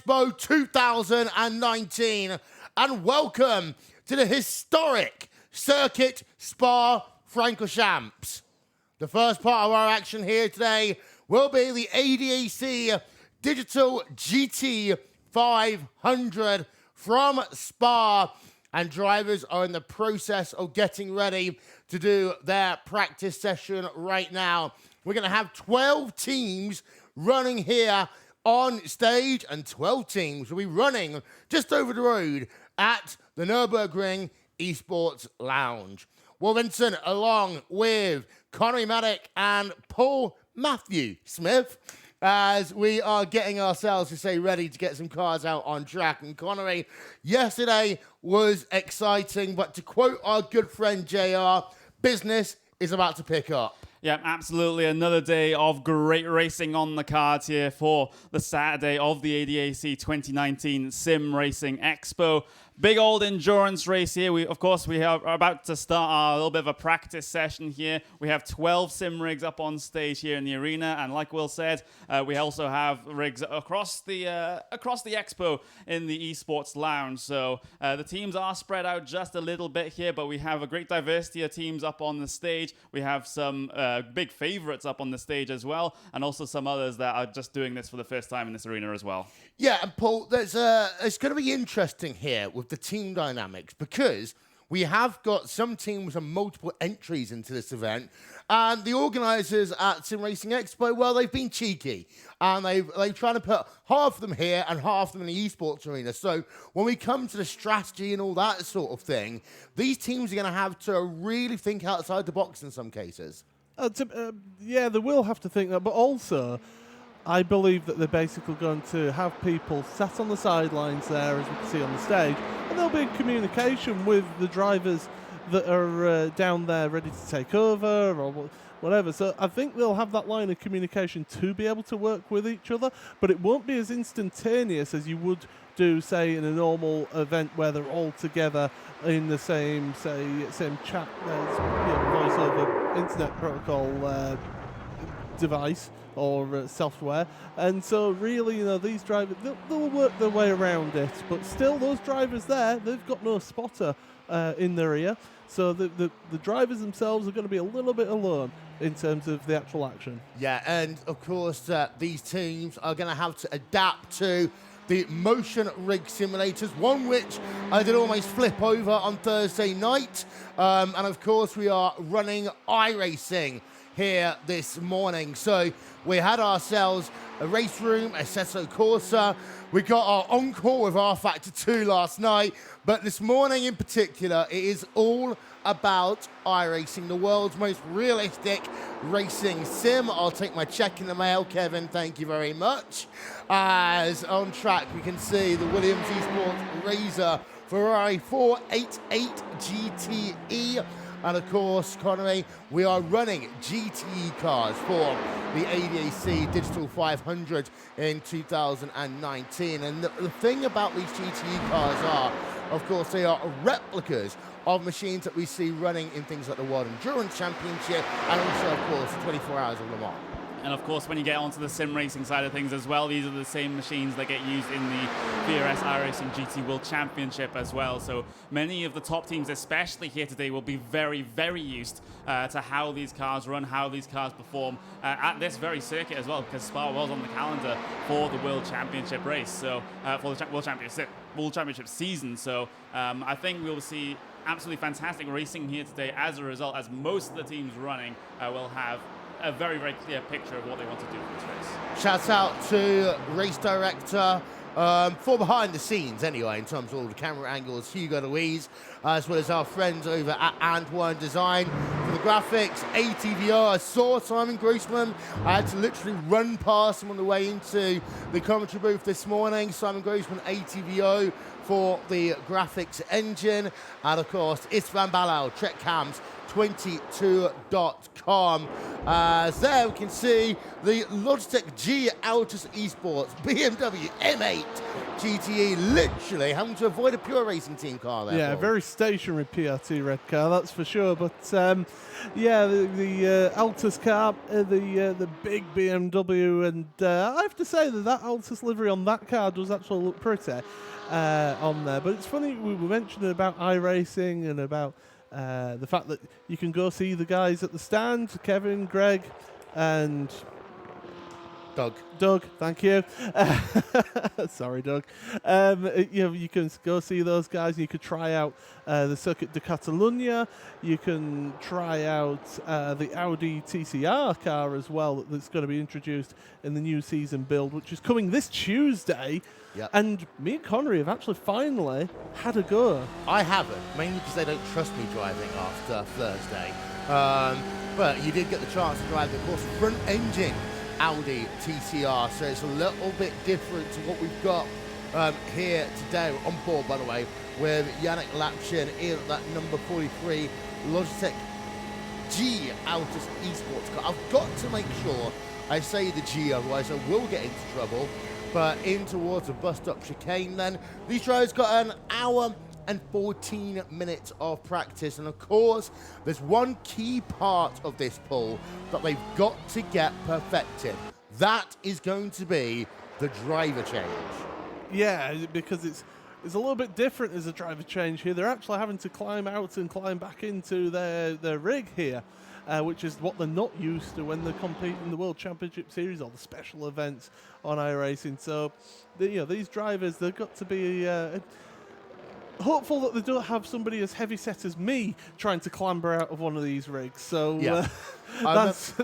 Expo 2019, and welcome to the historic Circuit Spa-Francorchamps. The first part of our action here today will be the ADAC Digital GT500 from Spa, and drivers are in the process of getting ready to do their practice session right now. We're going to have 12 teams running here on stage, and 12 teams will be running just over the road at the Nürburgring Esports Lounge. Well, Vincent, along with Connery Maddock and Paul Matthew Smith, as we are getting ourselves to say ready to get some cars out on track. And Connery, yesterday was exciting, but to quote our good friend JR, business is about to pick up. Yeah, absolutely. Another day of great racing on the cards here for the Saturday of the ADAC 2019 SimRacing Expo. Big old endurance race here. We are about to start our little bit of a practice session here. We have 12 sim rigs up on stage here in the arena, and like Will said, we also have rigs across the expo in the esports lounge. So the teams are spread out just a little bit here, but we have a great diversity of teams up on the stage. We have some big favorites up on the stage as well, and also some others that are just doing this for the first time in this arena as well. Yeah, and Paul, it's going to be interesting here with the team dynamics, because we have got some teams and multiple entries into this event, and the organisers at SimRacing Expo, well, they've been cheeky, and they've tried to put half of them here and half of them in the esports arena. So when we come to the strategy and all that sort of thing, these teams are going to have to really think outside the box in some cases. Yeah, they will have to think that, but also I believe that they're basically going to have people sat on the sidelines there, as we can see on the stage, and there'll be communication with the drivers that are down there ready to take over or whatever. So I think they'll have that line of communication to be able to work with each other, but it won't be as instantaneous as you would do, say, in a normal event where they're all together in the same chat, voice over internet protocol device or software. And so really, these drivers, they'll work their way around it, but still those drivers there, they've got no spotter in their ear, so the drivers themselves are going to be a little bit alone in terms of the actual action. Yeah, and of course these teams are going to have to adapt to the motion rig simulators, one which I did almost flip over on Thursday night, and of course we are running iRacing here this morning. So we had ourselves a race room, Assetto Corsa. We got our encore with R Factor 2 last night, but this morning in particular, it is all about iRacing, the world's most realistic racing sim. I'll take my check in the mail, Kevin, thank you very much. As on track, we can see the Williams Esports Razor Ferrari 488 GTE. And of course, Connery, we are running GTE cars for the ADAC Digital 500 in 2019. And the thing about these GTE cars are, of course, they are replicas of machines that we see running in things like the World Endurance Championship and also, of course, the 24 Hours of Le Mans. And of course, when you get onto the sim racing side of things as well, these are the same machines that get used in the VRS iRacing GT World Championship as well. So many of the top teams, especially here today, will be very, very used to how these cars run, how these cars perform at this very circuit as well, because Spa was on the calendar for the World Championship race, so for the World Championship season. So I think we'll see absolutely fantastic racing here today as a result, as most of the teams running will have a very, very clear picture of what they want to do for this race. Shouts out to race director for behind the scenes anyway, in terms of all the camera angles, Hugo Louise, as well as our friends over at Antoine Design for the graphics, ATVO. I saw Simon Grossman. I had to literally run past him on the way into the commentary booth this morning. Simon Grossman, ATVO, for the graphics engine. And of course, Istvan Balal, Trek Cams 22.com. As there we can see the Logitech G Altus Esports BMW M8 GTE literally having to avoid a pure racing team car there. Yeah, Paul. very stationary PRT red car, that's for sure. But yeah, the Altus car, the big BMW, and I have to say that Altus livery on that car does actually look pretty on there. But it's funny, we were mentioning about iRacing and about the fact that you can go see the guys at the stand, Kevin, Greg, and Doug, thank you. Sorry, Doug. You can go see those guys. You could try out the Circuit de Catalunya. You can try out the Audi TCR car as well that's going to be introduced in the new season build, which is coming this Tuesday. Yep. And me and Connery have actually finally had a go. I haven't, mainly because they don't trust me driving after Thursday. But you did get the chance to drive the, of course, front engine Audi TCR, so it's a little bit different to what we've got here today. We're on board, by the way, with Yannick Lapchin in that number 43 Logitech G Altus Esports car. I've got to make sure I say the G, otherwise I will get into trouble. But in towards a bus-stop chicane then. These drivers got an hour and 14 minutes of practice, and of course there's one key part of this pool that they've got to get perfected. That is going to be the driver change. Yeah, because it's a little bit different as a driver change here. They're actually having to climb out and climb back into their rig here, which is what they're not used to when they compete in the World Championship Series or the special events on iRacing. So these drivers, they've got to be hopeful that they don't have somebody as heavy set as me trying to clamber out of one of these rigs. So yeah. that's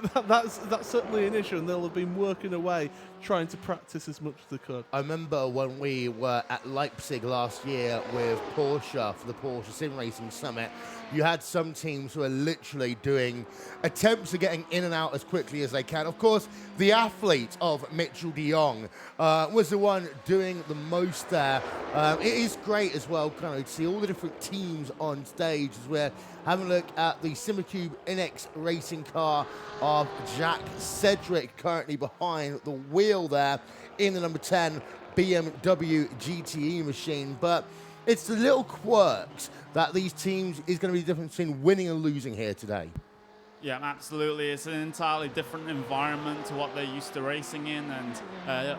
certainly an issue, and they'll have been working away trying to practice as much as they could. I remember when we were at Leipzig last year with Porsche for the Porsche SimRacing Summit, you had some teams who are literally doing attempts at getting in and out as quickly as they can. Of course, the athlete of Mitchell de Jong was the one doing the most there. It is great as well, kind of, to see all the different teams on stage as we're having a look at the Simicube NX racing car of Jack Cedric, currently behind the wheel there in the number 10 BMW GTI machine. But it's the little quirks that these teams is going to be the difference between winning and losing here today. Yeah, absolutely. It's an entirely different environment to what they're used to racing in. And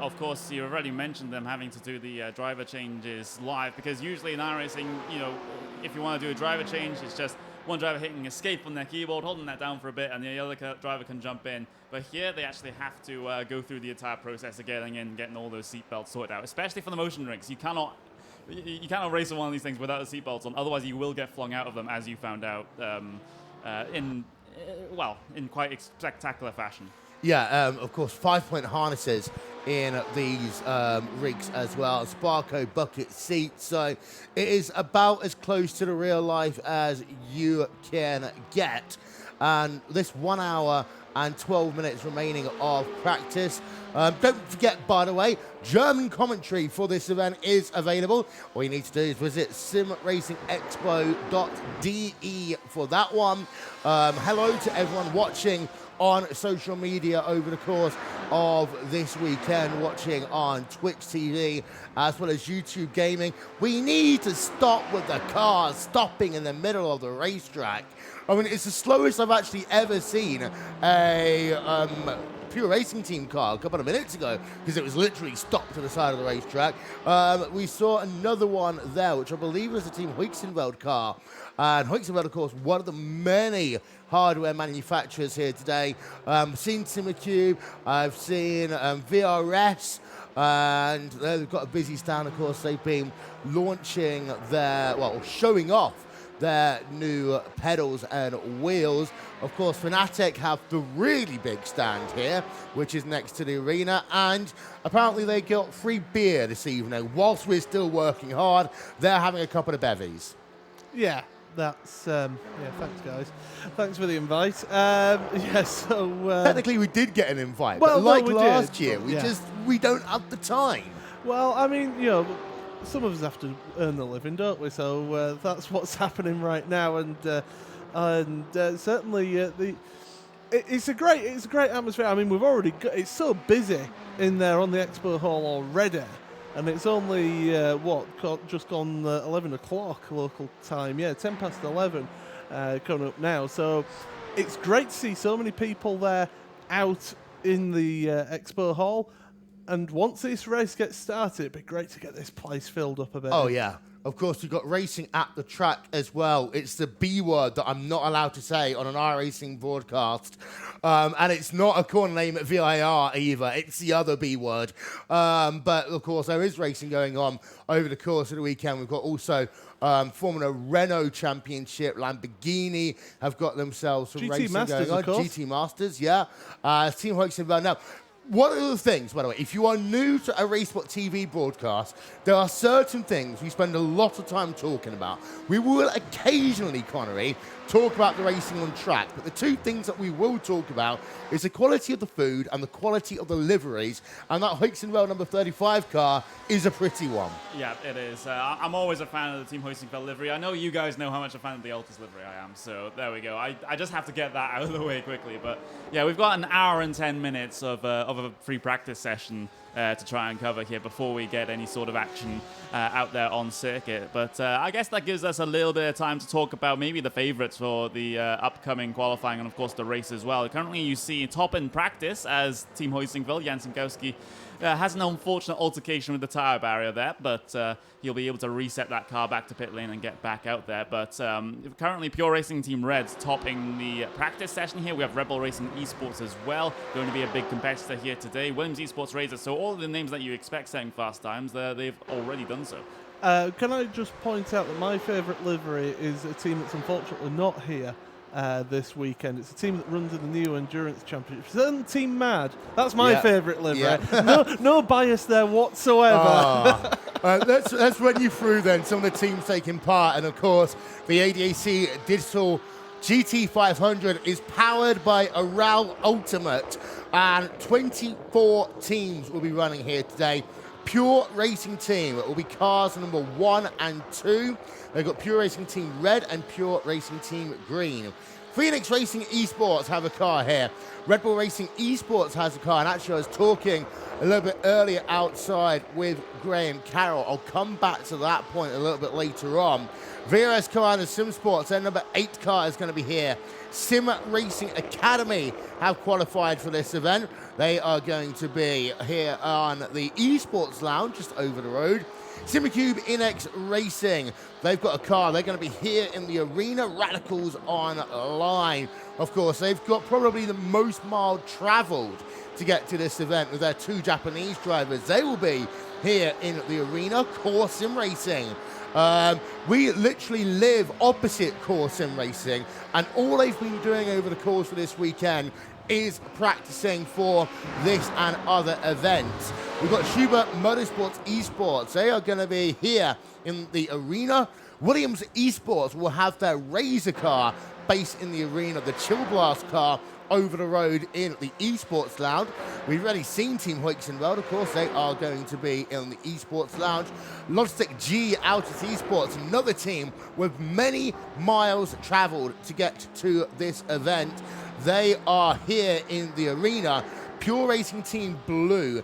of course, you already mentioned them having to do the driver changes live, because usually in iRacing, if you want to do a driver change, it's just one driver hitting escape on their keyboard, holding that down for a bit, and the other driver can jump in. But here they actually have to go through the entire process of getting all those seatbelts sorted out, especially for the motion rigs. You cannot race on one of these things without the seatbelts on, otherwise you will get flung out of them, as you found out in quite spectacular fashion. Yeah, of course, 5-point harnesses in these rigs as well. Sparco bucket seats, so it is about as close to the real life as you can get. And this 1 hour and 12 minutes remaining of practice. Don't forget, by the way, German commentary for this event is available. All you need to do is visit simracingexpo.de for that one. Hello to everyone watching on social media over the course of this weekend, watching on Twitch TV as well as YouTube Gaming. We need to stop with the cars stopping in the middle of the racetrack. I mean, it's the slowest I've actually ever seen a pure racing team car a couple of minutes ago, because it was literally stopped to the side of the racetrack. We saw another one there, which I believe was the Team Huitzenveld car. And Huitzenveld, of course, one of the many hardware manufacturers here today. Seen Simicube, I've seen VRS, and they've got a busy stand. Of course, they've been launching showing off their new pedals and wheels. Of course, Fantec have the really big stand here, which is next to the arena, and apparently they got free beer this evening. Whilst we're still working hard, they're having a couple of bevies. Yeah, that's thanks guys, thanks for the invite. Technically we did get an invite, well, but like we last did, year, we don't have the time. Well, I mean, some of us have to earn a living, don't we? So that's what's happening right now. And and certainly it's a great atmosphere. I mean, we've already got, it's so busy in there on the expo hall already, and it's only just gone 11 o'clock local time. Yeah, 10 past 11 coming up now. So it's great to see so many people there out in the expo hall. And once this race gets started, it'd be great to get this place filled up a bit. Oh, yeah. Of course, we've got racing at the track as well. It's the B word that I'm not allowed to say on an iRacing broadcast. And it's not a corner name at VIR either. It's the other B word. But, of course, there is racing going on over the course of the weekend. We've got also Formula Renault Championship. Lamborghini have got themselves some GT racing Masters, going on. of course. GT Masters, yeah. Team Hoexenberg. Now, one of the things, by the way, if you are new to a RaceSpot TV broadcast, there are certain things we spend a lot of time talking about. We will occasionally, Connery, talk about the racing on track, but the two things that we will talk about is the quality of the food and the quality of the liveries, and that Hoexenberg number 35 car is a pretty one. Yeah, it is. I'm always a fan of the Team Hoexenberg livery. I know you guys know how much a fan of the Altus livery I am, so there we go. I just have to get that out of the way quickly. But yeah, we've got an hour and 10 minutes of a free practice session to try and cover here before we get any sort of action out there on circuit. But I guess that gives us a little bit of time to talk about maybe the favorites for the upcoming qualifying and, of course, the race as well. Currently, you see top in practice as Team Hoexenberg, Jan Sinkowski, has an unfortunate altercation with the tyre barrier there, but he'll be able to reset that car back to pit lane and get back out there. But currently, Pure Racing Team Reds topping the practice session here. We have Rebel Racing Esports as well, going to be a big competitor here today. Williams Esports Razor, so all of the names that you expect setting fast times, they've already done so. Can I just point out that my favourite livery is a team that's unfortunately not here this weekend. It's a team that runs in the New Endurance Championship. It's Team Mad. That's my favourite livery. Yeah. no bias there whatsoever. Let's run you through then some of the teams taking part. And of course, the ADAC Digital GT500 is powered by Aral Ultimate, and 24 teams will be running here today. Pure Racing Team will be cars number 1 and 2. They've got Pure Racing Team Red and Pure Racing Team Green. Phoenix Racing Esports have a car here. Red Bull Racing Esports has a car, and actually I was talking a little bit earlier outside with Graham Carroll. I'll come back to that point a little bit later on. VRS Carana Sim Sports, their number 8 car is going to be here. Sim Racing Academy have qualified for this event. They are going to be here on the Esports Lounge just over the road. Simicube Inex Racing, they've got a car. They're going to be here in the arena. Radicals Online. Of course, they've got probably the most mile traveled to get to this event with their 2 Japanese drivers. They will be here in the arena. Core Sim Racing. We literally live opposite Core Sim Racing, and all they've been doing over the course of this weekend is practicing for this and other events. We've got Schubert Motorsports Esports. They are going to be here in the arena. Williams Esports will have their Razor car based in the arena, the Chill Blast car over the road in the Esports Lounge. We've already seen Team Hoexenberg. Of course, they are going to be in the Esports Lounge. Logitech G Altus Esports, another team with many miles traveled to get to this event. They are here in the arena. Pure Racing Team Blue.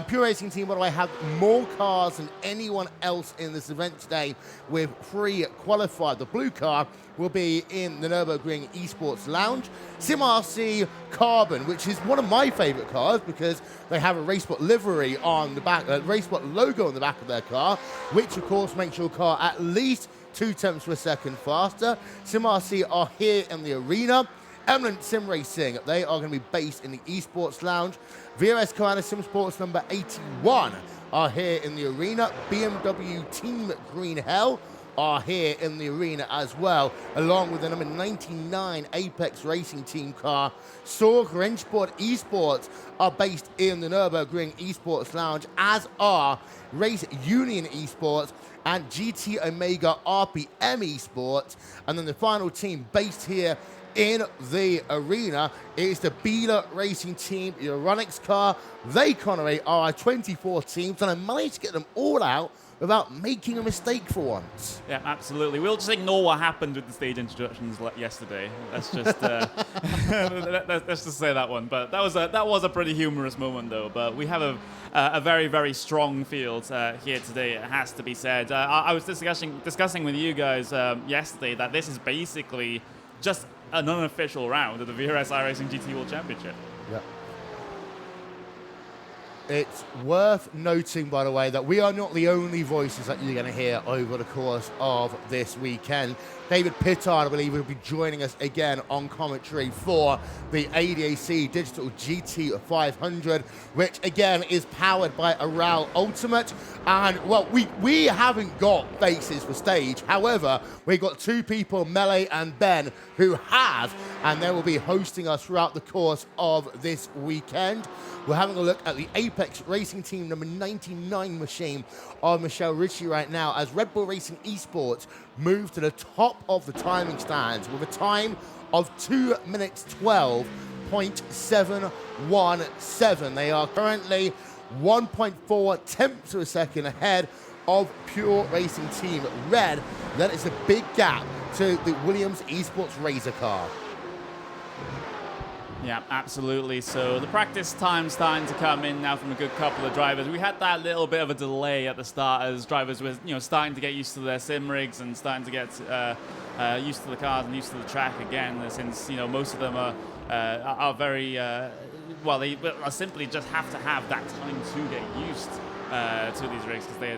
Pure Racing Team, by the way, have more cars than anyone else in this event today with 3 qualified. The blue car will be in the Nürburgring Esports Lounge. SimRC Carbon, which is one of my favorite cars because they have a RaceSpot livery on the back, RaceSpot logo on the back of their car, which of course makes your car at least 2 tenths per second faster. SimRC are here in the arena. Eminent Sim Racing, they are going to be based in the Esports Lounge. VRS Carana Sim Sports number 81 are here in the arena. BMW Team Green Hell are here in the arena as well, along with the number 99 Apex Racing Team car. Sorg Rennsport Esports are based in the Nürburgring Esports Lounge, as are Race Union Esports and GT Omega RPM Esports. And then the final team based here in the arena is the Bieler Racing Team Euronics car. They, Connery, are 24 teams, and I managed to get them all out without making a mistake for once. Yeah, absolutely. We'll just ignore what happened with the stage introductions yesterday. Let's just let's just say that one. But that was a pretty humorous moment, though. But we have a very, very strong field here today. It has to be said. I was discussing with you guys yesterday that this is basically just an unofficial round of the VRS iRacing GT World Championship. Yeah. It's worth noting, by the way, that we are not the only voices that you're going to hear over the course of this weekend. David Pittard, I believe, will be joining us again on commentary for the ADAC Digital GT500, which, again, is powered by a RAL Ultimate. And, well, we haven't got faces for stage. However, we've got two people, Melee and Ben, who have, and they will be hosting us throughout the course of this weekend. We're having a look at the Apex Racing Team number 99 machine of Michelle Ritchie right now as Red Bull Racing Esports move to the top of the timing stands with a time of 2 minutes 12.717. They are currently 1.4 tenths of a second ahead of Pure Racing Team Red. That is a big gap to the Williams Esports Razor car. Yeah, absolutely. So the practice time's starting to come in now from a good couple of drivers. We had that little bit of a delay at the start as drivers were, starting to get used to their sim rigs and starting to get used to the cars and used to the track again. Since most of them are very well, they simply just have to have that time to get used to these rigs because they,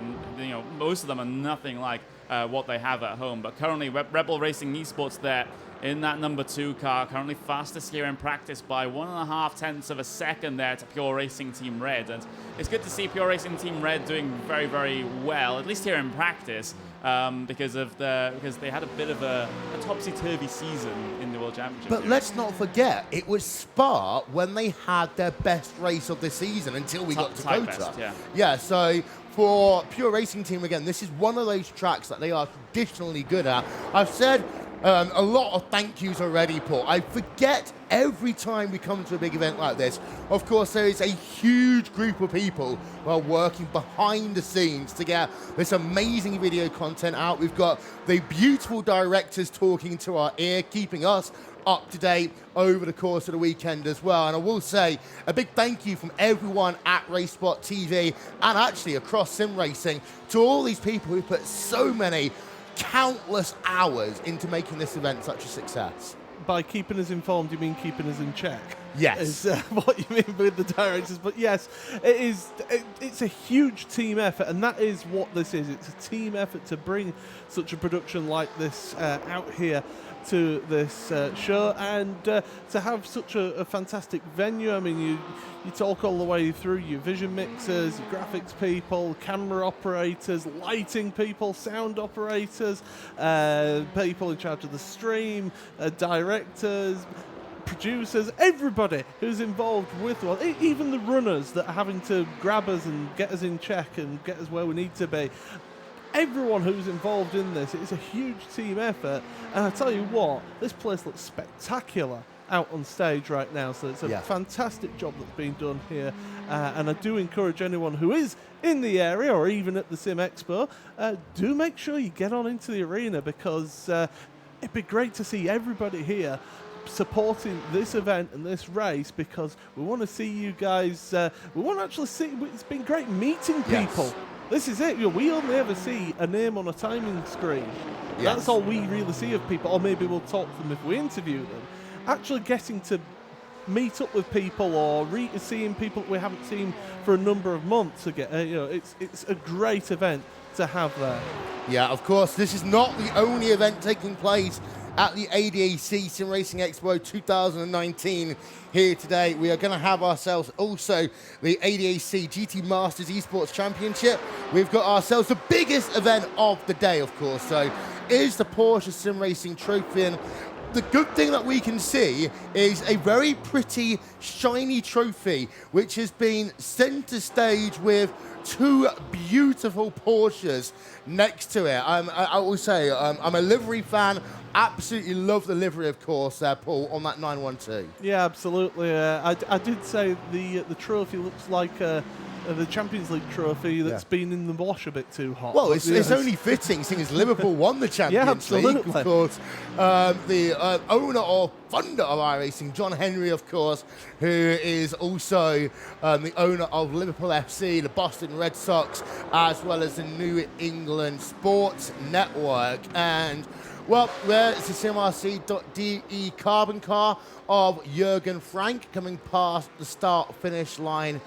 most of them are nothing like what they have at home. But currently, Red Bull Racing Esports there in that number 2 car, currently fastest here in practice by 1.5 tenths of a second there to Pure Racing Team Red. And it's good to see Pure Racing Team Red doing very, very well, at least here in practice, because they had a bit of a topsy-turvy season in the World Championship. But let's not forget, it was Spa when they had their best race of the season until we got to Dakota. Yeah, so for Pure Racing Team, again, this is one of those tracks that they are traditionally good at. I've said a lot of thank yous already, Paul. I forget every time we come to a big event like this. Of course, there is a huge group of people who are working behind the scenes to get this amazing video content out. We've got the beautiful directors talking to our ear, keeping us up to date over the course of the weekend as well. And I will say a big thank you from everyone at RaceSpot TV and actually across sim racing to all these people who put so many countless hours into making this event such a success. By keeping us informed, you mean keeping us in check? Yes. Is what you mean with the directors. But yes, it's a huge team effort, and that is what this is. It's a team effort to bring such a production like this out here to this show, and to have such a fantastic venue. I mean, you talk all the way through your vision mixers, your graphics people, camera operators, lighting people, sound operators, people in charge of the stream, directors, producers, everybody who's involved with one, even the runners that are having to grab us and get us in check and get us where we need to be. Everyone who's involved in this, it's a huge team effort, and I tell you what, this place looks spectacular out on stage right now, so it's a fantastic job that's being done here, and I do encourage anyone who is in the area or even at the Sim Expo, do make sure you get on into the arena, because it'd be great to see everybody here supporting this event and this race, because we want to see you guys, we want to actually see, it's been great meeting people. Yes. This is it. We only ever see a name on a timing screen. Yes. That's all we really see of people, or maybe we'll talk to them if we interview them. Actually getting to meet up with people or seeing people we haven't seen for a number of months again, it's a great event to have there. Yeah, of course, this is not the only event taking place at the ADAC SimRacing Expo 2019 here today. We are going to have ourselves also the ADAC GT Masters Esports Championship. We've got ourselves the biggest event of the day, of course, so is the Porsche SimRacing Trophy. And the good thing that we can see is a very pretty, shiny trophy, which has been center stage with two beautiful Porsches next to it. I will say, I'm a livery fan. Absolutely love the livery, of course, Paul, on that 912. Yeah, absolutely. I did say the trophy looks like a the Champions League trophy that's been in the wash a bit too hot. Well, it's only fitting, seeing as Liverpool won the Champions League, of course. The owner or funder of iRacing, John Henry, of course, who is also the owner of Liverpool FC, the Boston Red Sox, as well as the New England Sports Network. And, well, there's the SimRC.de carbon car of Jürgen Frank coming past the start-finish line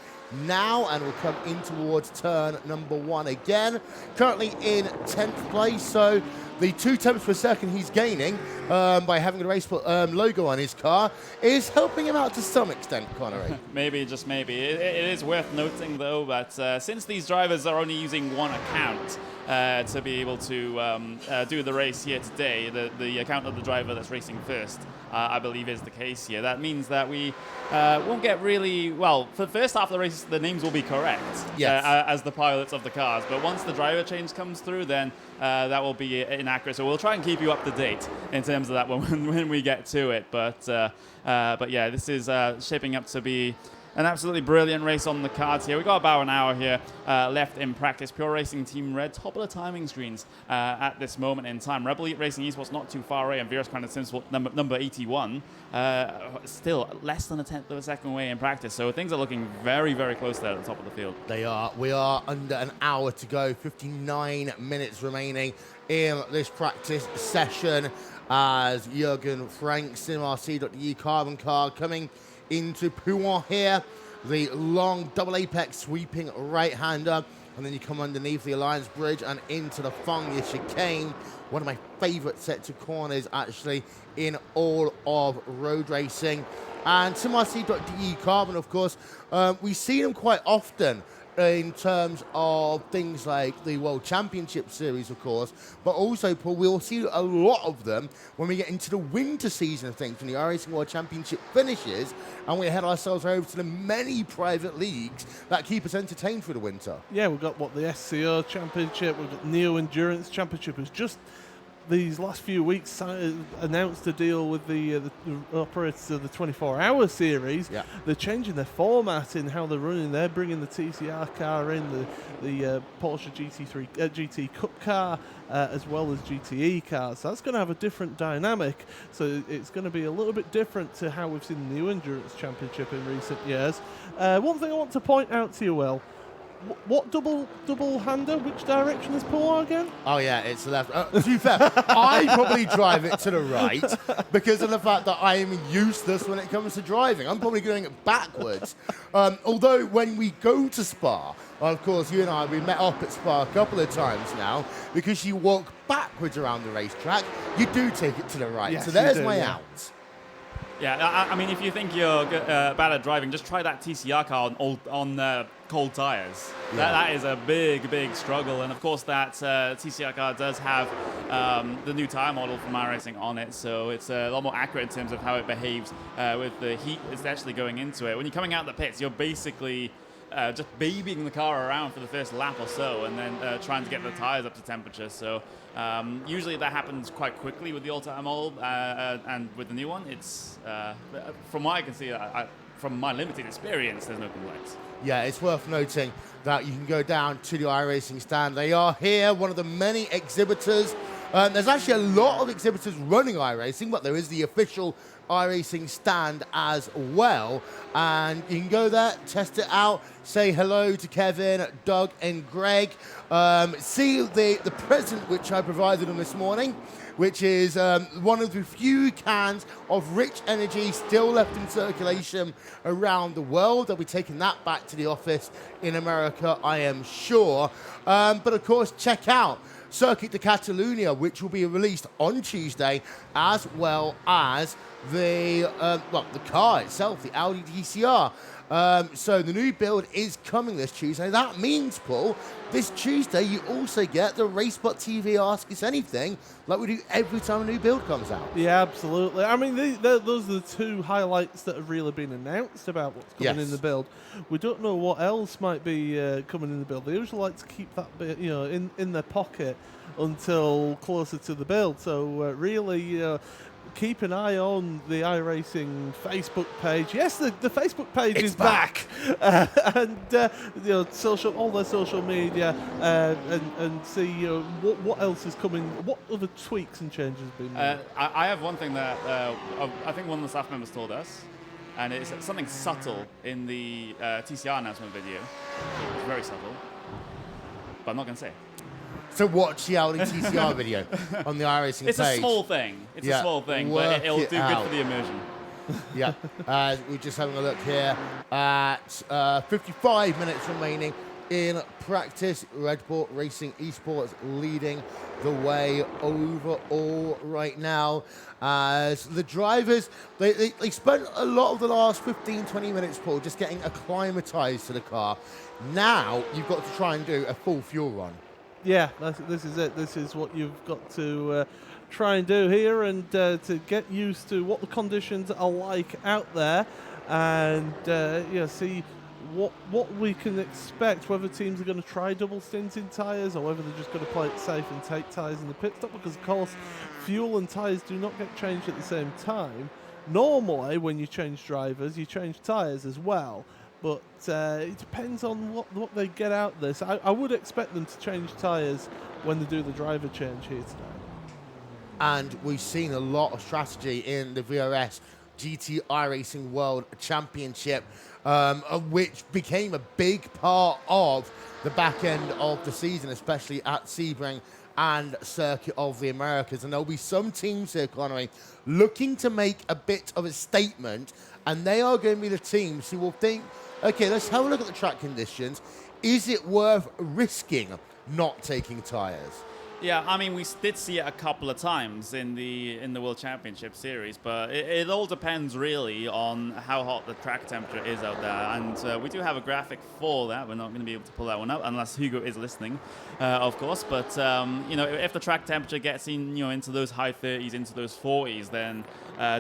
now, and will come in towards turn number 1 again. Currently in 10th place, so the 2 tenths per second he's gaining by having the race logo on his car is helping him out to some extent, Connery. Maybe, just maybe. It is worth noting, though, that since these drivers are only using one account to be able to do the race here today, the account of the driver that's racing first, I believe is the case here. That means that we won't get really, well, for the first half of the race, the names will be correct as the pilots of the cars. But once the driver change comes through, then that will be inaccurate. So we'll try and keep you up to date in terms of that when we get to it. But yeah, this is shaping up to be an absolutely brilliant race on the cards here. We've got about an hour here left in practice. Pure Racing Team Red, top of the timing screens at this moment in time. Rebel Racing Esports not too far away, and Virus Crown Sims number 81. Still less than a tenth of a second away in practice. So things are looking very, very close there at the top of the field. They are. We are under an hour to go, 59 minutes remaining in this practice session as Jürgen Frank, SimRC.de carbon car coming into Pouin here, the long double apex sweeping right-hander, and then you come underneath the Alliance Bridge and into the Fung chicane, one of my favourite sets of corners actually in all of road racing. And SimRC.de carbon, of course, we see them quite often in terms of things like the World Championship Series, of course, but also, Paul, we'll see a lot of them when we get into the winter season of things, when the iRacing World Championship finishes, and we head ourselves over to the many private leagues that keep us entertained through the winter. Yeah, we've got, the SCO Championship, we've got Neo Endurance Championship, who's just these last few weeks announced a deal with the operators of the 24-hour series. Yeah. They're changing their format in how they're running. They're bringing the TCR car in, the Porsche GT Cup car, as well as GTE cars. So that's going to have a different dynamic. So it's going to be a little bit different to how we've seen the New Endurance Championship in recent years. One thing I want to point out to you, Will, what double-hander? Which direction is Paul again? Oh, yeah, it's the left. To be fair, I probably drive it to the right because of the fact that I am useless when it comes to driving. I'm probably doing it backwards. Although when we go to Spa, of course, you and I, we met up at Spa a couple of times now, because you walk backwards around the racetrack, you do take it to the right. Yes, so there's you do, my yeah. out. Yeah, I mean, if you think you're bad at driving, just try that TCR car on cold tires. Yeah. That is a big struggle, and of course that TCR car does have the new tire model from iRacing on it, so it's a lot more accurate in terms of how it behaves with the heat that's actually going into it. When you're coming out the pits, you're basically just babying the car around for the first lap or so, and then trying to get the tires up to temperature. So usually that happens quite quickly with the old tire model, and with the new one, it's from what I can see, from my limited experience, there's no complaints. Yeah, it's worth noting that you can go down to the iRacing stand. They are here, one of the many exhibitors. There's actually a lot of exhibitors running iRacing, but there is the official iRacing stand as well. And you can go there, test it out, say hello to Kevin, Doug, and Greg. See the present which I provided them this morning, which is one of the few cans of rich energy still left in circulation around the world. They'll be taking that back to the office in America, I am sure. But of course, check out Circuit de Catalunya, which will be released on Tuesday, as well as the car itself, the Audi DCR. So the new build is coming this Tuesday. That means, Paul, this Tuesday you also get the Racebot TV Ask Us Anything, like we do every time a new build comes out. Yeah, absolutely. I mean, those are the two highlights that have really been announced about what's coming in the build. We don't know what else might be coming in the build. They usually like to keep that bit, in their pocket until closer to the build. So really, keep an eye on the iRacing Facebook page. Yes, the Facebook page It's is back. And all their social media, and see what else is coming. What other tweaks and changes have been made? I have one thing that I think one of the staff members told us, and it's something subtle in the TCR announcement video. It's very subtle, but I'm not going to say. So watch the Audi TCR video on the iRacing page. It's a small thing. It's a small thing, but it'll do good for the immersion. Yeah, we're just having a look here at 55 minutes remaining in practice. Red Bull Racing Esports leading the way overall right now. As the drivers, they spent a lot of the last 15-20 minutes, Paul, just getting acclimatized to the car. Now you've got to try and do a full fuel run. Yeah, this is it. This is what you've got to try and do here, and to get used to what the conditions are like out there, and see what we can expect, whether teams are going to try double stinting tyres or whether they're just going to play it safe and take tyres in the pit stop, because of course fuel and tyres do not get changed at the same time. Normally when you change drivers you change tyres as well, but it depends on what they get out of this. I would expect them to change tyres when they do the driver change here tonight. And we've seen a lot of strategy in the VRS GTI Racing World Championship, which became a big part of the back end of the season, especially at Sebring and Circuit of the Americas. And there'll be some teams here, Connery, looking to make a bit of a statement, and they are going to be the teams who will think, okay, let's have a look at the track conditions. Is it worth risking not taking tyres? Yeah, I mean, we did see it a couple of times in the World Championship Series, but it all depends really on how hot the track temperature is out there. And we do have a graphic for that. We're not going to be able to pull that one up unless Hugo is listening, of course. But if the track temperature gets into those high 30s, into those 40s, then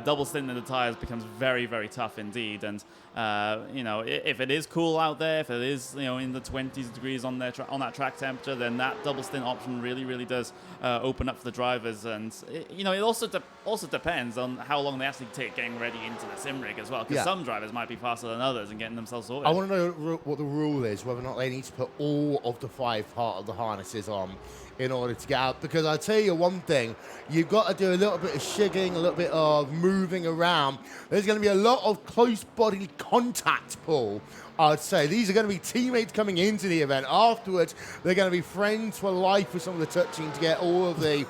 double stint in the tires becomes very, very tough indeed. And if it is cool out there, if it is in the 20s degrees on that track temperature, then that double stint option really does open up for the drivers. And it also depends on how long they actually take getting ready into the sim rig as well, because some drivers might be faster than others and getting themselves sorted. I want to know what the rule is, whether or not they need to put all of the 5 part of the harnesses on in order to get out. Because I'll tell you one thing, you've got to do a little bit of shigging, a little bit of moving around. There's going to be a lot of close body contact, Paul, I'd say. These are going to be teammates coming into the event. Afterwards, they're going to be friends for life with some of the touching to get all of the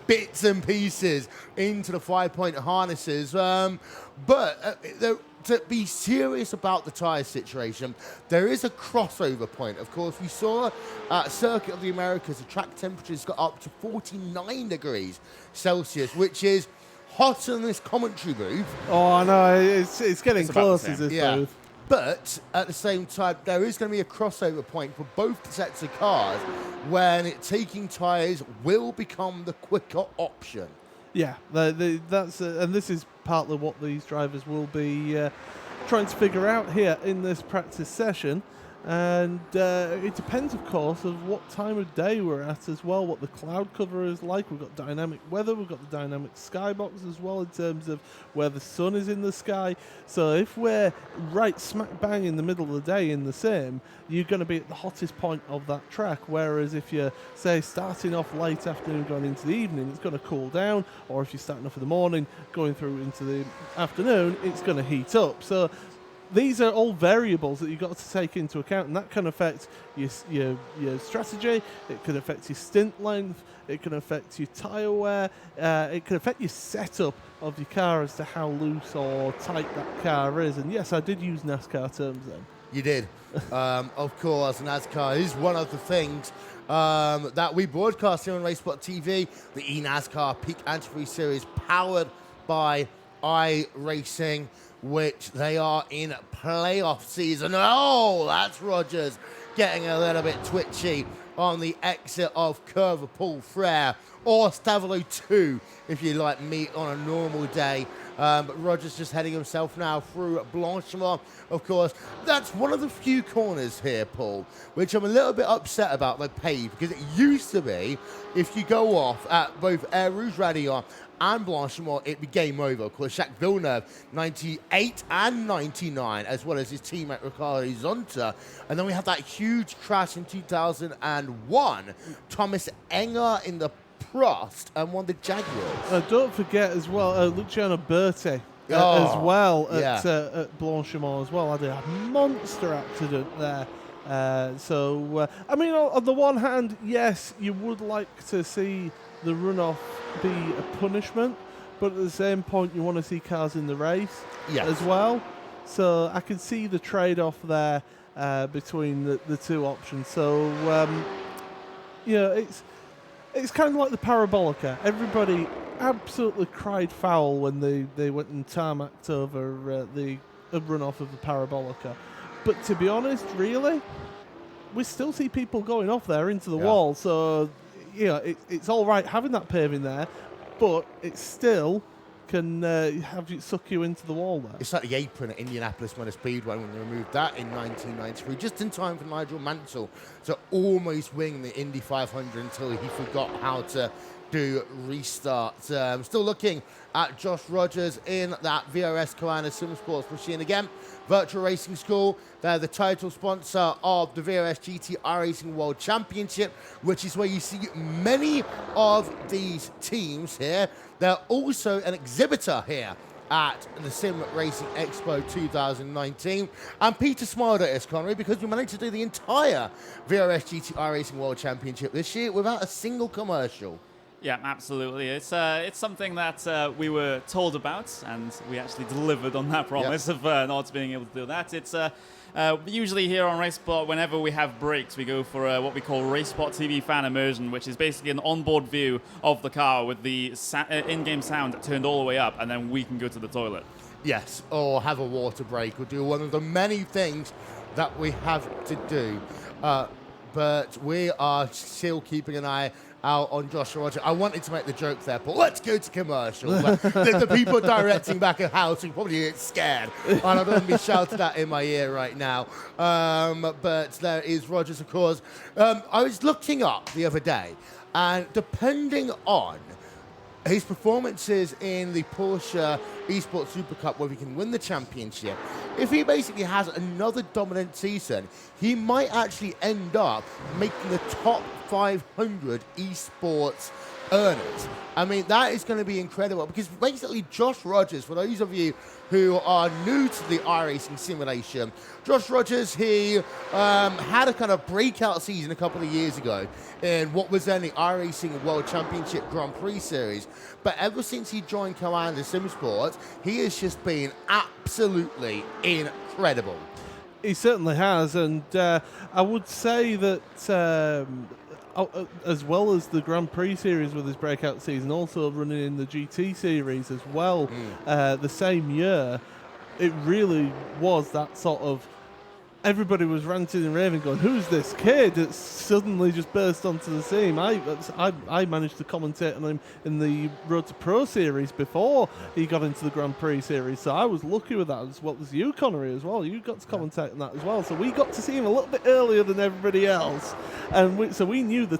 bits and pieces into the 5-point harnesses. To be serious about the tyre situation, there is a crossover point. Of course, we saw at Circuit of the Americas, the track temperatures got up to 49 degrees Celsius, which is hotter than this commentary booth. Oh, I know. It's getting close, is this booth. But at the same time, there is going to be a crossover point for both sets of cars when taking tyres will become the quicker option. Yeah, and this is partly what these drivers will be trying to figure out here in this practice session. And it depends, of course, of what time of day we're at as well, what the cloud cover is like. We've got dynamic weather, we've got the dynamic skybox as well in terms of where the sun is in the sky. So if we're right smack bang in the middle of the day in the sim, you're going to be at the hottest point of that track. Whereas if you're, say, starting off late afternoon going into the evening, it's going to cool down. Or if you're starting off in the morning going through into the afternoon, it's going to heat up. So these are all variables that you've got to take into account, and that can affect your strategy. It can affect your stint length. It can affect your tyre wear. It can affect your setup of your car as to how loose or tight that car is. And yes, I did use NASCAR terms then. You did. Of course, NASCAR is one of the things that we broadcast here on RaceSpot TV, the eNASCAR Peak Antifreeze Series powered by iRacing, which they are in playoff season. Oh, that's Rogers getting a little bit twitchy on the exit of Curve Paul Frere, or Stavolo 2, if you like me, on a normal day. But Rogers just heading himself now through Blanchimont. Of course, that's one of the few corners here, Paul, which I'm a little bit upset about they paved, because it used to be, if you go off at both Air Rouge Radillon and Blanchimont, it'd be game over. Of course, Jacques Villeneuve, 98 and 99, as well as his teammate Ricardo Zonta. And then we have that huge crash in 2001. Thomas Enger in the Prost and won the Jaguars. Don't forget as well, Luciano Berti as well at Blanchimont as well. Had a monster accident there. I mean, on the one hand, yes, you would like to see the runoff be a punishment, but at the same point, you want to see cars in the race as well. So I can see the trade-off there between the two options. So, it's kind of like the Parabolica. Everybody absolutely cried foul when they went and tarmacked over the runoff of the Parabolica. But to be honest, really, we still see people going off there into the wall. So, it's all right having that paving there, but it still can suck you into the wall there. It's like the apron at Indianapolis Motor Speedway when they removed that in 1993, just in time for Nigel Mansell to almost win the Indy 500 until he forgot how to do restart. Still looking at Josh Rogers in that VRS Koana Sim Sports machine again. Virtual Racing School, they're the title sponsor of the VRS GTI Racing World Championship, which is where you see many of these teams here. They're also an exhibitor here at the Sim Racing Expo 2019. And Peter smiled at us, Connery, because we managed to do the entire VRS GTI Racing World Championship this year without a single commercial. Yeah, absolutely. It's something that we were told about, and we actually delivered on that promise of not being able to do that. It's usually here on RaceSpot, whenever we have breaks, we go for what we call RaceSpot TV Fan Immersion, which is basically an onboard view of the car with the in-game sound turned all the way up, and then we can go to the toilet. Yes, or have a water break, or do one of the many things that we have to do. But we are still keeping an eye out on Joshua Rogers. I wanted to make the joke there, but let's go to commercial. the people directing back at house will probably get scared, and I don't want to be shouted at in my ear right now. But there is Rogers, of course. I was looking up the other day, and depending on his performances in the Porsche Esports Super Cup, where he can win the championship, if he basically has another dominant season, he might actually end up making the top 500 esports earners. I mean, that is going to be incredible, because basically Josh Rogers, for those of you who are new to the iRacing simulation, Josh Rogers, he had a kind of breakout season a couple of years ago in what was then the iRacing World Championship Grand Prix Series. But ever since he joined Koanda SimSports, he has just been absolutely incredible. He certainly has, and I would say that as well as the Grand Prix Series with his breakout season, also running in the GT Series as well the same year, it really was that sort of, everybody was ranting and raving going, who's this kid that's suddenly just burst onto the scene? I managed to commentate on him in the Road to Pro Series before he got into the Grand Prix Series, so I was lucky with that, as well as you, Connery, as well. You got to commentate on that as well, so we got to see him a little bit earlier than everybody else, and so we knew the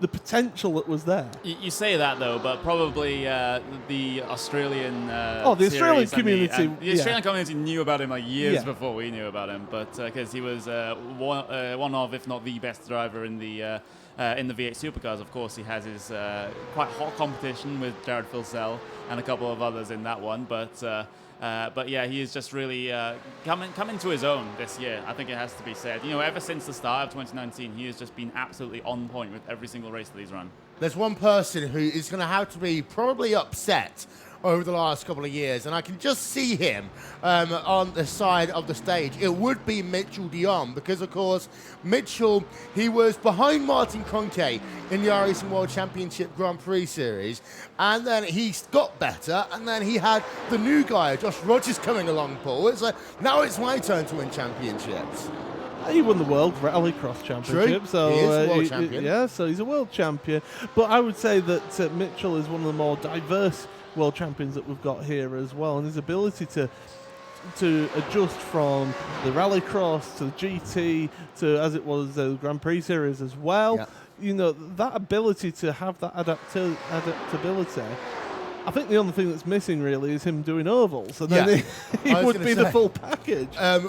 potential that was there. You say that though, but probably the Australian the Australian community, the Australian community knew about him like years before we knew about him, but because he was one of, if not the best driver in the V8 supercars. Of course, he has his quite hot competition with Jared Filsell and a couple of others in that one, but yeah, he is just really coming to his own this year, I think it has to be said. Ever since the start of 2019, he has just been absolutely on point with every single race that he's run. There's one person who is going to have to be probably upset over the last couple of years, and I can just see him on the side of the stage. It would be Mitchell Dion, because of course Mitchell, he was behind Martin Kroenke in the iRacing World Championship Grand Prix Series, and then he got better, and then he had the new guy, Josh Rogers, coming along, Paul. It's like, now it's my turn to win championships. He won the World Rallycross Championship, so he is a world champion. Yeah, so he's a world champion. But I would say that Mitchell is one of the more diverse world champions that we've got here as well, and his ability to adjust from the Rallycross to the GT to, as it was, the Grand Prix Series as well. Yeah. That ability to have that adaptability I think the only thing that's missing really is him doing ovals, and Yeah. then he I was would gonna be the say, full package.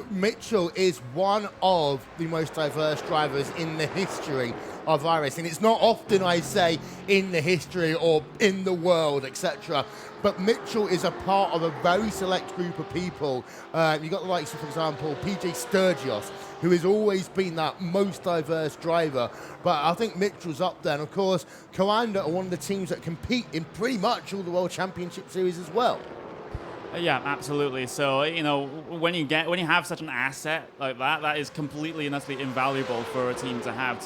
Mitchell is one of the most diverse drivers in the history of iRacing. It's not often I say in the history or in the world, etc. But Mitchell is a part of a very select group of people. You've got the likes of, for example, PJ Sturgios, who has always been that most diverse driver. But I think Mitchell's up there. And of course, Coanda are one of the teams that compete in pretty much all the World Championship Series as well. Yeah, absolutely. So, you know, when you have such an asset like that, that is completely and utterly invaluable for a team to have,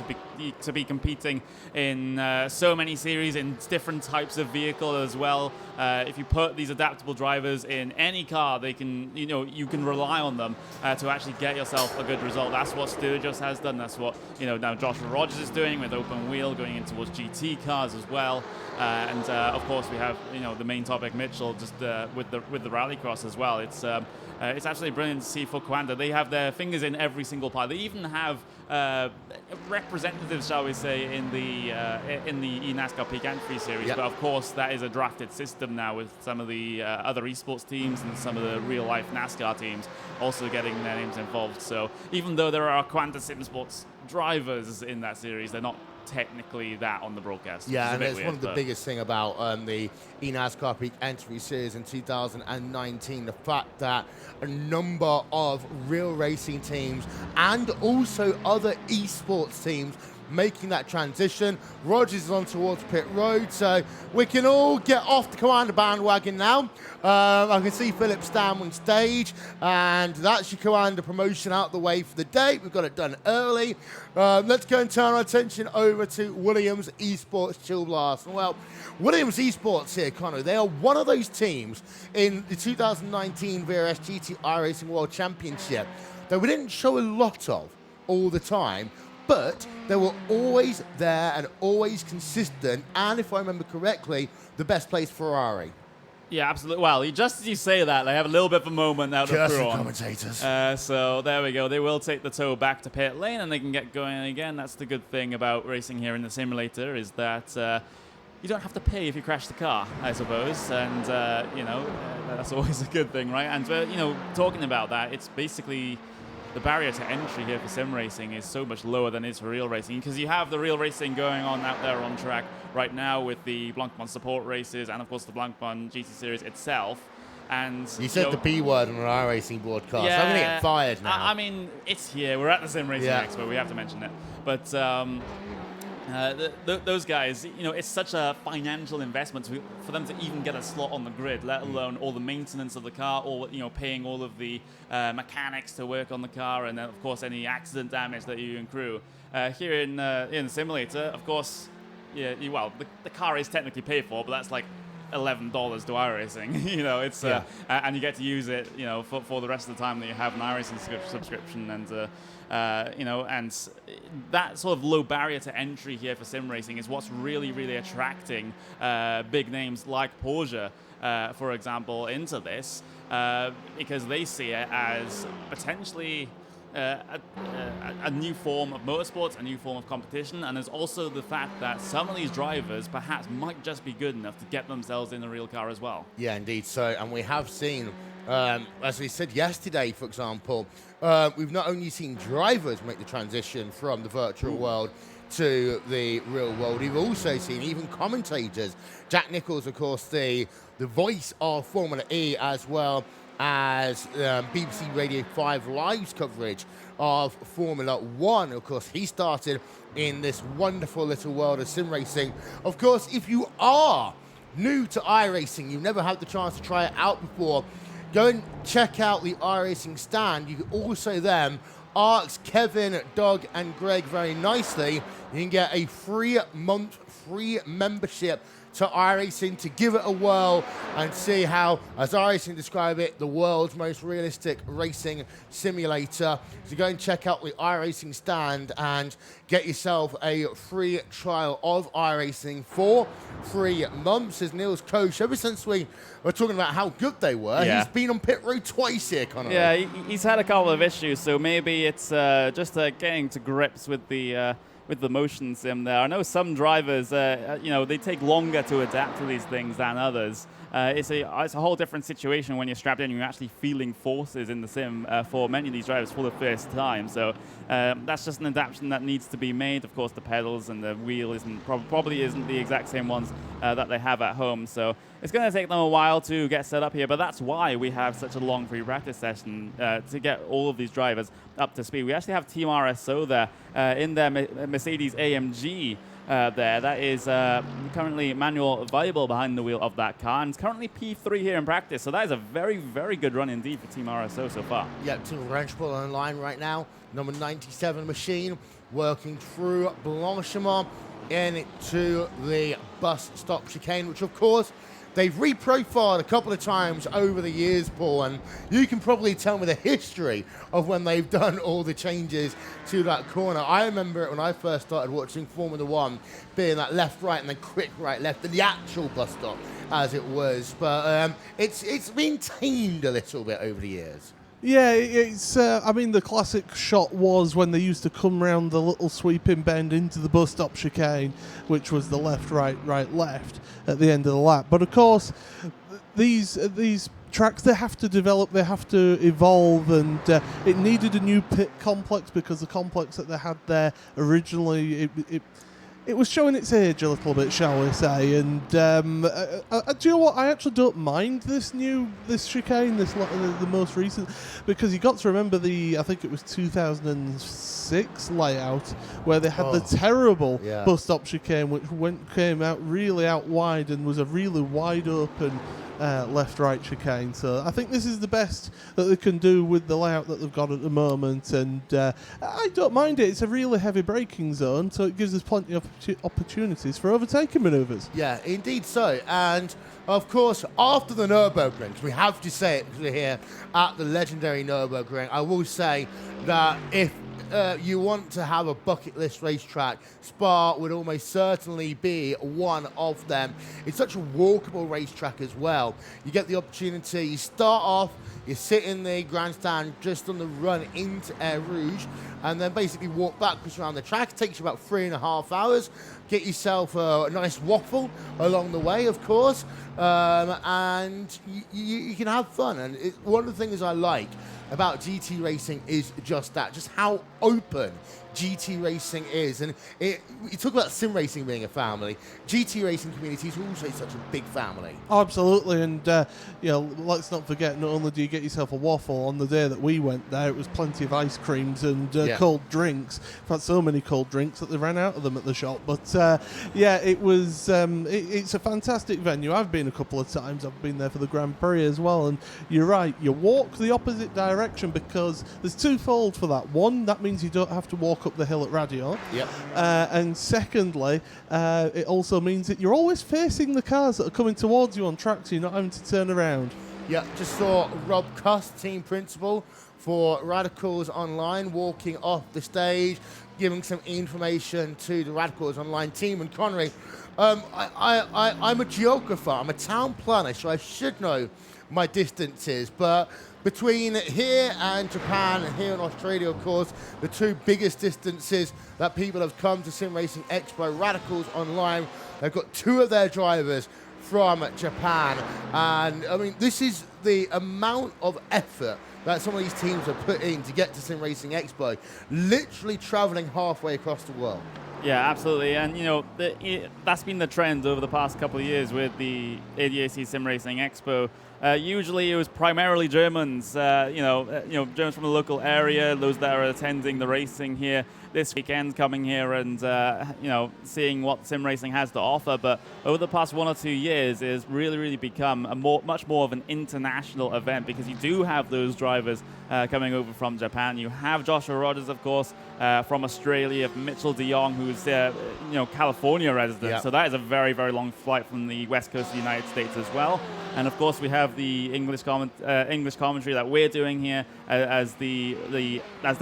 to be competing in so many series in different types of vehicle as well. If you put these adaptable drivers in any car, they can, you know, you can rely on them to actually get yourself a good result. That's what Sturgis has done. That's what, you know, now Joshua Rogers is doing with open wheel, going in towards GT cars as well. And of course, we have, you know, the main topic, Mitchell, just with the rallycross as well. It's absolutely brilliant to see for Coanda. They have their fingers in every single pie. They even have representatives, shall we say, in the eNASCAR Peak Entry Series. Yep. But of course, that is a drafted system now with some of the other esports teams and some of the real-life NASCAR teams also getting their names involved. So even though there are Coanda SimSports drivers in that series, they're not technically that on the broadcast. Yeah, and it's one of the biggest thing about the eNASCAR Peak Entry Series in 2019, the fact that a number of real racing teams and also other esports teams making that transition. Rogers is on towards pit road, so we can all get off the Coanda bandwagon now. I can see Philip Stam on stage, and that's your Coanda promotion out the way for the day. We've got it done early. Let's go and turn our attention over to Williams Esports Chill Blast. Well, Williams Esports here, Connor, they are one of those teams in the 2019 VRS GTI Racing World Championship that we didn't show a lot of all the time, but they were always there and always consistent, and if I remember correctly, the best placed Ferrari. Yeah, absolutely. Well, just as you say that, they have a little bit of a moment out of crew on. Commentators. So there we go. They will take the tow back to pit lane, and they can get going again. That's the good thing about racing here in the simulator, is that you don't have to pay if you crash the car, I suppose, and you know, that's always a good thing, right? And you know, talking about that, it's basically the barrier to entry here for sim racing is so much lower than it is for real racing, because you have the real racing going on out there on track right now with the Blancpain support races and of course the Blancpain GT series itself. And you said the B word on an iRacing broadcast. Yeah, I'm going to get fired now. I mean, it's here. We're at the SimRacing Expo. We have to mention it. But those guys, you know, it's such a financial investment for them to even get a slot on the grid, let alone all the maintenance of the car, or, you know, paying all of the mechanics to work on the car, and then of course any accident damage that you accrue. Here in the simulator, of course, yeah, the car is technically paid for, but that's like $11 to iRacing. You know, it's and you get to use it, you know, for the rest of the time that you have an iRacing subscription, and you know, and that sort of low barrier to entry here for sim racing is what's really, really attracting big names like Porsche, for example, into this, because they see it as potentially a new form of motorsports, a new form of competition, and there's also the fact that some of these drivers perhaps might just be good enough to get themselves in a real car as well. Yeah, indeed. So, and we have seen, as we said yesterday, for example, we've not only seen drivers make the transition from the virtual world to the real world, we've also seen even commentators. Jack Nichols, of course, the voice of Formula E, as well as BBC Radio 5 Live's coverage of Formula 1. Of course, he started in this wonderful little world of sim racing. Of course, if you are new to iRacing, you've never had the chance to try it out before, go and check out the iRacing stand. You can also then ask Kevin, Doug, and Greg very nicely. You can get a 3-month free membership to iRacing to give it a whirl and see how, as iRacing describe it, the world's most realistic racing simulator. So go and check out the iRacing stand and get yourself a free trial of iRacing for 3 months. As Neil's coach, ever since we were talking about how good they were, he's been on pit road twice here, Connor. Yeah, he's had a couple of issues, so maybe it's just getting to grips with the motion sim there. I know some drivers, you know, they take longer to adapt to these things than others. it's a whole different situation when you're strapped in and you're actually feeling forces in the sim for many of these drivers for the first time. So that's just an adaptation that needs to be made. Of course, the pedals and the wheel probably isn't the exact same ones that they have at home. So it's going to take them a while to get set up here, but that's why we have such a long free practice session to get all of these drivers up to speed. We actually have Team RSO there in their Mercedes AMG there. That is currently Manuel Weibel behind the wheel of that car, and it's currently P3 here in practice. So that is a very, very good run indeed for Team RSO so far. Yeah, Team Wrenchball online right now. Number 97 machine working through Blanchimont into the bus stop chicane, which of course they've reprofiled a couple of times over the years, Paul, and you can probably tell me the history of when they've done all the changes to that corner. I remember it when I first started watching Formula One, being that left, right, and then quick right, left, and the actual bus stop as it was. But it's been tamed a little bit over the years. Yeah, it's. I mean, the classic shot was when they used to come round the little sweeping bend into the bus stop chicane, which was the left, right, right, left at the end of the lap. But of course, these tracks, they have to develop, they have to evolve, and it needed a new pit complex because the complex that they had there originally, it was showing its age a little bit, shall we say? And do you know what? I actually don't mind this chicane, the most recent, because you got to remember I think it was 2006 layout where they had the terrible bus stop chicane, which came out really out wide and was a really wide open left-right chicane. So I think this is the best that they can do with the layout that they've got at the moment, and I don't mind it. It's a really heavy braking zone, so it gives us plenty of opportunities for overtaking manoeuvres. Yeah, indeed so. And of course, after the Nürburgring, we have to say it because we're here at the legendary Nürburgring, I will say that if you want to have a bucket list racetrack, Spa would almost certainly be one of them. It's such a walkable racetrack as well. You get the opportunity, you start off, you sit in the grandstand just on the run into Air Rouge, and then basically walk backwards around the track. It takes you about 3.5 hours. Get yourself a nice waffle along the way, of course, and you can have fun. And one of the things I like about GT racing is just that, just how open GT racing is. And you talk about sim racing being a family. GT racing community is also such a big family. Oh, absolutely. And let's not forget, not only do you get yourself a waffle, on the day that we went there, it was plenty of ice creams and cold drinks. In fact, so many cold drinks that they ran out of them at the shop. But it was it's a fantastic venue. I've been a couple of times. I've been there for the Grand Prix as well. And you're right, you walk the opposite direction because there's twofold for that. One, that means you don't have to walk up the hill at Radio. Yep. And secondly, it also means that you're always facing the cars that are coming towards you on track, so you're not having to turn around. Yeah, just saw Rob Cuss, team principal for Radicals Online, walking off the stage, giving some information to the Radicals Online team. And Connery, I'm a geographer, I'm a town planner, so I should know my distances, but between here and Japan and here in Australia, of course, the two biggest distances that people have come to Sim Racing Expo, Radicals Online, they've got two of their drivers from Japan. And I mean, this is the amount of effort that some of these teams have put in to get to Sim Racing Expo, literally traveling halfway across the world. Yeah, absolutely. And, that's been the trend over the past couple of years with the ADAC SimRacing Expo. Usually it was primarily Germans, Germans from the local area, those that are attending the racing here this weekend, coming here and, seeing what sim racing has to offer. But over the past 1 or 2 years, it has really, really become much more of an international event because you do have those drivers coming over from Japan. You have Joshua Rogers, of course, from Australia, Mitchell de Jong, who's California resident. Yep. So that is a very, very long flight from the west coast of the United States as well. And of course, we have the English commentary that we're doing here as the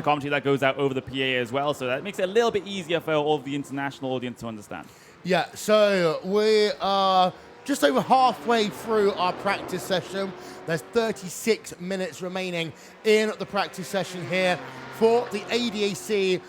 commentary that goes out over the PA as well. So that makes it a little bit easier for all of the international audience to understand. Yeah, so we are just over halfway through our practice session. There's 36 minutes remaining in the practice session here for the ADAC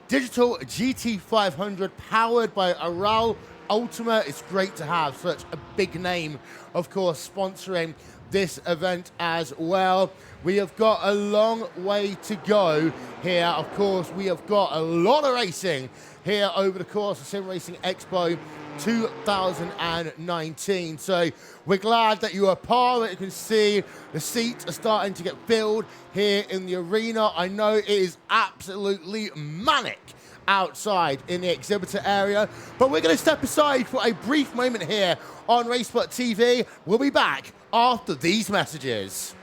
Digital GT500 powered by Aral Ultimate. It's great to have such a big name, of course, sponsoring this event as well. We have got a long way to go here. Of course, we have got a lot of racing here over the course of SimRacing Expo 2019. So we're glad that you are part of it. You can see the seats are starting to get filled here in the arena. I know it is absolutely manic outside in the exhibitor area, but we're going to step aside for a brief moment here on Racebot TV. We'll be back after these messages.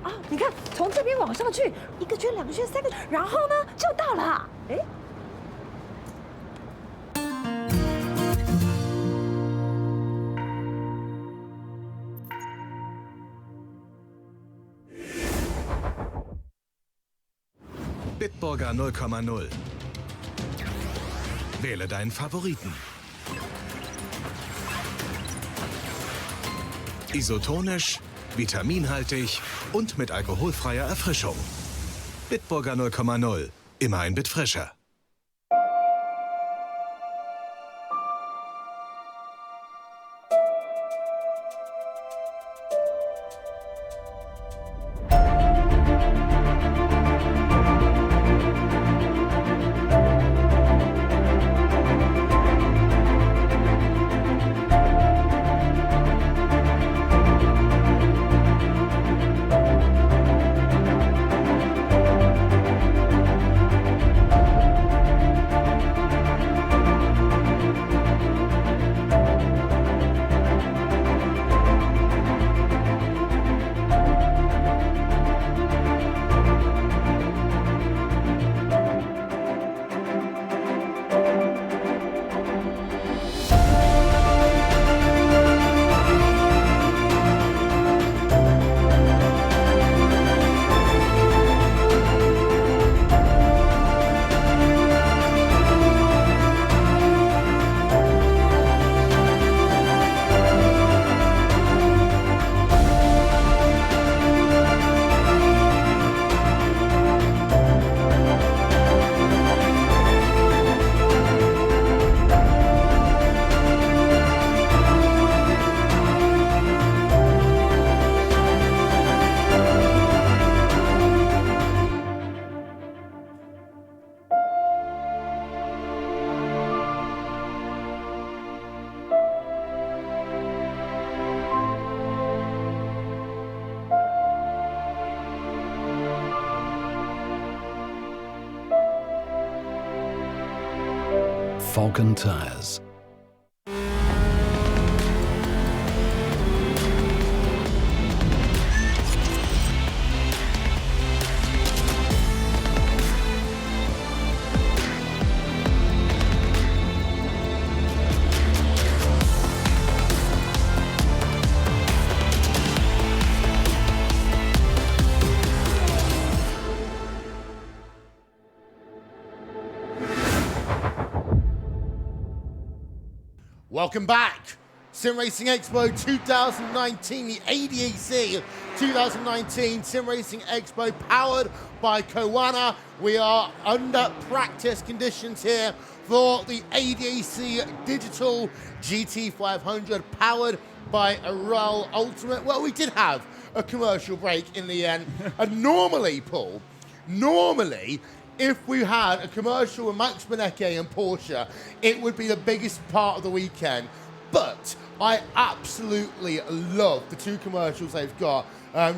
啊，你看，从这边往上去，一个圈、两个圈、三个，然后呢就到了。哎，Bitburger 0,0. Wähle deinen Favoriten. Isotonisch, vitaminhaltig und mit alkoholfreier Erfrischung. Bitburger 0,0. Immer ein Bit frischer. Falcon Tires. Welcome back. SimRacing Expo 2019, the ADAC 2019 SimRacing Expo powered by Kowana. We are under practice conditions here for the ADAC Digital GT500 powered by Aral Ultimate. Well, we did have a commercial break in the end. And normally, Paul, if we had a commercial with Max Benecke and Porsche, it would be the biggest part of the weekend. But I absolutely love the two commercials they've got,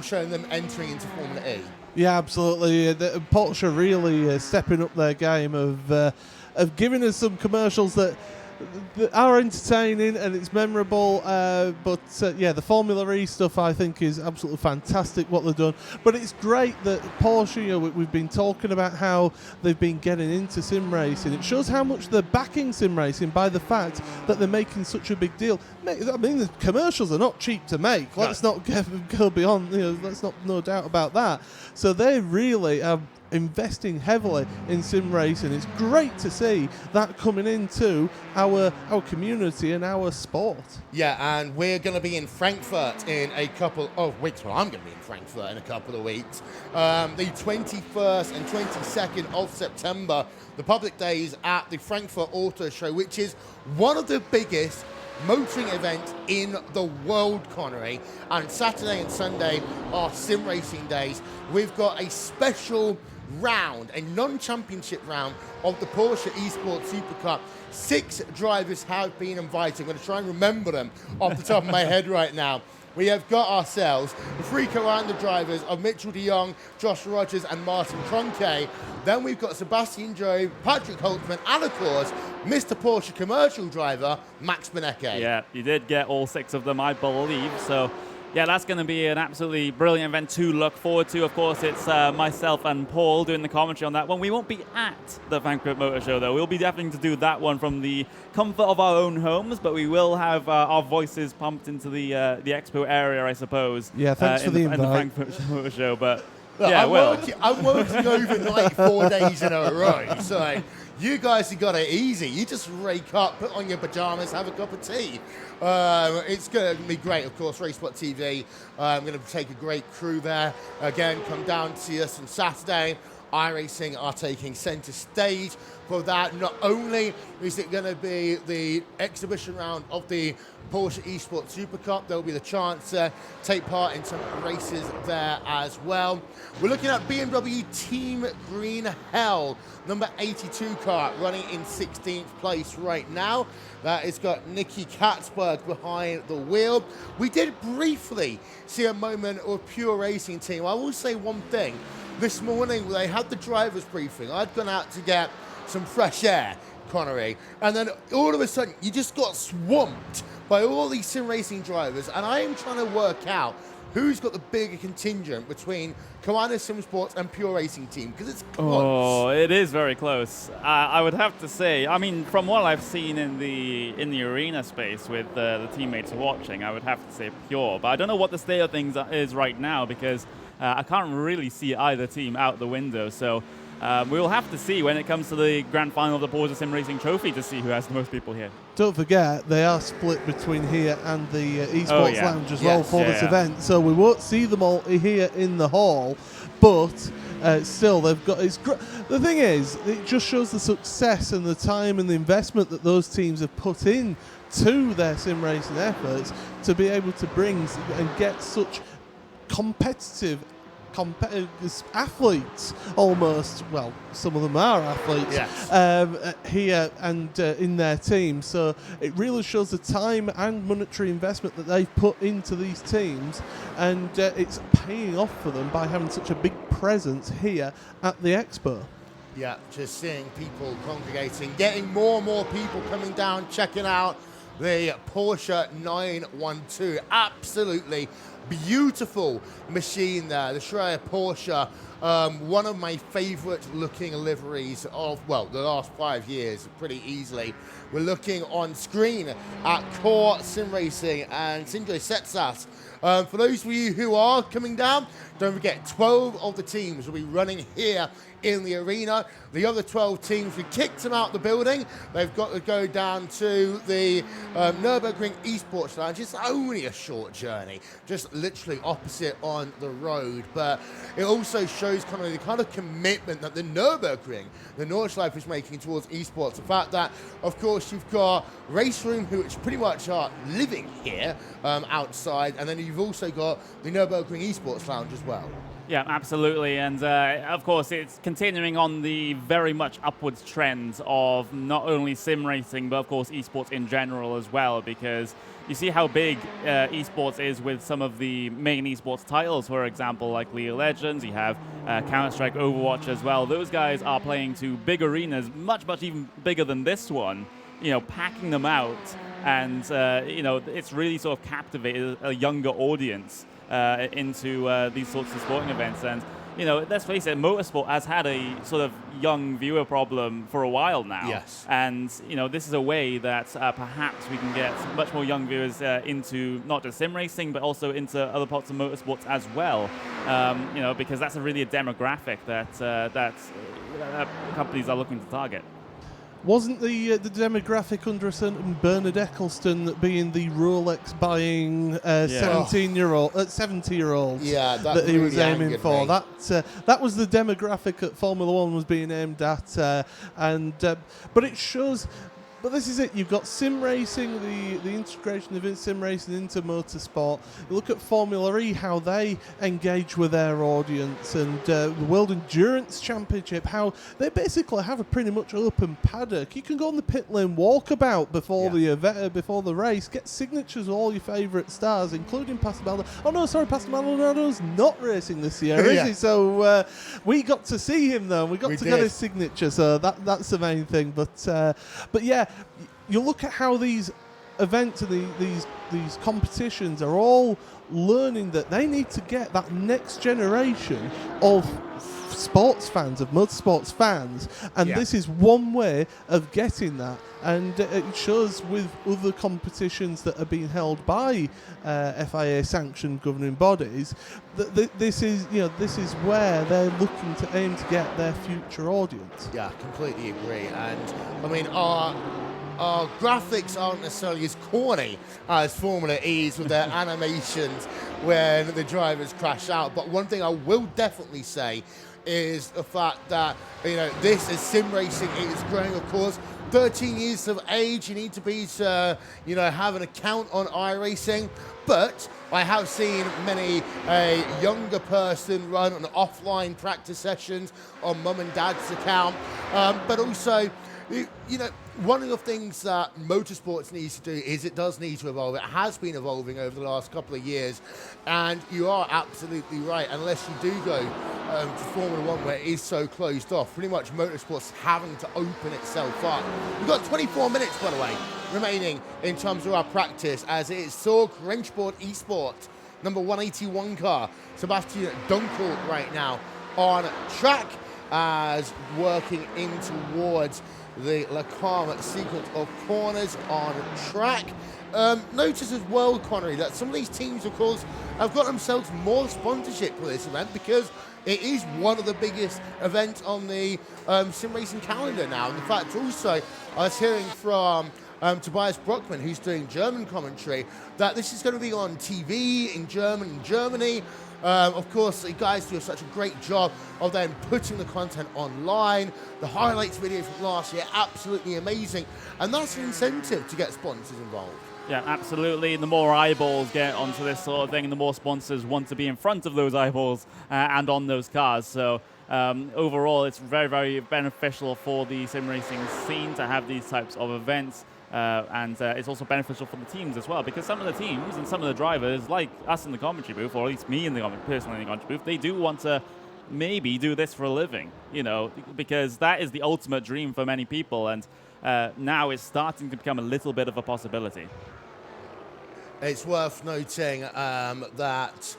showing them entering into Formula E. Yeah, absolutely. Porsche really stepping up their game of giving us some commercials that are entertaining and it's memorable, but the Formula E stuff I think is absolutely fantastic what they've done. But it's great that Porsche, we've been talking about how they've been getting into sim racing. It shows how much they're backing sim racing by the fact that they're making such a big deal. I mean, the commercials are not cheap to make. Let's not go beyond, let's not, no doubt about that. So they really have investing heavily in sim racing. It's great to see that coming into our community and our sport. Yeah, and we're going to be in Frankfurt in a couple of weeks. Well, I'm going to be in Frankfurt in a couple of weeks. The 21st and 22nd of September, the public days at the Frankfurt Auto Show, which is one of the biggest motoring events in the world, Connery. And Saturday and Sunday are sim racing days. We've got a special round, a non-championship round of the Porsche Esports Super Cup. 6 drivers have been invited. I'm going to try and remember them off the top of my head right now. We have got ourselves the 3 co-rounder drivers of Mitchell de Jong, Josh Rogers and Martin Kroenke. Then we've got Sebastian Joe, Patrick Holtzman, and of course, Mr. Porsche commercial driver, Max Benecke. Yeah, you did get all 6 of them, I believe. So, yeah, that's going to be an absolutely brilliant event to look forward to. Of course, it's myself and Paul doing the commentary on that one. We won't be at the Frankfurt Motor Show, though. We'll be definitely to do that one from the comfort of our own homes, but we will have our voices pumped into the expo area, I suppose. Yeah, thanks for the invite. In the Frankfurt Motor Show, but Look, yeah, I'm working overnight 4 days in a row, so you guys have got it easy. You just rake up, put on your pajamas, have a cup of tea. It's going to be great, of course. RaceSpot TV. I'm going to take a great crew there. Again, come down to see us on Saturday. iRacing are taking centre stage for that. Not only is it going to be the exhibition round of the Porsche Esports Super Cup, there will be the chance to take part in some races there as well. We're looking at BMW Team Green Hell, number 82 car, running in 16th place right now. That has got Nicky Katzberg behind the wheel. We did briefly see a moment of Pure Racing Team. I will say one thing. This morning, they had the driver's briefing. I'd gone out to get some fresh air, Connery, and then all of a sudden, you just got swamped by all these sim racing drivers, and I am trying to work out who's got the bigger contingent between Koana Sim Sports and Pure Racing Team, because it's close. Oh, it is very close. I would have to say, I mean, from what I've seen in the arena space with the teammates watching, I would have to say Pure. But I don't know what the state of things is right now, because I can't really see either team out the window. So we'll have to see when it comes to the grand final of the Porsche SimRacing Trophy to see who has the most people here. Don't forget, they are split between here and the Esports Lounge as well for this event, so we won't see them all here in the hall, but still, they've got. The thing is, it just shows the success and the time and the investment that those teams have put in to their sim racing efforts to be able to bring and get such competitive athletes, almost. Well, some of them are athletes, yes. Here and in their team. So it really shows the time and monetary investment that they've put into these teams, and it's paying off for them by having such a big presence here at the expo. Yeah, just seeing people congregating, getting more and more people coming down, checking out the Porsche 912. Absolutely beautiful machine there, the Schreier Porsche. One of my favorite looking liveries of, well, the last 5 years, pretty easily. We're looking on screen at Core Sim Racing and Sindre Setsas. For those of you who are coming down, don't forget 12 of the teams will be running here in the arena. The other 12 teams, we kicked them out the building. They've got to go down to the Nürburgring Esports Lounge. It's only a short journey, just literally opposite on the road. But it also shows kind of the kind of commitment that the Nürburgring, the Nordschleife, is making towards esports. The fact that, of course, you've got Race Room, which pretty much are living here outside, and then you've also got the Nürburgring Esports Lounge as well. Yeah, absolutely. And of course, it's continuing on the very much upwards trend of not only sim racing, but of course, esports in general as well, because you see how big esports is with some of the main esports titles, for example, like League of Legends. You have Counter-Strike, Overwatch as well. Those guys are playing to big arenas, much even bigger than this one, you know, packing them out. And, you know, it's really sort of captivated a younger audience into these sorts of sporting events. And let's face it, motorsport has had a sort of young viewer problem for a while now. Yes. And, this is a way that perhaps we can get much more young viewers into not just sim racing, but also into other parts of motorsports as well. Because that's really a demographic that companies are looking to target. Wasn't the demographic under a certain Bernard Eccleston being the Rolex buying 70-year-old Yeah, that he was really aiming for? me. That was the demographic that Formula One was being aimed at, but it shows. But this is it. You've got sim racing, the integration of sim racing into motorsport. You look at Formula E, how they engage with their audience, and the World Endurance Championship, how they basically have a pretty much open paddock. You can go on the pit lane walkabout before the event, before the race, get signatures of all your favourite stars, including Pastor Maldonado. Oh no, sorry, Pastor Maldonado's not racing this year, is he? So we got to see him though. We got to get his signature. So that's the main thing. But yeah. You look at how these events and these competitions are all learning that they need to get that next generation of sports fans, of motorsports fans, and this is one way of getting that. And it shows with other competitions that are being held by FIA sanctioned governing bodies that this is where they're looking to aim to get their future audience. Yeah, completely agree. And I mean, our graphics aren't necessarily as corny as Formula E's with their animations when the drivers crash out. But one thing I will definitely say is the fact that, this is sim racing. It is growing, of course. 13 years of age, you need to be to, have an account on iRacing. But I have seen many a younger person run on offline practice sessions on mum and dad's account. But also, one of the things that motorsports needs to do is it does need to evolve. It has been evolving over the last couple of years, and you are absolutely right. Unless you do go to Formula One, where it is so closed off, pretty much motorsports having to open itself up. We've got 24 minutes, by the way, remaining in terms of our practice, as it is Sorg Wrenchboard Esports, number 181 car, Sebastian Dunkel right now on track, as working in towards the Le Carme sequence of corners on track. Notice as well, Connery, that some of these teams, of course, have got themselves more sponsorship for this event because it is one of the biggest events on the sim racing calendar now. And in fact, also, I was hearing from Tobias Brockman, who's doing German commentary, that this is going to be on TV in Germany. Of course, the guys do such a great job of then putting the content online. The highlights video from last year, absolutely amazing. And that's an incentive to get sponsors involved. Yeah, absolutely. The more eyeballs get onto this sort of thing, the more sponsors want to be in front of those eyeballs and on those cars. So overall, it's very, very beneficial for the sim racing scene to have these types of events. And it's also beneficial for the teams as well, because some of the teams and some of the drivers, like us in the commentary booth, or at least me personally in the commentary booth, they do want to maybe do this for a living, because that is the ultimate dream for many people, and now it's starting to become a little bit of a possibility. It's worth noting that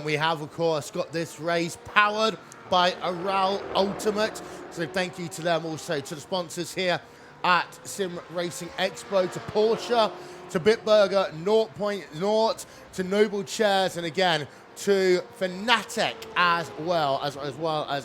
we have, of course, got this race powered by Aral Ultimate, so thank you to them, also to the sponsors here at Sim Racing Expo, to Porsche, to Bitburger 0.0, to Noble Chairs, and again to Fantec as well as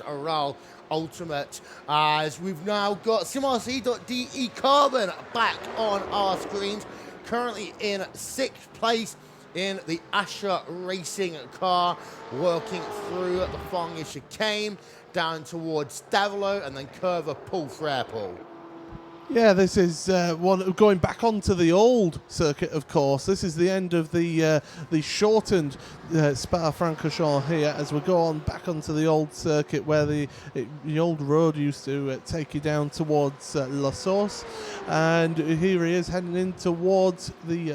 Aral Ultimate, as we've now got SimRC.de Carbon back on our screens, currently in 6th place in the Asher Racing car, working through the Fongia chicane down towards Stavilo and then Curva Paul Frere-Paul. Yeah, this is one going back onto the old circuit, of course. This is the end of the shortened Spa-Francorchamps here, as we go on back onto the old circuit where the old road used to take you down towards La Source. And here he is heading in towards the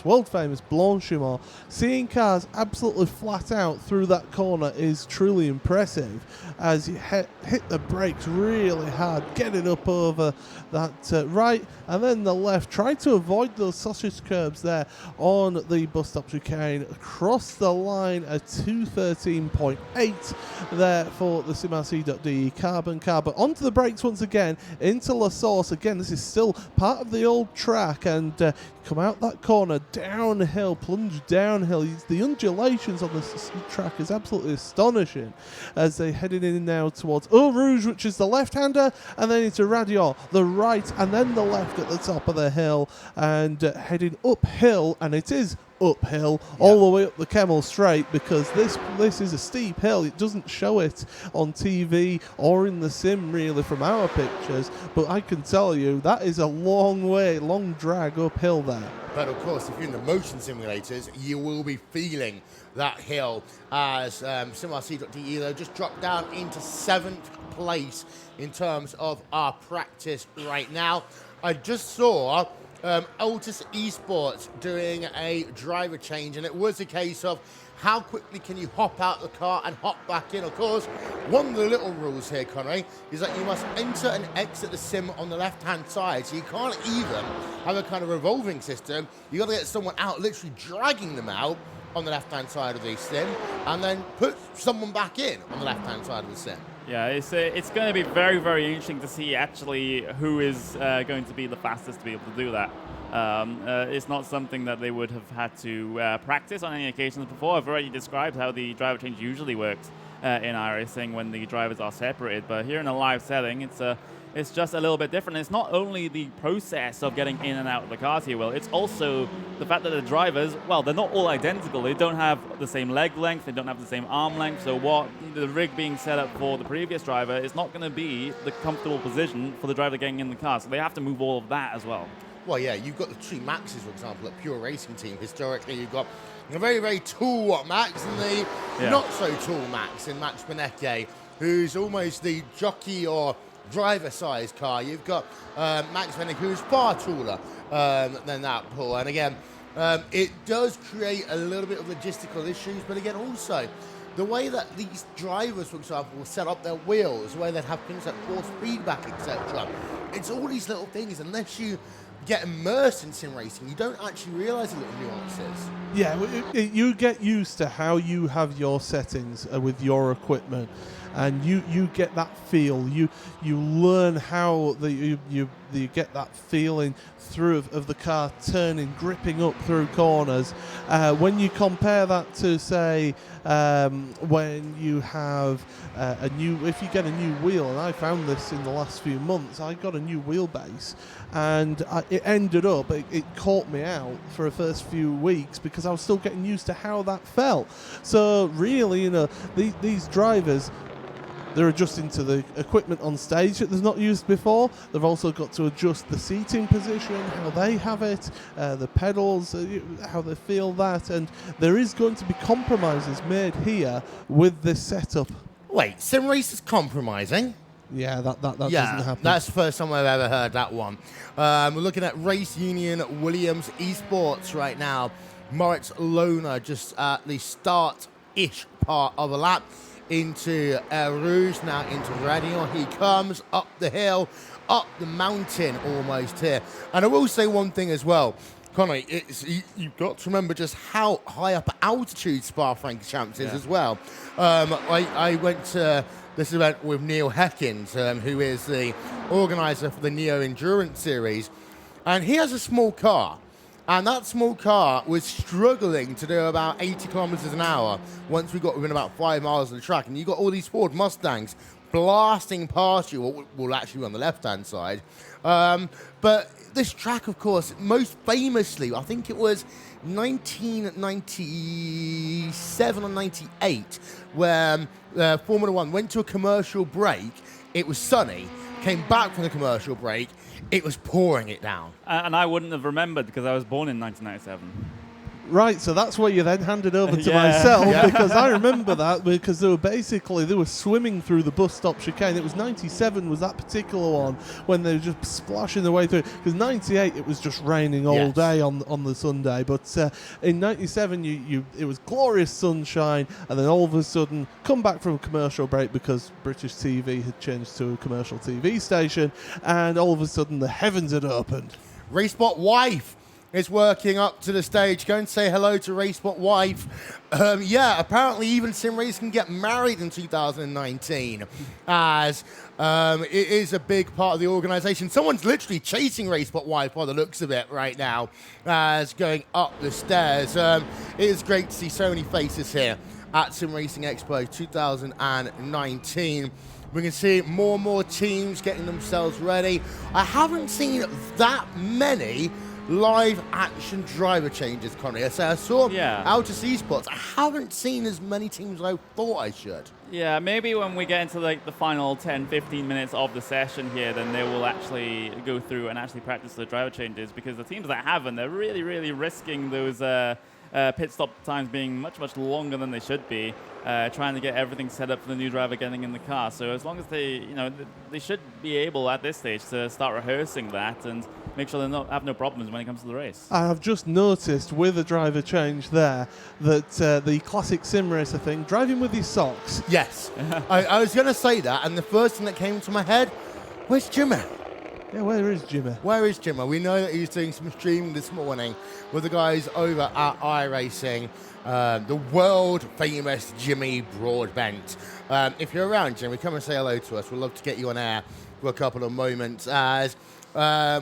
world famous Blanchimont. Seeing cars absolutely flat out through that corner is truly impressive, as you hit the brakes really hard, get it up over that right and then the left. Try to avoid those sausage curbs there on the bus stop chicane. Across the line, a 2:13.8 there for the SimRC.de carbon car. But onto the brakes once again, into La Source. Again, this is still part of the old track, and come out that corner, downhill, plunge downhill. The undulations on this track is absolutely astonishing as they headed in now towards Eau Rouge, which is the left-hander, and then into Radio, the right, and then the left at the top of the hill, and heading uphill, and it is uphill all the way up the Kemmel Straight, because this is a steep hill. It doesn't show it on TV or in the sim really from our pictures, but I can tell you that is a long drag uphill there. But of course, if you're in the motion simulators, you will be feeling that hill as SimRC.de though just dropped down into 7th place in terms of our practice right now. I just saw Altus Esports doing a driver change, and it was a case of how quickly can you hop out the car and hop back in. Of course, one of the little rules here, Connery, is that you must enter and exit the sim on the left-hand side, so you can't even have a kind of revolving system. You got to get someone out, literally dragging them out on the left-hand side of the sim, and then put someone back in on the left-hand side of the sim. Yeah, it's going to be very, very interesting to see actually who is going to be the fastest to be able to do that. It's not something that they would have had to practice on any occasions before. I've already described how the driver change usually works in iRacing when the drivers are separated, but here in a live setting, it's just a little bit different. It's not only the process of getting in and out of the cars here, Will, it's also the fact that the drivers, well, they're not all identical. They don't have the same leg length, they don't have the same arm length, so what the rig being set up for the previous driver is not going to be the comfortable position for the driver getting in the car, so they have to move all of that as well. Well, yeah, you've got the two Maxes, for example, at Pure Racing Team. Historically, you've got a very, very tall Max and the not-so-tall Max in Max Benecke, who's almost the jockey or driver-sized car. You've got Max Benecke, who's far taller than that, Paul. And again, it does create a little bit of logistical issues, but again, also, the way that these drivers, for example, will set up their wheels, the way they'd have things like force feedback, etc. It's all these little things, unless you get immersed in sim racing, you don't actually realize the little nuances. Yeah, you get used to how you have your settings with your equipment, and you get that feel. You learn how you get that feeling through of the car turning, gripping up through corners. When you compare that to, say, when you have if you get a new wheel, and I found this in the last few months, I got a new wheelbase, and it ended up, it caught me out for the first few weeks because I was still getting used to how that felt. So really, these drivers, they're adjusting to the equipment on stage that they've not used before. They've also got to adjust the seating position, how they have it, the pedals, how they feel that, and there is going to be compromises made here with this setup. Wait, sim race is compromising? Yeah, that doesn't happen. That's the first time I've ever heard that one. We're looking at Race Union Williams Esports right now. Moritz Lohner just at the start-ish part of a lap into Rouge, now into Radio. He comes up the hill, up the mountain almost here. And I will say one thing as well, Connie, you've got to remember just how high up altitude Spa-Francorchamps is as well. I went to this event with Neil Heckins, who is the organizer for the Neo Endurance Series, and he has a small car. And that small car was struggling to do about 80 kilometers an hour once we got within about 5 miles of the track. And you got all these Ford Mustangs blasting past you, well actually be on the left-hand side. But this track, of course, most famously, I think it was 1997 or 98, where Formula One went to a commercial break. It was sunny, came back from the commercial break, it was pouring it down. And I wouldn't have remembered because I was born in 1997. Right, so that's where you then handed over to Yeah. myself Yeah. because I remember that because they were swimming through the bus stop chicane. It was 97 was that particular one when they were just splashing their way through. Because 98 it was just raining all Yes. day on the Sunday, but in 97 it was glorious sunshine, and then all of a sudden come back from a commercial break because British TV had changed to a commercial TV station, and all of a sudden the heavens had opened. Racebot wife is working up to the stage. Go and say hello to Racebot wife. Yeah, apparently even SimRacing can get married in 2019, as it is a big part of the organisation. Someone's literally chasing Racebot wife by the looks of it right now, as going up the stairs. It is great to see so many faces here at SimRacing Expo 2019. We can see more and more teams getting themselves ready. I haven't seen that many live action driver changes, Connie. So I saw Outer Sea Spots. I haven't seen as many teams as I thought I should. Yeah, maybe when we get into like the final 10-15 minutes of the session here, then they will actually go through and actually practice the driver changes, because the teams that haven't, they're really risking those pit stop times being much longer than they should be, trying to get everything set up for the new driver getting in the car. So as long as they should be able at this stage to start rehearsing that and make sure they have no problems when it comes to the race. I've just noticed with a driver change there that the classic sim racer thing, driving with his socks. Yes. I was going to say that, and the first thing that came to my head, where's Jimmy? Yeah, where is Jimmy? Where is Jimmy? We know that he's doing some streaming this morning with the guys over at iRacing, the world-famous Jimmy Broadbent. If you're around, Jimmy, come and say hello to us. We'd love to get you on air for a couple of moments, as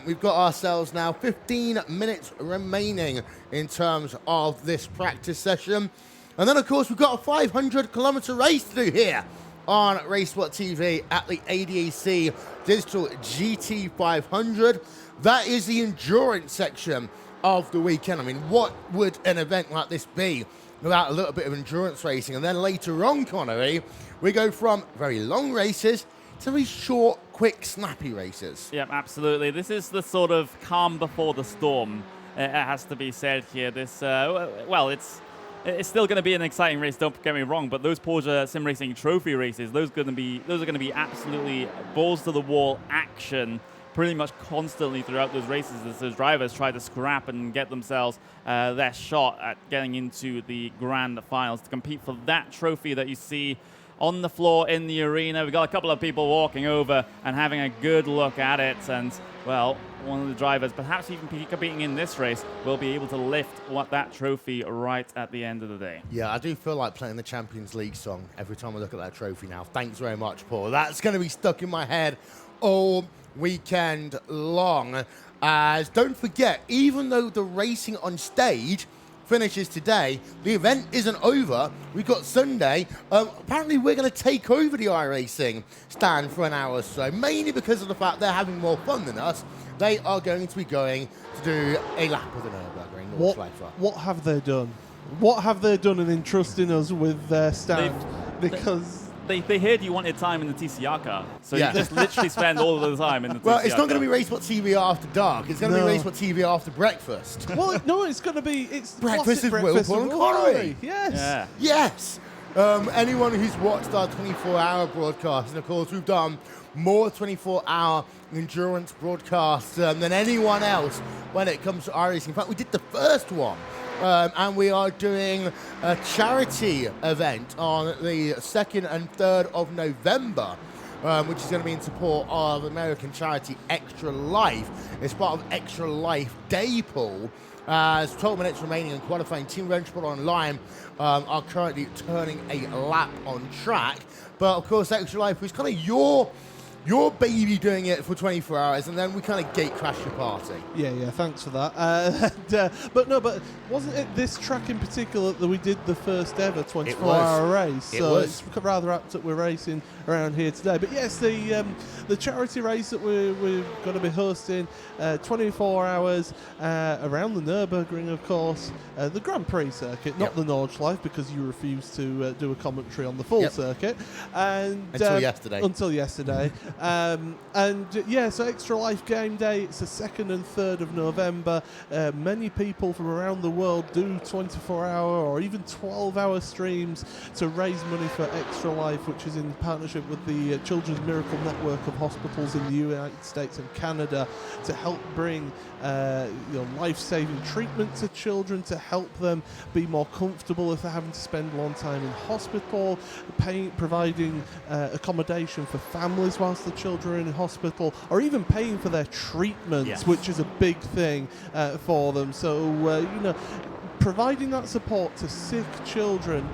we've got ourselves now 15 minutes remaining in terms of this practice session. And then, of course, we've got a 500-kilometer race to do here on Racebot TV at the ADAC Digital GT500. That is the endurance section of the weekend. I mean, what would an event like this be without a little bit of endurance racing? And then later on, Connery, we go from very long races to very short, quick, snappy races. Yeah, absolutely. This is the sort of calm before the storm, it has to be said here. This, well, it's still going to be an exciting race, don't get me wrong, but those Porsche SimRacing Trophy races, those are going to be absolutely balls to the wall action pretty much constantly throughout those races, as those drivers try to scrap and get themselves their shot at getting into the grand finals to compete for that trophy that you see on the floor in the arena. We've got a couple of people walking over and having a good look at it, and well, one of the drivers, perhaps even competing in this race, will be able to lift that trophy right at the end of the day. Yeah, I do feel like playing the Champions League song every time I look at that trophy now. Thanks very much, Paul. That's going to be stuck in my head all weekend long. As don't forget, even though the racing on stage finishes today, the event isn't over. We've got Sunday. Apparently we're going to take over the iRacing stand for an hour or so, mainly because of the fact they're having more fun than us. They are going to be going to do a lap of the Nürburgring. What have they done? What have they done in entrusting us with their stand? Because they heard you wanted time in the TCR car, so Yeah. you just literally spend all of the time in the TCR Well, it's not car. going to be Racebot TV after dark. It's going to No. be Racebot TV after breakfast. well, no, it's going to be Breakfast classic with breakfast Will, Paul with and Will Connery. Connery. Yes. Yeah. Yes. Anyone who's watched our 24-hour broadcast, and of course we've done more 24-hour endurance broadcasts than anyone else when it comes to iRacing. In fact, we did the first one. And we are doing a charity event on the 2nd and 3rd of November, which is going to be in support of American charity Extra Life. It's part of Extra Life Day Pool. As 12 minutes remaining in qualifying, Team Ventureport Online are currently turning a lap on track. But of course, Extra Life was kind of your baby doing it for 24 hours, and then we kind of gate crash your party. Yeah, thanks for that. But wasn't it this track in particular that we did the first ever 24-hour race? So it's rather apt that we're racing around here today. But yes, the charity race that we're going to be hosting, 24 hours around the Nürburgring, of course, the Grand Prix circuit, not the Nordschleife, because you refused to do a commentary on the full circuit. And Until yesterday. So Extra Life Game Day, it's the 2nd and 3rd of November. Many people from around the world do 24-hour or even 12-hour streams to raise money for Extra Life, which is in partnership with the Children's Miracle Network of hospitals in the United States and Canada, to help bring life-saving treatment to children, to help them be more comfortable if they're having to spend a long time in hospital, providing accommodation for families whilst the children are in hospital, or even paying for their treatments, which is a big thing for them. So, providing that support to sick children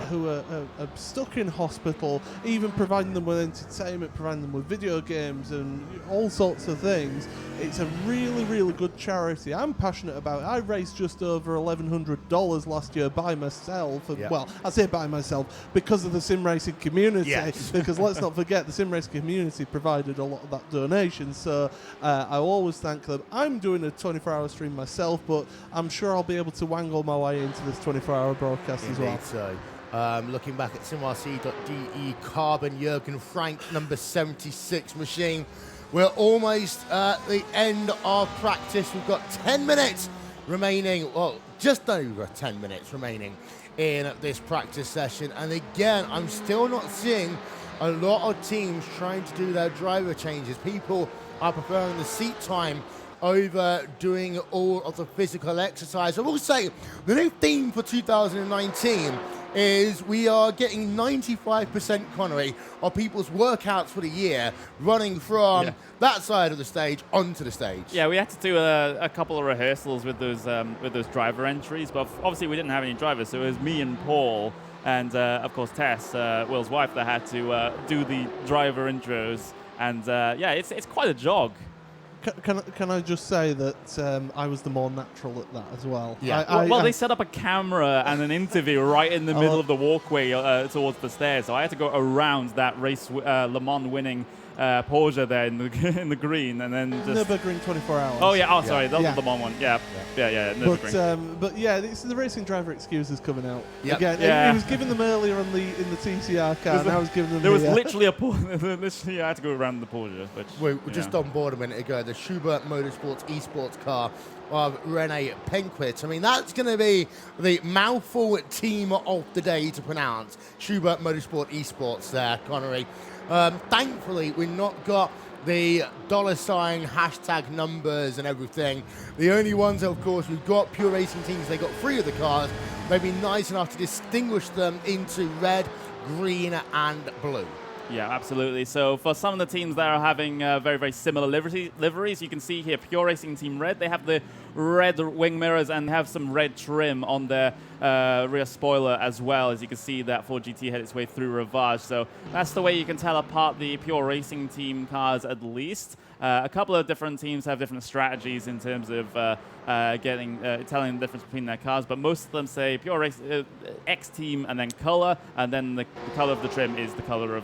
who are stuck in hospital, even providing them with entertainment, providing them with video games and all sorts of things. It's a really, really good charity. I'm passionate about it. I raised just over $1,100 last year by myself. And, well, I say by myself because of the sim racing community. Because let's not forget, the sim racing community provided a lot of that donation. So I always thank them. I'm doing a 24-hour stream myself, but I'm sure I'll be able to wangle my way into this 24-hour broadcast as well. So. Looking back at simrc.de, Carbon Jürgen Frank, number 76 machine. We're almost at the end of practice. We've got 10 minutes remaining, well, just over 10 minutes remaining in this practice session. And again, I'm still not seeing a lot of teams trying to do their driver changes. People are preferring the seat time over doing all of the physical exercise. I will say the new theme for 2019 is we are getting 95%, Connery, of people's workouts for the year running from that side of the stage onto the stage. Yeah, we had to do a couple of rehearsals with those driver entries, but obviously we didn't have any drivers, so it was me and Paul and, of course, Tess, Will's wife, that had to do the driver intros. And, it's quite a jog. Can I just say that I was the more natural at that as well? Yeah. They set up a camera and an interview right in the middle of the walkway towards the stairs, so I had to go around that race, Le Mans winning Porsche there in the green, and then just Nürburgring 24 hours. Oh yeah, sorry, that was the Le Mans one. Yeah, Nürburgring. But it's the racing driver excuses coming out again. Yeah. He was giving them earlier in the TCR car. Now he's giving them. There was literally literally I had to go around the Porsche. We're just on board a minute ago. The Schubert Motorsports esports car of Rene Penquit. I mean, that's going to be the mouthful team of the day to pronounce. Schubert Motorsport esports there, Connery. Thankfully, we've not got the $ hashtag numbers and everything. The only ones, of course, we've got pure racing teams. They got 3 of the cars. They've been nice enough to distinguish them into red, green, and blue. Yeah, absolutely. So for some of the teams that are having very, very similar liveries, you can see here, Pure Racing Team Red, they have the red wing mirrors and have some red trim on their rear spoiler as well. As you can see, that Ford GT had its way through Rivage. So that's the way you can tell apart the Pure Racing Team cars at least. A couple of different teams have different strategies in terms of telling the difference between their cars, but most of them say Pure Race X team and then color, and then the color of the trim is the color of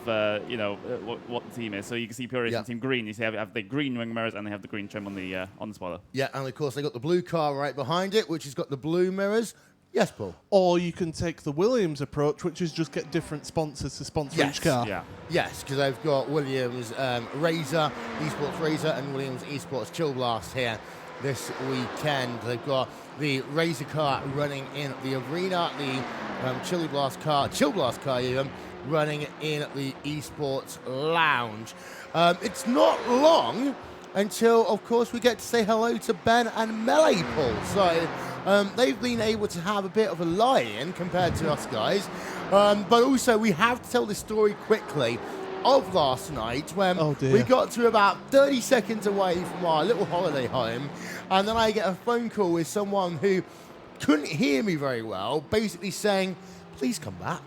what the team is. So you can see Pure Racing Team Green. You see they have the green wing mirrors and they have the green trim on the spoiler. Yeah, and of course they got the blue car right behind it, which has got the blue mirrors. Yes, Paul. Or you can take the Williams approach, which is just get different sponsors to sponsor each car. Yeah. Yes, because they've got Williams Razor, Esports Razor, and Williams Esports Chill Blast here this weekend. They've got the Razor car running in the arena, the Chill Blast car even, running in the Esports Lounge. It's not long until, of course, we get to say hello to Ben and Melee, Paul. So they've been able to have a bit of a lie-in compared to us guys. But also, we have to tell the story quickly of last night when we got to about 30 seconds away from our little holiday home, and then I get a phone call with someone who couldn't hear me very well, basically saying, please come back.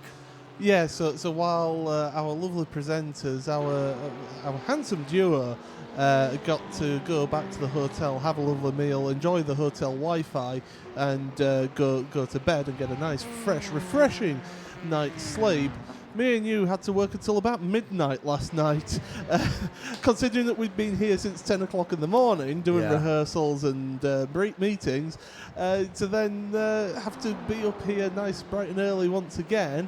Yeah, so while our lovely presenters, our handsome duo, got to go back to the hotel, have a lovely meal, enjoy the hotel Wi-Fi, and go to bed and get a nice, fresh, refreshing night's sleep. Me and you had to work until about midnight last night, considering that we'd been here since 10 o'clock in the morning doing rehearsals and meetings, to then have to be up here nice, bright and early once again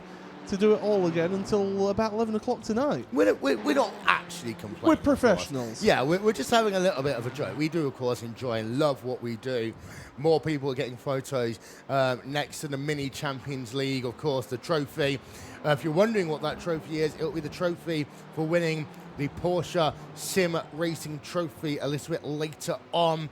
to do it all again until about 11 o'clock tonight. We're not actually complaining. We're professionals. Yeah, we're just having a little bit of a joke. We do, of course, enjoy and love what we do. More people are getting photos next to the Mini Champions League, of course, the trophy. If you're wondering what that trophy is, it'll be the trophy for winning the Porsche SimRacing Trophy a little bit later on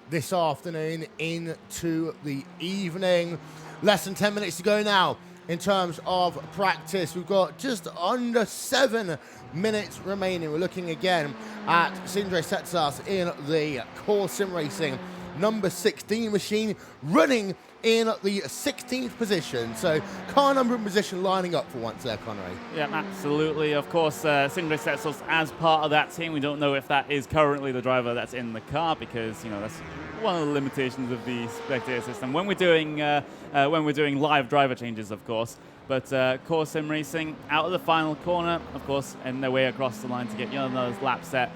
this afternoon into the evening. Less than 10 minutes to go now in terms of practice. We've got just under 7 minutes remaining. We're looking again at Sindre Setsas in the Core Sim Racing number 16 machine, running in the 16th position. So car number and position lining up for once there, Connery. Yeah, absolutely. Of course, Sindre Setsas as part of that team. We don't know if that is currently the driver that's in the car because, you know, that's one of the limitations of the spectator system when we're doing live driver changes, of course. But Core Sim Racing out of the final corner, of course, and their way across the line to get another lap set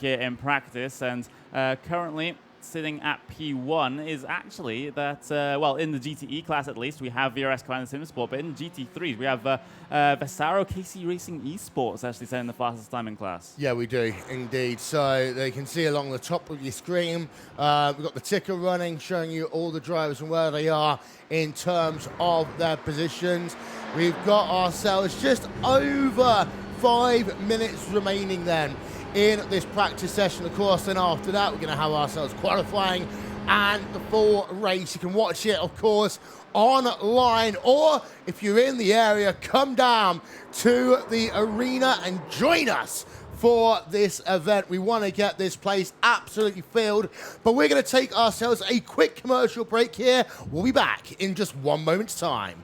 here in practice. And currently sitting at P1 is actually that, well, in the GTE class at least, we have VRS Command Sim Sport, but in GT3s, we have Vasaro KC Racing Esports actually setting the fastest time in class. Yeah, we do, indeed. So they can see along the top of your screen, we've got the ticker running, showing you all the drivers and where they are in terms of their positions. We've got ourselves just over 5 minutes remaining then in this practice session. Of course, then after that, we're going to have ourselves qualifying and the full race. You can watch it, of course, online, or if you're in the area, come down to the arena and join us for this event. We want to get this place absolutely filled, but we're going to take ourselves a quick commercial break here. We'll be back in just 1 moment's time.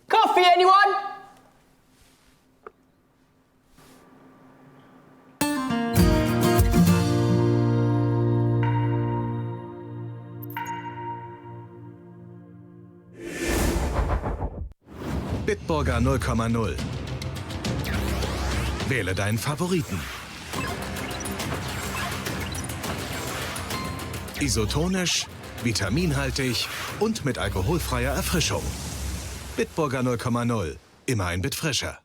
Coffee, anyone? Bitburger 0,0. Wähle deinen Favoriten. Isotonisch, vitaminhaltig und mit alkoholfreier Erfrischung. Bitburger 0,0. Immer ein Bit frischer.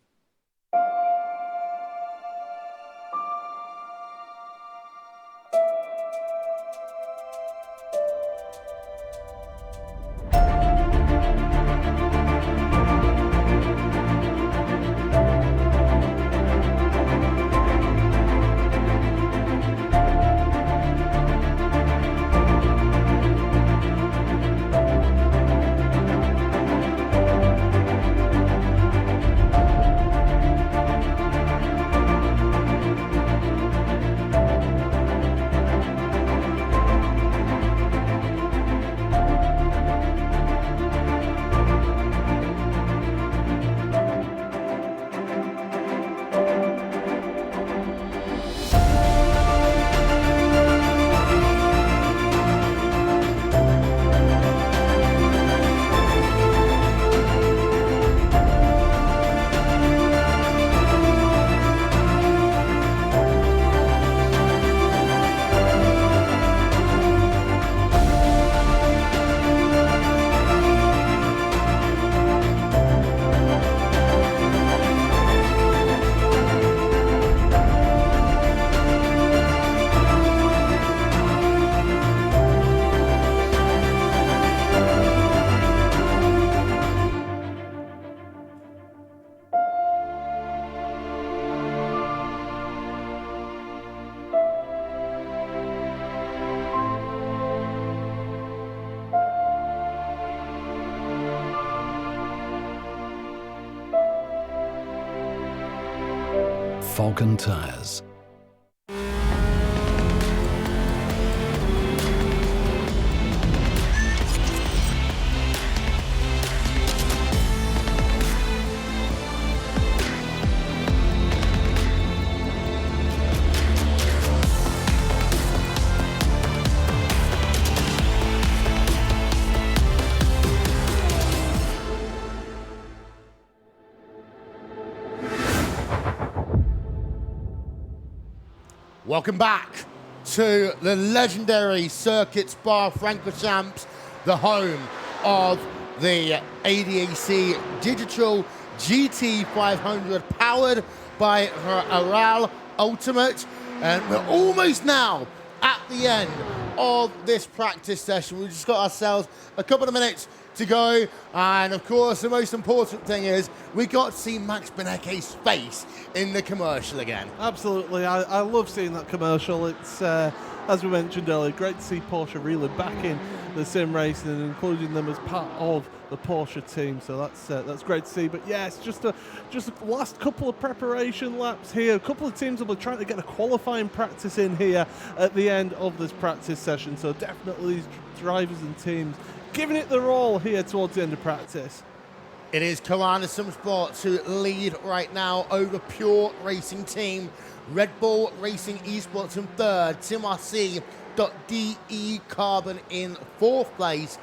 Falcon Tires. Welcome back to the legendary Circuit Spa Francorchamps the home of the ADAC Digital GT500, powered by Aral Ultimate. And we're almost now at the end of this practice session. We've just got ourselves a couple of minutes to go, and of course the most important thing is we got to see Max Beneke's face in the commercial again. Absolutely, I love seeing that commercial. It's as we mentioned earlier, great to see Porsche really backing the sim racing and including them as part of the Porsche team. So that's great to see. But yeah, it's just the last couple of preparation laps here. A couple of teams will be trying to get a qualifying practice in here at the end of this practice session. So definitely these drivers and teams giving it their all here towards the end of practice. It is Commander SimSports who lead right now over Pure Racing Team. Red Bull Racing Esports in third. TimRC.de Carbon in fourth place.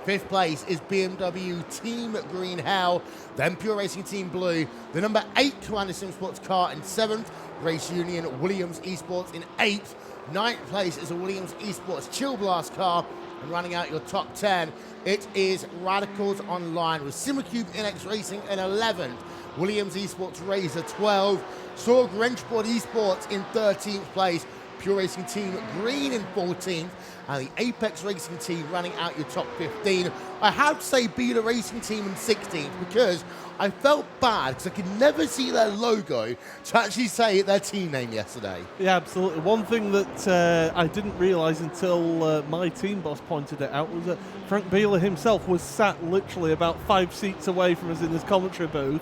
Fifth place is BMW Team Green Hell. Then Pure Racing Team Blue. The number 8 Commander SimSports car in seventh. Race Union Williams Esports in eighth. Ninth place is a Williams Esports Chill Blast car. And running out your top 10, it is Radicals Online with Simacube NX Racing in 11th, Williams Esports Razor 12, Sorg Wrenchboard Esports in 13th place, Pure Racing Team Green in 14th, and the Apex Racing Team running out your top 15. I have to say Beta Racing Team in 16th because I felt bad because I could never see their logo to actually say their team name yesterday. Yeah, absolutely. One thing that I didn't realise until my team boss pointed it out was that Frank Beeler himself was sat literally about 5 seats away from us in this commentary booth.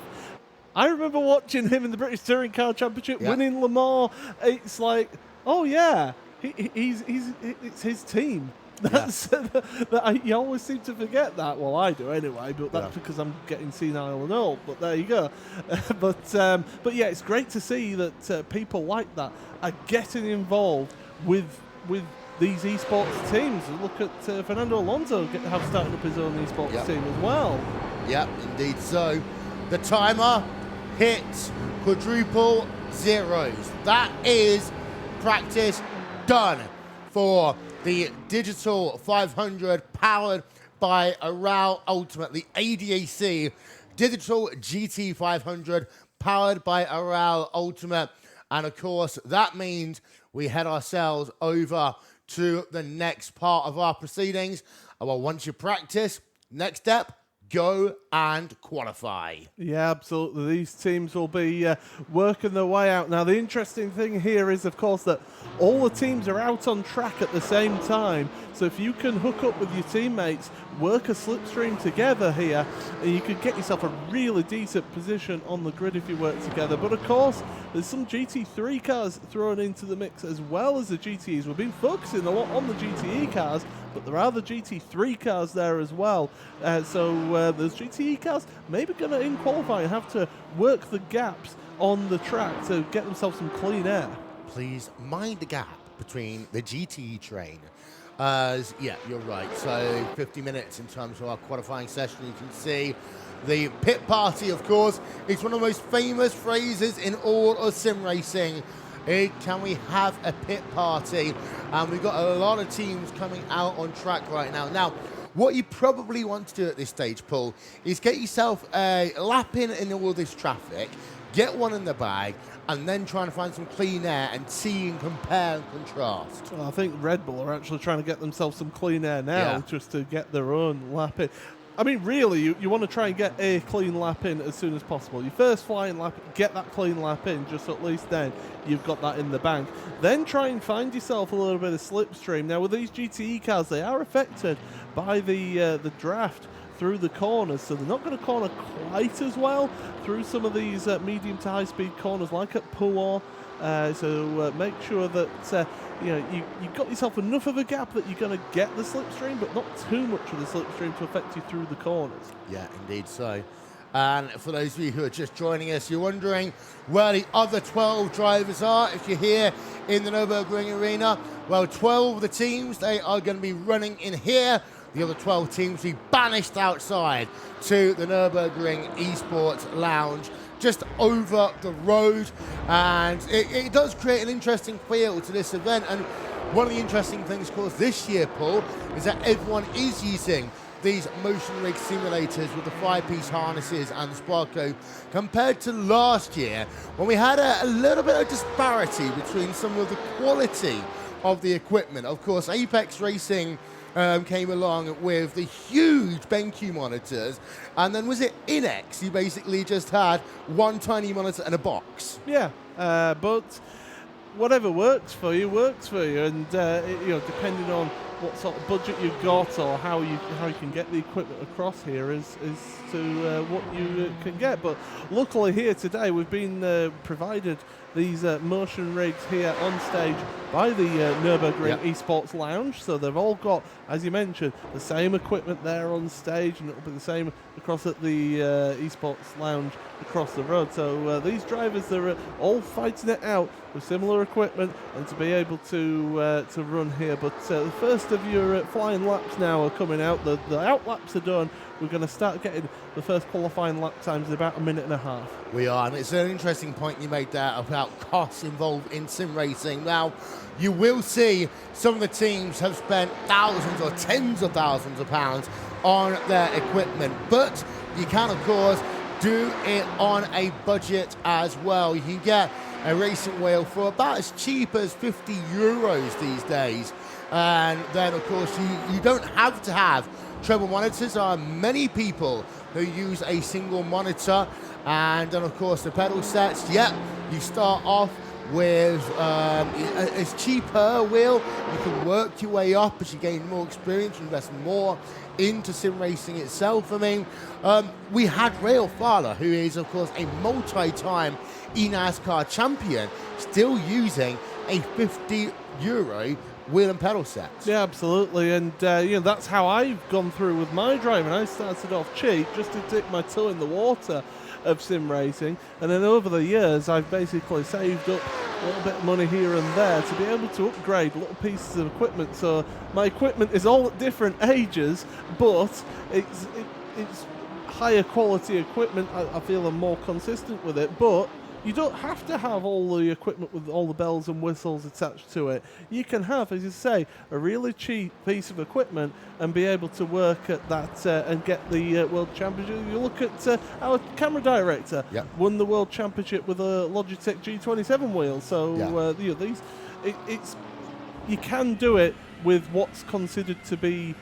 I remember watching him in the British Touring Car Championship, winning Le Mans. It's like, oh yeah, it's his team. That's you always seem to forget that. Well, I do anyway, but that's because I'm getting senile and old. But there you go. But yeah, it's great to see that people like that are getting involved with these esports teams. Look at Fernando Alonso have started up his own esports team as well. Yep, indeed so. The timer hits quadruple zeros. That is practice done for the Digital 500 powered by Aral Ultimate, the ADAC Digital GT500 powered by Aral Ultimate. And of course, that means we head ourselves over to the next part of our proceedings. Well, once you practice, next step, go and qualify. Yeah, absolutely. These teams will be working their way out. Now, the interesting thing here is, of course, that all the teams are out on track at the same time. So if you can hook up with your teammates, work a slipstream together here, and you could get yourself a really decent position on the grid if you work together. But of course, there's some GT3 cars thrown into the mix as well as the GTEs. We've been focusing a lot on the GTE cars, but there are the GT3 cars there as well. So those GTE cars maybe going to, in qualifying, have to work the gaps on the track to get themselves some clean air. Please mind the gap between the GTE train. Yeah, you're right. So 50 minutes in terms of our qualifying session. You can see the pit party, of course, is one of the most famous phrases in all of sim racing. Can we have a pit party? And we've got a lot of teams coming out on track right now. Now, what you probably want to do at this stage, Paul, is get yourself a lap in all this traffic, get one in the bag, and then try and find some clean air and see and compare and contrast. Well, I think Red Bull are actually trying to get themselves some clean air now just to get their own lap in. I mean, really, you want to try and get a clean lap in as soon as possible. Your first flying lap, get that clean lap in, just at least then you've got that in the bank. Then try and find yourself a little bit of slipstream. Now, with these GTE cars, they are affected by the draft through the corners, so they're not going to corner quite as well through some of these medium to high speed corners like at Poor. So make sure that you've got yourself enough of a gap that you're going to get the slipstream, but not too much of the slipstream to affect you through the corners. Yeah, indeed so. And for those of you who are just joining us, you're wondering where the other 12 drivers are. If you're here in the Nürburgring arena, well, 12 of the teams, they are going to be running in here. The other 12 teams will be banished outside to the Nürburgring Esports Lounge just over the road. And it does create an interesting feel to this event. And one of the interesting things, of course, this year, Paul, is that everyone is using these motion rig simulators with the 5-piece harnesses and the Sparko, compared to last year when we had a little bit of disparity between some of the quality of the equipment. Of course, Apex Racing came along with the huge BenQ monitors, and then was it Inex who basically just had one tiny monitor and a box? Yeah, but whatever works for you, and depending on what sort of budget you've got or how you can get the equipment across here is to what you can get. But luckily here today we've been provided these motion rigs here on stage by the Nürburgring Esports Lounge. So they've all got, as you mentioned, the same equipment there on stage, and it'll be the same across at the Esports Lounge across the road. So these drivers, they're all fighting it out with similar equipment and to be able to run here. But the first of your flying laps now are coming out. The out laps are done. We're going to start getting the first qualifying lap times in about a minute and a half. We are, and it's an interesting point you made there about costs involved in sim racing. Now, you will see some of the teams have spent thousands or tens of thousands of pounds on their equipment, but you can, of course, do it on a budget as well. You can get a racing wheel for about as cheap as 50 euros these days. And then, of course, you don't have to have treble monitors. There are many people who use a single monitor. And then, of course, the pedal sets. You start off with a cheaper wheel. You can work your way up as you gain more experience, invest more into sim racing itself. I mean, we had Rail Fowler, who is, of course, a multi-time eNASCAR champion, still using a 50 euro wheel and pedal set. Yeah, absolutely, and that's how I've gone through with my driving. I started off cheap just to dip my toe in the water of sim racing, and then over the years I've basically saved up a little bit of money here and there to be able to upgrade little pieces of equipment. So my equipment is all at different ages, but it's higher quality equipment. I feel I'm more consistent with it, but you don't have to have all the equipment with all the bells and whistles attached to it. You can have, as you say, a really cheap piece of equipment and be able to work at that and get the World Championship. You look at our camera director, won the World Championship with a Logitech G27 wheel. So you can do it with what's considered to be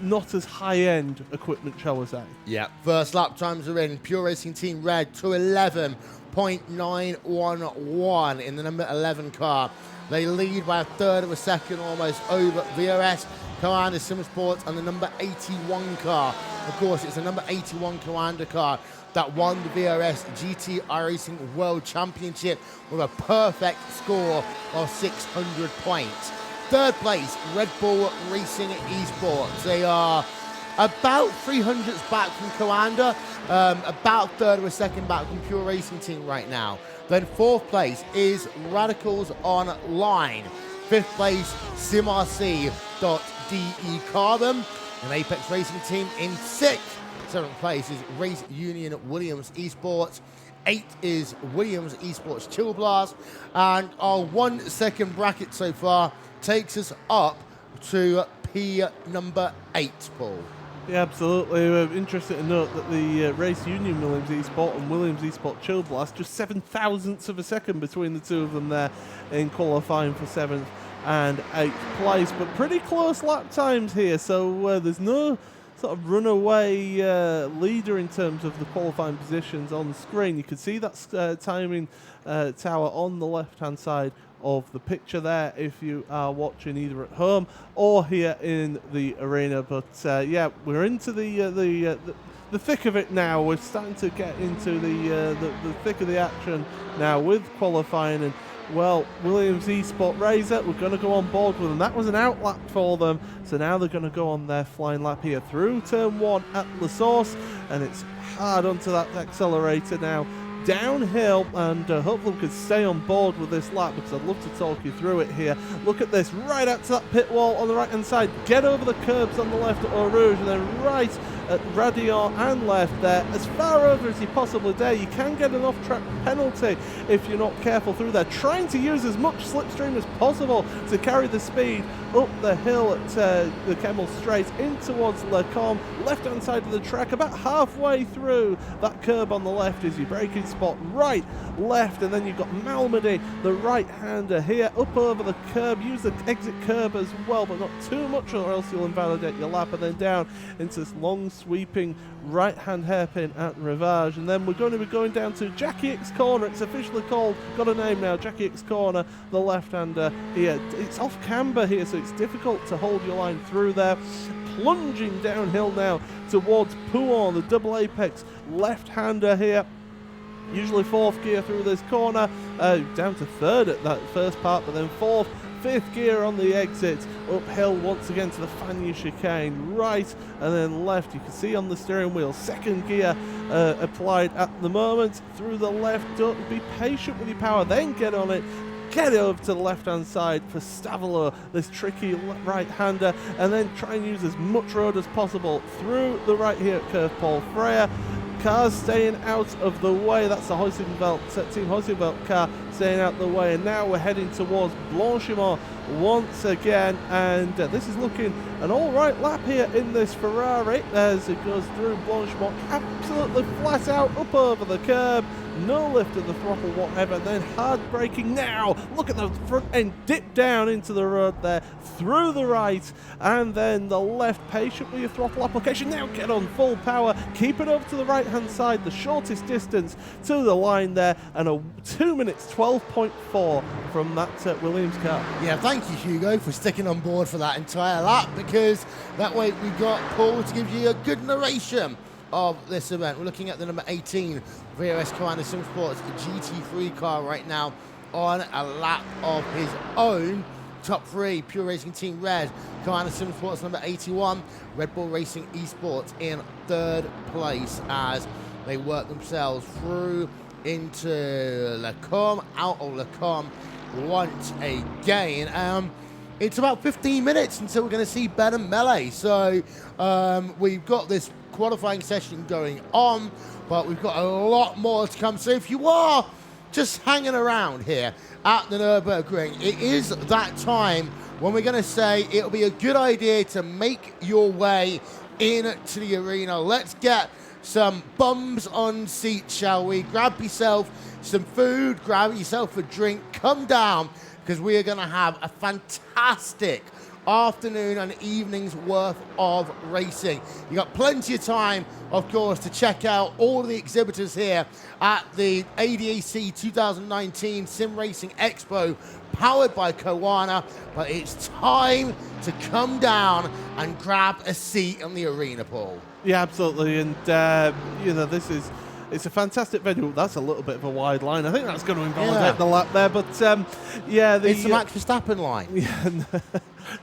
not as high-end equipment, shall we say. Yeah, first lap times are in. Pure Racing Team Red to 11.911 in the number 11 car. They lead by a third of a second almost over VRS, Commander Simsports, and the number 81 car. Of course, it's the number 81 Commander car that won the VRS GTI Racing World Championship with a perfect score of 600 points. Third place, Red Bull Racing Esports. They are about 300s back from Commander, about a third of a second back from Pure Racing Team right now. Then fourth place is Radicals Online. Fifth place, SimRC.de Carbon. And Apex Racing Team in sixth. Seventh place is Race Union Williams Esports. Eighth is Williams Esports Chill Blast. And our 1 second bracket so far takes us up to P number 8, Paul. Yeah, absolutely. Interesting to note that the Race Union Williams Esport and Williams Esport Chill Blast, just 7,000ths of a second between the two of them there in qualifying for 7th and 8th place. But pretty close lap times here, so there's no sort of runaway leader in terms of the qualifying positions on the screen. You can see that timing tower on the left-hand side of the picture there if you are watching either at home or here in the arena. But we're into the thick of it now. We're starting to get into the thick of the action now with qualifying. And well, Williams Esport Razor, we're going to go on board with them. That was an outlap for them, so now they're going to go on their flying lap here through turn 1 at the source, and it's hard onto that accelerator now downhill, and hopefully we can stay on board with this lap, because I'd love to talk you through it here. Look at this, right out to that pit wall on the right hand side, get over the curbs on the left at Eau Rouge, and then right at radio and left there, as far over as you possibly dare. You can get an off-track penalty if you're not careful through there. Trying to use as much slipstream as possible to carry the speed up the hill at the Kemmel Straight in towards Le Combe, left-hand side of the track. About halfway through that curb on the left is your braking spot, right, left, and then you've got Malmedy, the right-hander here, up over the curb. Use the exit curb as well, but not too much or else you'll invalidate your lap, and then down into this long sweeping right-hand hairpin at Rivage. And then we're going to be going down to Jackie X Corner. It's officially called, got a name now, Jackie X Corner, the left-hander here. It's off camber here, so it's difficult to hold your line through there. Plunging downhill now towards Pouon, the double apex left-hander here. Usually fourth gear through this corner, down to third at that first part, but then fourth, fifth gear on the exit, uphill once again to the Fanya chicane, right and then left. You can see on the steering wheel, second gear applied at the moment, through the left. Don't be patient with your power, then get on it. Get over to the left-hand side for Stavolo, this tricky right-hander, and then try and use as much road as possible through the right here at Curve Paul Freya. Cars staying out of the way. That's the Team Hoisingveld car staying out of the way. And now we're heading towards Blanchimont once again. And this is looking an all-right lap here in this Ferrari as it goes through Blanchimont. Absolutely flat out, up over the curb. No lift of the throttle, whatever. Then hard braking now. Look at the front end dip down into the road there, through the right, and then the left. Patient with your throttle application. Now get on full power. Keep it over to the right-hand side, the shortest distance to the line there, and a 2 minutes 12.4 from that Williams car. Yeah, thank you, Hugo, for sticking on board for that entire lap, because that way we got Paul to give you a good narration of this event. We're looking at the number 18 VRS Commander SimSports GT3 car right now on a lap of his own. Top three, Pure Racing Team Red, Commander SimSports number 81, Red Bull Racing Esports in third place as they work themselves through into Le Combe, out of Le Combe once again. It's about 15 minutes until we're going to see Ben and Melee. So we've got this qualifying session going on, but we've got a lot more to come. So if you are just hanging around here at the Nürburgring, it is that time when we're going to say it'll be a good idea to make your way into the arena. Let's get some bums on seats, shall we? Grab yourself some food, grab yourself a drink, come down, because we are going to have a fantastic afternoon and evening's worth of racing. You got plenty of time, of course, to check out all the exhibitors here at the ADAC 2019 SimRacing Expo, powered by Koana. But it's time to come down and grab a seat in the arena, Paul. Yeah, absolutely. And you know, it's a fantastic venue. That's a little bit of a wide line. I think that's going to invalidate the lap there. But yeah, it's the Max Verstappen line. Yeah,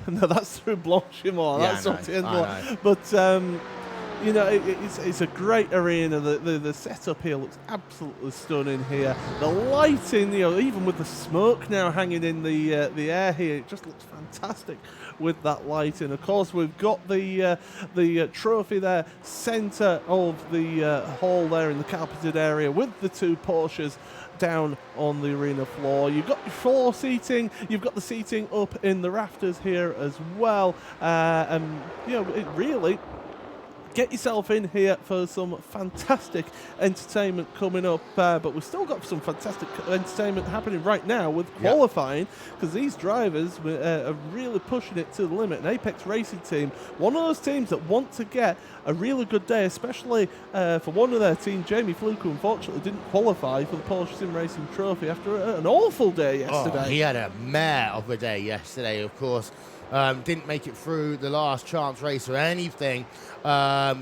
no, that's through Blanchimont. Yeah, that's not the end of the line. But you know, it's a great arena. The setup here looks absolutely stunning here. The lighting, you know, even with the smoke now hanging in the air here, it just looks fantastic with that lighting. Of course, we've got the trophy there, centre of the hall there in the carpeted area, with the two Porsches down on the arena floor. You've got your floor seating, you've got the seating up in the rafters here as well, and you know, it really get yourself in here for some fantastic entertainment coming up, but we've still got some fantastic entertainment happening right now with qualifying, because these drivers are really pushing it to the limit. An Apex Racing team, one of those teams that want to get a really good day, especially for one of their team, Jamie Fluke, who unfortunately didn't qualify for the Porsche SimRacing Trophy after an awful day yesterday. Oh, he had a mare of a day yesterday, of course. Didn't make it through the last chance race or anything. Yeah,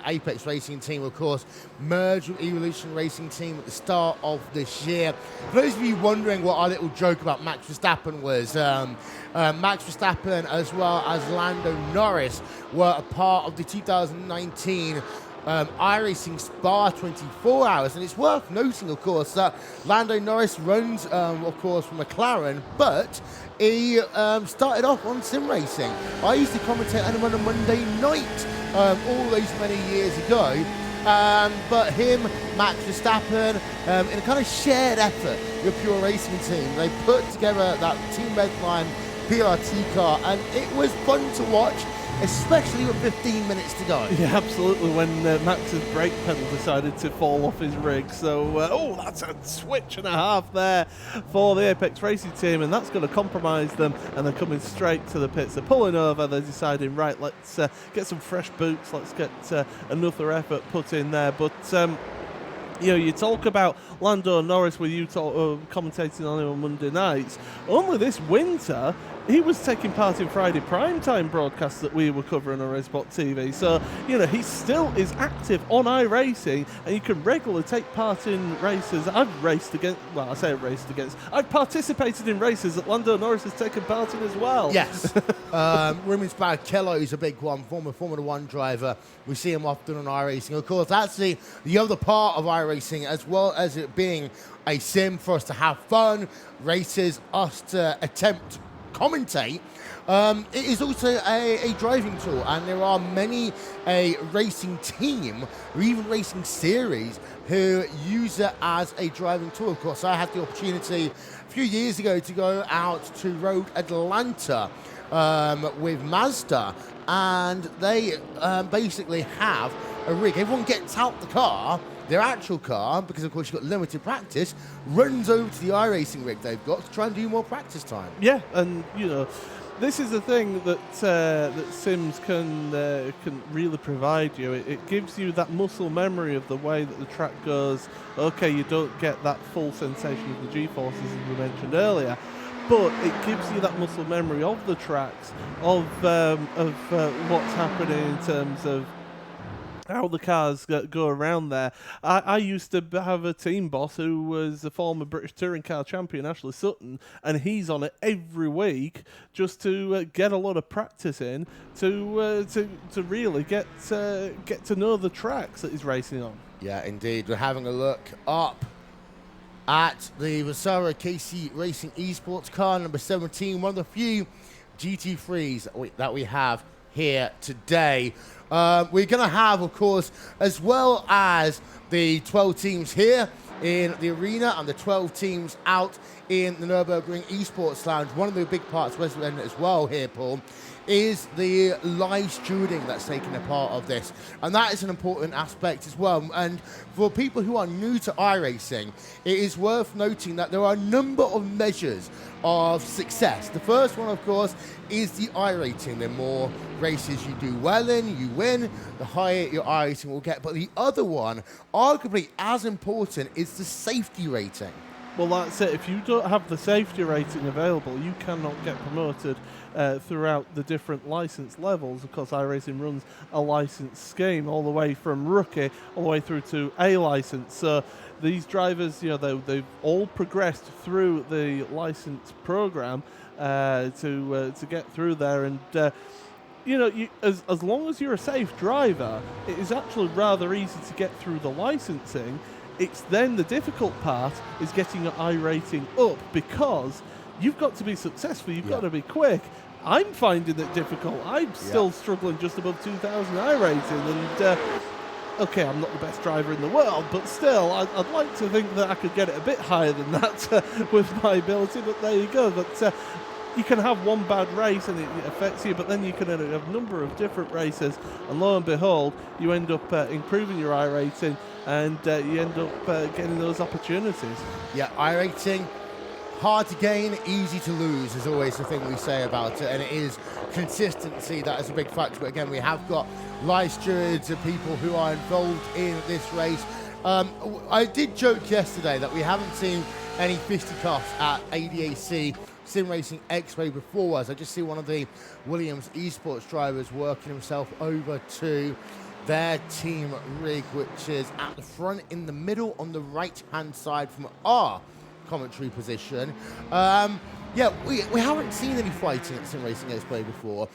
Apex Racing Team, of course, merged with Evolution Racing Team at the start of this year. For those of you wondering what our little joke about Max Verstappen was, Max Verstappen as well as Lando Norris were a part of the 2019 iRacing Spa 24 hours. And it's worth noting, of course, that Lando Norris runs, of course, for McLaren, but he started off on sim racing. I used to commentate on him on a Monday night all those many years ago. But him, Max Verstappen, in a kind of shared effort with Pure Racing Team, they put together that Team Redline PRT car, and it was fun to watch, especially with 15 minutes to go. Yeah, absolutely, when Max's brake pedal decided to fall off his rig. So, oh, that's a switch and a half there for the Apex Racing Team, and that's going to compromise them, and they're coming straight to the pits. They're pulling over, they're deciding, right, let's get some fresh boots, let's get another effort put in there. But, you know, you talk about Lando Norris with you commentating on him on Monday nights. Only this winter, he was taking part in Friday primetime broadcasts that we were covering on Respot TV. So, you know, he still is active on iRacing, and you can regularly take part in races. I've raced against, well, I say raced against, I've participated in races that Lando Norris has taken part in as well. Yes. Rubens Barrichello is a big one, former Formula One driver. We see him often on iRacing. Of course, that's the other part of iRacing, as well as it being a sim for us to have fun, races, us to attempt commentate. It is also a driving tool, and there are many a racing team or even racing series who use it as a driving tool. Of course, I had the opportunity a few years ago to go out to Road Atlanta with Mazda, and they basically have a rig. Everyone gets out the car, their actual car, because of course you've got limited practice, runs over to the iRacing rig they've got to try and do more practice time. Yeah, and you know, this is the thing that that sims can really provide you. It gives you that muscle memory of the way that the track goes. Okay, you don't get that full sensation of the G-forces as we mentioned earlier, but it gives you that muscle memory of the tracks, of what's happening in terms of how the cars go around there. I used to have a team boss who was a former British touring car champion, Ashley Sutton, and he's on it every week just to get a lot of practice in, to really get to know the tracks that he's racing on. Yeah, indeed. We're having a look up at the Vasara KC Racing Esports car number 17, one of the few GT3s that we have here today. We're going to have, of course, as well as the 12 teams here in the arena and the 12 teams out in the Nürburgring Esports Lounge. One of the big parts as well here, Paul, is the live stewarding that's taken a part of this. And that is an important aspect as well. And for people who are new to iRacing, it is worth noting that there are a number of measures of success. The first one, of course, is the iRating. The more races you do well in, you win, the higher your iRating will get. But the other one, arguably as important, is the safety rating. Well, that's it. If you don't have the safety rating available, you cannot get promoted throughout the different license levels. Of course, iRacing runs a license scheme all the way from rookie all the way through to A license. So these drivers, you know, they've all progressed through the license program to get through there. And you know, as long as you're a safe driver, it is actually rather easy to get through the licensing. It's then the difficult part is getting your iRating up, because you've got to be successful, you've got to be quick. I'm finding it difficult. I'm still struggling just above 2,000 iRating, and okay, I'm not the best driver in the world, but still, I'd like to think that I could get it a bit higher than that with my ability, but there you go. But you can have one bad race and it affects you, but then you can have a number of different races, and lo and behold, you end up improving your iRating, and you end up getting those opportunities. Yeah, iRating, hard to gain, easy to lose is always the thing we say about it, and it is consistency that is a big factor. But again, we have got live stewards and people who are involved in this race. I did joke yesterday that we haven't seen any fisticuffs at ADAC SimRacing Expo before us. I just see one of the Williams esports drivers working himself over to their team rig, which is at the front in the middle on the right hand side from our commentary position. Yeah, we haven't seen any fighting at SimRacing Expo before.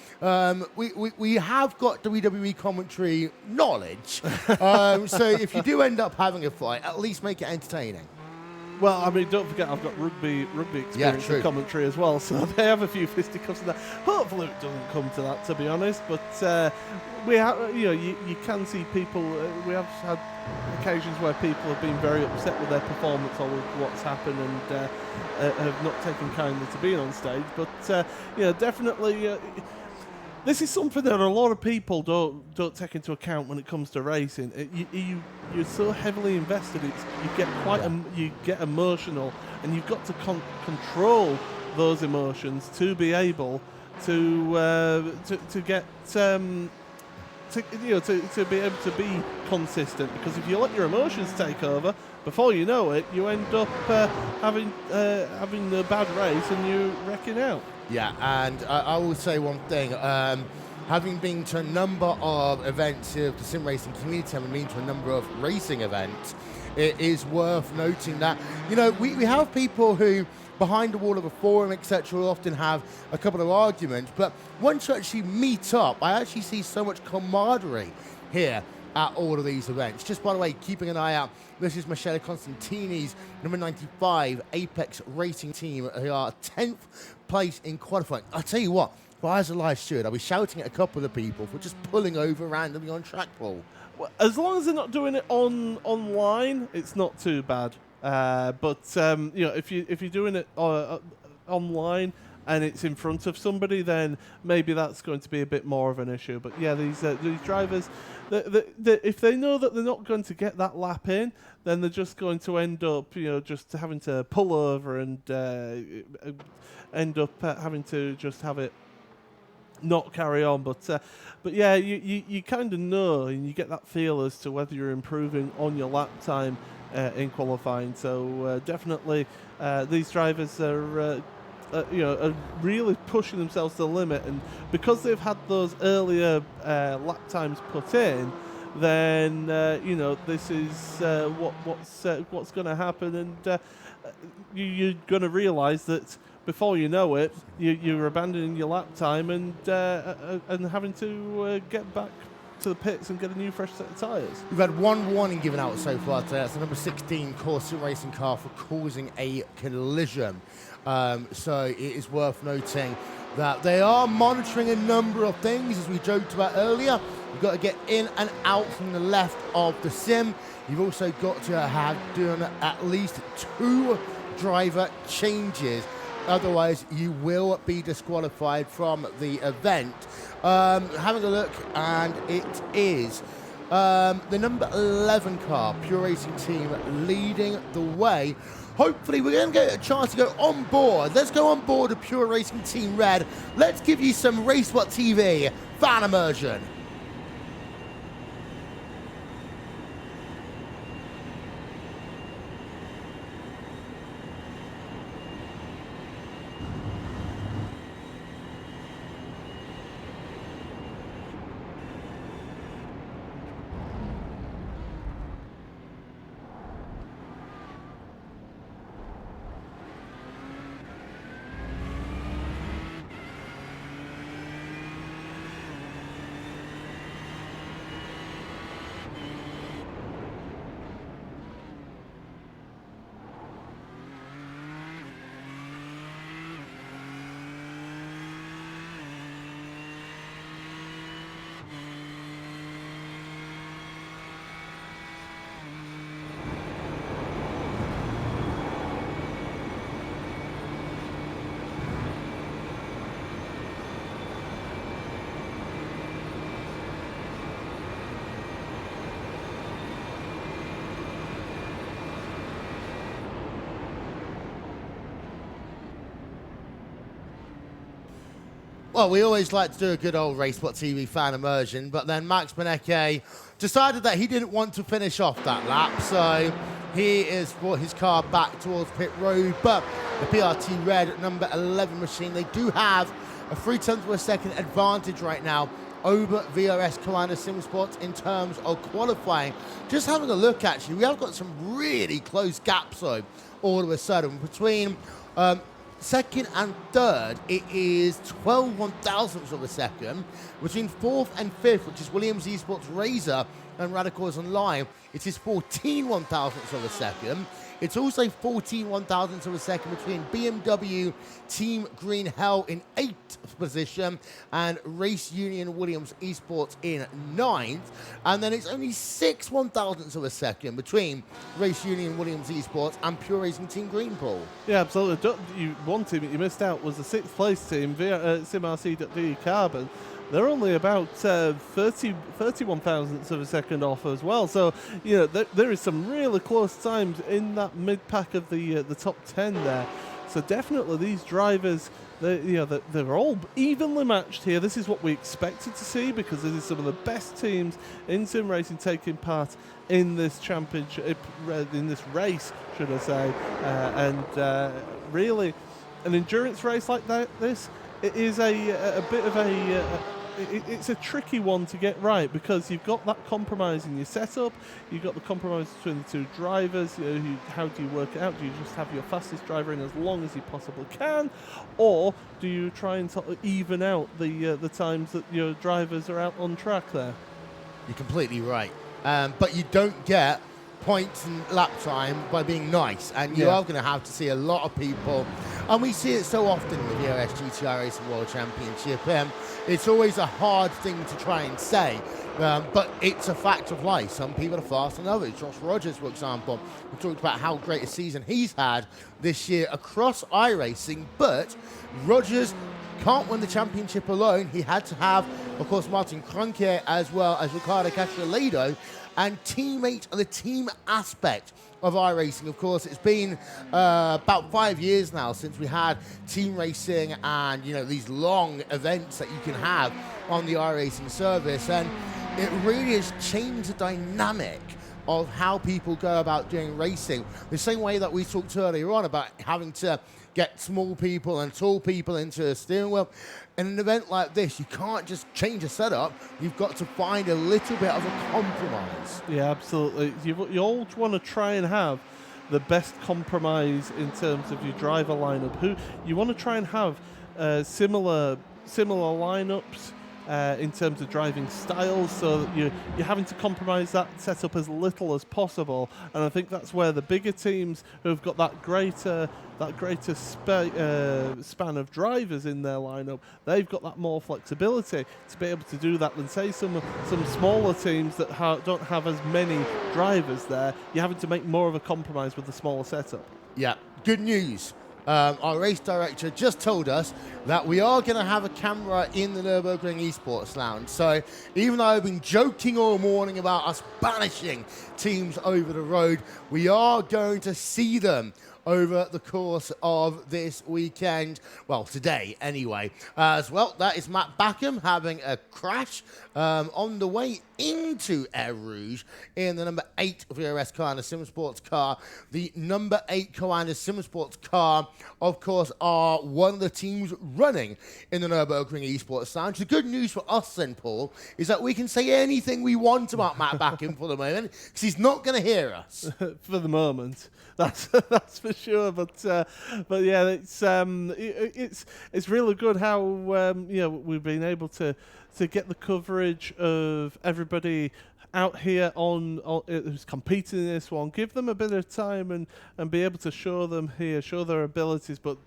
We have got WWE commentary knowledge. So if you do end up having a fight, at least make it entertaining. Well, I mean, don't forget I've got rugby experience true. and commentary as well, so they have a few fisticuffs in that. Hopefully it doesn't come to that, to be honest. But we have, you can see people. We have had occasions where people have been very upset with their performance or with what's happened and have not taken kindly to being on stage. But definitely. This is something that a lot of people don't take into account when it comes to racing. You're so heavily invested, you get emotional, and you've got to control those emotions to be able to get to be able to be consistent. Because if you let your emotions take over, before you know it, you end up having a bad race and you're wrecking out. Yeah, and I will say one thing. Having been to a number of events of the sim racing community, having been to a number of racing events, it is worth noting that, we have people who, behind the wall of a forum, etc., will often have a couple of arguments, but once you actually meet up, I actually see so much camaraderie here at all of these events. Just by the way, keeping an eye out, this is Michele Constantini's number 95 Apex Racing team, who are 10th place in qualifying. I'll tell you what, if I was a live steward, I'll be shouting at a couple of people for just pulling over randomly on track, Paul. Well, as long as they're not doing it online, it's not too bad. But if you're doing it online and it's in front of somebody, then maybe that's going to be a bit more of an issue. But yeah, these drivers, if they know that they're not going to get that lap in, then they're just going to end up, just having to pull over and end up having to just have it not carry on. But yeah, you kind of know, and you get that feel as to whether you're improving on your lap time in qualifying. So definitely, these drivers are really pushing themselves to the limit, and because they've had those earlier lap times put in, then this is what's going to happen, and you're going to realise that before you know it, you're abandoning your lap time and having to get back to the pits and get a new fresh set of tyres. We've had one warning given out so far today. That's the number 16 Porsche SimRacing car for causing a collision. So it is worth noting that they are monitoring a number of things, as we joked about earlier. You've got to get in and out from the left of the sim. You've also got to have done at least 2 driver changes. Otherwise, you will be disqualified from the event. Having a look, and it is the number 11 car, Pure Racing Team, leading the way. Hopefully, we're going to get a chance to go on board. Let's go on board with Pure Racing Team Red. Let's give you some RaceBot TV fan immersion. Well, we always like to do a good old RaceBot TV fan immersion, but then Max Benecke decided that he didn't want to finish off that lap, so he has brought his car back towards pit road. But the PRT Red number 11 machine, they do have a 0.3 of a second advantage right now over VRS Commander SimSport in terms of qualifying. Just having a look, actually, we have got some really close gaps, though, all of a sudden, between second and third, it is 12 one-thousandths of a second. Between fourth and fifth, which is Williams Esports Razor and Radicals Online, it is 14 one-thousandths of a second. It's also 14 one-thousandths of a second between BMW Team Green Hell in 8th position and Race Union Williams Esports in 9th. And then it's only 6 one-thousandths of a second between Race Union Williams Esports and Pure Racing Team Greenpool. Yeah, absolutely. One team that you missed out was the 6th place team, SimRC Carbon. They're only about 31 thousandths of a second off as well. So, there is some really close times in that mid-pack of the top 10 there. So definitely these drivers, they're all evenly matched here. This is what we expected to see because this is some of the best teams in sim racing taking part in this championship, in this race, should I say. And really, an endurance race like this, it is a bit of it's a tricky one to get right because you've got that compromise in your setup, you've got the compromise between the two drivers. How do you work it out? Do you just have your fastest driver in as long as you possibly can, or do you try and sort of even out the times that your drivers are out on track there? You're completely right. But you don't get points and lap time by being nice, and you are going to have to see a lot of people, and we see it so often with the VW GTI Racing World Championship. It's always a hard thing to try and say, but it's a fact of life. Some people are faster than others. Josh Rogers, for example, we talked about how great a season he's had this year across iRacing, but Rogers can't win the championship alone. He had to have, of course, Martin Kroenke as well as Ricardo Castrolado and teammate and the team aspect of iRacing. Of course, it's been about 5 years now since we had team racing and, these long events that you can have on the iRacing service. And it really has changed the dynamic of how people go about doing racing. The same way that we talked earlier on about having to get small people and tall people into a steering wheel. In an event like this, you can't just change a setup. You've got to find a little bit of a compromise. Yeah, absolutely. You all want to try and have the best compromise in terms of your driver lineup. You want to try and have similar lineups in terms of driving styles, so that you're having to compromise that setup as little as possible. And I think that's where the bigger teams who've got that greater span of drivers in their lineup, they've got that more flexibility to be able to do that than, say, some smaller teams that don't have as many drivers there. You're having to make more of a compromise with the smaller setup. Yeah, good news. Our race director just told us that we are going to have a camera in the Nürburgring Esports Lounge. So even though I've been joking all morning about us banishing teams over the road, we are going to see them over the course of this weekend. Well, today anyway. As well, that is Matt Backham having a crash on the way into Air Rouge in the number 8 VRS car and the SimSports car. The number 8 co-anda SimSports car, of course, are one of the teams running in the Nürburgring Esports Lounge. The good news for us then, Paul, is that we can say anything we want about Matt Backham for the moment, because he's not going to hear us. For the moment. That's for sure, but yeah, it's really good how we've been able to get the coverage of everybody out here on who's competing in this one, give them a bit of time and be able to show their abilities. But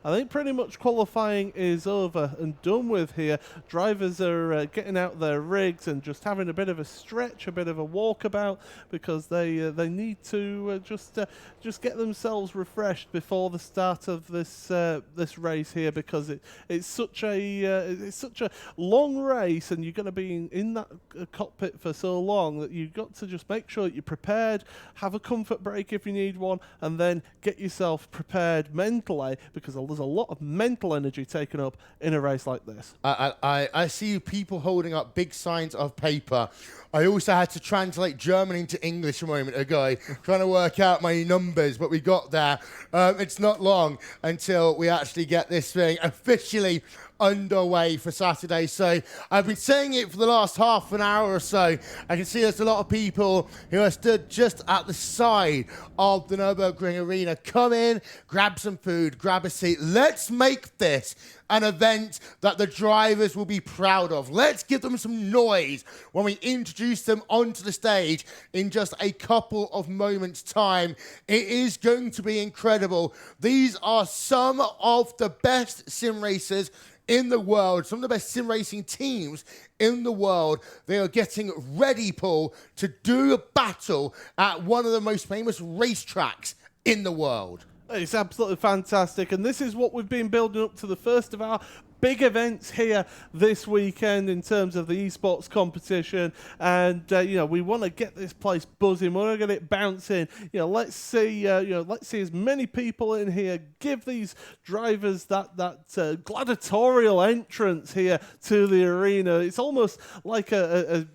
I think pretty much qualifying is over and done with here. Drivers are getting out their rigs and just having a bit of a stretch, a bit of a walkabout, because they need to just get themselves refreshed before the start of this race here, because it's such a long race, and you're going to be in that cockpit for so long that you've got to just make sure that you're prepared, have a comfort break if you need one, and then get yourself prepared mentally, because there's a lot of mental energy taken up in a race like this. I see people holding up big signs of paper. I also had to translate German into English a moment ago, trying to work out my numbers, but we got there. It's not long until we actually get this thing officially underway for Saturday. So I've been saying it for the last half an hour or so. I can see there's a lot of people who are stood just at the side of the Nürburgring arena. Come in, grab some food, grab a seat. Let's make this an event that the drivers will be proud of. Let's give them some noise when we introduce them onto the stage in just a couple of moments' time. It is going to be incredible. These are some of the best sim racers in the world, some of the best sim racing teams in the world. They are getting ready, Paul, to do a battle at one of the most famous racetracks in the world. It's absolutely fantastic, and this is what we've been building up to, the first of our big events here this weekend in terms of the esports competition. And we want to get this place buzzing. We want to get it bouncing. Let's see as many people in here. Give these drivers that gladiatorial entrance here to the arena. It's almost like a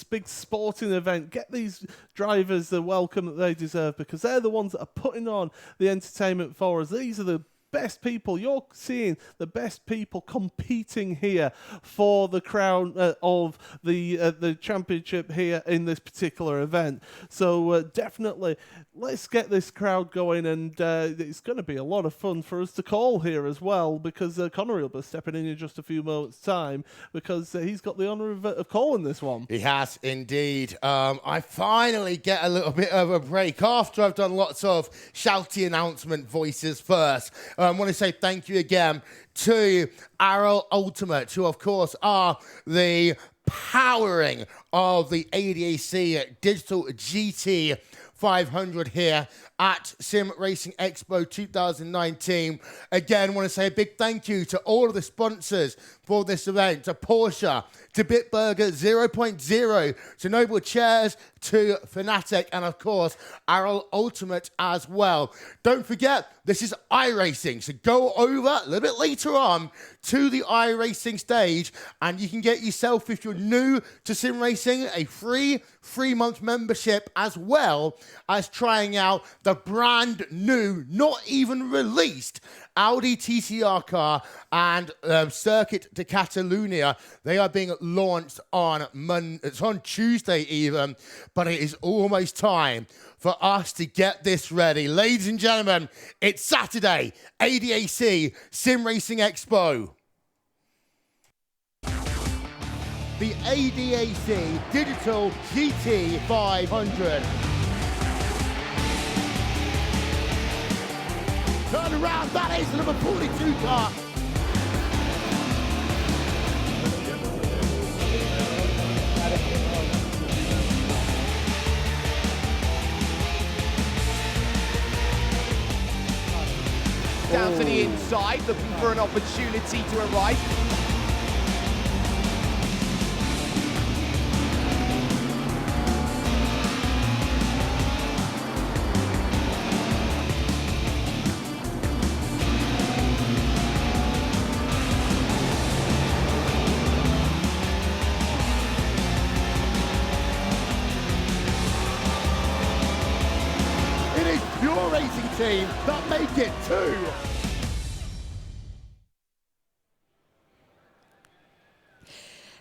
big sporting event. Get these drivers the welcome that they deserve, because they're the ones that are putting on the entertainment for us. These are the best people. You're seeing the best people competing here for the crown of the championship here in this particular event. So definitely, let's get this crowd going, and it's going to be a lot of fun for us to call here as well, because Connery will be stepping in just a few moments' time, because he's got the honour of calling this one. He has indeed. I finally get a little bit of a break after I've done lots of shouty announcement voices first. I want to say thank you again to Arrow Ultimate, who of course are the powering of the ADAC Digital GT500 here at SimRacing Expo 2019. Again, I want to say a big thank you to all of the sponsors for this event, to Porsche, to Bitburger 0.0, to Noble Chairs, to Fantec, and of course, Arrow Ultimate as well. Don't forget, this is iRacing, so go over a little bit later on to the iRacing stage, and you can get yourself, if you're new to sim racing, a free 3-month membership, as well as trying out the brand new, not even released, Audi TCR car and Circuit de Catalunya. They are being launched on it's on Tuesday even, but it is almost time for us to get this ready. Ladies and gentlemen, it's Saturday, ADAC SimRacing Expo. The ADAC Digital GT500. Turn around, that is the number 42 car. Down to the inside, looking for an opportunity to arrive. Team that make it too.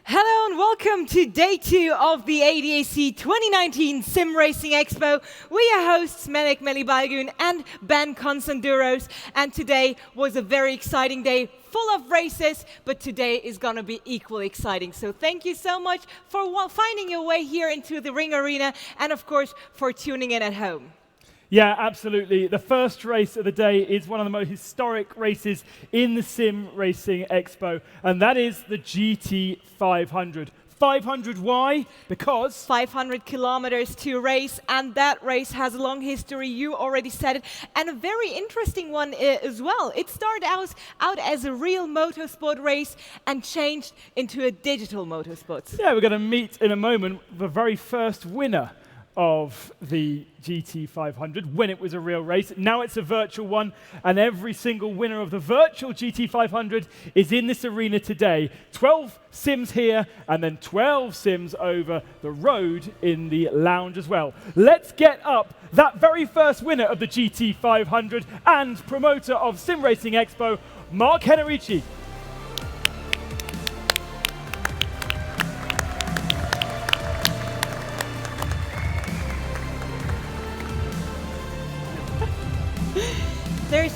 Hello and welcome to day 2 of the ADAC 2019 Sim Racing Expo. We are hosts Melek Melibalgun and Ben Constanduros, and today was a very exciting day full of races, but today is going to be equally exciting. So thank you so much for finding your way here into the Ring Arena, and of course for tuning in at home. Yeah, absolutely. The first race of the day is one of the most historic races in the Sim Racing Expo, and that is the GT500. 500, why? Because 500 kilometers to race, and that race has a long history, you already said it, and a very interesting one as well. It started out as a real motorsport race and changed into a digital motorsport. Yeah, we're going to meet in a moment the very first winner of the GT500 when it was a real race. Now it's a virtual one, and every single winner of the virtual GT500 is in this arena today. 12 sims here, and then 12 sims over the road in the lounge as well. Let's get up that very first winner of the GT500 and promoter of Sim Racing Expo, Mark Henerici.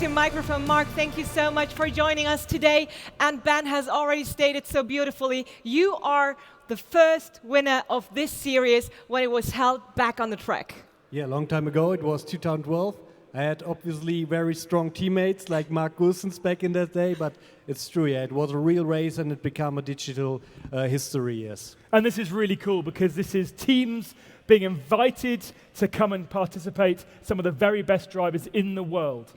your microphone. Mark, thank you so much for joining us today. And Ben has already stated so beautifully, you are the first winner of this series when it was held back on the track. Yeah, a long time ago. It was 2012. I had obviously very strong teammates like Mark Gulsens back in that day, but it's true, yeah, it was a real race and it became a digital history, yes. And this is really cool because this is teams being invited to come and participate, some of the very best drivers in the world.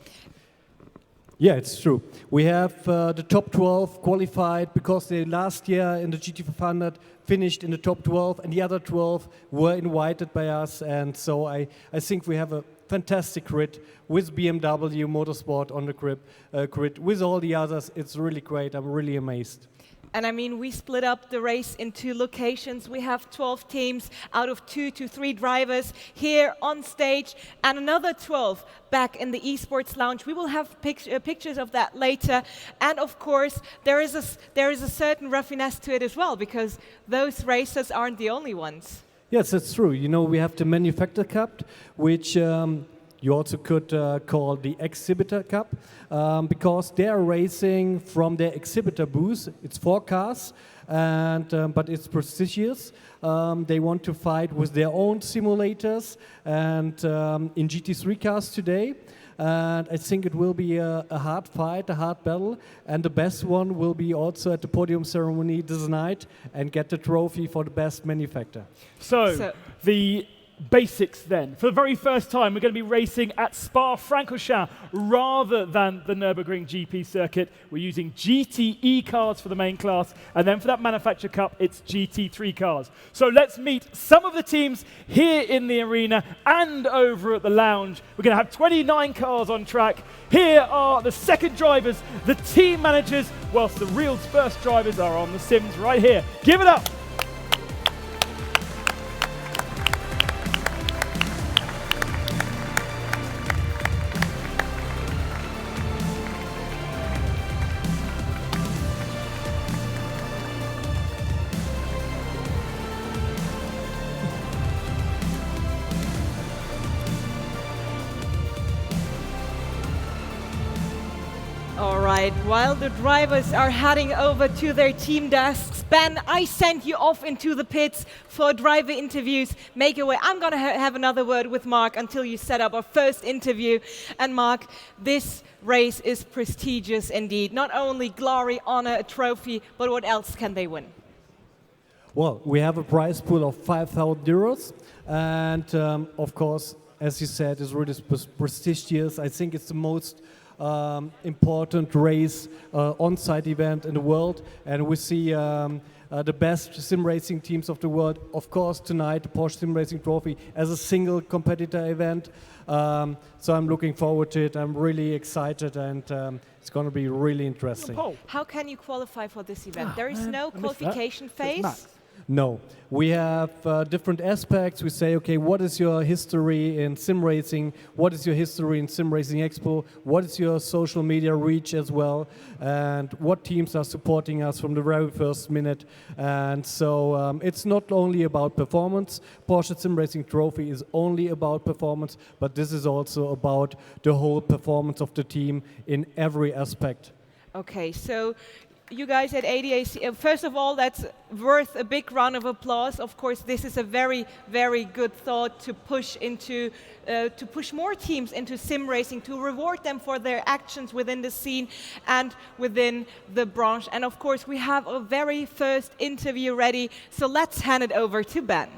Yeah, it's true. We have the top 12 qualified because they last year in the GT500 finished in the top 12 and the other 12 were invited by us. And so I think we have a fantastic grid with BMW Motorsport on the grid. With all the others, it's really great. I'm really amazed. And I mean, we split up the race in 2 locations. We have 12 teams out of 2 to 3 drivers here on stage and another 12 back in the esports lounge. We will have pictures of that later. And of course, there is a certain raffinesse to it as well, because those racers aren't the only ones. Yes, that's true. You know, we have the Manufacturer Cup, which you also could call the Exhibitor Cup, because they are racing from their exhibitor booth. It's 4 cars, and but it's prestigious. They want to fight with their own simulators and in GT3 cars today. And I think it will be a hard fight, a hard battle. And the best one will be also at the Podium Ceremony this night and get the trophy for the best manufacturer. So the basics then. For the very first time, we're going to be racing at Spa-Francorchamps rather than the Nürburgring GP circuit. We're using GTE cars for the main class, and then for that Manufacturer Cup, it's GT3 cars. So let's meet some of the teams here in the arena and over at the lounge. We're going to have 29 cars on track. Here are the second drivers, the team managers, whilst the real first drivers are on the sims right here. Give it up! All right, while the drivers are heading over to their team desks, Ben, I sent you off into the pits for driver interviews. Make your way. I'm going to have another word with Mark until you set up our first interview. And Mark, this race is prestigious indeed. Not only glory, honor, a trophy, but what else can they win? Well, we have a prize pool of 5,000 euros. And of course, as you said, it's really prestigious. I think it's the most important race on-site event in the world, and we see the best sim racing teams of the world. Of course, tonight the Porsche SimRacing Trophy as a single competitor event. So I'm looking forward to it. I'm really excited, and it's going to be really interesting. How can you qualify for this event? There is no qualification phase. No, we have different aspects. We say, okay, what is your history in sim racing? What is your history in SimRacing Expo? What is your social media reach as well? And what teams are supporting us from the very first minute? And so it's not only about performance. Porsche SimRacing Trophy is only about performance, but this is also about the whole performance of the team in every aspect. Okay, so you guys at ADAC, first of all, that's worth a big round of applause. Of course, this is a very, very good thought to push into, to push more teams into sim racing, to reward them for their actions within the scene and within the branch. And of course, we have a very first interview ready, so let's hand it over to Ben.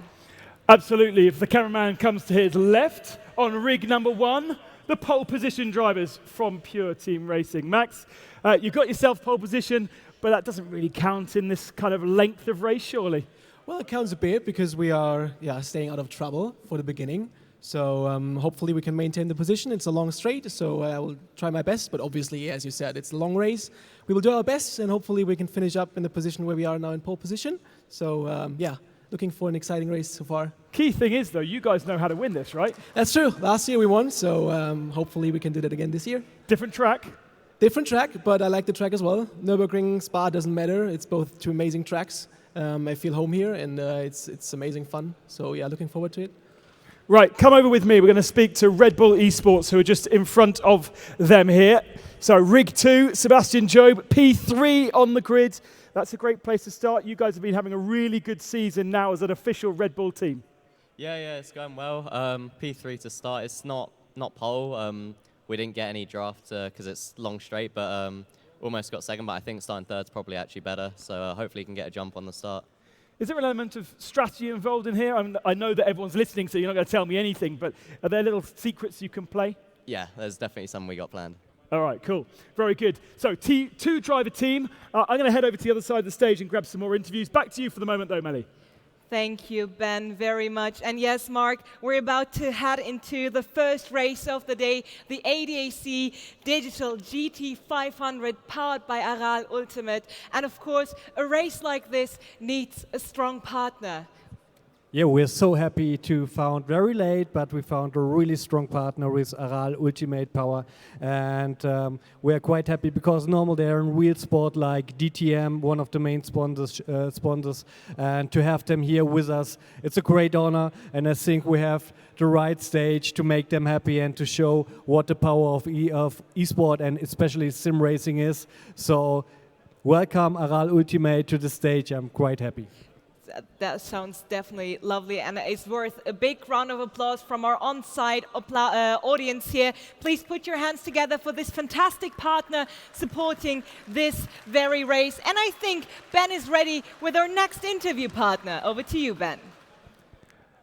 Absolutely. If the cameraman comes to his left on rig number 1, the pole position drivers from Pure Team Racing. Max, you got yourself pole position, but that doesn't really count in this kind of length of race, surely. Well, it counts a bit because we are staying out of trouble for the beginning. So hopefully we can maintain the position. It's a long straight, so I will try my best. But obviously, as you said, it's a long race. We will do our best, and hopefully we can finish up in the position where we are now in pole position. So looking for an exciting race so far. Key thing is, though, you guys know how to win this, right? That's true. Last year we won, so hopefully we can do that again this year. Different track? Different track, but I like the track as well. Nürburgring, Spa, doesn't matter. It's both 2 amazing tracks. I feel home here, and it's amazing fun. So yeah, looking forward to it. Right, come over with me. We're going to speak to Red Bull Esports, who are just in front of them here. So Rig 2, Sebastian Job, P3 on the grid. That's a great place to start. You guys have been having a really good season now as an official Red Bull team. Yeah, it's going well. P3 to start. It's not pole. We didn't get any draft because it's long straight, but almost got second. But I think starting third's probably actually better. So hopefully you can get a jump on the start. Is there an element of strategy involved in here? I know that everyone's listening, so you're not going to tell me anything, but are there little secrets you can play? Yeah, there's definitely some we got planned. All right, cool. Very good. So, two-driver team. I'm going to head over to the other side of the stage and grab some more interviews. Back to you for the moment, though, Melly. Thank you, Ben, very much. And yes, Mark, we're about to head into the first race of the day, the ADAC Digital GT500 powered by Aral Ultimate. And of course, a race like this needs a strong partner. Yeah, we're so happy to found very late, but we found a really strong partner with Aral Ultimate Power, and we're quite happy because normally they're in wheel sport like DTM, one of the main sponsors, and to have them here with us, it's a great honor, and I think we have the right stage to make them happy and to show what the power of eSport and especially sim racing is. So welcome Aral Ultimate to the stage. I'm quite happy. That sounds definitely lovely, and it's worth a big round of applause from our on-site audience here. Please put your hands together for this fantastic partner supporting this very race. And I think Ben is ready with our next interview partner. Over to you, Ben.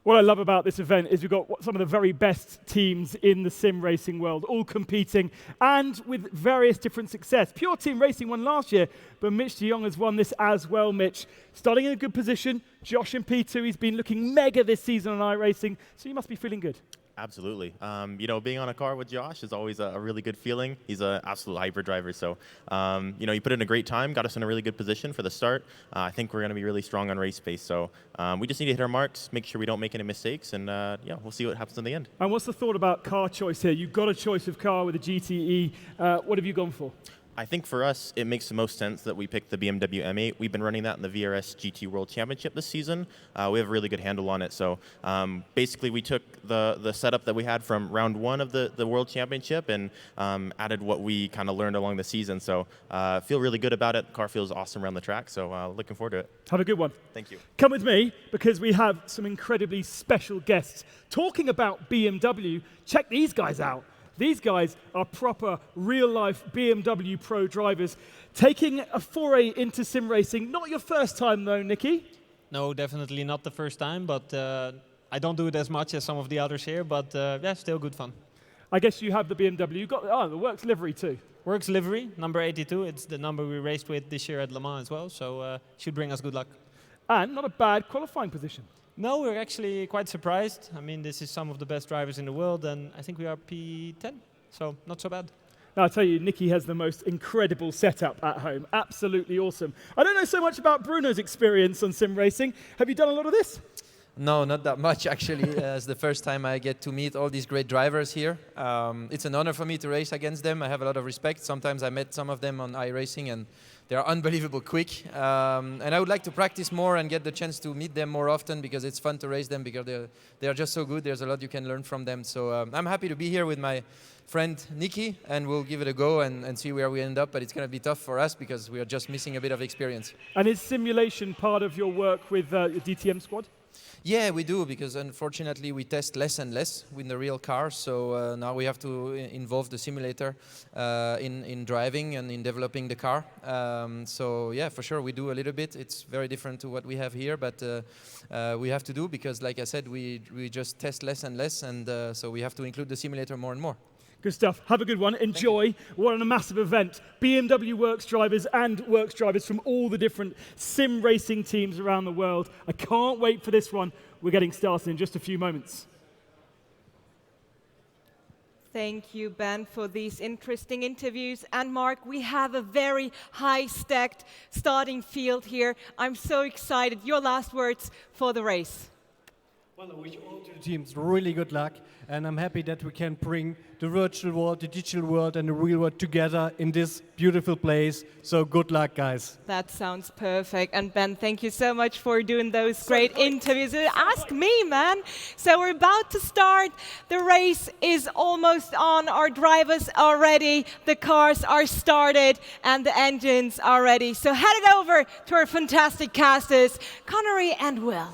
What I love about this event is we've got some of the very best teams in the sim racing world, all competing and with various different success. Pure Team Racing won last year, but Mitch de Jong has won this as well, Mitch. Starting in a good position, Josh in P2, he's been looking mega this season on iRacing, so you must be feeling good. Absolutely. Being on a car with Josh is always a really good feeling. He's an absolute hyper driver. So, he put in a great time, got us in a really good position for the start. I think we're going to be really strong on race pace. So we just need to hit our marks, make sure we don't make any mistakes, and we'll see what happens in the end. And what's the thought about car choice here? You've got a choice of car with a GTE. What have you gone for? I think for us, it makes the most sense that we pick the BMW M8. We've been running that in the VRS GT World Championship this season. We have a really good handle on it. So basically, we took the setup that we had from round one of the World Championship and added what we kind of learned along the season. So feel really good about it. The car feels awesome around the track. So looking forward to it. Have a good one. Thank you. Come with me, because we have some incredibly special guests. Talking about BMW, check these guys out. These guys are proper, real-life BMW Pro drivers, taking a foray into sim racing. Not your first time, though, Nicky? No, definitely not the first time, but I don't do it as much as some of the others here, but yeah, still good fun. I guess you have the BMW. You've got the Works livery, too. Works livery, number 82. It's the number we raced with this year at Le Mans as well, so should bring us good luck. And not a bad qualifying position. No, we're actually quite surprised. I mean, this is some of the best drivers in the world, and I think we are P10, so not so bad. Now, I'll tell you, Nicky has the most incredible setup at home. Absolutely awesome. I don't know so much about Bruno's experience on sim racing. Have you done a lot of this? No, not that much, actually. It's the first time I get to meet all these great drivers here. It's an honor for me to race against them. I have a lot of respect. Sometimes I met some of them on iRacing, and they're unbelievable quick. And I would like to practice more and get the chance to meet them more often, because it's fun to race them, because they're just so good. There's a lot you can learn from them. So I'm happy to be here with my friend Nicky, and we'll give it a go and see where we end up. But it's going to be tough for us because we are just missing a bit of experience. And is simulation part of your work with your DTM squad? Yeah, we do, because unfortunately we test less and less with the real cars. So now we have to involve the simulator in driving and in developing the car. So yeah, for sure we do a little bit. It's very different to what we have here, but we have to do, because like I said, we just test less and less, and so we have to include the simulator more and more. Good stuff. Have a good one. Enjoy. What a massive event. BMW Works drivers and Works drivers from all the different sim racing teams around the world. I can't wait for this one. We're getting started in just a few moments. Thank you, Ben, for these interesting interviews. And Mark, we have a very high-stacked starting field here. I'm so excited. Your last words for the race. Well, I wish all two teams really good luck, and I'm happy that we can bring the virtual world, the digital world, and the real world together in this beautiful place. So good luck, guys. That sounds perfect. And Ben, thank you so much for doing those great interviews. Ask me, man. So we're about to start. The race is almost on. Our drivers are ready. The cars are started, and the engines are ready. So head it over to our fantastic casters, Connery and Will.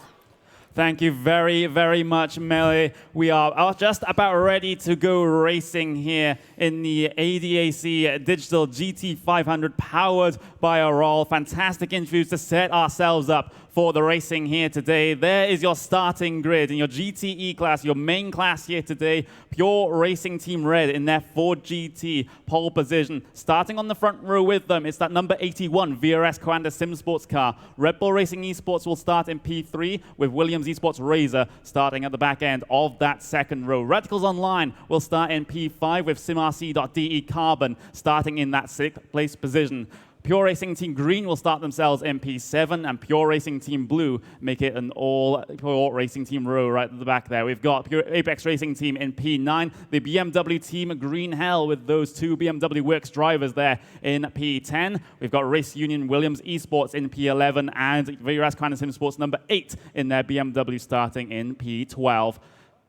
Thank you very, very much, Melly. We are just about ready to go racing here in the ADAC Digital GT500 powered by Aral. Fantastic interviews to set ourselves up for the racing here today. There is your starting grid in your GTE class, your main class here today. Pure Racing Team Red in their Ford GT pole position. Starting on the front row with them, it's that number 81 VRS Coanda Sim Sports car. Red Bull Racing Esports will start in P3 with Williams Esports Razor starting at the back end of that second row. Radicals Online will start in P5 with SimRC.de Carbon starting in that 6th place position. Pure Racing Team Green will start themselves in P7, and Pure Racing Team Blue make it an all-Pure Racing Team row right at the back there. We've got Pure Apex Racing Team in P9, the BMW Team Green Hell with those two BMW Works drivers there in P10. We've got Race Union Williams Esports in P11, and VRS Coanda Sim Sports number 8 in their BMW starting in P12.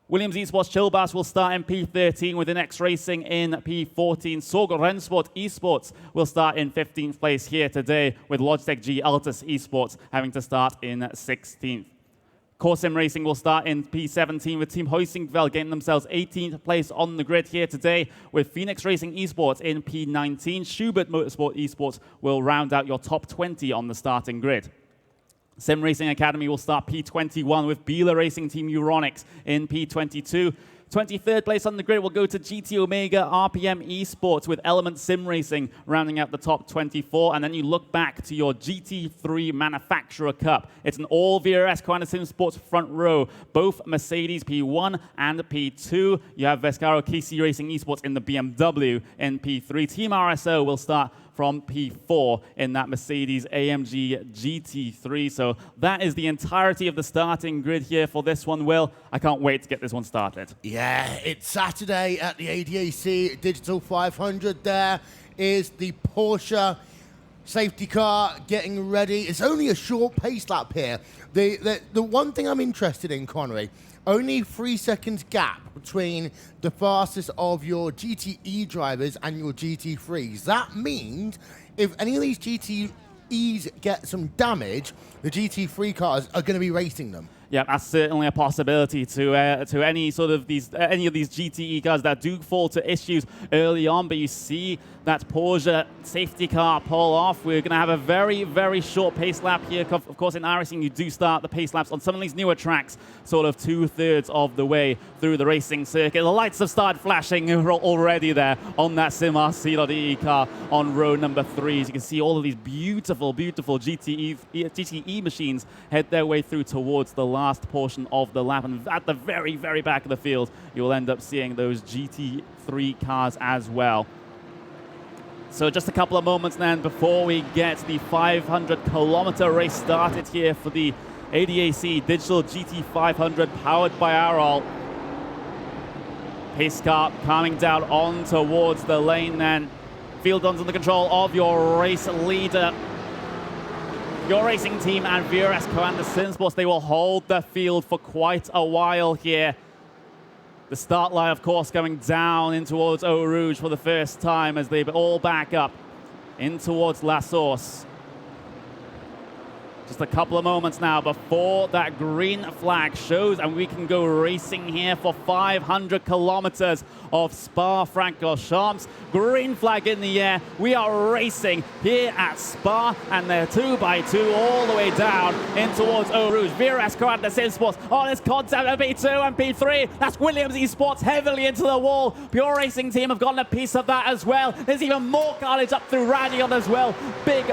Williams Esports Chilbass will start in P13 with Inex Racing in P14. Sorg Rennsport Esports will start in 15th place here today with Logitech G Altus Esports having to start in 16th. Core Sim Racing will start in P17 with Team Hoisingveld getting themselves 18th place on the grid here today with Phoenix Racing Esports in P19. Schubert Motorsport Esports will round out your top 20 on the starting grid. Sim Racing Academy will start P21 with Bieler Racing Team Euronics in P22. 23rd place on the grid will go to GT Omega RPM Esports with Element Sim Racing rounding out the top 24. And then you look back to your GT3 Manufacturer Cup. It's an all VRS Coanda Sim Sports front row, both Mercedes P1 and P2. You have Vescaro KC Racing Esports in the BMW in P3. Team RSO will start from P4 in that Mercedes AMG GT3. So that is the entirety of the starting grid here for this one, Will. I can't wait to get this one started. Yeah, it's Saturday at the ADAC Digital 500. There is the Porsche safety car getting ready. It's only a short pace lap here. The one thing I'm interested in, Connery, only 3 seconds gap between the fastest of your GTE drivers and your GT3s. That means if any of these GTEs get some damage, the GT3 cars are going to be racing them. Yeah, that's certainly a possibility to any of these GTE cars that do fall to issues early on. But you see that Porsche safety car pull off. We're going to have a very, very short pace lap here. Of course, in iRacing, you do start the pace laps on some of these newer tracks, sort of 2/3 of the way through the racing circuit. The lights have started flashing already there on that SimRC.de car on row number 3. As you can see, all of these beautiful, beautiful GTE machines head their way through towards the last portion of the lap. And at the very, very back of the field, you will end up seeing those GT3 cars as well. So just a couple of moments then before we get the 500-kilometer race started here for the ADAC Digital GT500 powered by Aral. Pace car coming down on towards the lane then. Field under the control of your race leader. Your racing team and VRS Coanda Sim Sports, they will hold the field for quite a while here. The start line, of course, going down in towards Eau Rouge for the first time as they all back up in towards La Source. Just a couple of moments now before that green flag shows, and we can go racing here for 500 kilometers of Spa-Francorchamps. Green flag in the air. We are racing here at Spa, and they're 2x2 all the way down in towards Eau Rouge. VRS Coanda Sim Sports on its concept of P2 and P3. That's Williams Esports heavily into the wall. Pure Racing Team have gotten a piece of that as well. There's even more carnage up through Radion as well. Big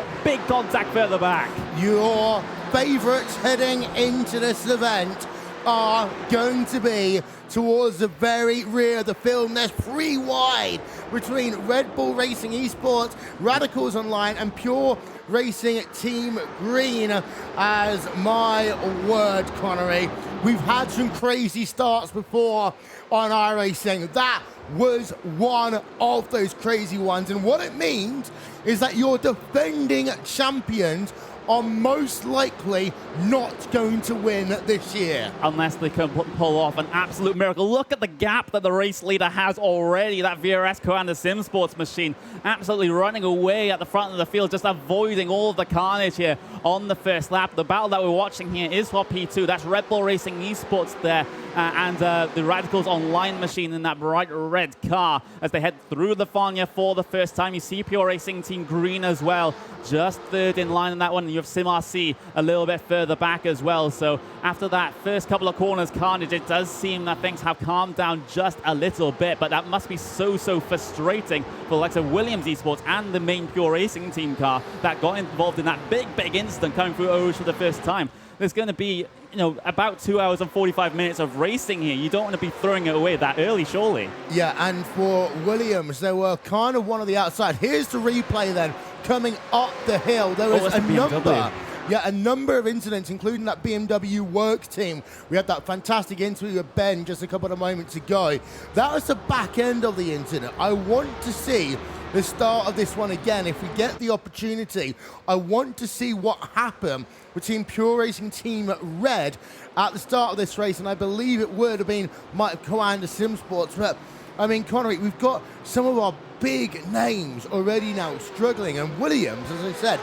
contact further back. Your favourites heading into this event are going to be towards the very rear of the field. There's 3 wide between Red Bull Racing Esports, Radicals Online, and Pure Racing Team Green. As my word, Connery, we've had some crazy starts before on iRacing. That was one of those crazy ones, and what it means is that your defending champions are most likely not going to win this year. Unless they can pull off an absolute miracle. Look at the gap that the race leader has already. That VRS Coanda Sim Sports machine absolutely running away at the front of the field, just avoiding all of the carnage here on the first lap. The battle that we're watching here is for P2. That's Red Bull Racing Esports there and the Radicals Online machine in that bright red car as they head through the Fanya for the first time. You see Pure Racing Team Green as well, just third in line in that one. And you have SimRC a little bit further back as well. So after that first couple of corners carnage, it does seem that things have calmed down just a little bit, but that must be so frustrating for the likes of Williams Esports and the main Pure Racing Team car that got involved in that big incident coming through Eau Rouge for the first time. There's going to be, about 2 hours and 45 minutes of racing here. You don't want to be throwing it away that early, surely. Yeah, and for Williams, they were kind of one on the outside. Here's the replay then, coming up the hill. There was a number of incidents, including that BMW work team. We had that fantastic interview with Ben just a couple of moments ago. That was the back end of the incident. I want to see the start of this one again. If we get the opportunity, I want to see what happened between Pure Racing Team Red at the start of this race, and I believe it would have been Coanda Sim Sports. But I mean, Connery, we've got some of our big names already now struggling, and Williams, as I said,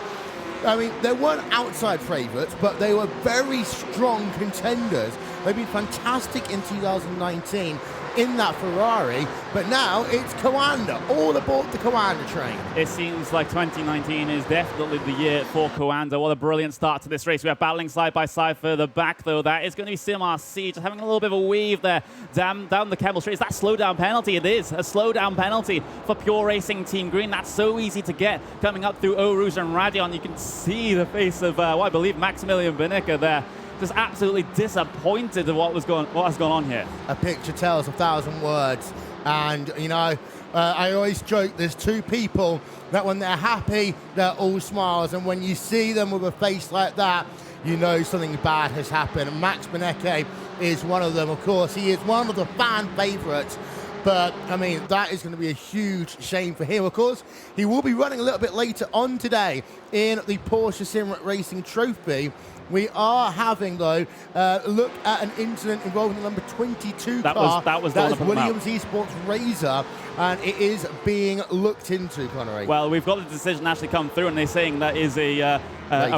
I mean, they weren't outside favourites, but they were very strong contenders. They've been fantastic in 2019 in that Ferrari, but now it's Coanda, all aboard the Coanda train. It seems like 2019 is definitely the year for Coanda. What a brilliant start to this race. We have battling side by side further back, though. That is going to be SimRC, just having a little bit of a weave there down the Kemmel Straight. Is that slowdown penalty? It is a slowdown penalty for Pure Racing Team Green. That's so easy to get coming up through Eau Rouge and Radion. You can see the face of, I believe, Maximilian Benicke there. Just absolutely disappointed at what has gone on here. A picture tells 1,000 words, and I always joke there's two people that when they're happy they're all smiles, and when you see them with a face like that, you know something bad has happened. And Max Benicke is one of them. Of course, he is one of the fan favourites. But, I mean, that is going to be a huge shame for him. Of course, he will be running a little bit later on today in the Porsche SimRacing Trophy. We are having, though, a look at an incident involving the number 22 car. That was Williams Esports Razor, and it is being looked into, Connery. Well, we've got the decision actually come through, and they're saying that is a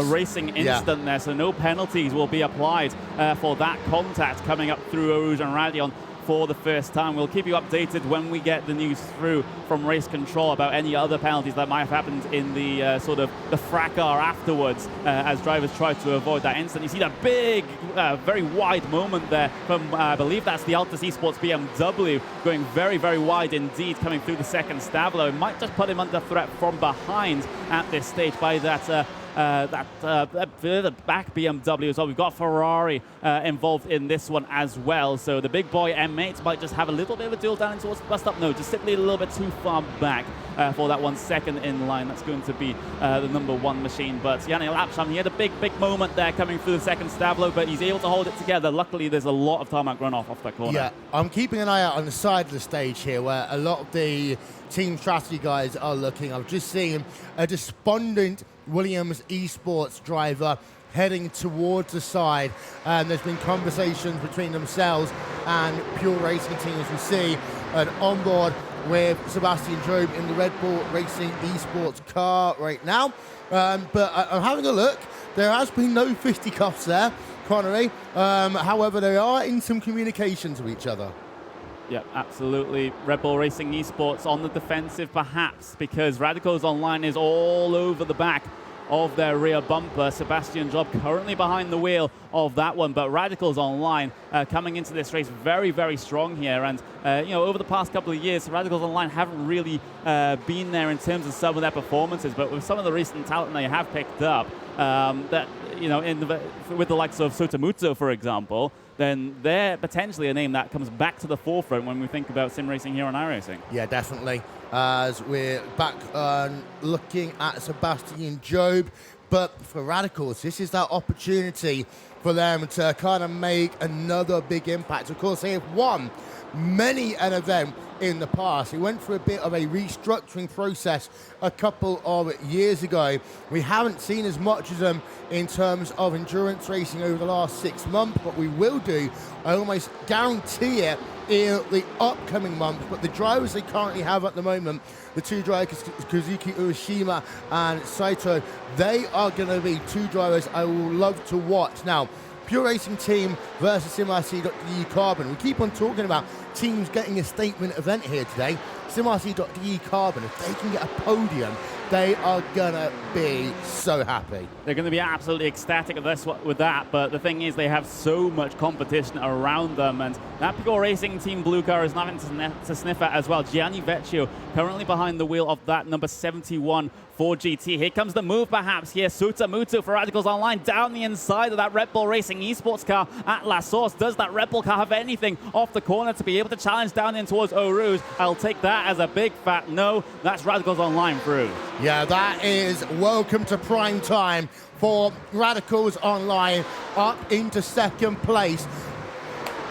racing incident there, so no penalties will be applied for that contact coming up through Eau Rouge and Radion for the first time. We'll keep you updated when we get the news through from race control about any other penalties that might have happened in the sort of the fracas afterwards as drivers try to avoid that incident. You see that big, very wide moment there from, I believe that's the Altus Esports BMW going very wide indeed coming through the second stablo. It might just put him under threat from behind at this stage by that further back BMW as well. We've got Ferrari involved in this one as well. So the big boy M8 might just have a little bit of a duel down towards the bus stop. No, just simply a little bit too far back for that 1 second in line. That's going to be the number one machine. But Yanni Lapsham, he had a big moment there coming through the second stablo, but he's able to hold it together. Luckily, there's a lot of tarmac runoff off that corner. Yeah, I'm keeping an eye out on the side of the stage here where a lot of the team strategy guys are looking. I've just seen a despondent Williams Esports driver heading towards the side, and there's been conversations between themselves and Pure Racing Team as we see an onboard with Sebastian Job in the Red Bull Racing Esports car right now. But I'm having a look. There has been no fisticuffs there, Connery. However, they are in some communications with each other. Yeah, absolutely. Red Bull Racing Esports on the defensive, perhaps, because Radicals Online is all over the back of their rear bumper. Sebastian Job currently behind the wheel of that one, but Radicals Online coming into this race very strong here. And over the past couple of years, Radicals Online haven't really been there in terms of some of their performances, but with some of the recent talent they have picked up, that, you know, with the likes of Sotomuto, for example, then they're potentially a name that comes back to the forefront when we think about sim racing here on iRacing. Yeah, definitely. As we're back looking at Sebastian Job, but for Radicals, this is that opportunity for them to kind of make another big impact. Of course, they have won many an event in the past. It went through a bit of a restructuring process a couple of years ago. We haven't seen as much of them in terms of endurance racing over the last 6 months, but we will do, I almost guarantee it, in the upcoming months. But the drivers they currently have at the moment, the two drivers, Kazuki Urashima and Saito, they are going to be two drivers I will love to watch. Now, Pure Racing Team versus SimRC.de Carbon. We keep on talking about teams getting a statement event here today. SimRC.de Carbon, if they can get a podium, they are going to be so happy. They're going to be absolutely ecstatic with that, but the thing is they have so much competition around them, and that Pure Racing Team blue car is nothing to sniff at as well. Gianni Vecchio currently behind the wheel of that number 71 for GT. Here comes the move perhaps here. Sotomuto for Radicals Online down the inside of that Red Bull Racing esports car at La Source. Does that Red Bull car have anything off the corner to be able to challenge down in towards Eau Rouge? I'll take that as a big fat no. That's Radicals Online through. Yeah, that is welcome to prime time for Radicals Online up into second place.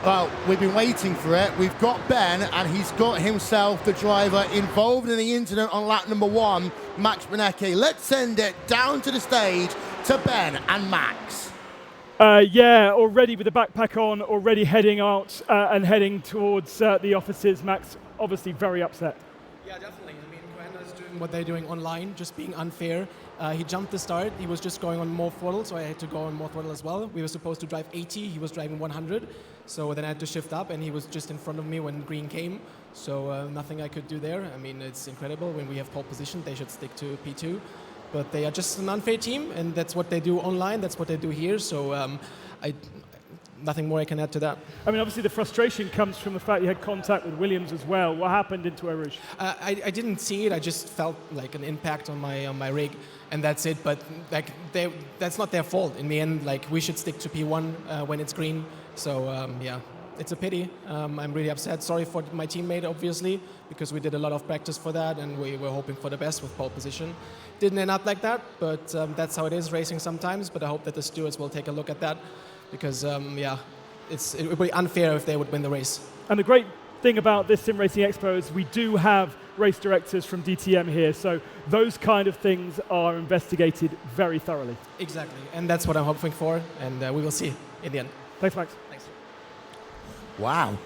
Well, we've been waiting for it. We've got Ben, and he's got himself the driver involved in the incident on lap number 1, Max Benecke. Let's send it down to the stage to Ben and Max. Yeah, already with the backpack on, already heading out and heading towards the offices. Max, obviously very upset. Yeah, definitely. I mean, Cohenda's doing what they're doing online, just being unfair. He jumped the start. He was just going on more throttle, so I had to go on more throttle as well. We were supposed to drive 80. He was driving 100. So then I had to shift up, and he was just in front of me when green came. So nothing I could do there. I mean, it's incredible. When we have pole position, they should stick to P2. But they are just an unfair team, and that's what they do online. That's what they do here. So nothing more I can add to that. I mean, obviously the frustration comes from the fact you had contact with Williams as well. What happened into Eau Rouge? I didn't see it. I just felt like an impact on my rig, and that's it. But like that's not their fault. In the end, like we should stick to P1 when it's green. So yeah, it's a pity. I'm really upset. Sorry for my teammate, obviously, because we did a lot of practice for that, and we were hoping for the best with pole position. Didn't end up like that, but that's how it is racing sometimes. But I hope that the stewards will take a look at that, because yeah, it would be unfair if they would win the race. And the great thing about this Sim Racing Expo is we do have race directors from DTM here, so those kind of things are investigated very thoroughly. Exactly, and that's what I'm hoping for, and we will see in the end. Thanks, Max. Thanks. Wow.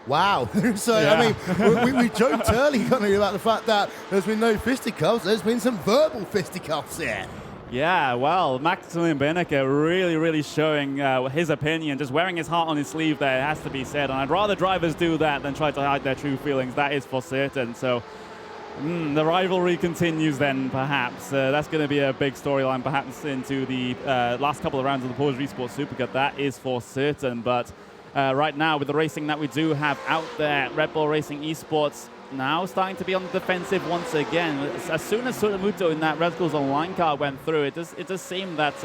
Wow. So, Yeah. I mean, we joked earlier about the fact that there's been no fisticuffs. There's been some verbal fisticuffs here. Yeah, well, Maximilian Benecke really showing his opinion, just wearing his heart on his sleeve there, it has to be said. And I'd rather drivers do that than try to hide their true feelings. That is for certain. So the rivalry continues then, perhaps. That's going to be a big storyline, perhaps, into the last couple of rounds of the Porsche Esports Supercup. That is for certain. But right now, with the racing that we do have out there, Red Bull Racing Esports now starting to be on the defensive once again. As soon as Sotomuto in that Radicals Online car went through, it does seem that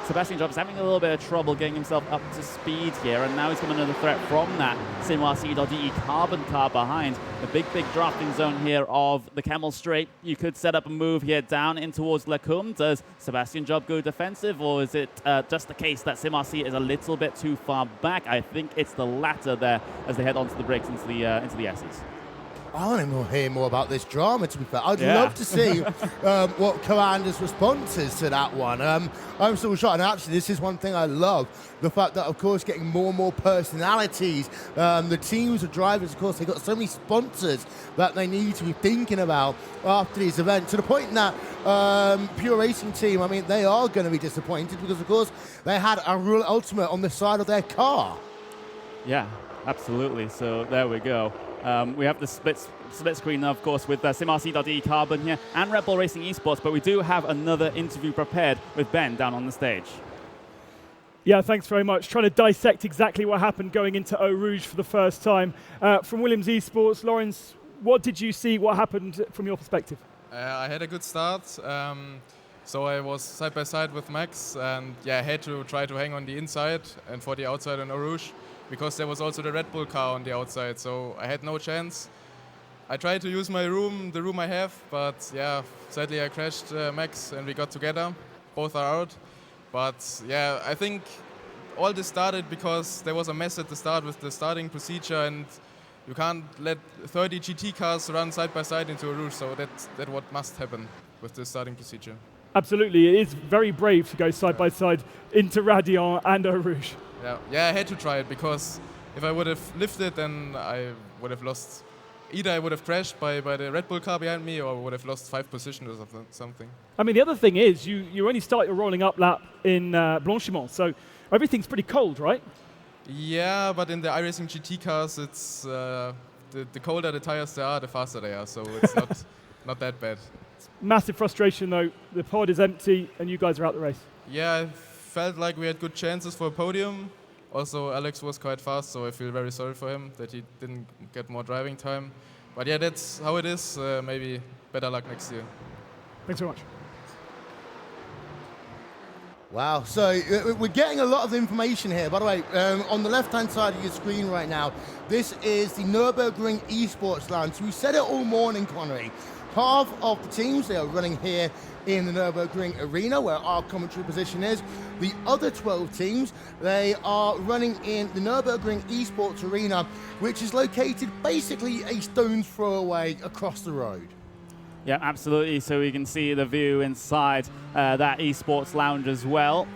Sebastian Job is having a little bit of trouble getting himself up to speed here, and now he's coming under threat from that SimRC.de Carbon car behind. The big drafting zone here of the Camel Straight. You could set up a move here down in towards Lecum. Does Sebastian Job go defensive, or is it just the case that SimRC is a little bit too far back? I think it's the latter there as they head onto the brakes into the S's. I want to hear more about this drama, to be fair. I'd love to see what Cohenda's response is to that one. I'm still shocked. And actually, this is one thing I love. The fact that, of course, getting more and more personalities. The teams of drivers, of course, they've got so many sponsors that they need to be thinking about after these events. To the point that Pure Racing Team, I mean, they are going to be disappointed because, of course, they had a Real Ultimate on the side of their car. Yeah, absolutely. So there we go. We have the split screen, of course, with SimRC.de Carbon here and Red Bull Racing Esports, but we do have another interview prepared with Ben down on the stage. Yeah, thanks very much. Trying to dissect exactly what happened going into Eau Rouge for the first time. From Williams Esports, Lawrence, what did you see? What happened from your perspective? I had a good start. So I was side by side with Max, and yeah, I had to try to hang on the inside and for the outside on Eau Rouge, because there was also the Red Bull car on the outside, so I had no chance. I tried to use the room I have, but yeah, sadly I crashed Max and we got together. Both are out. But yeah, I think all this started because there was a mess at the start with the starting procedure, and you can't let 30 GT cars run side by side into Eau Rouge, so that's what must happen with the starting procedure. Absolutely, it is very brave to go side by side into Radion and Eau Rouge. Yeah, I had to try it, because if I would have lifted, then I would have lost. Either I would have crashed by the Red Bull car behind me, or would have lost 5 positions or something. I mean, the other thing is you only start your rolling up lap in Blanchiment, so everything's pretty cold, right? Yeah, but in the iRacing GT cars, it's the colder the tires they are, the faster they are, so it's not that bad. Massive frustration though. The pod is empty and you guys are out the race. Yeah, I felt like we had good chances for a podium. Also, Alex was quite fast, so I feel very sorry for him that he didn't get more driving time. But yeah, that's how it is. Maybe better luck next year. Thanks so much. Wow, so we're getting a lot of information here. By the way, on the left-hand side of your screen right now, this is the Nürburgring Esports Lounge. We said it all morning, Connery. Half of the teams, they are running here in the Nürburgring Arena, where our commentary position is. The other 12 teams, they are running in the Nürburgring Esports Arena, which is located basically a stone's throw away across the road. Yeah, absolutely. So we can see the view inside that esports lounge as well.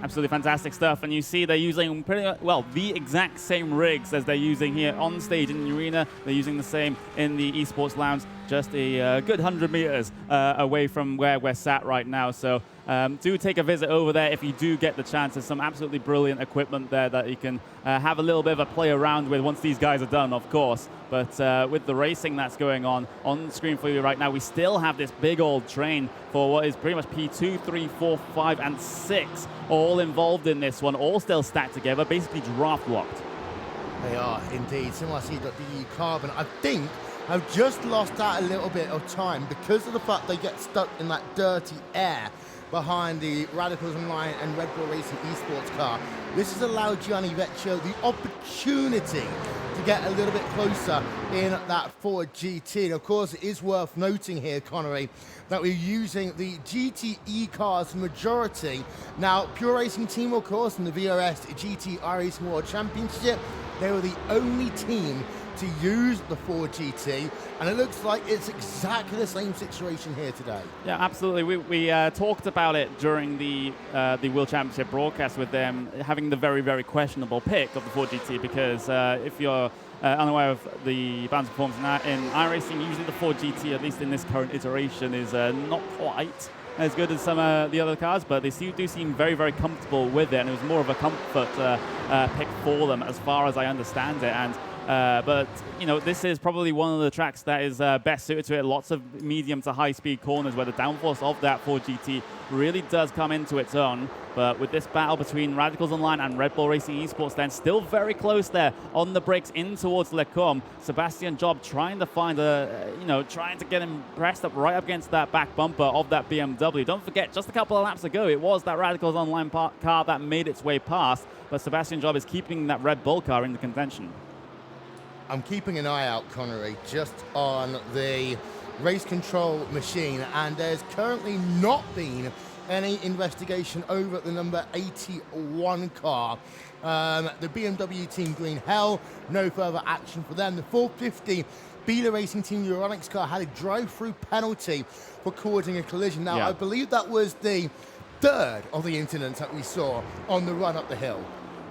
Absolutely fantastic stuff. And you see they're using the exact same rigs as they're using here on stage in the arena. They're using the same in the esports lounge, just a good 100 meters away from where we're sat right now. So do take a visit over there if you do get the chance. There's some absolutely brilliant equipment there that you can have a little bit of a play around with once these guys are done, of course. But with the racing that's going on the screen for you right now, we still have this big old train for what is pretty much P2, 3, 4, 5, and 6 all involved in this one, all still stacked together, basically draft locked. They are indeed. SimRacing.de Carbon, I think, have just lost out a little bit of time because of the fact they get stuck in that dirty air behind the Radicals Online and Red Bull Racing esports car. This has allowed Gianni Vecchio the opportunity to get a little bit closer in that Ford GT. And of course, it is worth noting here, Connery, that we're using the GTE cars majority. Now, Pure Racing Team, of course, in the VRS GT Racing World Championship, they were the only team to use the Ford GT, and it looks like it's exactly the same situation here today. Yeah, absolutely. We talked about it during the World Championship broadcast with them having the very, very questionable pick of the Ford GT, because if you're unaware of the balance of performance in iRacing, usually the Ford GT, at least in this current iteration, is not quite as good as some of the other cars, but they do seem very, very comfortable with it, and it was more of a comfort pick for them as far as I understand it. And but you know, this is probably one of the tracks that is best suited to it. Lots of medium to high speed corners where the downforce of that Ford GT really does come into its own. But with this battle between Radicals Online and Red Bull Racing Esports, then still very close there on the brakes in towards Le Combe. Sebastian Job trying to find trying to get him pressed up right up against that back bumper of that BMW. Don't forget, just a couple of laps ago, it was that Radicals Online car that made its way past, but Sebastian Job is keeping that Red Bull car in the contention. I'm keeping an eye out, Connery, just on the race control machine, and there's currently not been any investigation over at the number 81 car. The BMW Team Green Hell, no further action for them. The 450 Beta Racing Team Euronics car had a drive-through penalty for causing a collision. Now, I believe that was the third of the incidents that we saw on the run up the hill.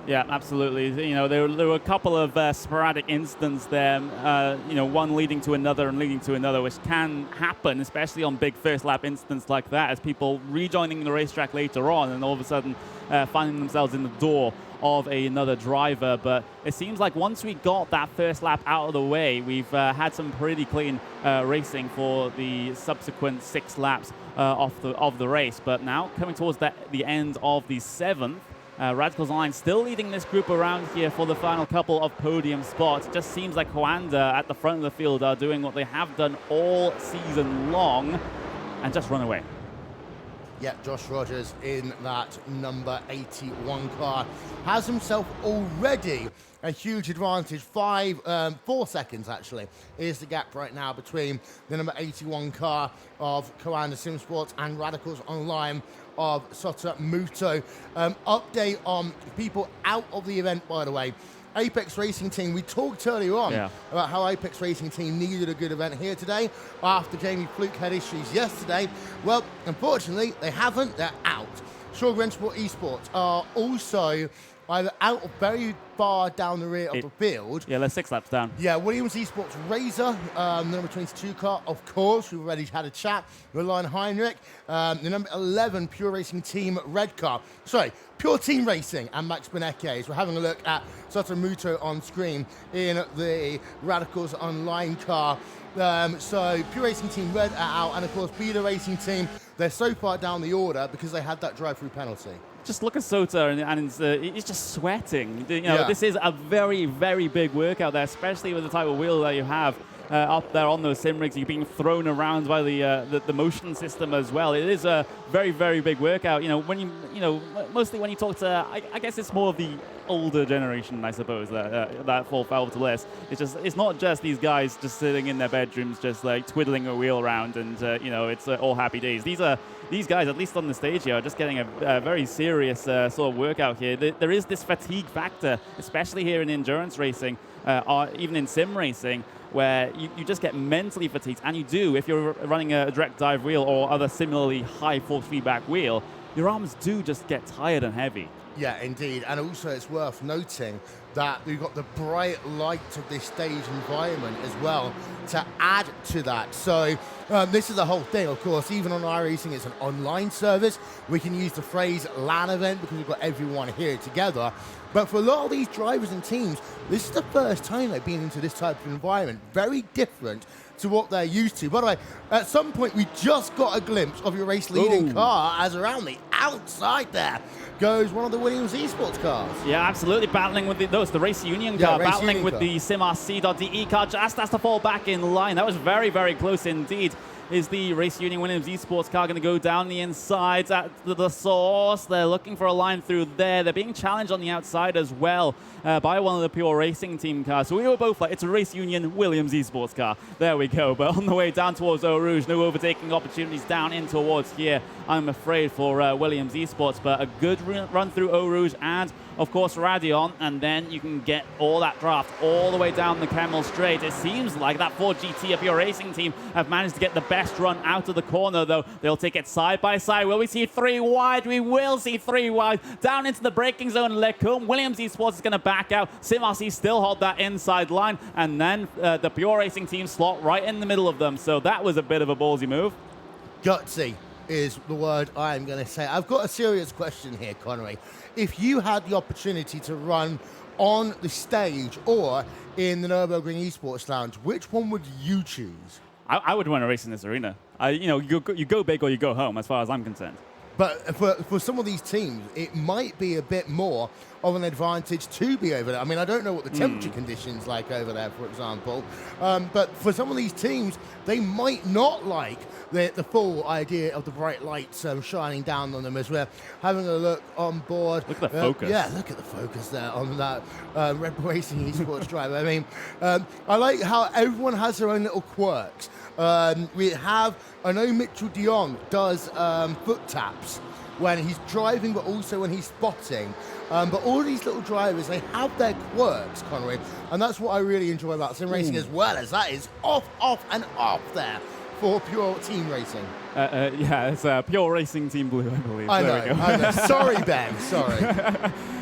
Yeah, absolutely. You know, there were a couple of sporadic incidents there, one leading to another and leading to another, which can happen, especially on big first lap incidents like that, as people rejoining the racetrack later on and all of a sudden finding themselves in the door of another driver. But it seems like once we got that first lap out of the way, we've had some pretty clean racing for the subsequent 6 laps of the race. But now coming towards the end of the 7th, Radicals Online still leading this group around here for the final couple of podium spots. It just seems like Hoanda at the front of the field are doing what they have done all season long and just run away. Yeah, Josh Rogers in that number 81 car has himself already a huge advantage. 4 seconds actually is the gap right now between the number 81 car of Koanda SimSports and Radicals Online of Sota Muto. Update on people out of the event, by the way. Apex Racing Team, we talked earlier on about how Apex Racing Team needed a good event here today after Jamie Fluke had issues yesterday. Well, unfortunately, they haven't. They're out. Shaw Rensport Esports are also either out or very far down the rear of the field. Yeah, they're 6 laps down. Yeah, Williams Esports Razor, the number 22 car, of course. We've already had a chat with Ryan Heinrich. The number 11 Pure Racing Team Red car. Sorry, Pure Team Racing and Max Benekes. We're having a look at Satomuto on screen in the Radicals Online car. So Pure Racing Team Red are out, and of course Beta Racing Team, they're so far down the order because they had that drive-through penalty. Just look at Sota, and he's just sweating. You know, this is a very, very big workout there, especially with the type of wheel that you have up there on those sim rigs. You're being thrown around by the motion system as well. It is a very, very big workout. You know, when mostly when you talk to, I guess it's more of the older generation, I suppose, that fall foul to this. It's not just these guys just sitting in their bedrooms, just like twiddling a wheel around, and it's all happy days. These guys, at least on the stage here, are just getting a very serious sort of workout here. There is this fatigue factor, especially here in endurance racing, or even in sim racing, where you just get mentally fatigued. And you do, if you're running a direct dive wheel or other similarly high force feedback wheel, your arms do just get tired and heavy. Yeah, indeed. And also it's worth noting that we've got the bright light of this stage environment as well to add to that. So this is the whole thing, of course. Even on iRacing, it's an online service. We can use the phrase LAN event because we've got everyone here together. But for a lot of these drivers and teams, this is the first time they've been into this type of environment. Very different to what they're used to. By the way, at some point, we just got a glimpse of your race-leading car as around the outside there goes one of the Williams Esports cars. Yeah, absolutely. Battling with the Race Union car, battling with the SimRC.de car, just has to fall back in line. That was very, very close indeed. Is the Race Union Williams Esports car going to go down the inside at the source? They're looking for a line through there. They're being challenged on the outside as well by one of the Pure Racing Team cars. So we were both like, it's a Race Union Williams Esports car. There we go. But on the way down towards Eau Rouge, no overtaking opportunities down in towards here, I'm afraid, for Williams Esports. But a good run through Eau Rouge and, of course, Radion, and then you can get all that draft all the way down the Camel Straight. It seems like that Ford GT, a Pure Racing Team, have managed to get the best run out of the corner, though. They'll take it side by side. Will we see 3 wide? We will see 3 wide. Down into the braking zone, Lecombe. Williams Esports is going to back out. SimRC still hold that inside line, and then the Pure Racing Team slot right in the middle of them. So that was a bit of a ballsy move. Gutsy is the word I'm going to say. I've got a serious question here, Connery. If you had the opportunity to run on the stage or in the Nürburgring Esports Lounge, which one would you choose? I would want to race in this arena. You go big or you go home, as far as I'm concerned. But for some of these teams, it might be a bit more of an advantage to be over there. I mean, I don't know what the temperature conditions like over there, for example. But for some of these teams, they might not like the full idea of the bright lights shining down on them as we're having a look on board. Look at the focus. Yeah, look at the focus there on that Red Bull Racing Esports driver. I mean, I like how everyone has their own little quirks. We have, I know Mitchell de Jong does foot taps when he's driving, but also when he's spotting. But all these little drivers, they have their quirks, Conway, and that's what I really enjoy about sim racing, as well as that is off, and off there for Pure Team Racing. Yeah, it's Pure Racing Team Blue, I believe. I know. Sorry, Ben, sorry.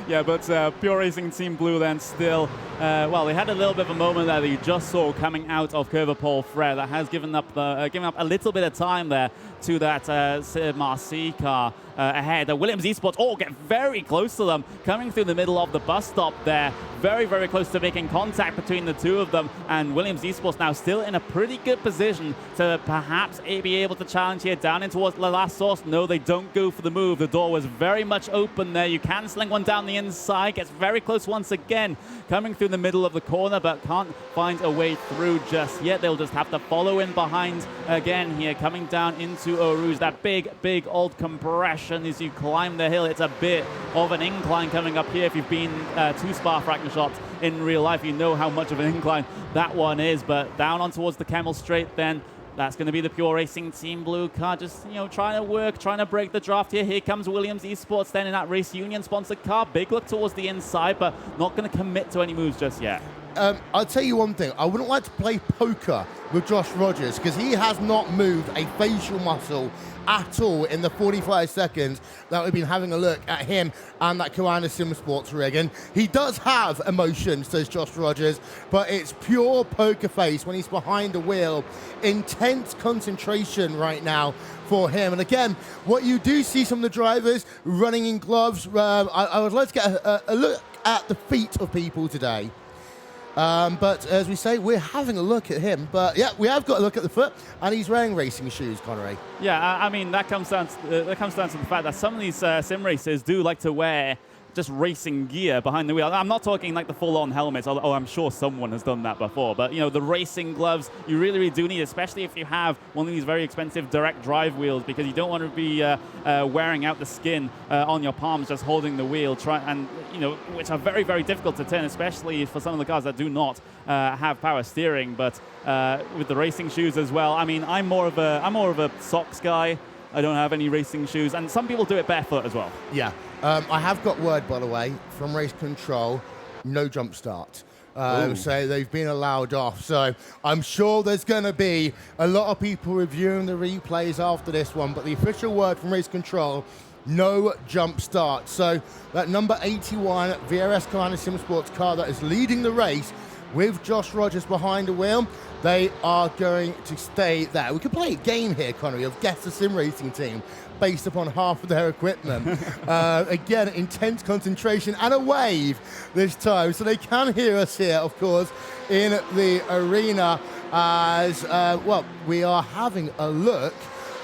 Yeah, but Pure Racing Team Blue then still, well, they had a little bit of a moment there that you just saw coming out of Curva Paul Frere that has given up a little bit of time there to that SimRC car ahead. Williams Esports, get very close to them, coming through the middle of the bus stop there. Very, very close to making contact between the two of them, and Williams Esports now still in a pretty good position to perhaps be able to challenge challenge here down in towards the last source. No, they don't go for the move. The door was very much open there. You can sling one down the inside. Gets very close once again. Coming through the middle of the corner, but can't find a way through just yet. They'll just have to follow in behind again here. Coming down into Eau Rouge. That big old compression as you climb the hill. It's a bit of an incline coming up here. If you've been to Spa-Francorchamps in real life, you know how much of an incline that one is. But down on towards the Camel Straight then. That's going to be the Pure Racing Team Blue car, just, you know, trying to break the draft here. Here comes Williams Esports then in that Race Union sponsored car. Big look towards the inside, but not going to commit to any moves just yet. I'll tell you one thing. I wouldn't like to play poker with Josh Rogers because he has not moved a facial muscle at all in the 45 seconds that we've been having a look at him and that Koanda Sim Sports rig. And he does have emotions, says Josh Rogers, but it's pure poker face when he's behind the wheel. Intense concentration right now for him. And again, what you do see some of the drivers running in gloves. I would like to get a look at the feet of people today. But as we say, we're having a look at him. But yeah, we have got a look at the foot, and he's wearing racing shoes, Connery. Yeah, I mean that comes down to the fact that some of these sim racers do like to wear just racing gear behind the wheel. I'm not talking like the full-on helmets, although I'm sure someone has done that before. But, you know, the racing gloves, you really do need, especially if you have one of these very expensive direct drive wheels, because you don't want to be wearing out the skin on your palms just holding the wheel, which are very, very difficult to turn, especially for some of the cars that do not have power steering. But with the racing shoes as well, I mean, I'm more of a socks guy. I don't have any racing shoes, and some people do it barefoot as well. Yeah. I have got word, by the way, from Race Control, no jump start. So they've been allowed off. So I'm sure there's going to be a lot of people reviewing the replays after this one, but the official word from Race Control, no jump start. So that number 81 VRS Koanda Sim Sports car that is leading the race with Josh Rogers behind the wheel, they are going to stay there. We could play a game here, Connery, of Guess the Sim Racing Team based upon half of their equipment. Again, intense concentration and a wave this time. So they can hear us here, of course, in the arena as, we are having a look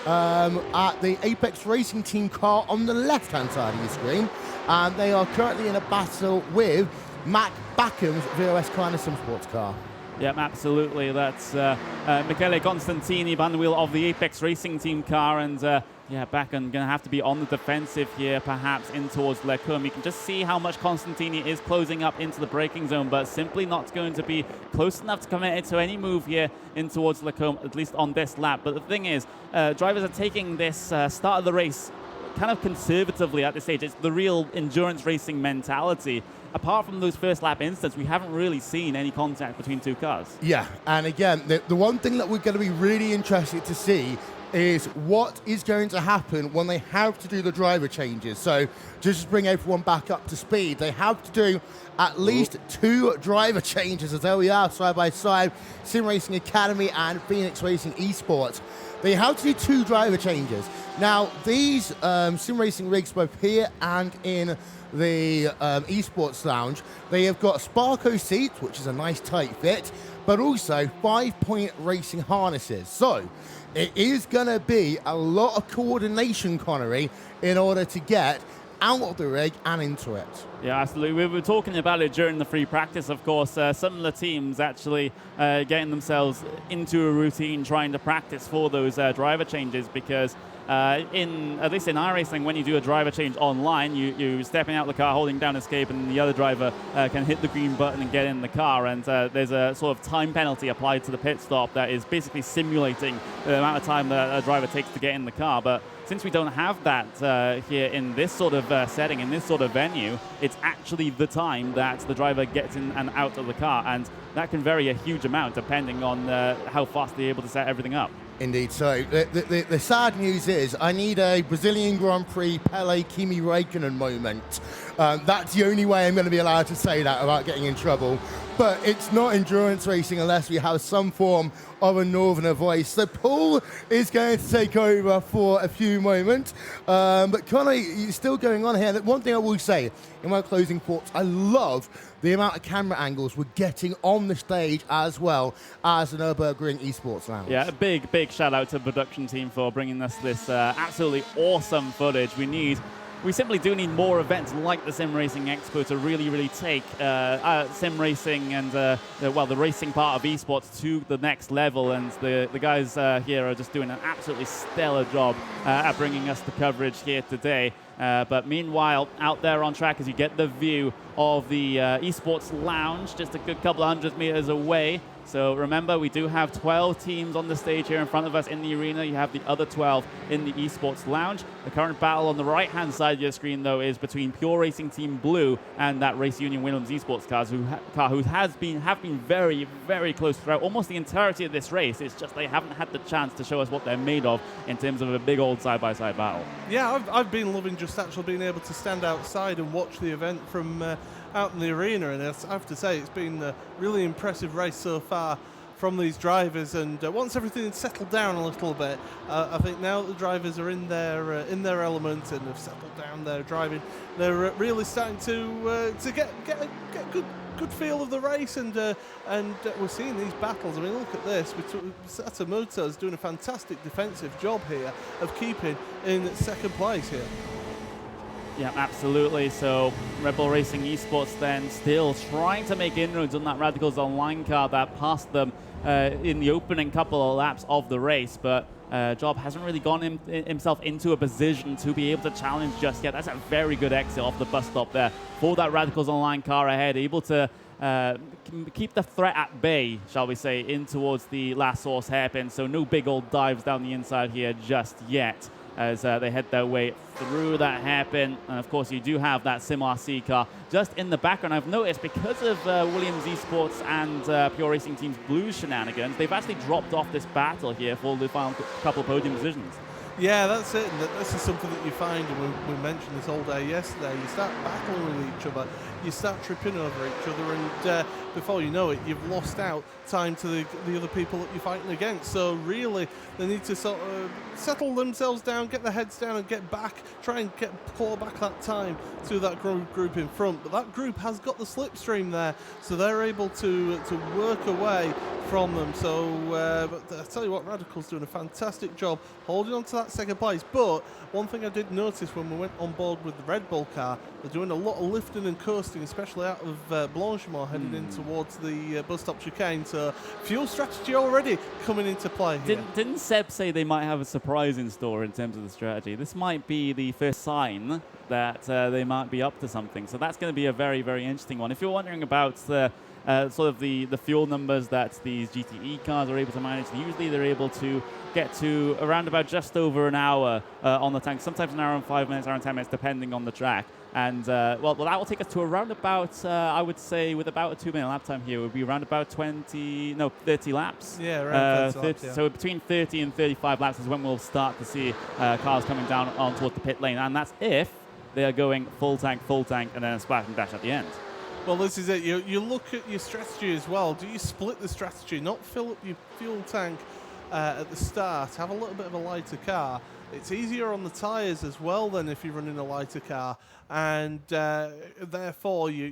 at the Apex Racing Team car on the left-hand side of your screen. And they are currently in a battle with Mac Backham's VOS Koanda Sim Sports car. Yep, absolutely. That's Michele Constantini behind the wheel of the Apex Racing Team car, and Backham going to have to be on the defensive here, perhaps in towards Lecombe. You can just see how much Constantini is closing up into the braking zone, but simply not going to be close enough to commit to any move here in towards Lecombe, at least on this lap. But the thing is, drivers are taking this start of the race kind of conservatively at this stage. It's the real endurance racing mentality. Apart from those first lap instants, we haven't really seen any contact between two cars. Yeah, and again, the one thing that we're going to be really interested to see is what is going to happen when they have to do the driver changes. So just to bring everyone back up to speed, they have to do at least 2 driver changes, as there we are, side by side, Sim Racing Academy and Phoenix Racing Esports. They have to do 2 driver changes. Now, these Sim Racing rigs, both here and in the Esports Lounge, they have got Sparco seats, which is a nice tight fit, but also 5-point racing harnesses. So it is going to be a lot of coordination, Connery, in order to get out of the rig and into it. Yeah, absolutely. We were talking about it during the free practice, of course. Some of the teams actually getting themselves into a routine, trying to practice for those driver changes, because at least in iRacing, when you do a driver change online, you're stepping out the car, holding down escape, and the other driver can hit the green button and get in the car. And there's a sort of time penalty applied to the pit stop that is basically simulating the amount of time that a driver takes to get in the car. But since we don't have that here in this sort of setting, in this sort of venue, it's actually the time that the driver gets in and out of the car. And that can vary a huge amount depending on how fast they're able to set everything up. Indeed. So the sad news is I need a Brazilian Grand Prix Pele Kimi Räikkönen moment. That's the only way I'm going to be allowed to say that without getting in trouble but it's not endurance racing unless we have some form of a northerner voice. So Paul is going to take over for a few moments. But Connor, you're still going on here. And one thing I will say in my closing thoughts, I love the amount of camera angles we're getting on the stage as well as the Nürburgring Esports Lounge. Yeah, a big shout out to the production team for bringing us this absolutely awesome footage. We simply do need more events like the SimRacing Expo to really take sim racing and the racing part of esports to the next level. And the guys here are just doing an absolutely stellar job at bringing us the coverage here today. But meanwhile, out there on track, as you get the view of the esports lounge, just a good couple of 100 meters away. So remember, we do have 12 teams on the stage here in front of us in the arena. You have the other 12 in the esports lounge. The current battle on the right-hand side of your screen, though, is between Pure Racing Team Blue and that Race Union Williams esports who have been very close throughout almost the entirety of this race. It's just they haven't had the chance to show us what they're made of in terms of a big old side-by-side battle. Yeah, I've been loving just actually being able to stand outside and watch the event from out in the arena, and I have to say it's been a really impressive race so far from these drivers. And once everything has settled down a little bit, I think now that the drivers are in their element and have settled down their driving, they're really starting to get a good feel of the race, and we're seeing these battles. I mean, look at this. Satamoto is doing a fantastic defensive job here of keeping in second place here. Yeah, absolutely. So Red Bull Racing Esports then still trying to make inroads on that Radicals Online car that passed them in the opening couple of laps of the race, but Job hasn't really gone himself into a position to be able to challenge just yet. That's a very good exit off the bus stop there for that Radicals Online car ahead, able to keep the threat at bay, shall we say, in towards the last source hairpin. So no big old dives down the inside here just yet, as they head their way through that hairpin. And of course, you do have that SimRC car just in the background. I've noticed because of Williams Esports and Pure Racing Team's blue shenanigans, they've actually dropped off this battle here for the final couple of podium positions. Yeah, that's it. And this is something that you find, and we mentioned this all day yesterday. You start battling with each other, you start tripping over each other, and before you know it, you've lost out time to the other people that you're fighting against. So really, they need to sort of settle themselves down, get their heads down, and get back, try and claw back that time to that group in front. But that group has got the slipstream there, so they're able to work away from them. So, but I tell you what, Radical's doing a fantastic job holding on to that second place. But one thing I did notice when we went on board with the Red Bull car, they're doing a lot of lifting and coasting, especially out of Blanchimont, heading in towards the bus stop chicane. So fuel strategy already coming into play here. Didn't Seb say they might have a surprise in store in terms of the strategy? This might be the first sign that they might be up to something. So that's going to be a very, very interesting one. If you're wondering about the sort of the fuel numbers that these GTE cars are able to manage, usually they're able to get to around about just over an hour on the tank, sometimes an hour and 5 minutes, hour and 10 minutes, depending on the track. And well, that will take us to around about, I would say, with about a 2-minute lap time here, it would be around about 30 laps. Yeah, around 30 laps, yeah. So between 30 and 35 laps is when we'll start to see cars coming down on towards the pit lane. And that's if they are going full tank, and then a splash and dash at the end. Well, this is it. You look at your strategy as well. Do you split the strategy? Not fill up your fuel tank at the start. Have a little bit of a lighter car. It's easier on the tyres as well than if you're running a lighter car, and therefore you're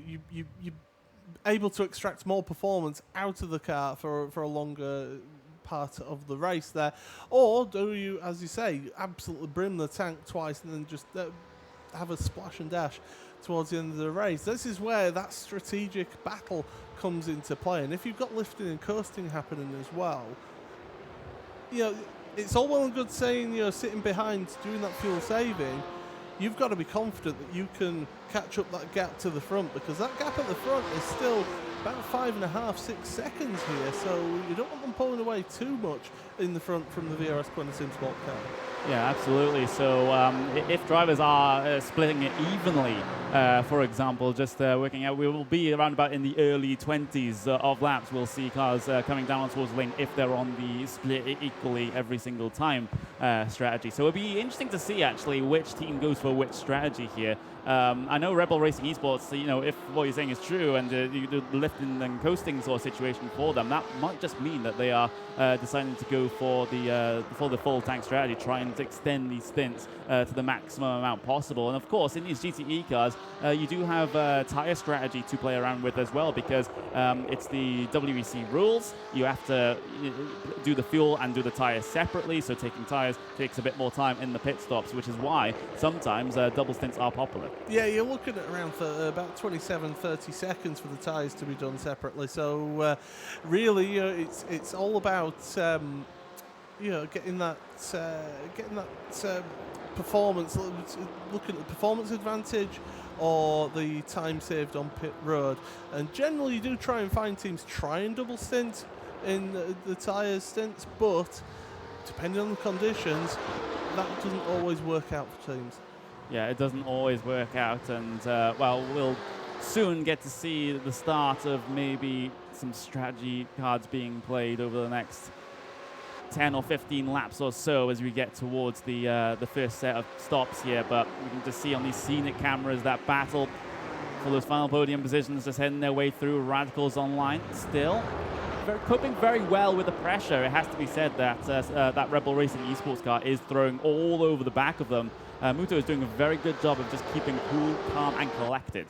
able to extract more performance out of the car for a longer part of the race there. Or do you, as you say, absolutely brim the tank twice and then just have a splash and dash towards the end of the race? This is where that strategic battle comes into play. And if you've got lifting and coasting happening as well, you know, it's all well and good saying, you know, sitting behind doing that fuel saving. You've got to be confident that you can catch up that gap to the front, because that gap at the front is still about 5.5, 6 seconds here. So you don't want them pulling away too much in the front from the VRS Quantum Sim Sport car. Yeah, absolutely. So if drivers are splitting it evenly, for example, just working out, we will be around about in the early 20s of laps. We'll see cars coming down towards the lane if they're on the split equally every single time strategy. So it'll be interesting to see actually which team goes for which strategy here. I know Red Bull Racing Esports, you know, if what you're saying is true and you do the lifting and coasting sort of situation for them, that might just mean that they are deciding to go for the full tank strategy, trying to extend these stints to the maximum amount possible. And of course, in these GTE cars, you do have tire strategy to play around with as well, because it's the WEC rules. You have to do the fuel and do the tires separately, so taking tires takes a bit more time in the pit stops, which is why sometimes double stints are popular. Yeah, you're looking at around about 27-30 seconds for the tyres to be done separately. So really, it's all about getting that performance. Looking at the performance advantage or the time saved on pit road. And generally, you do try and find teams try and double stint in the tyres stints, but depending on the conditions, that doesn't always work out for teams. Yeah, it doesn't always work out, and well, we'll soon get to see the start of maybe some strategy cards being played over the next 10 or 15 laps or so as we get towards the first set of stops here. But we can just see on these scenic cameras that battle for those final podium positions just heading their way through. Radicals online still. Coping very well with the pressure. It has to be said that that Red Bull Racing Esports car is throwing all over the back of them. Muto is doing a very good job of just keeping cool, calm, and collected.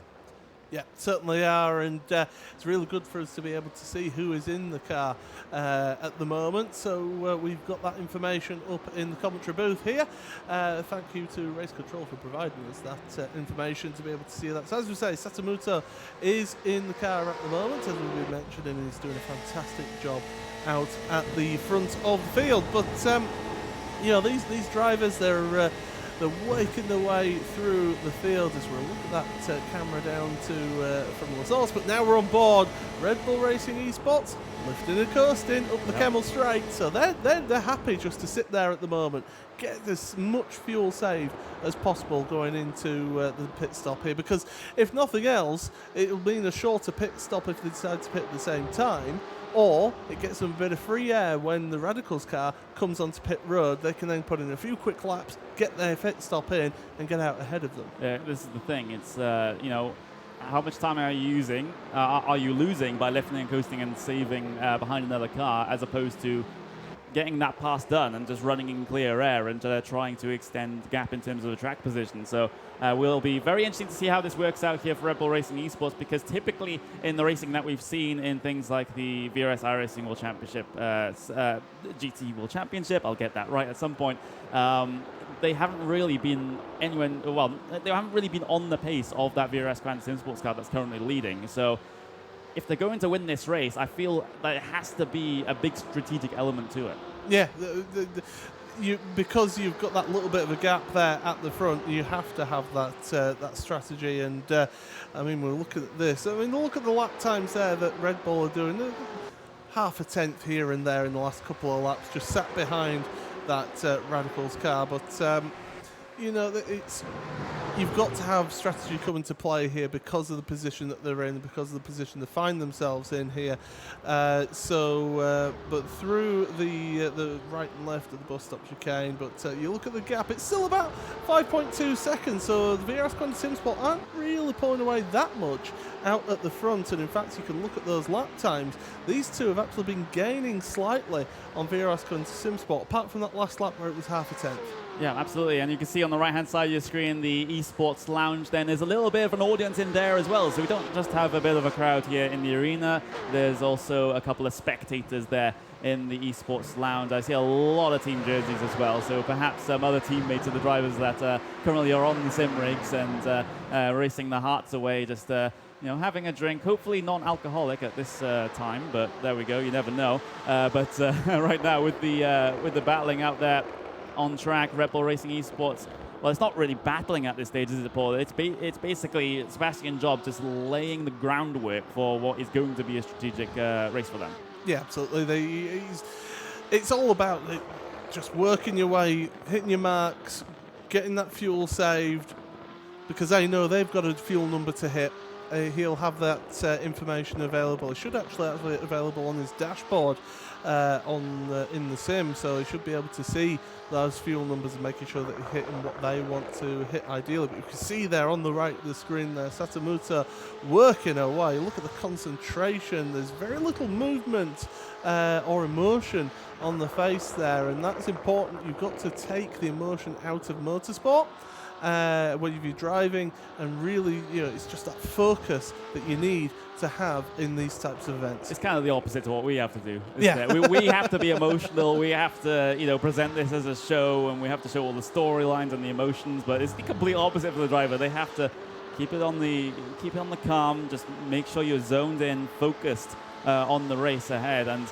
Yeah, certainly are, and it's really good for us to be able to see who is in the car at the moment. So we've got that information up in the commentary booth here. Thank you to Race Control for providing us that information to be able to see that. So as we say, Satomuto is in the car at the moment, as we've been mentioning, and he's doing a fantastic job out at the front of the field. But these drivers, they're waking their way through the field as we'll look at that camera down to from the source. But now we're on board Red Bull Racing Esports, lifting and coasting up the Kemmel Straight. So they're happy just to sit there at the moment, get as much fuel saved as possible going into the pit stop here, because if nothing else, it'll mean a shorter pit stop if they decide to pit at the same time. Or it gets them a bit of free air when the Radicals car comes onto pit road. They can then put in a few quick laps, get their pit stop in, and get out ahead of them. Yeah, this is the thing. It's how much time are you losing by lifting and coasting and saving behind another car, as opposed to getting that pass done and just running in clear air and trying to extend the gap in terms of the track position. So will be very interesting to see how this works out here for Red Bull Racing Esports, because typically in the racing that we've seen in things like the VRS iRacing World Championship, GT World Championship, I'll get that right at some point, they haven't really been anywhere, well, they haven't really been on the pace of that VRS Grand Sim Sports car that's currently leading. So if they're going to win this race, I feel that it has to be a big strategic element to it. Yeah, because you've got that little bit of a gap there at the front, you have to have that strategy. And I mean, we'll look at this. I mean, look at the lap times there that Red Bull are doing. Half a tenth here and there in the last couple of laps, just sat behind that Radicals car. But you've got to have strategy come into play here because of the position that they're in, because of the position they find themselves in here. But through the right and left of the bus stop chicane, but you look at the gap, it's still about 5.2 seconds, so the VRS Grand Sim Sport aren't really pulling away that much out at the front, and in fact you can look at those lap times. These two have actually been gaining slightly on VRS Grand Sim Sport, apart from that last lap where it was half a tenth. Yeah, absolutely. And you can see on the right-hand side of your screen the esports lounge. Then there's a little bit of an audience in there as well. So we don't just have a bit of a crowd here in the arena. There's also a couple of spectators there in the esports lounge. I see a lot of team jerseys as well. So perhaps some other teammates of the drivers that currently are on the sim rigs and racing their hearts away, just having a drink, hopefully non-alcoholic at this time. But there we go. You never know. But right now with the battling out there on track, Red Bull Racing Esports, well, it's not really battling at this stage, is it, Paul? It's basically Sebastian Job just laying the groundwork for what is going to be a strategic race for them. Yeah, absolutely. It's all about just working your way, hitting your marks, getting that fuel saved, because they know they've got a fuel number to hit, he'll have that information available. It should actually available on his dashboard in the sim, so he should be able to see those fuel numbers and making sure that he's hitting what they want to hit ideally. But you can see there on the right of the screen there, Satamuta working away. Look at the concentration. There's very little movement or emotion on the face there, and that's important. You've got to take the emotion out of motorsport when you're driving, and really, it's just that focus that you need to have in these types of events. It's kind of the opposite to what we have to do. Yeah. We have to be emotional. We have to, present this as a show, and we have to show all the storylines and the emotions. But it's the complete opposite for the driver. They have to keep it on the calm. Just make sure you're zoned in, focused on the race ahead, and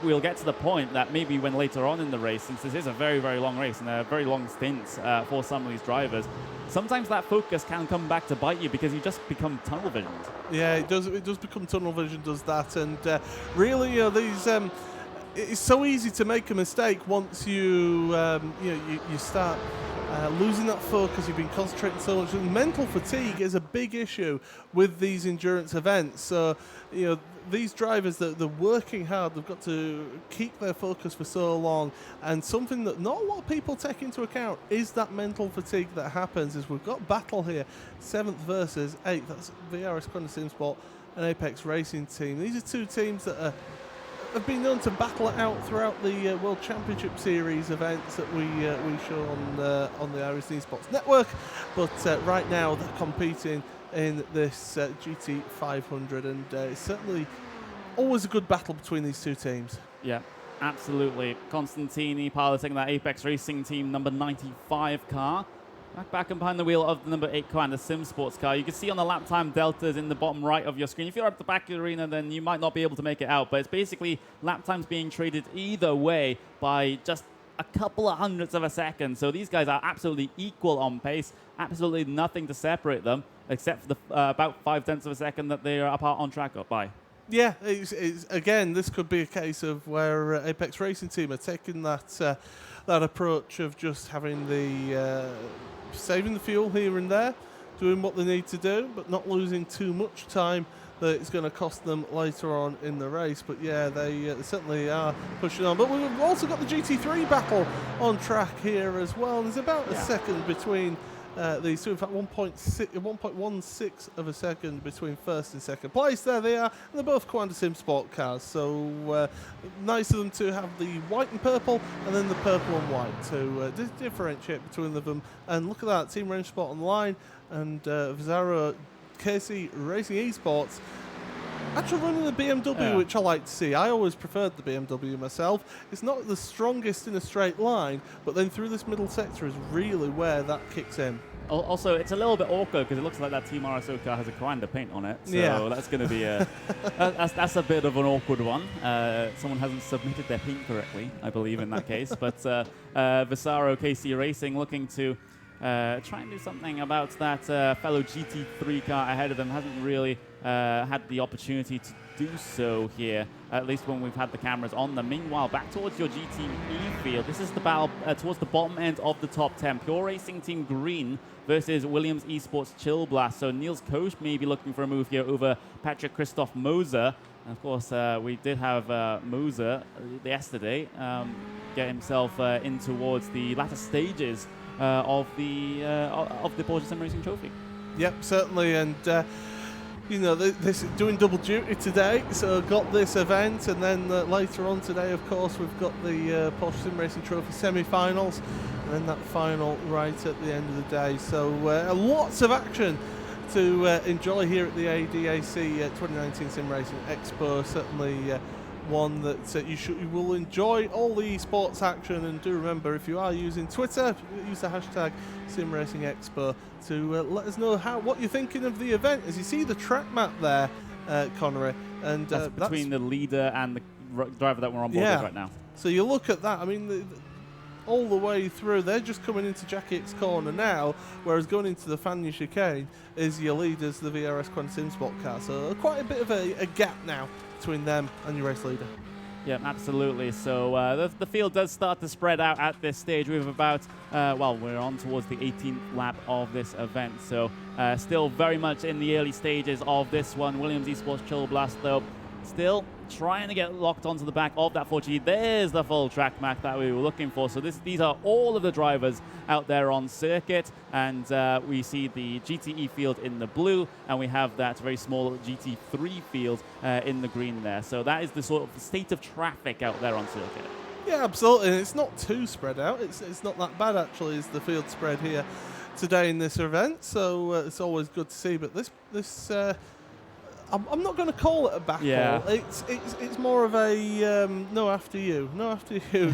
we'll get to the point that maybe when later on in the race, since this is a very, very long race and a very long stints for some of these drivers, sometimes that focus can come back to bite you because you just become tunnel visioned. Yeah, it does become tunnel vision, does that. And really, these it's so easy to make a mistake once you start losing that focus. You've been concentrating so much. And mental fatigue is a big issue with these endurance events. So, these drivers, they're working hard. They've got to keep their focus for so long. And something that not a lot of people take into account is that mental fatigue that happens. Is we've got battle here, 7th versus 8th. That's VRS Quantum Sport and Apex Racing Team. These are two teams that have been known to battle it out throughout the World Championship Series events that we show on the Irish Esports Network. But right now they're competing in this GT500, and it's certainly always a good battle between these two teams. Yeah, absolutely. Constantini piloting that Apex Racing Team number 95 car. Back and behind the wheel of the number 8 car and the Sim Sports car. You can see on the lap time deltas in the bottom right of your screen. If you're at the back of the arena, then you might not be able to make it out, but it's basically lap times being traded either way by just a couple of hundredths of a second. So these guys are absolutely equal on pace, absolutely nothing to separate them, except for the about 0.5 of a second that they are apart on track by. Yeah, it's again, this could be a case of where Apex Racing Team are taking that approach of just having the saving the fuel here and there, doing what they need to do, but not losing too much time that it's going to cost them later on in the race. But yeah, they certainly are pushing on. But we've also got the GT3 battle on track here as well. There's about a second between these two. In fact, 1.16 of a second between first and second place. There they are. And they're both Quanta Sim Sport cars. So nice of them to have the white and purple, and then the purple and white to differentiate between them. And look at that, Team Range Sport Online and Vizaro KC Racing Esports actually running the BMW, which I like to see. I always preferred the BMW myself. It's not the strongest in a straight line, but then through this middle sector is really where that kicks in. Also, it's a little bit awkward because it looks like that Team RSO car has a Quanda paint on it. So that's going to be that's a bit of an awkward one. Someone hasn't submitted their paint correctly, I believe, in that case. But Visaro KC Racing looking to try and do something about that fellow GT3 car ahead of them. Hasn't really had the opportunity to do so here, at least when we've had the cameras on them. Meanwhile, back towards your GTE field, this is the battle towards the bottom end of the top 10. Pure Racing Team Green versus Williams Esports Chill Blast. So Niels Koch may be looking for a move here over Patrick Christoph Moser. And of course, we did have Moser yesterday get himself in towards the latter stages of the Porsche SimRacing Trophy. Yep, certainly, and this is doing double duty today. So got this event, and then later on today, of course, we've got the Porsche SimRacing Trophy semi-finals, and then that final right at the end of the day. So lots of action to enjoy here at the ADAC 2019 SimRacing Expo. Certainly one that you will enjoy all the esports action. And do remember, if you are using Twitter, use the hashtag SimRacingExpo to let us know what you're thinking of the event. As you see the track map there, Connery, and that's between the leader and the driver that we're on board with right now. So you look at that. I mean, all the way through, they're just coming into Jackie X corner now, whereas going into the Fanya chicane is your leaders, the VRS Quantum Sim Sport car. So quite a bit of a gap now between them and your race leader. Yeah, absolutely. So the field does start to spread out at this stage. We have about, well, we're on towards the 18th lap of this event. So still very much in the early stages of this one. Williams Esports Chill Blast, though, still trying to get locked onto the back of that 4G. There's the full track map that we were looking for. So these are all of the drivers out there on circuit. And we see the GTE field in the blue, and we have that very small GT3 field in the green there. So that is the sort of state of traffic out there on circuit. Yeah, absolutely. And it's not too spread out. It's not that bad, actually, is the field spread here today in this event. So it's always good to see. But this I'm not going to call it a backhaul. Yeah. It's more of a no after you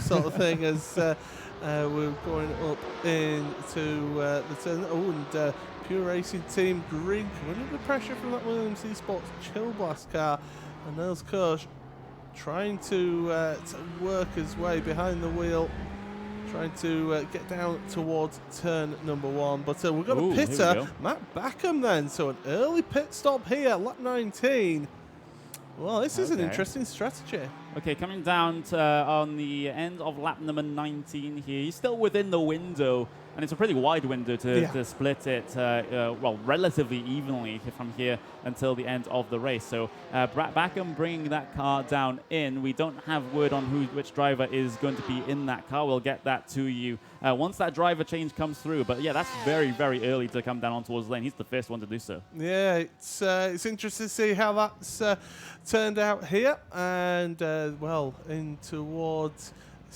sort of thing as we're going up into the turn. Oh, and Pure Racing Team Green coming under pressure from that Williams Esports Chill Blast car, and Nels Koch trying to work his way behind the wheel, trying to get down towards turn number 1. But we've got a pitter, Matt Backham then. So an early pit stop here, lap 19. Well, this is an interesting strategy. Okay, coming down to, on the end of lap number 19 here. He's still within the window, and it's a pretty wide window to split it, well, relatively evenly from here until the end of the race. So Backham bringing that car down in. We don't have word on which driver is going to be in that car. We'll get that to you once that driver change comes through. But yeah, that's very, very early to come down on towards the lane. He's the first one to do so. Yeah, it's interesting to see how that's turned out here. And, well, in towards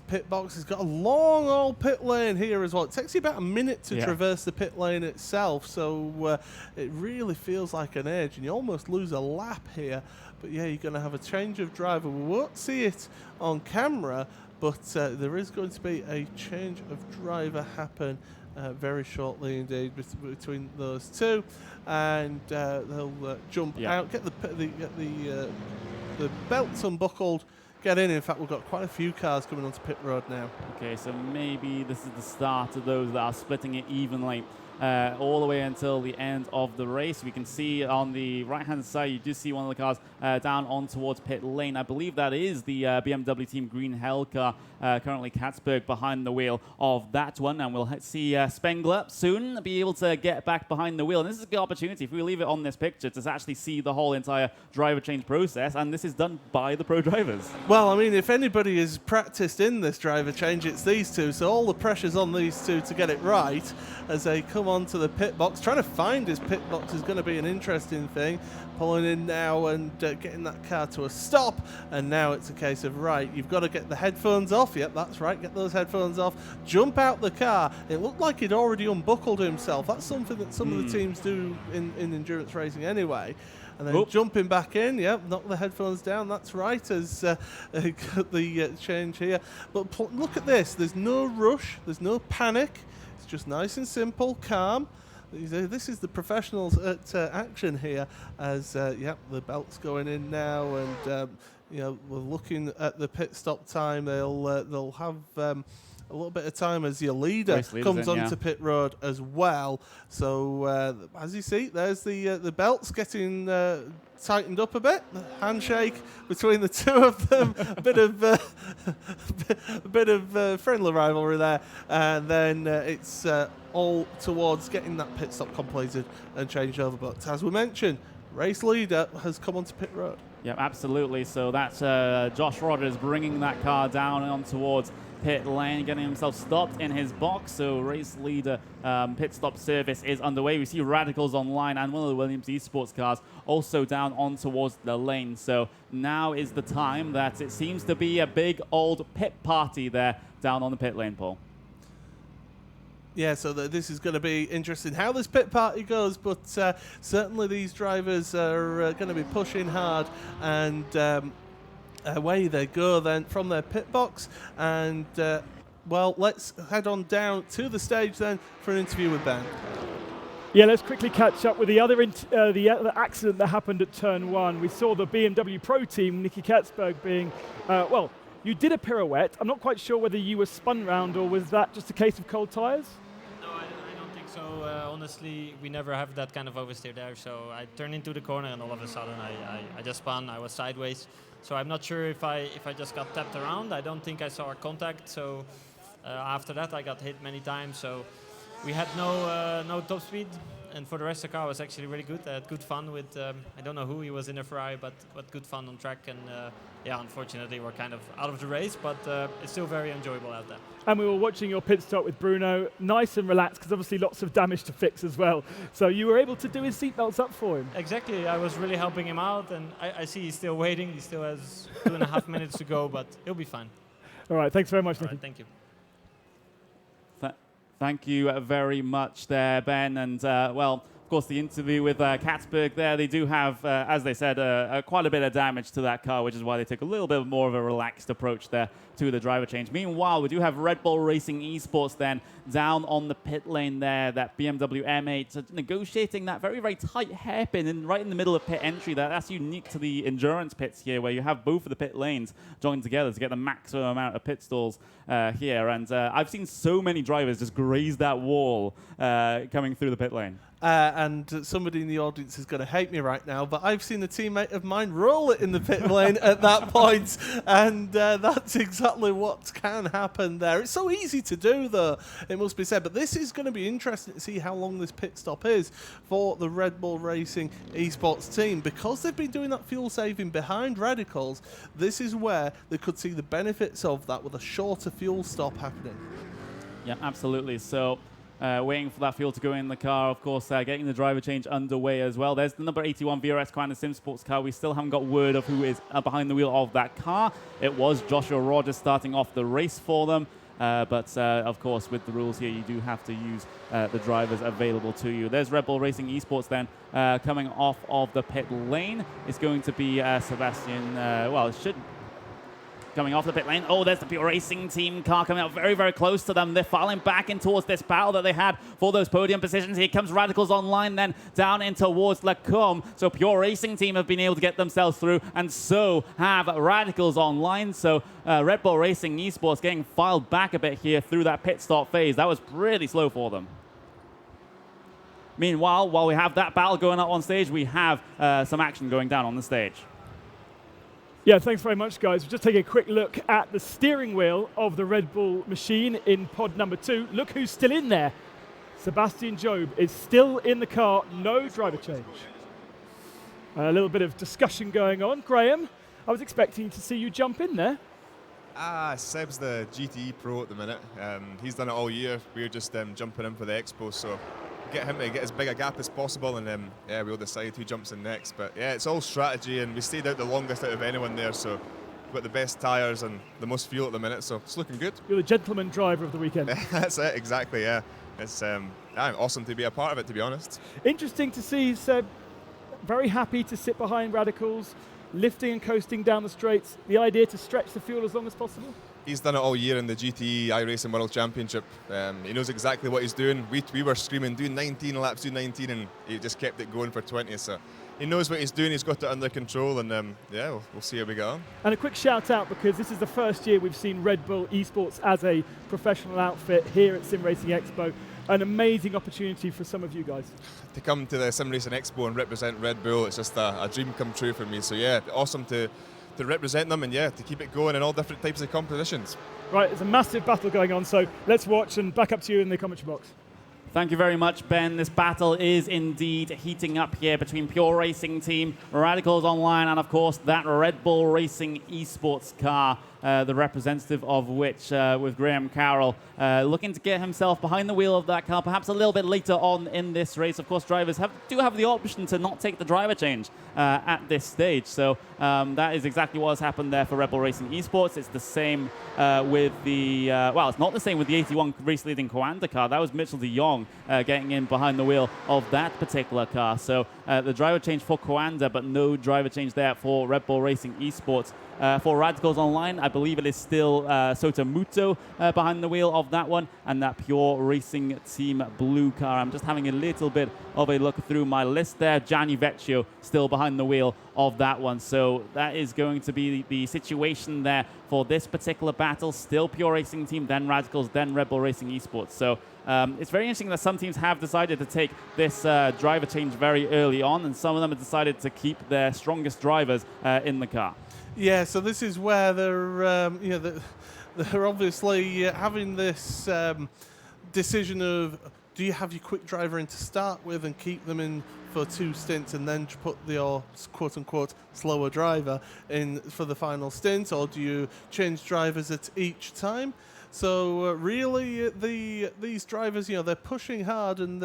pit box. Has got a long old pit lane here as well. It takes you about a minute to traverse the pit lane itself, so it really feels like an edge, and you almost lose a lap here. But yeah, you're going to have a change of driver. We won't see it on camera, but there is going to be a change of driver happen very shortly indeed between those two, and they'll jump out, get the belts unbuckled, get in. In fact, we've got quite a few cars coming onto pit road now. Okay, so maybe this is the start of those that are splitting it evenly all the way until the end of the race. We can see on the right-hand side, you do see one of the cars down on towards pit lane. I believe that is the BMW Team Green Hell car, currently Katzberg behind the wheel of that one. And we'll see Spengler soon be able to get back behind the wheel. And this is a good opportunity, if we leave it on this picture, to actually see the whole entire driver change process. And this is done by the pro drivers. Well, I mean, if anybody is practiced in this driver change, it's these two. So all the pressure's on these two to get it right as they come onto the pit box. Trying to find his pit box is going to be an interesting thing. Pulling in now and getting that car to a stop. And now it's a case of, right, you've got to get the headphones off. Yep, that's right, get those headphones off. Jump out the car. It looked like he'd already unbuckled himself. That's something that some of the teams do in endurance racing anyway. And then jumping back in, knock the headphones down, that's right, as got the change here. But look at this, there's no rush, there's no panic, it's just nice and simple, calm. This is the professionals at action here, as, the belt's going in now, and, we're looking at the pit stop time. They'll have a little bit of time as your leader comes onto pit road as well. So as you see, there's the belts getting tightened up a bit. Handshake between the two of them. a bit of friendly rivalry there, and then it's all towards getting that pit stop completed and changed over. But as we mentioned, race leader has come onto pit road. Yeah, absolutely. So that's Josh Rogers bringing that car down on towards pit lane, getting himself stopped in his box. So race leader pit stop service is underway. We see Radicals online and one of the Williams Esports cars also down on towards the lane. So now is the time that it seems to be a big old pit party there down on the pit lane, Paul. Yeah, so this is going to be interesting how this pit party goes, but certainly these drivers are going to be pushing hard, and away they go then from their pit box. And, well, let's head on down to the stage then for an interview with Ben. Yeah, let's quickly catch up with the other accident that happened at turn 1. We saw the BMW Pro team, Nicky Katzberg, being, well, you did a pirouette. I'm not quite sure whether you were spun round or was that just a case of cold tyres? No, I don't think So honestly, we never have that kind of oversteer there. So I turned into the corner, and all of a sudden I just spun. I was sideways. So I'm not sure if I just got tapped around. I don't think I saw a contact. So after that, I got hit many times. So we had no top speed. And for the rest of the car, was actually really good. I had good fun with, I don't know who he was in a Ferrari, but good fun on track. And yeah, unfortunately, we're kind of out of the race, but it's still very enjoyable out there. And we were watching your pit stop with Bruno, nice and relaxed, because obviously lots of damage to fix as well. So you were able to do his seatbelts up for him. Exactly, I was really helping him out, and I see he's still waiting. He still has 2.5 minutes to go, but he'll be fine. All right, thanks very much, Nicky. Right, thank you. Thank you very much there, Ben. And, well, of course, the interview with Katzberg there, they do have, as they said, quite a bit of damage to that car, which is why they took a little bit more of a relaxed approach there to the driver change. Meanwhile, we do have Red Bull Racing Esports then down on the pit lane there, that BMW M8, negotiating that very, very tight hairpin right in the middle of pit entry. That's unique to the endurance pits here, where you have both of the pit lanes joined together to get the maximum amount of pit stalls here. And I've seen so many drivers just graze that wall coming through the pit lane. And somebody in the audience is going to hate me right now, but I've seen a teammate of mine roll it in the pit lane at that point, and that's exactly what can happen there. It's so easy to do, though, it must be said, but this is going to be interesting to see how long this pit stop is for the Red Bull Racing Esports team. Because they've been doing that fuel saving behind Radicals, this is where they could see the benefits of that with a shorter fuel stop happening. Yeah, absolutely. So waiting for that fuel to go in the car, of course, getting the driver change underway as well. There's the number 81 VRS Quanta Sim Sports car. We still haven't got word of who is behind the wheel of that car. It was Joshua Rogers starting off the race for them. But of course, with the rules here, you do have to use the drivers available to you. There's Red Bull Racing Esports then coming off of the pit lane. It's going to be Sebastian, well, it should coming off the pit lane. Oh, there's the Pure Racing team car coming up very, very close to them. They're filing back in towards this battle that they had for those podium positions. Here comes Radicals Online then down in towards Lacombe. So Pure Racing team have been able to get themselves through, and so have Radicals Online. So Red Bull Racing Esports getting filed back a bit here through that pit stop phase. That was pretty slow for them. Meanwhile, while we have that battle going up on stage, we have some action going down on the stage. Yeah, thanks very much, guys. We'll just take a quick look at the steering wheel of the Red Bull machine in pod number 2. Look who's still in there. Sebastian Job is still in the car, no driver change. A little bit of discussion going on. Graham, I was expecting to see you jump in there. Seb's the GTE Pro at the minute. He's done it all year. We're just jumping in for the Expo, so get him to get as big a gap as possible, and yeah, we'll decide who jumps in next. But yeah, it's all strategy, and we stayed out the longest out of anyone there, so we've got the best tyres and the most fuel at the minute, so it's looking good. You're the gentleman driver of the weekend. That's it, exactly, yeah. It's awesome to be a part of it, to be honest. Interesting to see Seb very happy to sit behind Radicals, lifting and coasting down the straights. The idea to stretch the fuel as long as possible? He's done it all year in the GTE iRacing World Championship. He knows exactly what he's doing. We were screaming, do 19 laps, do 19, and he just kept it going for 20. So he knows what he's doing. He's got it under control, and yeah, we'll see how we go on. And a quick shout out, because this is the first year we've seen Red Bull Esports as a professional outfit here at SimRacing Expo. An amazing opportunity for some of you guys. To come to the SimRacing Expo and represent Red Bull, it's just a dream come true for me. So yeah, awesome to represent them, and yeah, to keep it going in all different types of competitions. Right, there's a massive battle going on, so let's watch, and back up to you in the commentary box. Thank you very much, Ben. This battle is indeed heating up here between Pure Racing Team, Radicals Online, and of course that Red Bull Racing Esports car, the representative of which, with Graham Carroll, looking to get himself behind the wheel of that car, perhaps a little bit later on in this race. Of course, drivers do have the option to not take the driver change at this stage. So that is exactly what has happened there for Red Bull Racing Esports. It's the same with the, well, it's not the same with the 81 race-leading Coanda car. That was Mitchell de Jong getting in behind the wheel of that particular car. So the driver change for Coanda, but no driver change there for Red Bull Racing Esports. For Radicals Online, I I believe it is still Sotomuto behind the wheel of that one, and that Pure Racing Team blue car. I'm just having a little bit of a look through my list there. Gianni Vecchio still behind the wheel of that one. So that is going to be the situation there for this particular battle. Still Pure Racing Team, then Radicals, then Red Bull Racing Esports. So it's very interesting that some teams have decided to take this driver change very early on, and some of them have decided to keep their strongest drivers in the car. Yeah, so this is where they're obviously having this decision of, do you have your quick driver in to start with and keep them in for 2 stints and then put your quote-unquote slower driver in for the final stint, or do you change drivers at each time? So really, these drivers, they're pushing hard, and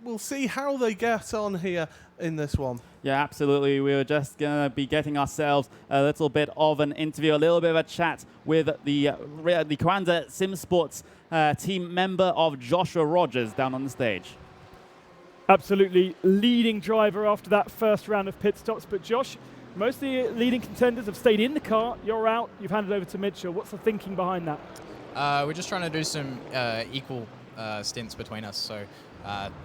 we'll see how they get on here in this one. Yeah, absolutely. We were just going to be getting ourselves a little bit of an interview, a little bit of a chat with the Kwanza SimSports team member of Joshua Rogers down on the stage. Absolutely leading driver after that first round of pit stops. But Josh, most of the leading contenders have stayed in the car. You're out. You've handed over to Mitchell. What's the thinking behind that? We're just trying to do some equal stints between us. So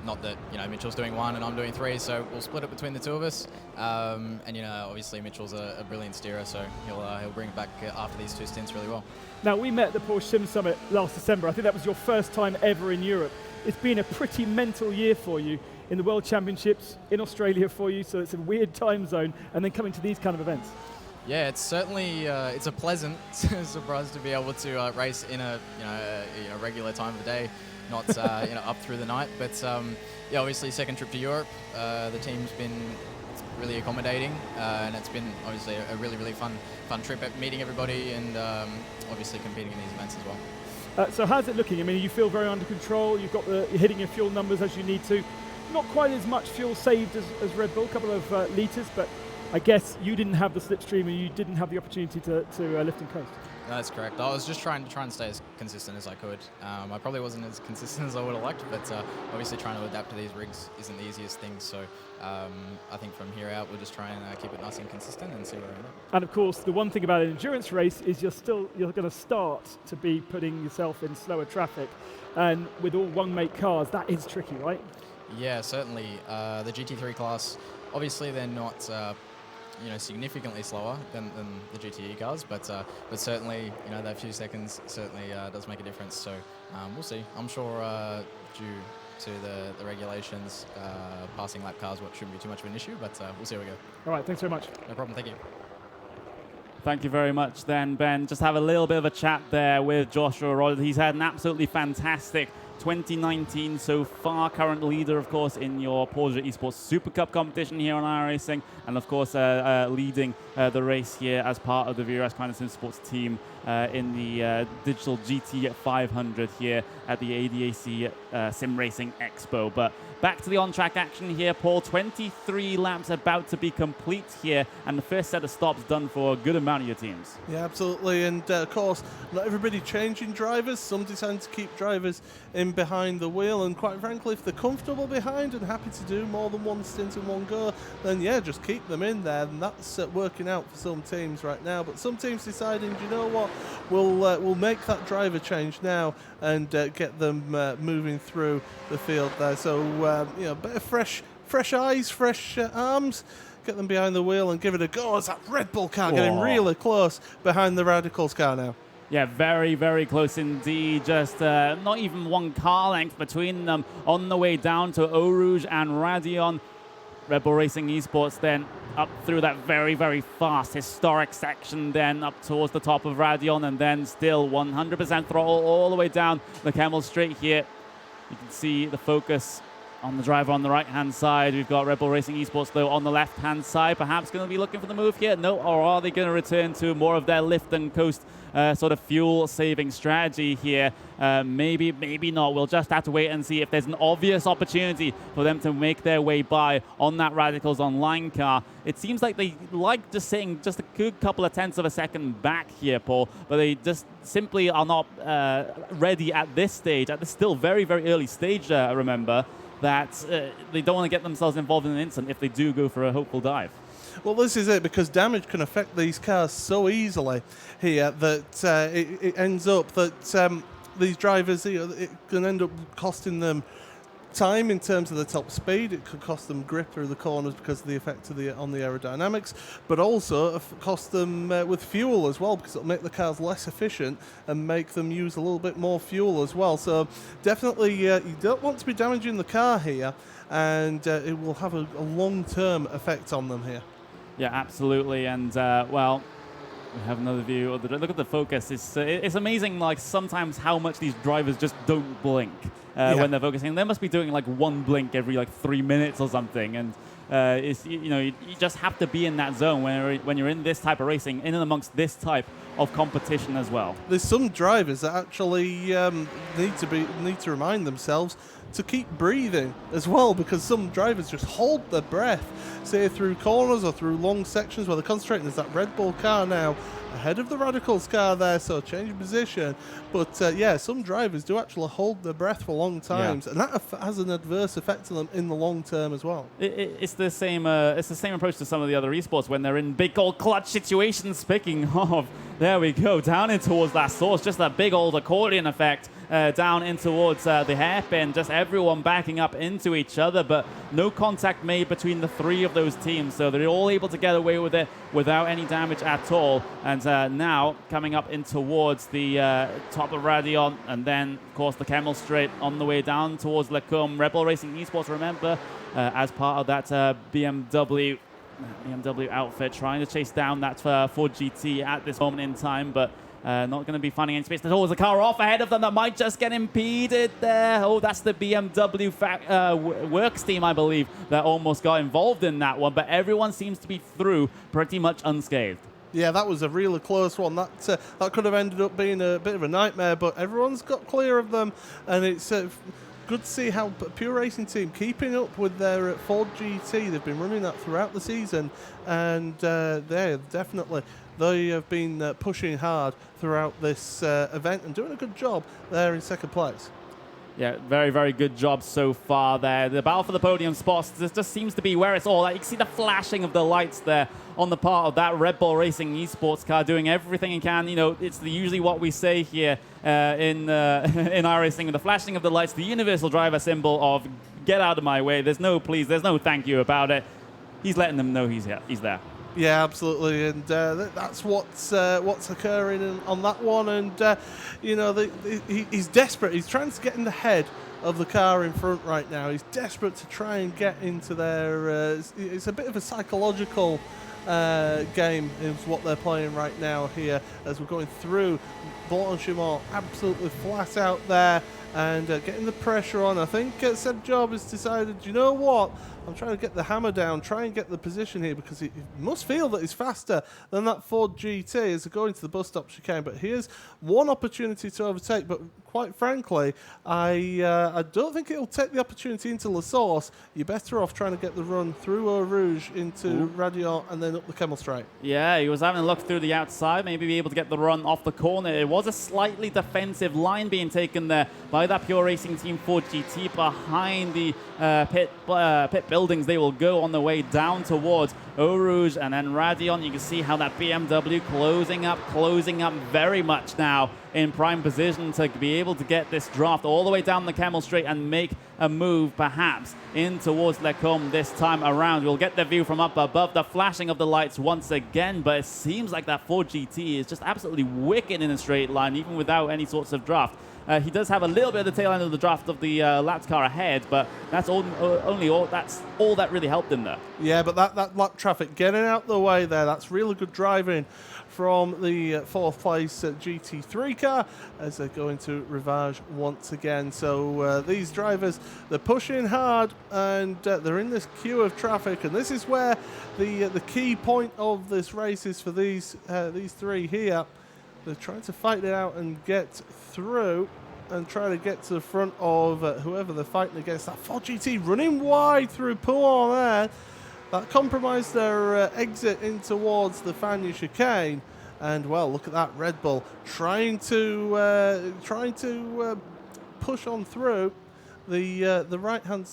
not that Mitchell's doing 1 and I'm doing 3. So we'll split it between the 2 of us. And obviously Mitchell's a brilliant steerer, so he'll bring it back after these 2 stints really well. Now, we met at the Porsche Sim Summit last December. I think that was your first time ever in Europe. It's been a pretty mental year for you in the World Championships, in Australia for you, so it's a weird time zone, and then coming to these kind of events. Yeah, it's certainly it's a pleasant surprise to be able to race in a regular time of the day, not up through the night. But yeah, obviously second trip to Europe, the team's been really accommodating, and it's been obviously a really fun trip at meeting everybody and obviously competing in these events as well. So how's it looking? I mean, you feel very under control. You're hitting your fuel numbers as you need to. Not quite as much fuel saved as Red Bull, a couple of litres, but I guess you didn't have the slipstream and you didn't have the opportunity to lift and coast. That's correct. I was just trying to stay as consistent as I could. I probably wasn't as consistent as I would have liked, but obviously trying to adapt to these rigs isn't the easiest thing. So I think from here out, we'll just try and keep it nice and consistent and see where we end up. And of course, the one thing about an endurance race is you're going to start to be putting yourself in slower traffic. And with all one-make cars, that is tricky, right? Yeah, certainly. The GT3 class, obviously they're not significantly slower than the GTE cars, but certainly that few seconds certainly does make a difference. So we'll see. I'm sure due to the regulations, passing lap cars shouldn't be too much of an issue, but we'll see how we go. All right, thanks very much. No problem. Thank you. Thank you very much then, Ben. Just have a little bit of a chat there with Joshua Rogers. He's had an absolutely fantastic 2019 so far, current leader, of course, in your Porsche Esports Super Cup competition here on iRacing, and of course leading the race here as part of the VRS Kwanza SimSports team in the Digital GT500 here at the ADAC SimRacing Expo. But back to the on-track action here, Paul. 23 laps about to be complete here, and the first set of stops done for a good amount of your teams. Yeah, absolutely. And of course, not everybody changing drivers. Some deciding to keep drivers in behind the wheel. And quite frankly, if they're comfortable behind and happy to do more than 1 stint in one go, then yeah, just keep them in there. And that's working out for some teams right now. But some teams deciding, you know what, we'll make that driver change now and get them moving through the field there. So bit of fresh eyes, fresh arms. Get them behind the wheel and give it a go. As that Red Bull car getting really close behind the Radicals car now. Yeah, very, very close indeed. Just not even 1 car length between them on the way down to Eau Rouge and Radeon. Red Bull Racing Esports then up through that very, very fast historic section, then up towards the top of Radeon, and then still 100% throttle all the way down the Camel Straight here. You can see the focus on the driver on the right-hand side. We've got Red Bull Racing Esports, though, on the left-hand side. Perhaps going to be looking for the move here. No, or are they going to return to more of their lift and coast sort of fuel-saving strategy here? Maybe not. We'll just have to wait and see if there's an obvious opportunity for them to make their way by on that Radicals Online car. It seems like they like just sitting just a good couple of tenths of a second back here, Paul, but they just simply are not ready at this stage, at the still very, very early stage, remember, that they don't want to get themselves involved in an incident if they do go for a hopeful dive. Well, this is it, because damage can affect these cars so easily here that it ends up that these drivers, it can end up costing them time in terms of the top speed. It could cost them grip through the corners because of the effect of on the aerodynamics, but also cost them with fuel as well, because it'll make the cars less efficient and make them use a little bit more fuel as well. So definitely you don't want to be damaging the car here, and it will have a long-term effect on them here. Yeah, absolutely. And well, we have another view of the look at the focus. It's amazing, like sometimes how much these drivers just don't blink when they're focusing. They must be doing like one blink every like 3 minutes or something. And it's, you just have to be in that zone when you're in this type of racing, in and amongst this type of competition as well. There's some drivers that actually need to remind themselves to keep breathing as well, because some drivers just hold their breath, say through corners or through long sections where they're concentrating. There's that Red Bull car now ahead of the Radicals car there, so change of position. But yeah, some drivers do actually hold their breath for long times, and that has an adverse effect on them in the long term as well. It's the same approach to some of the other esports when they're in big old clutch situations. Speaking of, there we go, down in towards that source, just that big old accordion effect. Down in towards the hairpin, just everyone backing up into each other, but no contact made between the three of those teams, so they're all able to get away with it without any damage at all. And now coming up in towards the top of Radion, and then of course the Camel Straight on the way down towards Lecombe. Red Bull Racing Esports, remember, as part of that BMW outfit, trying to chase down that Ford GT at this moment in time, but not going to be finding any space. There's always a car off ahead of them that might just get impeded there. Oh, that's the BMW works team, I believe, that almost got involved in that one. But everyone seems to be through pretty much unscathed. Yeah, that was a really close one. That could have ended up being a bit of a nightmare, but everyone's got clear of them, and it's good to see how Pure Racing Team keeping up with their Ford GT. They've been running that throughout the season, and they have been pushing hard throughout this event and doing a good job there in second place. Yeah, very, very good job so far there. The battle for the podium spots, this just seems to be where it's all at. You can see the flashing of the lights there on the part of that Red Bull Racing esports car, doing everything it can. It's usually what we say here in iRacing, with the flashing of the lights, the universal driver symbol of get out of my way. There's no please, there's no thank you about it. He's letting them know he's there. Yeah, absolutely, and that's what's occurring on that one. And he's desperate. He's trying to get in the head of the car in front right now. He's desperate to try and get into their. It's a bit of a psychological game is what they're playing right now here as we're going through Blanchimont, absolutely flat out there, and getting the pressure on. I think Seb Job has decided, you know what, I'm trying to get the hammer down, try and get the position here, because he must feel that he's faster than that Ford GT as they're going to the bus stop chicane. But here's one opportunity to overtake, but quite frankly, I don't think it'll take the opportunity into La Source. You're better off trying to get the run through Eau Rouge into Radion and then up the Camel Straight. Yeah, he was having a look through the outside, maybe be able to get the run off the corner. It was a slightly defensive line being taken there by that Pure Racing Team Ford GT behind the pit buildings. They will go on the way down towards Eau Rouge and then Radion. You can see how that BMW closing up very much now in prime position to be able to get this draft all the way down the Camel Straight and make a move perhaps in towards Lecombe this time around. We'll get the view from up above, the flashing of the lights once again, but it seems like that Ford GT is just absolutely wicked in a straight line, even without any sorts of draft. He does have a little bit of the tail end of the draft of the lapped car ahead, but that's all that really helped him there. Yeah, but that lap traffic getting out the way there, that's really good driving from the fourth place GT3 car as they go into Rivage once again. So these drivers, they're pushing hard and they're in this queue of traffic, and this is where the key point of this race is for these three here. They're trying to fight it out and get through and try to get to the front of whoever they're fighting against. That Ford GT running wide through Pouan there. That compromised their exit in towards the Fagnes chicane. And, well, look at that Red Bull trying to push on through. The right hand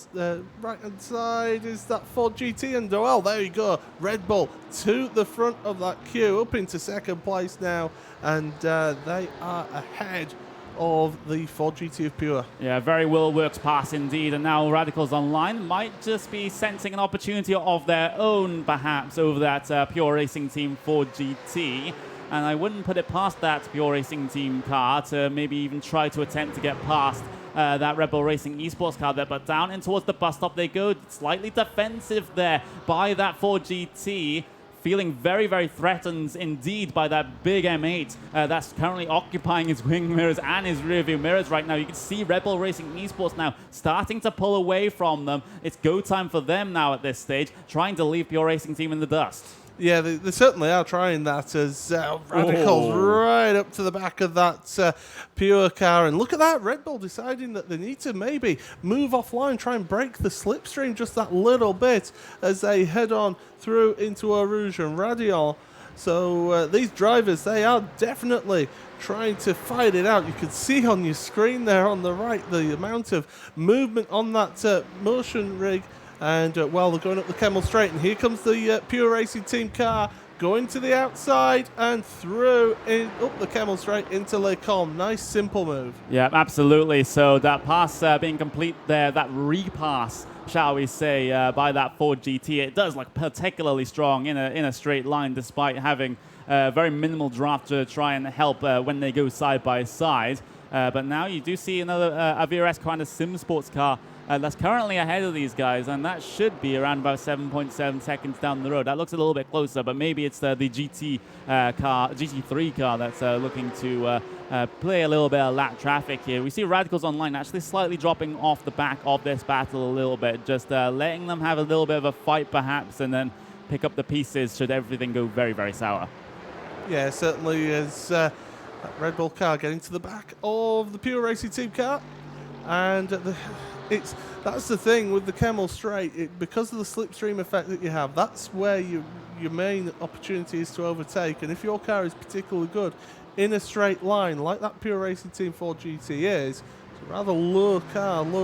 side is that Ford GT, and well, there you go. Red Bull to the front of that queue, up into second place now, and they are ahead of the Ford GT of Pure. Yeah, very well worked pass indeed. And now Radicals Online might just be sensing an opportunity of their own, perhaps, over that Pure Racing Team Ford GT. And I wouldn't put it past that Pure Racing Team car to maybe even try to attempt to get past that Red Bull Racing Esports car there. But down in towards the bus stop they go. Slightly defensive there by that Ford GT. Feeling very, very threatened indeed by that big M8 that's currently occupying his wing mirrors and his rear view mirrors right now. You can see Red Bull Racing Esports now starting to pull away from them. It's go time for them now at this stage, trying to leave Pure Racing Team in the dust. Yeah, they certainly are trying that as Radicals right up to the back of that Pure car. And look at that, Red Bull deciding that they need to maybe move offline, try and break the slipstream just that little bit as they head on through into Eau Rouge and Radial. So these drivers, they are definitely trying to fight it out. You can see on your screen there on the right the amount of movement on that motion rig. And, well, they're going up the Kemmel Straight, and here comes the Pure Racing Team car going to the outside and through up the Kemmel Straight into Les Combes. Nice, simple move. Yeah, absolutely. So that pass being complete there, that repass, shall we say, by that Ford GT, it does look particularly strong in a straight line, despite having very minimal draft to try and help when they go side by side. But now you do see another VRS kind of sim sports car that's currently ahead of these guys, and that should be around about 7.7 seconds down the road. That looks a little bit closer, but maybe it's the GT3 car that's looking to play a little bit of lap traffic here. We see Radicals Online actually slightly dropping off the back of this battle a little bit, just letting them have a little bit of a fight perhaps, and then pick up the pieces should everything go very, very sour. Yeah, certainly is that Red Bull car getting to the back of the Pure Racing Team car, and that's the thing with the Kemmel Straight, because of the slipstream effect that you have, that's where your main opportunity is to overtake. And if your car is particularly good in a straight line, like that Pure Racing Team Ford GT is, it's a rather low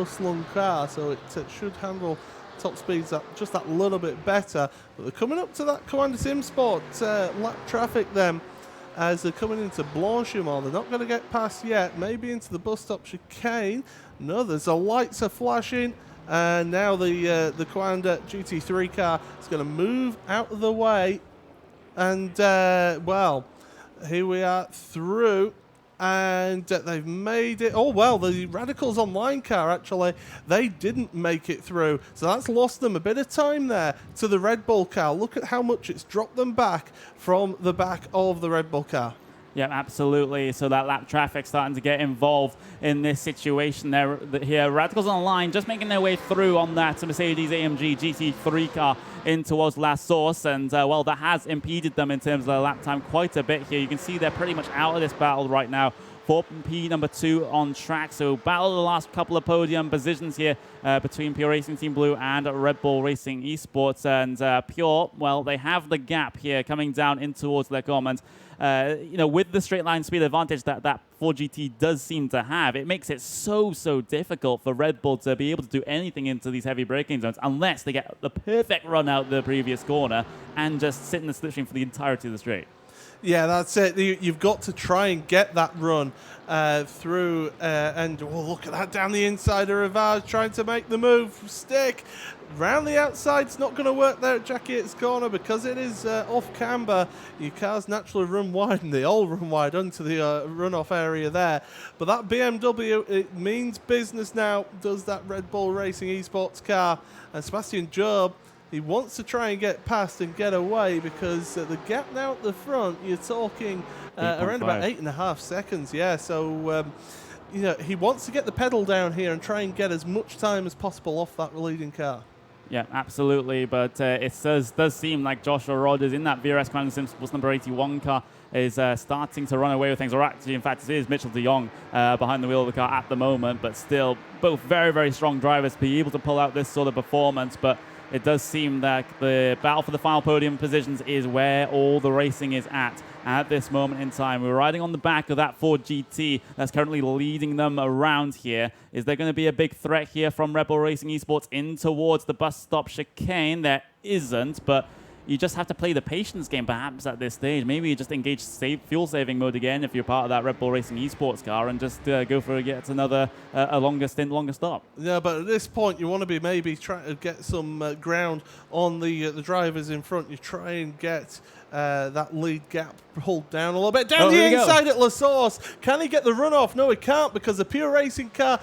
slung car, so it should handle top speeds just that little bit better. But they're coming up to that Commander Sim Sport lap traffic then, as they're coming into Blanchimont. They're not going to get past yet, maybe into the bus stop chicane. No, there's the lights are flashing, and now the Commander GT3 car is going to move out of the way, and well, here we are through, and they've made it. Oh well, the Radicals Online car actually, they didn't make it through, so that's lost them a bit of time there to the Red Bull car. Look at how much it's dropped them back from the back of the Red Bull car. Yeah, absolutely. So that lap traffic starting to get involved in this situation there. Here, Radicals Online just making their way through on that Mercedes-AMG GT3 car in towards La Source, and well, that has impeded them in terms of their lap time quite a bit here. You can see they're pretty much out of this battle right now. 4P number 2 on track. So battle the last couple of podium positions here between Pure Racing Team Blue and Red Bull Racing Esports. And Pure, well, they have the gap here coming down in towards their comments. You know, with the straight line speed advantage that Ford GT does seem to have, it makes it so difficult for Red Bull to be able to do anything into these heavy braking zones unless they get the perfect run out the previous corner and just sit in the slipstream for the entirety of the straight. Yeah, that's it. You've got to try and get that run through, and look at that down the inside of Rivage, trying to make the move, stick. Round the outside, it's not going to work there at Jackie Yates Corner because it is off camber. Your cars naturally run wide, and they all run wide onto the runoff area there. But that BMW, it means business now, does that Red Bull Racing Esports car. And Sebastian Job, he wants to try and get past and get away because the gap now at the front, you're talking around about 8.5 seconds. Yeah, so you know, he wants to get the pedal down here and try and get as much time as possible off that leading car. Yeah, absolutely. But it does seem like Joshua Rogers in that VRS Commander Sim Sports number 81 car is starting to run away with things. Or actually, in fact, it is Mitchell de Jong behind the wheel of the car at the moment. But still, both very strong drivers to be able to pull out this sort of performance. But it does seem that the battle for the final podium positions is where all the racing is at this moment in time. We're riding on the back of that Ford GT that's currently leading them around here. Is there going to be a big threat here from Red Bull Racing Esports in towards the bus stop chicane? There isn't, but you just have to play the patience game perhaps at this stage. Maybe you just engage fuel-saving mode again if you're part of that Red Bull Racing Esports car and just go for yet another a longer stint, longer stop. Yeah, but at this point you want to be maybe trying to get some ground on the drivers in front. You try and get that lead gap pulled down a little bit. Down the inside at La Source. Can he get the runoff? No, he can't, because the Pure Racing car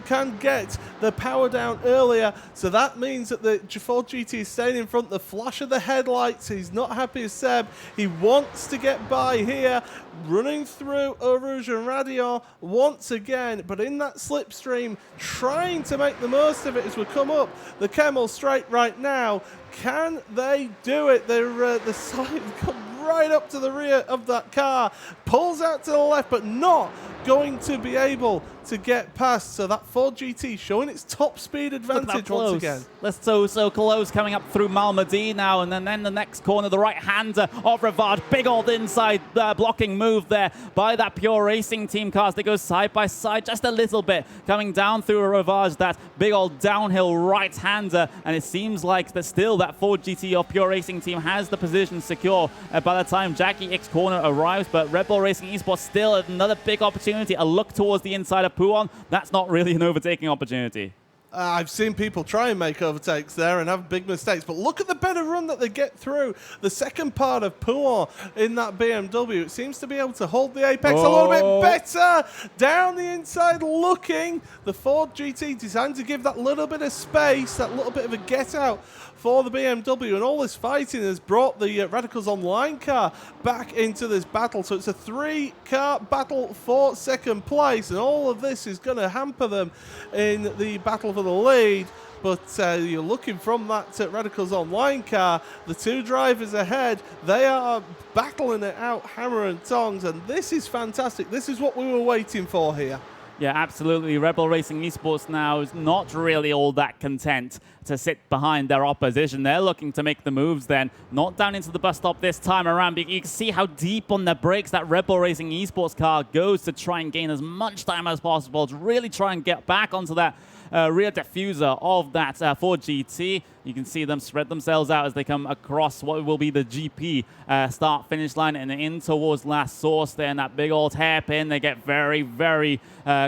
can get the power down earlier. So that means that the Ford GT is staying in front. The flash of the headlights. He's not happy as Seb. He wants to get by here. Running through Eau Rouge and Radion once again, but in that slipstream, trying to make the most of it as we come up the Kemmel Straight right now. Can they do it? The side come right up to the rear of that car, pulls out to the left, but not going to be able to get past. So that Ford GT showing its top speed advantage once again. That's so close, coming up through Malmedy now, and then the next corner, the right-hander of Rivard. Big old inside blocking move there by that Pure Racing team cars. They go side by side just a little bit, coming down through Rivard, that big old downhill right-hander, and it seems like that still that Ford GT of Pure Racing team has the position secure by the time Jackie X corner arrives, but Red Bull Racing Esports still another big opportunity, a look towards the inside of Pouon. That's not really an overtaking opportunity. I've seen people try and make overtakes there and have big mistakes, but look at the better run that they get through. The second part of Pouon in that BMW, it seems to be able to hold the apex a little bit better. Down the inside looking. The Ford GT designed to give that little bit of space, that little bit of a get out for the BMW, and all this fighting has brought the Radicals Online car back into this battle. So it's a 3-car battle for second place, and all of this is going to hamper them in the battle for the lead. But you're looking from that Radicals Online car, the two drivers ahead, they are battling it out hammer and tongs, and this is fantastic. This is what we were waiting for here. Yeah, absolutely. Red Bull Racing Esports now is not really all that content to sit behind their opposition. They're looking to make the moves then, not down into the bus stop this time around. But you can see how deep on the brakes that Red Bull Racing Esports car goes to try and gain as much time as possible, to really try and get back onto that rear diffuser of that Ford GT. You can see them spread themselves out as they come across what will be the GP start-finish line and in towards last source there, and that big old hairpin. They get very, very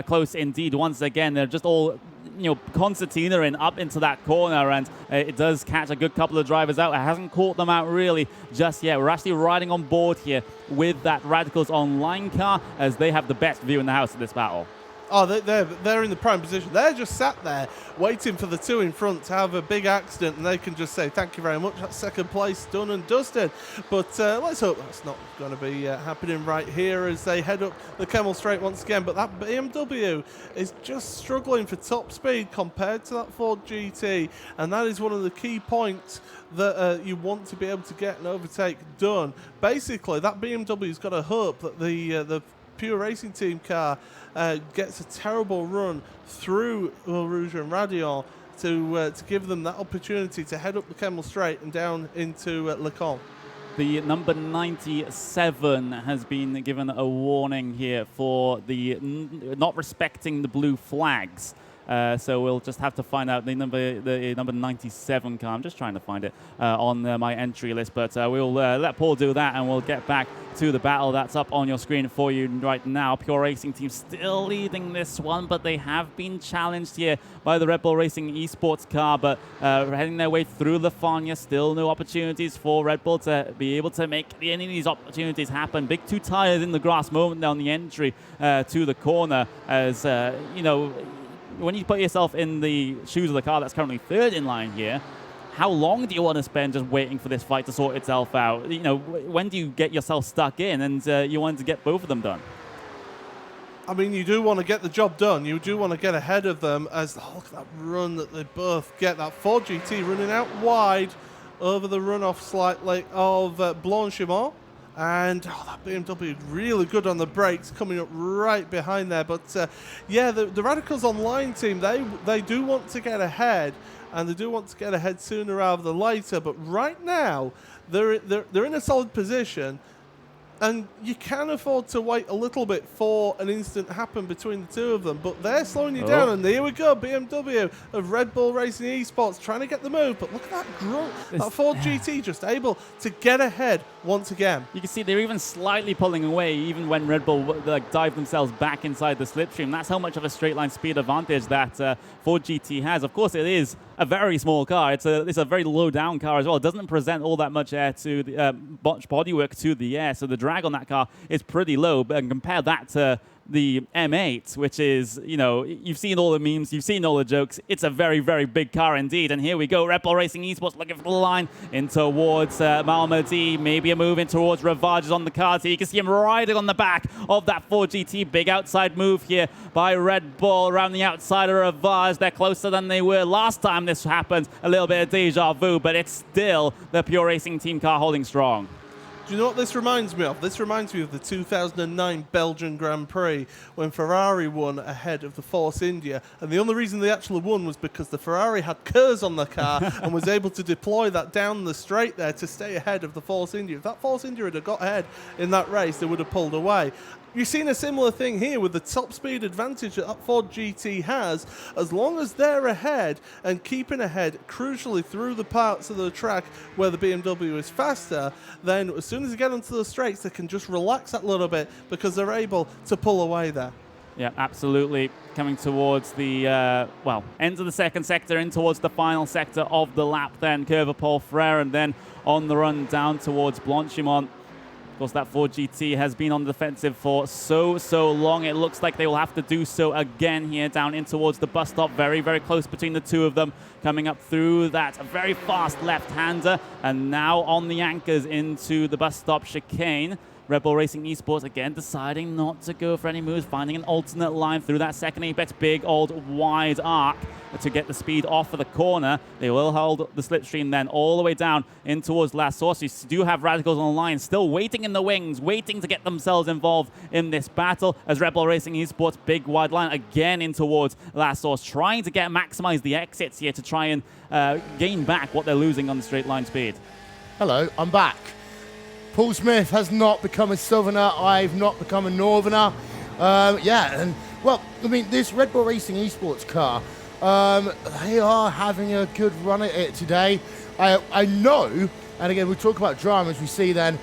close indeed. Once again, they're just all concertina up into that corner, and it does catch a good couple of drivers out. It hasn't caught them out really just yet. We're actually riding on board here with that Radicals Online car as they have the best view in the house of this battle. Oh, they're in the prime position. They're just sat there waiting for the two in front to have a big accident, and they can just say, thank you very much, that's second place done and dusted. But let's hope that's not going to be happening right here as they head up the Kemmel Straight once again. But that BMW is just struggling for top speed compared to that Ford GT, and that is one of the key points that you want to be able to get an overtake done. Basically, that BMW's got to hope that the Pure Racing Team car gets a terrible run through Eau Rouge and Radion to give them that opportunity to head up the Kemmel Straight and down into Le Camp. The number 97 has been given a warning here for the not respecting the blue flags. So we'll just have to find out the number 97 car. I'm just trying to find it on my entry list, but we'll let Paul do that, and we'll get back to the battle that's up on your screen for you right now. Pure Racing Team still leading this one, but they have been challenged here by the Red Bull Racing Esports car, but heading their way through La Fagna. Still no opportunities for Red Bull to be able to make any of these opportunities happen. Big two tires in the grass moment down the entry to the corner, as when you put yourself in the shoes of the car that's currently third in line here, how long do you want to spend just waiting for this fight to sort itself out? When do you get yourself stuck in and you want to get both of them done? I mean, you do want to get the job done. You do want to get ahead of them as look at that run that they both get. That Ford GT running out wide over the runoff slightly of Blanchimont. And that BMW really good on the brakes, coming up right behind there. But yeah, the Radicals Online team, they do want to get ahead, and they do want to get ahead sooner rather than later. But right now, they're in a solid position, and you can afford to wait a little bit for an incident to happen between the two of them. But they're slowing you down, and here we go, BMW of Red Bull Racing Esports trying to get the move. But look at that grunt, that Ford GT just able to get ahead once again. You can see they're even slightly pulling away, even when Red Bull dive themselves back inside the slipstream. That's how much of a straight line speed advantage that Ford GT has. Of course, it is a very small car. It's a very low down car as well. It doesn't present all that much air to the much bodywork to the air, so the drag on that car is pretty low. But compare that to the M8, which is, you know, you've seen all the memes, you've seen all the jokes. It's a very, very big car indeed. And here we go, Red Bull Racing Esports looking for the line in towards Malmedy. Maybe a move in towards Ravages on the cars here. You can see him riding on the back of that Ford GT. Big outside move here by Red Bull around the outside of Ravage. They're closer than they were last time this happened. A little bit of deja vu, but it's still the Pure Racing team car holding strong. Do you know what this reminds me of? This reminds me of the 2009 Belgian Grand Prix when Ferrari won ahead of the Force India. And the only reason they actually won was because the Ferrari had KERS on the car and was able to deploy that down the straight there to stay ahead of the Force India. If that Force India had got ahead in that race, they would have pulled away. You've seen a similar thing here with the top speed advantage that Ford GT has. As long as they're ahead and keeping ahead crucially through the parts of the track where the BMW is faster, then as soon as they get onto the straights, they can just relax that little bit because they're able to pull away there. Yeah, absolutely. Coming towards the, end of the second sector, in towards the final sector of the lap then. Curva Paul Frere, and then on the run down towards Blanchimont. Of course, that Ford GT has been on the defensive for so long. It looks like they will have to do so again here down in towards the bus stop. Very, very close between the two of them. Coming up through that very fast left-hander. And now on the anchors into the bus stop chicane. Red Bull Racing Esports again deciding not to go for any moves, finding an alternate line through that second apex, big old wide arc to get the speed off of the corner. They will hold the slipstream then all the way down in towards La Source. You do have Radicals on the line, still waiting in the wings, waiting to get themselves involved in this battle as Red Bull Racing Esports, big wide line again in towards La Source, trying to maximize the exits here to try and gain back what they're losing on the straight line speed. Hello, I'm back. Paul Smith has not become a southerner. I've not become a northerner. This Red Bull Racing Esports car, they are having a good run at it today. I know, and again, we talk about drama as we see then,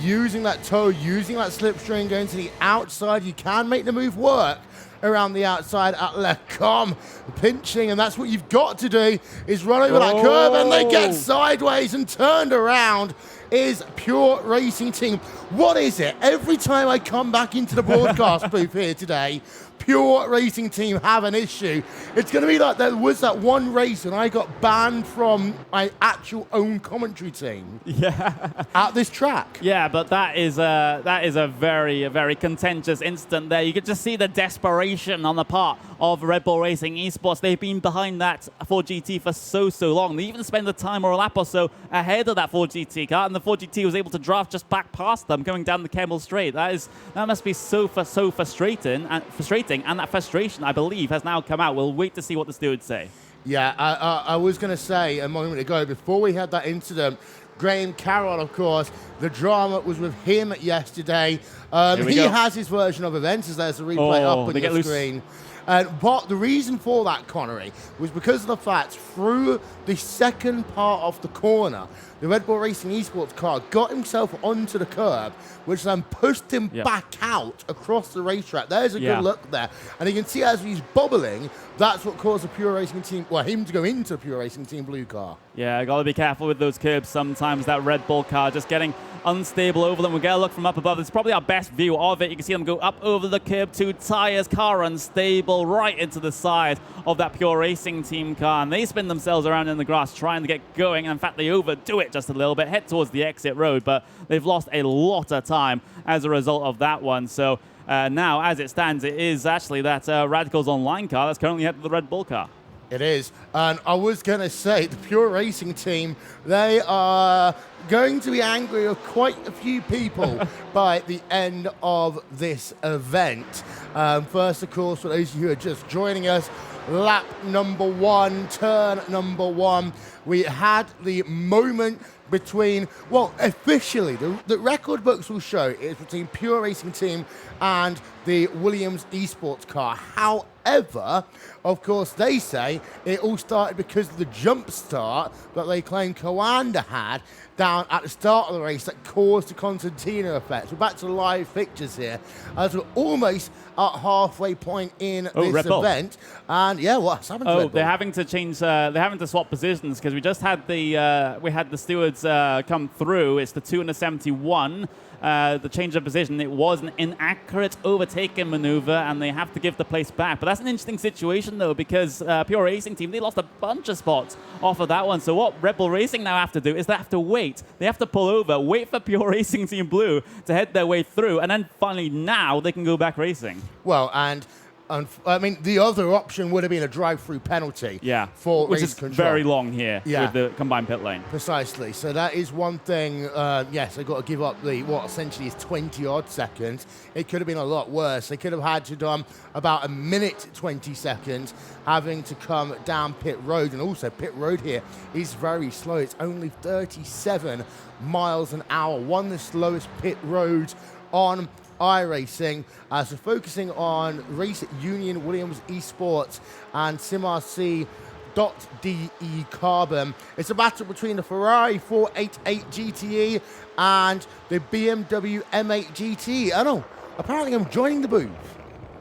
using that toe, using that slipstream, going to the outside, you can make the move work around the outside at Lecom, pinching, and that's what you've got to do, is run over that curve, and they get sideways and turned around. Is Pure Racing Team. What is it? Every time I come back into the broadcast booth here today, Pure Racing Team have an issue. It's going to be like there was that one race and I got banned from my actual own commentary team. Yeah. At this track. Yeah, but that is a very contentious incident there. You could just see the desperation on the part of Red Bull Racing Esports. They've been behind that Ford GT for so long. They even spent a time or a lap or so ahead of that Ford GT car, and the Ford GT was able to draft just back past them, going down the Kemmel Straight. That must be so frustrating, and that frustration, I believe, has now come out. We'll wait to see what the stewards say. Yeah, I was going to say a moment ago, before we had that incident, Graham Carroll, of course, the drama was with him yesterday. He has his version of events, as there's a replay up on your screen. But the reason for that, Connery, was because of the fact through the second part of the corner, the Red Bull Racing Esports car got himself onto the curb, which then pushed him back out across the racetrack. There's a good look there. And you can see as he's bobbling, that's what caused the Pure Racing Team, him to go into the Pure Racing Team blue car. Yeah, got to be careful with those curbs sometimes. That Red Bull car just getting unstable over them. We'll get a look from up above. It's probably our best view of it. You can see them go up over the curb, two tires, car unstable, right into the side of that Pure Racing Team car. And they spin themselves around in the grass trying to get going. In fact, they overdo it just a little bit, head towards the exit road, but they've lost a lot of time as a result of that one. So now, as it stands, it is actually that Radicals Online car that's currently ahead of the Red Bull car. It is. And I was going to say, the Pure Racing team, they are going to be angry with quite a few people by the end of this event. First, of course, for those of you who are just joining us, lap number 1, turn number 1, we had the moment between, well, officially, the record books will show it's between Pure Racing Team and the Williams esports car. However, of course, they say it all started because of the jump start that they claim Coanda had down at the start of the race that caused the Constantino effect. We're back to live pictures here as we're almost at halfway point in this event. And yeah, what's happened to Red Bull? They're having to change, they're having to swap positions because we just had the stewards come through. It's the 2 and the 71. The change of position, it was an inaccurate overtaking maneuver, and they have to give the place back. But that's an interesting situation, though, because Pure Racing Team, they lost a bunch of spots off of that one. So what Red Bull Racing now have to do is they have to wait. They have to pull over, wait for Pure Racing Team Blue to head their way through, and then finally now they can go back racing. Well, and I mean, the other option would have been a drive-through penalty. Yeah, for which race is control. very long here with the combined pit lane. Precisely. So that is one thing. Yes, they've got to give up the what essentially is 20-odd seconds. It could have been a lot worse. They could have had to done about 1 minute 20 seconds, having to come down pit road, and also pit road here is very slow. It's only 37 miles an hour. One of the slowest pit roads on iRacing. So focusing on Race Union, Williams Esports, and SimRC.de Carbon. It's a battle between the Ferrari 488 GTE and the BMW M8 GT. Oh no, apparently I'm joining the booth.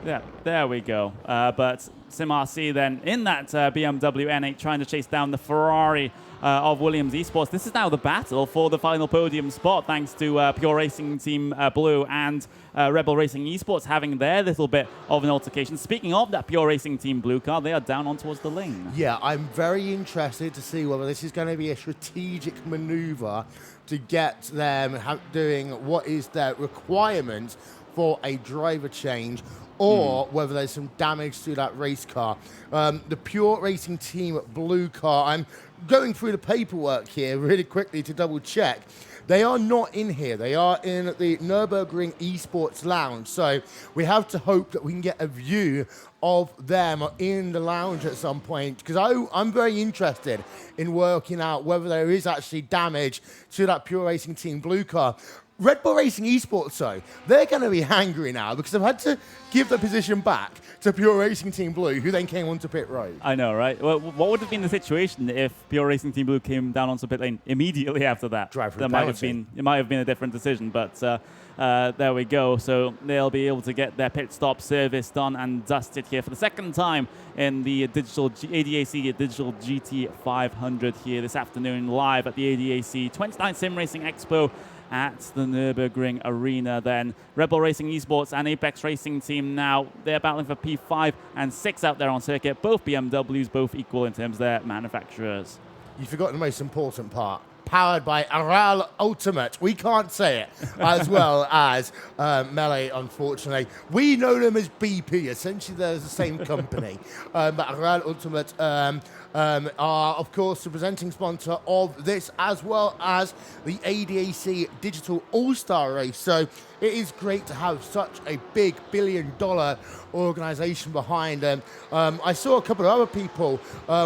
Yeah, there we go. But SimRC then in that BMW M8 trying to chase down the Ferrari of Williams Esports. This is now the battle for the final podium spot, thanks to Pure Racing Team Blue and Rebel Racing Esports having their little bit of an altercation. Speaking of that Pure Racing Team Blue car, they are down on towards the lane. Yeah, I'm very interested to see whether this is going to be a strategic maneuver to get them doing what is their requirement for a driver change, or whether there's some damage to that race car. The Pure Racing Team Blue car, I'm going through the paperwork here really quickly to double check. They are not in here. They are in the Nürburgring Esports Lounge. So we have to hope that we can get a view of them in the lounge at some point, because I'm very interested in working out whether there is actually damage to that Pure Racing Team Blue car. Red Bull Racing Esports, though, they're going to be angry now because they've had to give the position back to Pure Racing Team Blue, who then came onto pit road. I know, right? Well, what would have been the situation if Pure Racing Team Blue came down onto pit lane immediately after that? It might have been a different decision, but there we go. So they'll be able to get their pit stop service done and dusted here for the second time in the ADAC Digital GT500 here this afternoon, live at the ADAC 29 SimRacing Expo at the Nürburgring Arena. Then Rebel Racing Esports and Apex Racing Team now, they're battling for P5 and 6 out there on circuit. Both BMWs, both equal in terms of their manufacturers. You forgot the most important part. Powered by Aral Ultimate. We can't say it as well as Melee, unfortunately. We know them as BP. Essentially, they're the same company. But Aral Ultimate are, of course, the presenting sponsor of this, as well as the ADAC Digital AllStar race. So it is great to have such a big billion-dollar organization behind them. I saw a couple of other people.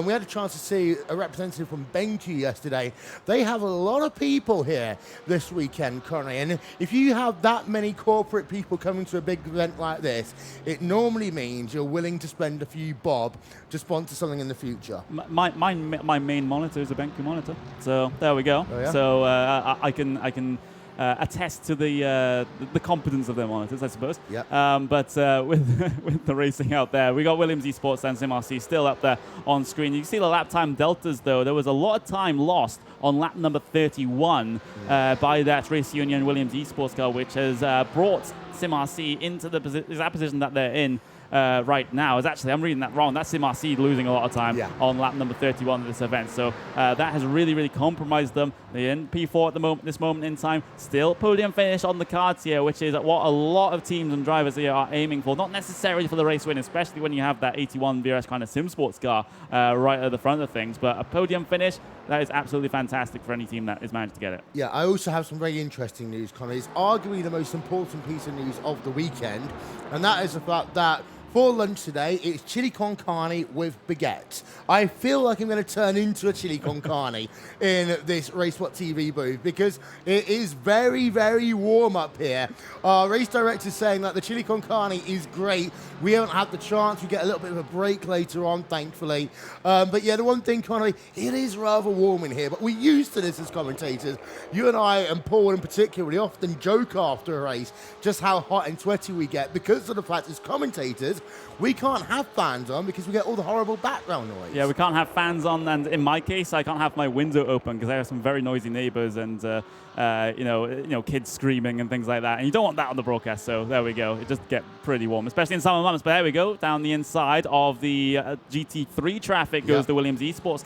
We had a chance to see a representative from BenQ yesterday. They have a lot of people here this weekend, Connie. And if you have that many corporate people coming to a big event like this, it normally means you're willing to spend a few bob to sponsor something in the future. My main monitor is a BenQ monitor. So there we go. Oh, yeah? So I can attest to the competence of their monitors, I suppose. Yep. But with the racing out there, we got Williams Esports and SimRC still up there on screen. You can see the lap time deltas, though. There was a lot of time lost on lap number 31 by that Race Union Williams Esports car, which has brought SimRC into the position that they're in. right now is actually, I'm reading that wrong, that's SimRC losing a lot of time on lap number 31 of this event. So that has really, really compromised them. They're in P4 at the moment, this moment in time. Still podium finish on the cards here, which is what a lot of teams and drivers here are aiming for. Not necessarily for the race win, especially when you have that 81 VRS kind of sim sports car right at the front of things. But a podium finish, that is absolutely fantastic for any team that has managed to get it. Yeah, I also have some very interesting news, Connor. It's arguably the most important piece of news of the weekend, and that is the fact that for lunch today, it's chili con carne with baguette. I feel like I'm going to turn into a chili con carne in this RaceSpot TV booth because it is very, very warm up here. Our race director is saying that the chili con carne is great. We haven't had the chance. We get a little bit of a break later on, thankfully. But yeah, the one thing, Connor, it is rather warm in here, but we're used to this as commentators. You and I, and Paul in particular, we often joke after a race just how hot and sweaty we get because of the fact as commentators, we can't have fans on because we get all the horrible background noise. Yeah, we can't have fans on, and in my case, I can't have my window open because I have some very noisy neighbors and kids screaming and things like that. And you don't want that on the broadcast, so there we go. It just gets pretty warm, especially in summer months. But there we go, down the inside of the GT3 traffic goes the Williams Esports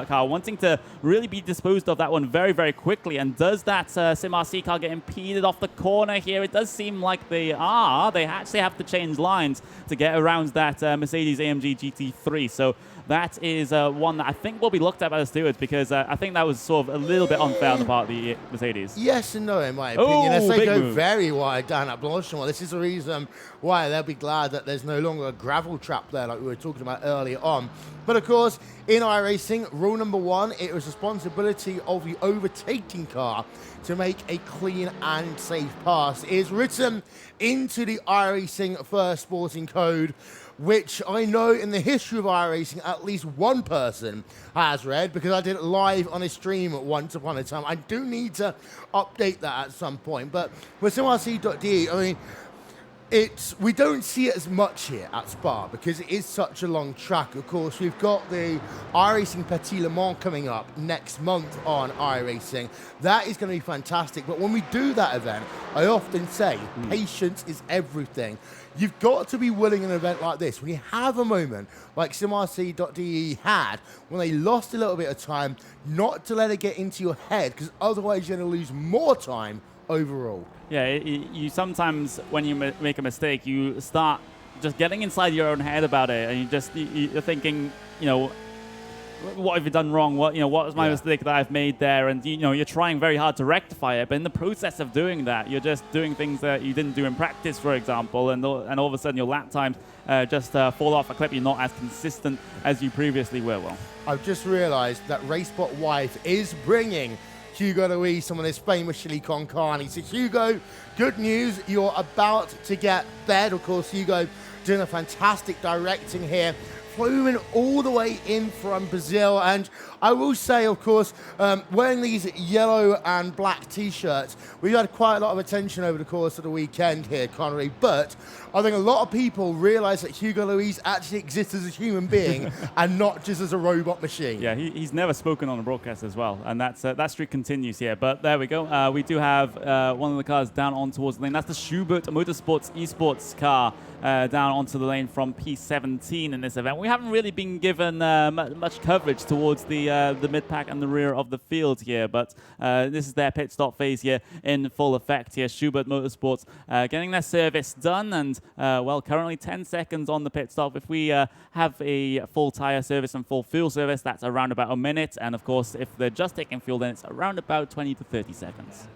car, wanting to really be disposed of that one very, very quickly. And does that SimRC car get impeded off the corner here? It does seem like they are. They actually have to change lines to get around that Mercedes-AMG GT3. So that is one that I think will be looked at by the stewards because I think that was sort of a little bit unfair on the part of the Mercedes. Yes and no, in my opinion. As they go very wide down at Blanchimont, this is the reason why they'll be glad that there's no longer a gravel trap there like we were talking about earlier on. But of course, in iRacing, rule number one, it was responsibility of the overtaking car to make a clean and safe pass. It is written into the iRacing First Sporting Code, which I know in the history of iRacing, at least one person has read because I did it live on a stream once upon a time. I do need to update that at some point. But with SimRC.de, I mean, we don't see it as much here at Spa because it is such a long track. Of course, we've got the iRacing Petit Le Mans coming up next month on iRacing. That is going to be fantastic. But when we do that event, I often say patience is everything. You've got to be willing in an event like this. When you have a moment like SimRC.de had, when they lost a little bit of time, not to let it get into your head because otherwise you're going to lose more time overall. Yeah, you sometimes, when you make a mistake, you start just getting inside your own head about it, and you're thinking, what have you done wrong? What was my mistake that I've made there? And you're trying very hard to rectify it, but in the process of doing that, you're just doing things that you didn't do in practice, for example, and all of a sudden your lap times just fall off a cliff. You're not as consistent as you previously were. Well, I've just realised that RaceSpot Wife is bringing Hugo Luis some of this famous chili con carne. So Hugo, good news, you're about to get fed. Of course, Hugo doing a fantastic directing here, flew all the way in from Brazil. And I will say, of course, wearing these yellow and black T-shirts, we had quite a lot of attention over the course of the weekend here, Connery. But I think a lot of people realise that Hugo Luis actually exists as a human being and not just as a robot machine. Yeah, he's never spoken on a broadcast as well, and that streak continues here. But there we go. We do have one of the cars down on towards the lane. That's the Schubert Motorsports Esports car down onto the lane from P17 in this event. We haven't really been given much coverage towards the mid-pack and the rear of the field here, but this is their pit stop phase here in full effect here. Schubert Motorsports getting their service done, and currently 10 seconds on the pit stop. If we have a full tire service and full fuel service, that's around about a minute, and of course if they're just taking fuel, then it's around about 20 to 30 seconds.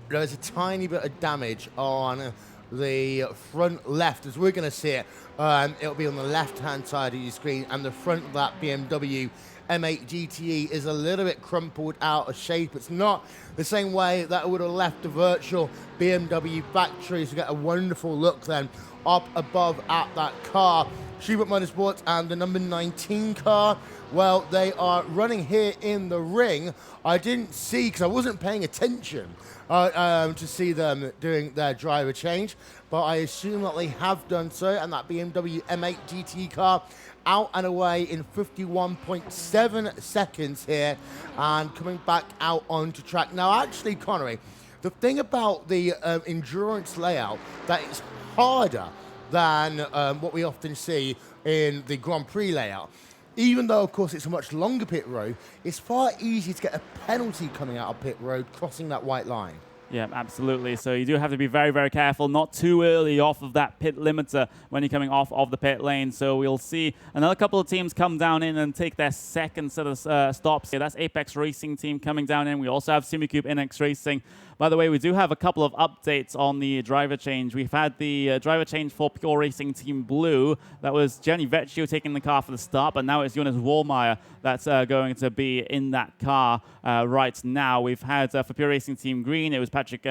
There's a tiny bit of damage on the front left, as we're going to see it. It'll be on the left-hand side of your screen, and the front of that BMW M8 GTE is a little bit crumpled out of shape. It's not the same way that it would have left the virtual BMW factory. So you get a wonderful look then up above at that car. Schubert Motorsports and the number 19 car, well, they are running here in the ring. I didn't see, because I wasn't paying attention to see them doing their driver change, but I assume that they have done so, and that BMW M8 GT car out and away in 51.7 seconds here, and coming back out onto track. Now, actually, Connery, the thing about the endurance layout that is harder than what we often see in the Grand Prix layout. Even though, of course, it's a much longer pit road, it's far easier to get a penalty coming out of pit road, crossing that white line. Yeah, absolutely. So you do have to be very, very careful, not too early off of that pit limiter when you're coming off of the pit lane. So we'll see another couple of teams come down in and take their second set of stops. Yeah, that's Apex Racing team coming down in. We also have Simicube NX Racing. By the way, we do have a couple of updates on the driver change. We've had the driver change for Pure Racing Team Blue. That was Gianni Vecchio taking the car for the start, but now it's Jonas Wallmeyer that's going to be in that car right now. We've had for Pure Racing Team Green, it was Patrick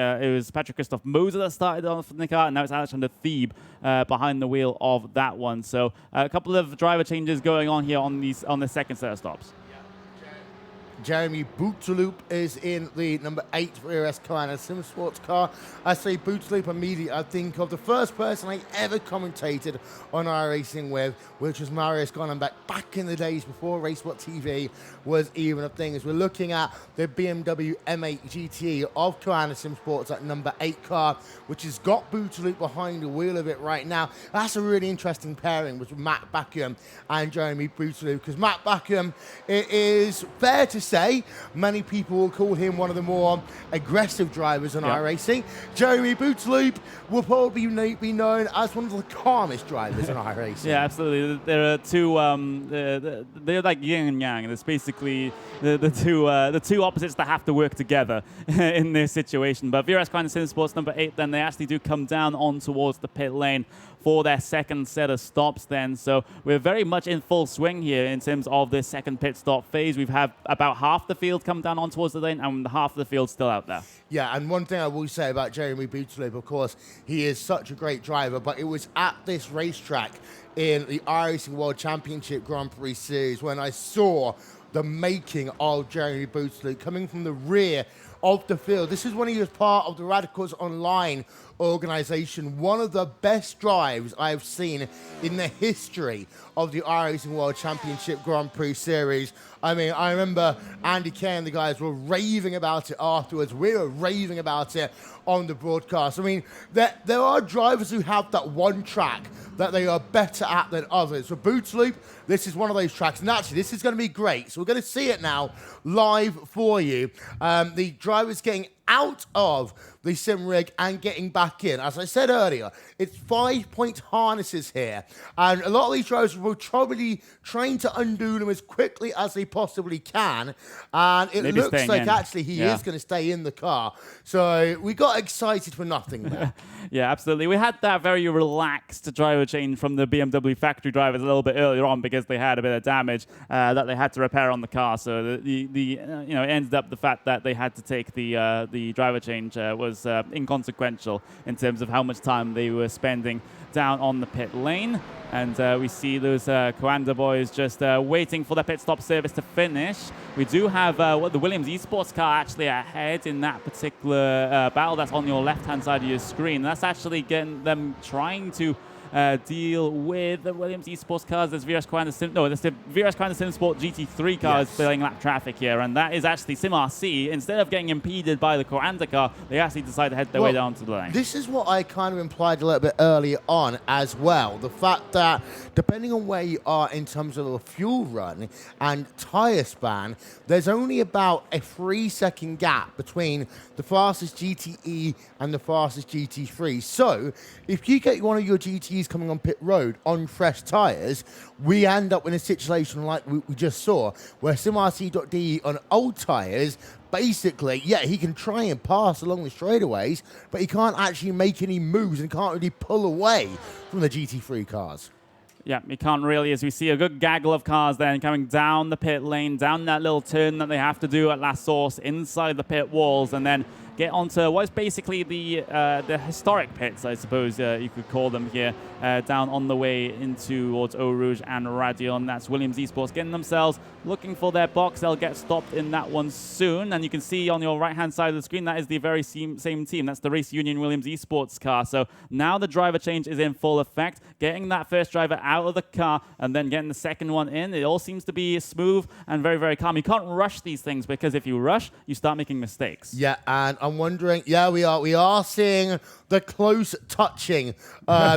Christoph Moser that started off in the car, and now it's Alexander Thieb behind the wheel of that one. So a couple of driver changes going on here on the second set of stops. Jeremy Bootaloop is in the number 8 VRS Carolina Sim Sports car. I say Bootaloop immediately, I think of the first person I ever commentated on iRacing with, which was Marius Gonenbeck back in the days before RaceBot TV was even a thing. As we're looking at the BMW M8 GTE of Carolina Sim Sports at number 8 car, which has got Bootaloop behind the wheel of it right now. That's a really interesting pairing with Matt Backham and Jeremy Bootaloop, because Matt Backham, it is fair to say, many people will call him one of the more aggressive drivers in iRacing. Jeremy Bootaloop will probably be known as one of the calmest drivers in iRacing. Yeah, absolutely. There are two. They're like yin and yang. It's basically the two opposites that have to work together in this situation. But VRS Carolina Sim Sports number 8, then they actually do come down on towards the pit lane for their second set of stops then. So we're very much in full swing here in terms of this second pit stop phase. We've had about half the field come down on towards the lane and half the field still out there. Yeah, and one thing I will say about Jeremy Bootaloop, of course, he is such a great driver, but it was at this racetrack in the iRacing World Championship Grand Prix Series when I saw the making of Jeremy Bootaloop coming from the rear of the field. This is when he was part of the Radicals Online organization, one of the best drives I've seen in the history of the iRacing World Championship Grand Prix Series. I mean, I remember Andy Kay and the guys were raving about it afterwards. We were raving about it on the broadcast. I mean, there are drivers who have that one track that they are better at than others. For Bootaloop, this is one of those tracks. And actually, this is going to be great. So we're going to see it now live for you. The drivers getting out of the sim rig and getting back in. As I said earlier, it's 5-point harnesses here. And a lot of these drivers will probably trying to undo them as quickly as they possibly can. And it Maybe looks like in. actually he is going to stay in the car. So we got excited for nothing there. Yeah, absolutely. We had that very relaxed driver change from the BMW factory drivers a little bit earlier on because they had a bit of damage that they had to repair on the car. So it ended up the fact that they had to take the driver change was inconsequential in terms of how much time they were spending down on the pit lane. And we see those Coanda boys just waiting for their pit stop service to finish. We do have the Williams Esports car actually ahead in that particular battle that's on your left-hand side of your screen. That's actually getting them trying to deal with the Williams Esports cars. There's VRS Carolina Sim Sport GT3 cars filling lap traffic here, and that is actually SimRC. Instead of getting impeded by the Coanda car, they actually decide to head their way down to the lane. This is what I kind of implied a little bit earlier on as well. The fact that depending on where you are in terms of a fuel run and tyre span, there's only about a 3-second gap between the fastest GTE and the fastest GT3. So if you get one of your GTEs coming on pit road on fresh tyres, we end up in a situation like we just saw, where SimRC.de on old tyres, basically, yeah, he can try and pass along the straightaways, but he can't actually make any moves and can't really pull away from the GT3 cars. Yeah, you can't really, as we see a good gaggle of cars then coming down the pit lane, down that little turn that they have to do at last source, inside the pit walls, and then get onto what is basically the historic pits, I suppose you could call them here, down on the way into towards Eau Rouge and Radion. That's Williams Esports getting themselves looking for their box. They'll get stopped in that one soon. And you can see on your right-hand side of the screen, that is the very same team. That's the Race Union Williams Esports car. So now the driver change is in full effect. Getting that first driver out of the car and then getting the second one in. It all seems to be smooth and very, very calm. You can't rush these things because if you rush, you start making mistakes. Yeah, and I'm wondering, yeah, we are seeing the close touching.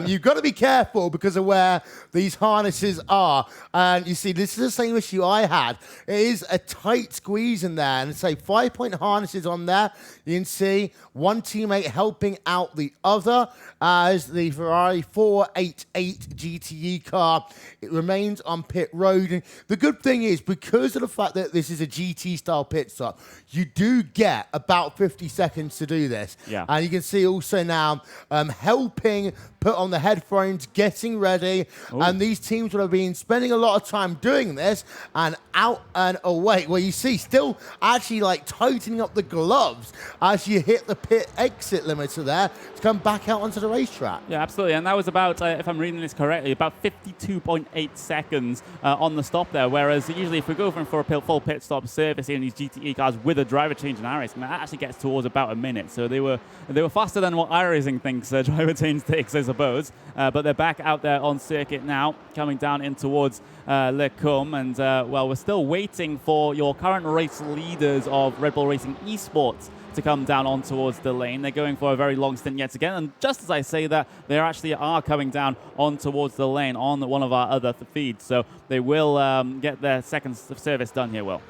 You've got to be careful because of where these harnesses are. And you see, this is the same issue I had. It is a tight squeeze in there. And say 5-point harnesses on there. You can see one teammate helping out the other as the Ferrari 488 GTE car. It remains on pit road. And the good thing is, because of the fact that this is a GT style pit stop, you do get about 50 seconds to do this. Yeah. And you can see also now helping put on the headphones, getting ready. Ooh. And these teams would have been spending a lot of time doing this and out and away. Well, you see still actually like tightening up the gloves as you hit the pit exit limiter there to come back out onto the racetrack. Yeah, absolutely. And that was about, if I'm reading this correctly, about 52.8 seconds on the stop there. Whereas usually if we're going for a full pit stop service in these GTE cars with a driver change in iRacing, that actually gets towards about a minute. So they were faster than what iRacing thinks driver change takes, I suppose. But they're back out there on circuit now, coming down in towards Le Cum. And, well, we're still waiting for your current race leaders of Red Bull Racing Esports to come down on towards the lane. They're going for a very long stint yet again. And just as I say that, they actually are coming down on towards the lane on one of our other feeds. So they will get their second service done here, Will.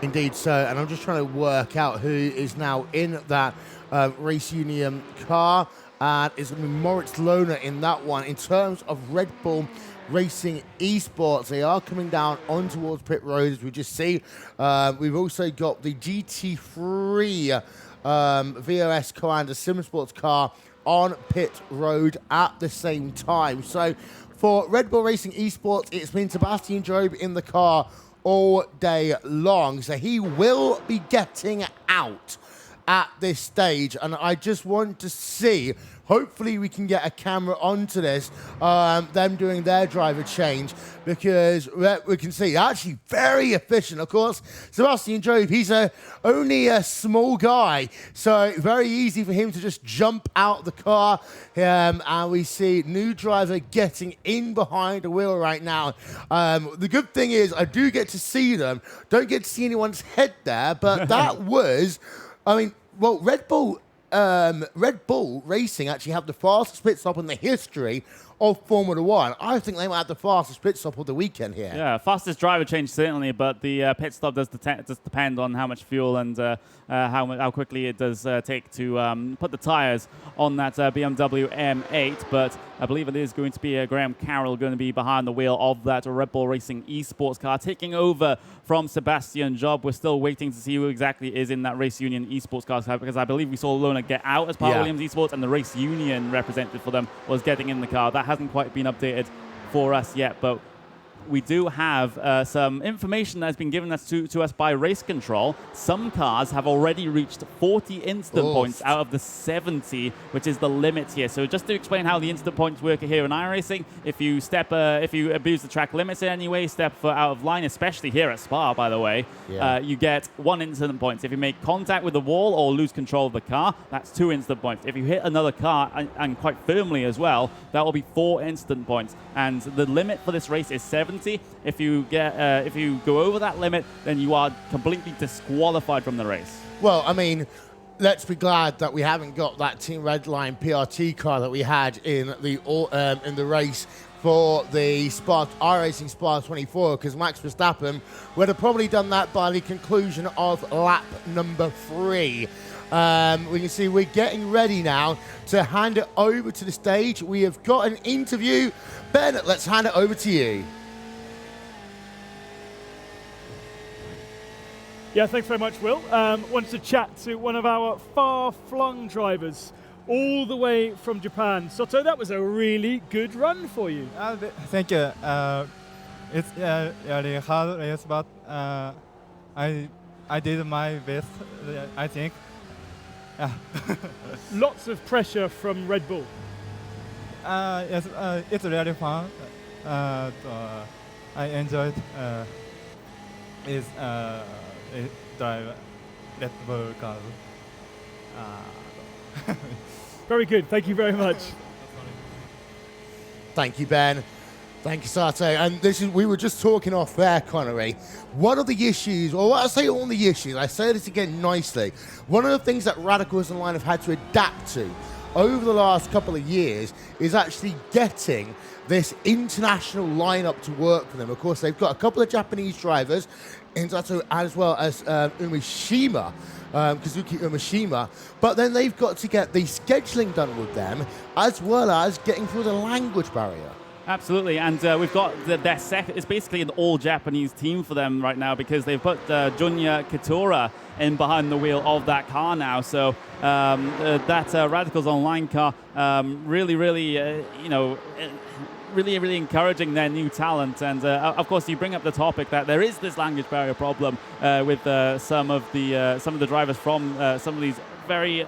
Indeed so, and I'm just trying to work out who is now in that Race Union car, and it's going to be Moritz Lohner in that one. In terms of Red Bull Racing Esports, they are coming down on towards pit road, as we just see. We've also got the GT3 VOS Commander SimSports car on pit road at the same time. So for Red Bull Racing Esports, it's been Sebastian Job in the car all day long. So he will be getting out at this stage. And I just want to see, hopefully we can get a camera onto this, them doing their driver change, because we can see actually very efficient. Of course, Sebastian Job, he's only a small guy, so very easy for him to just jump out the car. And we see new driver getting in behind the wheel right now. The good thing is I do get to see them. Don't get to see anyone's head there, but that was, I mean, well, Red Bull Racing actually have the fastest pit stop in the history of Formula One. I think they might have the fastest pit stop of the weekend here. Yeah, fastest driver change certainly, but the pit stop does depend on how much fuel and how quickly it does take to put the tires on that BMW M8. But I believe it is going to be Graham Carroll going to be behind the wheel of that Red Bull Racing Esports car, taking over from Sebastian Job. We're still waiting to see who exactly is in that Race Union Esports car, because I believe we saw Lohner get out as part of Williams Esports, and the Race Union representative for them was getting in the car. That hasn't quite been updated for us yet, but we do have some information that's been given to us by Race Control. Some cars have already reached 40 instant points out of the 70, which is the limit here. So just to explain how the instant points work here in iRacing, if you abuse the track limits in any way, step out of line, especially here at Spa, by the way, you get 1 instant points. If you make contact with the wall or lose control of the car, that's 2 instant points. If you hit another car and quite firmly as well, that will be 4 instant points. And the limit for this race is 70. If you go over that limit, then you are completely disqualified from the race. Well, I mean, let's be glad that we haven't got that Team Redline PRT car that we had in the race for the iRacing Spa 24, because Max Verstappen would have probably done that by the conclusion of lap number 3. We can see we're getting ready now to hand it over to the stage. We have got an interview. Ben, let's hand it over to you. Yeah, thanks very much, Will. Wanted to chat to one of our far-flung drivers, all the way from Japan. Soto, that was a really good run for you. Thank you. It's a really hard race, but I did my best, I think. Yeah. Lots of pressure from Red Bull. Yes, it's really fun. I enjoyed drive Red Bull car. Very good. Thank you very much. Thank you, Ben. Thank you, Sato. And we were just talking off there, Connery. One of the issues, or I say all the issues, I say this again nicely. One of the things that Radicals Online have had to adapt to over the last couple of years is actually getting this international lineup to work for them. Of course, they've got a couple of Japanese drivers, Inzato as well as Umeshima, Kazuki Umeshima, but then they've got to get the scheduling done with them, as well as getting through the language barrier. Absolutely, and we've got their second. It's basically an all-Japanese team for them right now because they've put Junya Kitora in behind the wheel of that car now. So that Radicals Online car really, really encouraging their new talent. And of course, you bring up the topic that there is this language barrier problem with some of the drivers from some of these very,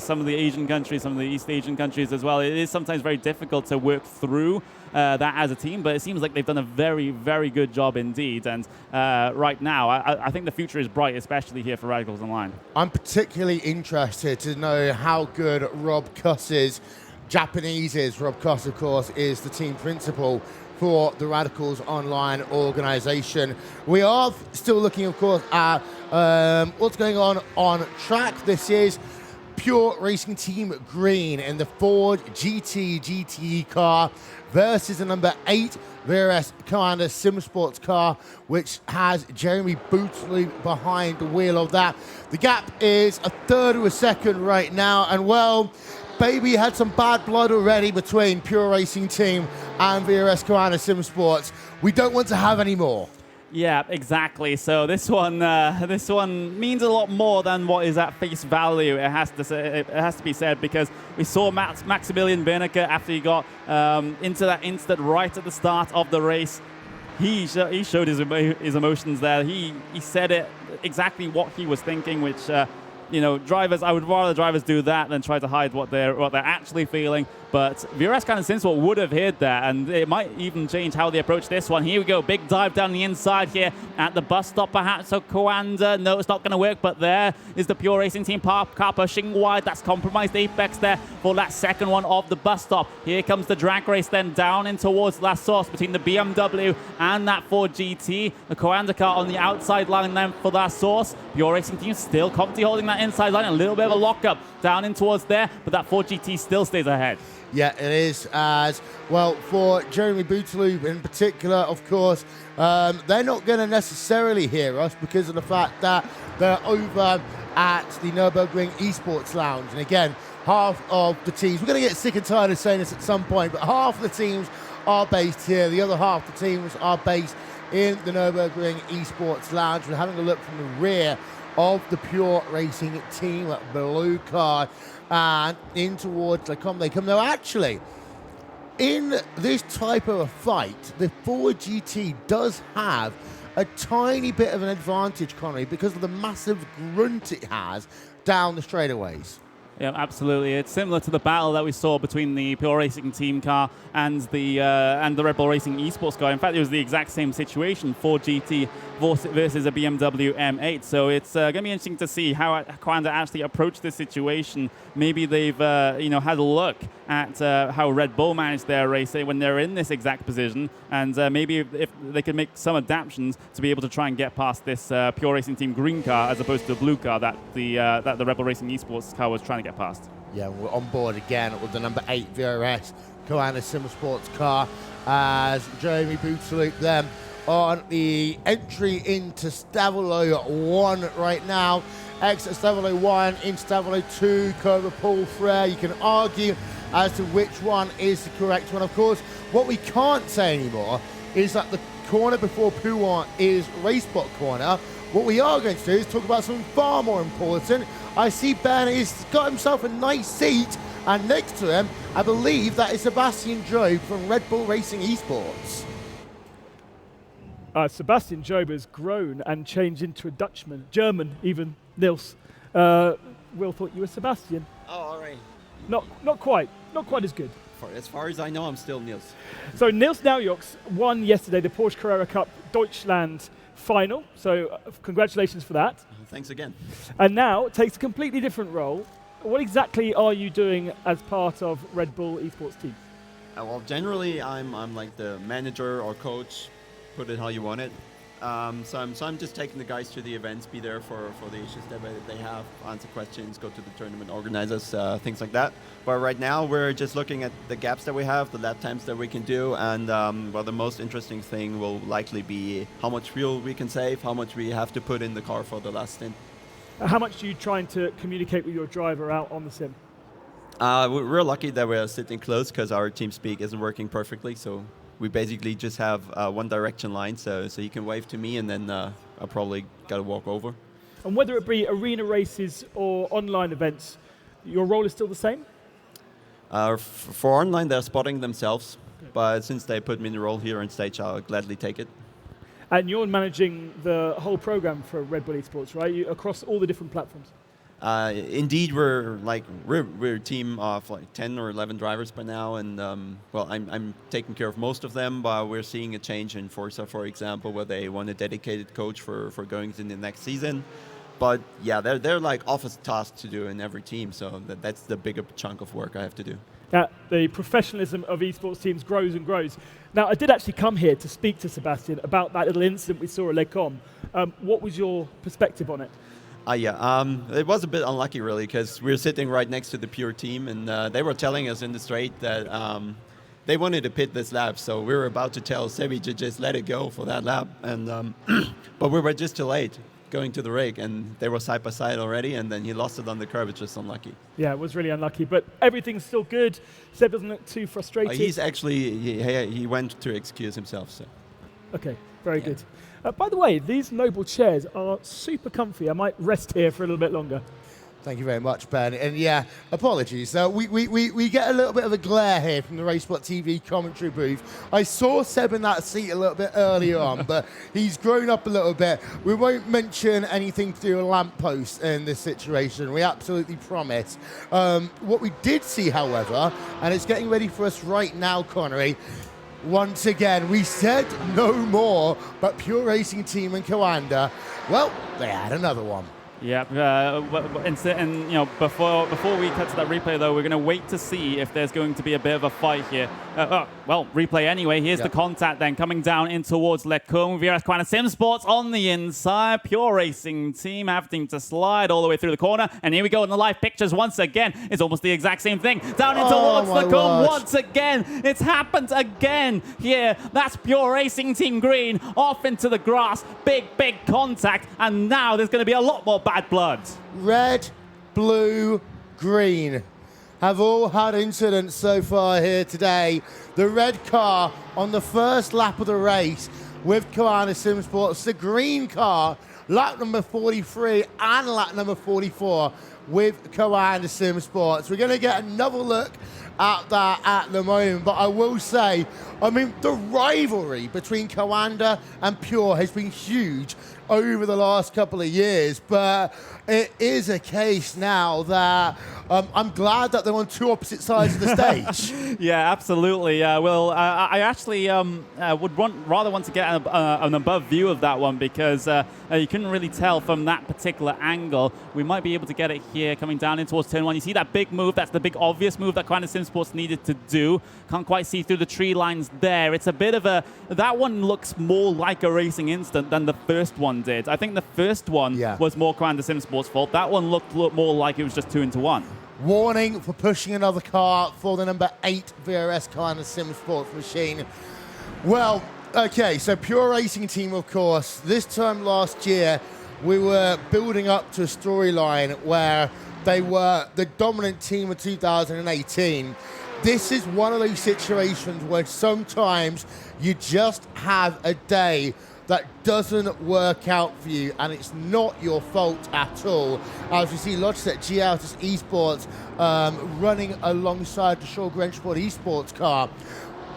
some of the Asian countries, some of the East Asian countries as well. It is sometimes very difficult to work through that as a team, but it seems like they've done a very, very good job indeed. And right now, I think the future is bright, especially here for Radicals Online. I'm particularly interested to know how good Rob Cuss's Japanese is. Rob Cuss, of course, is the team principal for the Radicals Online organization. We are still looking, of course, at what's going on track. This is Pure Racing Team Green in the Ford GT car versus the number 8 VRS Commander Sim Sports car, which has Jeremy Bootley behind the wheel of that. The gap is a third of a second right now, and well, baby had some bad blood already between Pure Racing Team and VRS Commander Sim Sports. We don't want to have any more. Yeah, exactly. So this one means a lot more than what is at face value. It has to be said, because we saw Maximilian Bernecker after he got into that instant right at the start of the race. He showed his emotions there. He said it exactly what he was thinking, which drivers. I would rather drivers do that than try to hide what they're actually feeling. But VRS kind of Simsport would have hid that, and it might even change how they approach this one. Here we go, big dive down the inside here at the bus stop, perhaps. So Coanda, no, it's not going to work, but there is the Pure Racing Team car pushing wide. That's compromised Apex there for that second one of the bus stop. Here comes the drag race then down in towards La Source between the BMW and that Ford GT. The Coanda car on the outside line then for La Source. Pure Racing Team still Comte holding that inside line, a little bit of a lockup down in towards there, but that Ford GT still stays ahead. Yeah, it is, as well for Jeremy Bootloob in particular, of course. They're not going to necessarily hear us because of the fact that they're over at the Nürburgring Esports Lounge. And again, half of the teams, we're going to get sick and tired of saying this at some point, but half of the teams are based here. The other half of the teams are based in the Nürburgring Esports Lounge. We're having a look from the rear of the Pure Racing Team blue car and in towards they come. Now, actually, in this type of a fight, the Ford GT does have a tiny bit of an advantage, Connery, because of the massive grunt it has down the straightaways. Yeah, absolutely. It's similar to the battle that we saw between the Pure Racing Team car and the Red Bull Racing Esports car. In fact, it was the exact same situation, Ford GT versus a BMW M8. So it's going to be interesting to see how Coanda actually approached this situation. Maybe they've had a look at how Red Bull managed their race when they're in this exact position, and maybe if they could make some adaptations to be able to try and get past this Pure Racing Team green car as opposed to the blue car that the Red Bull Racing Esports car was trying to get past. Yeah, we're on board again with the number 8 VRS Coanda SimSports car as Jeremy Bootloob them on the entry into Stavolo 1 right now. Exit Stavolo 1 in Stavolo 2, Cobra Paul Frere. You can argue as to which one is the correct one. Of course, what we can't say anymore is that the corner before Pouin is Racebot corner. What we are going to do is talk about something far more important. I see Ben has got himself a nice seat, and next to him, I believe that is Sebastian Job from Red Bull Racing Esports. Sebastian Job has grown and changed into a Dutchman, German even, Nils. Will thought you were Sebastian. Oh, all right. Not quite as good. As far as I know, I'm still Nils. So Nils Naujoks won yesterday the Porsche Carrera Cup Deutschland final. So congratulations for that. Thanks again. And now takes a completely different role. What exactly are you doing as part of Red Bull Esports team? Well, generally, I'm like the manager or coach, put it how you want it. So I'm just taking the guys to the events, be there for the issues that they have, answer questions, go to the tournament organizers, things like that. But right now we're just looking at the gaps that we have, the lap times that we can do, and well, the most interesting thing will likely be how much fuel we can save, how much we have to put in the car for the last stint. How much do you try to communicate with your driver out on the sim? We're lucky that we're sitting close because our team speak isn't working perfectly, so we basically just have one direction line, so he can wave to me, and then I probably got to walk over. And whether it be arena races or online events, your role is still the same? For online, they're spotting themselves, but since they put me in the role here on stage, I'll gladly take it. And you're managing the whole program for Red Bull Esports, right? Across all the different platforms. Indeed, we're a team of like 10 or 11 drivers by now, and well, I'm taking care of most of them, but we're seeing a change in Forza, for example, where they want a dedicated coach for going into the next season. But yeah, they're like office tasks to do in every team, so that's the bigger chunk of work I have to do. The professionalism of esports teams grows and grows. Now, I did actually come here to speak to Sebastian about that little incident we saw at Les Combes. What was your perspective on it? It was a bit unlucky, really, because we were sitting right next to the Pure team, and they were telling us in the straight that they wanted to pit this lap, so we were about to tell Sebi to just let it go for that lap, and but we were just too late going to the rig, and they were side by side already, and then he lost it on the curb. It's just unlucky. Yeah, it was really unlucky, but everything's still good. Seb doesn't look too frustrated. He's actually, he went to excuse himself. So. Okay, very good. By the way, these Noble chairs are super comfy. I might rest here for a little bit longer. Thank you very much, Ben. And yeah, apologies. We get a little bit of a glare here from the RaceSpot TV commentary booth. I saw Seb in that seat a little bit earlier on, but he's grown up a little bit. We won't mention anything to do with lampposts in this situation. We absolutely promise. What we did see, however, and it's getting ready for us right now, Connery, once again, we said no more, but Pure Racing Team and Coanda, well, they had another one. Yeah, and you know, before we cut to that replay, though, we're going to wait to see if there's going to be a bit of a fight here. Well, replay anyway. Here's the contact then coming down in towards Les Combes. VRS Quantum Sim Sports on the inside. Pure Racing Team having to slide all the way through the corner. And here we go in the live pictures once again. It's almost the exact same thing. Down in towards Les Combes once again. It's happened again here. That's Pure Racing Team Green off into the grass. Big contact. And now there's going to be a lot more bad blood. Red, blue, green have all had incidents so far here today. The red car on the first lap of the race with Coanda Sim Sports. The green car, lap number 43 and lap number 44 with Coanda Sim Sports. We're going to get another look at that at the moment, but I will say, I mean, the rivalry between Coanda and Pure has been huge over the last couple of years, but it is a case now that I'm glad that they're on two opposite sides of the stage. Yeah, absolutely. Well, I actually would rather want to get an above view of that one because you couldn't really tell from that particular angle. We might be able to get it here coming down in towards turn one. You see that big move? That's the big obvious move that Coanda Sim Sports needed to do. Can't quite see through the tree lines there. It's a bit of a... That one looks more like a racing incident than the first one did. I think the first one was more Coanda Sim Sports' fault. That one looked more like it was just 2-1. Warning for pushing another car for the number 8 VRS Coanda Sim Sports machine. Well, okay, so Pure Racing Team, of course, this time last year, we were building up to a storyline where they were the dominant team of 2018. This is one of those situations where sometimes you just have a day that doesn't work out for you, and it's not your fault at all. As you see, Logitech G Autos Esports running alongside the Shaw Grensport Esports car.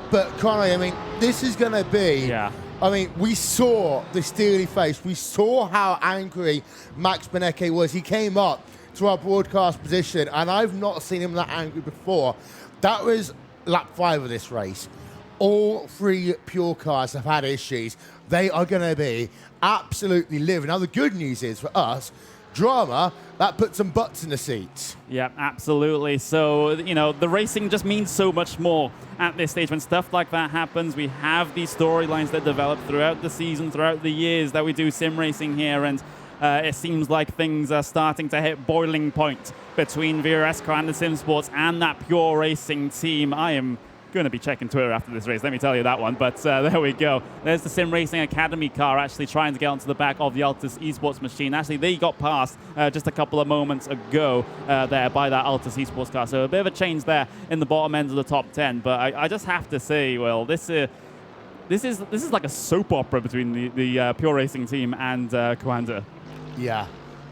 But Connery, I mean, this is going to be... I mean, we saw the steely face. We saw how angry Max Benecke was. He came up to our broadcast position, and I've not seen him that angry before. That was lap 5 of this race. All 3 Pure cars have had issues. They are going to be absolutely livid. Now, the good news is for us, drama, that puts some butts in the seats. Yeah, absolutely. So, you know, the racing just means so much more at this stage, when stuff like that happens, we have these storylines that develop throughout the season, throughout the years that we do sim racing here, and it seems like things are starting to hit boiling point between VRS Coanda SimSports and that Pure Racing team. I am going to be checking Twitter after this race, let me tell you that one. But there we go. There's the Sim Racing Academy car actually trying to get onto the back of the Altus Esports machine. Actually, they got past just a couple of moments ago there by that Altus Esports car. So a bit of a change there in the bottom end of the top 10. But I just have to say, well, this is like a soap opera between the Pure Racing team and Coanda. Yeah.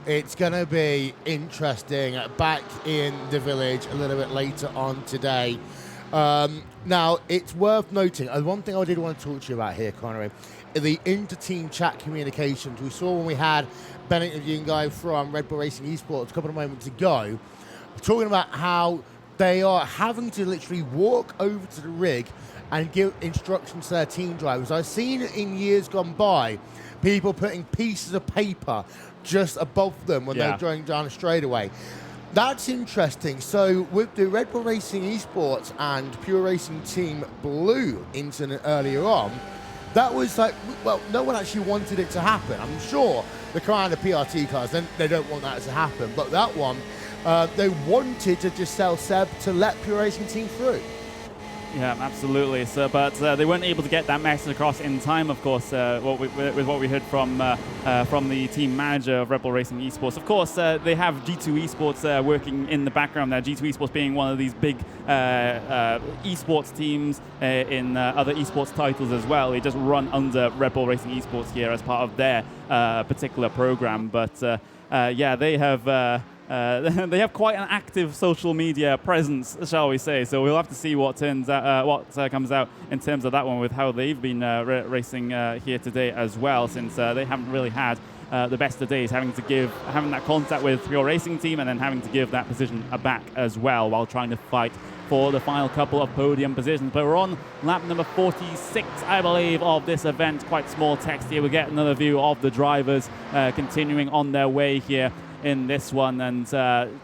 It's going to be interesting back in the village a little bit later on today. Now, it's worth noting, one thing I did want to talk to you about here, Connery, the inter-team chat communications. We saw when we had Ben interviewing guy from Red Bull Racing Esports a couple of moments ago, talking about how they are having to literally walk over to the rig and give instructions to their team drivers. I've seen it in years gone by, people putting pieces of paper just above them when they're going down a straightaway. That's interesting. So with the Red Bull Racing Esports and Pure Racing Team Blue incident earlier on, that was like, well, no one actually wanted it to happen. I'm sure the kind of PRT cars, they don't want that to happen. But that one, they wanted to just sell Seb to let Pure Racing Team through. Yeah, absolutely. So, but they weren't able to get that message across in time, of course, with what we heard from the team manager of Red Bull Racing Esports. Of course, they have G2 Esports working in the background there, G2 Esports being one of these big esports teams in other esports titles as well. They just run under Red Bull Racing Esports here as part of their particular program. But yeah, they have... they have quite an active social media presence, shall we say? So we'll have to see what comes out in terms of that one, with how they've been racing here today as well, since they haven't really had the best of days, having that contact with Pure Racing Team and then having to give that position back as well while trying to fight for the final couple of podium positions. But we're on lap number 46, I believe, of this event. Quite small text here. We get another view of the drivers continuing on their way here in this one, and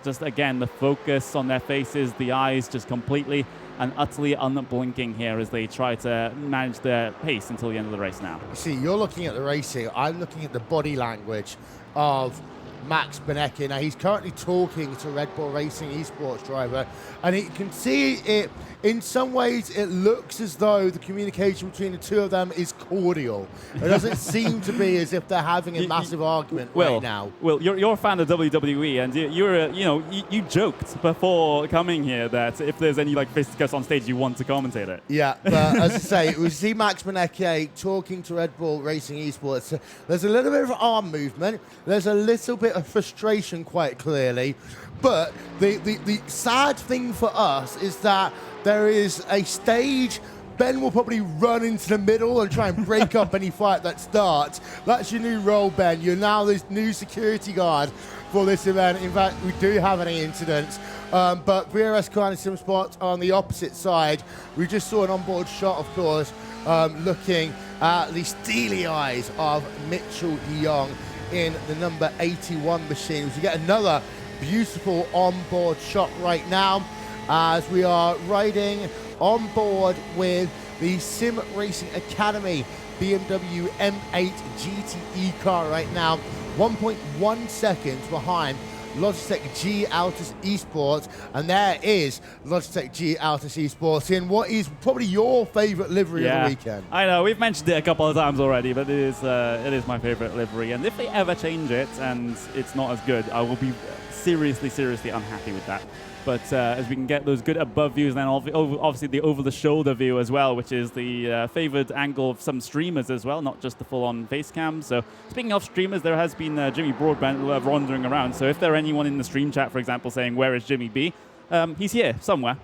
just again the focus on their faces, the eyes just completely and utterly unblinking here as they try to manage their pace until the end of the race now. You see, you're looking at the racing, I'm looking at the body language of Max Benecke. Now, he's currently talking to Red Bull Racing Esports driver, and you can see it, in some ways, it looks as though the communication between the two of them is cordial. It doesn't seem to be as if they're having a massive argument right now. Well, you're a fan of WWE, and you joked before coming here that if there's any fisticuffs on stage, you want to commentate it. Yeah, but as I say, we see Max Benecke talking to Red Bull Racing Esports. There's a little bit of arm movement. There's a little bit of frustration, quite clearly. But the sad thing for us is that there is a stage. Ben will probably run into the middle and try and break up any fight that starts. That's your new role, Ben. You're now this new security guard for this event. In fact, we do have any incidents. But VRS Coanda SimSports on the opposite side. We just saw an onboard shot, of course, looking at the steely eyes of Mitchell de Jong in the number 81 machine. We get another beautiful onboard shot right now as we are riding on board with the Sim Racing Academy BMW M8 GTE car right now, 1.1 seconds behind Logitech G Altus Esports, and there is Logitech G Altus Esports in what is probably your favorite livery of the weekend. I know, we've mentioned it a couple of times already, but it is my favorite livery, and if they ever change it and it's not as good, I will be seriously unhappy with that. But as we can get those good above views, and then obviously the over-the-shoulder view as well, which is the favored angle of some streamers as well, not just the full-on face cam. So speaking of streamers, there has been Jimmy Broadbent wandering around. So if there are anyone in the stream chat, for example, saying, "Where is Jimmy B?" He's here somewhere.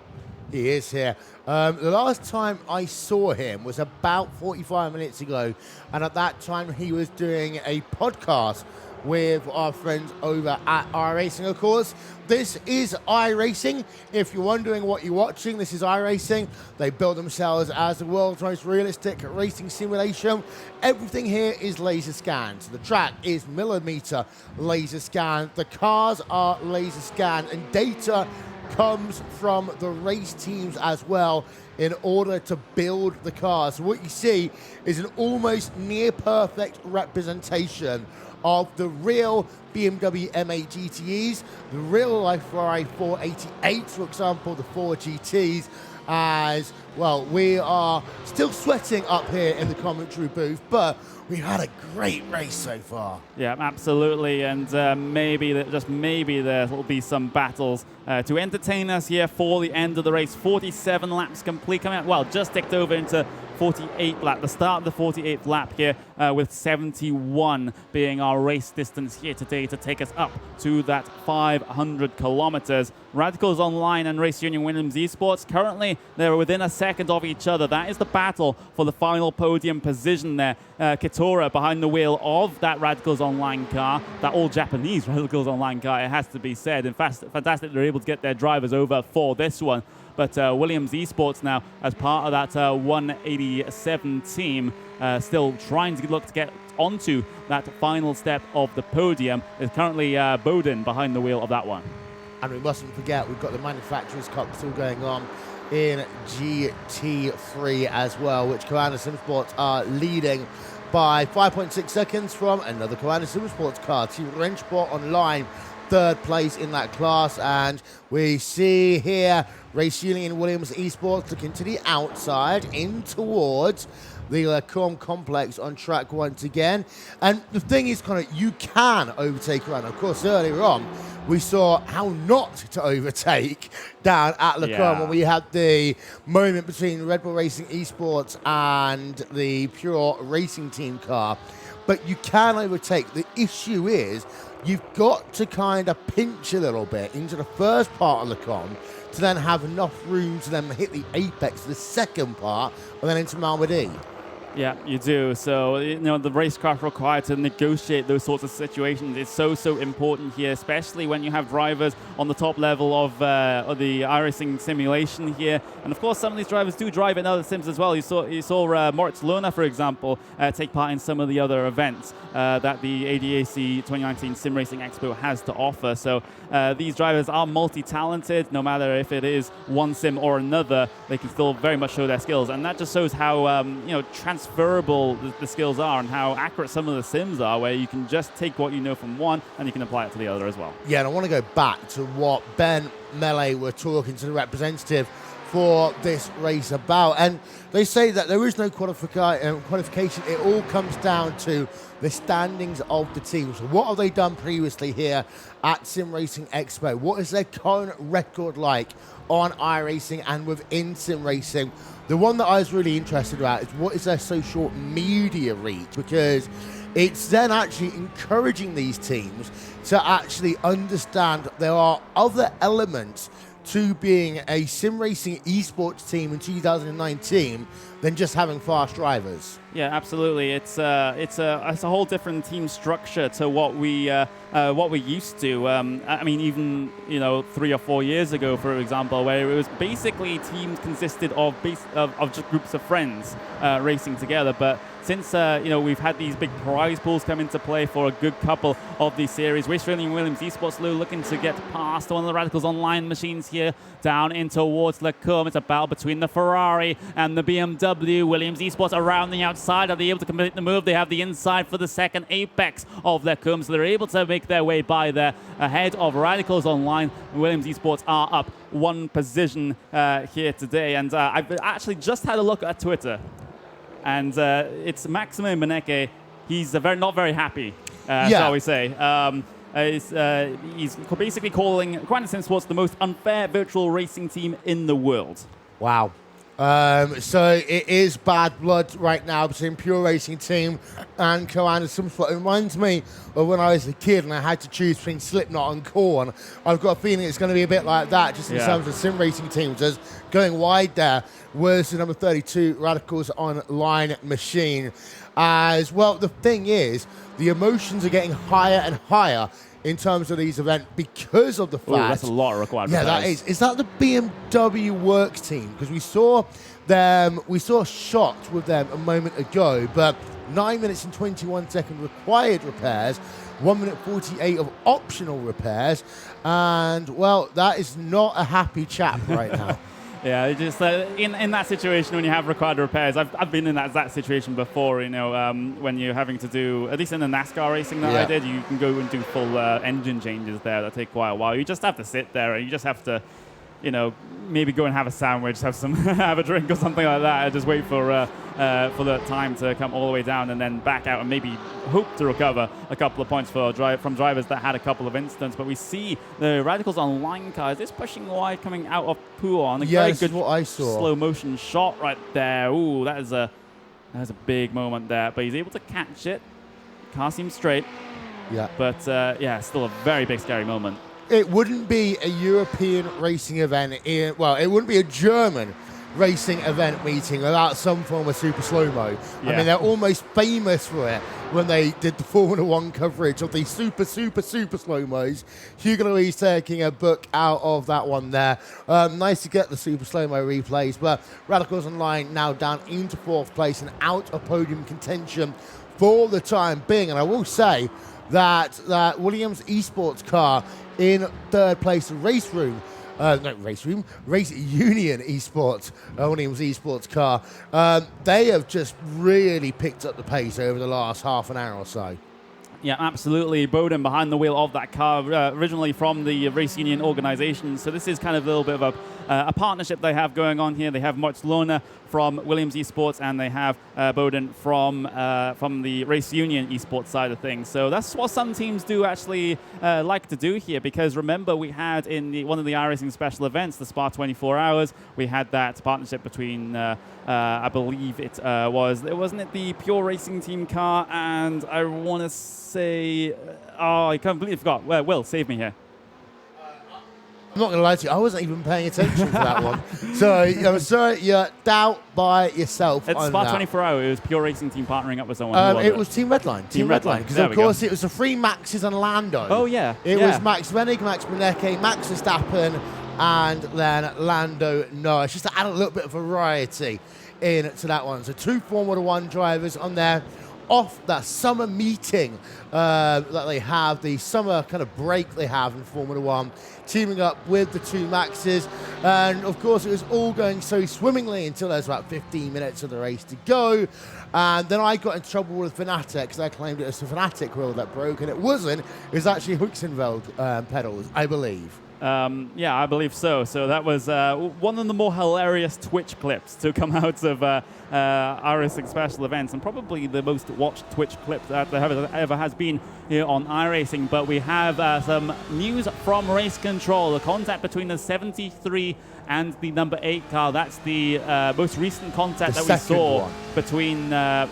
He is here. The last time I saw him was about 45 minutes ago, and at that time he was doing a podcast with our friends over at iRacing, of course. This is iRacing. If you're wondering what you're watching, this is iRacing. They build themselves as the world's most realistic racing simulation. Everything here is laser scanned. The track is millimeter laser scanned. The cars are laser scanned, and data comes from the race teams as well in order to build the cars. So what you see is an almost near perfect representation of the real BMW M8 GTEs, the real life Ferrari 488s, for example, the 4 GTs, as well. We are still sweating up here in the commentary booth, but we've had a great race so far. Yeah, absolutely, and just maybe there will be some battles to entertain us here for the end of the race. 47 laps complete, coming out, well, just ticked over into 48 lap, the start of the 48th lap here, with 71 being our race distance here today to take us up to that 500 kilometers. Radicals Online and Race Union Williams Esports, currently they're within a second of each other. That is the battle for the final podium position there. Kitora behind the wheel of that Radicals Online car, that all-Japanese Radicals Online car, it has to be said. In fact, fantastic they're able to get their drivers over for this one. But Williams Esports now, as part of that 187 team, still trying to look to get onto that final step of the podium. Is currently Bowden behind the wheel of that one. And we mustn't forget, we've got the Manufacturers' Cup still going on in GT3 as well, which Koanda SimSports are leading by 5.6 seconds from another Koanda SimSports car, Team Wrenchbot Online, third place in that class. And we see here Race Union Williams Esports looking to the outside in towards the Lecom complex on track once again. And the thing is, Connor, you can overtake around. Of course, earlier on, we saw how not to overtake down at Lecom when we had the moment between Red Bull Racing Esports and the Pure Racing Team car. But you can overtake. The issue is you've got to kind of pinch a little bit into the first part of Lecom to then have enough room to then hit the apex for the second part and then into Malmedy. Yeah, you do. So, you know, the racecraft required to negotiate those sorts of situations is so important here, especially when you have drivers on the top level of the iRacing simulation here. And of course, some of these drivers do drive in other sims as well. You saw Moritz Lohner, for example, take part in some of the other events that the ADAC 2019 SimRacing Expo has to offer. So these drivers are multi-talented. No matter if it is one sim or another, they can still very much show their skills. And that just shows how, transferable the skills are and how accurate some of the sims are, where you can just take what you know from one and you can apply it to the other as well. Yeah, and I want to go back to what Ben Melee were talking to the representative for this race about. And they say that there is no qualification. It all comes down to the standings of the teams. So what have they done previously here at SimRacing Expo? What is their current record like on iRacing and within SimRacing? The one that I was really interested about is what is their social media reach, because it's then actually encouraging these teams to actually understand that there are other elements to being a SimRacing esports team in 2019 than just having fast drivers. Yeah, absolutely. It's a whole different team structure to what we used to. I mean, even 3 or 4 years ago, for example, where it was basically teams consisted of just groups of friends racing together. But since we've had these big prize pools come into play for a good couple of these series, Race Union Williams Esports looking to get past one of the Radicals Online machines here down in towards Lecom. It's a battle between the Ferrari and the BMW. Williams Esports around the outside. Are they able to complete the move? They have the inside for the second apex of Lecom, so they're able to make their way by there ahead of Radicals Online. Williams Esports are up one position here today, and I've actually just had a look at Twitter, and it's Maxime Meneke. He's not very happy, shall we say. He's basically calling Koanda SimSports the most unfair virtual racing team in the world. Wow. So it is bad blood right now between Pure Racing Team and Koanda SimSports. It reminds me of when I was a kid and I had to choose between Slipknot and Korn. I've got a feeling it's going to be a bit like that, just in terms of sim racing teams. There's going wide there was the number 32 Radicals Online machine. As well, the thing is, the emotions are getting higher and higher in terms of these events because of the fact... that's a lot of required. Yeah, that is. Is that the BMW Works team? Because we saw shots with them a moment ago, but 9 minutes and 21 seconds required repairs, 1 minute 48 of optional repairs, and, well, that is not a happy chap right now. Yeah, just in that situation when you have required repairs, I've been in that situation before. You know, when you're having to do, at least in the NASCAR racing that I did, you can go and do full engine changes there that take quite a while. You just have to sit there and you just have to, you know, maybe go and have a sandwich, have some, have a drink or something like that, and just wait for the time to come all the way down and then back out and maybe hope to recover a couple of points from drivers that had a couple of incidents. But we see the Radicals Online cars, it's pushing wide coming out of Pouon. Very good what I saw. Slow motion shot right there. Ooh, that is a big moment there. But he's able to catch it. Car seems straight. Yeah. But yeah, still a very big scary moment. It wouldn't be a European racing event, it wouldn't be a German racing event meeting without some form of super slow-mo. Yeah. I mean, they're almost famous for it when they did the Formula One coverage of the super slow-mos. Hugo Louise taking a book out of that one there. Nice to get the super slow-mo replays, but Radicals Online now down into 4th place and out of podium contention for the time being. And I will say that Williams Esports car in 3rd place, Race Union Esports, Williams Esports car. They have just really picked up the pace over the last half an hour or so. Yeah, absolutely. Bowden behind the wheel of that car, originally from the Race Union organization. So this is kind of a little bit of a partnership they have going on here. They have Mats Lohner from Williams Esports, and they have Bowden from the Race Union Esports side of things. So that's what some teams do actually like to do here, because remember we had in one of the iRacing special events, the Spa 24 Hours, we had that partnership between, I believe wasn't it the Pure Racing Team car, and I want to say, I completely forgot. Will, save me here. I'm not going to lie to you, I wasn't even paying attention to that one. So, I'm sorry, you're doubt by yourself. It's on Spa that. 24 Hour. It was Pure Racing Team partnering up with someone. It was Team Redline. Team Redline. Because, There of we go. course, it was the 3 Maxes and Lando. Oh, yeah. It was Max Rennig, Max Benecke, Max Verstappen, and then Lando Norris, just to add a little bit of variety into that one. So 2 Formula One drivers on there off that summer meeting that they have, the summer kind of break they have in Formula One, teaming up with the 2 Maxes. And of course, it was all going so swimmingly until there's about 15 minutes of the race to go. And then I got in trouble with Fantec because I claimed it was the Fantec wheel that broke, and it wasn't. It was actually Huxenfeld pedals, I believe. Yeah, I believe so. So that was one of the more hilarious Twitch clips to come out of iRacing special events, and probably the most watched Twitch clip that there ever has been here on iRacing. But we have some news from Race Control, the contact between the 73 and the number 8 car. That's the most recent contact that we saw between the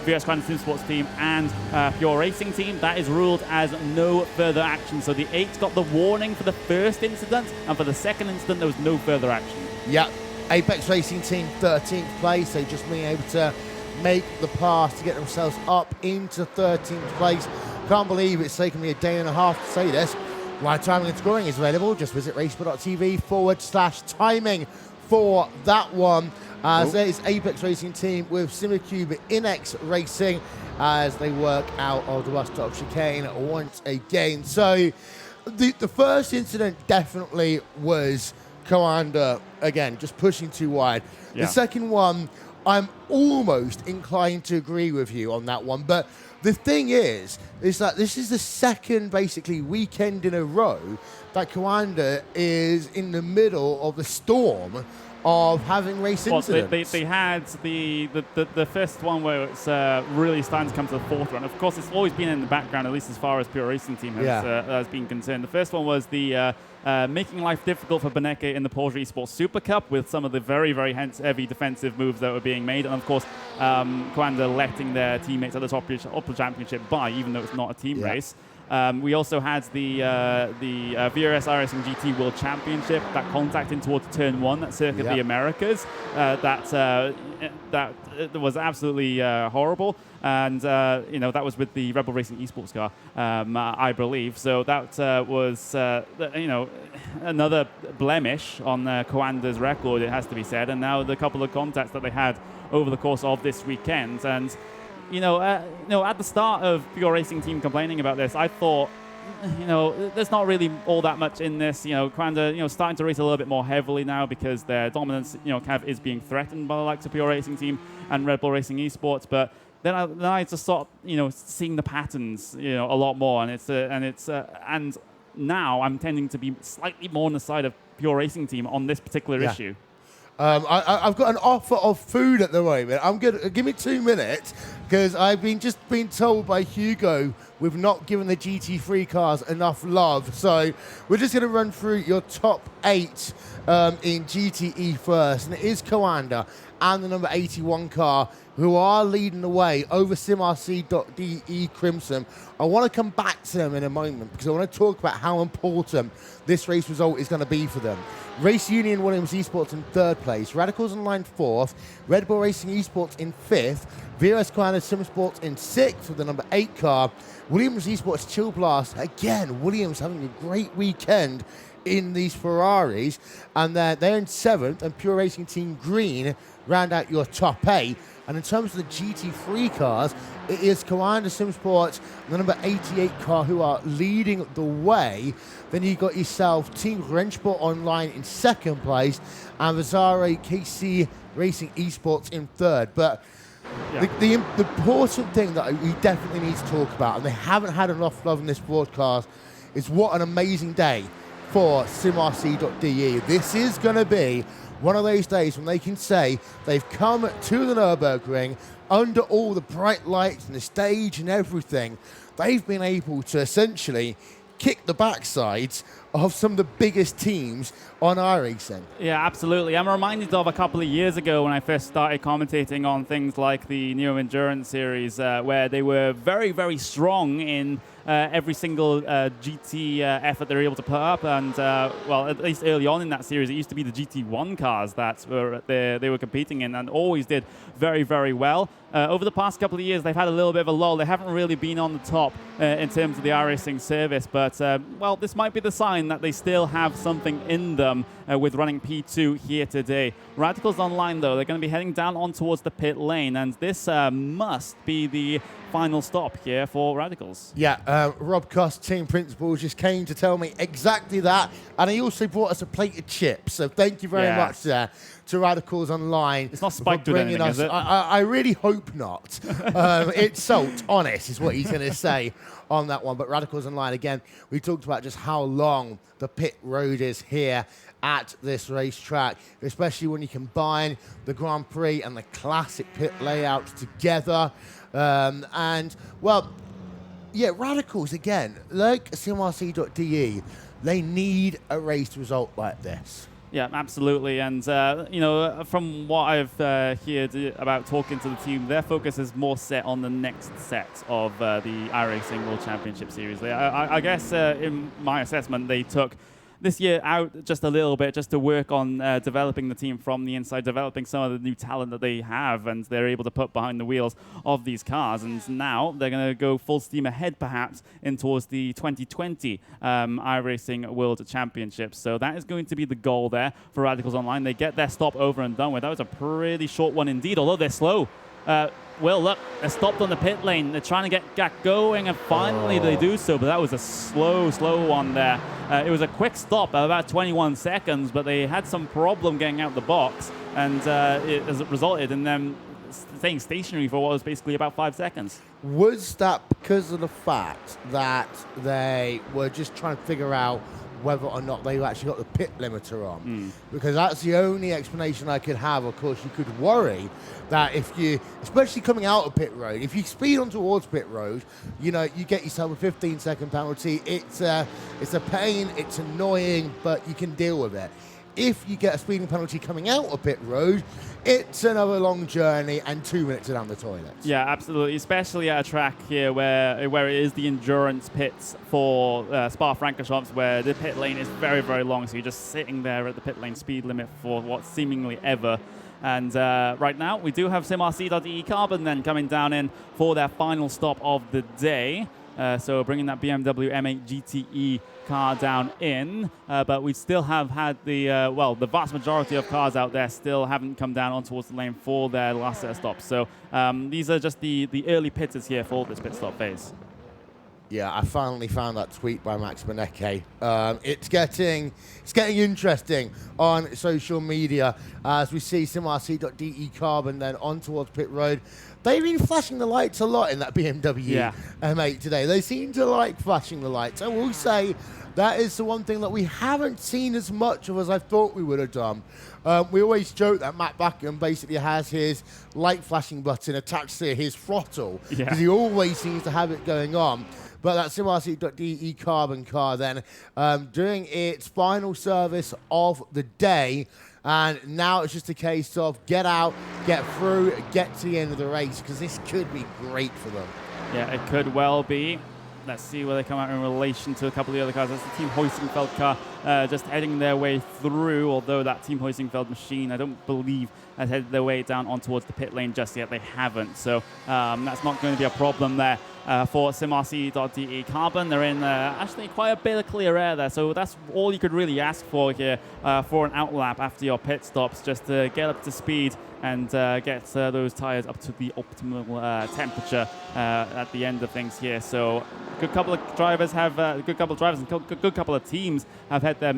VS Grand Sim Sports team and Pure Racing team. That is ruled as no further action. So the 8 got the warning for the first incident, and for the second incident there was no further action. Yep. Apex Racing Team 13th place. They just being able to make the pass to get themselves up into 13th place. Can't believe it's taken me a day and a half to say this. Live timing and scoring is available. Just visit raceport.tv/timing for that one. As there is Apex Racing Team with Simicube Inex Racing as they work out of the bus stop chicane once again. So the first incident definitely was Commander, again, just pushing too wide. Yeah. The second one, I'm almost inclined to agree with you on that one. But the thing is that this is the second, basically, weekend in a row that Commander is in the middle of the storm of having race incidents. They had the first one where it's really starting to come to the forefront. Of course, it's always been in the background, at least as far as Pure Racing Team has been concerned. The first one was the making life difficult for Benecke in the Porsche Esports Super Cup with some of the very, very heavy defensive moves that were being made. And, of course, Commander letting their teammates at the top of the championship by, even though it's not a team race. We also had the VRS iRacing GT World Championship, that contact in towards turn 1 that circuit the Americas. That was absolutely horrible, and that was with the Rebel Racing Esports car, I believe. So that was another blemish on Coander's record, it has to be said. And now the couple of contacts that they had over the course of this weekend, and at the start of Pure Racing Team complaining about this, I thought, there's not really all that much in this. Coanda, starting to race a little bit more heavily now because their dominance, kind of is being threatened by the likes of Pure Racing Team and Red Bull Racing Esports. But then I just start, seeing the patterns, a lot more, and now I'm tending to be slightly more on the side of Pure Racing Team on this particular issue. I've got an offer of food at the moment. I'm gonna give me 2 minutes because I've just been told by Hugo we've not given the GT3 cars enough love. So we're just gonna run through your top 8 in GTE first, and it is Coanda and the number 81 car who are leading the way over SimRC.de Crimson. I want to come back to them in a moment because I want to talk about how important this race result is going to be for them. Race Union Williams Esports in 3rd place, Radicals Online 4th, Red Bull Racing Esports in 5th, VRS Coanda Sim Sports in 6th with the number 8 car, Williams Esports Chill Blast, again, Williams having a great weekend in these Ferraris, and they're in 7th, and Pure Racing Team Green round out your top 8. And in terms of the GT3 cars, it is Coanda Sim Sports, the number 88 car, who are leading the way. Then you got yourself Team Rennsport Online in 2nd place, and Vazare KC Racing Esports in 3rd. But the important thing that we definitely need to talk about, and they haven't had enough love in this broadcast, is what an amazing day for SimRC.de. This is going to be one of those days when they can say they've come to the Nürburgring under all the bright lights and the stage and everything. They've been able to essentially kick the backsides of some of the biggest teams on iRacing. Yeah, absolutely. I'm reminded of a couple of years ago when I first started commentating on things like the Neo Endurance series, where they were very, very strong in every single GT effort they were able to put up. And, well, at least early on in that series, it used to be the GT1 cars that they were competing in and always did very, very well. Over the past couple of years, they've had a little bit of a lull. They haven't really been on the top in terms of the iRacing service. But, well, this might be the sign that they still have something in them with running P2 here today. Radicals Online, though, they're going to be heading down on towards the pit lane. And this must be the final stop here for Radicals. Yeah, Rob Cost, team principal, just came to tell me exactly that. And he also brought us a plate of chips. So thank you very much there to Radicals Online. It's not spiked with anything, is it? I really hope not. It's salt, honest, is what he's going to say on that one. But Radicals Online, again, we talked about just how long the pit road is here at this racetrack, especially when you combine the Grand Prix and the classic pit layouts together. And, well, yeah, Radicals, again, like SimRC.de, they need a race result like this. Yeah, absolutely. And, from what I've heard about talking to the team, their focus is more set on the next set of the iRacing World Championship Series. I guess, in my assessment, they took this year out just a little bit just to work on developing the team from the inside, developing some of the new talent that they have, and they're able to put behind the wheels of these cars. And now they're going to go full steam ahead, perhaps, in towards the 2020 iRacing World Championships. So that is going to be the goal there for Radicals Online. They get their stop over and done with. That was a pretty short one indeed, although they're slow. Well, look, they're stopped on the pit lane. They're trying to get going, and finally they do so, but that was a slow one there. It was a quick stop at about 21 seconds, but they had some problem getting out the box, and it has resulted in them staying stationary for what was basically about 5 seconds. Was that because of the fact that they were just trying to figure out whether or not they actually got the pit limiter on? Because that's the only explanation I could have. Of course, you could worry that if you, especially coming out of pit road, if you speed on towards pit road, you get yourself a 15-second penalty. It's a pain, it's annoying, but you can deal with it. If you get a speeding penalty coming out of pit road, it's another long journey and 2 minutes down the toilet. Yeah, absolutely, especially at a track here where it is the endurance pits for Spa-Francorchamps, where the pit lane is very, very long, so you're just sitting there at the pit lane speed limit for what seemingly ever. And right now, we do have SimRC.de Carbon then coming down in for their final stop of the day. So bringing that BMW M8 GTE car down in, but we still have had the vast majority of cars out there still haven't come down on towards the lane for their last set of stops. So these are just the early pitters here for this pit stop phase. Yeah, I finally found that tweet by Max Maneke. It's getting interesting on social media as we see SimRC.de Carbon then on towards pit road. They've been flashing the lights a lot in that BMW M8 today. They seem to like flashing the lights. I will say that is the one thing that we haven't seen as much of as I thought we would have done. We always joke that Matt Backham basically has his light flashing button attached to his throttle because he always seems to have it going on. But that SimRC.de Carbon car then doing its final service of the day. And now it's just a case of get out, get through, get to the end of the race, because this could be great for them. Yeah, it could well be. Let's see where they come out in relation to a couple of the other cars. That's the Team Hoisingfeld car just heading their way through, although that Team Hoisingfeld machine, I don't believe, has headed their way down on towards the pit lane just yet. They haven't. So that's not going to be a problem there for SimRC.de Carbon. They're in actually quite a bit of clear air there. So that's all you could really ask for here for an outlap after your pit stops, just to get up to speed and get those tires up to the optimal temperature at the end of things here. So good couple of drivers have and good couple of teams have had their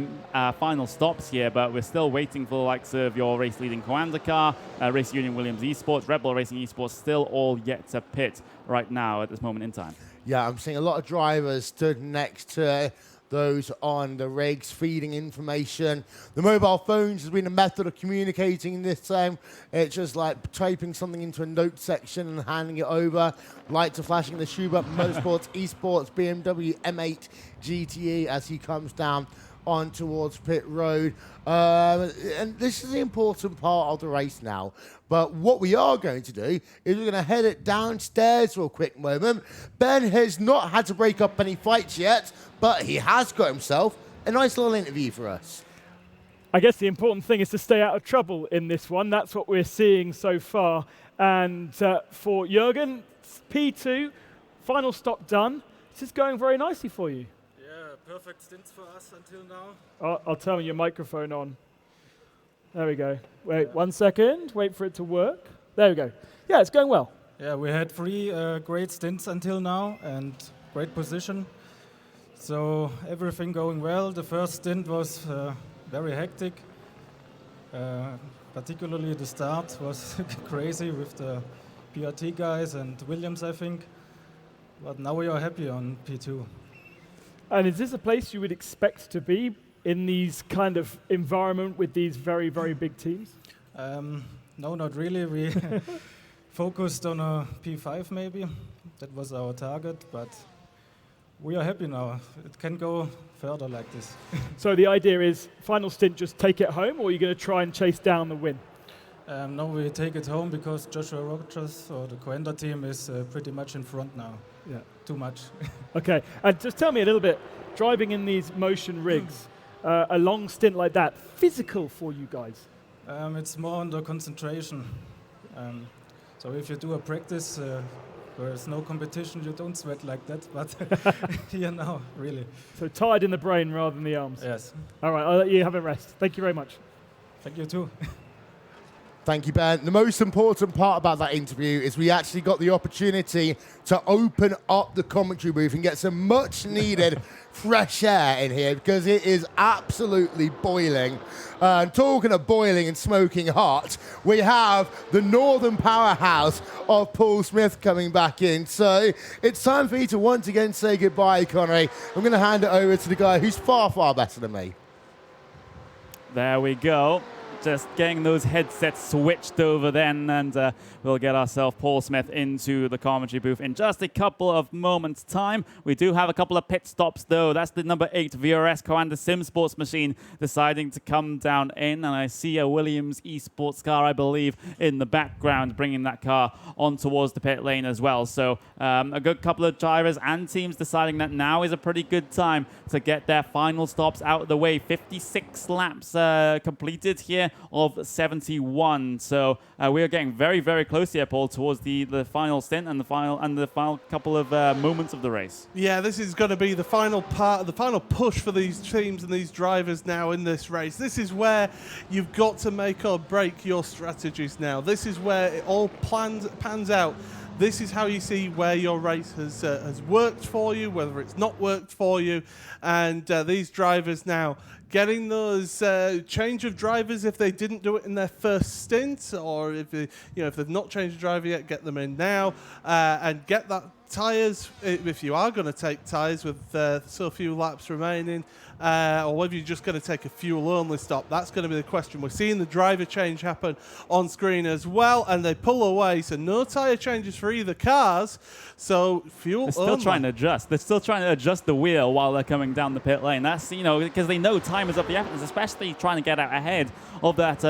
final stops here, but we're still waiting for the likes of your race leading Coanda car, Race Union Williams Esports, Red Bull Racing Esports, still all yet to pit right now at this moment in time. Yeah, I'm seeing a lot of drivers stood next to those on the rigs, feeding information. The mobile phones has been a method of communicating this time. It's just like typing something into a note section and handing it over. Lights are flashing the Schubert Motorsports Esports BMW M8 GTE as he comes down on towards pit road. And this is the important part of the race now. But what we are going to do is we're going to head it downstairs for a quick moment. Ben has not had to break up any fights yet, but he has got himself a nice little interview for us. I guess the important thing is to stay out of trouble in this one. That's what we're seeing so far. And for Jürgen, P2, final stop done. This is going very nicely for you. Perfect stints for us until now. I'll turn your microphone on. There we go. Wait 1 second. Wait for it to work. There we go. Yeah, it's going well. Yeah, we had 3 great stints until now and great position. So everything going well. The first stint was very hectic. Particularly the start was crazy with the PRT guys and Williams, I think. But now we are happy on P2. And is this a place you would expect to be in these kind of environment with these very, very big teams? No, not really. We focused on a P5 maybe. That was our target, but we are happy now. It can go further like this. So the idea is, final stint, just take it home, or are you going to try and chase down the win? No, we take it home because Joshua Rogers or the Coanda team is pretty much in front now. Yeah. Too much. Okay, and just tell me a little bit, driving in these motion rigs, a long stint like that, physical for you guys? It's more under concentration. So if you do a practice where there's no competition, you don't sweat like that, but here now, really. So tired in the brain rather than the arms? Yes. All right, I'll let you have a rest. Thank you very much. Thank you too. Thank you, Ben. The most important part about that interview is we actually got the opportunity to open up the commentary booth and get some much-needed fresh air in here because it is absolutely boiling. Talking of boiling and smoking hot, we have the northern powerhouse of Paul Smith coming back in. So it's time for me to once again say goodbye, Connery. I'm going to hand it over to the guy who's far, far better than me. There we go. Just getting those headsets switched over then, and we'll get ourselves Paul Smith into the commentary booth in just a couple of moments' time. We do have a couple of pit stops, though. That's the number 8 VRS Coanda Sim Sports machine deciding to come down in, and I see a Williams Esports car, I believe, in the background, bringing that car on towards the pit lane as well. So a good couple of drivers and teams deciding that now is a pretty good time to get their final stops out of the way. 56 laps completed here here of 71. So we are getting very, very close here, Paul, towards the final stint and the final couple of moments of the race. Yeah, this is going to be the final part, the final push for these teams and these drivers now in this race. This is where you've got to make or break your strategies now. This is where it all pans out. This is how you see where your race has worked for you, whether it's not worked for you, and these drivers now getting those change of drivers if they didn't do it in their first stint, or if they've not changed a driver yet, get them in now and get that tyres if you are going to take tyres with so few laps remaining. Or whether you're just going to take a fuel-only stop. That's going to be the question. We're seeing the driver change happen on screen as well, and they pull away, so no tyre changes for either cars, so fuel-only. They're still trying to adjust. They're still trying to adjust the wheel while they're coming down the pit lane. That's, because they know time is of the essence, especially trying to get out ahead of that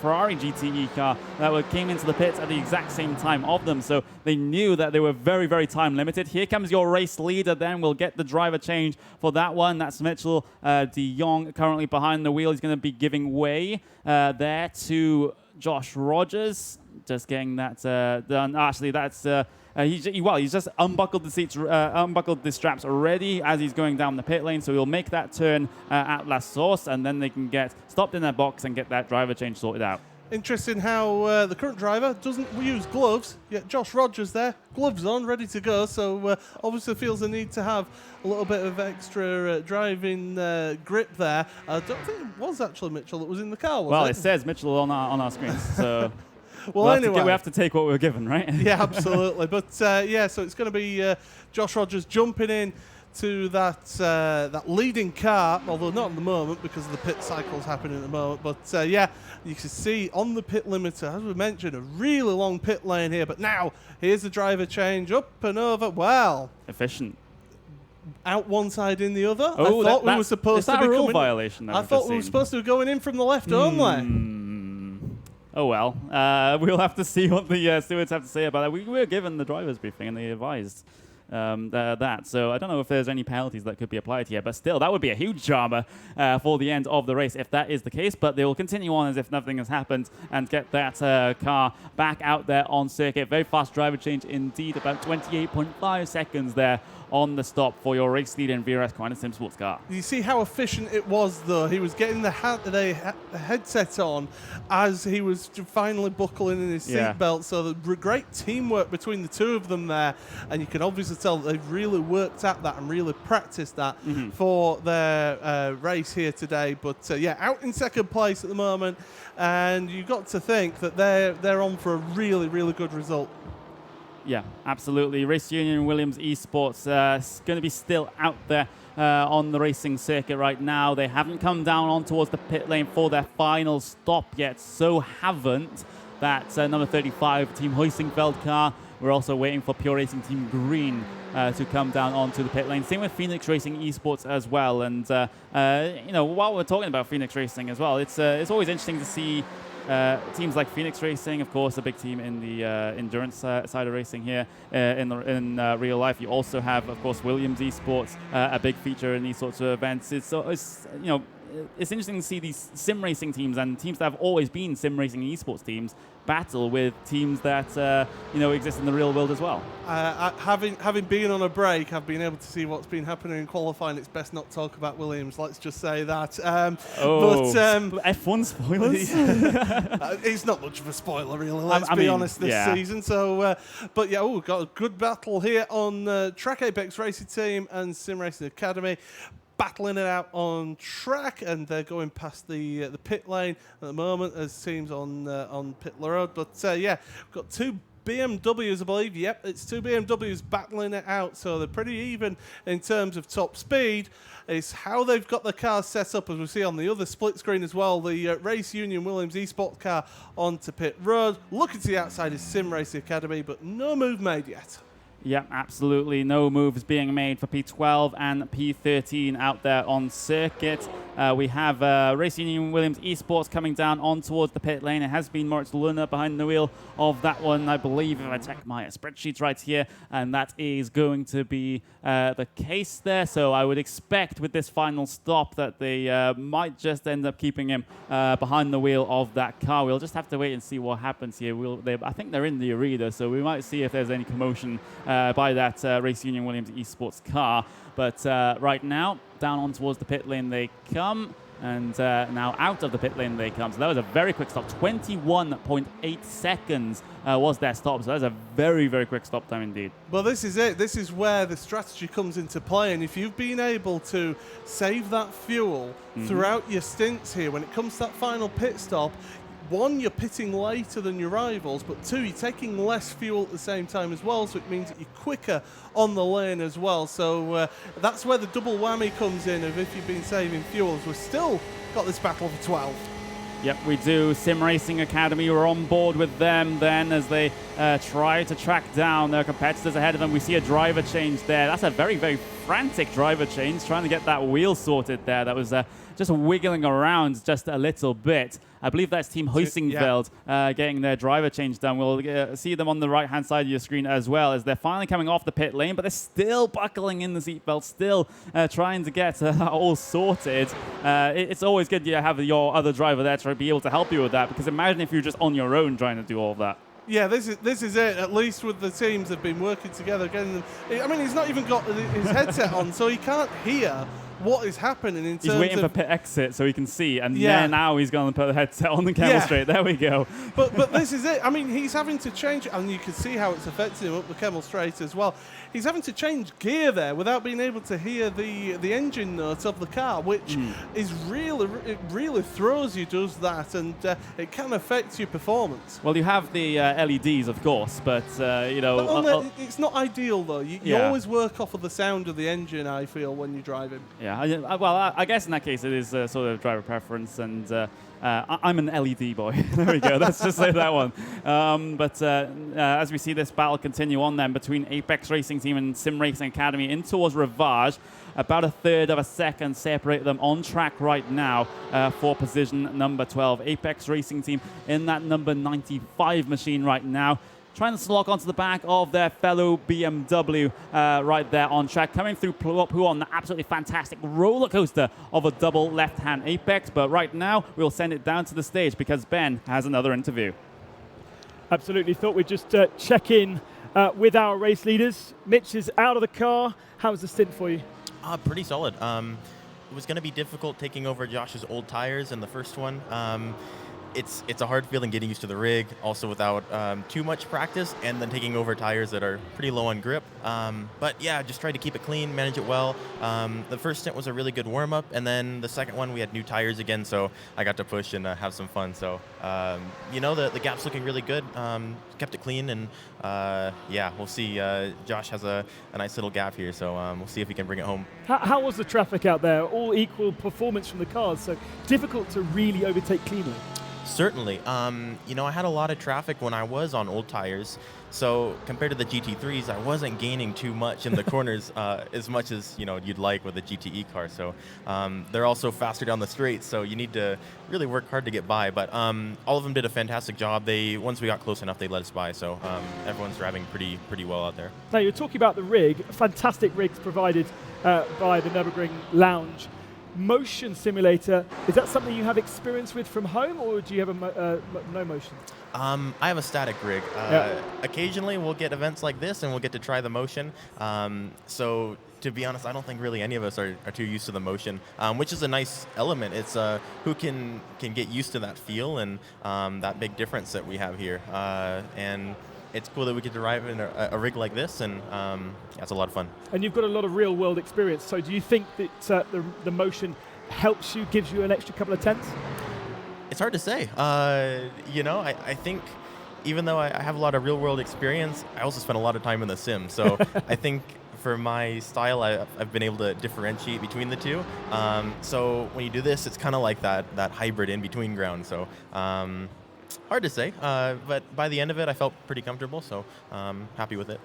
Ferrari GTE car that came into the pits at the exact same time of them, so they knew that they were very, very time limited. Here comes your race leader, then we'll get the driver change for that one. That's Mitchell de Jong currently behind the wheel. He's going to be giving way there to Josh Rogers. Just getting that done. Actually, that's he's just unbuckled the seats, unbuckled the straps already as he's going down the pit lane. So he'll make that turn at La Source, and then they can get stopped in their box and get that driver change sorted out. Interesting how the current driver doesn't use gloves, yet Josh Rogers there, gloves on, ready to go, so obviously feels the need to have a little bit of extra driving grip there. I don't think it was actually Mitchell that was in the car, was it? Well, it says Mitchell on our screens, so well, anyway. We have to take what we're given, right? Yeah, absolutely. But so it's going to be Josh Rogers jumping in to that leading car, although not at the moment because of the pit cycles happening at the moment. But you can see on the pit limiter, as we mentioned, a really long pit lane here. But now here's the driver change, up and over. Well, efficient. Out one side, in the other. Oh, I thought we were supposed to be a rule coming. Violation. I thought we were supposed to be going in from the left only. Oh well, we'll have to see what the stewards have to say about that. We were given the driver's briefing and they advised that. So I don't know if there's any penalties that could be applied here, but still, that would be a huge drama for the end of the race if that is the case. But they will continue on as if nothing has happened and get that car back out there on circuit. Very fast driver change indeed, about 28.5 seconds there on the stop for your race leader in VRS Quantum Sim Sports car. You see how efficient it was, though. He was getting the headset on as he was finally buckling in his seatbelt. So the great teamwork between the two of them there, and you can obviously tell that they've really worked at that and really practiced that for their race here today. But out in second place at the moment, and you've got to think that they're on for a really, really good result. Yeah, absolutely. Race Union Williams Esports is going to be still out there on the racing circuit right now. They haven't come down on towards the pit lane for their final stop yet. So haven't that number 35 Team Hoisingfeld car. We're also waiting for Pure Racing Team Green to come down onto the pit lane. Same with Phoenix Racing Esports as well. And while we're talking about Phoenix Racing as well, it's always interesting to see teams like Phoenix Racing, of course, a big team in the endurance side of racing here in real life. You also have, of course, Williams Esports, a big feature in these sorts of events. It's interesting to see these sim racing teams and teams that have always been sim racing esports teams battle with teams that exist in the real world as well. Having been on a break, I've been able to see what's been happening in qualifying. It's best not to talk about Williams. Let's just say that. F1 spoilers. It's not much of a spoiler, really. Let's be honest this season. So, got a good battle here on Track Apex Racing Team and Sim Racing Academy. Battling it out on track, and they're going past the pit lane at the moment as teams on pit road. But we've got two BMWs, I believe. Yep, it's two BMWs battling it out, so they're pretty even in terms of top speed. It's how they've got the cars set up, as we see on the other split screen as well. The Race Union Williams Esports car onto pit road. Looking to the outside is Sim Racing Academy, but no move made yet. Yeah, absolutely. No moves being made for P12 and P13 out there on circuit. We have Race Union Williams Esports coming down on towards the pit lane. It has been Moritz Luna behind the wheel of that one, I believe, if I check my spreadsheets right here, and that is going to be the case there. So I would expect with this final stop that they might just end up keeping him behind the wheel of that car. We'll just have to wait and see what happens here. I think they're in the arena, so we might see if there's any commotion by that Race Union Williams Esports car. But right now, down on towards the pit lane they come, and now out of the pit lane they come. So that was a very quick stop. 21.8 seconds was their stop. So that was a very, very quick stop time indeed. Well, this is it. This is where the strategy comes into play. And if you've been able to save that fuel throughout your stints here, when it comes to that final pit stop, one, you're pitting later than your rivals, but two, you're taking less fuel at the same time as well, so it means that you're quicker on the lane as well. So that's where the double whammy comes in of if you've been saving fuels. We've still got this battle for 12. Yep, we do. Sim Racing Academy, we're on board with them then as they try to track down their competitors ahead of them. We see a driver change there. That's a very, very frantic driver change, trying to get that wheel sorted there. That was just wiggling around just a little bit. I believe that's Team Huisingveld getting their driver change done. We'll see them on the right-hand side of your screen as well as they're finally coming off the pit lane, but they're still buckling in the seatbelt, still trying to get all sorted. It's always good to have your other driver there to be able to help you with that, because imagine if you're just on your own trying to do all of that. Yeah, this is it. At least with the teams have been working together. I mean, he's not even got his headset on, so he can't hear what is happening in terms of... He's waiting for pit exit so he can see, and then now he's going to put the headset on the camera straight. There we go. But this is it. I mean, he's having to change, and you can see how it's affecting him up the Kemmel Straight as well. He's having to change gear there without being able to hear the engine notes of the car, which is it really throws you, does that, and it can affect your performance. Well, you have the LEDs, of course, but, you know... it's not ideal, though. You always work off of the sound of the engine, I feel, when you're driving. Yeah, well, I guess in that case it is sort of driver preference, and I'm an LED boy. There we go. Let's just say that one. But as we see this battle continue on then between Apex Racing Team and Sim Racing Academy in towards Rivage, about a third of a second separate them on track right now for position number 12. Apex Racing Team in that number 95 machine right now, trying to lock onto the back of their fellow BMW right there on track, coming through who on the absolutely fantastic roller coaster of a double left-hand Apex. But right now, we'll send it down to the stage because Ben has another interview. Absolutely. Thought we'd just check in with our race leaders. Mitch is out of the car. How was the stint for you? Pretty solid. It was going to be difficult taking over Josh's old tires in the first one. It's a hard feeling getting used to the rig, also without too much practice, and then taking over tires that are pretty low on grip. But yeah, just tried to keep it clean, manage it well. The first stint was a really good warm-up, and then the second one we had new tires again, so I got to push and have some fun. So, you know, the gap's looking really good. Kept it clean, and yeah, we'll see. Josh has a nice little gap here, so we'll see if he can bring it home. How was the traffic out there? All equal performance from the cars, so difficult to really overtake cleanly. Certainly. You know, I had a lot of traffic when I was on old tires, so compared to the GT3s, I wasn't gaining too much in the corners as much as, you know, you'd like with a GTE car. So they're also faster down the straight, so you need to really work hard to get by. But all of them did a fantastic job. Once we got close enough, they let us by. So everyone's driving pretty well out there. Now, you're talking about the rig. Fantastic rigs provided by the Nürburgring Lounge. Motion simulator, is that something you have experience with from home, or do you have no motion? I have a static rig. Occasionally we'll get events like this and we'll get to try the motion. So to be honest, I don't think really any of us are too used to the motion, which is a nice element. It's who can get used to that feel and that big difference that we have here. And it's cool that we get to drive in a rig like this, and yeah, it's a lot of fun. And you've got a lot of real-world experience, so do you think that the motion helps you, gives you an extra couple of tenths? It's hard to say. You know, I think even though I have a lot of real-world experience, I also spend a lot of time in the sim, so I think for my style, I've been able to differentiate between the two. So when you do this, it's kind of like that hybrid in-between ground, so hard to say, but by the end of it, I felt pretty comfortable, so happy with it.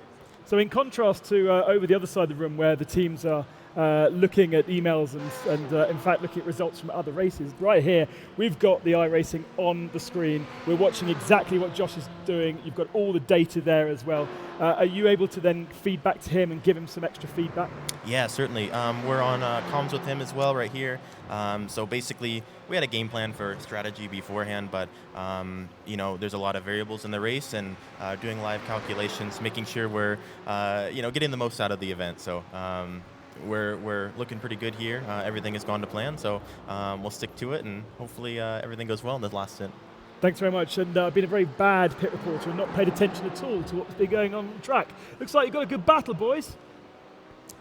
So in contrast to over the other side of the room where the teams are looking at emails and in fact looking at results from other races. Right here, we've got the iRacing on the screen. We're watching exactly what Josh is doing. You've got all the data there as well. Are you able to then feed back to him and give him some extra feedback? Yeah, certainly. We're on comms with him as well right here. So basically, we had a game plan for strategy beforehand, but you know, there's a lot of variables in the race, and doing live calculations, making sure we're you know, getting the most out of the event. So we're looking pretty good here. Everything has gone to plan, so we'll stick to it, and hopefully everything goes well in this last stint. Thanks very much, and been a very bad pit reporter and not paid attention at all to what's been going on the track. Looks like you've got a good battle, boys.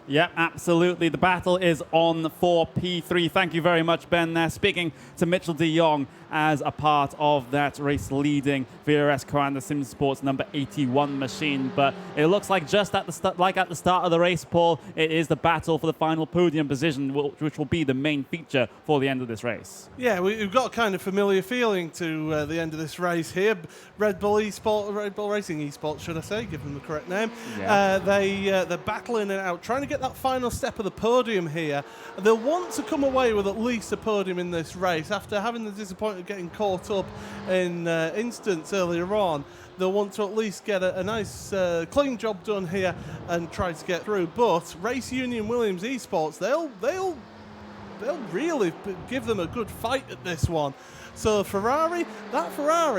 Yeah, absolutely. The battle is on for P3. Thank you very much, Ben, there. Speaking to Mitchell de Jong as a part of that race-leading VRS Commander Sim Sports number 81 machine. But it looks like just at the start of the race, Paul, it is the battle for the final podium position, which will be the main feature for the end of this race. Yeah, we've got a kind of familiar feeling to the end of this race here. Red Bull Racing Esports, should I say, give them the correct name. Yeah. They're battling it out, trying to get that final step of the podium here. They'll want to come away with at least a podium in this race after having the disappointment of getting caught up in instance earlier on. They'll want to at least get a nice clean job done here and try to get through. But Race Union Williams Esports, they'll really give them a good fight at this one. So Ferrari,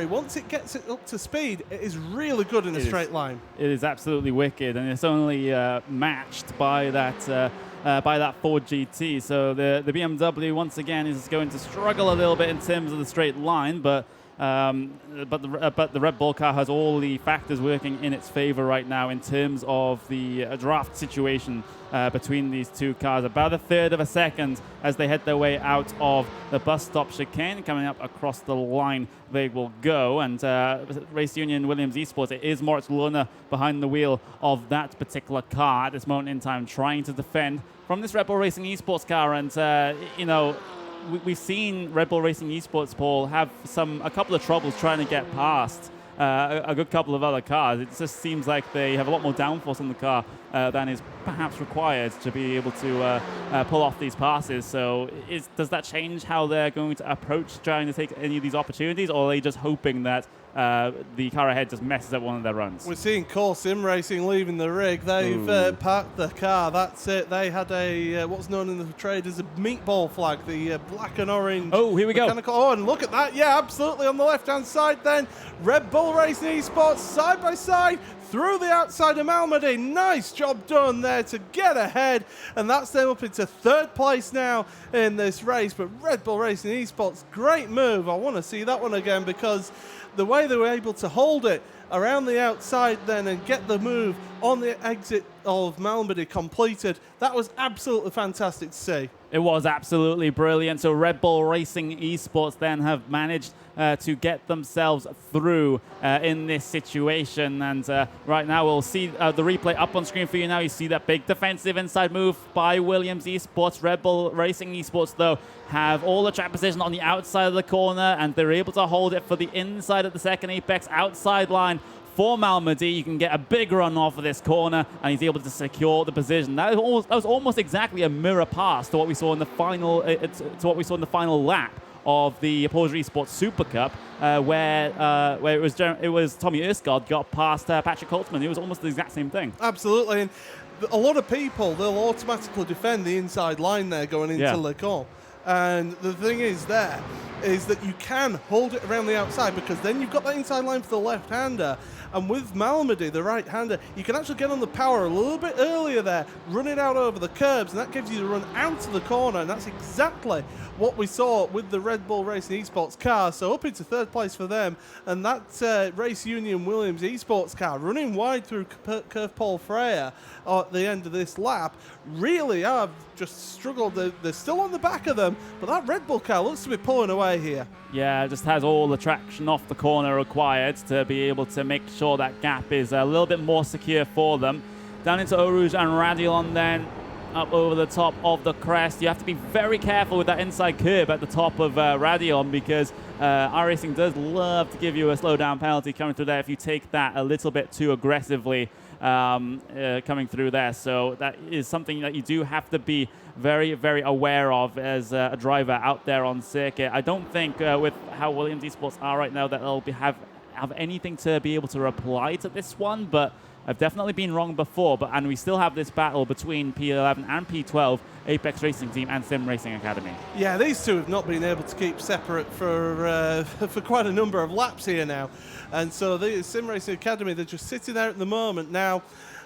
once it gets it up to speed, it is really good in a straight line. It is absolutely wicked, and it's only matched by that Ford GT. So the BMW once again is going to struggle a little bit in terms of the straight line, but the Red Bull car has all the factors working in its favor right now in terms of the draft situation between these two cars. About a third of a second as they head their way out of the bus stop chicane. Coming up across the line they will go. And Race Union Williams Esports, it is Moritz Lohner behind the wheel of that particular car at this moment in time, trying to defend from this Red Bull Racing Esports car. And, you know, we've seen Red Bull Racing Esports, Paul, have a couple of troubles trying to get past a good couple of other cars. It just seems like they have a lot more downforce on the car than is perhaps required to be able to pull off these passes. So does that change how they're going to approach trying to take any of these opportunities, or are they just hoping that the car ahead just messes up one of their runs? We're seeing Core Sim Racing leaving the rig. They've parked the car. That's it. They had a what's known in the trade as a meatball flag, the black and orange. Oh, here we go. Oh, and look at that. Yeah, absolutely. On the left-hand side then, Red Bull Racing Esports side by side through the outside of Malmedy. Nice job done there to get ahead, and that's them up into third place now in this race. But Red Bull Racing Esports, great move. I want to see that one again, because the way they were able to hold it around the outside then and get the move on the exit of Malmedy completed, that was absolutely fantastic to see. It was absolutely brilliant. So Red Bull Racing Esports then have managed to get themselves through in this situation. And right now we'll see the replay up on screen for you now. You see that big defensive inside move by Williams Esports. Red Bull Racing Esports, though, have all the track position on the outside of the corner, and they're able to hold it for the inside of the second apex outside line. For Malmedy, you can get a big run off of this corner, and he's able to secure the position. That was almost exactly a mirror pass to what we saw in the final lap of the Porsche Esports Super Cup, where it was Tommy Erskard got past Patrick Holtzman. It was almost the exact same thing. Absolutely, and a lot of people, they'll automatically defend the inside line there going into Le Camp. And the thing is that you can hold it around the outside, because then you've got that inside line for the left-hander. And with Malmedy, the right-hander, you can actually get on the power a little bit earlier there, run it out over the curbs, and that gives you the run out to the corner. And that's exactly what we saw with the Red Bull Racing Esports car. So up into third place for them. And that Race Union Williams Esports car running wide through Curve Paul Freya at the end of this lap really have just struggled. They're still on the back of them, but that Red Bull car looks to be pulling away here. Yeah, just has all the traction off the corner required to be able to make sure that gap is a little bit more secure for them. Down into Eau Rouge and Radion then, up over the top of the crest. You have to be very careful with that inside curb at the top of Radion, because iRacing does love to give you a slowdown penalty coming through there if you take that a little bit too aggressively. coming through there. So that is something that you do have to be very, very aware of as a driver out there on circuit. I don't think with how Williams Esports are right now that they'll have anything to be able to reply to this one, but I've definitely been wrong before. And we still have this battle between P11 and P12, Apex Racing Team and Sim Racing Academy. Yeah, these two have not been able to keep separate for quite a number of laps here now. And so the Sim Racing Academy, they're just sitting there at the moment. Now,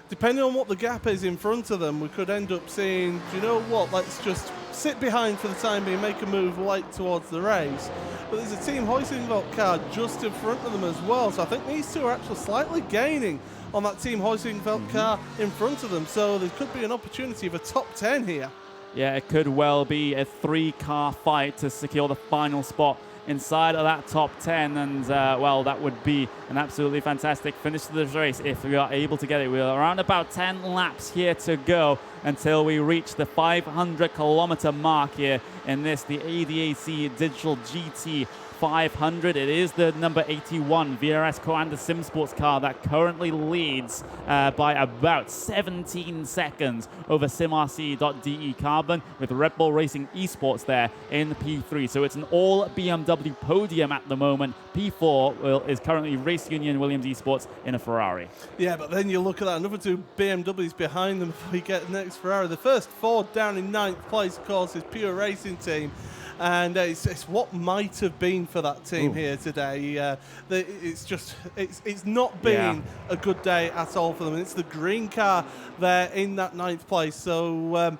depending on what the gap is in front of them, we could end up seeing, do you know what, let's just sit behind for the time being, make a move late towards the race. But there's a Team Huizenveld car just in front of them as well. So I think these two are actually slightly gaining on that Team Huizenveld car in front of them. So there could be an opportunity of a top 10 here. Yeah, it could well be a 3-car fight to secure the final spot inside of that top 10, and well, that would be an absolutely fantastic finish to this race if we are able to get it. We're around about 10 laps here to go until we reach the 500-kilometer mark here in this, the ADAC Digital GT500. It is the number 81 VRS Coanda Sim Sports car that currently leads by about 17 seconds over SimRC.de Carbon, with Red Bull Racing Esports there in P3. So it's an all BMW podium at the moment. P4 is currently Race Union Williams Esports in a Ferrari. Yeah, but then you look at that, another two BMWs behind them before we get the next Ferrari. The first four down in 9th place, of course, is Pure Racing Team. And it's what might have been for that team here today. It's not been a good day at all for them. And it's the green car there in that 9th place. So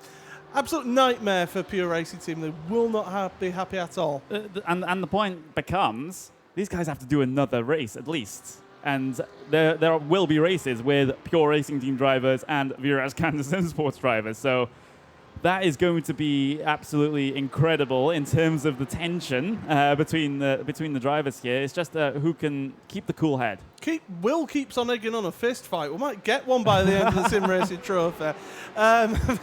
absolute nightmare for Pure Racing Team. They will not be happy at all. And the point becomes, these guys have to do another race at least. And there will be races with Pure Racing Team drivers and VRS Kansas Sim Sports drivers. So that is going to be absolutely incredible in terms of the tension between the drivers here. It's just who can keep the cool head. Will keeps on egging on a fist fight. We might get one by the end of the SimRacing Trophy.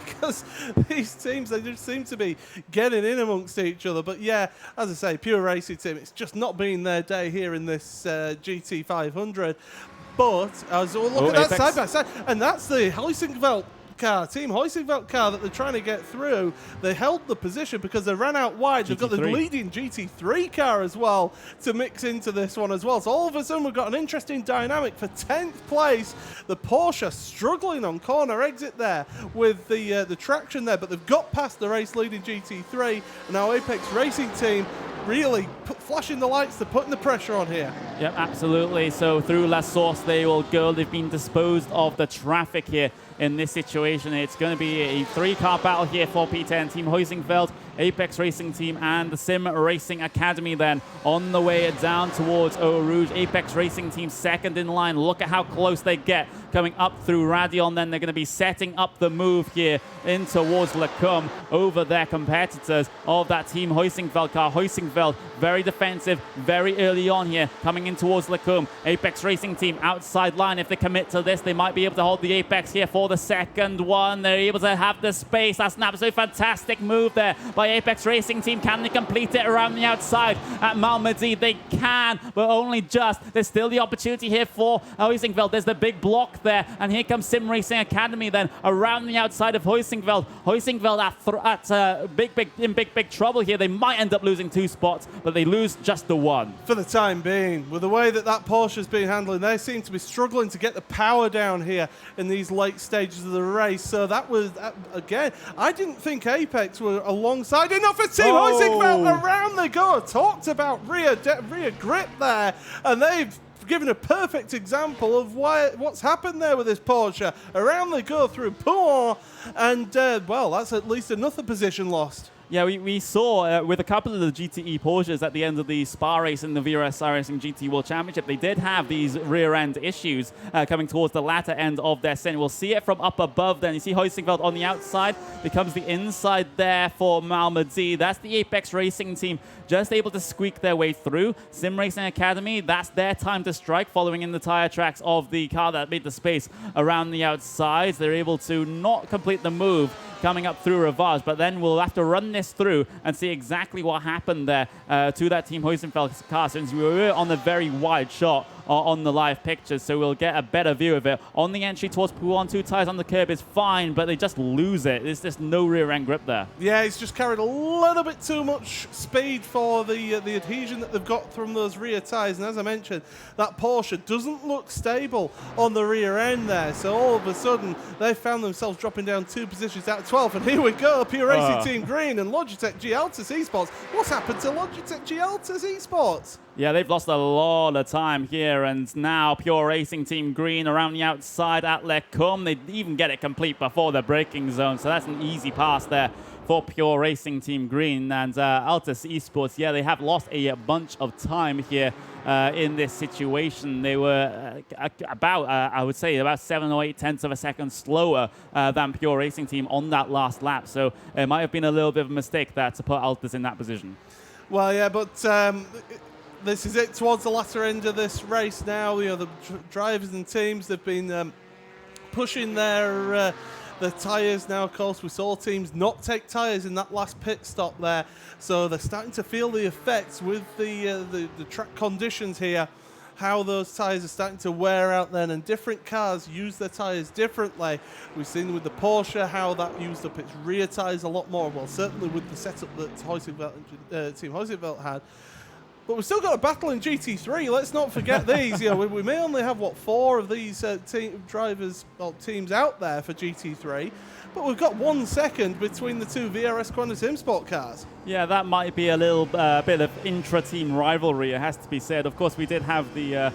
Because these teams, they just seem to be getting in amongst each other. But yeah, as I say, Pure Racing Team, it's just not been their day here in this GT500. But as we'll look at that side by side, and that's the Huizenveld car, Team Huizenveld car that they're trying to get through. They held the position because they ran out wide. They've got the leading GT3 car as well to mix into this one as well. So all of a sudden we've got an interesting dynamic for 10th place. The Porsche struggling on corner exit there with the traction there, but they've got past the race leading GT3. And now Apex Racing Team really flashing the lights, they're putting the pressure on here. Yep, absolutely. So through La Source they will go. They've been disposed of the traffic here in this situation. It's going to be a 3-car battle here for P10. Team Huizenveld, Apex Racing Team, and the Sim Racing Academy then on the way down towards Eau Rouge. Apex Racing Team second in line. Look at how close they get coming up through Radion. Then they're going to be setting up the move here in towards Lecum over their competitors of that Team Huizenveld car. Huizenveld very defensive very early on here coming in towards Lecum. Apex Racing Team outside line. If they commit to this, they might be able to hold the Apex here for the second one. They're able to have the space. That's an absolutely fantastic move there by Apex Racing Team. Can they complete it around the outside at Malmedy? They can, but only just. There's still the opportunity here for Huizenveld. There's the big block there, and here comes Sim Racing Academy then around the outside of Huizenveld. Huizenveld in big trouble here. They might end up losing 2 spots, but they lose just the 1. For the time being, with the way that Porsche has been handling, they seem to be struggling to get the power down here in these late stages of the race. So that was, again, I didn't think Apex were alongside enough for Team Huizenveld. Around they go. Talked about rear grip there, and they've given a perfect example of what's happened there with this Porsche. Around they go through Pouin, and well, that's at least another position lost. Yeah, we saw with a couple of the GTE Porsches at the end of the Spa race in the VRS Racing GT World Championship, they did have these rear-end issues coming towards the latter end of their stint. We'll see it from up above then. You see Huizenveld on the outside, becomes the inside there for Malmedy. That's the Apex Racing Team just able to squeak their way through. Sim Racing Academy, that's their time to strike, following in the tire tracks of the car that made the space around the outsides. They're able to not complete the move coming up through Rivage, but then we'll have to run this through and see exactly what happened there to that Team Heusenfeld car, since we were on the very wide shot on the live pictures, so we'll get a better view of it. On the entry towards Pouan, 2 tires on the curb is fine, but they just lose it. There's just no rear end grip there. Yeah, he's just carried a little bit too much speed for the adhesion that they've got from those rear tires, and as I mentioned, that Porsche doesn't look stable on the rear end there, so all of a sudden they found themselves dropping down 2 positions out of 12, and here we go, Pure Racing Team Green and Logitech G Altus Esports. What's happened to Logitech G Altus Esports? Yeah, they've lost a lot of time here, and now Pure Racing Team Green around the outside at Lecombe. They even get it complete before the braking zone, so that's an easy pass there for Pure Racing Team Green. And Altus Esports, yeah, they have lost a bunch of time here in this situation. They were about, I would say, about 7 or 8 tenths of a second slower than Pure Racing Team on that last lap, so it might have been a little bit of a mistake there to put Altus in that position. Well, yeah, but this is it towards the latter end of this race now. You know, the drivers and teams, they've been pushing their tyres now. Of course, we saw teams not take tyres in that last pit stop there, so they're starting to feel the effects with the track conditions here, how those tyres are starting to wear out then, and different cars use their tyres differently. We've seen with the Porsche how that used up its rear tyres a lot more, well, certainly with the setup that Team Heusenfeld had. But we've still got a battle in GT3. Let's not forget these. You know, we may only have, 4 of these teams out there for GT3, but we've got 1 second between the 2 VRS Quanta Sim Sport cars. Yeah, that might be a little bit of intra-team rivalry, it has to be said. Of course, we did have the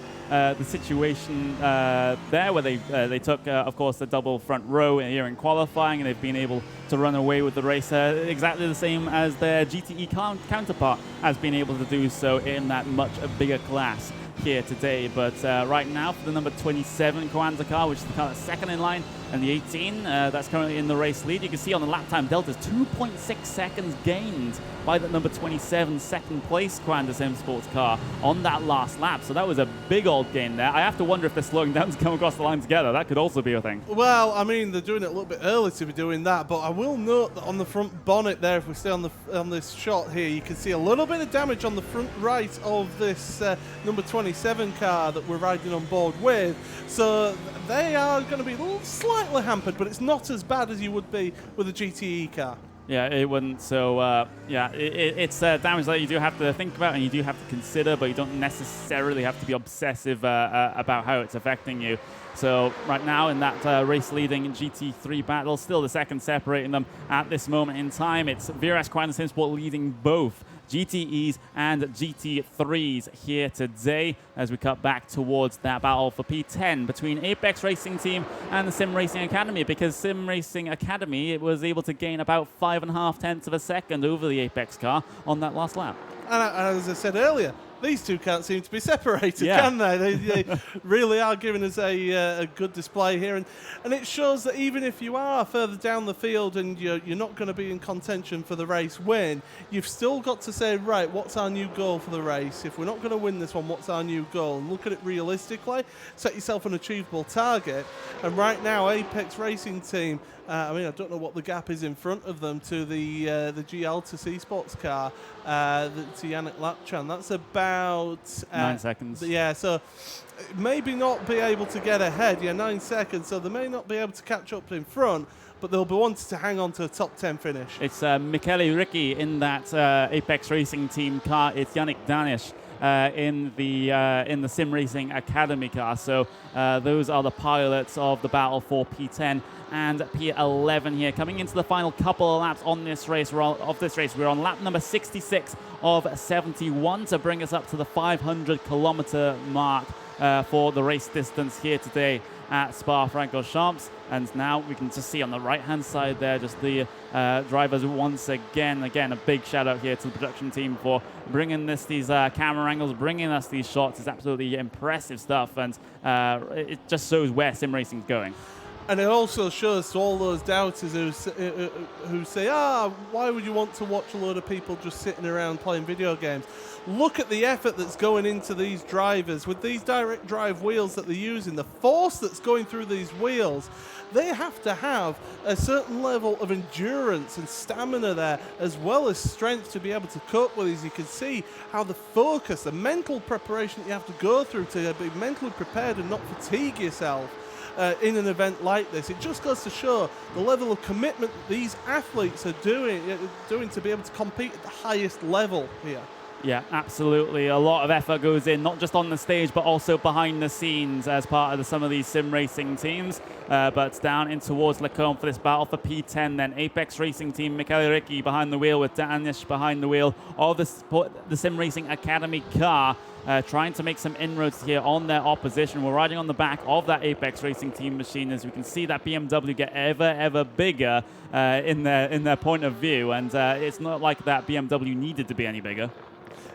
situation there where they took, of course, the double front row here in qualifying, and they've been able to run away with the race exactly the same as their GTE counterpart has been able to do so in that much bigger class here today. But right now, for the number 27 Kwanzaa car, which is the car that's second in line, and the 18 that's currently in the race lead, you can see on the lap time deltas 2.6 seconds gained by the number 27 second place Kwanzaa Sim Sports car on that last lap. So that was a big old gain there. I have to wonder if they're slowing down to come across the line together. That could also be a thing. Well, I mean, they're doing it a little bit early to be doing that, but I will note that on the front bonnet there, if we stay on this shot here, you can see a little bit of damage on the front right of this number 27 car that we're riding on board with. So they are going to be slightly hampered, but it's not as bad as you would be with a GTE car. Yeah, it wouldn't. So, yeah, it's damage that you do have to think about and you do have to consider, but you don't necessarily have to be obsessive about how it's affecting you. So right now in that race-leading GT3 battle, still the second separating them at this moment in time. It's VRS Quanta Sim Sport leading both GTEs and GT3s here today as we cut back towards that battle for P10 between Apex Racing Team and the Sim Racing Academy, because Sim Racing Academy was able to gain about 5.5 tenths of a second over the Apex car on that last lap. And as I said earlier, these two can't seem to be separated, can they? They really are giving us a good display here. And it shows that even if you are further down the field and you're not going to be in contention for the race win, you've still got to say, right, what's our new goal for the race? If we're not going to win this one, what's our new goal? And look at it realistically. Set yourself an achievable target. And right now, Apex Racing Team, I mean, I don't know what the gap is in front of them to the G Altus Esports car, to Yannick Lapchan. That's about 9 seconds. Yeah, so maybe not be able to get ahead. Yeah, 9 seconds. So they may not be able to catch up in front, but they'll be wanting to hang on to a top 10 finish. It's Michele Ricci in that Apex Racing Team car. It's Yannick Danish in the Sim Racing Academy car. So those are the pilots of the battle for P10 and P11 here. Coming into the final couple of laps on this race, we're on lap number 66 of 71 to bring us up to the 500-kilometer mark for the race distance here today at Spa-Francorchamps. And now we can just see on the right-hand side there just the drivers once again. Again, a big shout-out here to the production team for bringing these camera angles, bringing us these shots. It's absolutely impressive stuff, and it just shows where sim racing is going. And it also shows to all those doubters who say, why would you want to watch a load of people just sitting around playing video games? Look at the effort that's going into these drivers with these direct drive wheels that they're using, the force that's going through these wheels. They have to have a certain level of endurance and stamina there, as well as strength to be able to cope with these. You can see how the focus, the mental preparation that you have to go through to be mentally prepared and not fatigue yourself in an event like this. It just goes to show the level of commitment that these athletes are doing to be able to compete at the highest level here. Yeah, absolutely. A lot of effort goes in, not just on the stage, but also behind the scenes as part of some of these sim racing teams. But down in towards Lecombe for this battle for P10, then Apex Racing Team, Michele Ricci behind the wheel with Danish behind the wheel of the Sim Racing Academy car. Trying to make some inroads here on their opposition. We're riding on the back of that Apex Racing Team machine as we can see that BMW get ever bigger in their point of view, and it's not like that BMW needed to be any bigger.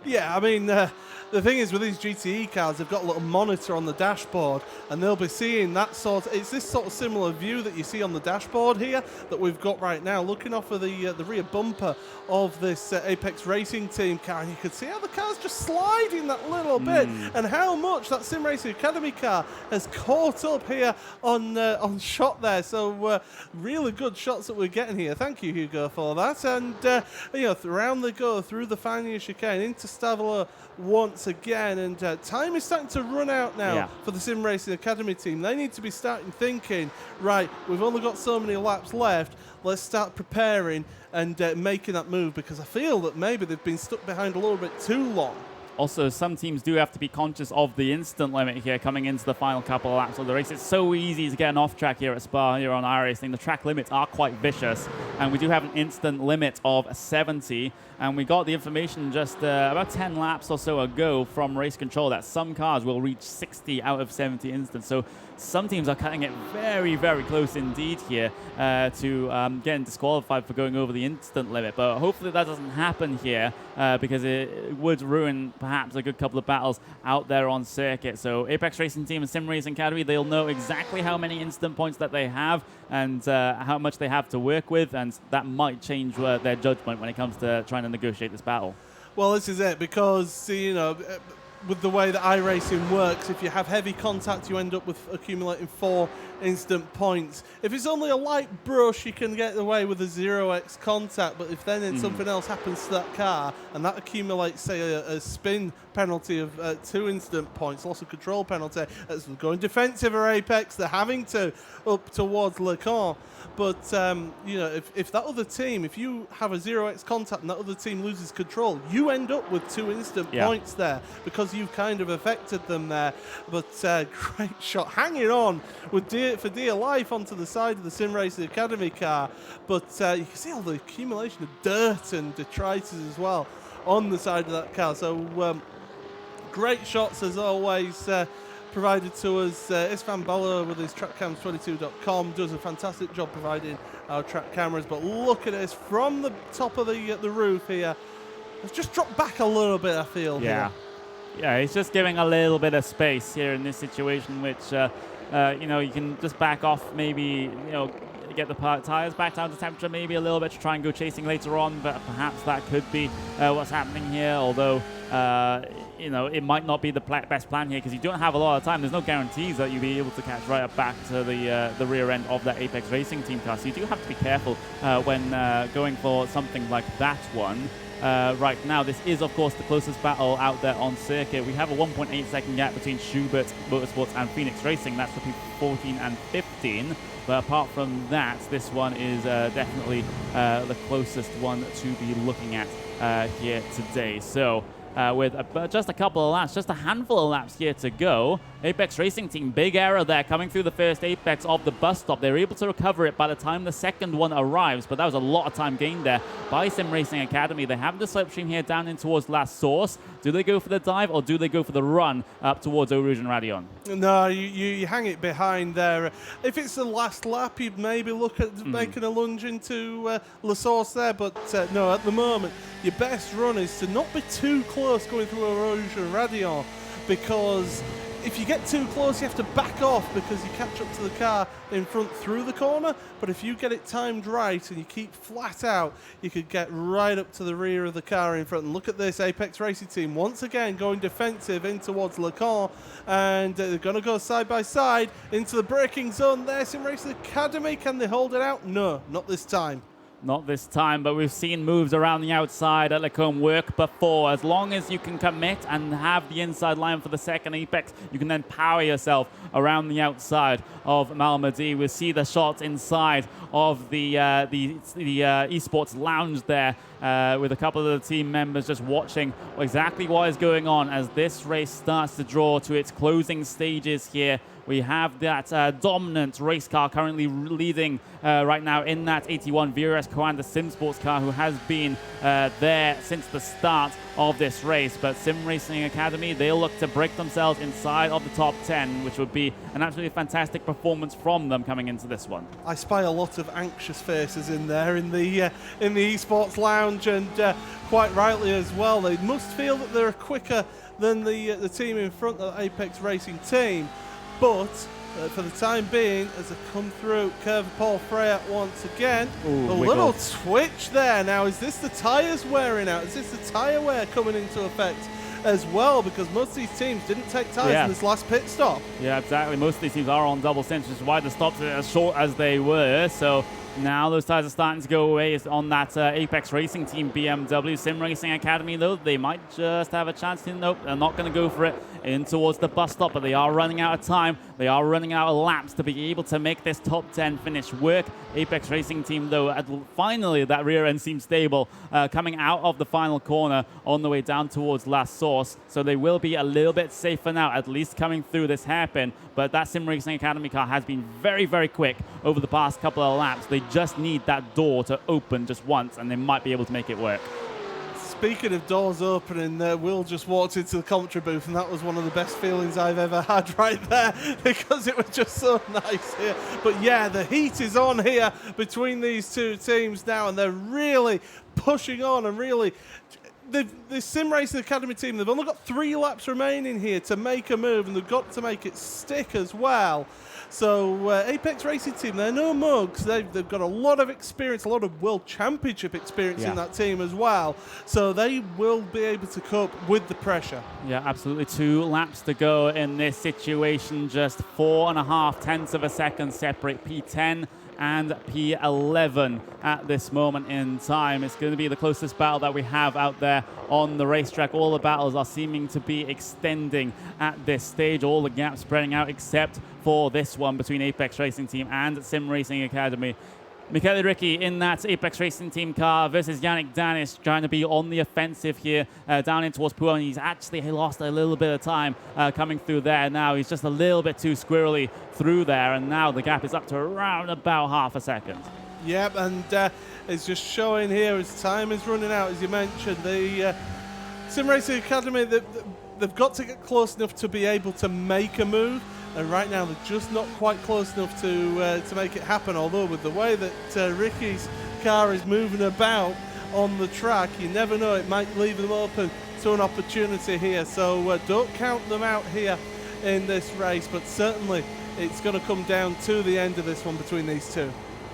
Yeah, I mean, the thing is with these GTE cars, they've got a little monitor on the dashboard, and they'll be seeing that it's this sort of similar view that you see on the dashboard here that we've got right now, looking off of the rear bumper of this Apex Racing Team car, and you can see how the car's just sliding that little bit, and how much that Sim Racing Academy car has caught up here on shot there. So really good shots that we're getting here. Thank you, Hugo, for that. And around they go through the final chicane into Stavolo once again, and time is starting to run out now for the Sim Racing Academy team. They need to be starting thinking, right, we've only got so many laps left, let's start preparing and making that move, because I feel that maybe they've been stuck behind a little bit too long. Also, some teams do have to be conscious of the instant limit here coming into the final couple of laps of the race. It's so easy to get an off track here at Spa, here on iRacing. The track limits are quite vicious, and we do have an instant limit of 70. And we got the information just about 10 laps or so ago from Race Control that some cars will reach 60 out of 70 instants. So some teams are cutting it very close indeed here to getting disqualified for going over the instant limit. But hopefully that doesn't happen here because it would ruin perhaps a good couple of battles out there on circuit. So Apex Racing Team and Sim Racing Academy, they'll know exactly how many instant points that they have and how much they have to work with, and that might change their judgment when it comes to trying to negotiate this battle. Well, this is it, because with the way that iRacing works, if you have heavy contact, you end up with accumulating 4 instant points. If it's only a light brush, you can get away with a 0x contact, but if then something else happens to that car and that accumulates, say, a spin penalty of 2 instant points, loss of control penalty, as going defensive or Apex, they're having to up towards Le Camp. But, if that other team, if you have a 0x contact and that other team loses control, you end up with 2 instant points there because you've kind of affected them there. But great shot, hanging on for dear life onto the side of the Sim Racing Academy car. But you can see all the accumulation of dirt and detritus as well on the side of that car. So great shots as always. Provided to us. Isfan Bala with his trackcams22.com does a fantastic job providing our track cameras. But look at this from the top of the roof here. It's just dropped back a little bit, I feel. Yeah. Here. Yeah, he's just giving a little bit of space here in this situation, which, you can just back off, maybe, get the tires back down to temperature maybe a little bit to try and go chasing later on, but perhaps that could be what's happening here, although it might not be the best plan here because you don't have a lot of time. There's no guarantees that you'll be able to catch right up back to the rear end of that Apex Racing Team car, so you do have to be careful when going for something like that one. Right now, this is, of course, the closest battle out there on circuit. We have a 1.8 second gap between Schubert Motorsports and Phoenix Racing. That's for P14 and 15. But apart from that, this one is definitely the closest one to be looking at here today. So with just a couple of laps, just a handful of laps here to go. Apex Racing Team, big error there coming through the first apex of the bus stop. They were able to recover it by the time the second one arrives, but that was a lot of time gained there by Sim Racing Academy. They have the slipstream here down in towards Last Source. Do they go for the dive or do they go for the run up towards Eau Rouge and Radion? No, you hang it behind there. If it's the last lap, you'd maybe look at making a lunge into La Source there, but no, at the moment, your best run is to not be too close going through Eau Rouge and Radion, because if you get too close, you have to back off because you catch up to the car in front through the corner. But if you get it timed right and you keep flat out, you could get right up to the rear of the car in front. And look at this Apex Racing team once again going defensive in towards Le Camp, and they're going to go side by side into the braking zone there. SimRacing Academy, can they hold it out? No, not this time. Not this time, but we've seen moves around the outside at Lecombe work before. As long as you can commit and have the inside line for the second apex, you can then power yourself around the outside of Malmedy. We see the shots inside of the esports lounge there with a couple of the team members just watching exactly what is going on as this race starts to draw to its closing stages here. We have that dominant race car currently leading right now in that 81 VRS Coanda Sim Sports car, who has been there since the start of this race. But SimRacing Academy, they'll look to break themselves inside of the top 10, which would be an absolutely fantastic performance from them coming into this one. I spy a lot of anxious faces in there in the esports lounge, and quite rightly as well. They must feel that they're quicker than the team in front, the Apex Racing team. But for the time being, as they come through, Curve Paul Freya once again. Ooh, a little twitch there. Now, is this the tyres wearing out? Is this the tyre wear coming into effect as well? Because most of these teams didn't take tyres in this last pit stop. Yeah, exactly. Most of these teams are on double stints, which is why the stops are as short as they were. So now those tyres are starting to go away on that Apex Racing team BMW. SimRacing Academy, though, they might just have a chance to, nope, they're not going to go for it in towards the bus stop, but they are running out of time. They are running out of laps to be able to make this top 10 finish work. Apex Racing team, though, finally that rear end seems stable, coming out of the final corner on the way down towards last source. So they will be a little bit safer now, at least coming through this hairpin. But that SimRacing Academy car has been very, very quick over the past couple of laps. They just need that door to open just once, and they might be able to make it work. Speaking of doors opening, Will just walked into the commentary booth, and that was one of the best feelings I've ever had right there, because it was just so nice here. But yeah, the heat is on here between these two teams now, and they're really pushing on and really... The SimRacing Academy team, they've only got 3 laps remaining here to make a move, and they've got to make it stick as well. So Apex Racing team, they're no mugs. They've got a lot of experience, a lot of World Championship experience in that team as well. So they will be able to cope with the pressure. Yeah, absolutely. 2 laps to go in this situation. Just 4.5 tenths of a second separate P10 and P11 at this moment in time. It's going to be the closest battle that we have out there on the racetrack. All the battles are seeming to be extending at this stage, all the gaps spreading out except for this one between Apex Racing Team and SimRacing Academy. Michele Ricci in that Apex Racing Team car versus Yannick Danis, trying to be on the offensive here down in towards Pau. He's actually lost a little bit of time coming through there now. He's just a little bit too squirrely through there, and now the gap is up to around about half a second. Yep, and it's just showing here as time is running out, as you mentioned. The SimRacing Academy, they've got to get close enough to be able to make a move. And right now, they're just not quite close enough to make it happen. Although with the way that Ricky's car is moving about on the track, you never know, it might leave them open to an opportunity here. So don't count them out here in this race, but certainly it's going to come down to the end of this one between these two.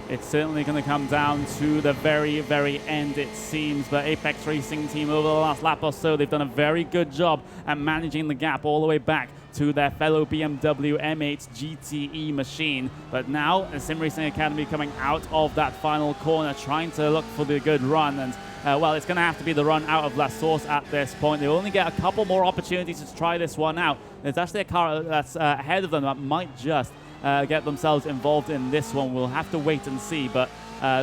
It's certainly going to come down to the very, very end, it seems. But Apex Racing Team, over the last lap or so, they've done a very good job at managing the gap all the way back to their fellow BMW M8 GTE machine. But now, the SimRacing Academy coming out of that final corner, trying to look for the good run. And, well, it's going to have to be the run out of La Source at this point. They only get a couple more opportunities to try this one out. There's actually a car that's ahead of them that might just get themselves involved in this one. We'll have to wait and see. But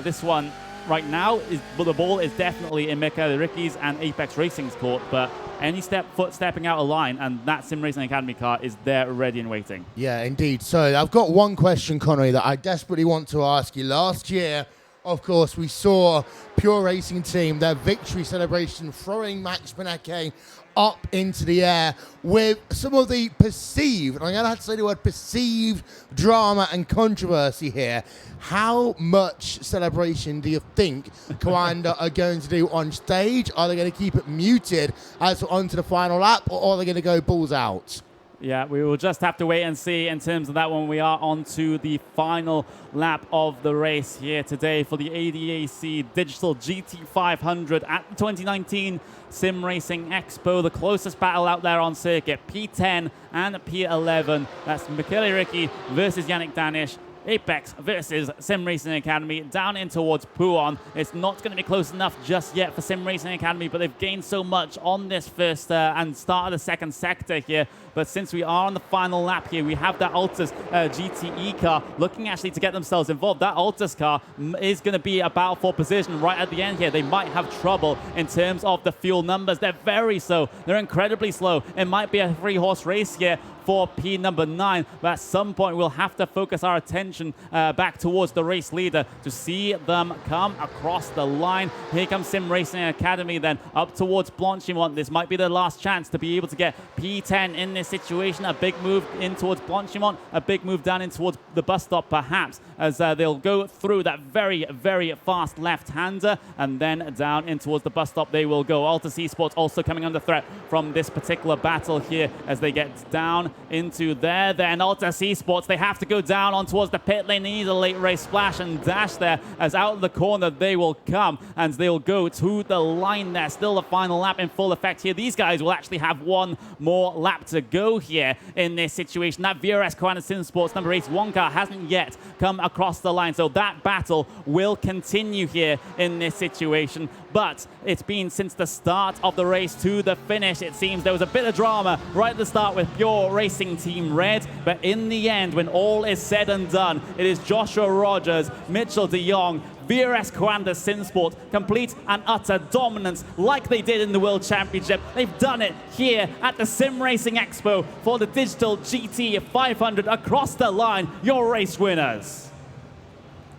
this one right now, the ball is definitely in Michele Ricci's and Apex Racing's court. But any foot stepping out of line, and that SimRacing Academy car is there ready and waiting. Yeah, indeed. So I've got one question, Connery, that I desperately want to ask you. Last year, of course, we saw Pure Racing Team, their victory celebration, throwing Max Benecke up into the air with some of the perceived, and I'm going to have to say the word perceived, drama and controversy here. How much celebration do you think Coanda are going to do on stage? Are they going to keep it muted as we're on to the final lap, or are they going to go balls out? Yeah, we will just have to wait and see in terms of that one. We are on to the final lap of the race here today for the ADAC Digital GT500 at the 2019 SimRacing Expo. The closest battle out there on circuit, P10 and P11. That's Michele Ricci versus Yannick Danish. Apex versus SimRacing Academy down in towards Pouon. It's not going to be close enough just yet for SimRacing Academy, but they've gained so much on this first and start of the second sector here. But since we are on the final lap here, we have that Altus GTE car looking actually to get themselves involved. That Altus car is going to be a battle for position right at the end here. They might have trouble in terms of the fuel numbers. They're very slow. They're incredibly slow. It might be a 3-horse race here for P number 9, but at some point we'll have to focus our attention back towards the race leader to see them come across the line. Here comes SimRacing Academy then up towards Blanchimont. This might be their last chance to be able to get P10 in this situation. A big move in towards Blanchimont, a big move down in towards the bus stop perhaps, as they'll go through that very, very fast left-hander, and then down in towards the bus stop they will go. Altus Esports also coming under threat from this particular battle here as they get down into there. Then Altus Esports, they have to go down on towards the pit lane. They need a late race splash and dash there, as out of the corner they will come and they'll go to the line there. Still the final lap in full effect here. These guys will actually have one more lap to go here in this situation. That VRS Koana SimSports number 81 car hasn't yet come across the line, so that battle will continue here in this situation. But it's been since the start of the race to the finish. It seems there was a bit of drama right at the start with Pure Racing Team Red, but in the end, when all is said and done, it is Joshua Rogers, Mitchell de Jong, VRS Koanda SimSport, complete and utter dominance like they did in the World Championship. They've done it here at the SimRacing Expo for the Digital GT500 across the line. Your race winners.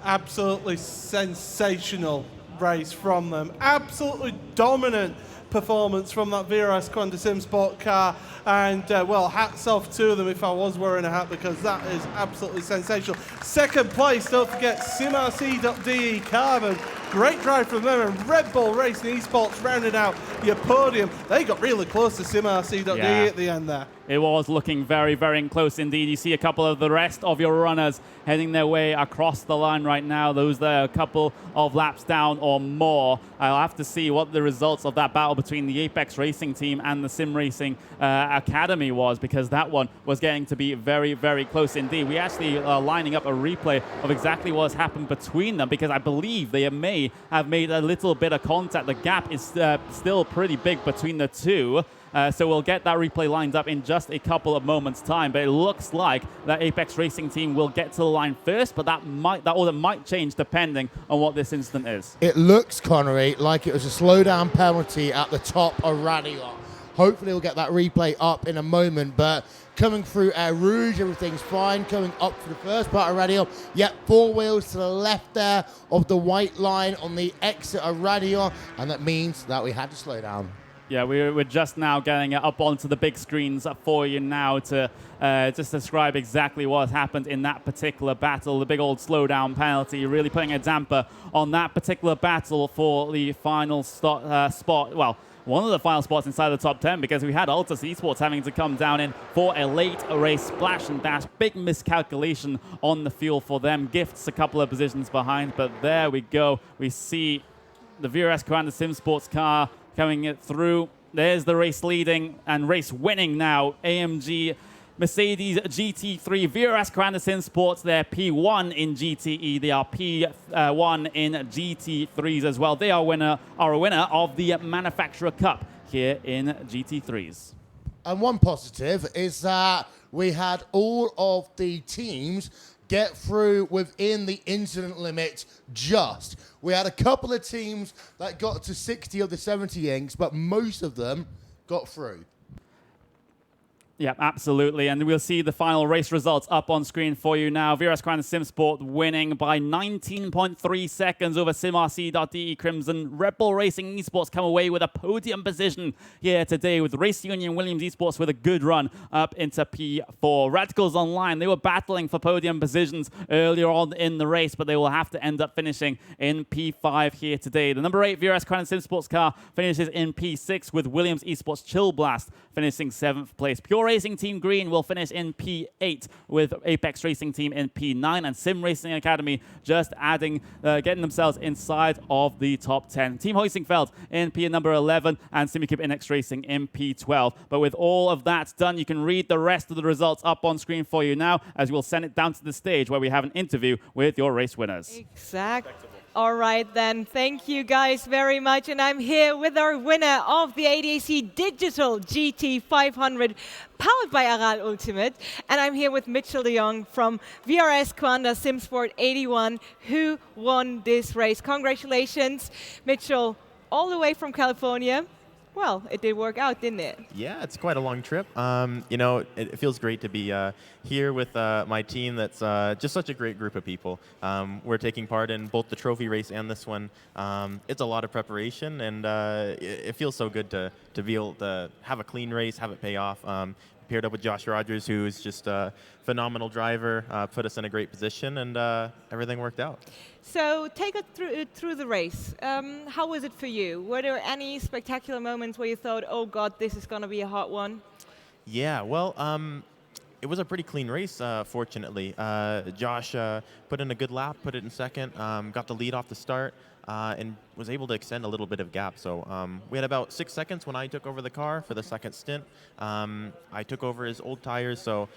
Absolutely sensational race from them. Absolutely dominant performance from that VRS Koanda SimSport car, and well, hats off to them if I was wearing a hat, because that is absolutely sensational. Second place, don't forget, SimRC.de Carbon. Great drive from them, and Red Bull Racing Esports rounded out your podium. They got really close to SimRC.de at the end there. It was looking very, very close indeed. You see a couple of the rest of your runners heading their way across the line right now. Those there, a couple of laps down or more. I'll have to see what the results of that battle between the Apex Racing team and the SimRacing Academy was, because that one was getting to be very, very close indeed. We actually are lining up a replay of exactly what has happened between them, because I believe they may have made a little bit of contact. The gap is still pretty big between the two. So we'll get that replay lined up in just a couple of moments' time. But it looks like that Apex Racing team will get to the line first, but that order might change depending on what this incident is. It looks, Connery, like it was a slowdown penalty at the top of Radio. Hopefully we'll get that replay up in a moment, but coming through Air Rouge, everything's fine. Coming up for the first part of Radio, yep, 4 wheels to the left there of the white line on the exit of Radio, and that means that we had to slow down. Yeah, we're just now getting it up onto the big screens for you now to just describe exactly what happened in that particular battle. The big old slowdown penalty really putting a damper on that particular battle for the final spot. Well, one of the final spots inside the top 10, because we had Altus Esports having to come down in for a late race splash and dash. Big miscalculation on the fuel for them. Gifts a couple of positions behind, but there we go. We see the VRS Koanda SimSports car coming it through. There's the race leading and race winning now. AMG Mercedes GT3 VRS Koanda SimSports. They're P1 in GTE. They are P1 in GT3s as well. They are a winner of the Manufacturer Cup here in GT3s. And one positive is that we had all of the teams get through within the incident limit just. We had a couple of teams that got to 60 of the 70 inks, but most of them got through. Yeah, absolutely. And we'll see the final race results up on screen for you now. VRS Koanda SimSport winning by 19.3 seconds over SimRC.de Crimson. Red Bull Racing Esports come away with a podium position here today, with Race Union Williams Esports with a good run up into P4. Radicals Online, they were battling for podium positions earlier on in the race, but they will have to end up finishing in P5 here today. The number 8 VRS Koanda SimSports car finishes in P6, with Williams Esports Chill Blast finishing 7th place. Pure Racing Team Green will finish in P8 with Apex Racing Team in P9 and Sim Racing Academy just getting themselves inside of the top 10. Team Hoisingfeld in P number 11 and Simukip Inex Racing in P12. But with all of that done, you can read the rest of the results up on screen for you now as we'll send it down to the stage where we have an interview with your race winners. Exactly. All right, then. Thank you guys very much. And I'm here with our winner of the ADAC Digital GT500, powered by Aral Ultimate. And I'm here with Mitchell de Jong from VRS Quanda SimSport 81, who won this race. Congratulations, Mitchell, all the way from California. Well, it did work out, didn't it? Yeah, it's quite a long trip. You know, it feels great to be here with my team that's just such a great group of people. We're taking part in both the trophy race and this one. It's a lot of preparation, and it feels so good to be able to have a clean race, have it pay off. Paired up with Josh Rogers, who is just a phenomenal driver, put us in a great position, and everything worked out. So take us through the race. How was it for you? Were there any spectacular moments where you thought, oh God, this is going to be a hot one? Yeah, well, it was a pretty clean race, fortunately. Josh put in a good lap, put it in second, got the lead off the start, and was able to extend a little bit of gap. So we had about 6 seconds when I took over the car for the second stint. I took over his old tires, so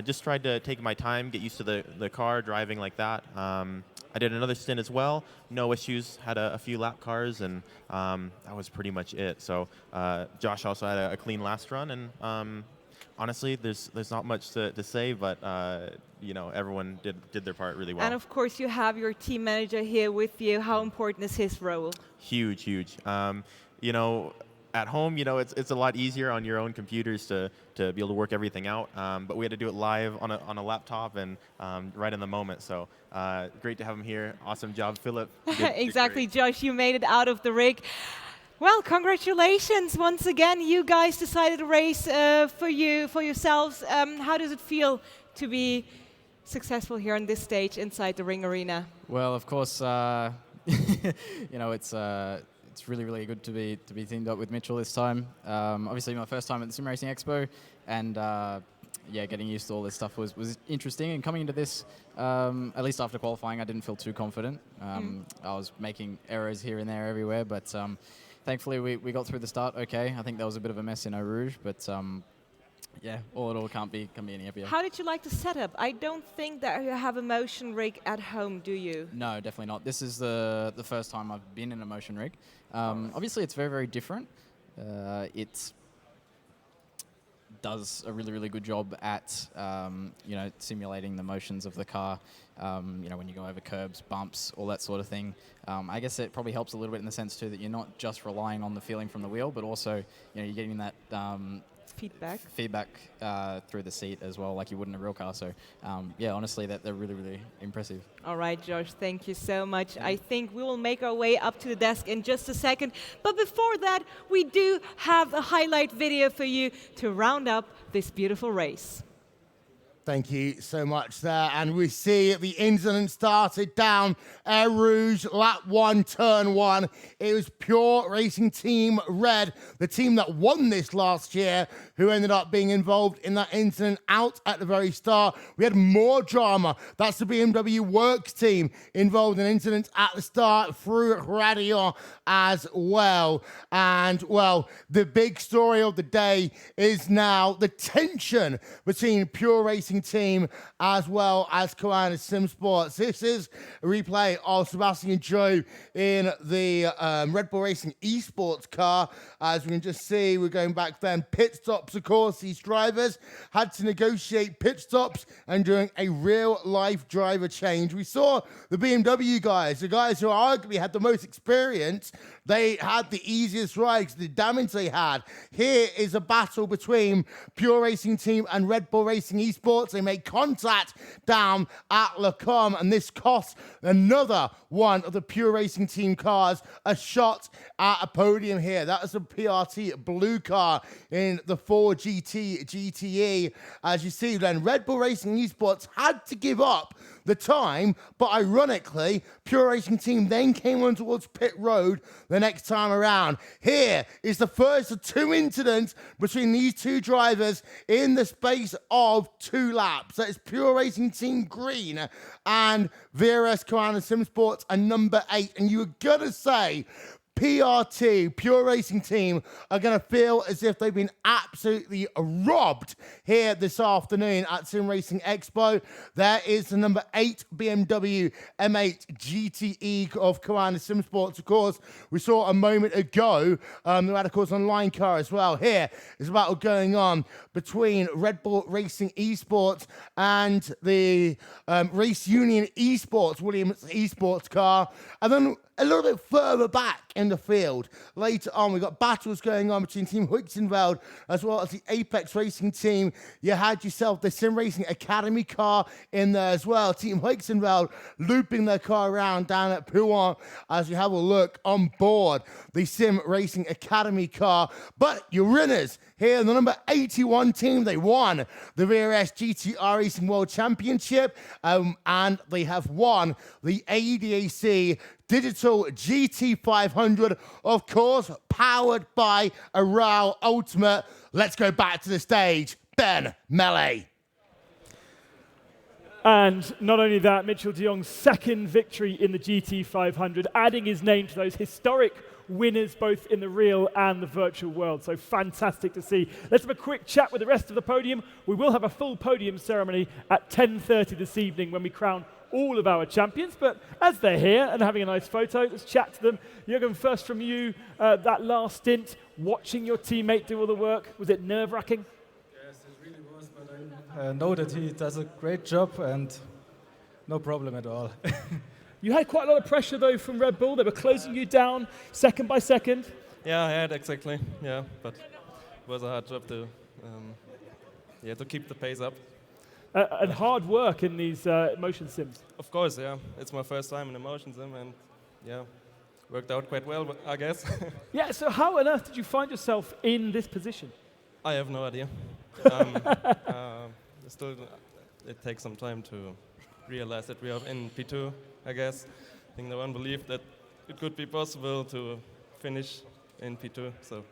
just tried to take my time, get used to the car, driving like that. I did another stint as well, no issues, had a few lap cars, and that was pretty much it. So Josh also had a clean last run, and honestly, there's not much to say, but you know, everyone did their part really well. And of course, you have your team manager here with you. How important is his role? Huge, huge. You know, at home, you know, it's a lot easier on your own computers to be able to work everything out. But we had to do it live on a laptop and right in the moment. So great to have him here. Awesome job, Philip. Exactly, Josh. You made it out of the rig. Well, congratulations once again. You guys decided to race for yourselves. How does it feel to be successful here on this stage inside the Ring Arena? Well, of course, you know, it's really, really good to be teamed up with Mitchell this time. Obviously, my first time at the SimRacing Expo, and yeah, getting used to all this stuff was interesting. And coming into this, at least after qualifying, I didn't feel too confident. I was making errors here and there everywhere, but thankfully we got through the start okay. I think there was a bit of a mess in Eau Rouge, but yeah, all in all, can't be any happier. How did you like the setup? I don't think that you have a motion rig at home, do you? No, definitely not. This is the first time I've been in a motion rig. Obviously, it's very, very different. It does a really, really good job at you know, simulating the motions of the car. You know, when you go over curbs, bumps, all that sort of thing. I guess it probably helps a little bit in the sense too that you're not just relying on the feeling from the wheel, but also, you know, you're getting that feedback through the seat as well, like you would in a real car. So yeah, honestly, they're really, really impressive. All right, Josh, thank you so much. I think we will make our way up to the desk in just a second. But before that, we do have a highlight video for you to round up this beautiful race. Thank you so much there. And we see the incident started down Eau Rouge, lap 1, turn 1. It was Pure Racing Team Red, the team that won this last year, who ended up being involved in that incident out at the very start. We had more drama. That's the BMW Works team involved in incidents at the start through Radio as well. And, well, the big story of the day is now the tension between Pure Racing Team as well as Koana SimSports. This is a replay of Sebastian Joe in the Red Bull Racing esports car. As we can just see, we're going back then. Pit stops, of course, these drivers had to negotiate pit stops and doing a real life driver change. We saw the BMW guys, the guys who arguably had the most experience. They had the easiest rides, the damage they had. Here is a battle between Pure Racing Team and Red Bull Racing Esports. They made contact down at Le Com, and this cost another one of the Pure Racing Team cars a shot at a podium here. That is a PRT blue car in the 4GT GTE. As you see then, Red Bull Racing Esports had to give up the time, but ironically, Pure Racing Team then came on towards pit road the next time around. Here is the first of 2 incidents between these 2 drivers in the space of 2 laps. That is Pure Racing Team Green and VRS Command Sim Sports are number 8. And you were going to say PRT, Pure Racing Team, are going to feel as if they've been absolutely robbed here this afternoon at SimRacing Expo. There is the number 8 BMW M8 GTE of Command Sim Sports. Of course, we saw a moment ago, we had, of course, an online car as well. Here is a battle going on between Red Bull Racing Esports and the Race Union Esports, Williams Esports car. And then a little bit further back in the field, later on, we've got battles going on between Team Huixenveld as well as the Apex Racing team. You had yourself the Sim Racing Academy car in there as well. Team Huixenveld looping their car around down at Pouin as you have a look on board the Sim Racing Academy car. But your winners here, the number 81 team, they won the VRS GTI Racing World Championship, and they have won the ADAC Digital GT500, of course, powered by a RAL Ultimate. Let's go back to the stage. Ben Melee. And not only that, Mitchell de Jong's second victory in the GT500, adding his name to those historic winners both in the real and the virtual world. So fantastic to see. Let's have a quick chat with the rest of the podium. We will have a full podium ceremony at 10:30 this evening when we crown all of our champions. But as they're here and having a nice photo, let's chat to them. Jürgen, first from you, that last stint, watching your teammate do all the work, was it nerve-wracking? Yes, it really was, but I know that he does a great job and no problem at all. You had quite a lot of pressure, though, from Red Bull. They were closing you down second by second. Yeah, I had exactly. Yeah, but it was a hard job to keep the pace up. And hard work in these motion sims. Of course, yeah. It's my first time in a motion sim, and yeah, worked out quite well, I guess. Yeah. So how on earth did you find yourself in this position? I have no idea. Still, it takes some time to realize that we are in P2, I guess. I think no one believed that it could be possible to finish in P2. So,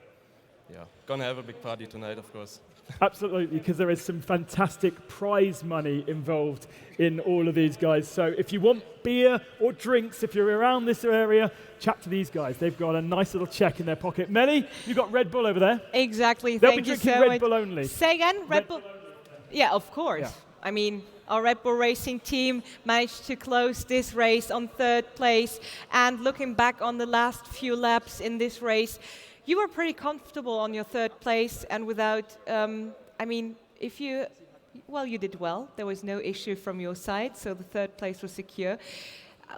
yeah, gonna have a big party tonight, of course. Absolutely, because there is some fantastic prize money involved in all of these guys. So if you want beer or drinks, if you're around this area, chat to these guys. They've got a nice little check in their pocket. Melly, you've got Red Bull over there. Exactly. They'll Thank be you drinking so Red Bull only. Say again, Red Bull. Yeah, of course. Yeah. I mean, our Red Bull Racing team managed to close this race on 3rd place. And looking back on the last few laps in this race, you were pretty comfortable on your 3rd place and without, I mean, you did well. There was no issue from your side, so the 3rd place was secure.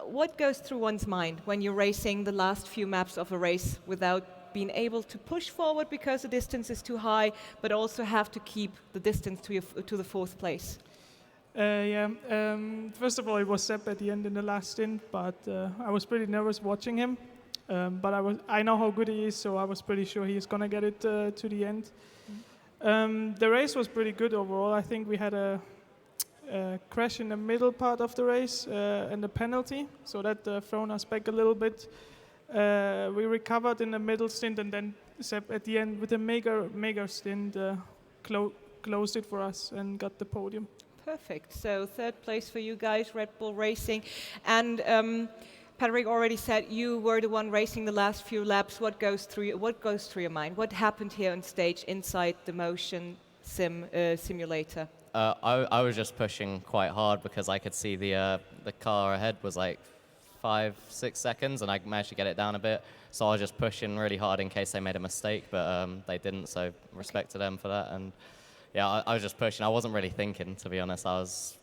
What goes through one's mind when you're racing the last few maps of a race without being able to push forward because the distance is too high, but also have to keep the distance to the 4th place? First of all, it was Sepp at the end in the last stint, but I was pretty nervous watching him. But I know how good he is, so I was pretty sure he's gonna get it to the end. The race was pretty good overall. I think we had a crash in the middle part of the race and a penalty, so that thrown us back a little bit. We recovered in the middle stint, and then Sepp at the end with a mega stint closed it for us and got the podium. Perfect. So 3rd place for you guys, Red Bull Racing. And Patrick already said you were the one racing the last few laps. What goes through your mind? What happened here on stage inside the motion simulator? I was just pushing quite hard because I could see the car ahead was like 5-6 seconds, and I managed to get it down a bit. So I was just pushing really hard in case they made a mistake, but they didn't. So respect to them for that. And yeah, I was just pushing. I wasn't really thinking, to be honest. I was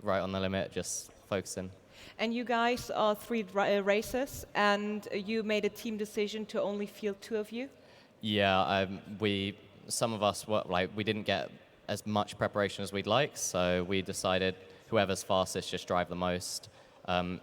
right on the limit, just focusing. And you guys are 3 racers, and you made a team decision to only field 2 of you? Yeah, some of us we didn't get as much preparation as we'd like, so we decided whoever's fastest just drive the most.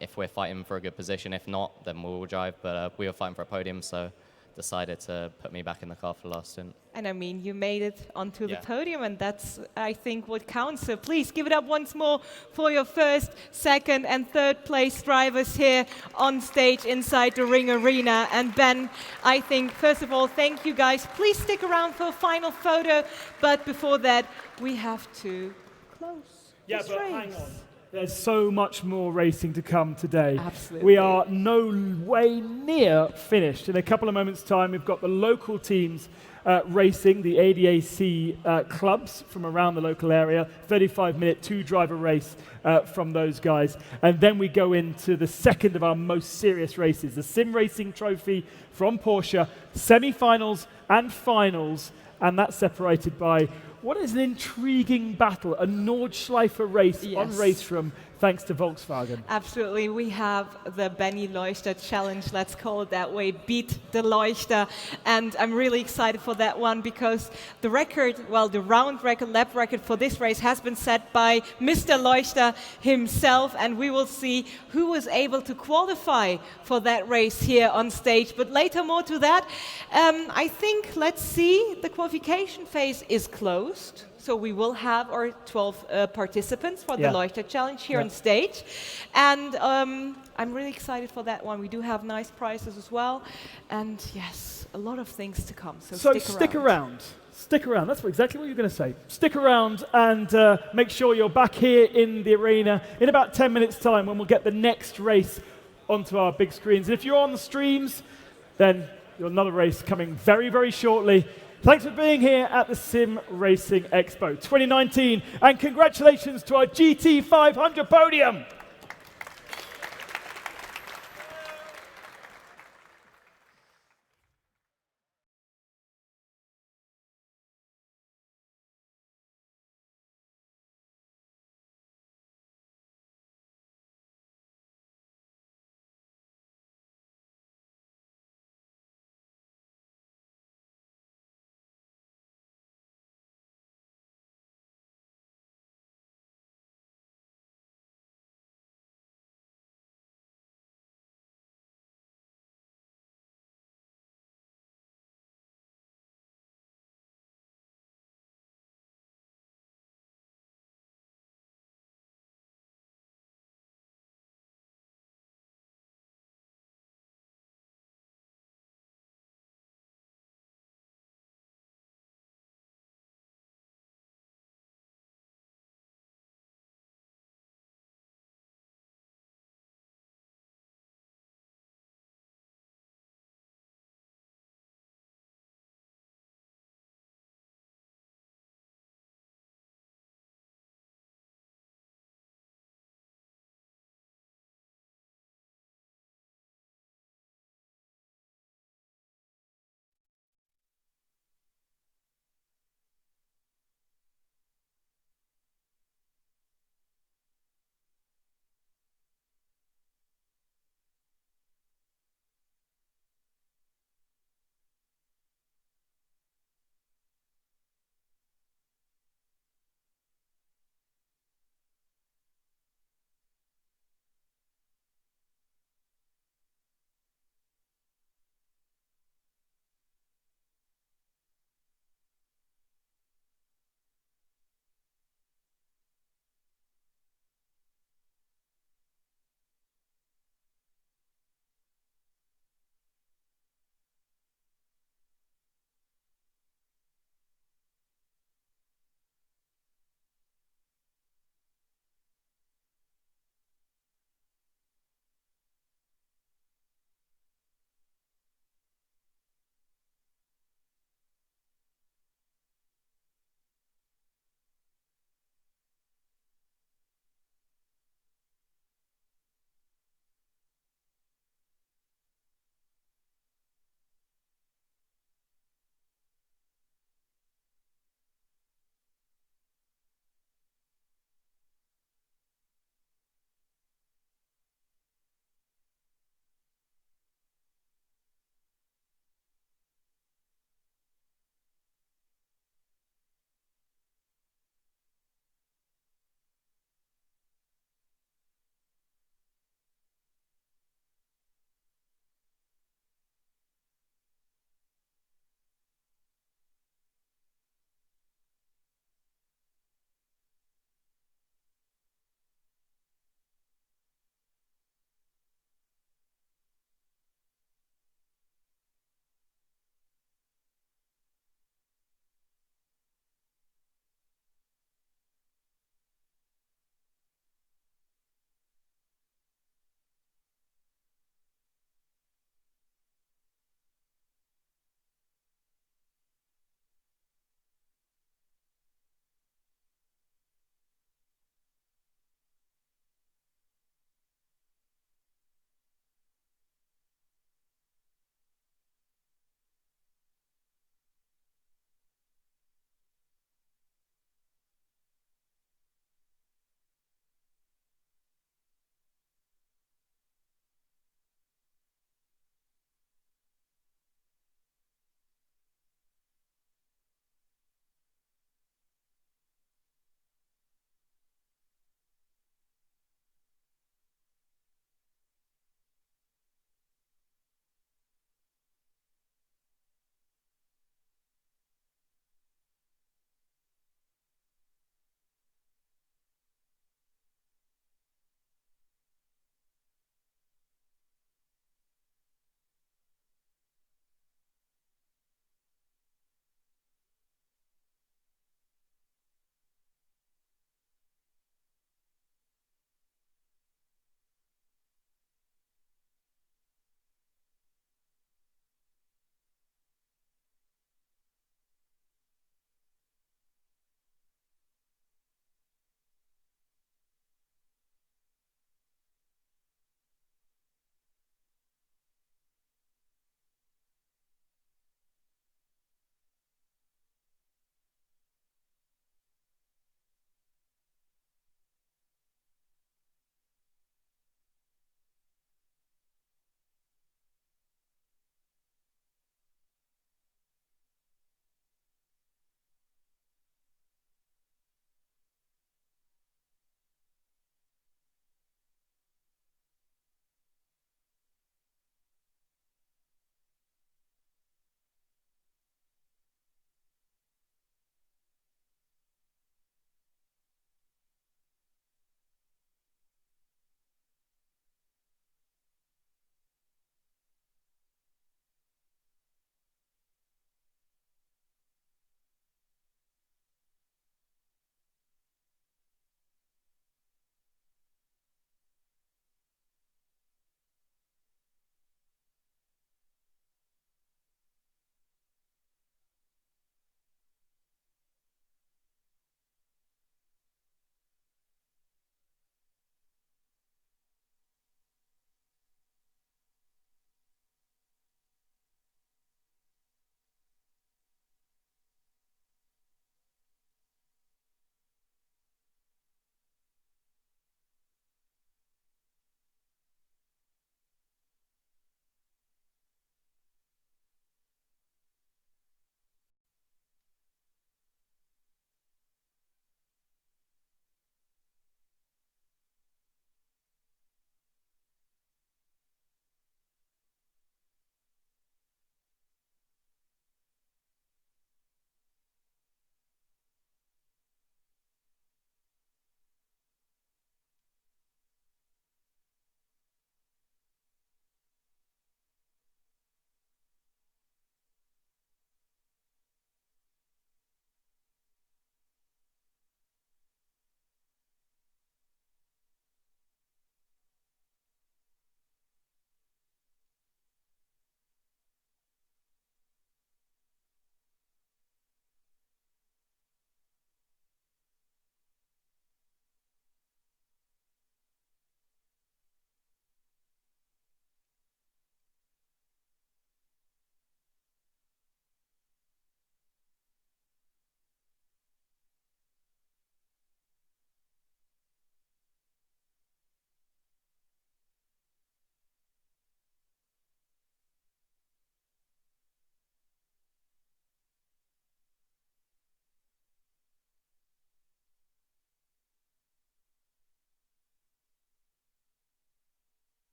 If we're fighting for a good position, if not, then we'll drive. But we were fighting for a podium, so decided to put me back in the car for the last stint. And I mean, you made it onto the Yeah. podium, and that's, I think, what counts. So please give it up once more for your first, second, and third place drivers here on stage inside the Ring Arena. And Ben, I think, first of all, thank you guys. Please stick around for a final photo. But before that, we have to close this race. Hang on. There's so much more racing to come today. Absolutely. We are no way near finished. In a couple of moments' time, we've got the local teams racing, the ADAC clubs from around the local area, 35-minute two-driver race from those guys. And then we go into the second of our most serious races, the SimRacing Trophy from Porsche, semi-finals and finals, and that's separated by what is an intriguing battle, a Nordschleife race on Raceroom, thanks to Volkswagen. Absolutely. We have the Benny Leuchter challenge, let's call it that way, beat the Leuchter. And I'm really excited for that one because the record, well, the round record, lap record for this race has been set by Mr. Leuchter himself. And we will see who was able to qualify for that race here on stage. But later, more to that. I think, let's see, the qualification phase is closed. So we will have our 12 participants for the Leuchter Challenge here on stage. And I'm really excited for that one. We do have nice prizes as well. And yes, a lot of things to come. So stick around. Stick around. That's exactly what you're going to say. Stick around and make sure you're back here in the arena in about 10 minutes' time when we'll get the next race onto our big screens. And if you're on the streams, then you'll have another race coming very, very shortly. Thanks for being here at the SimRacing Expo 2019, and congratulations to our GT500 podium.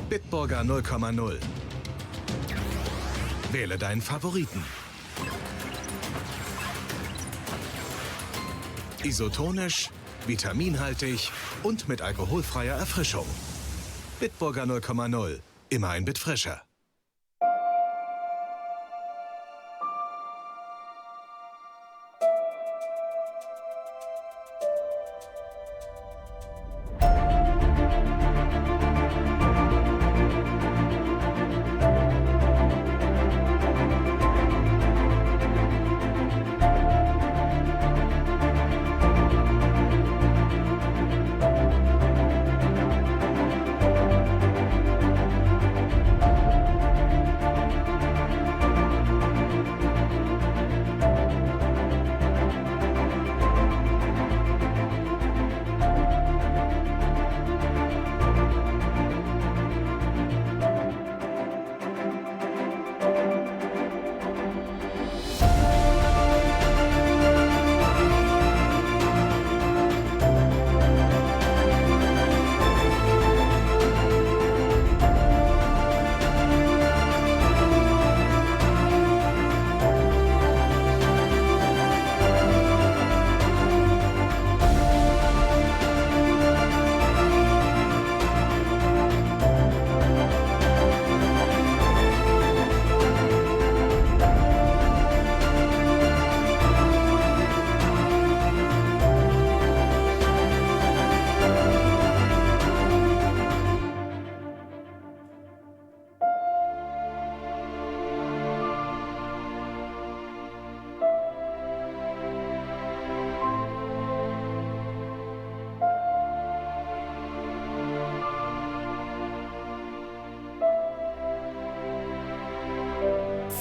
Bitburger 0,0. Wähle deinen Favoriten. Isotonisch, vitaminhaltig und mit alkoholfreier Erfrischung. Bitburger 0,0. Immer ein Bit frischer.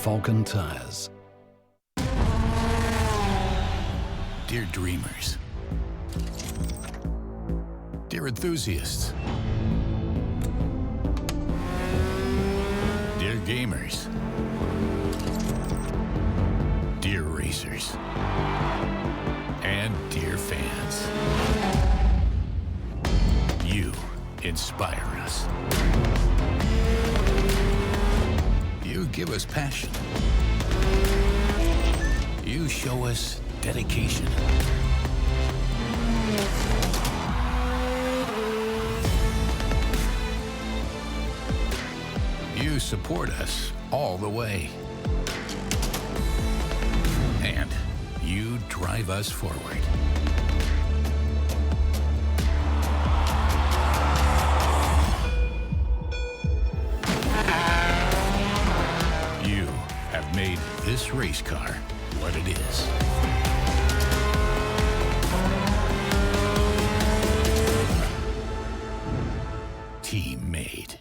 Falcon Tires. Dear dreamers, dear enthusiasts, dear gamers, dear racers, and dear fans, you inspire us. You give us passion. You show us dedication. You support us all the way. And you drive us forward. You have made this race car what it is. Team made.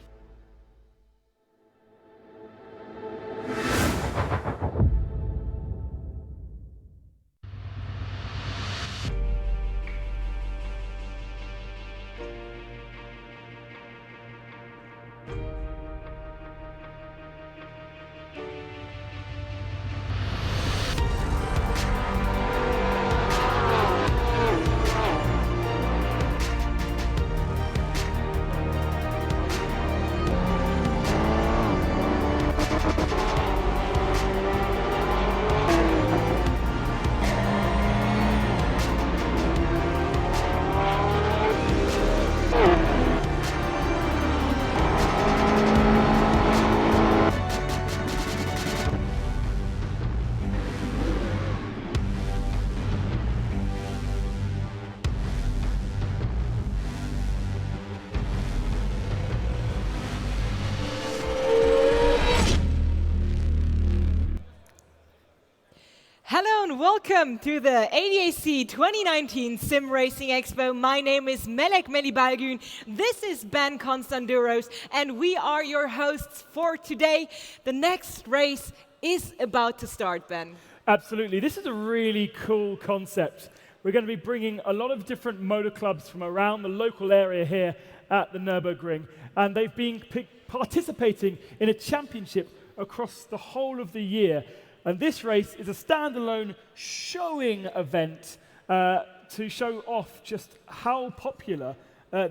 Welcome to the ADAC 2019 SimRacing Expo. My name is Melek Melibalgun. This is Ben Constanduros, and we are your hosts for today. The next race is about to start, Ben. Absolutely. This is a really cool concept. We're going to be bringing a lot of different motor clubs from around the local area here at the Nürburgring, and they've been participating in a championship across the whole of the year. And this race is a standalone showing event to show off just how popular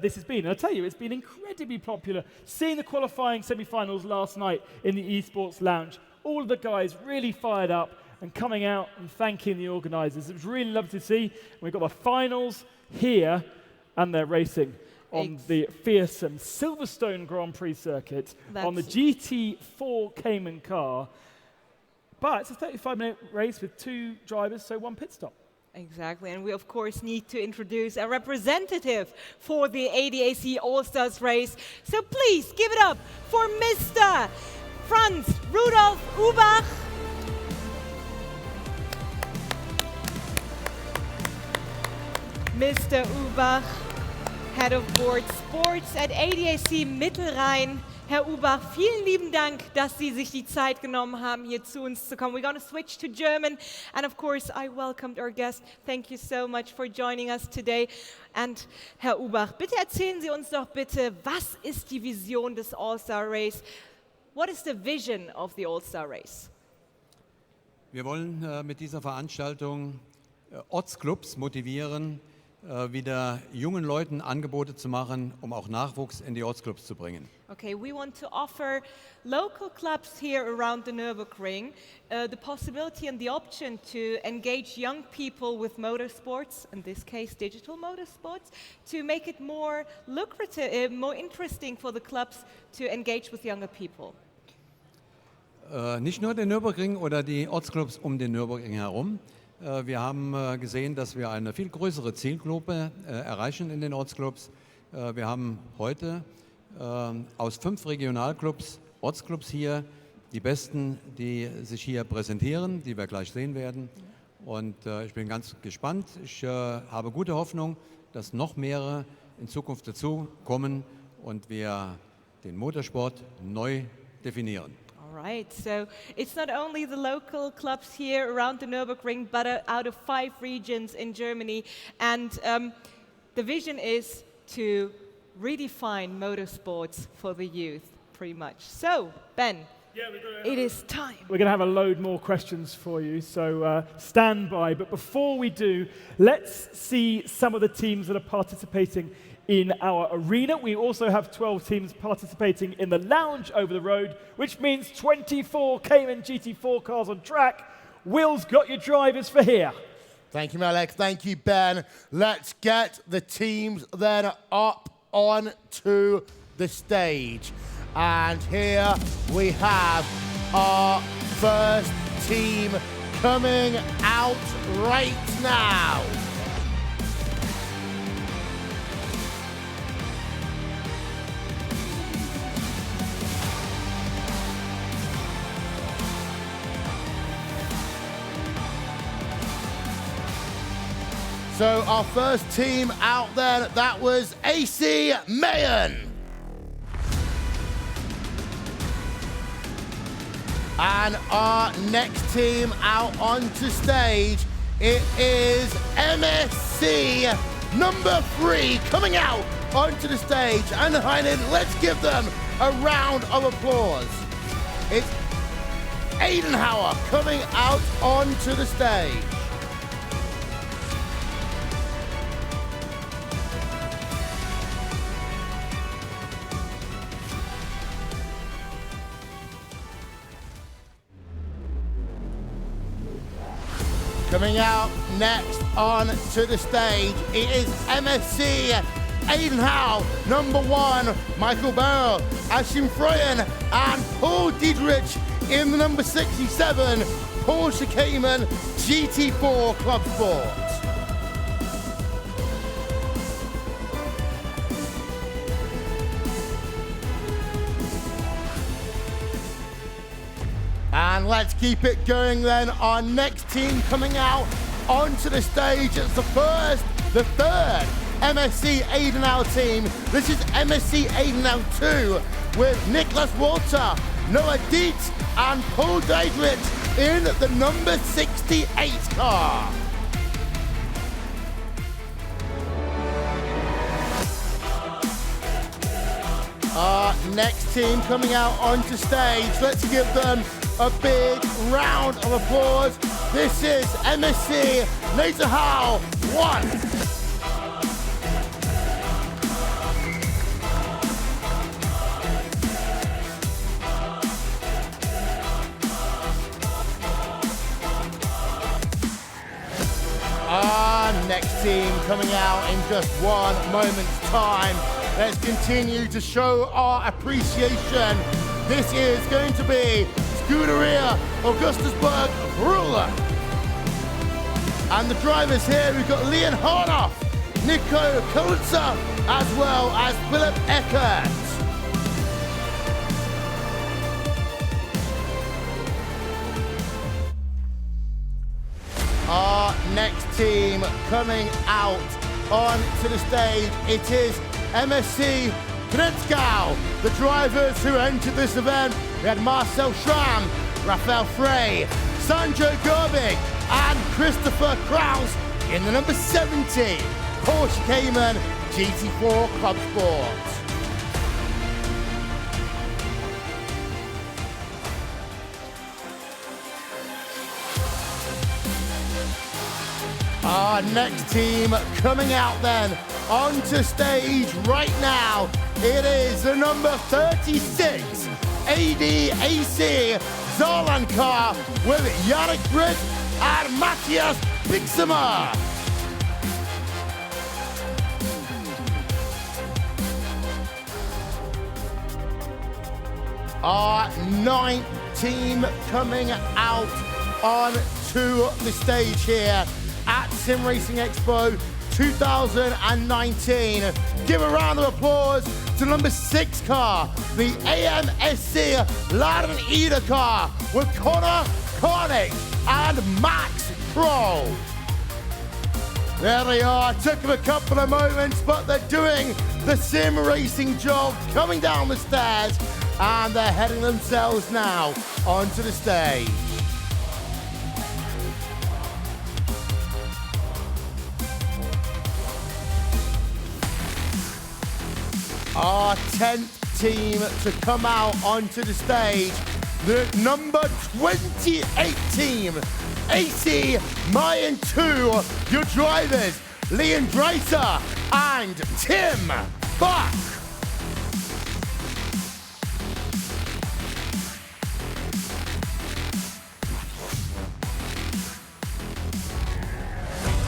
this has been. And I'll tell you, it's been incredibly popular. Seeing the qualifying semi-finals last night in the esports lounge, all of the guys really fired up and coming out and thanking the organisers. It was really lovely to see. We've got the finals here, and they're racing on the fearsome Silverstone Grand Prix circuit on the GT4 Cayman car. But it's a 35-minute race with 2 drivers, so 1 pit stop. Exactly, and we of course need to introduce a representative for the ADAC All-Stars race. So please give it up for Mr. Franz Rudolf Ubach. Mr. Ubach, Head of Board Sports at ADAC Mittelrhein. Herr Ubach, vielen lieben Dank, dass Sie sich die Zeit genommen haben, hier zu uns zu kommen. We're going to switch to German. And of course, I welcomed our guest. Thank you so much for joining us today. And Herr Ubach, bitte erzählen Sie uns doch bitte, was ist die Vision des All-Star Race? What is the vision of the All-Star Race? Wir wollen mit dieser Veranstaltung Ortsclubs motivieren, wieder jungen Leuten Angebote zu machen, um auch Nachwuchs in die Ortsclubs zu bringen. Okay, we want to offer local clubs here around the Nürburgring the possibility and the option to engage young people with motorsports, in this case digital motorsports, to make it more lucrative, more interesting for the clubs to engage with younger people. Nicht nur der Nürburgring oder die Ortsclubs um den Nürburgring herum. Wir haben gesehen, dass wir eine viel größere Zielgruppe erreichen in den Ortsclubs. Wir haben heute aus 5 Regionalclubs, Ortsclubs hier, die besten, die sich hier präsentieren, die wir gleich sehen werden. Und ich bin ganz gespannt. Ich habe gute Hoffnung, dass noch mehrere in Zukunft dazu kommen und wir den Motorsport neu definieren. Right, so it's not only the local clubs here around the Nürburgring, but out of 5 regions in Germany. And the vision is to redefine motorsports for the youth, pretty much. So, Ben, it is time. We're going to have a load more questions for you, so stand by. But before we do, let's see some of the teams that are participating in our arena. We also have 12 teams participating in the lounge over the road, which means 24 Cayman GT4 cars on track. Will's got your drivers for here. Thank you, Malek. Thank you, Ben. Let's get the teams then up onto the stage. And here we have our first team coming out right now. So our first team out there, that was AC Mayen. And our next team out onto stage, it is MSC number 3 coming out onto the stage. And Heinen, let's give them a round of applause. It's Eidenhauer coming out onto the stage. Coming out next on to the stage, it is MSC Eidenhau, number 1, Michael Barrow, Ashim Freyen, and Paul Diedrich in the number 67, Porsche Cayman GT4 Club Sport. And let's keep it going then. Our next team coming out onto the stage. It's the third MSC Eidenhau team. This is MSC Eidenhau 2 with Niklas Walter, Noah Dietz, and Paul Diedrich in the number 68 car. Our next team coming out onto stage. Let's give them a big round of applause. This is MSC Eidenhau 1. team coming out in just one moment's time. Let's continue to show our appreciation. This is going to be Scuderia Augustusburg Ruler. And the drivers here, we've got Leon Harnoff, Nico Kaluza, as well as Philip Eckert. Our next team coming out onto the stage, it is MSC Knetskau. The drivers who entered this event, we had Marcel Schramm, Raphael Frey, Sanjo Gorbig, and Christopher Kraus in the number 70 Porsche Cayman GT4 Club Sport. Our next team coming out then onto stage right now. It is the number 36 ADAC Saarland car with Yannick Britt and Matthias Bixemer. Our ninth team coming out onto the stage here at SimRacing Expo 2019. Give a round of applause to number 6 car, the AMSC Laden Eder car with Connor Koenig and Max Kroll. There they are, took them a couple of moments, but they're doing the sim racing job, coming down the stairs, and they're heading themselves now onto the stage. Our 10th team to come out onto the stage, the number 28 team, AC Mayan 2, your drivers, Leon Dreiser and Tim Buck.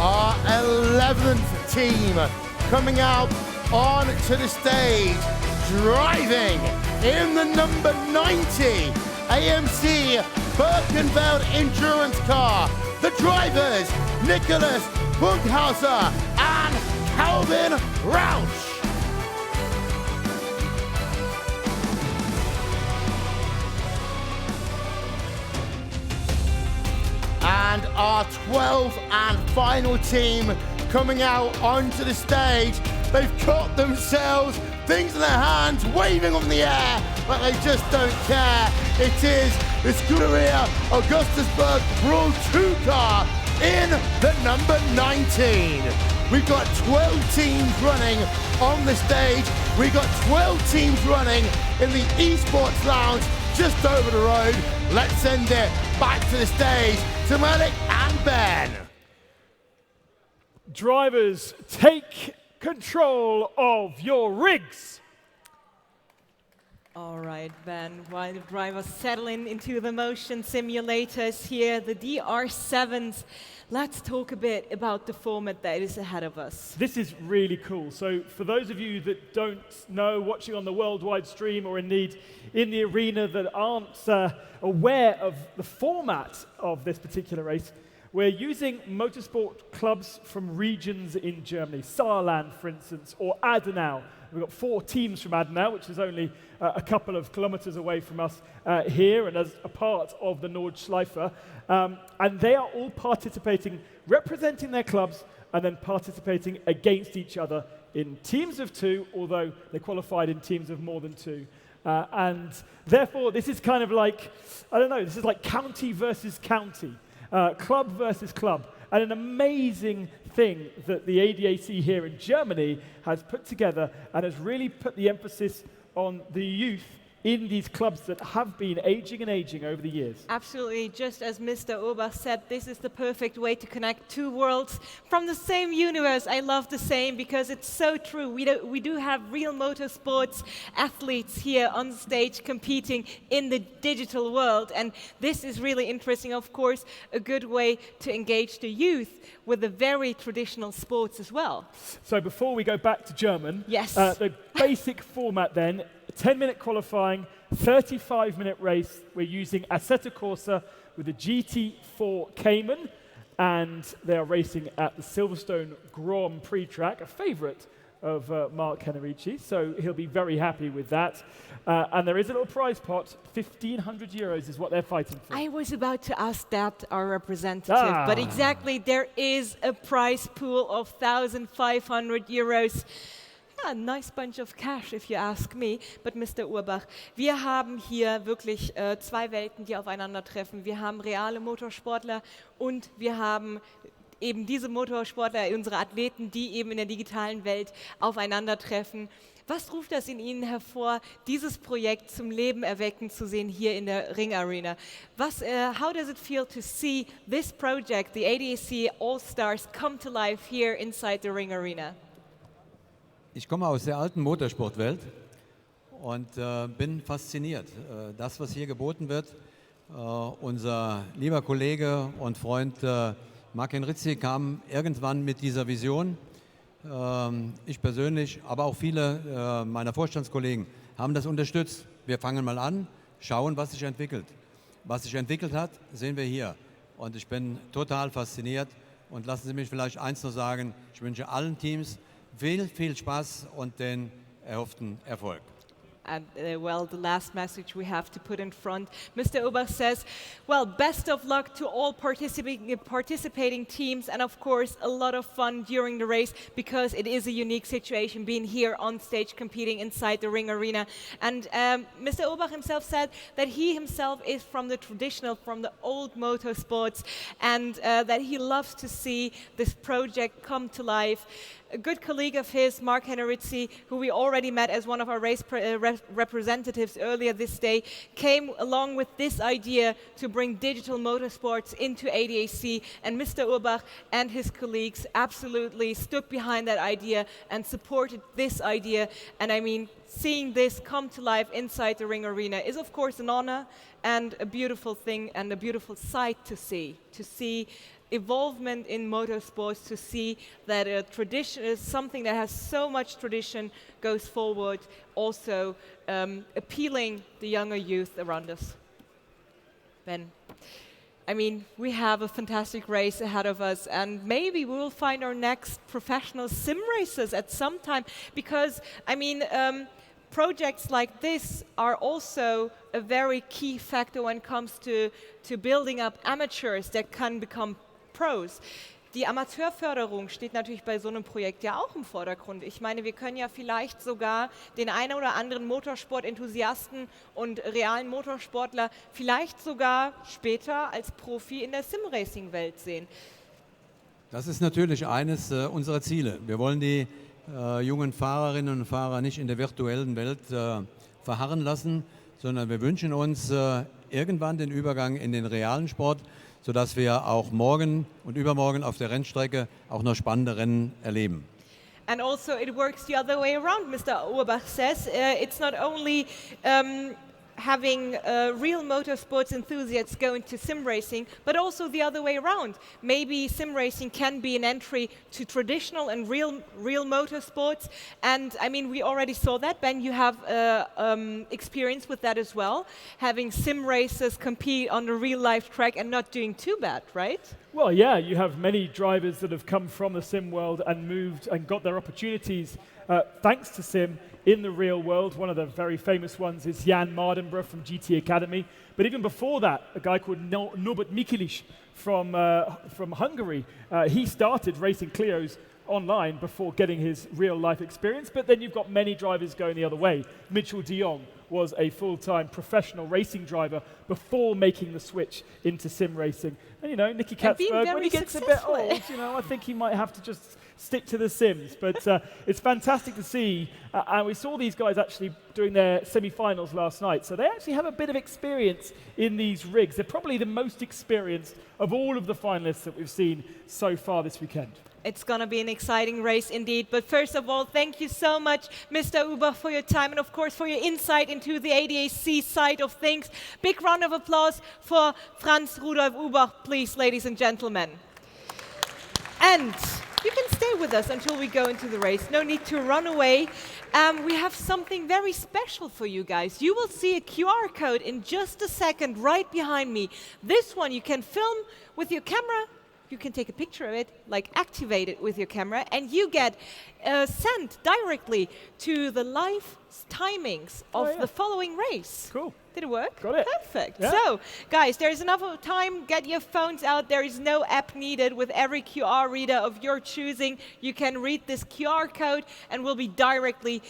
Our 11th team coming out onto the stage, driving in the number 90 AMC Birkenfeld Endurance car. The drivers, Nicholas Bunkhauser and Calvin Rausch. And our 12th and final team coming out onto the stage. They've caught themselves, things in their hands, waving on the air, but they just don't care. It is the Scuderia Augustusburg Brawl 2 car in the number 19. We've got 12 teams running on the stage. We've got 12 teams running in the esports lounge just over the road. Let's send it back to the stage to Malik and Ben. Drivers, take control of your rigs. All right, Ben, while the drivers settling into the motion simulators here, the DR7s, let's talk a bit about the format that is ahead of us. This is really cool. So for those of you that don't know, watching on the worldwide stream or indeed in the arena that aren't aware of the format of this particular race, we're using motorsport clubs from regions in Germany, Saarland, for instance, or Adenau. We've got 4 teams from Adenau, which is only a couple of kilometers away from us here and as a part of the Nordschleife. And they are all participating, representing their clubs, and then participating against each other in teams of 2, although they qualified in teams of more than 2. And therefore, this is kind of like, I don't know, this is like county versus county. Club versus club, and an amazing thing that the ADAC here in Germany has put together and has really put the emphasis on the youth in these clubs that have been aging and aging over the years. Absolutely. Just as Mr. Urbach said, this is the perfect way to connect two worlds from the same universe. I love the same because it's so true. We do have real motorsports athletes here on stage competing in the digital world. And this is really interesting, of course, a good way to engage the youth with the very traditional sports as well. So before we go back to German, yes. The basic format then, 10-minute qualifying, 35-minute race. We're using Assetto Corsa with a GT4 Cayman, and they are racing at the Silverstone Grand Prix track, a favourite of Mark Henrici, so he'll be very happy with that. And there is a little prize pot, 1,500 euros is what they're fighting for. I was about to ask that, our representative, but exactly, there is a prize pool of 1,500 euros. Ja, a nice bunch of cash, if you ask me. But Mr. Urbach, wir haben hier wirklich zwei Welten, die aufeinandertreffen. Wir haben reale Motorsportler und wir haben eben diese Motorsportler, unsere Athleten, die eben in der digitalen Welt aufeinandertreffen. Was ruft das in Ihnen hervor, dieses Projekt zum Leben erwecken zu sehen hier in der Ring Arena? How does it feel to see this project, the ADAC AllStars, come to life here inside the Ring Arena? Ich komme aus der alten Motorsportwelt und bin fasziniert. Das, was hier geboten wird, unser lieber Kollege und Freund Mark Henrici kam irgendwann mit dieser Vision. Ich persönlich, aber auch viele meiner Vorstandskollegen haben das unterstützt. Wir fangen mal an, schauen, was sich entwickelt. Was sich entwickelt hat, sehen wir hier. Und ich bin total fasziniert. Und lassen Sie mich vielleicht eins noch sagen, ich wünsche allen Teams viel Spaß und den erhofften Erfolg. And well, the last message we have to put in front. Mr. Urbach says, well, best of luck to all participating teams, and of course, a lot of fun during the race, because it is a unique situation being here on stage competing inside the Ring Arena. And Mr. Urbach himself said that he himself is from the traditional, from the old motorsports, and that he loves to see this project come to life. A good colleague of his, Mark Henrici, who we already met as one of our race representatives earlier this day, came along with this idea to bring digital motorsports into ADAC, and Mr. Urbach and his colleagues absolutely stood behind that idea and supported this idea. And I mean, seeing this come to life inside the Ring Arena is of course an honor and a beautiful thing and a beautiful sight to see evolvement in motorsports, to see that a tradition is something that has so much tradition goes forward, also appealing the younger youth around us. Ben, I mean, we have a fantastic race ahead of us, and maybe we will find our next professional sim racers at some time, because, I mean, projects like this are also a very key factor when it comes to building up amateurs that can become Pros. Die Amateurförderung steht natürlich bei so einem Projekt ja auch im Vordergrund. Ich meine, wir können ja vielleicht sogar den einen oder anderen Motorsport-Enthusiasten und realen Motorsportler vielleicht sogar später als Profi in der Sim-Racing-Welt sehen. Das ist natürlich eines unserer Ziele. Wir wollen die jungen Fahrerinnen und Fahrer nicht in der virtuellen Welt verharren lassen, sondern wir wünschen uns irgendwann den Übergang in den realen Sport, sodass wir auch morgen und übermorgen auf der Rennstrecke auch noch spannende Rennen erleben. And also it works the other way around, Mr. Urbach says. It's not only having real motorsports enthusiasts going to sim racing, but also the other way around. Maybe sim racing can be an entry to traditional and real motorsports. And I mean, we already saw that. Ben, you have experience with that as well, having sim racers compete on a real life track and not doing too bad, right? Well, yeah, you have many drivers that have come from the sim world and moved and got their opportunities thanks to sim in the real world. One of the very famous ones is Jan Mardenborough from GT Academy. But even before that, a guy called Norbert Mikilic from Hungary, he started racing Clios online before getting his real life experience. But then you've got many drivers going the other way. Mitchell de Jong, was a full-time professional racing driver before making the switch into sim racing. And you know, Nicky Katzberg, when he gets a bit old, you know, I think he might have to just stick to the Sims. But it's fantastic to see, and we saw these guys actually doing their semi-finals last night, so they actually have a bit of experience in these rigs. They're probably the most experienced of all of the finalists that we've seen so far this weekend. It's going to be an exciting race indeed. But first of all, thank you so much, Mr. Uber, for your time and, of course, for your insight into the ADAC side of things. Big round of applause for Franz Rudolf Uber, please, ladies and gentlemen. And you can stay with us until we go into the race. No need to run away. We have something very special for you guys. You will see a QR code in just a second right behind me. This one you can film with your camera. You can take a picture of it, like activate it with your camera, and you get sent directly to the live timings of the following race. Cool. Did it work? Got it. Perfect. Yeah. So, guys, there is enough time. Get your phones out. There is no app needed. With every QR reader of your choosing, you can read this QR code and will be directly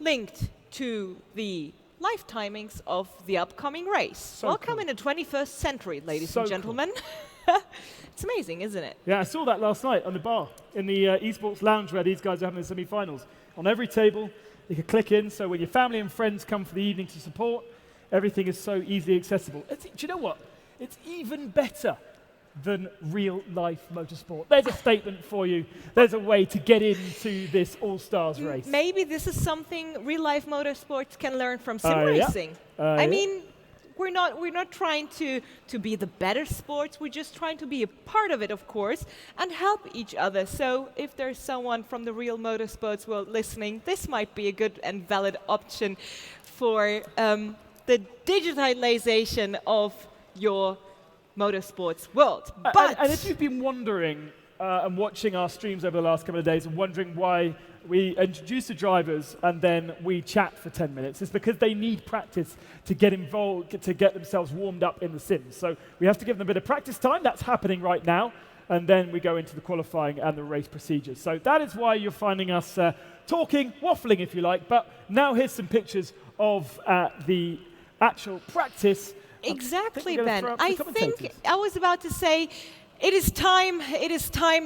linked to the live timings of the upcoming race. So Welcome cool. in the 21st century, ladies So and gentlemen. It's amazing, isn't it? Yeah, I saw that last night on the bar in the esports lounge where these guys are having the semi-finals. On every table, you can click in, so when your family and friends come for the evening to support, everything is so easily accessible. Do you know what? It's even better than real-life motorsport. There's a statement for you. There's a way to get into this All-Stars race. Maybe this is something real-life motorsports can learn from sim racing. I mean, we're not trying to be the better sports. We're just trying to be a part of it, of course, and help each other. So if there's someone from the real motorsports world listening, this might be a good and valid option for the digitalization of your motorsports world. But and if you've been wondering and watching our streams over the last couple of days and wondering why we introduce the drivers and then we chat for 10 minutes, it's because they need practice to get involved, to get themselves warmed up in the sims. So we have to give them a bit of practice time. That's happening right now. And then we go into the qualifying and the race procedures. So that is why you're finding us talking, waffling if you like. But now here's some pictures of the actual practice. Exactly, Ben. I think I was about to say, it is time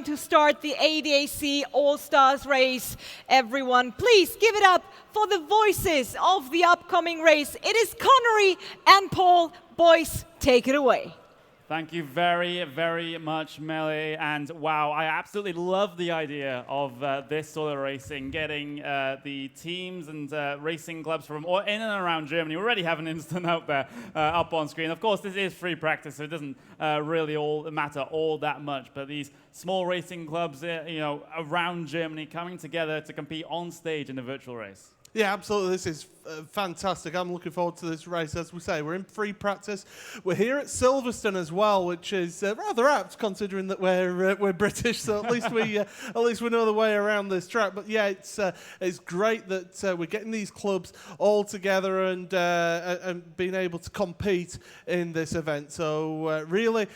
to start the ADAC All-Stars race. Everyone, please give it up for the voices of the upcoming race. It is Connery and Paul. Boys, take it away. Thank you very, very much, Melly. And wow, I absolutely love the idea of this sort of racing, getting the teams and racing clubs from in and around Germany. We already have an instant out there up on screen. Of course, this is free practice, so it doesn't really matter all that much. But these small racing clubs, around Germany coming together to compete on stage in a virtual race. Yeah, absolutely. This is fantastic. I'm looking forward to this race. As we say, we're in free practice. We're here at Silverstone as well, which is rather apt considering that we're British. So at least we know the way around this track. But yeah, it's great that we're getting these clubs all together and being able to compete in this event. So really.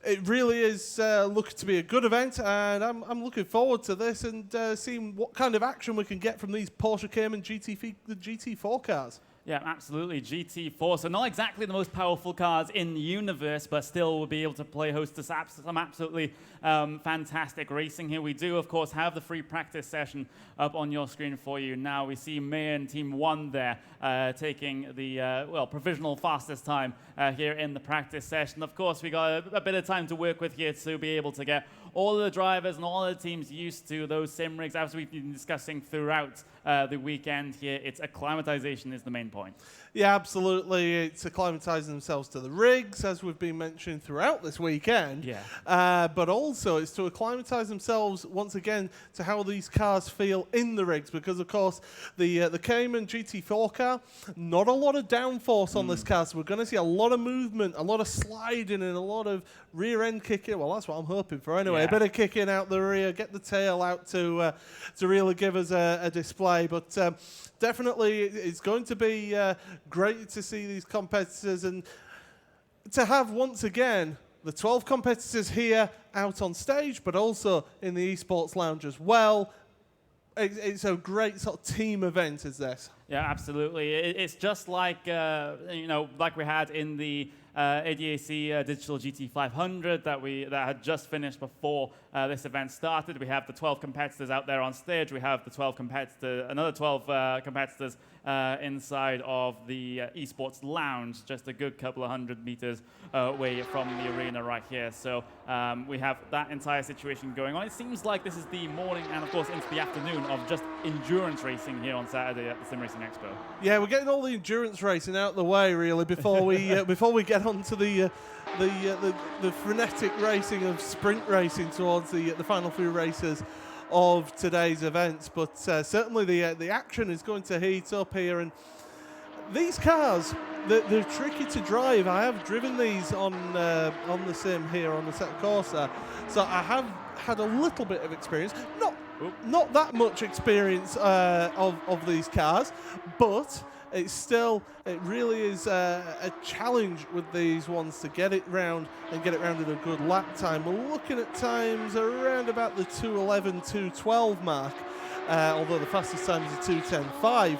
It really is looking to be a good event, and I'm looking forward to this and seeing what kind of action we can get from these Porsche Cayman GT4 cars. Yeah, absolutely. GT4. So not exactly the most powerful cars in the universe, but still will be able to play host to some absolutely fantastic racing here. We do, of course, have the free practice session up on your screen for you now. We see May and Team 1 there taking the, provisional fastest time here in the practice session. Of course, we got a bit of time to work with here to be able to get all of the drivers and all of the teams used to those sim rigs. As we've been discussing throughout the weekend here, it's acclimatization is the main point. Yeah, absolutely. It's acclimatizing themselves to the rigs, as we've been mentioning throughout this weekend. Yeah. But also it's to acclimatize themselves once again to how these cars feel in the rigs, because of course the Cayman GT4 car, not a lot of downforce on this car, so we're going to see a lot of movement, a lot of sliding, and a lot of rear end kicking. Well, that's what I'm hoping for anyway. Yeah. A bit of kicking out the rear, get the tail out to really give us a display. But definitely it's going to be great to see these competitors and to have once again the 12 competitors here out on stage, but also in the esports lounge as well. it's a great sort of team event, is this? Yeah, absolutely. It's just like like we had in the ADAC Digital GT500 that had just finished before this event started. We have the 12 competitors out there on stage. We have the another 12 competitors inside of the esports lounge, just a good couple of 100 meters away from the arena right here. So we have that entire situation going on. It seems like this is the morning and, of course, into the afternoon of just endurance racing here on Saturday at the SimRacing Expo. Yeah, we're getting all the endurance racing out of the way, really, before we get on to the frenetic racing of sprint racing towards the final few races of today's events. But certainly the action is going to heat up here, and these cars, they're tricky to drive. I have driven these on the sim here on the set course, so I have had a little bit of experience. Not that much experience of these cars, but it really is a challenge with these ones to get it round and get it round at a good lap time. We're looking at times around about the 2:11, 2:12 mark, although the fastest time is a 2:10.5.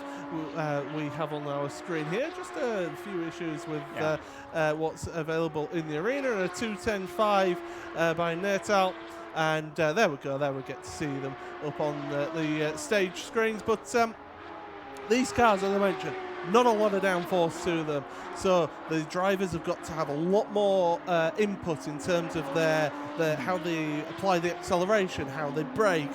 We have on our screen here just a few issues with what's available in the arena, and a 2:10.5 by Nürburgring. And there we go, there we get to see them up on the stage screens. But these cars, as I mentioned, not a lot of downforce to them, so the drivers have got to have a lot more input in terms of how they apply the acceleration, how they brake,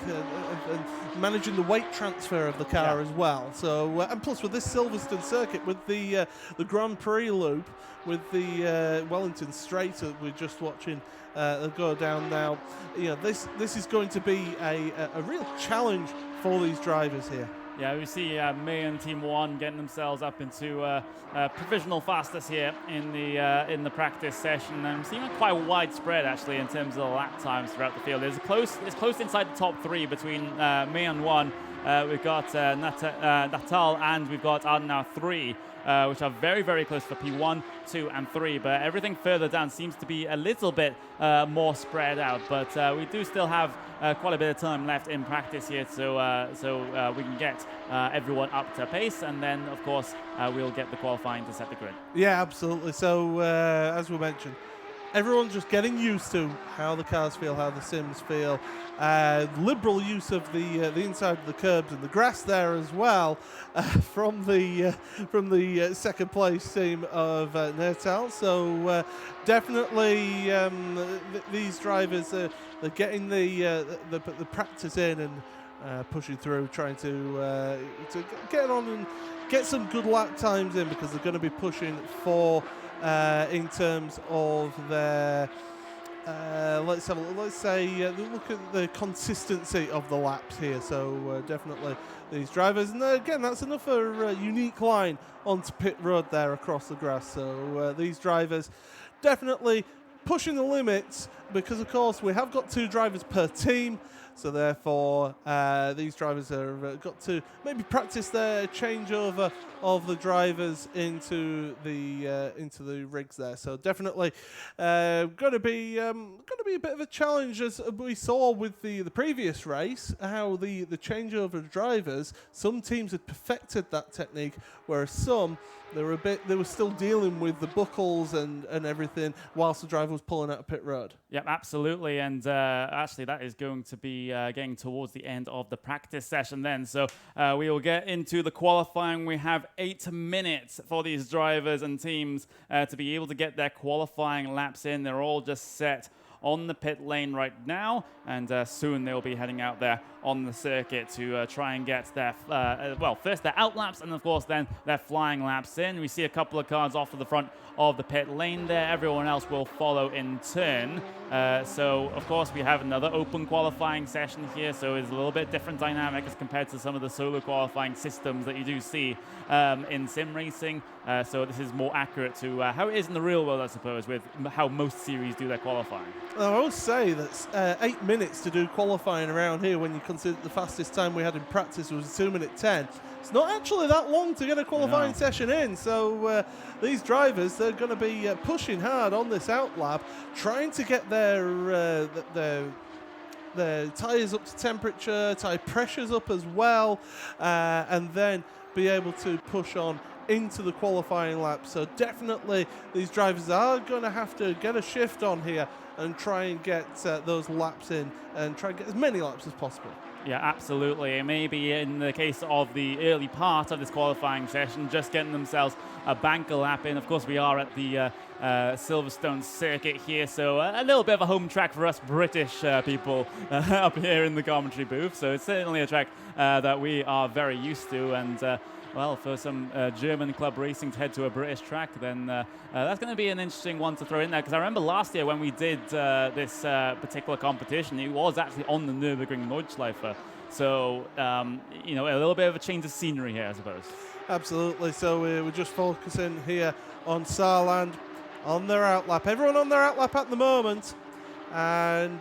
and managing the weight transfer of the car as well. So and plus with this Silverstone circuit, with the Grand Prix loop, with the Wellington Straight that we're just watching go down now, this is going to be a real challenge for these drivers here. Yeah, we see May and Team 1 getting themselves up into provisional fastest here in the practice session, and seeming quite widespread actually in terms of the lap times throughout the field. It's close inside the top 3 between May and 1. We've got Natal and we've got Ardenau 3. Which are very, very close for P1, 2, and 3. But everything further down seems to be a little bit more spread out. But we do still have quite a bit of time left in practice here, so we can get everyone up to pace, and then, of course, we'll get the qualifying to set the grid. Yeah, absolutely. So, as we mentioned, everyone's just getting used to how the cars feel, how the sims feel. Liberal use of the inside of the curbs and the grass there as well from the second place team of Nürburgring. So definitely these drivers they're getting the practice in and pushing through, trying to get on and get some good lap times in, because they're going to be pushing for. In terms of their, let's say, look at the consistency of the laps here. So definitely these drivers, and again, that's another unique line onto pit road there across the grass. So these drivers definitely pushing the limits, because of course we have got 2 drivers per team. So therefore, these drivers have got to maybe practice their changeover of the drivers into the rigs there. So definitely going to be a bit of a challenge, as we saw with the previous race, how the changeover of drivers. Some teams had perfected that technique, whereas some they were still dealing with the buckles and everything whilst the driver was pulling out of pit road. Yep, absolutely. And actually, that is going to be getting towards the end of the practice session then. So we will get into the qualifying. We have 8 minutes for these drivers and teams to be able to get their qualifying laps in. They're all just set on the pit lane right now, and soon they'll be heading out there on the circuit to try and get their, first their out laps, and of course then their flying laps in. We see a couple of cars off to the front of the pit lane there. Everyone else will follow in turn. So of course we have another open qualifying session here, so it's a little bit different dynamic as compared to some of the solo qualifying systems that you do see in sim racing. So this is more accurate to how it is in the real world, I suppose, with how most series do their qualifying. I will say that 8 minutes to do qualifying around here, when you consider the fastest time we had in practice was 2:10. It's not actually that long to get a qualifying session in, so these drivers, they're going to be pushing hard on this out lap, trying to get their their tyres up to temperature, tyre pressures up as well, and then be able to push on into the qualifying lap. So definitely these drivers are going to have to get a shift on here and try and get those laps in and try and get as many laps as possible. Yeah, absolutely. And maybe in the case of the early part of this qualifying session, just getting themselves a banker lap in. Of course, we are at the Silverstone circuit here, so a little bit of a home track for us British people up here in the commentary booth. So it's certainly a track that we are very used to. And well, for some German club racing to head to a British track, then that's going to be an interesting one to throw in there. Because I remember last year when we did this particular competition, it was actually on the Nürburgring Nordschleife. So, you know, a little bit of a change of scenery here, I suppose. Absolutely. So we're just focusing here on Saarland, on their outlap. Everyone on their outlap at the moment. And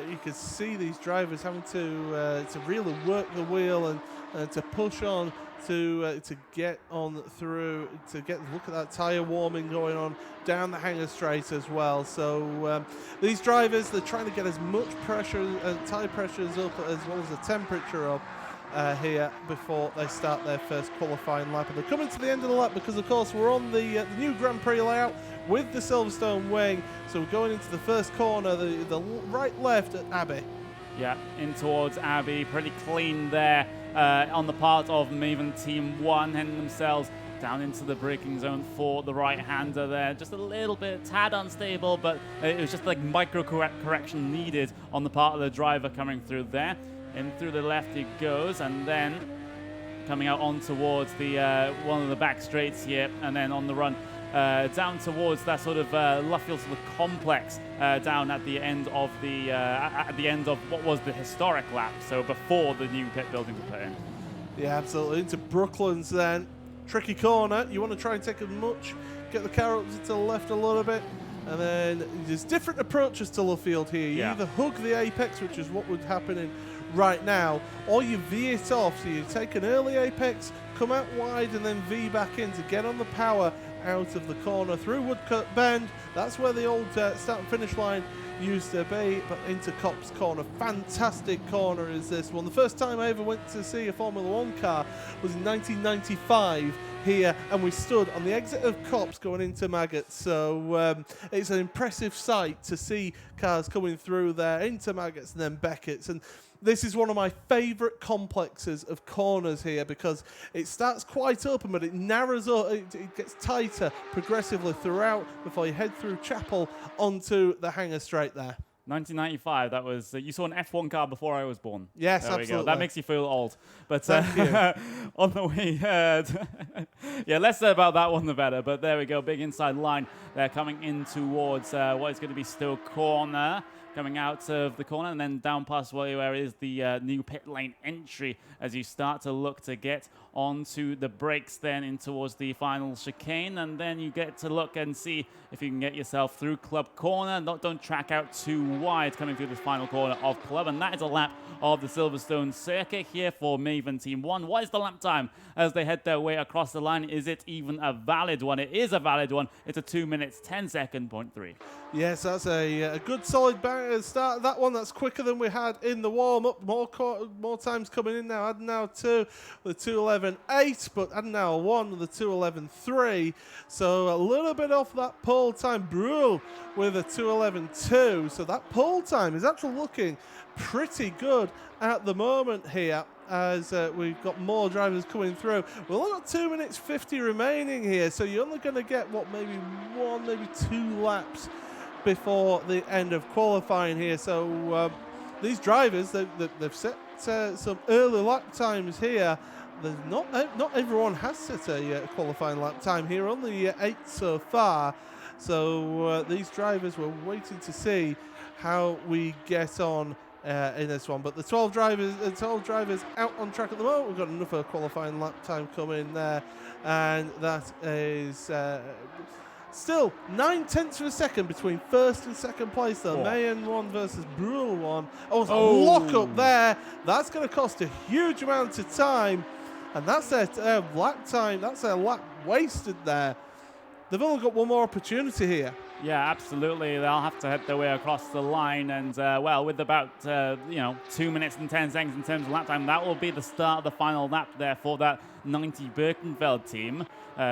you can see these drivers having to really work the wheel and to push on to get on through, to get a look at that tyre warming going on down the hanger straight as well. So these drivers, they're trying to get as much pressure and tyre pressures up as well as the temperature up here before they start their first qualifying lap. And they're coming to the end of the lap because, of course, we're on the new Grand Prix layout with the Silverstone wing. So we're going into the first corner, the right left at Abbey. Yeah, in towards Abbey, pretty clean there on the part of Maven Team 1, heading themselves down into the braking zone for the right-hander there. Just a little bit, tad unstable, but it was just like micro correction needed on the part of the driver coming through there. In through the left he goes, and then coming out on towards the one of the back straights here, and then on the run down towards that sort of Luffield sort of complex down at the end of what was the historic lap, so before the new pit building was put in. Yeah, absolutely. Into Brooklands then. Tricky corner. You want to try and take as much, get the car up to the left a little bit, and then there's different approaches to Luffield here. You either hug the apex, which is what would happen in right now, or you V it off. So you take an early apex, come out wide, and then V back in to get on the power out of the corner through Woodcut Bend. That's where the old start and finish line used to be, but into Copse Corner. Fantastic corner is this one. The first time I ever went to see a Formula One car was in 1995 here, and we stood on the exit of Copse going into Maggots. So it's an impressive sight to see cars coming through there into Maggots and then Beckett's. And this is one of my favourite complexes of corners here because it starts quite open, but it narrows up, it gets tighter progressively throughout before you head through Chapel onto the hanger straight there. 1995, that was, you saw an F1 car before I was born. Yes, there absolutely. We go. That makes you feel old. But Thank you. on the way, yeah, less said about that one the better. But there we go, big inside line there coming in towards what is going to be Stowe Corner. Coming out of the corner and then down past where is the new pit lane entry as you start to look to get onto the brakes then in towards the final chicane, and then you get to look and see if you can get yourself through Club Corner. Don't track out too wide coming through this final corner of Club, and that is a lap of the Silverstone circuit here for Maven Team 1. What is the lap time as they head their way across the line? Is it even a valid one? It is a valid one. It's a 2 minutes 10 second 0.3. Yes, that's a good solid start. That one, that's quicker than we had in the warm-up. More times coming in now. Adenauer 2 with 2:11.8, but Adenauer 1 with a 2:11.3. So a little bit off that pole time. Brule with a 2:11.2. So that pole time is actually looking pretty good at the moment here as we've got more drivers coming through. We've only got 2 minutes 50 remaining here, so you're only going to get, maybe 1, maybe 2 laps before the end of qualifying here. So these drivers, they've set some early lap times here. There's not everyone has set a qualifying lap time here, only 8 so far. So these drivers were waiting to see how we get on in this one. But the 12 drivers out on track at the moment. We've got another qualifying lap time coming there, and that is still 9/10 of a second between first and second place though. Oh. Mayen 1 versus Brule 1. Oh, it's a lock up there. That's going to cost a huge amount of time, and that's their lap time. That's their lap wasted there. They've only got one more opportunity here. Yeah, absolutely. They'll have to head their way across the line, and well, with about 2 minutes and 10 seconds in terms of lap time, that will be the start of the final lap there for that 90 Birkenfeld team.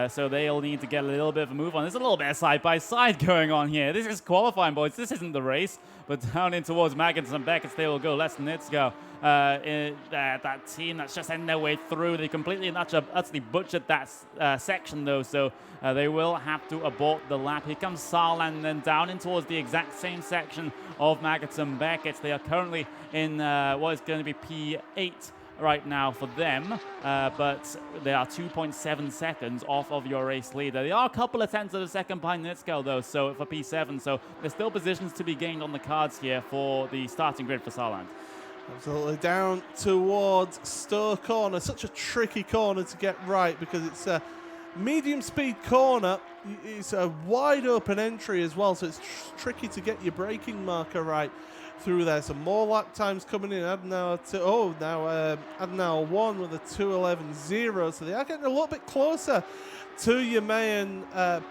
So they'll need to get a little bit of a move on. There's a little bit of side-by-side going on here. This is qualifying, boys. This isn't the race. But down in towards Maggots and Beckett, they will go. Lesnitsko, that team that's just ending their way through. They completely and utterly butchered that section, though. So they will have to abort the lap. Here comes Saarland, and then down in towards the exact same section of Maggots and Beckett. They are currently in what is going to be P8 right now for them, but they are 2.7 seconds off of your race leader. They are a couple of tenths of a second behind Nitsko, though, so for P7, so there's still positions to be gained on the cards here for the starting grid for Saarland. Absolutely. Down towards Stowe Corner. Such a tricky corner to get right because it's a medium speed corner. It's a wide open entry as well, so it's tricky to get your braking marker right through there. Some more lap times coming in. Adenauer Adenauer 1 with a 2:11.0, so they are getting a little bit closer to your main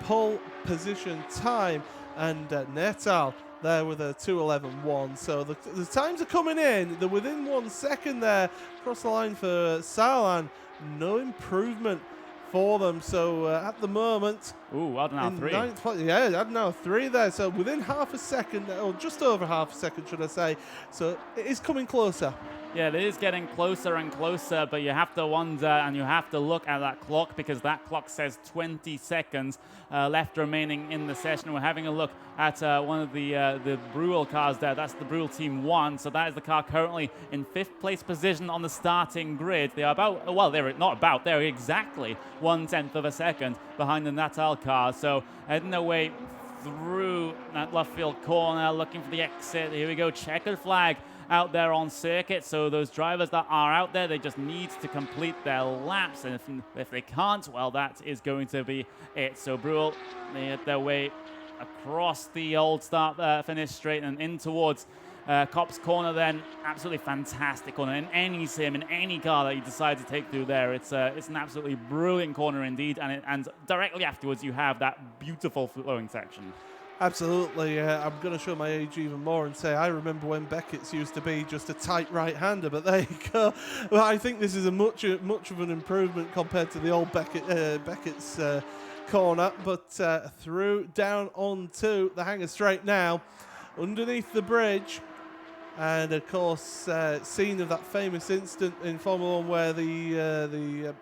pole position time, and Netal there with a 2:11.1. So the times are coming in. They're within 1 second there across the line for Saarland. No improvement for them. So at the moment, Adenauer 3. Adenauer 3 there. So within half a second, or just over half a second, should I say. So it is coming closer. Yeah, it is getting closer and closer, but you have to wonder and you have to look at that clock because that clock says 20 seconds left remaining in the session. We're having a look at one of the Brühl cars there. That's the Brühl Team 1, so that is the car currently in 5th place position on the starting grid. They are they're exactly 1/10 of a second behind the Natal car, so heading their way through that left field corner, looking for the exit. Here we go, checkered flag out there on circuit, so those drivers that are out there, they just need to complete their laps, and if they can't, well, that is going to be it. So Brühl, they hit their way across the old start finish straight and in towards Copse Corner then. Absolutely fantastic corner in any sim, in any car that you decide to take through there. It's an absolutely brilliant corner indeed, and directly afterwards you have that beautiful flowing section. Absolutely. I'm going to show my age even more and say I remember when Beckett's used to be just a tight right-hander, but there you go. Well, I think this is a much of an improvement compared to the old Beckett's corner, but through down onto the hangar straight now, underneath the bridge, and of course scene of that famous incident in Formula 1 where the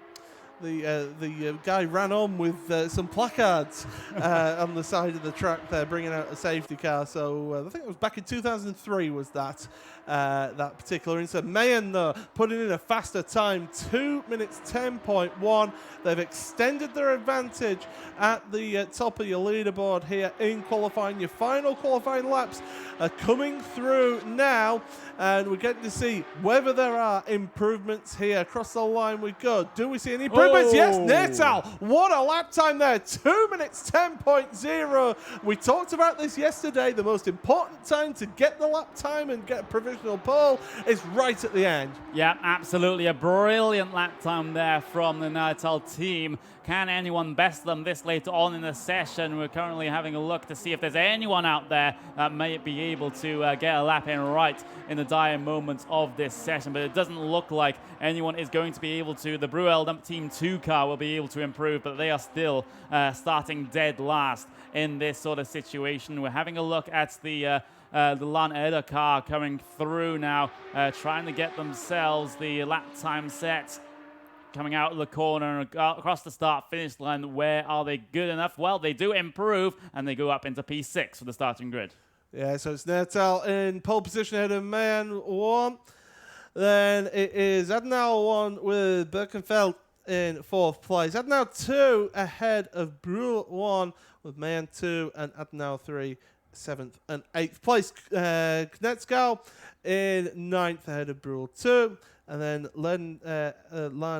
guy ran on with some placards on the side of the track there, bringing out a safety car. So I think it was back in 2003 was that particular incident. Mayen, though, putting in a faster time, 2 minutes 10.1. They've extended their advantage at the top of your leaderboard here in qualifying. Your final qualifying laps are coming through now, and we're getting to see whether there are improvements here. Across the line we go. Do we see any improvements? Yes, Natal. What a lap time there. 2 minutes 10.0. We talked about this yesterday. The most important time to get the lap time and get a provisional pole is right at the end. Yeah, absolutely. A brilliant lap time there from the Natal team. Can anyone best them this later on in the session? We're currently having a look to see if there's anyone out there that may be able to get a lap in right in the dire moments of this session, but it doesn't look like anyone is going to be able to. The Brühl Team 2 car will be able to improve, but they are still starting dead last in this sort of situation. We're having a look at the Lan Eder car coming through now, trying to get themselves the lap time set. Coming out of the corner and across the start-finish line. Where are they good enough? Well, they do improve, and they go up into P6 for the starting grid. Yeah, so it's Natal in pole position ahead of Mayen 1. Then it is Adenauer 1 with Birkenfeld in 4th place. Adenauer 2 ahead of Brühl 1 with Mayen 2 and Adenauer 3 7th and 8th place. Knetzgau in 9th ahead of Brühl 2. And then Lan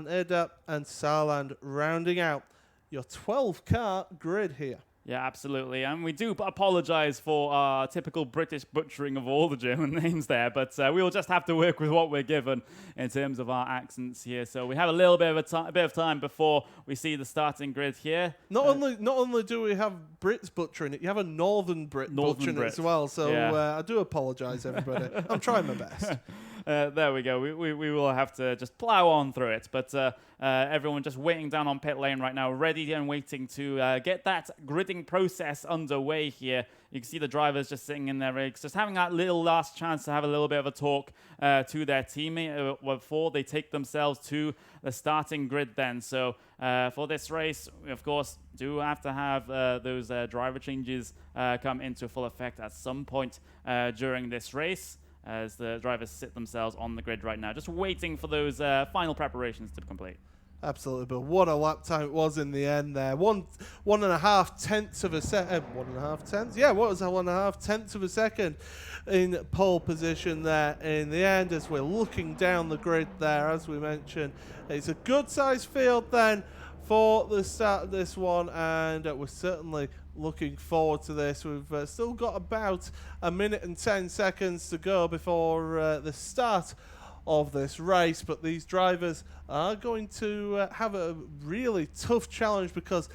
Eder and Saarland rounding out your 12-car grid here. Yeah, absolutely. And we do apologize for our typical British butchering of all the German names there, but we will just have to work with what we're given in terms of our accents here. So we have a little bit of time before we see the starting grid here. Not only do we have Brits butchering it, you have a Northern Brit butchering it as well. So I do apologise, everybody. I'm trying my best. There we go. We will have to just plow on through it. But everyone just waiting down on pit lane right now, ready and waiting to get that gridding process underway here. You can see the drivers just sitting in their rigs, just having that little last chance to have a little bit of a talk to their teammate before they take themselves to the starting grid then. So for this race, we, of course, do have to have those driver changes come into full effect at some point during this race, as the drivers sit themselves on the grid right now, just waiting for those final preparations to complete. Absolutely, but what a lap time it was in the end there. 1.5 tenths of a second. 1.5 tenths? Yeah, what was that? 1.5 tenths of a second in pole position there in the end as we're looking down the grid there. As we mentioned, it's a good sized field then for the start of this one, and we're certainly looking forward to this. We've still got about 1 minute and 10 seconds to go before the start of this race, but these drivers are going to have a really tough challenge because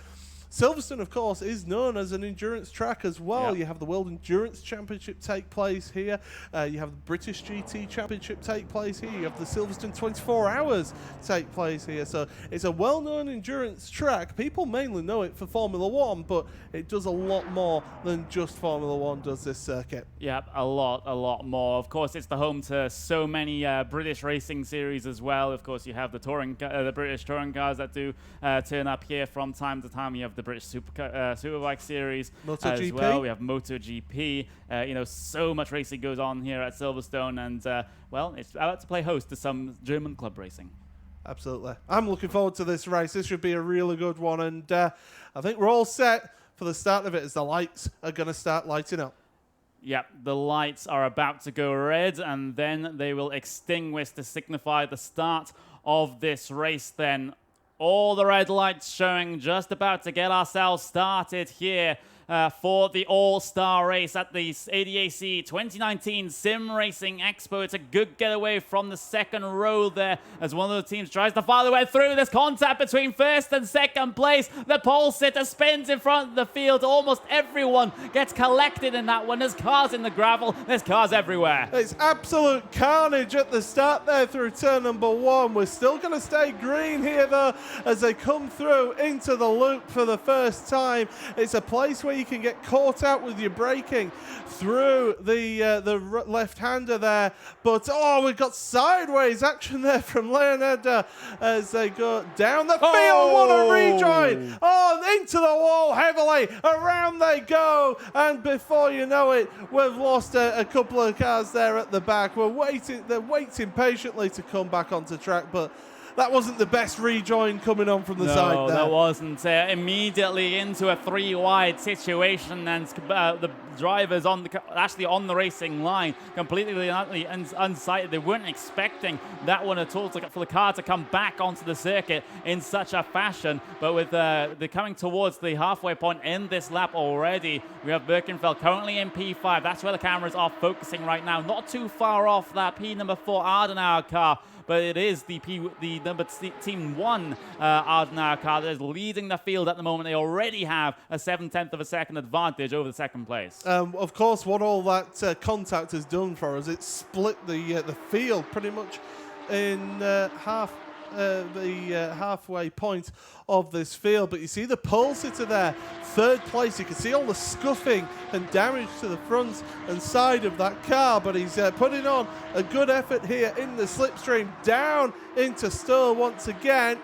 Silverstone, of course, is known as an endurance track as well. Yep. You have the World Endurance Championship take place here. You have the British GT Championship take place here. You have the Silverstone 24 Hours take place here. So it's a well-known endurance track. People mainly know it for Formula One, but it does a lot more than just Formula One does this circuit. Yep, a lot more. Of course, it's the home to so many British racing series as well. Of course, you have the British touring cars that do turn up here from time to time. You have the British Superbike series as well. We have MotoGP. So much racing goes on here at Silverstone, and well, it's about to play host to some German club racing. Absolutely. I'm looking forward to this race. This should be a really good one, and I think we're all set for the start of it as the lights are going to start lighting up. Yep, the lights are about to go red, and then they will extinguish to signify the start of this race then. All the red lights showing, just about to get ourselves started here for the All-Star race at the ADAC 2019 SimRacing Expo. It's a good getaway from the second row there as one of the teams tries to fire their way through. This contact between first and second place. The pole sitter spins in front of the field. Almost everyone gets collected in that one. There's cars in the gravel. There's cars everywhere. It's absolute carnage at the start there through turn number 1. We're still going to stay green here, though, as they come through into the loop for the first time. It's a place where you can get caught out with your braking through the left-hander there, but we've got sideways action there from Leonardo as they go down the field. What a rejoin! Into the wall heavily, around they go, and before you know it, we've lost a couple of cars there at the back. They're waiting patiently to come back onto track, but that wasn't the best rejoin coming on from the side there. No, that wasn't. Immediately into a 3-wide situation, and the drivers on the racing line completely unsighted. They weren't expecting that one at all for the car to come back onto the circuit in such a fashion. But with they're coming towards the halfway point in this lap already, we have Birkenfeld currently in P5. That's where the cameras are focusing right now. Not too far off that P number 4 Adenauer car, but it is the number Team 1 Adenauer car that is leading the field at the moment. They already have a 7/10 of a second advantage over the second place. Of course, what all that contact has done for us, it's split the field pretty much in half. The halfway point of this field, but you see the pole sitter there, third place. You can see all the scuffing and damage to the front and side of that car, but he's putting on a good effort here in the slipstream, down into Stowe once again.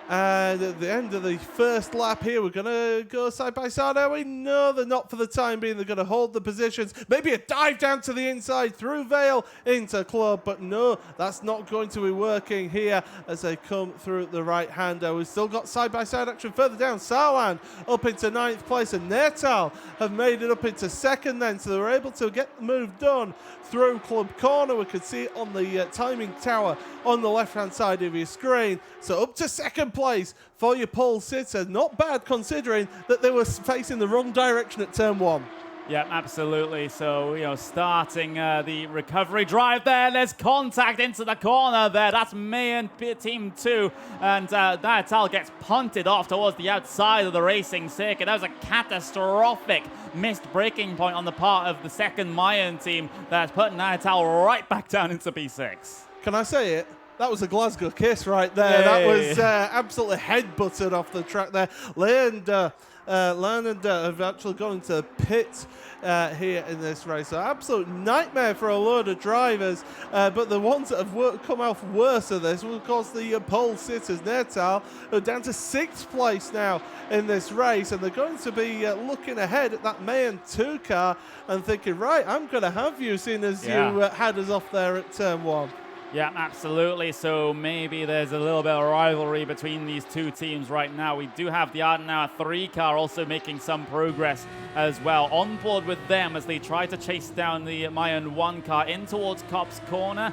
And at the end of the first lap here, we're going to go side by side. Are we? No, they're not for the time being. They're going to hold the positions. Maybe a dive down to the inside through Vale into Club. But no, that's not going to be working here as they come through the right-hander. We've still got side-by-side action further down. Sarland up into 9th place. And Nertal have made it up into 2nd then. So they were able to get the move done through Club Corner. We could see it on the timing tower on the left-hand side of your screen. So up to 2nd place for your pole sitter. Not bad considering that they were facing the wrong direction at turn 1. Yeah, absolutely. So, starting the recovery drive there. There's contact into the corner there. That's Mayan Team 2. And Nürburgring gets punted off towards the outside of the racing circuit. That was a catastrophic missed braking point on the part of the second Mayan team that's put Nürburgring right back down into P6. Can I say it? That was a Glasgow kiss right there. Hey. That was absolutely head-butted off the track there. Leander have actually gone to pit here in this race. So absolute nightmare for a load of drivers. But the ones that have come off worse of this was, of course, the pole sitters. Nürburgring are down to 6th place now in this race. And they're going to be looking ahead at that Mayan 2 car and thinking, right, I'm going to have you, seeing as you had us off there at turn 1. Yeah, absolutely. So maybe there's a little bit of rivalry between these two teams right now. We do have the Adenauer 3 car also making some progress as well. On board with them as they try to chase down the Mayan 1 car in towards Kopp's corner.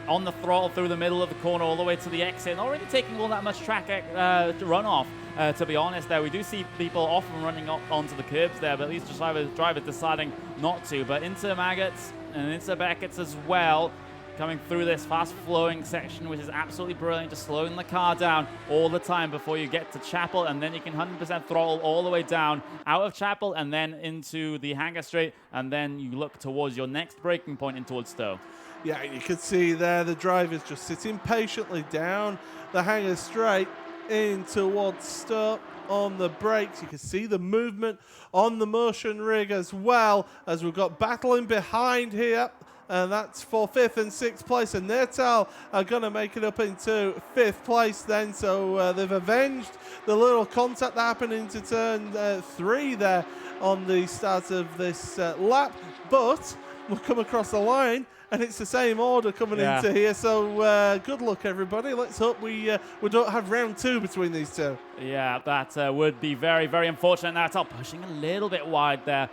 On the throttle through the middle of the corner all the way to the exit. Not really taking all that much track runoff, to be honest there. We do see people often running onto the curbs there, but at least the drivers deciding not to. But into Maggots and into Beckett's as well. Coming through this fast-flowing section, which is absolutely brilliant, just slowing the car down all the time before you get to Chapel, and then you can 100% throttle all the way down out of Chapel and then into the Hangar Straight, and then you look towards your next braking point in towards Stowe. Yeah, you can see there the drivers just sitting patiently down the Hangar Straight in towards Stowe on the brakes. You can see the movement on the motion rig as well, as we've got battling behind here. And that's for 5th and 6th place. And Nürburgring are going to make it up into 5th place then. So they've avenged the little contact that happened into turn 3 there on the start of this lap. But we'll come across the line, and it's the same order coming into here. So good luck, everybody. Let's hope we don't have round 2 between these two. Yeah, that would be very, very unfortunate. Nürburgring pushing a little bit wide there,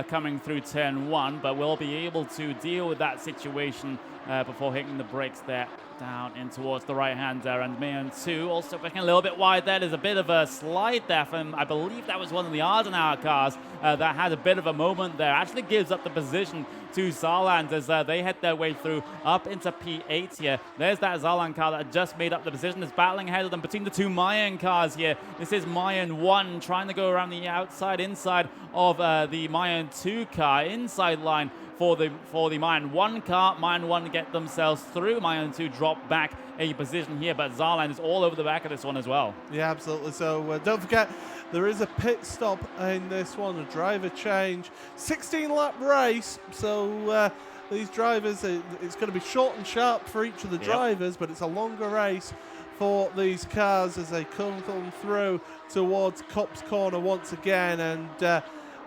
coming through turn 1, but we'll be able to deal with that situation before hitting the brakes there down in towards the right hand there. And Mayan 2 also pushing a little bit wide there. There's a bit of a slide there from, I believe that was one of the Adenauer cars that had a bit of a moment there. Actually gives up the position to Saarland as they head their way through up into P8 here. There's that Saarland car that just made up the position. Is battling ahead of them between the two Mayan cars here. This is Mayan 1 trying to go around the outside inside of the Mayan 2 car. Inside line for the Mayan 1 car. Mayan 1 get themselves through. Mayan 2 drop back a position here, but Saarland is all over the back of this one as well. Yeah, absolutely. So don't forget, there is a pit stop in this one, a driver change. 16-lap race, so these drivers, it's going to be short and sharp for each of the drivers, but it's a longer race for these cars as they come through towards Kopp's corner once again. And,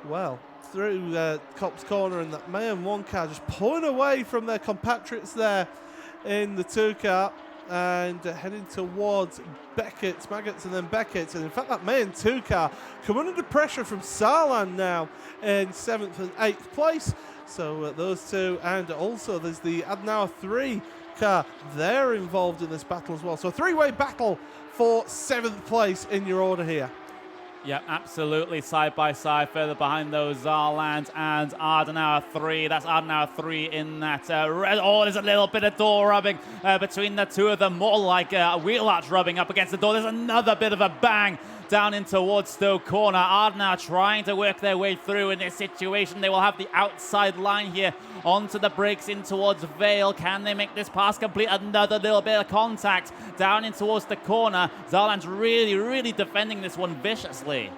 well, through Kopp's corner, and that Mayan 1 car just pulling away from their compatriots there in the 2 car and heading towards Beckett's, Maggots and then Beckett's. And in fact, that Mayan 2 car coming under pressure from Saarland now in 7th and 8th place. So those two, and also there's the Adenauer 3 car. They're involved in this battle as well. So a 3-way battle for 7th place in your order here. Yeah, absolutely. Side by side, further behind those Saarland and Adenauer 3. That's Adenauer 3 in that red. Oh, there's a little bit of door rubbing between the two of them. More like wheel arch rubbing up against the door. There's another bit of a bang down in towards Stowe corner. Adenauer trying to work their way through in this situation. They will have the outside line here onto the brakes in towards Vale. Can they make this pass complete? Another little bit of contact down in towards the corner. Saarland's really, really defending this one viciously.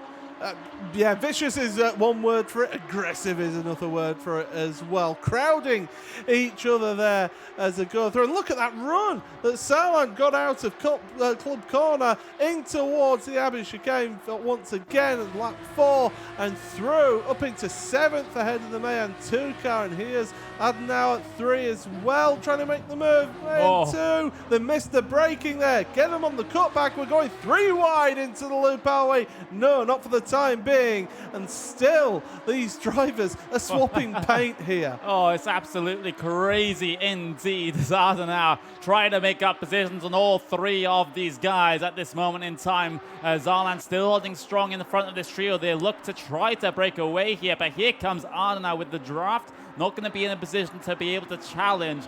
Yeah, vicious is one word for it. Aggressive is another word for it as well. Crowding each other there as they go through. And look at that run that Saarland got out of Club Corner in towards the Abbey chicane once again at lap 4 and through up into 7th ahead of the Mayan 2 car. And here's Adenauer at 3 as well, trying to make the move. And 2. They missed the braking there. Get them on the cutback. We're going 3 wide into the loop, are we? No, not for the time being. And still, these drivers are swapping paint here. Oh, it's absolutely crazy indeed. Adenauer trying to make up positions on all 3 of these guys at this moment in time. Zarland still holding strong in the front of this trio. They look to try to break away here, but here comes Adenauer with the draft. Not going to be in a position to be able to challenge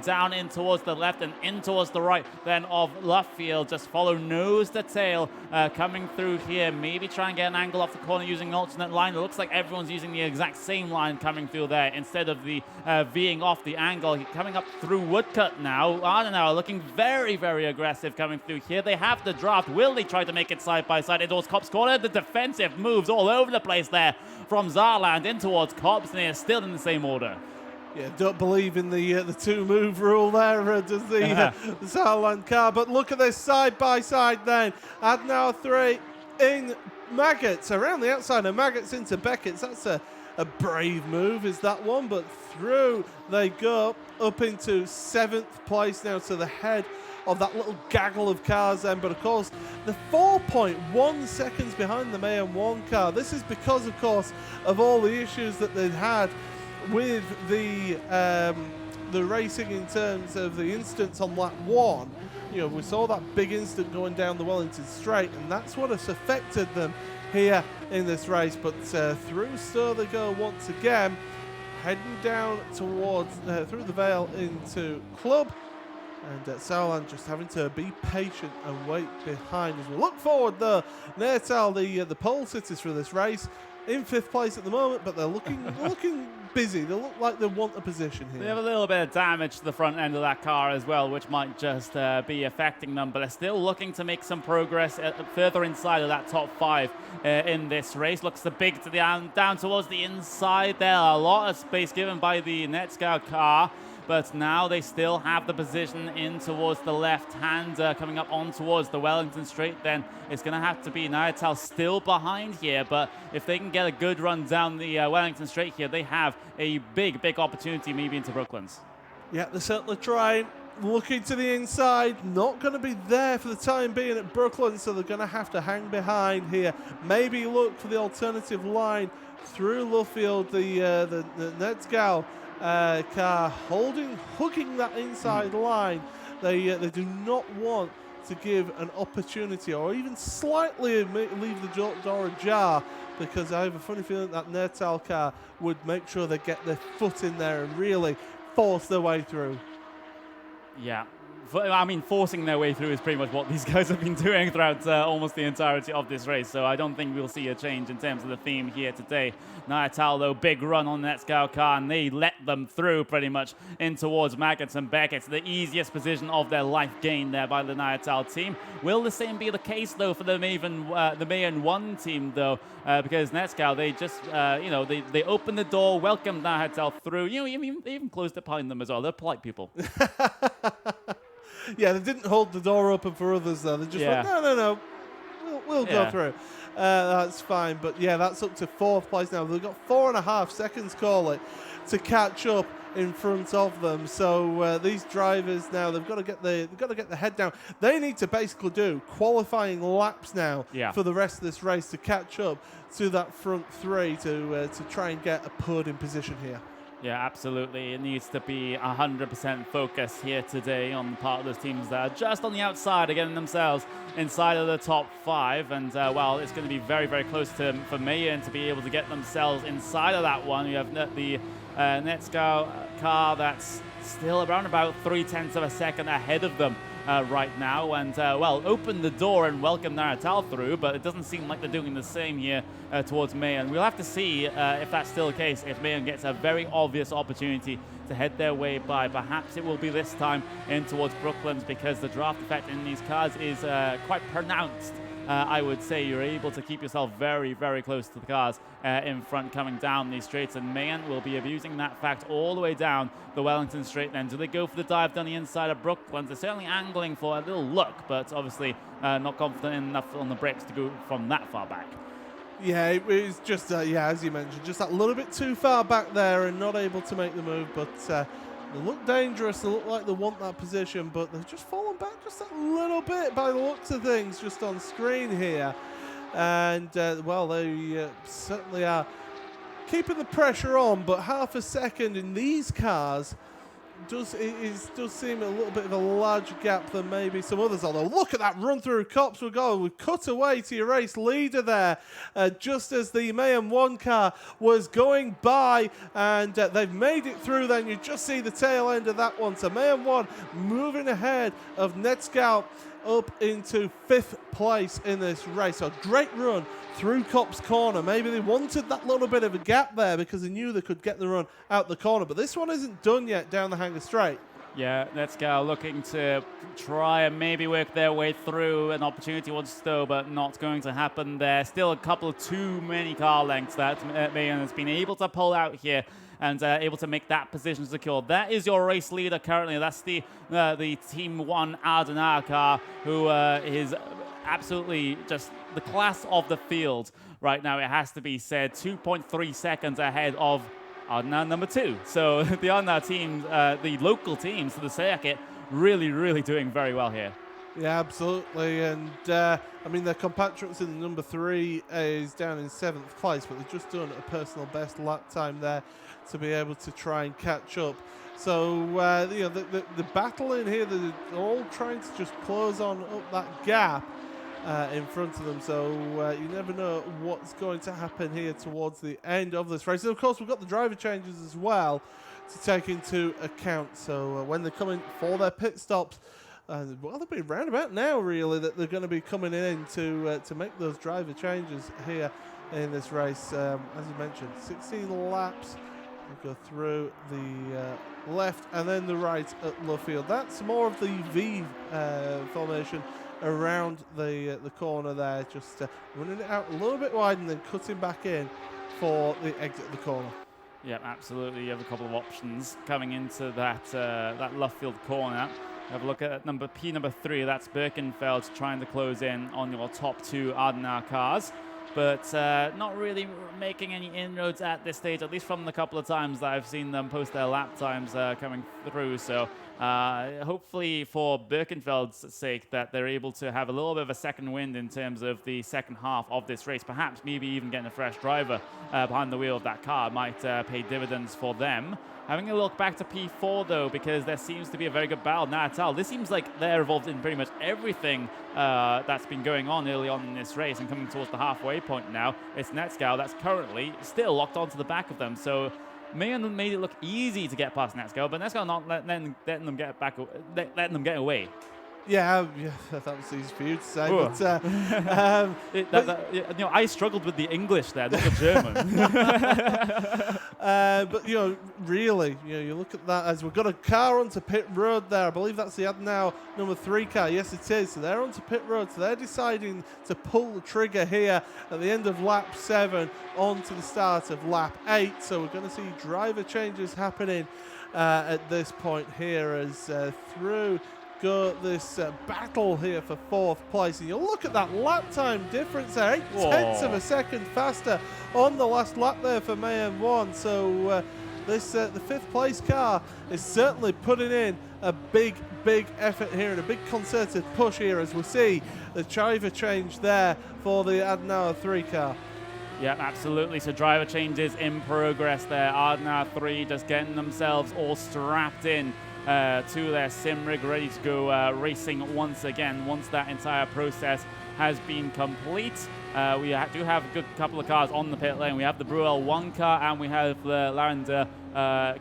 down in towards the left and in towards the right then of Luffield. Just follow nose to tail coming through here. Maybe try and get an angle off the corner using an alternate line. It looks like everyone's using the exact same line coming through there instead of the Ving off the angle. Coming up through Woodcut now. Adenauer looking very, very aggressive coming through here. They have the draft. Will they try to make it side by side indoors Kopp's corner? The defensive moves all over the place there from Zarland in towards Kopp's, and they're still in the same order. Yeah, don't believe in the 2-move rule there, does the Zarland car. But look at this side by side then. Adenauer 3 in Maggots, around the outside of Maggots into Beckett's. That's a brave move, is that one. But through they go up into 7th place now to the head of that little gaggle of cars then. But of course, the 4.1 seconds behind the Mayhem 1 car. This is because, of course, of all the issues that they'd had with the racing in terms of the instance on lap 1. You know, we saw that big instant going down the Wellington Straight, and that's what has affected them here in this race. But through Stowe they go once again, heading down towards through the Vale into Club. And Sauerland just having to be patient and wait behind as we look forward though. Natal, the pole sitters for this race, in 5th place at the moment, but they're looking busy. They look like they want a position here. They have a little bit of damage to the front end of that car as well, which might just be affecting them, but they're still looking to make some progress further inside of that top 5 in this race. Looks the big to the down towards the inside there. A lot of space given by the Netscout car. But now they still have the position in towards the left-hand, coming up on towards the Wellington Straight. Then it's going to have to be Natal still behind here. But if they can get a good run down the Wellington Straight here, they have a big, big opportunity maybe into Brooklands. Yeah, they're certainly trying. Looking to the inside, not going to be there for the time being at Brooklands, so they're going to have to hang behind here. Maybe look for the alternative line through Luffield, the Netsgal car hooking that inside line. They do not want to give an opportunity or even slightly leave the door ajar, because I have a funny feeling that Natal car would make sure they get their foot in there and really force their way through. Yeah. I mean, forcing their way through is pretty much what these guys have been doing throughout almost the entirety of this race. So I don't think we'll see a change in terms of the theme here today. Natal, though, big run on that Scout car, and they let them through pretty much in towards Maggots and Beckett. The easiest position of their life gained there by the Natal team. Will the same be the case, though, for the Mayan 1 team, though? Because Netscout, they just, they opened the door, welcomed Natal through. They even closed it behind them as well. They're polite people. Yeah, they didn't hold the door open for others, though. They just went, no, we'll go through. That's fine. But yeah, that's up to 4th place now. They've got 4.5 seconds, call it, to catch up in front of them. So these drivers now, they've got to get the head down. They need to basically do qualifying laps now for the rest of this race to catch up to that front 3 to try and get a podium position here. Yeah, absolutely. It needs to be 100% focus here today on the part of those teams that are just on the outside of getting themselves inside of the top 5. And, it's going to be very, very close for Mayan to be able to get themselves inside of that one. You have the Netscout car that's still around about 0.3 of a second ahead of them right now, and open the door and welcome Natal through, but it doesn't seem like they're doing the same here towards Mayan. We'll have to see if that's still the case, if Mayan gets a very obvious opportunity to head their way by. Perhaps it will be this time in towards Brooklands, because the draft effect in these cars is quite pronounced. I would say you're able to keep yourself very, very close to the cars in front coming down these straights, and Mayan will be abusing that fact all the way down the Wellington Straight then. Do they go for the dive down the inside of Brooklands? They're certainly angling for a little look, but obviously not confident enough on the brakes to go from that far back. Yeah, it was just, yeah, as you mentioned, just that little bit too far back there and not able to make the move. But they look dangerous. They look like they want that position, but they've just fallen back just a little bit by the looks of things just on screen here. And, well, they certainly are keeping the pressure on, but half a second in these cars does seem a little bit of a larger gap than maybe some others. Although look at that run through Cops. We've cut away to your race leader there just as the Mayhem 1 car was going by, and they've made it through. Then you just see the tail end of that one. So Mayhem 1 moving ahead of Netscout up into 5th place in this race. So great run through Cop's corner. Maybe they wanted that little bit of a gap there because they knew they could get the run out the corner. But this one isn't done yet down the Hanger Straight. Yeah, Netscout looking to try and maybe work their way through an opportunity once though, but not going to happen there. Still a couple of too many car lengths that Mayhem has been able to pull out here and able to make that position secure. That is your race leader currently. That's the Team 1 ADAC car, who is absolutely just the class of the field right now, it has to be said. 2.3 seconds ahead of ADAC number 2. So the ADAC teams, the local teams to the circuit, really doing very well here. Yeah, absolutely. And I mean, their compatriots in number 3 is down in 7th place, but they've just done a personal best lap time there to be able to try and catch up. So you know, the battle in here, they're all trying to just close on up that gap in front of them. So you never know what's going to happen here towards the end of this race. And of course, we've got the driver changes as well to take into account. So when they're coming for their pit stops, well, they'll be roundabout now, really, that they're going to be coming in to make those driver changes here in this race. As you mentioned, 16 laps. We'll go through the left and then the right at Luffield. That's more of the V formation around the corner there, just running it out a little bit wide and then cutting back in for the exit of the corner. Yeah, absolutely. You have a couple of options coming into that that Luffield corner. Have a look at number 3. That's Birkenfeld trying to close in on your top 2 ADAC cars, but not really making any inroads at this stage, at least from the couple of times that I've seen them post their lap times coming through. So hopefully for Birkenfeld's sake that they're able to have a little bit of a second wind in terms of the second half of this race. Perhaps maybe even getting a fresh driver behind the wheel of that car might pay dividends for them. Having a look back to P4 though, because there seems to be a very good battle. Natal, this seems like they're involved in pretty much everything that's been going on early on in this race, and coming towards the halfway point now, it's Netscout that's currently still locked onto the back of them. So Mayhem made it look easy to get past Netscout, but Netscout not letting them get back, letting them get away. Yeah, that was easy for you to say. But, you know, I struggled with the English there, not the German. But you know, really, you know, you look at that as we've got a car onto pit road there. I believe that's the ADAC number 3 car. Yes, it is. So they're onto pit road. So they're deciding to pull the trigger here at the end of lap 7 onto the start of lap 8. So we're going to see driver changes happening at this point here as through go this battle here for 4th place. And you look at that lap time difference there, 0.8 of a second faster on the last lap there for Mayhem 1. So this the 5th place car is certainly putting in a big effort here and a big concerted push here as we see the driver change there for the ADAC 3 car. Yeah, absolutely. So driver changes in progress there. ADAC 3 just getting themselves all strapped in to their sim rig, ready to go racing once again once that entire process has been complete. We do have a good couple of cars on the pit lane. We have the Bruel 1 car and we have the Leuchter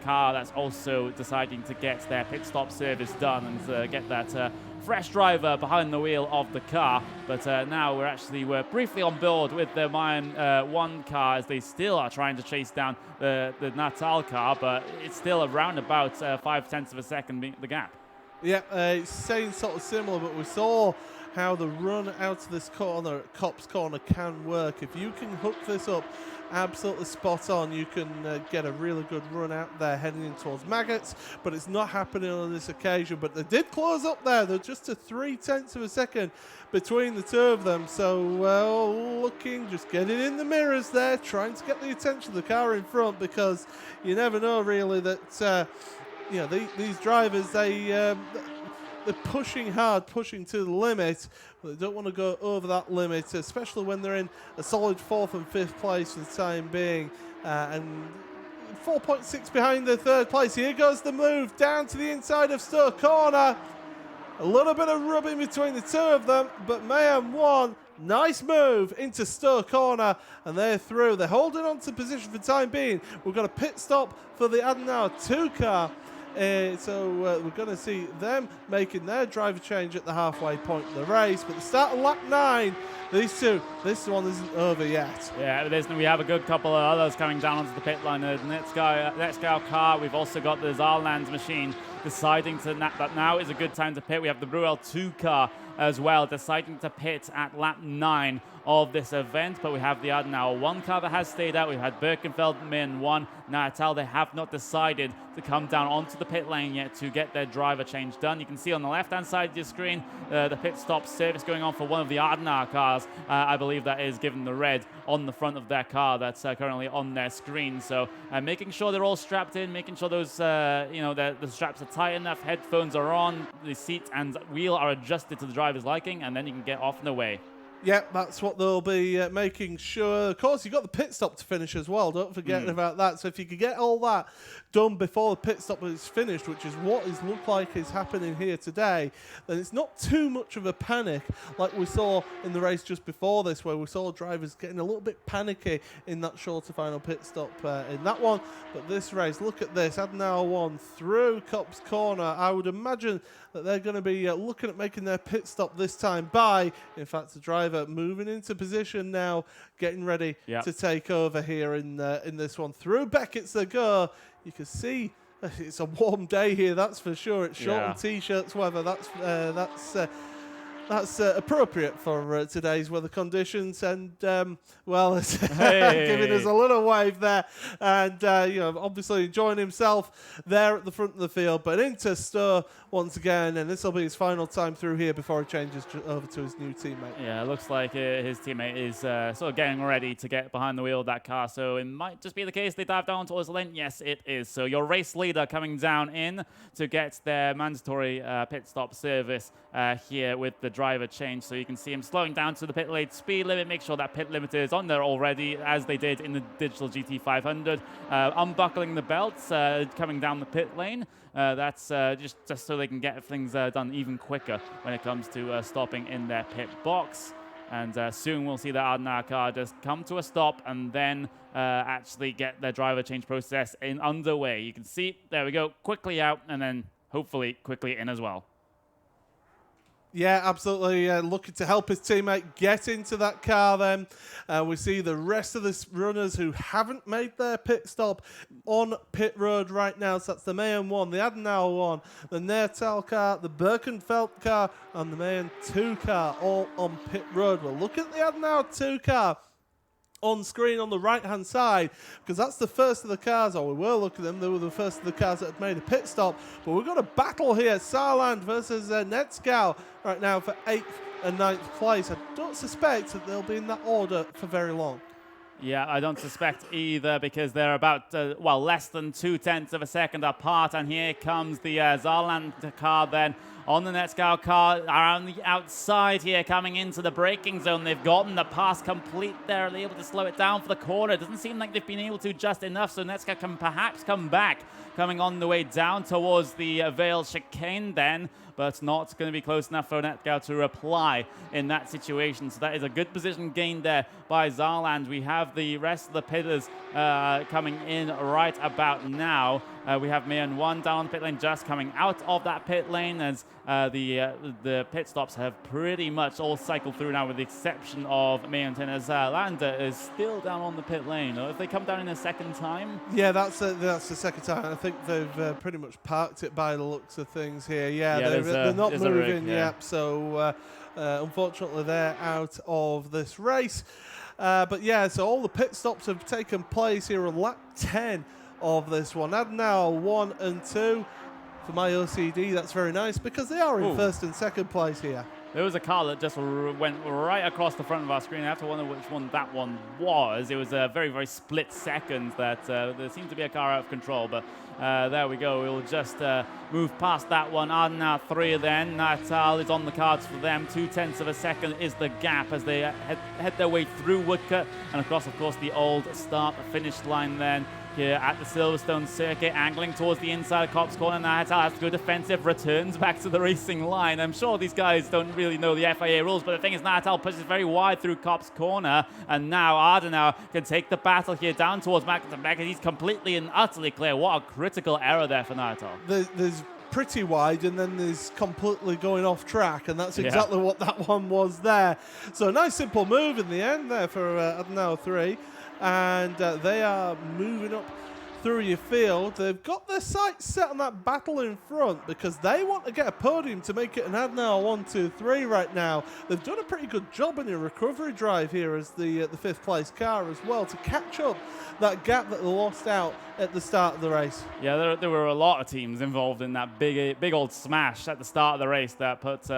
car that's also deciding to get their pit stop service done and get that fresh driver behind the wheel of the car. But now we're briefly on board with the Mayhem 1 car as they still are trying to chase down the Natal car, but it's still around about 0.5 of a second the gap. Yeah, it's saying sort of similar, but we saw how the run out of this corner, Copse Corner, can work. If you can hook this up absolutely spot on, you can get a really good run out there heading in towards Maggots, but it's not happening on this occasion. But they did close up there. They're just a 0.3 of a second between the two of them. So, well, looking, just getting in the mirrors there, trying to get the attention of the car in front, because you never know really that, these drivers, they're pushing hard, pushing to the limit. But they don't want to go over that limit, especially when they're in a solid 4th and 5th place for the time being. And 4.6 behind the 3rd place. Here goes the move down to the inside of Stowe Corner. A little bit of rubbing between the two of them, but Mayhem won. Nice move into Stowe Corner, and they're through. They're holding on to position for the time being. We've got a pit stop for the Adenauer 2 car. So we're going to see them making their driver change at the halfway point of the race. But the start of lap 9, this one isn't over yet. Yeah, it isn't. We have a good couple of others coming down onto the pit line. The next car, we've also got the Saarland machine deciding that now is a good time to pit. We have the Bruel 2 car as well, deciding to pit at lap 9 of this event. But we have the Adenauer 1 car that has stayed out. We've had Birkenfeld, Min 1. Natal, they have not decided to come down onto the pit lane yet to get their driver change done. You can see on the left-hand side of your screen the pit stop service going on for one of the Adenauer cars. I believe that is given the red on the front of their car that's currently on their screen. So making sure they're all strapped in, making sure those the straps are tight enough, headphones are on, the seat and wheel are adjusted to the driver's liking, and then you can get off and away. Yep, that's what they'll be making sure. Of course, you've got the pit stop to finish as well. Don't forget about that. So if you could get all that done before the pit stop is finished, which is what is look like is happening here today, then it's not too much of a panic like we saw in the race just before this, where we saw drivers getting a little bit panicky in that shorter final pit stop in that one. But this race, look at this. Adenauer 1 through Copse Corner. I would imagine that they're going to be looking at making their pit stop this time by, in fact, the driver moving into position now, getting ready to take over here in this one. Through Beckett's they go. You can see it's a warm day here, that's for sure. It's short and t-shirts weather. That's appropriate for today's weather conditions, and it's giving us a little wave there, and obviously enjoying himself there at the front of the field. But into Stowe once again, and this will be his final time through here before he changes over to his new teammate. Yeah, it looks like his teammate is sort of getting ready to get behind the wheel of that car, so it might just be the case they dive down towards the lane. Yes, it is. So your race leader coming down in to get their mandatory pit stop service here with the driver change. So you can see him slowing down to the pit lane speed limit. Make sure that pit limiter is on there already, as they did in the Digital GT500. Unbuckling the belts, coming down the pit lane. That's just so they can get things done even quicker when it comes to stopping in their pit box. And soon we'll see the Adenauer car just come to a stop and then actually get their driver change process underway. You can see, there we go, quickly out and then hopefully quickly in as well. Yeah, absolutely. Looking to help his teammate get into that car then. We see the rest of the runners who haven't made their pit stop on pit road right now. So that's the Mayhem 1, the Adenauer 1, the Natal car, the Birkenfeld car, and the Mayhem 2 car, all on pit road. We'll look at the Adenauer 2 car on screen on the right-hand side, because that's the first of the cars, or we will look at them, they were the first of the cars that had made a pit stop. But we've got a battle here, Saarland versus Netscow right now for 8th and 9th place. I don't suspect that they'll be in that order for very long. Yeah, I don't suspect either, because they're about, less than 0.2 of a second apart. And here comes the Saarland car then on the Netscow car around the outside here, coming into the braking zone. They've gotten the pass complete there. They're able to slow it down for the corner. It doesn't seem like they've been able to just enough, so Netscow can perhaps come back, coming on the way down towards the Vale chicane then, but not going to be close enough for Netscow to reply in that situation. So that is a good position gained there by Saarland. We have the rest of the pitters coming in right about now. We have Mayan 1 down on the pit lane, just coming out of that pit lane as the pit stops have pretty much all cycled through now, with the exception of Mayan 10, as Landa is still down on the pit lane. Or if they come down in a second time? Yeah, that's the second time. I think they've pretty much parked it by the looks of things here. They're not moving yet, so unfortunately they're out of this race. But yeah, so all the pit stops have taken place here on lap 10 of this one. And now 1 and 2. For my OCD, that's very nice because they are in first and second place here. There was a car that just went right across the front of our screen. I have to wonder which one that one was. It was a very, very split second that there seemed to be a car out of control. But there we go. We'll just move past that one. Ardenau 3 then. Natal is on the cards for them. 0.2 of a second is the gap as they head their way through Woodcut and across, of course, the old start finish line then. Here at the Silverstone circuit, angling towards the inside of Copse Corner. Natal has to go defensive, returns back to the racing line. I'm sure these guys don't really know the FIA rules, but the thing is, Natal pushes very wide through Copse Corner, and now Ardenau can take the battle here down towards Magnussen Beck, and he's completely and utterly clear. What a critical error there for Natal. There's pretty wide, and then there's completely going off track, and that's exactly what that one was there. So a nice simple move in the end there for Ardenau 3. And they are moving up through your field. They've got their sights set on that battle in front because they want to get a podium to make it an Ardenau 1-2-3 right now. They've done a pretty good job in a recovery drive here as the 5th place car as well to catch up that gap that they lost out at the start of the race. Yeah, there were a lot of teams involved in that big old smash at the start of the race that put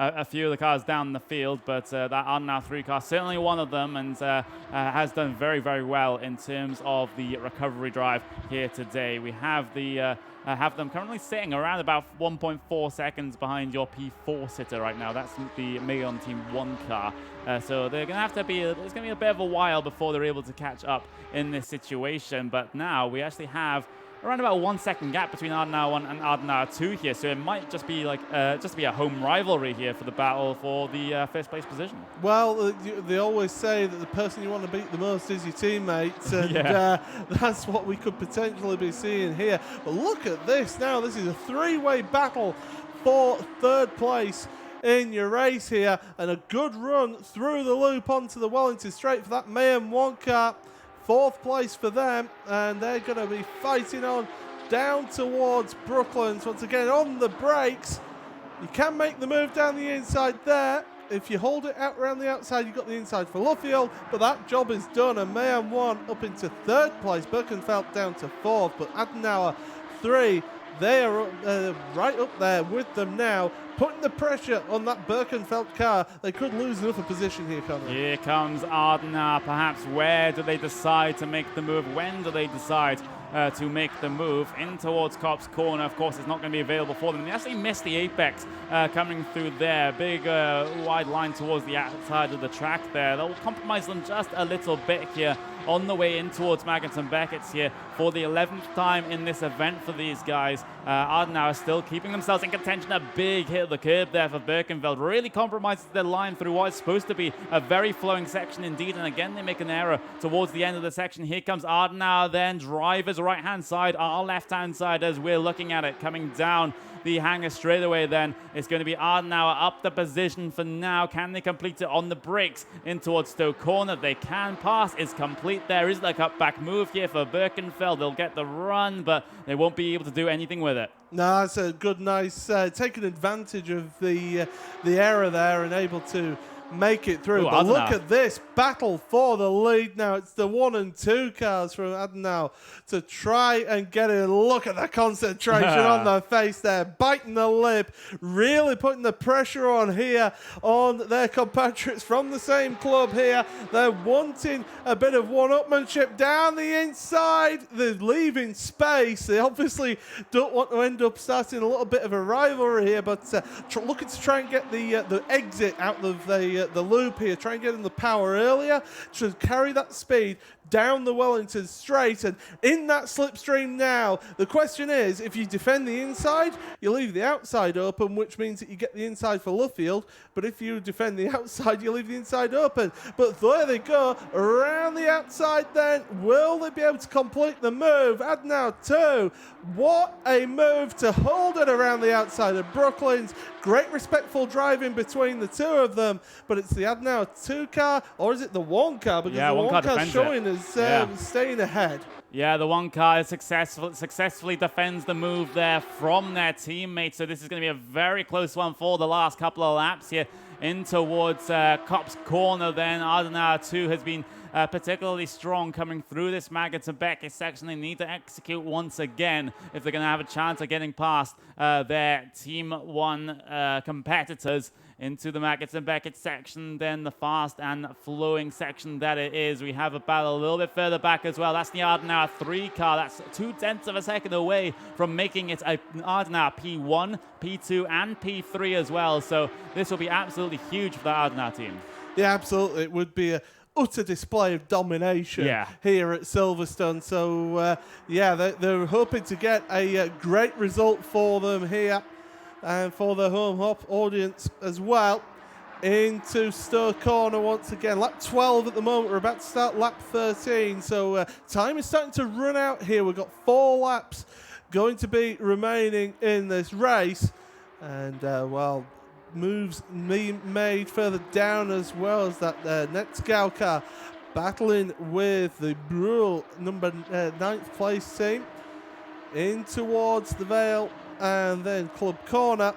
a few of the cars down the field, but that Ardenau 3 car, certainly one of them, and has done very, very well in terms of the recovery drive here today. We have them currently sitting around about 1.4 seconds behind your P4 sitter right now. That's the Mayon Team 1 car. So they're going to have to be, it's going to be a bit of a while before they're able to catch up in this situation. But now we actually have around about 1 second gap between Ardenau 1 and Ardenau 2 here. So it might just be like a home rivalry here for the battle for the first place position. Well, they always say that the person you want to beat the most is your teammate, and that's what we could potentially be seeing here. But look at this now. This is a 3-way battle for 3rd place in your race here, and a good run through the loop onto the Wellington Straight for that Mayhem 1 car. 4th place for them, and they're going to be fighting on down towards Brooklands. Once again, on the brakes. You can make the move down the inside there. If you hold it out around the outside, you've got the inside for Luffield, but that job is done, and Mayhem 1 up into 3rd place. Birkenfeld down to 4th, but Adenauer 3, they are right up there with them now, putting the pressure on that Birkenfeld car. They could lose another position here, Conor. Here comes Ardenau. Perhaps where do they decide to make the move? When do they decide to make the move in towards Copse Corner? Of course, it's not going to be available for them. They actually missed the apex coming through there. Big wide line towards the outside of the track there. That will compromise them just a little bit here on the way in towards Magnussen Beckett's here for the 11th time in this event for these guys. Ardenau is still keeping themselves in contention. A big hit of the curb there for Birkenfeld. Really compromises their line through what is supposed to be a very flowing section indeed. And again, they make an error towards the end of the section. Here comes Ardenau then. Drivers right-hand side, our left-hand side as we're looking at it coming down the hangar straight away then. It's going to be Ardenau up the position for now. Can they complete it on the brakes in towards Stoke Corner? They can pass. It's complete. There is the cutback move here for Birkenfeld. They'll get the run, but they won't be able to do anything with it. No, it's a good, nice, taking advantage of the error there and able to make it through. But look at this battle for the lead now. It's the 1 and 2 cars from Ardenau to try and get it. Look at the concentration on their face there, biting the lip, really putting the pressure on here on their compatriots from the same club here. They're wanting a bit of one-upmanship down the inside. They're leaving space. They obviously don't want to end end up starting a little bit of a rivalry here, but looking to try and get the exit out of the loop here, try and get in the power earlier to carry that speed down the Wellington straight, and in that slipstream now, the question is, if you defend the inside, you leave the outside open, which means that you get the inside for Luffield, but if you defend the outside, you leave the inside open. But there they go, around the outside then, will they be able to complete the move? Adnau 2, what a move to hold it around the outside of Brooklyn's. Great respectful driving between the two of them, but it's the Adnau 2 car, or is it the 1 car? Because the 1 car showing is staying ahead. Yeah, the 1 car successfully defends the move there from their teammates. So this is going to be a very close one for the last couple of laps here in towards Cop's corner. Then Adenauer 2 has been particularly strong coming through this Maggots-Beckett section. They need to execute once again if they're going to have a chance of getting past their Team 1 competitors into the Maggots-Beckett section, then the fast and flowing section that it is. We have a battle a little bit further back as well. That's the Adenauer 3 car. That's 0.2 of a second away from making it an Adenauer P1, P2, and P3 as well. So this will be absolutely huge for the Adenauer team. Yeah, absolutely. It would be a utter display of domination here at Silverstone. So, they're hoping to get a great result for them here and for the home audience as well. Into Stowe Corner once again. Lap 12 at the moment. We're about to start lap 13. So time is starting to run out here. We've got 4 laps going to be remaining in this race. And, moves made further down as well as that Netzgau car battling with the Brühl number 9th place team in towards the Vale and then Club Corner.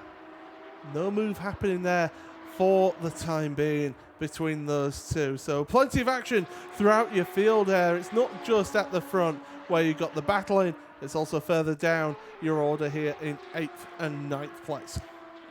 No move happening there for the time being between those two. So plenty of action throughout your field here. It's not just at the front where you've got the battling, it's also further down your order here in 8th and 9th place.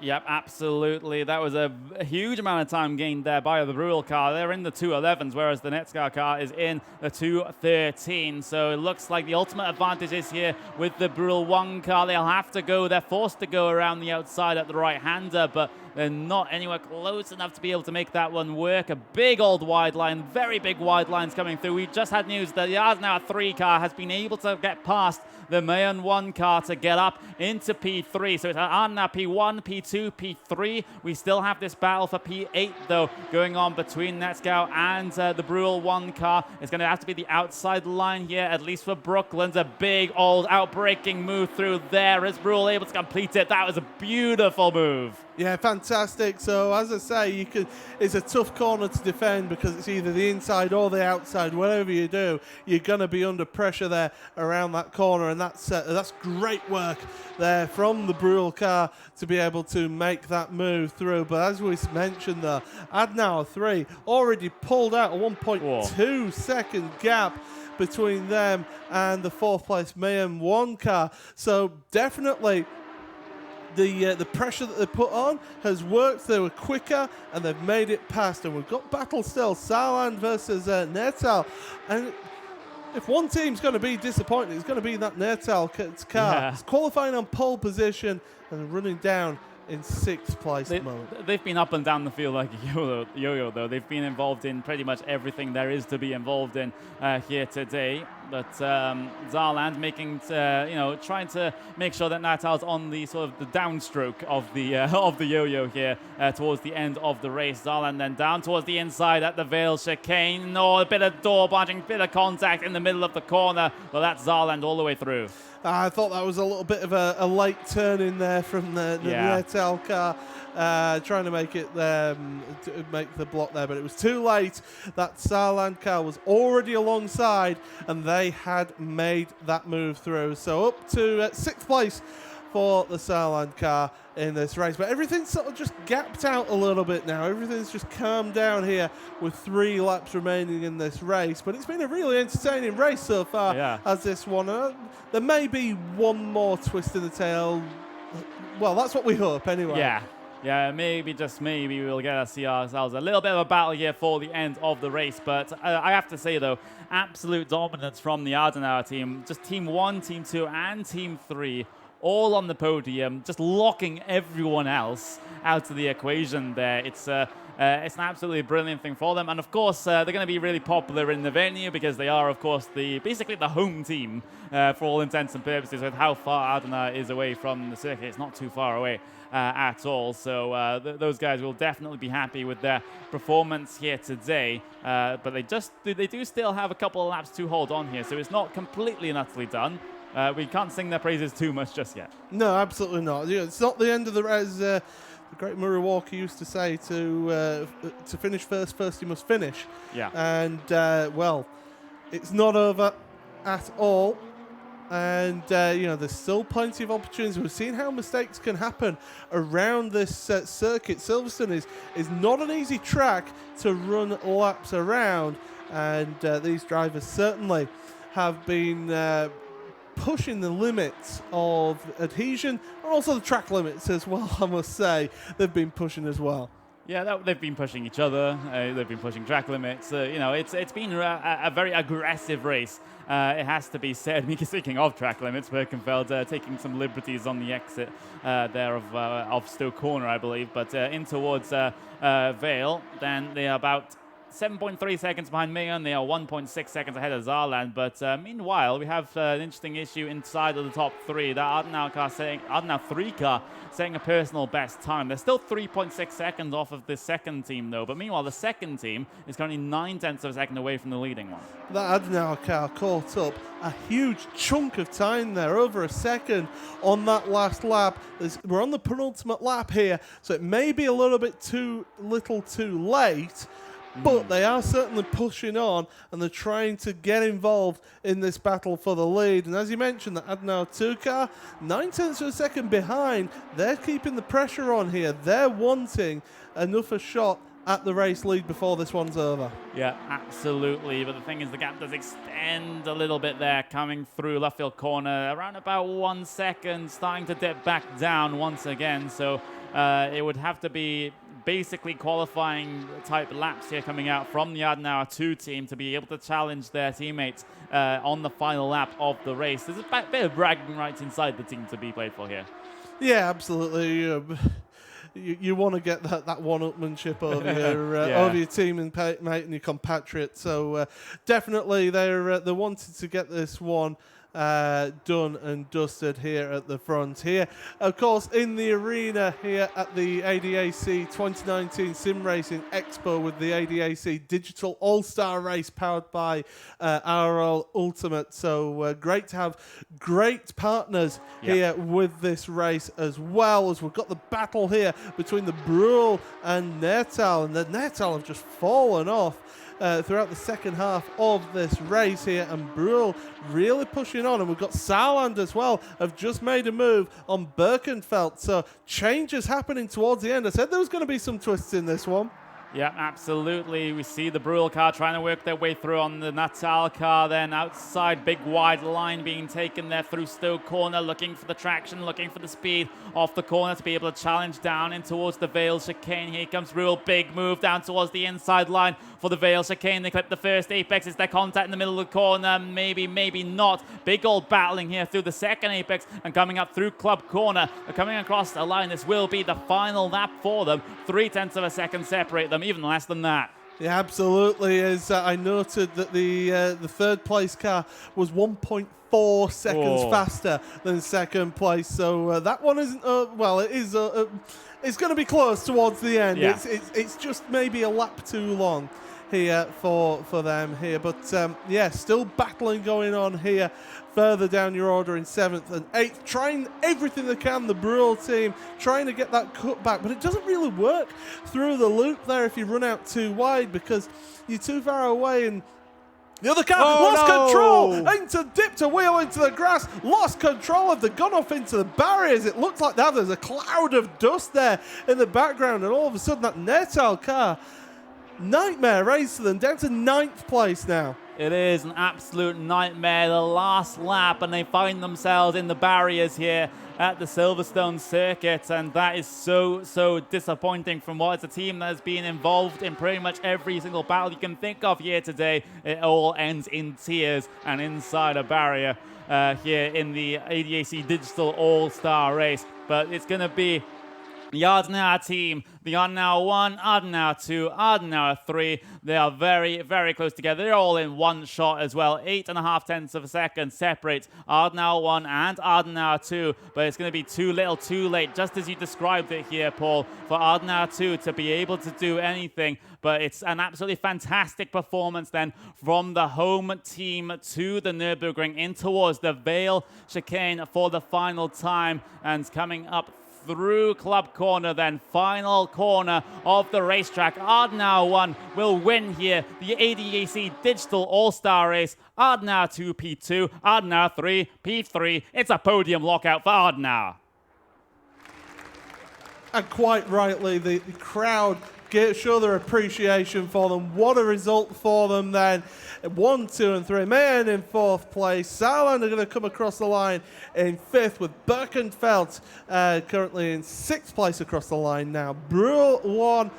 Yep, absolutely. That was a huge amount of time gained there by the Brühl car. They're in the 211s, whereas the Netzgau car is in the 213. So it looks like the ultimate advantage is here with the Brühl 1 car. They're forced to go around the outside at the right-hander, but they're not anywhere close enough to be able to make that one work. A big old wide line, very big wide lines coming through. We just had news that the Adenauer 3 car has been able to get past the Mayen 1 car to get up into P3. So it's Adenauer P1, P2, P3. We still have this battle for P8, though, going on between Netzgau and the Brühl 1 car. It's going to have to be the outside line here, at least for Brooklyn's. A big old outbreaking move through there. Is Brühl able to complete it? That was a beautiful move. Yeah, fantastic. So as I say, it's a tough corner to defend because it's either the inside or the outside. Whatever you do, you're going to be under pressure there around that corner, and that's great work there from the Brühl car to be able to make that move through. But as we mentioned, the Adenauer 3 already pulled out a 1.2 second gap between them and the 4th place Mayen 1 car. So definitely the pressure that they put on has worked. They were quicker and they've made it past. And we've got battle still, Saarland versus Neertal. And if one team's going to be disappointed, it's going to be that Neertal car. Yeah. It's qualifying on pole position and running down in 6th place at the moment. They've been up and down the field like a yo-yo, though. They've been involved in pretty much everything there is to be involved in here today. But Saarland trying to make sure that Natal's on the sort of the downstroke of the yo-yo here towards the end of the race. Saarland then down towards the inside at the Vale chicane. A bit of door barging, bit of contact in the middle of the corner. Well, that's Saarland all the way through. I thought that was a little bit of a late turn in there from the Neertal car, trying to make it make the block there, but it was too late. That Saarland car was already alongside, and they had made that move through. So up to 6th place for the Saarland car in this race. But everything's sort of just gapped out a little bit now. Everything's just calmed down here with 3 laps remaining in this race. But it's been a really entertaining race so far as this one. There may be one more twist in the tail. Well, that's what we hope anyway. Yeah, maybe, just maybe, we'll get to see ourselves a little bit of a battle here for the end of the race. But I have to say, though, absolute dominance from the Adenauer team. Just Team 1, Team 2, and Team 3 all on the podium, just locking everyone else out of the equation there. It's an absolutely brilliant thing for them. And of course, they're going to be really popular in the venue because they are, of course, basically the home team for all intents and purposes. With how far ADAC is away from the circuit, it's not too far away at all. So those guys will definitely be happy with their performance here today. But they do still have a couple of laps to hold on here. So it's not completely and utterly done. We can't sing their praises too much just yet. No, absolutely not. It's not the end of the race. The great Murray Walker used to say to finish first you must finish. Yeah. And, well, it's not over at all. And, there's still plenty of opportunities. We've seen how mistakes can happen around this circuit. Silverstone is not an easy track to run laps around. And these drivers certainly have been pushing the limits of adhesion and also the track limits as well, I must say. They've been pushing as well. Yeah, they've been pushing each other. They've been pushing track limits. It's been a very aggressive race. It has to be said. Speaking of track limits, Birkenfeld taking some liberties on the exit there of Stoke Corner, I believe. But in towards Vale, then they are about 7.3 seconds behind Mayon. They are 1.6 seconds ahead of Saarland. But meanwhile, we have an interesting issue inside of the top three. That Adenauer 3 car setting a personal best time. They're still 3.6 seconds off of the second team, though. But meanwhile, the second team is currently 9/10 of a second away from the leading one. That Adenauer car caught up a huge chunk of time there, over a second on that last lap. We're on the penultimate lap here, so it may be a little bit too late. But they are certainly pushing on, and they're trying to get involved in this battle for the lead. And as you mentioned, the Adenauer 2 car, 9/10 of a second behind. They're keeping the pressure on here. They're wanting enough a shot at the race lead before this one's over. Yeah, absolutely. But the thing is, the gap does extend a little bit there, coming through Luffield Corner, around about 1 second, starting to dip back down once again. So it would have to be basically qualifying type laps here coming out from the Adenauer 2 team to be able to challenge their teammates on the final lap of the race. There's a bit of bragging rights inside the team to be played for here. Yeah, absolutely. You want to get that one-upmanship over over your team and mate and your compatriot. So definitely they're wanting to get this one done and dusted here at the front here. Of course, in the arena here at the ADAC 2019 SimRacing Expo with the ADAC Digital AllStar race powered by RL Ultimate. So great to have great partners here with this race as well, as we've got the battle here between the Brühl and Nertal, and the Nertal have just fallen off throughout the second half of this race here, and Brühl really pushing on, and we've got Saarland as well, have just made a move on Birkenfeld, so changes happening towards the end. I said there was going to be some twists in this one. Yeah, absolutely. We see the Brühl car trying to work their way through on the Natal car. Then outside, big wide line being taken there through Stoke Corner, looking for the traction, looking for the speed off the corner to be able to challenge down in towards the Vale chicane. Here comes Brühl, big move down towards the inside line for the Vale chicane. They clip the first apex. Is there contact in the middle of the corner? Maybe, maybe not. Big old battling here through the second apex and coming up through Club Corner. Coming across the line, this will be the final lap for them. 0.3 of a second separate them, even less than that. Yeah, absolutely. As I noted that the third place car was 1.4 seconds faster than second place. So that one isn't. Well, it is. It's going to be close towards the end. Yeah. It's just maybe a lap too long here for them here. But yeah, still battling going on here. Further down your order in 7th and 8th, trying everything they can, the Brühl team, trying to get that cut back, but it doesn't really work through the loop there if you run out too wide because you're too far away, and the other car lost control, dipped a wheel into the grass, lost control, have they gone off into the barriers? It looks like there's a cloud of dust there in the background, and all of a sudden that Nertal car nightmare race for them, down to 9th place now. It is an absolute nightmare. The last lap, and they find themselves in the barriers here at the Silverstone circuit, and that is so disappointing from what is a team that has been involved in pretty much every single battle you can think of here today. It all ends in tears and inside a barrier here in the ADAC Digital All-Star race. But it's going to be the Adenauer team, the Adenauer 1, Adenauer 2, Adenauer 3. They are very close together. They're all in one shot as well. 8.5 tenths of a second separates Adenauer 1 and Adenauer 2. But it's going to be too little, too late, just as you described it here, Paul, for Adenauer 2 to be able to do anything. But it's an absolutely fantastic performance then from the home team to the Nürburgring in towards the Vale chicane for the final time, and coming up through Club Corner, then final corner of the racetrack. Adenauer 1 will win here the ADAC Digital All-Star race. Adenauer 2 P2, Adenauer 3 P3. It's a podium lockout for Adenauer. And quite rightly, the crowd show their appreciation for them. What a result for them then. 1, 2, and 3. Mayhem in 4th place. Saarland are going to come across the line in 5th, with Birkenfeld currently in 6th place across the line now. Brule 1.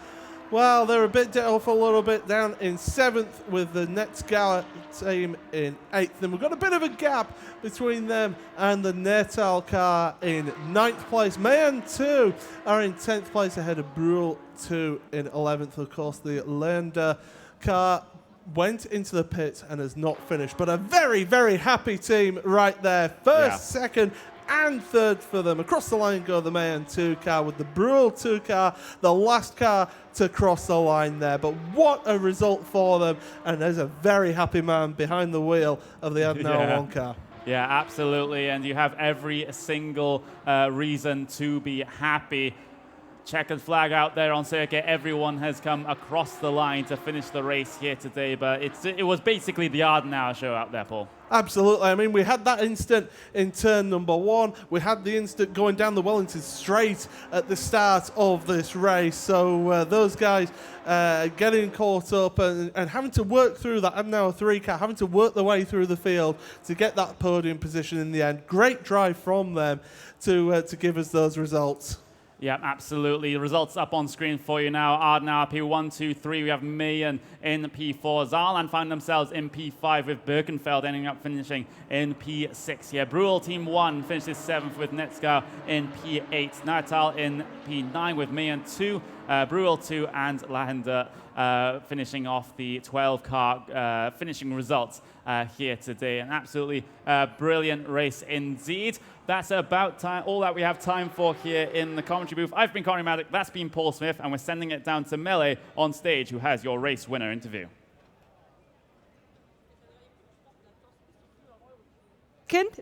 Well, they're a bit off a little bit down in 7th, with the Netzgauer team in 8th. Then we've got a bit of a gap between them and the Nertal car in 9th place. Mayhem 2 are in 10th place ahead of Brule 2 in 11th. Of course, the Leuchter car went into the pits and has not finished. But a very happy team right there. First, second, and 3rd for them. Across the line go the Mayhem 2 car, with the Brule 2 car, the last car to cross the line there. But what a result for them, and there's a very happy man behind the wheel of the Adenauer 1 car. Yeah, absolutely, and you have every single reason to be happy. Checkered flag out there on circuit. Everyone has come across the line to finish the race here today, but it was basically the Adenauer show out there, Paul. Absolutely. I mean, we had that instant in turn number 1. We had the instant going down the Wellington Straight at the start of this race. So those guys getting caught up and having to work through that Adenauer 3 car, having to work their way through the field to get that podium position in the end. Great drive from them to give us those results. Yeah, absolutely. The results up on screen for you now. Adenauer P1, 2, 3. We have Mayhem in P4. Saarland found themselves in P5, with Birkenfeld ending up finishing in P6 here. Brule Team 1 finishes 7th, with Netzgauer in P8. Nertal in P9, with Mayhem 2, Brule 2, and Leuchter finishing off the 12-car finishing results here today. An absolutely brilliant race indeed. That's about time, all that we have time for here in the commentary booth. I've been Connie Maddock, that's been Paul Smith, and we're sending it down to Melee on stage, who has your race winner interview.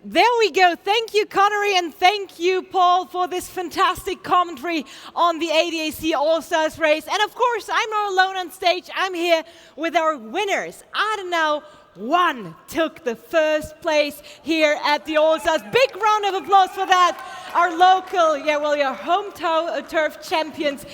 There we go. Thank you, Connery, and thank you, Paul, for this fantastic commentary on the ADAC All-Stars race. And of course, I'm not alone on stage. I'm here with our winners. Adenauer 1 took the first place here at the All-Stars. Big round of applause for that. Our local, your home turf champions.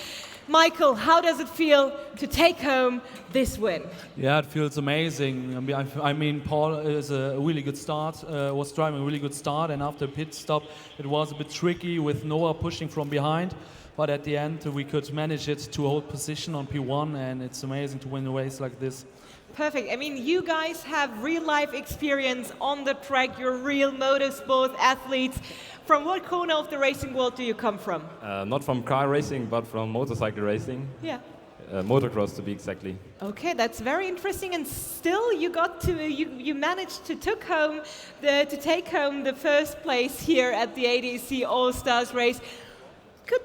Michael, how does it feel to take home this win? Yeah, it feels amazing. I mean, Paul is a really good start, was driving a really good start, and after pit stop, it was a bit tricky with Noah pushing from behind. But at the end, we could manage it to hold position on P1, and it's amazing to win a race like this. Perfect. I mean, you guys have real-life experience on the track. You're real motorsport athletes. From what corner of the racing world do you come from? Not from car racing, but from motorcycle racing. Yeah. Motocross, to be exactly. Okay, that's very interesting. And still, you managed to take home the first place here at the ADAC All-Stars race.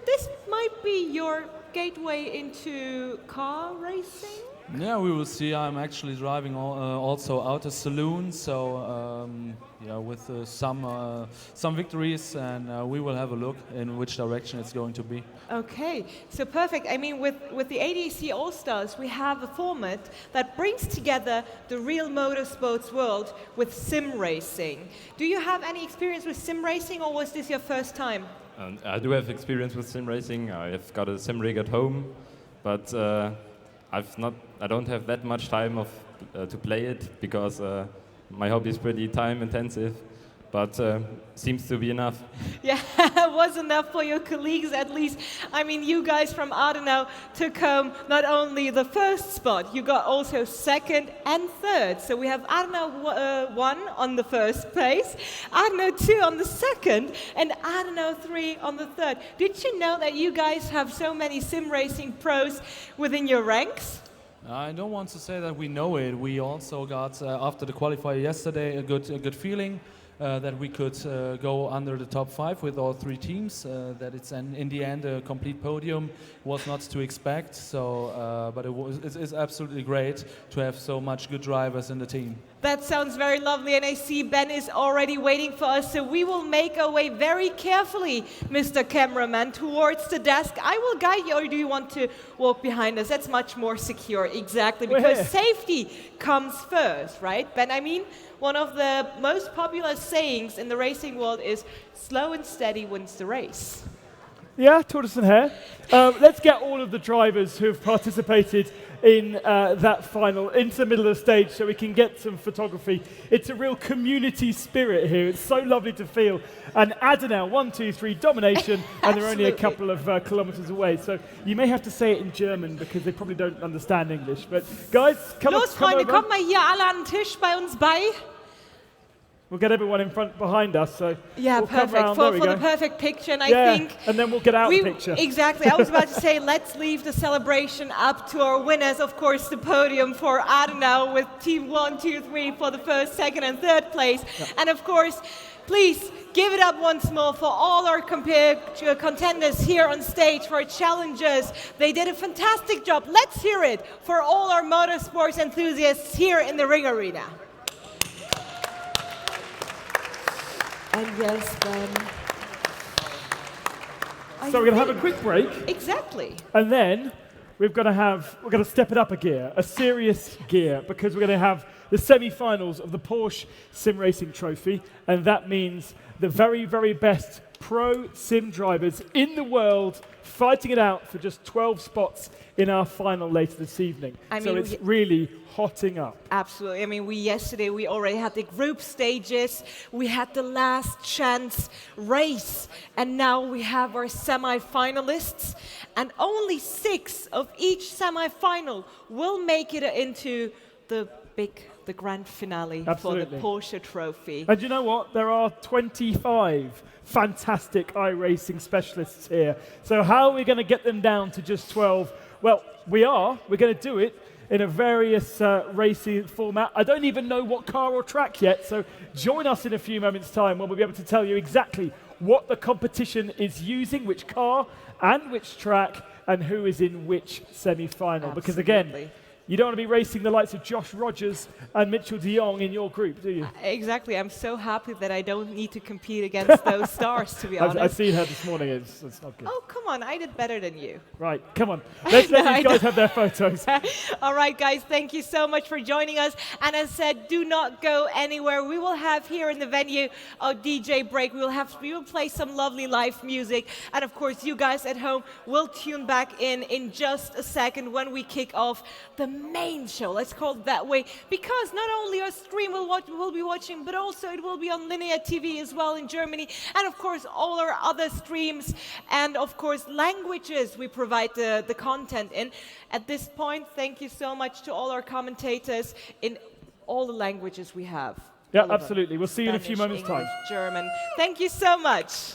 This might be your gateway into car racing? Yeah, we will see. I'm actually driving also out of saloon, so with some victories, and we will have a look in which direction it's going to be. Okay, so perfect. I mean, with the ADAC All-Stars, we have a format that brings together the real motorsports world with sim racing. Do you have any experience with sim racing, or was this your first time? I do have experience with sim racing. I've got a sim rig at home, but I don't have that much time to play it because my hobby is pretty time intensive, but seems to be enough. Yeah, it was enough for your colleagues at least. I mean, you guys from Adenau took home not only the first spot, you got also second and third. So we have Adenau 1 on the first place, Adenau 2 on the second, and Adenau 3 on the third. Did you know that you guys have so many sim racing pros within your ranks? I don't want to say that we know it. We also got, after the qualifier yesterday, a good feeling. That we could go under the top 5 with all 3 teams. That it's in the end a complete podium was not to expect. So, but it's absolutely great to have so much good drivers in the team. That sounds very lovely, and I see Ben is already waiting for us, so we will make our way very carefully, Mr. Cameraman, towards the desk. I will guide you, or do you want to walk behind us? That's much more secure, exactly, because safety comes first, right, Ben? I mean, one of the most popular sayings in the racing world is, slow and steady wins the race. Yeah, tortoise and hare. Let's get all of the drivers who have participated in that final into the middle of the stage so we can get some photography. It's a real community spirit here. It's so lovely to feel. And Adenau, 1, 2, 3, domination, and they're only a couple of kilometers away. So you may have to say it in German because they probably don't understand English. But guys, come Los, come Freunde, over. kommt mal hier alle an den Tisch bei uns bei. We'll get everyone in front behind us. So yeah, we'll perfect for the perfect picture. And I think and then we'll get out the picture. Exactly. I was about to say, let's leave the celebration up to our winners. Of course, the podium for Adenau with team 1, 2, 3 for the first, second, and third place. Yeah. And of course, please give it up once more for all our contenders here on stage, for our challengers. They did a fantastic job. Let's hear it for all our motorsports enthusiasts here in the Ring Arena. And yes, Ben. So we're going to have a quick break. Exactly. And then we're going to step it up a gear, a serious gear, because we're going to have the semi-finals of the Porsche SimRacing Trophy, and that means the very, very best pro sim drivers in the world fighting it out for just 12 spots in our final later this evening. So it's really hotting up. Absolutely. I mean, yesterday we already had the group stages, we had the last chance race, and now we have our semi-finalists, and only 6 of each semi-final will make it into the grand finale for the Porsche Trophy. And you know what? There are 25 fantastic iRacing specialists here. So how are we going to get them down to just 12? Well, we're going to do it in a various racing format. I don't even know what car or track yet, so join us in a few moments' time when we'll be able to tell you exactly what the competition is using, which car and which track, and who is in which semi-final. Because again, you don't want to be racing the likes of Josh Rogers and Mitchell de Jong in your group, do you? Exactly. I'm so happy that I don't need to compete against those stars, to be honest. I've seen her this morning. It's not good. Oh, come on. I did better than you. Right. Come on. Let's let these guys have their photos. All right, guys. Thank you so much for joining us. And as said, do not go anywhere. We will have here in the venue a DJ break. We will play some lovely live music. And, of course, you guys at home will tune back in just a second when we kick off the main show, let's call it that way, because not only our stream will be watching, but also it will be on linear TV as well in Germany, and of course all our other streams, and of course languages we provide the content in. At this point, thank you so much to all our commentators in all the languages we have. Yeah, absolutely. We'll see you in a few moments' English, time. German. Thank you so much.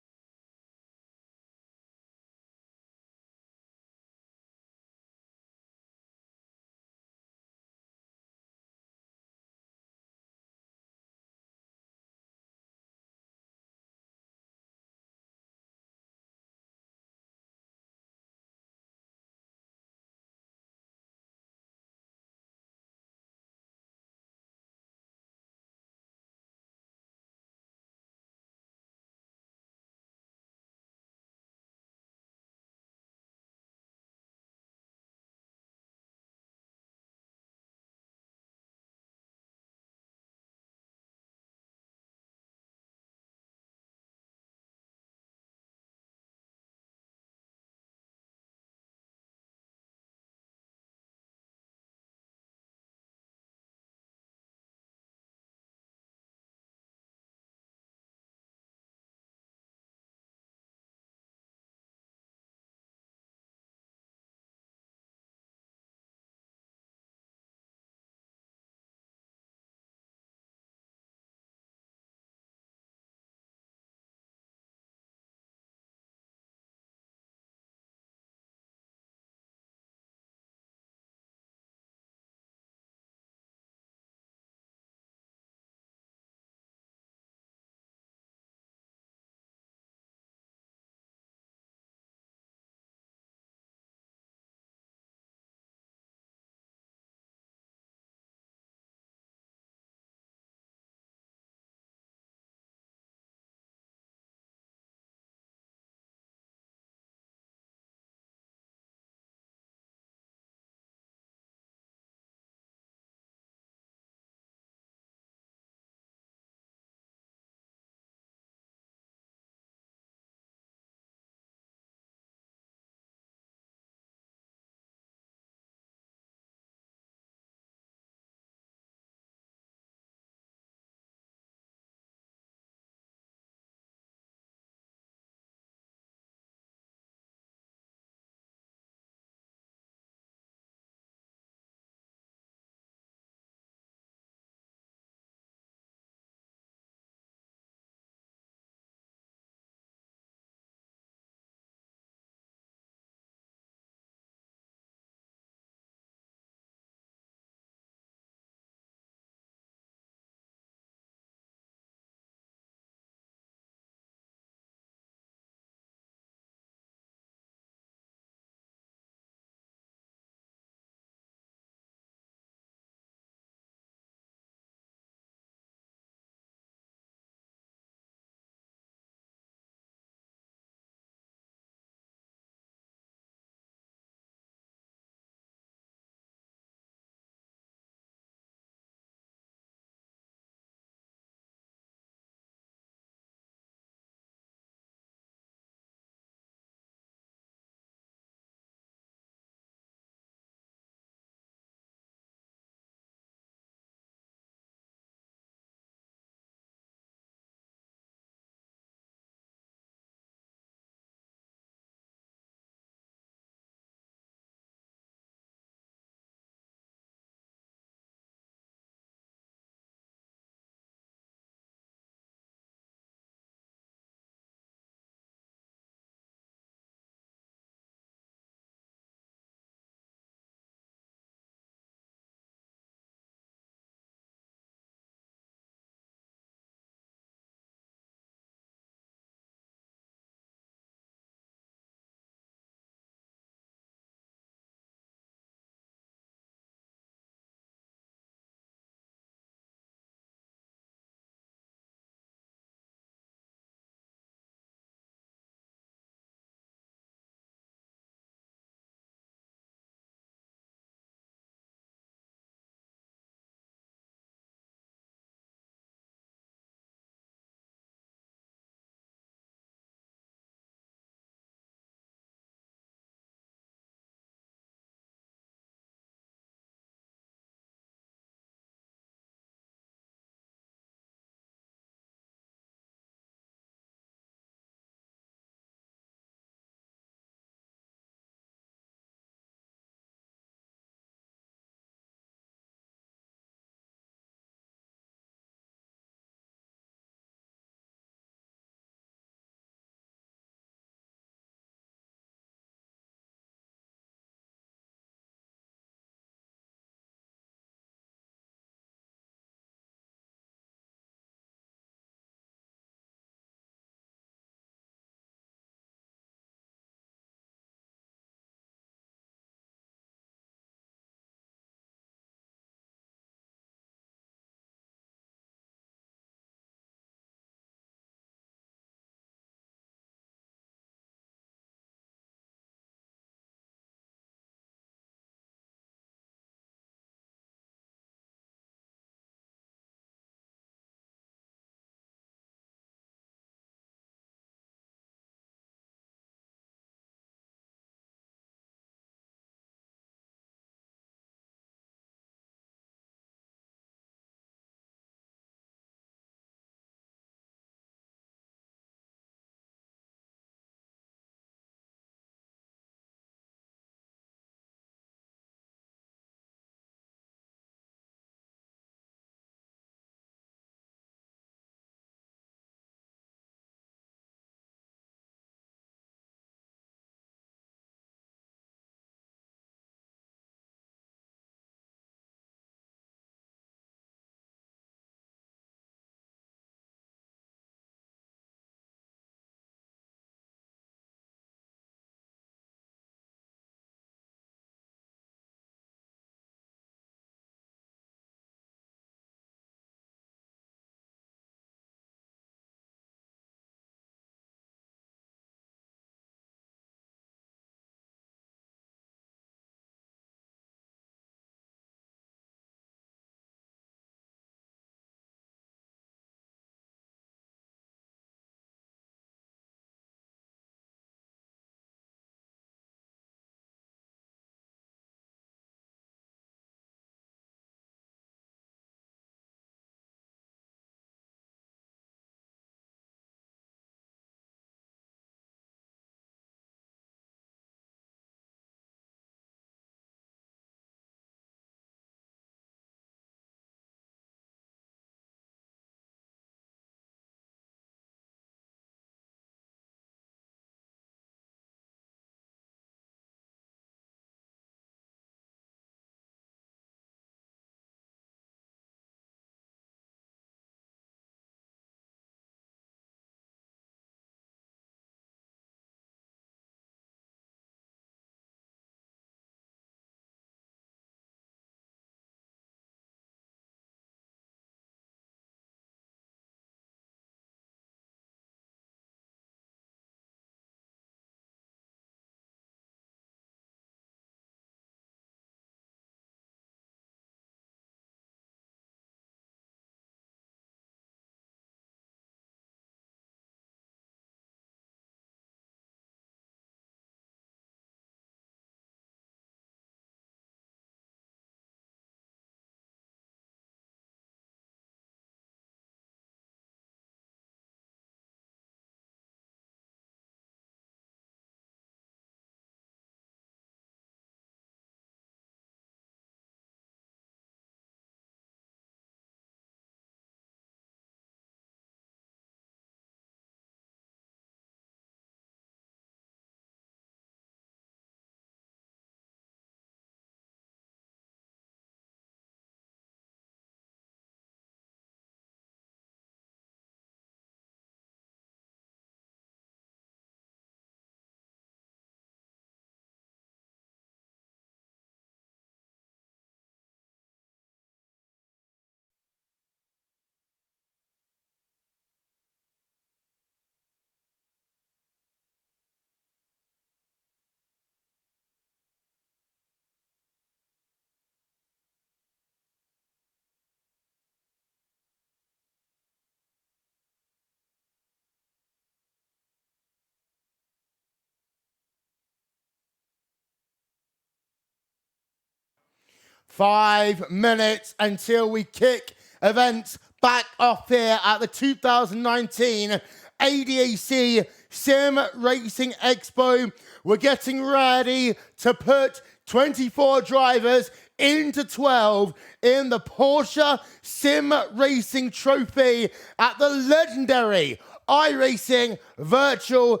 5 minutes until we kick events back off here at the 2019 ADAC SimRacing Expo. We're getting ready to put 24 drivers into 12 in the Porsche SimRacing Trophy at the legendary iRacing Virtual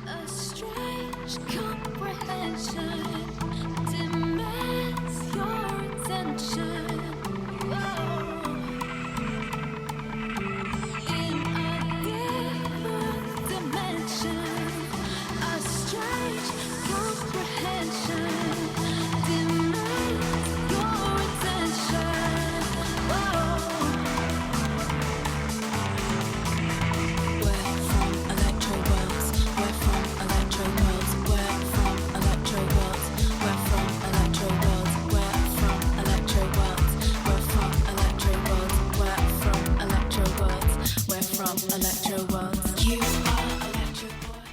A strange comprehension demands your attention. Whoa. In a different dimension, a strange comprehension demands your attention. Whoa. We're from electro worlds. We're from electro worlds. We're from electro worlds. We're from electro worlds. We're from electro worlds. We're from electro worlds. We're from electro worlds. We're from electro worlds. You are electro world.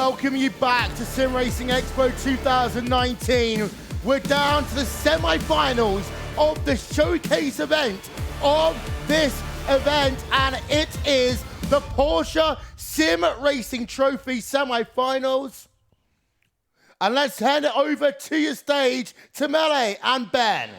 welcome you back to SimRacing Expo 2019. We're down to the semi-finals of the showcase event of this event, and it is the Porsche SimRacing Trophy semi-finals. And let's hand it over to your stage to Mele and Ben.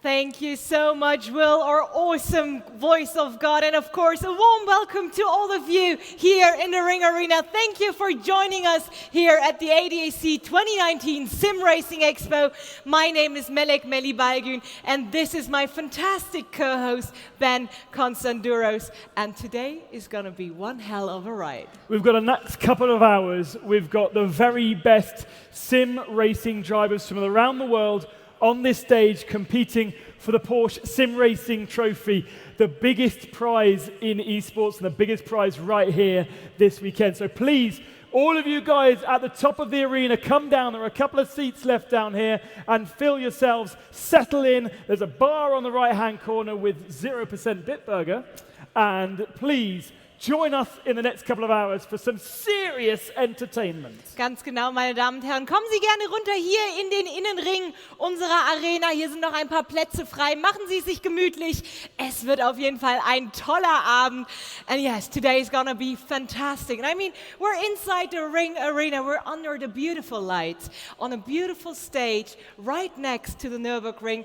Thank you so much, Will, our awesome voice of God. And of course, a warm welcome to all of you here in the Ring Arena. Thank you for joining us here at the ADAC 2019 SimRacing Expo. My name is Melek Melibalgun, and this is my fantastic co-host, Ben Constanduros. And today is going to be one hell of a ride. We've got a next couple of hours. We've got the very best sim racing drivers from around the world on this stage competing for the Porsche SimRacing Trophy, the biggest prize in esports and the biggest prize right here this weekend. So please, all of you guys at the top of the arena, come down. There are a couple of seats left down here, and fill yourselves, settle in. There's a bar on the right-hand corner with 0% Bitburger. And please, join us in the next couple of hours for some serious entertainment. Ganz genau, meine Damen und Herren. Kommen Sie gerne runter hier in den Innenring unserer Arena. Hier sind noch ein paar Plätze frei. Machen Sie es sich gemütlich. Es wird auf jeden Fall ein toller Abend. And yes, today is gonna be fantastic. And I mean, we're inside the Ring Arena. We're under the beautiful lights on a beautiful stage right next to the Nürburgring.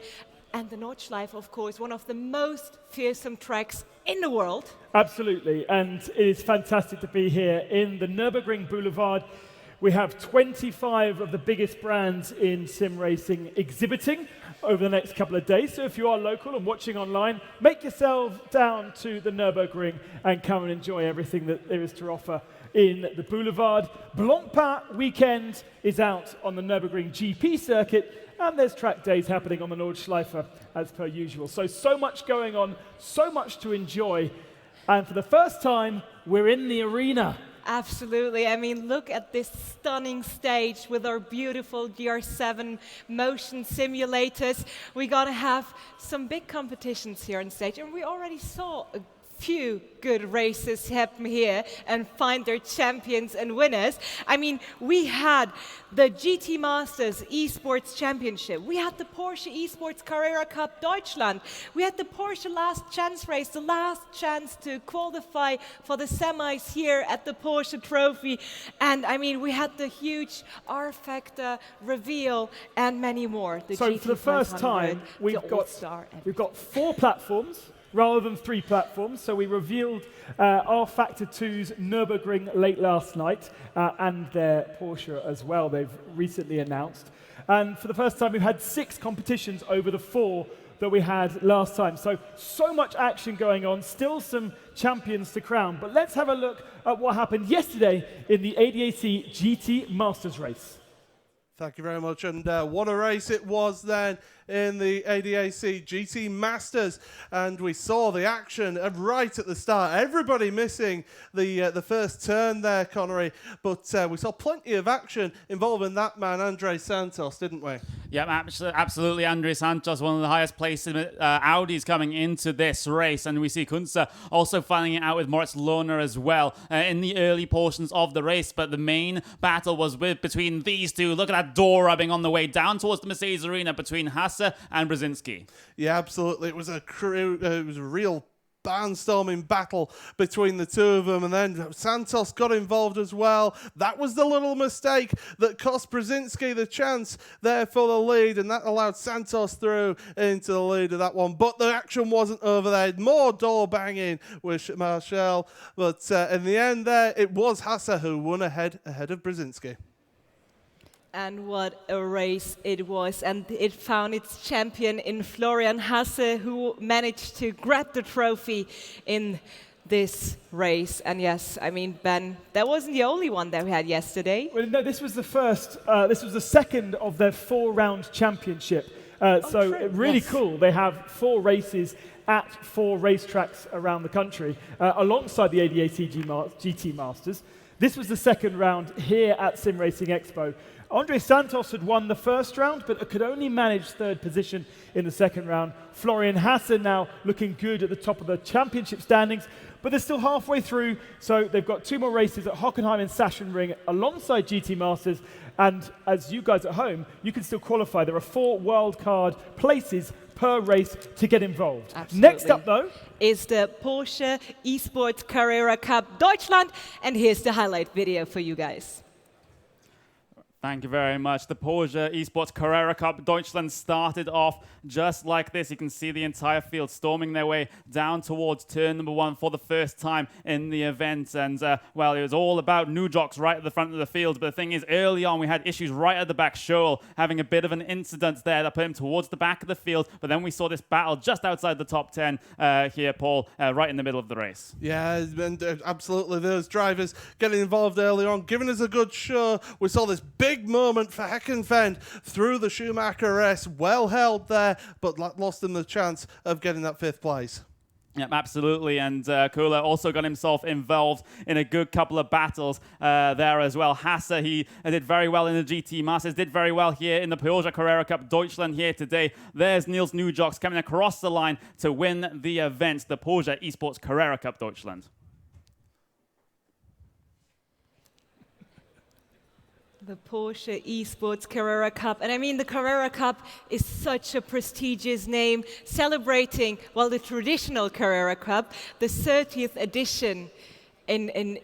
And the Nordschleife, of course, one of the most fearsome tracks in the world. Absolutely, and it is fantastic to be here in the Nürburgring Boulevard. We have 25 of the biggest brands in sim racing exhibiting over the next couple of days. So if you are local and watching online, make yourself down to the Nürburgring and come and enjoy everything that there is to offer in the Boulevard. Blancpain weekend is out on the Nürburgring GP circuit, and there's track days happening on the Nordschleife as per usual. So much going on, so much to enjoy. And for the first time, we're in the arena. Absolutely. I mean, look at this stunning stage with our beautiful GR7 motion simulators. We're going to have some big competitions here on stage, and we already saw a few good races happen here and find their champions and winners. I mean, we had the GT Masters Esports Championship. We had the Porsche Esports Carrera Cup Deutschland. We had the Porsche Last Chance race, the last chance to qualify for the semis here at the Porsche Trophy. And I mean, we had the huge R-Factor reveal and many more. So for the first time, we've got 4 platforms rather than 3 platforms. So we revealed our Factor 2's Nürburgring late last night and their Porsche as well. They've recently announced. And for the first time, we've had 6 competitions over the 4 that we had last time. So much action going on, still some champions to crown. But let's have a look at what happened yesterday in the ADAC GT Masters race. Thank you very much, and what a race it was then in the ADAC GT Masters, and we saw the action right at the start. Everybody missing the first turn there, Connery, but we saw plenty of action involving that man, Andre Santos, didn't we? Yeah, absolutely. Andre Santos, one of the highest placed Audis coming into this race, and we see Kunze also finding it out with Moritz Lohner as well in the early portions of the race, but the main battle was between these two. Look at that door rubbing on the way down towards the Mercedes Arena between Hasse and Brzezinski. Yeah, absolutely. It was a real barnstorming battle between the two of them, and then Santos got involved as well. That was the little mistake that cost Brzezinski the chance there for the lead, and that allowed Santos through into the lead of that one. But the action wasn't over there. More door banging with Marshall, but in the end there, it was Hasse who won ahead of Brzezinski. And what a race it was. And it found its champion in Florian Hasse, who managed to grab the trophy in this race. And yes, I mean, Ben, that wasn't the only one that we had yesterday. Well, no, this was the first, this was the second of their 4-round championship. Really cool. They have 4 races at 4 racetracks around the country, alongside the ADAC GT Masters. This was the second round here at SimRacing Expo. Andre Santos had won the first round, but could only manage third position in the second round. Florian Hasse now looking good at the top of the championship standings, but they're still halfway through, so they've got 2 more races at Hockenheim and Sachsenring alongside GT Masters, and as you guys at home, you can still qualify. There are 4 wildcard places per race to get involved. Absolutely. Next up, though, is the Porsche Esports Carrera Cup Deutschland, and here's the highlight video for you guys. Thank you very much. The Porsche Esports Carrera Cup Deutschland started off just like this. You can see the entire field storming their way down towards turn number 1 for the first time in the event. And, well, it was all about Nujok's right at the front of the field. But the thing is, early on, we had issues right at the back. Scholl having a bit of an incident there that put him towards the back of the field. But then we saw this battle just outside the top 10 here, Paul, right in the middle of the race. Yeah, and absolutely. Those drivers getting involved early on, giving us a good show. We saw this big moment for Heckenfeld through the Schumacher S. Well held there, but lost him the chance of getting that 5th place. Yep, absolutely, and Kohler also got himself involved in a good couple of battles there as well. Hasse, he did very well in the GT Masters, did very well here in the Porsche Carrera Cup Deutschland here today. There's Niels Nujoks coming across the line to win the event, the Porsche Esports Carrera Cup Deutschland. The Porsche Esports Carrera Cup. And I mean, the Carrera Cup is such a prestigious name, celebrating, well, the traditional Carrera Cup, the 30th edition in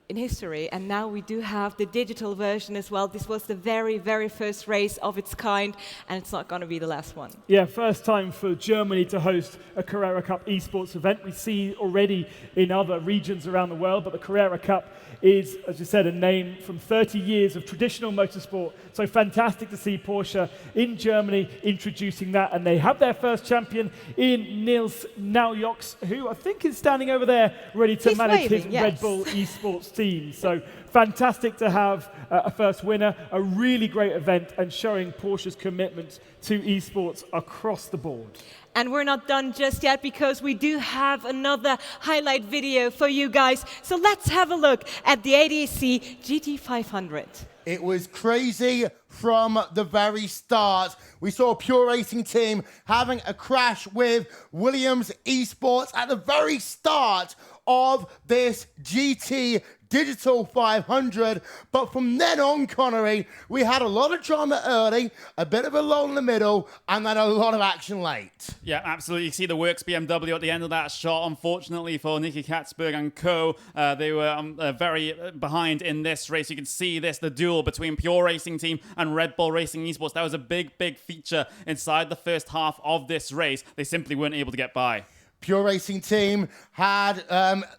history. And now we do have the digital version as well. This was the very, very first race of its kind, and it's not going to be the last one. Yeah, first time for Germany to host a Carrera Cup esports event. We see already in other regions around the world, but the Carrera Cup is, as you said, a name from 30 years of traditional motorsport. So fantastic to see Porsche in Germany introducing that. And they have their first champion in Niels Nujoks, who I think is standing over there ready to manage his Red Bull esports team. So fantastic to have a first winner, a really great event, and showing Porsche's commitment to esports across the board. And we're not done just yet, because we do have another highlight video for you guys. So let's have a look at the ADAC GT500. It was crazy from the very start. We saw a Pure Racing team having a crash with Williams Esports at the very start of this GT Digital 500, but from then on, Connery, we had a lot of drama early, a bit of a lull in the middle, and then a lot of action late. Yeah, absolutely. You see the Works BMW at the end of that shot. Unfortunately for Nicky Katzberg and co, they were very behind in this race. You can see this, the duel between Pure Racing Team and Red Bull Racing Esports. That was a big, big feature inside the first half of this race. They simply weren't able to get by. Pure Racing Team had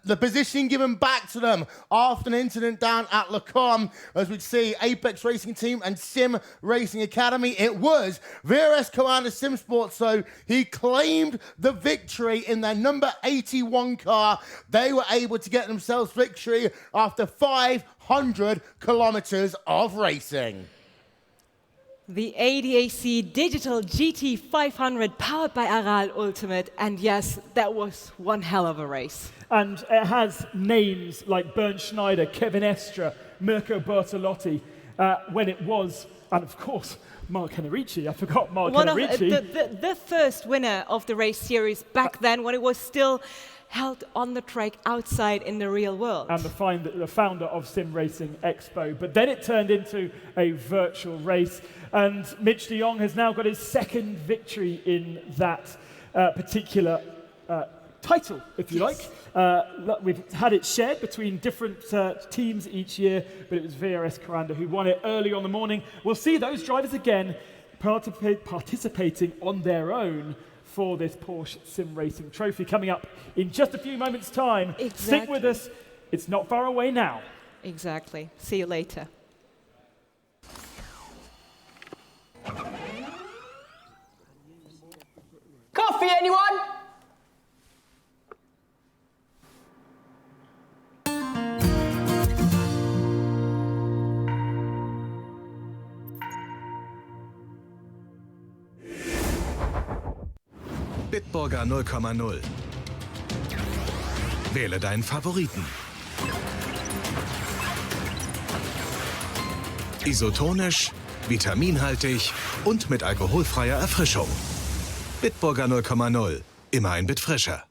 the positioning given back to them after an incident down at Le Con. As we'd see, Apex Racing Team and Sim Racing Academy. It was VRS Commander Sim Sports, so he claimed the victory in their number 81 car. They were able to get themselves victory after 500 kilometers of racing. The ADAC Digital GT500 powered by Aral Ultimate, and yes, that was one hell of a race. And it has names like Bernd Schneider, Kevin Estra, Mirko Bertolotti, when it was, and of course, Mark Henrici. I forgot Mark Henrici. Of the first winner of the race series back then, when it was still held on the track outside in the real world. And the founder of SimRacing Expo. But then it turned into a virtual race. And Mitch de Jong has now got his second victory in that particular title, if you like. We've had it shared between different teams each year, but it was VRS Coranda who won it early on the morning. We'll see those drivers again participating on their own for this Porsche SimRacing Trophy coming up in just a few moments' time. Exactly. Stick with us. It's not far away now. Exactly. See you later. Coffee, anyone? Bitburger 0,0. Wähle deinen Favoriten. Isotonisch, vitaminhaltig und mit alkoholfreier Erfrischung. Bitburger 0,0. Immer ein Bit frischer.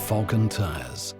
Falcon Tires.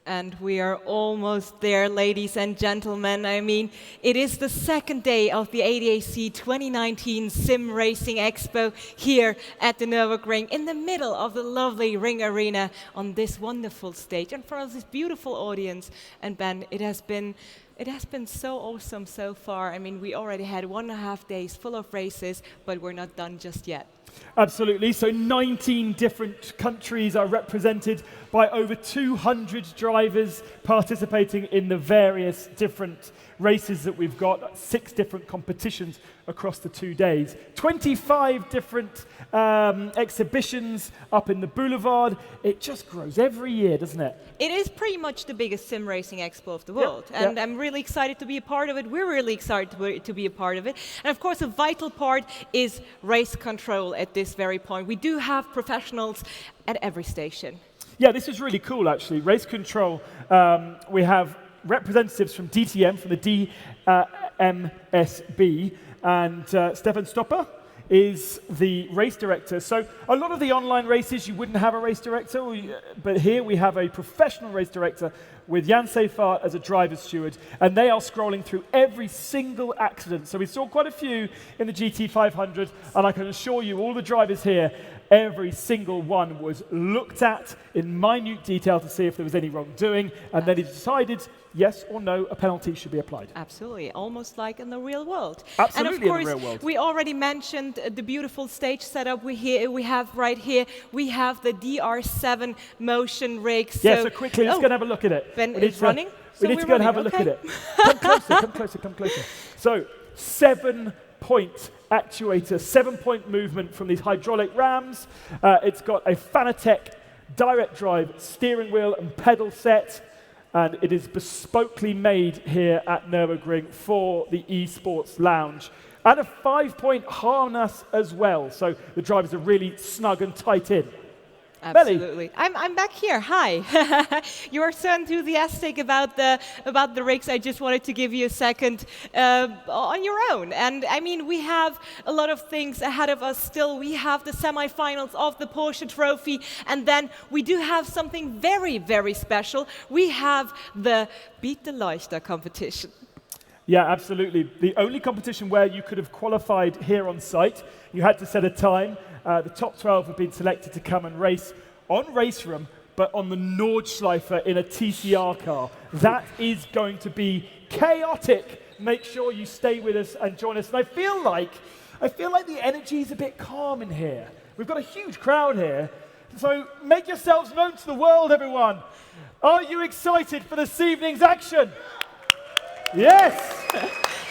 And we are almost there, ladies and gentlemen. I mean, it is the second day of the ADAC 2019 SimRacing Expo here at the Nürburgring, in the middle of the lovely Ring Arena on this wonderful stage. And for us, this beautiful audience. And Ben, it has been so awesome so far. I mean, we already had 1.5 days full of races, but we're not done just yet. Absolutely. So 19 different countries are represented by over 200 drivers participating in the various different races that we've got, 6 different competitions across the 2 days, 25 different exhibitions up in the boulevard. It just grows every year, doesn't it? It is pretty much the biggest sim racing expo of the world, and I'm really excited to be a part of it. We're really excited to be a part of it. And of course, a vital part is race control at this very point. We do have professionals at every station. Yeah, this is really cool, actually. Race control, we have representatives from DTM, from the DMSB, and Stefan Stopper is the race director. So a lot of the online races, you wouldn't have a race director, but here we have a professional race director with Jan Seifert as a driver's steward, and they are scrolling through every single accident. So we saw quite a few in the GT500, and I can assure you, all the drivers here, every single one was looked at in minute detail to see if there was any wrongdoing, and then he decided yes or no, a penalty should be applied. Absolutely, almost like in the real world. Absolutely, and of course, in the real world. We already mentioned the beautiful stage setup we have right here. We have the DR7 motion rig. Yeah, so quickly, let's go and have a look at it. Ben is running. We need to go and have a look at it. Come closer, come closer, come closer. So, 7-point actuator, 7-point movement from these hydraulic rams. It's got a Fantec direct drive steering wheel and pedal set. And it is bespokely made here at Nürburgring for the eSports Lounge. And a 5-point harness as well, so the drivers are really snug and tight in. Absolutely. I'm back here. Hi. You are so enthusiastic about the rigs. I just wanted to give you a second on your own. And I mean, we have a lot of things ahead of us still. We have the semifinals of the Porsche Trophy, and then we do have something very, very special. We have the Beat the Leuchter competition. Yeah, absolutely. The only competition where you could have qualified here on site. You had to set a time. The top 12 have been selected to come and race on Race Room, but on the Nordschleife in a TCR car. That is going to be chaotic. Make sure you stay with us and join us. And I feel like the energy is a bit calm in here. We've got a huge crowd here. So make yourselves known to the world, everyone. Are you excited for this evening's action? Yes,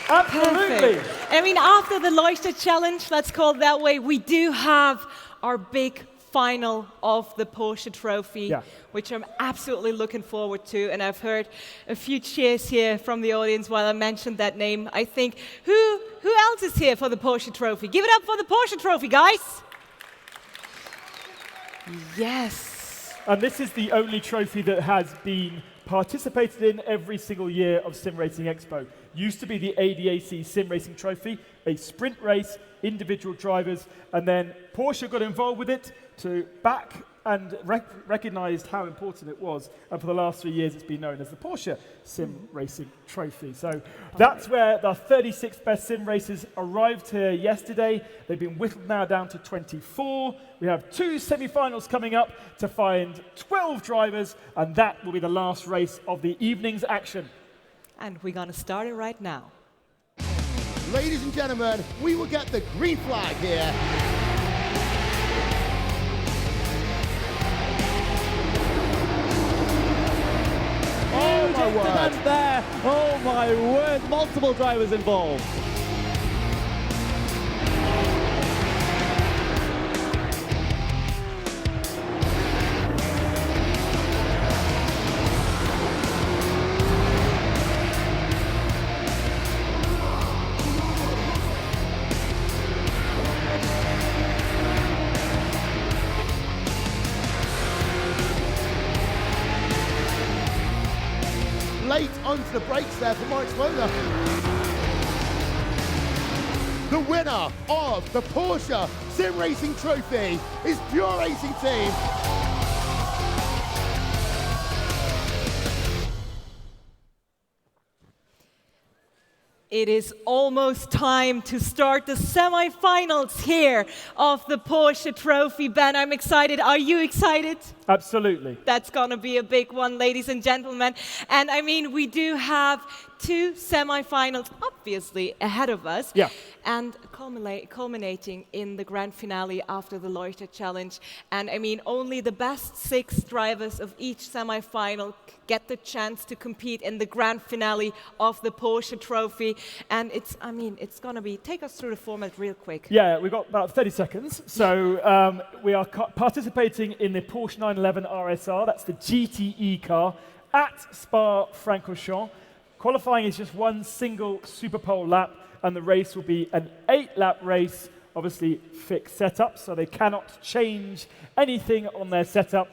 absolutely. Perfect. I mean, after the Leuchter challenge, let's call it that way, we do have our big final of the Porsche Trophy, which I'm absolutely looking forward to. And I've heard a few cheers here from the audience while I mentioned that name. I think, who else is here for the Porsche Trophy? Give it up for the Porsche Trophy, guys. Yes. And this is the only trophy that has been participated in every single year of SimRacing Expo. Used to be the ADAC SimRacing Trophy, a sprint race, individual drivers, and then Porsche got involved with it to back and recognized how important it was. And for the last 3 years, it's been known as the Porsche SimRacing Trophy. So that's where the 36 best sim racers arrived here yesterday. They've been whittled now down to 24. We have 2 semi-finals coming up to find 12 drivers, and that will be the last race of the evening's action. And we're going to start it right now. Ladies and gentlemen, we will get the green flag here. Oh my word! There. Oh my word! Multiple drivers involved. Late onto the brakes there for Moritz Wöhler. The winner of the Porsche SimRacing Trophy is Pure Racing Team. It is almost time to start the semi-finals here of the Porsche Trophy. Ben, I'm excited. Are you excited? Absolutely. That's going to be a big one, ladies and gentlemen. And I mean, we do have 2 semi-finals, obviously, ahead of us. Yeah. And culminating in the grand finale after the Leuchter challenge. And I mean, only the best 6 drivers of each semi-final get the chance to compete in the grand finale of the Porsche Trophy. And it's going to be, take us through the format real quick. Yeah, we've got about 30 seconds. So we are participating in the Porsche 911 RSR, that's the GTE car, at Spa-Francorchamps. Qualifying is just one single Super Pole lap, and the race will be an 8-lap race, obviously fixed setup, so they cannot change anything on their setup.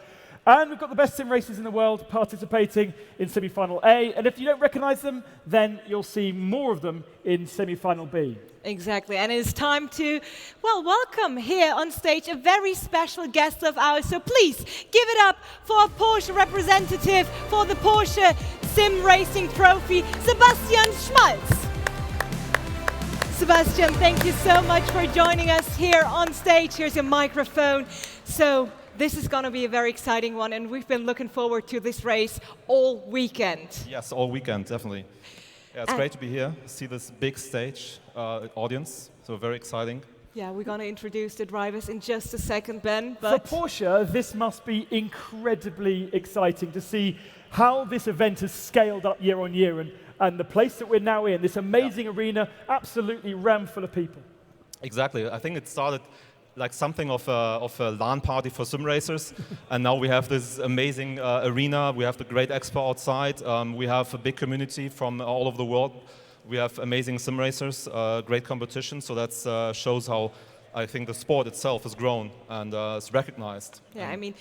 And we've got the best sim racers in the world participating in semi-final A, and if you don't recognize them, then you'll see more of them in semi-final B. Exactly, and it's time to, well, welcome here on stage a very special guest of ours. So please give it up for a Porsche representative for the Porsche SimRacing Trophy, Sebastian Schmalz. Sebastian, thank you so much for joining us here on stage. Here's your microphone. So this is going to be a very exciting one, and we've been looking forward to this race all weekend. Yes, all weekend, definitely. Yeah, it's great to be here, see this big stage audience, so very exciting. Yeah, we're going to introduce the drivers in just a second, Ben. For Porsche, this must be incredibly exciting to see how this event has scaled up year on year, and the place that we're now in, this amazing arena, absolutely rammed full of people. Exactly. I think it started like something of a LAN party for sim racers, and now we have this amazing arena. We have the great expo outside. We have a big community from all over the world. We have amazing sim racers, great competition. So that shows how I think the sport itself has grown and is recognized. Yeah, I mean,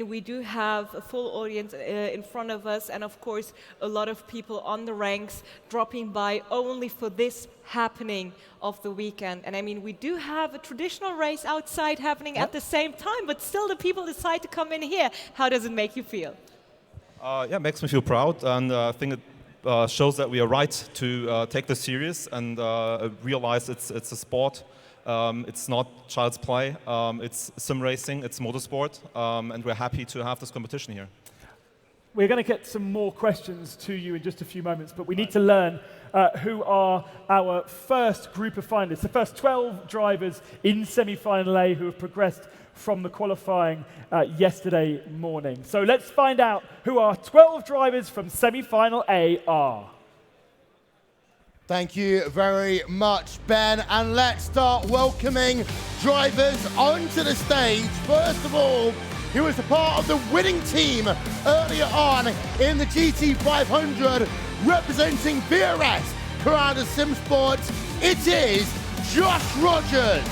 we do have a full audience in front of us, and of course, a lot of people on the ranks dropping by only for this happening of the weekend. And I mean, we do have a traditional race outside happening at the same time, but still the people decide to come in here. How does it make you feel? Yeah, it makes me feel proud, and I think it shows that we are right to take this serious and realize it's a sport. It's not child's play. It's sim racing. It's motorsport, and we're happy to have this competition here. We're going to get some more questions to you in just a few moments, but we need to learn who are our first group of finalists, the first 12 drivers in semi-final A who have progressed from the qualifying yesterday morning. So let's find out who our 12 drivers from semi-final A are. Thank you very much, Ben. And let's start welcoming drivers onto the stage. First of all, he was a part of the winning team earlier on in the GT500, representing VRS Coranda Sim Sports. It is Josh Rogers.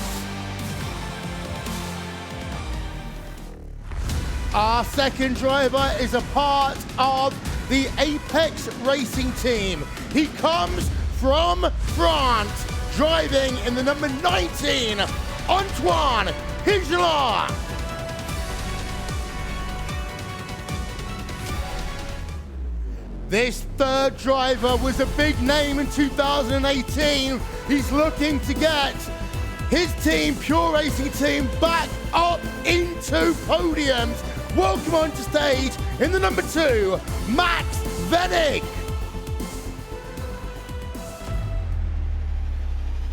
Our second driver is a part of the Apex Racing team. He comes from France, driving in the number 19, Antoine Higelard. This third driver was a big name in 2018. He's looking to get his team, Pure Racing team, back up into podiums. Welcome onto stage in the number 2, Max Vennig.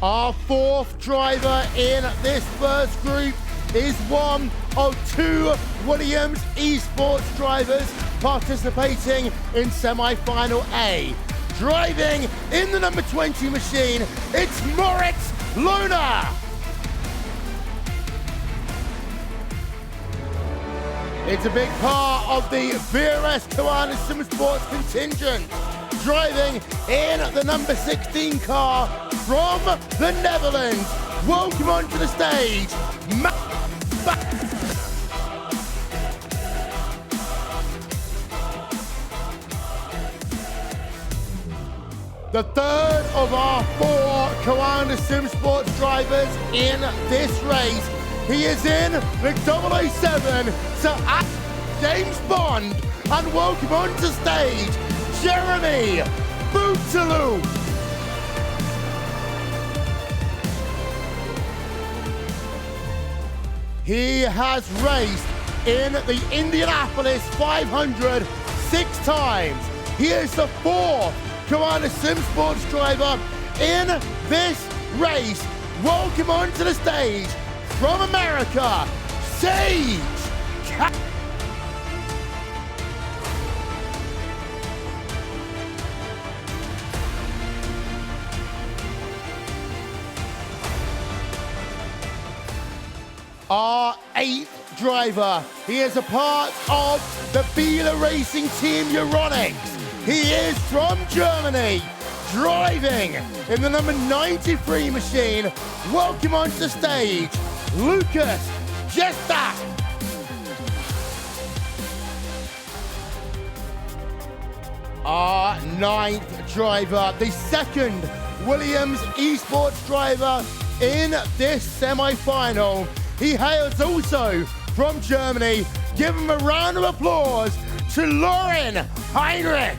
Our fourth driver in this first group is one of 2 Williams eSports drivers participating in semi-final A. Driving in the number 20 machine, it's Moritz Lohner. It's a big part of the VRS Coranda Sim Sports contingent. Driving in the number 16 car from the Netherlands. Welcome onto the stage, the third of our 4 Coranda Sim Sports drivers in this race. He is in the 007 Sir James Bond, and welcome onto stage, Jeremy Bootaloo. He has raced in the Indianapolis 500 6 times. He is the 4th Coranda Sim Sports driver in this race. Welcome onto the stage, from America, Sage. Our 8th driver. He is a part of the Biela Racing Team Euronics. He is from Germany, driving in the number 93 machine. Welcome onto stage, Lucas Jesta. Our 9th driver, the 2nd Williams eSports driver in this semi-final. He hails also from Germany. Give him a round of applause to Lauren Heinrich.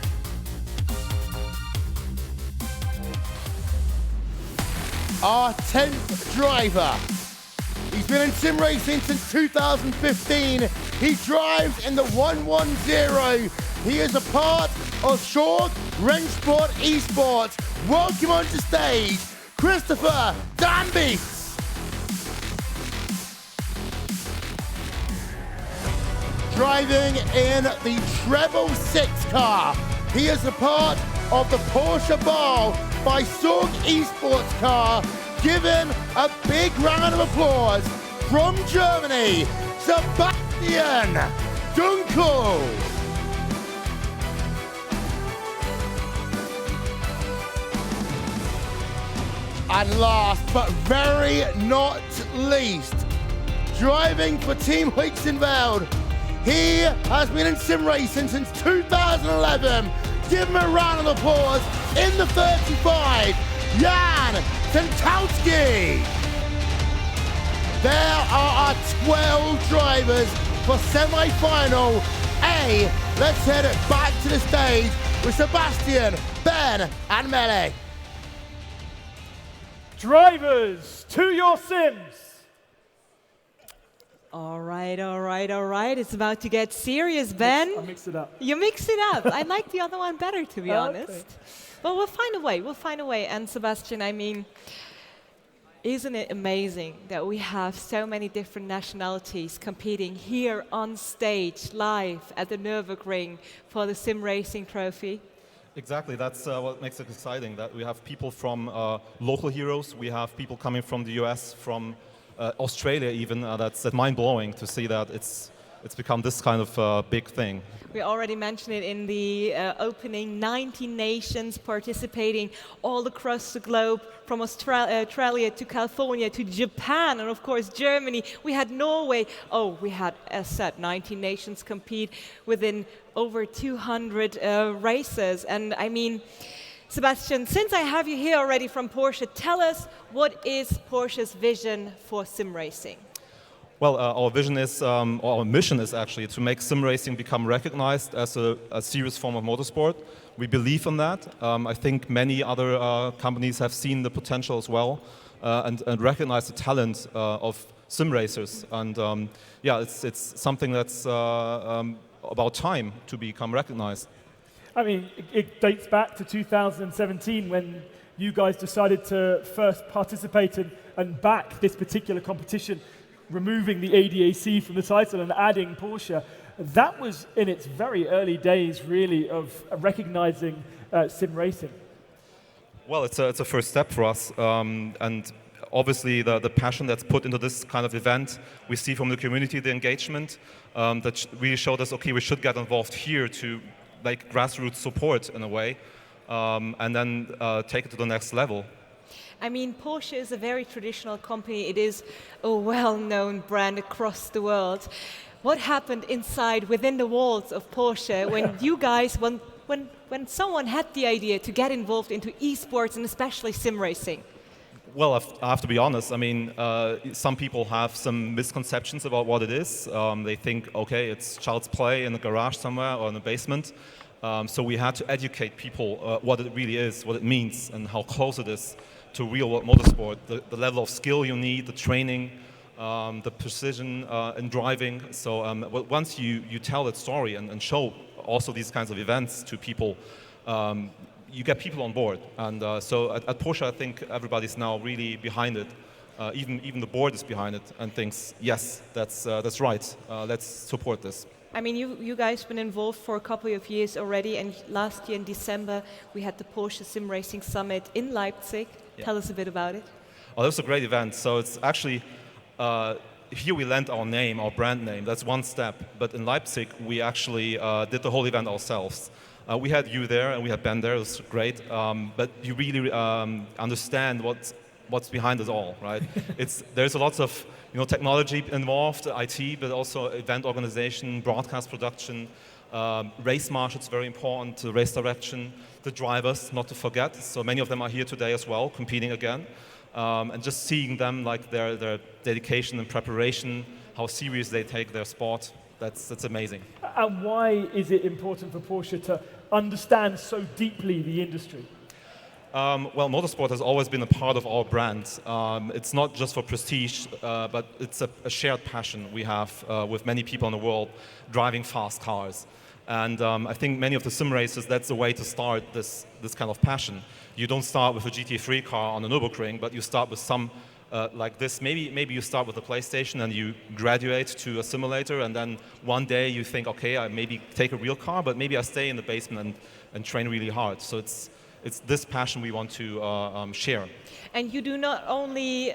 Our 10th driver. He's been in sim racing since 2015. He drives in the 110. He is a part of Short Rennsport Esports. Welcome onto stage, Christopher Danby. Driving in the Treble 6 car. He is a part of the Porsche Ball by Sorg Esports car. Give him a big round of applause from Germany, Sebastian Dunkel. And last but very not least, driving for Team Huitzenveld. He has been in sim racing since 2011. Give him a round of applause in the 35, Jan Tentowski. There are our 12 drivers for semi-final A. Let's head it back to the stage with Sebastian, Ben, and Mele. Drivers, to your sims. All right, all right, all right. It's about to get serious, Ben. I mixed it up. You mixed it up. I like the other one better, to be honest. But we'll find a way. We'll find a way. And Sebastian, I mean, isn't it amazing that we have so many different nationalities competing here on stage, live at the Nürburgring for the SimRacing Trophy? Exactly, that's what makes it exciting, that we have people from local heroes, we have people coming from the US, from Australia even. That's mind-blowing to see that it's become this kind of big thing. We already mentioned it in the opening, 19 nations participating all across the globe, from Australia to California to Japan, and of course Germany. We had Norway. Oh, we had, as said, 19 nations compete within over 200 races. And I mean, Sebastian, since I have you here already from Porsche, tell us, what is Porsche's vision for sim racing? Well, our vision is, or our mission is actually to make sim racing become recognized as a serious form of motorsport. We believe in that. I think many other companies have seen the potential as well and recognize the talent of sim racers. And yeah, it's something that's about time to become recognized. I mean, it dates back to 2017 when you guys decided to first participate in and back this particular competition, removing the ADAC from the title and adding Porsche. That was in its very early days, really, of recognizing sim racing. Well, it's a first step for us, and obviously the passion that's put into this kind of event, we see from the community, the engagement that really showed us, okay, we should get involved here to like grassroots support in a way, and then take it to the next level. I mean, Porsche is a very traditional company. It is a well-known brand across the world. What happened inside, within the walls of Porsche, when you guys, when someone had the idea to get involved into esports and especially sim racing? Well, I have to be honest. I mean, some people have some misconceptions about what it is. They think, okay, it's child's play in a garage somewhere or in a basement. So we had to educate people what it really is, what it means, and how close it is to real-world motorsport, the level of skill you need, the training, the precision in driving. So once you tell that story and show also these kinds of events to people, you get people on board. And so at Porsche, I think everybody's now really behind it. Even the board is behind it and thinks, yes, that's right. Let's support this. I mean, you guys have been involved for a couple of years already, and last year in December, we had the Porsche Sim Racing Summit in Leipzig. Yeah. Tell us a bit about it. Oh, that was a great event. So it's actually, here we lent our name, our brand name. That's one step. But in Leipzig, we actually did the whole event ourselves. We had you there, and we had Ben there. It was great. But you really understand what's behind it all, right? There's a lot of technology involved, IT, but also event organization, broadcast production, race marshals, very important, the race direction, the drivers, not to forget. So many of them are here today as well, competing again. And just seeing them, like their dedication and preparation, how serious they take their sport, that's amazing. And why is it important for Porsche to understand so deeply the industry? Well, motorsport has always been a part of our brand. It's not just for prestige, but it's a shared passion we have with many people in the world driving fast cars. And I think many of the sim racers, that's the way to start this kind of passion. You don't start with a GT3 car on a Nürburgring, but you start with some like this. Maybe you start with a PlayStation and you graduate to a simulator, and then one day you think, okay, I maybe take a real car, but maybe I stay in the basement and train really hard. So it's this passion we want to share. And you do not only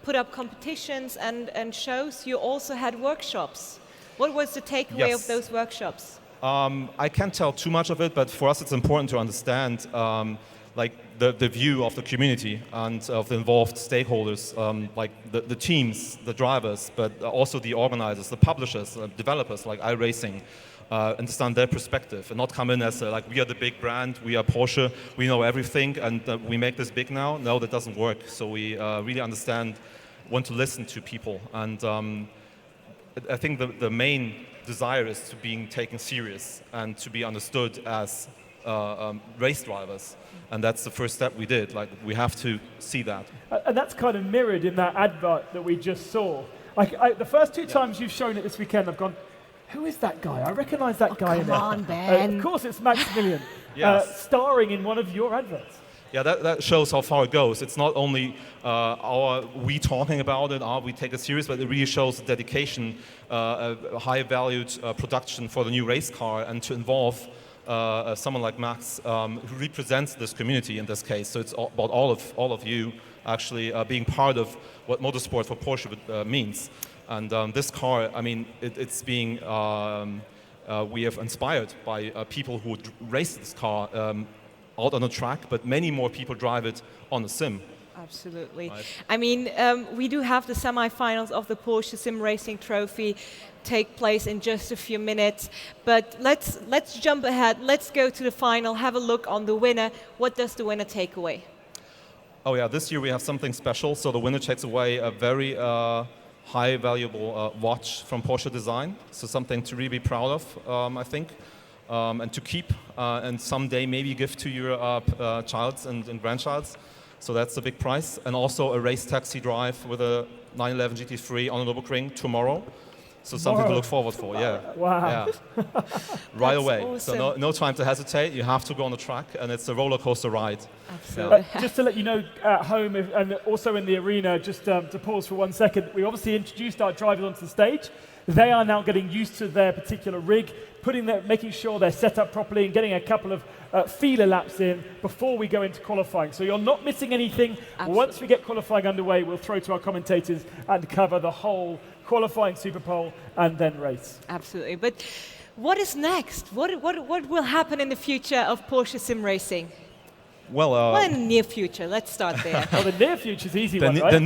put up competitions and shows, you also had workshops. What was the takeaway of those workshops? I can't tell too much of it, but for us it's important to understand like the view of the community and of the involved stakeholders, like the teams, the drivers, but also the organizers, the publishers, developers like iRacing, understand their perspective and not come in as like we are the big brand, we are Porsche, we know everything, and we make this big now. No, that doesn't work. So we really understand, want to listen to people, and I think the main desire is to being taken serious and to be understood as race drivers, and that's the first step we did. Like we have to see that, and that's kind of mirrored in that advert that we just saw. Like the first two times you've shown it this weekend, I've gone, who is that guy? I recognise that guy in there. Come on, Ben. Of course, it's Maximilian, Yes. starring in one of your adverts. Yeah, that shows how far it goes. It's not only we talking about it, we take it serious, but it really shows the dedication, a high-valued production for the new race car, and to involve someone like Max, who represents this community in this case. So it's about all of you actually being part of what motorsport for Porsche means. And this car, I mean, it's being we have inspired by people who race this car out on the track, but many more people drive it on the sim. Absolutely. Right. I mean, we do have the semifinals of the Porsche SimRacing Trophy take place in just a few minutes, but let's jump ahead. Let's go to the final, have a look on the winner. What does the winner take away? Oh yeah, this year we have something special. So the winner takes away a very high valuable watch from Porsche Design. So something to really be proud of, I think. And to keep and someday maybe give to your childs and grandchilds. So that's a big prize. And also a race taxi drive with a 911 GT3 on the Nürburgring tomorrow. So something to look forward for, yeah. Wow. Yeah. Right away. Awesome. So no time to hesitate. You have to go on the track, and it's a roller coaster ride. Absolutely. Just to let you know at home and also in the arena, just to pause for 1 second, we obviously introduced our drivers onto the stage. They are now getting used to their particular rig, making sure they're set up properly and getting a couple of feeler laps in before we go into qualifying. So you're not missing anything. Absolutely. Once we get qualifying underway, we'll throw to our commentators and cover the whole qualifying Super Pole and then race. Absolutely. But what is next? What will happen in the future of Porsche SimRacing? Well, in the near future, let's start there. Well, the near future is easy, right? The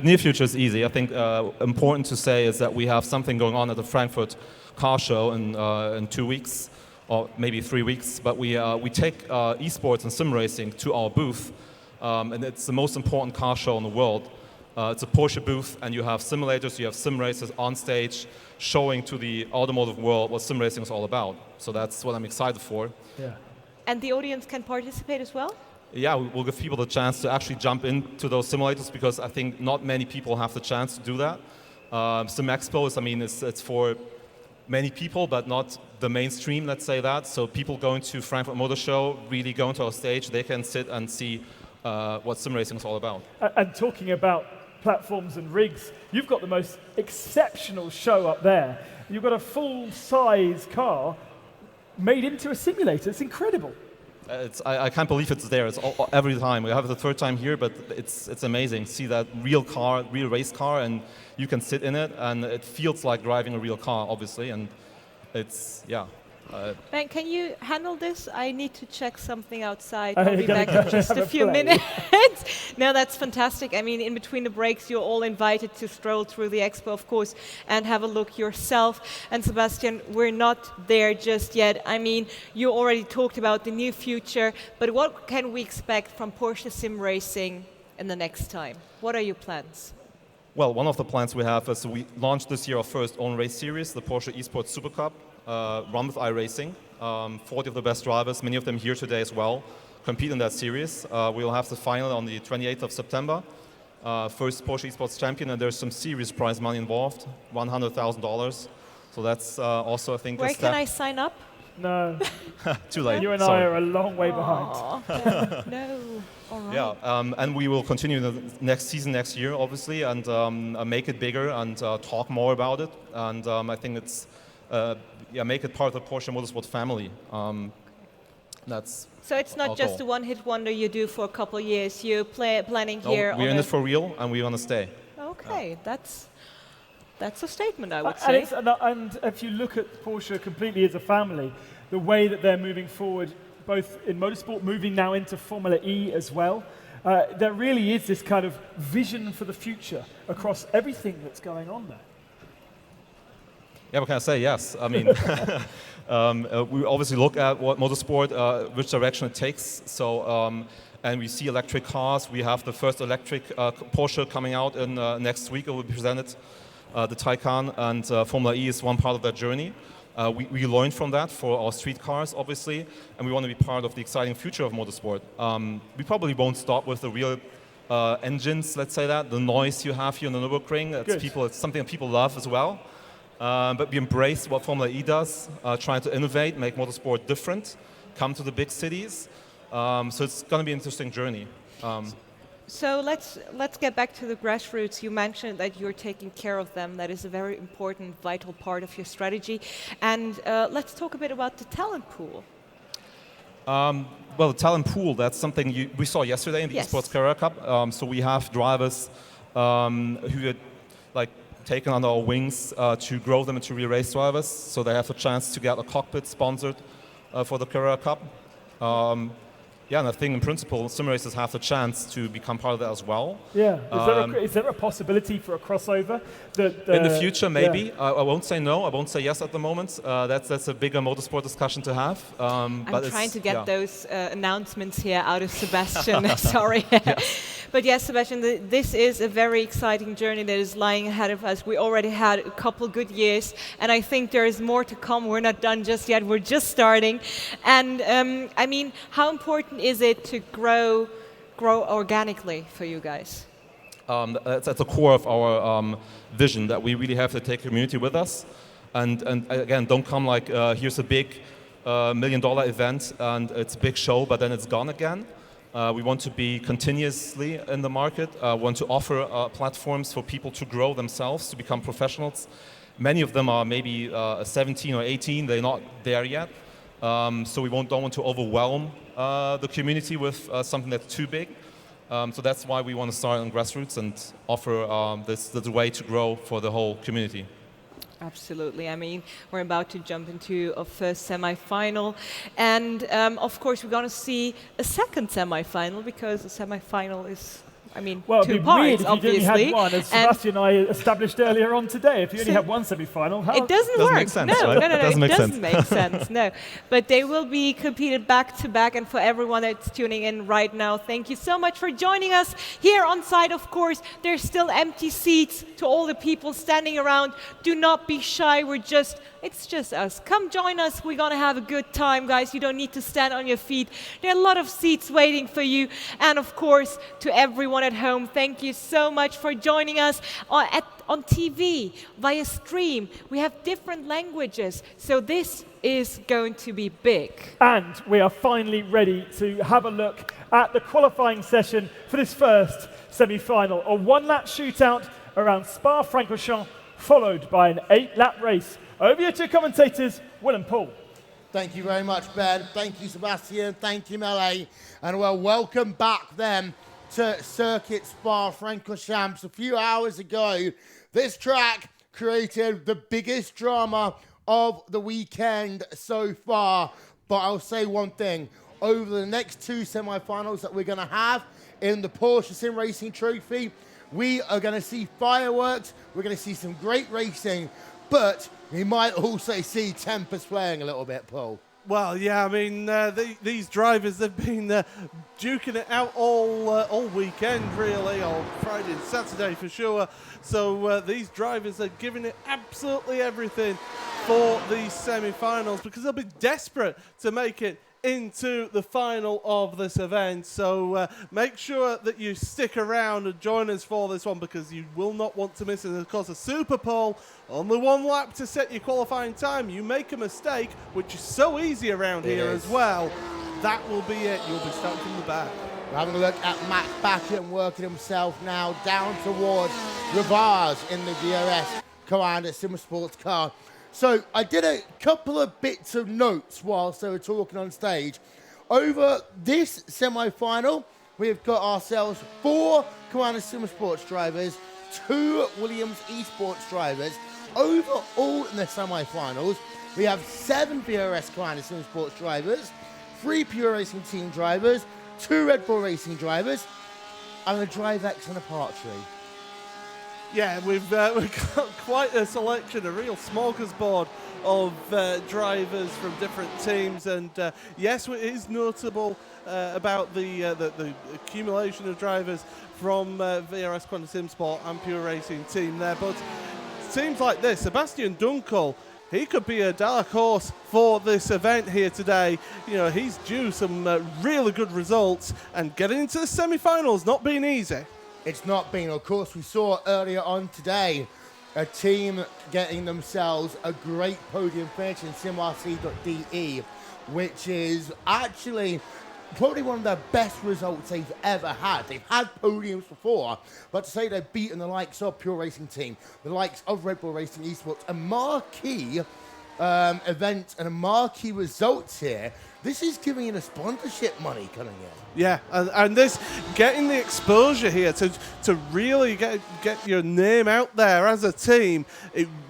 near future is easy. I think important to say is that we have something going on at the Frankfurt Car Show in 2 weeks, or maybe 3 weeks. But we take esports and sim racing to our booth, and it's the most important car show in the world. It's a Porsche booth, and you have simulators, you have sim racers on stage, showing to the automotive world what sim racing is all about. So that's what I'm excited for. Yeah. And the audience can participate as well? Yeah, we'll give people the chance to actually jump into those simulators, because I think not many people have the chance to do that. Sim Expo is, I mean, it's for many people, but not the mainstream, let's say that. So people going to Frankfurt Motor Show, really going to our stage, they can sit and see what sim racing is all about. And talking about platforms and rigs, you've got the most exceptional show up there. You've got a full-size car made into a simulator. It's incredible. I can't believe it's there. It's every time. We have it the third time here, but it's amazing. See that real car, real race car, and you can sit in it, and it feels like driving a real car, obviously, and it's, yeah. Ben, can you handle this? I need to check something outside. I'll be back in just a few minutes. No, that's fantastic. I mean, in between the breaks, you're all invited to stroll through the expo, of course, and have a look yourself. And Sebastian, we're not there just yet. I mean, you already talked about the new future, but what can we expect from Porsche SimRacing in the next time? What are your plans? Well, one of the plans we have is we launched this year our first own race series, the Porsche Esports Super Cup. Run with iRacing, 40 of the best drivers, many of them here today as well, compete in that series. We will have the final on the 28th of September. First Porsche Esports champion, and there's some serious prize money involved, $100,000. So that's also, I think, where can I sign up? No. Too late. You and Sorry. I are a long way behind. No. All right. Yeah, and we will continue the next season next year, obviously, and make it bigger and talk more about it. And I think it's make it part of the Porsche Motorsport family. That's so it's not just a one-hit wonder you do for a couple of years. You're planning here. We're in it for real, and we want to stay. Okay, that's a statement, I would say. And if you look at Porsche completely as a family, the way that they're moving forward both in motorsport, moving now into Formula E as well. There really is this kind of vision for the future across everything that's going on there. Yeah, what can I say? Yes. I mean, we obviously look at what motorsport, which direction it takes. So, and we see electric cars. We have the first electric Porsche coming out in next week. It will be presented, the Taycan, and Formula E is one part of that journey. We learned from that for our street cars, obviously, and we want to be part of the exciting future of motorsport. We probably won't stop with the real engines, let's say that, the noise you have here in the Nürburgring. It's something that people love as well. But we embrace what Formula E does, trying to innovate, make motorsport different, come to the big cities. So it's going to be an interesting journey. So let's get back to the grassroots. You mentioned that you're taking care of them. That is a very important, vital part of your strategy. And let's talk a bit about the talent pool. Well, the talent pool, that's something we saw yesterday in the Esports Carrera Cup. So we have drivers who are taken under our wings to grow them into real race drivers. So they have a chance to get a cockpit sponsored for the Carrera Cup. Yeah, and I think in principle, sim racers have the chance to become part of that as well. Yeah, is there a possibility for a crossover? In the future, maybe. I won't say no, I won't say yes at the moment. That's a bigger motorsport discussion to have. I'm trying to get those announcements here out of Sebastian, sorry. But yes, Sebastian, this is a very exciting journey that is lying ahead of us. We already had a couple good years, and I think there is more to come. We're not done just yet, we're just starting. And I mean, how important is it to grow organically for you guys? That's at the core of our vision, that we really have to take the community with us. And again, don't come like, here's a big $1 million event and it's a big show, but then it's gone again. We want to be continuously in the market, want to offer platforms for people to grow themselves, to become professionals. Many of them are maybe 17 or 18, they're not there yet. So we don't want to overwhelm the community with something that's too big. So that's why we want to start on grassroots and offer the way to grow for the whole community. Absolutely. I mean, we're about to jump into a first semi-final. And of course, we're going to see a second semi-final because the semi-final is, I mean, well, two it'd be parts, weird if obviously. you only had one, as Sebastian and I established earlier on today. If you only have one semi-final, how? It doesn't work. Make sense, no, right? no, It doesn't it make doesn't sense. make sense. No, but they will be competed back to back. And for everyone that's tuning in right now, thank you so much for joining us here on site. Of course, there's still empty seats to all the people standing around. Do not be shy. It's just us. Come join us. We're gonna have a good time, guys. You don't need to stand on your feet. There are a lot of seats waiting for you. And of course, to everyone at home, thank you so much for joining us on TV, via stream. We have different languages, so this is going to be big. And we are finally ready to have a look at the qualifying session for this first semi-final. A one-lap shootout around Spa-Francorchamps, followed by an 8-lap race. Over here to commentators, Will and Paul. Thank you very much, Ben. Thank you, Sebastian. Thank you, Melee. And well, welcome back then to Circuit Spa-Francorchamps. A few hours ago, this track created the biggest drama of the weekend so far. But I'll say one thing. Over the next two semi-finals that we're going to have in the Porsche SimRacing Trophy, we are going to see fireworks. We're going to see some great racing. But we might also see temper swaying a little bit, Paul. Well, yeah, I mean, these drivers have been duking it out all weekend, really, or Friday and Saturday for sure. So these drivers are giving it absolutely everything for these semi-finals because they'll be desperate to make it into the final of this event. So make sure that you stick around and join us for this one because you will not want to miss it. And of course, a super pole, only one lap to set your qualifying time. You make a mistake, which is so easy around here as well, that will be it. You'll be stuck in the back. We're having a look at Max Backham working himself now down towards Ravage in the DRS Commander Sim Sports car. So I did a couple of bits of notes whilst they were talking on stage. Over this semi-final, we've got ourselves 4 Commander Sim Sports drivers, 2 Williams Esports drivers. Overall in the semi-finals, we have 7 BRS Commander Sim Sports drivers, 3 Pure Racing Team drivers, 2 Red Bull Racing drivers, and a Drive X and a Partry. Yeah, we've got quite a selection, a real smorgasbord of drivers from different teams, and yes, it is notable about the accumulation of drivers from VRS Quantum Sim Sport and Pure Racing Team there. But teams like this, Sebastian Dunkel, he could be a dark horse for this event here today. You know, he's due some really good results, and getting into the semi-finals not being easy. It's not been. Of course, we saw earlier on today a team getting themselves a great podium finish in SimRC.de, which is actually probably one of the best results they've ever had. They've had podiums before, but to say they've beaten the likes of Pure Racing Team, the likes of Red Bull Racing Esports, a marquee event and a marquee results here, this is giving you the sponsorship money coming in. Yeah, and this getting the exposure here to really get your name out there as a team,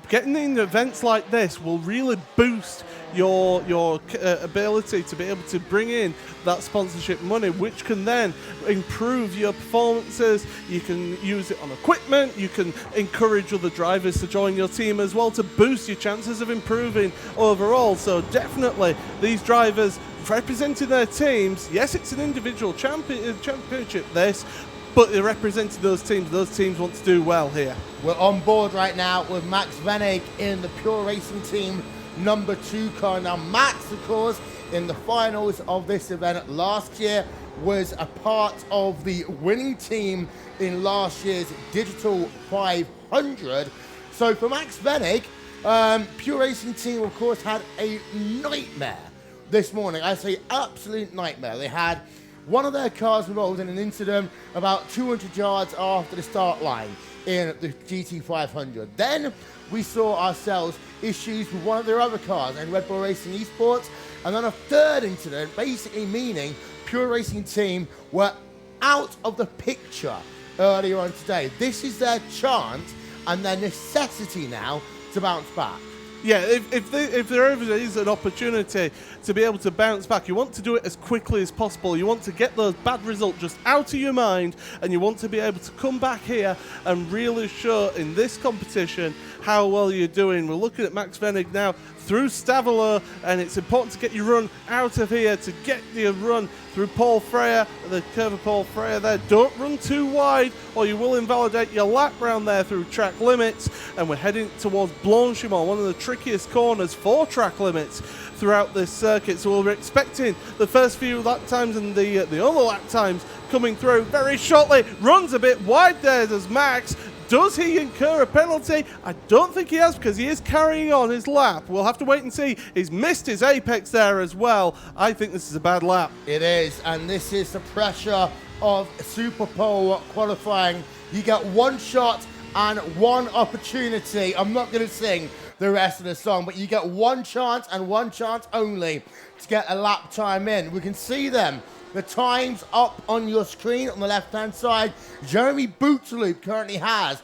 getting in events like this will really boost your ability to be able to bring in that sponsorship money, which can then improve your performances. You can use it on equipment. You can encourage other drivers to join your team as well to boost your chances of improving overall. So definitely these drivers representing their teams. Yes, it's an individual championship this, but they're representing those teams. Those teams want to do well here. We're on board right now with Max Venig in the Pure Racing Team number 2 car. Now, Max, of course, in the finals of this event last year, was a part of the winning team in last year's Digital 500. So for Max Venig, Pure Racing Team, of course, had a nightmare this morning. I say absolute nightmare. They had one of their cars involved in an incident about 200 yards after the start line in the GT500. Then we saw ourselves issues with one of their other cars in Red Bull Racing Esports, and then a third incident, basically meaning Pure Racing Team were out of the picture earlier on today. This is their chance and their necessity now to bounce back. Yeah, if there ever is an opportunity to be able to bounce back, you want to do it as quickly as possible. You want to get those bad results just out of your mind, and you want to be able to come back here and really show in this competition how well you're doing. We're looking at Max Venig now through Stavolo, and it's important to get your run out of here, to get your run through Paul Freyer, the curve of Paul Freyer there. Don't run too wide or you will invalidate your lap round there through track limits. And we're heading towards Blanchimont, one of the trickiest corners for track limits throughout this circuit. So we're expecting the first few lap times and the other lap times coming through very shortly. Runs a bit wide there, does Max. Does he incur a penalty? I don't think he has, because he is carrying on his lap. We'll have to wait and see. He's missed his apex there as well. I think this is a bad lap. It is, and this is the pressure of Super Pole qualifying. You get one shot and one opportunity. I'm not going to sing the rest of the song, but you get one chance and one chance only to get a lap time in. We can see them. The times up on your screen on the left-hand side. Jeremy Bootsaloop currently has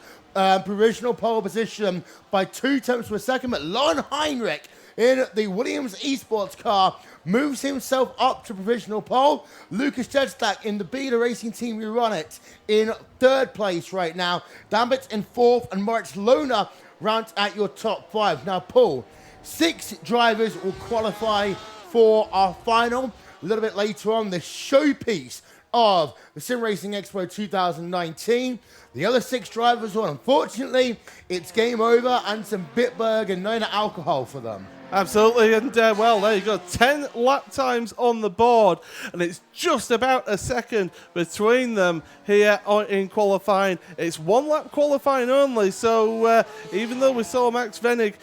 provisional pole position by 2 tenths per second, but Lon Heinrich in the Williams Esports car moves himself up to provisional pole. Lucas Jedstack in the Beta Racing Team We Run It in 3rd place right now. Dambit in 4th, and Moritz Lohner rounds at your top 5. Now, Paul, 6 drivers will qualify for our final. A little bit later on, the showpiece of the SimRacing Expo 2019. The other 6 drivers on, unfortunately, it's game over and some Bitburg and Nona alcohol for them. Absolutely, and well, there you go. 10 lap times on the board, and it's just about a second between them here in qualifying. It's 1 lap qualifying only, so even though we saw Max Venig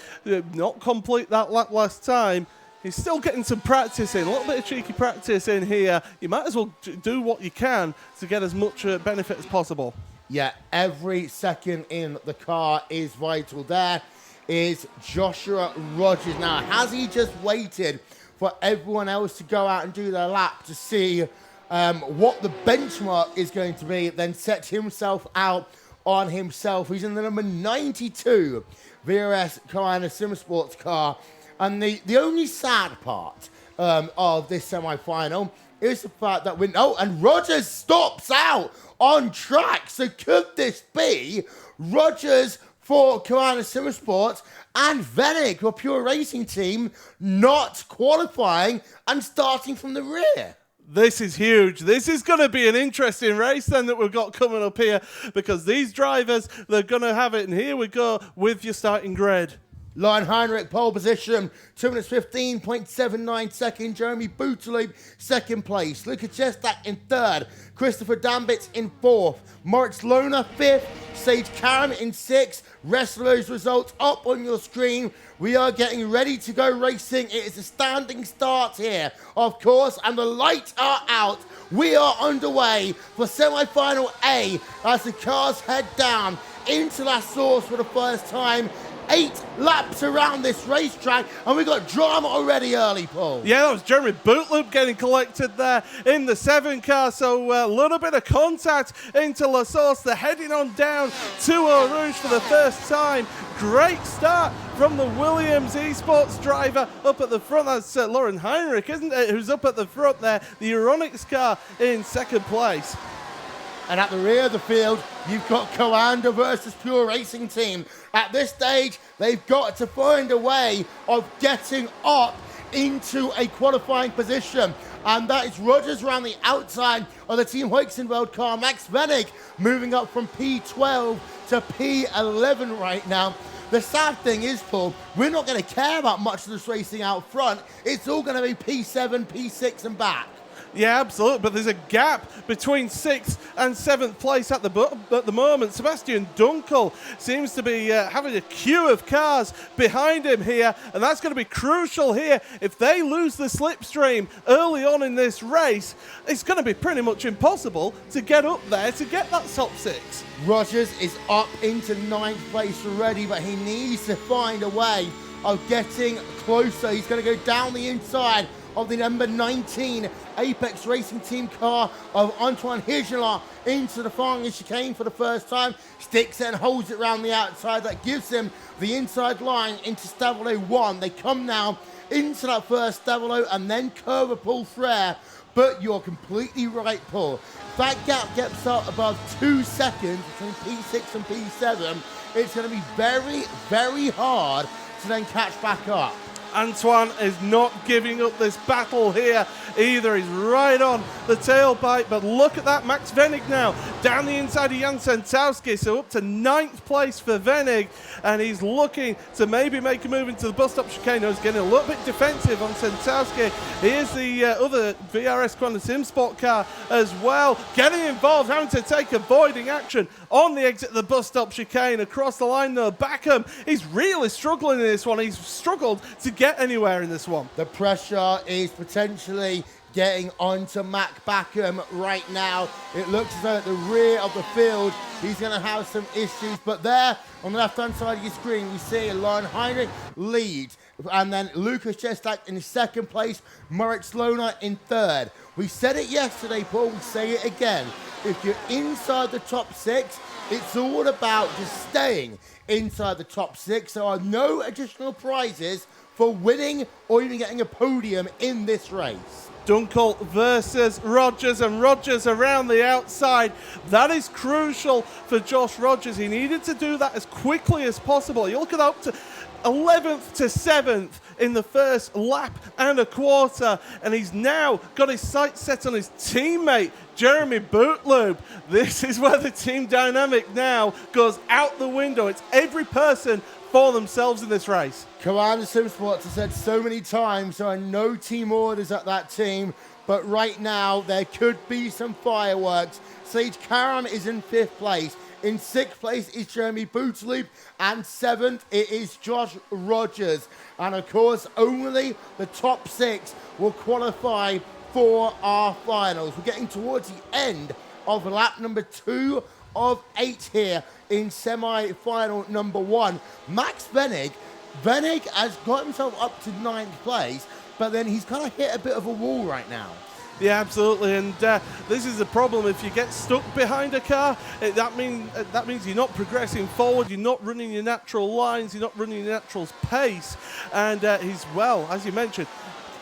not complete that lap last time, he's still getting some practice in, a little bit of cheeky practice in here. You might as well do what you can to get as much benefit as possible. Yeah, every second in the car is vital. There is Joshua Rogers. Now, has he just waited for everyone else to go out and do their lap to see what the benchmark is going to be, then set himself out on himself? He's in the number 92 VRS Carolina Sim Sports car. And the only sad part of this semi-final is the fact that and Rogers stops out on track. So could this be Rogers for Carolina Simmersports and Venig, a pure racing team, not qualifying and starting from the rear? This is huge. This is going to be an interesting race then that we've got coming up here, because these drivers, they're going to have it. And here we go with your starting grid. Lauren Heinrich, pole position, 2 minutes 15.79 seconds. Jeremy Booteloop, second place. Luca Chestak in third. Christopher Dambitz in fourth. Moritz Lohner, fifth. Sage Karam in sixth. Rest of those results up on your screen. We are getting ready to go racing. It is a standing start here, of course, and the lights are out. We are underway for semi-final A as the cars head down into La Source for the first time. 8 laps around this racetrack, and we got drama already early, Paul. Yeah, that was Jeremy Bootloop getting collected there in the 7 car, so a little bit of contact into La Source. They're heading on down to Eau Rouge for the first time. Great start from the Williams Esports driver up at the front. That's Lauren Heinrich, isn't it, who's up at the front there. The Euronics car in second place. And at the rear of the field, you've got Coanda versus Pure Racing Team. At this stage, they've got to find a way of getting up into a qualifying position. And that is Rogers around the outside of the Team Hoixenveld car. Max Venig moving up from P12 to P11 right now. The sad thing is, Paul, we're not going to care about much of this racing out front. It's all going to be P7, P6 and back. Yeah, absolutely, but there's a gap between 6th and 7th place at the moment. Sebastian Dunkel seems to be having a queue of cars behind him here, and that's going to be crucial here. If they lose the slipstream early on in this race, it's going to be pretty much impossible to get up there to get that top 6. Rogers is up into 9th place already, but he needs to find a way of getting closer. He's going to go down the inside of the number 19 Apex Racing Team car of Antoine Higelar into the final chicane for the first time. Sticks it and holds it around the outside. That gives him the inside line into Stavolo 1. They come now into that first Stavolo and then curve a Paul Frere. But you're completely right, Paul. That gap gets up above 2 seconds between P6 and P7. It's going to be very, very hard to then catch back up. Antoine is not giving up this battle here either. He's right on the tailpipe, but look at that. Max Venig now down the inside of Jan Sentowski, so up to 9th place for Venig, and he's looking to maybe make a move into the bus stop chicane. He's getting a little bit defensive on Sentowski. Here's the other VRS Quanta Sim Sport car as well, getting involved, having to take avoiding action on the exit of the bus stop chicane. Across the line though, Backham, he's really struggling in this one. He's struggled to get anywhere in this one. The pressure is potentially getting onto Mac Backham right now. It looks as though at the rear of the field he's going to have some issues, but there on the left-hand side of your screen we see Lauren Heinrich lead, and then Lucas Chestak in second place, Moritz Lohner in third. We said it yesterday, Paul, we say it again. If you're inside the top 6, it's all about just staying inside the top 6. There are no additional prizes for winning or even getting a podium in this race. Dunkel versus Rogers, and Rogers around the outside. That is crucial for Josh Rogers. He needed to do that as quickly as possible. You look at up to 11th to 7th in the first lap and a quarter, and he's now got his sights set on his teammate Jeremy Bootloop. This is where the team dynamic now goes out the window. It's every person for themselves in this race. Carolina Simsports has said so many times there are no team orders at that team, but right now there could be some fireworks. Sage Karam is in 5th place. In 6th place is Jeremy Booteloop, and 7th it is Josh Rogers. And of course, only the top 6 will qualify for our finals. We're getting towards the end of lap number 2 of 8 here in semi-final number 1. Max Venig has got himself up to 9th place, but then he's kind of hit a bit of a wall right now. Yeah, absolutely, and this is the problem. If you get stuck behind a car, that means you're not progressing forward, you're not running your natural lines, you're not running your natural pace, and he's, well, as you mentioned,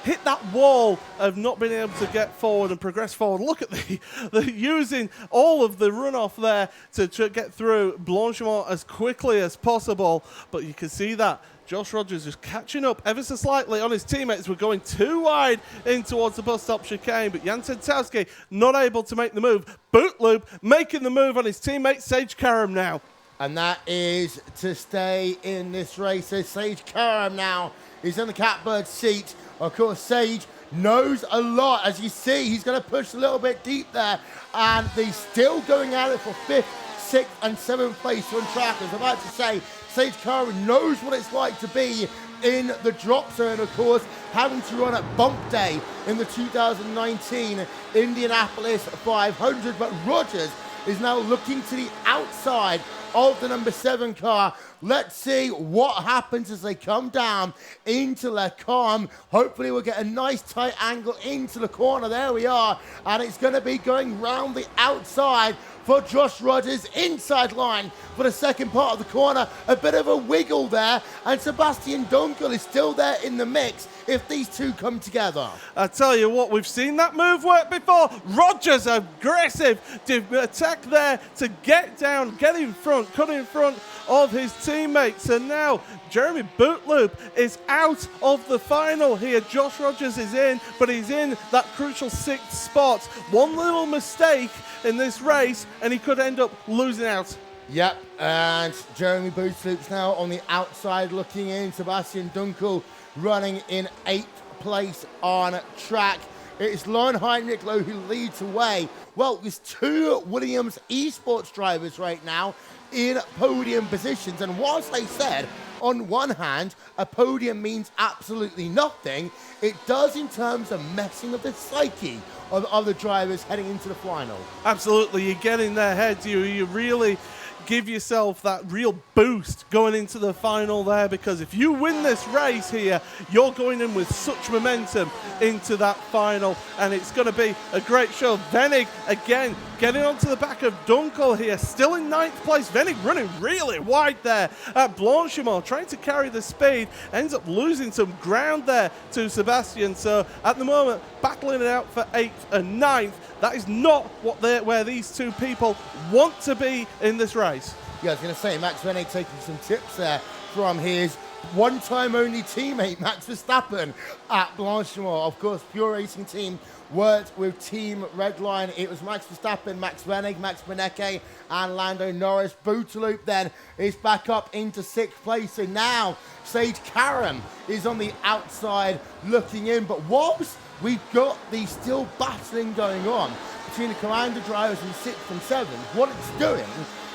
hit that wall of not being able to get forward and progress forward. Look at the using all of the runoff there to get through Blanchimont as quickly as possible. But you can see that Josh Rogers is catching up ever so slightly on his teammates. We're going too wide in towards the bus stop chicane, but Jan Sentowski not able to make the move. Boot loop making the move on his teammate Sage Karam now. And that is to stay in this race. So Sage Karam now is in the catbird seat. Of course, Sage knows a lot. As you see, he's going to push a little bit deep there. And they're still going at it for 5th, 6th, and 7th place on track. I was about to say, Sage Karam knows what it's like to be in the drop zone, of course, having to run at bump day in the 2019 Indianapolis 500. But Rogers is now looking to the outside of the number 7 car. Let's see what happens as they come down into Le Calme. Hopefully we'll get a nice tight angle into the corner. There we are. And it's going to be going round the outside for Josh Rogers, inside line for the second part of the corner. A bit of a wiggle there, and Sebastian Dunkel is still there in the mix if these two come together. I tell you what, we've seen that move work before. Rogers aggressive to attack there to get down, get in front, cut in front of his teammates. And now Jeremy Bootloop is out of the final here. Josh Rogers is in, but he's in that crucial 6th spot. One little mistake in this race and he could end up losing out. Yep, and Jeremy Bootloop's now on the outside looking in. Sebastian Dunkel running in 8th place on track. It's Lauren Heinrich Lowe who leads away. Well, there's 2 Williams esports drivers right now in podium positions. And whilst they said, on one hand, a podium means absolutely nothing, it does in terms of messing with the psyche of other drivers heading into the final. Absolutely, you get in their heads, you really give yourself that real boost going into the final there, because if you win this race here, you're going in with such momentum into that final, and it's going to be a great show. Venig, again, getting onto the back of Dunkel here, still in 9th place. Venig running really wide there at Blanchimont, trying to carry the speed, ends up losing some ground there to Sebastian. So at the moment, battling it out for 8th and 9th. That is not where these two people want to be in this race. Yeah, I was going to say, Max Venig taking some tips there from his one-time only teammate, Max Verstappen, at Blanchimont. Of course, Pure Racing Team worked with Team Redline. It was Max Verstappen, Max Venig, Max Benecke, and Lando Norris. Bootaloop then is back up into 6th place. And now Sage Karam is on the outside looking in. But whilst we've got the still battling going on between the commander drivers in 6th and 7th, what it's doing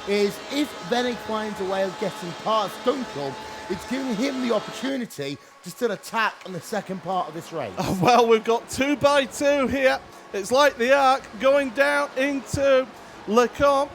is if Venig finds a way of getting past Dunkel, it's giving him the opportunity to still attack on the second part of this race. Oh, well, we've got 2 by 2 here. It's like the arc going down into Le Calme.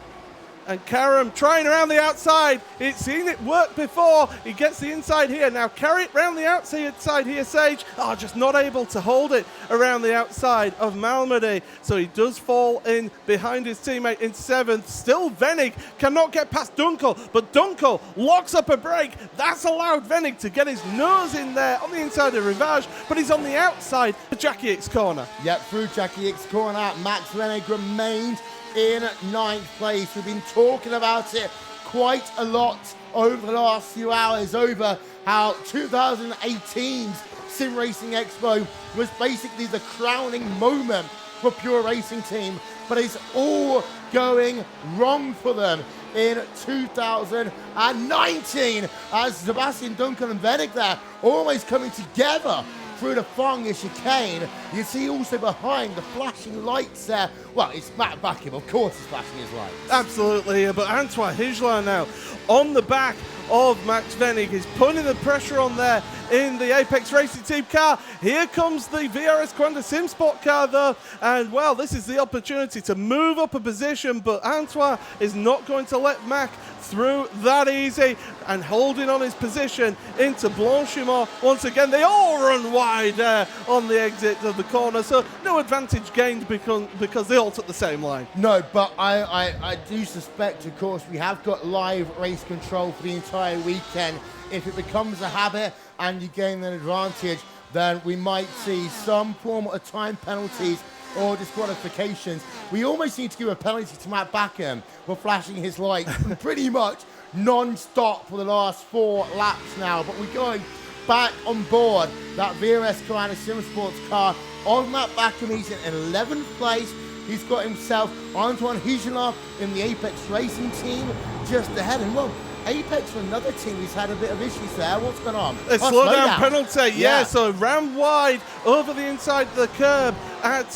And Karam trying around the outside. He's seen it work before. He gets the inside here. Now carry it around the outside here, Sage. Oh, just not able to hold it around the outside of Malmedy. So he does fall in behind his teammate in 7th. Still Venig cannot get past Dunkel, but Dunkel locks up a brake. That's allowed Venig to get his nose in there on the inside of Rivage, but he's on the outside of Jackie X corner. Yep, through Jackie X corner, Max Venig remains in 9th place. We've been talking about it quite a lot over the last few hours, over how 2018's SimRacing Expo was basically the crowning moment for Pure Racing Team, but it's all going wrong for them in 2019 as Sebastian Dunkel and Venig there almost coming together through the Fong chicane. You see also behind the flashing lights there. Well, it's Matt Backham, of course he's flashing his lights. Absolutely, but Antoine Higelin now on the back of Max Venig is putting the pressure on there in the Apex Racing Team car. Here comes the VRS Quanta Sim Sport car though, and well, this is the opportunity to move up a position, but Antoine is not going to let Mac through that easy, and holding on his position into Blanchimont. Once again, they all run wide on the exit of the corner, so no advantage gained because they all took the same line. No, but I do suspect, of course, we have got live race control for the entire weekend. If it becomes a habit and you gain an advantage, then we might see some form of time penalties or disqualifications. We almost need to give a penalty to Matt Backham for flashing his light pretty much non-stop for the last 4 laps now. But we're going back on board that VRS Carrera Sim Sports car of Matt Backham. He's in 11th place. He's got himself Antoine Higelard in the Apex Racing team just ahead. And well, Apex for another team, he's had a bit of issues there. What's going on? A slowdown penalty, yeah. So ran wide over the inside of the curb at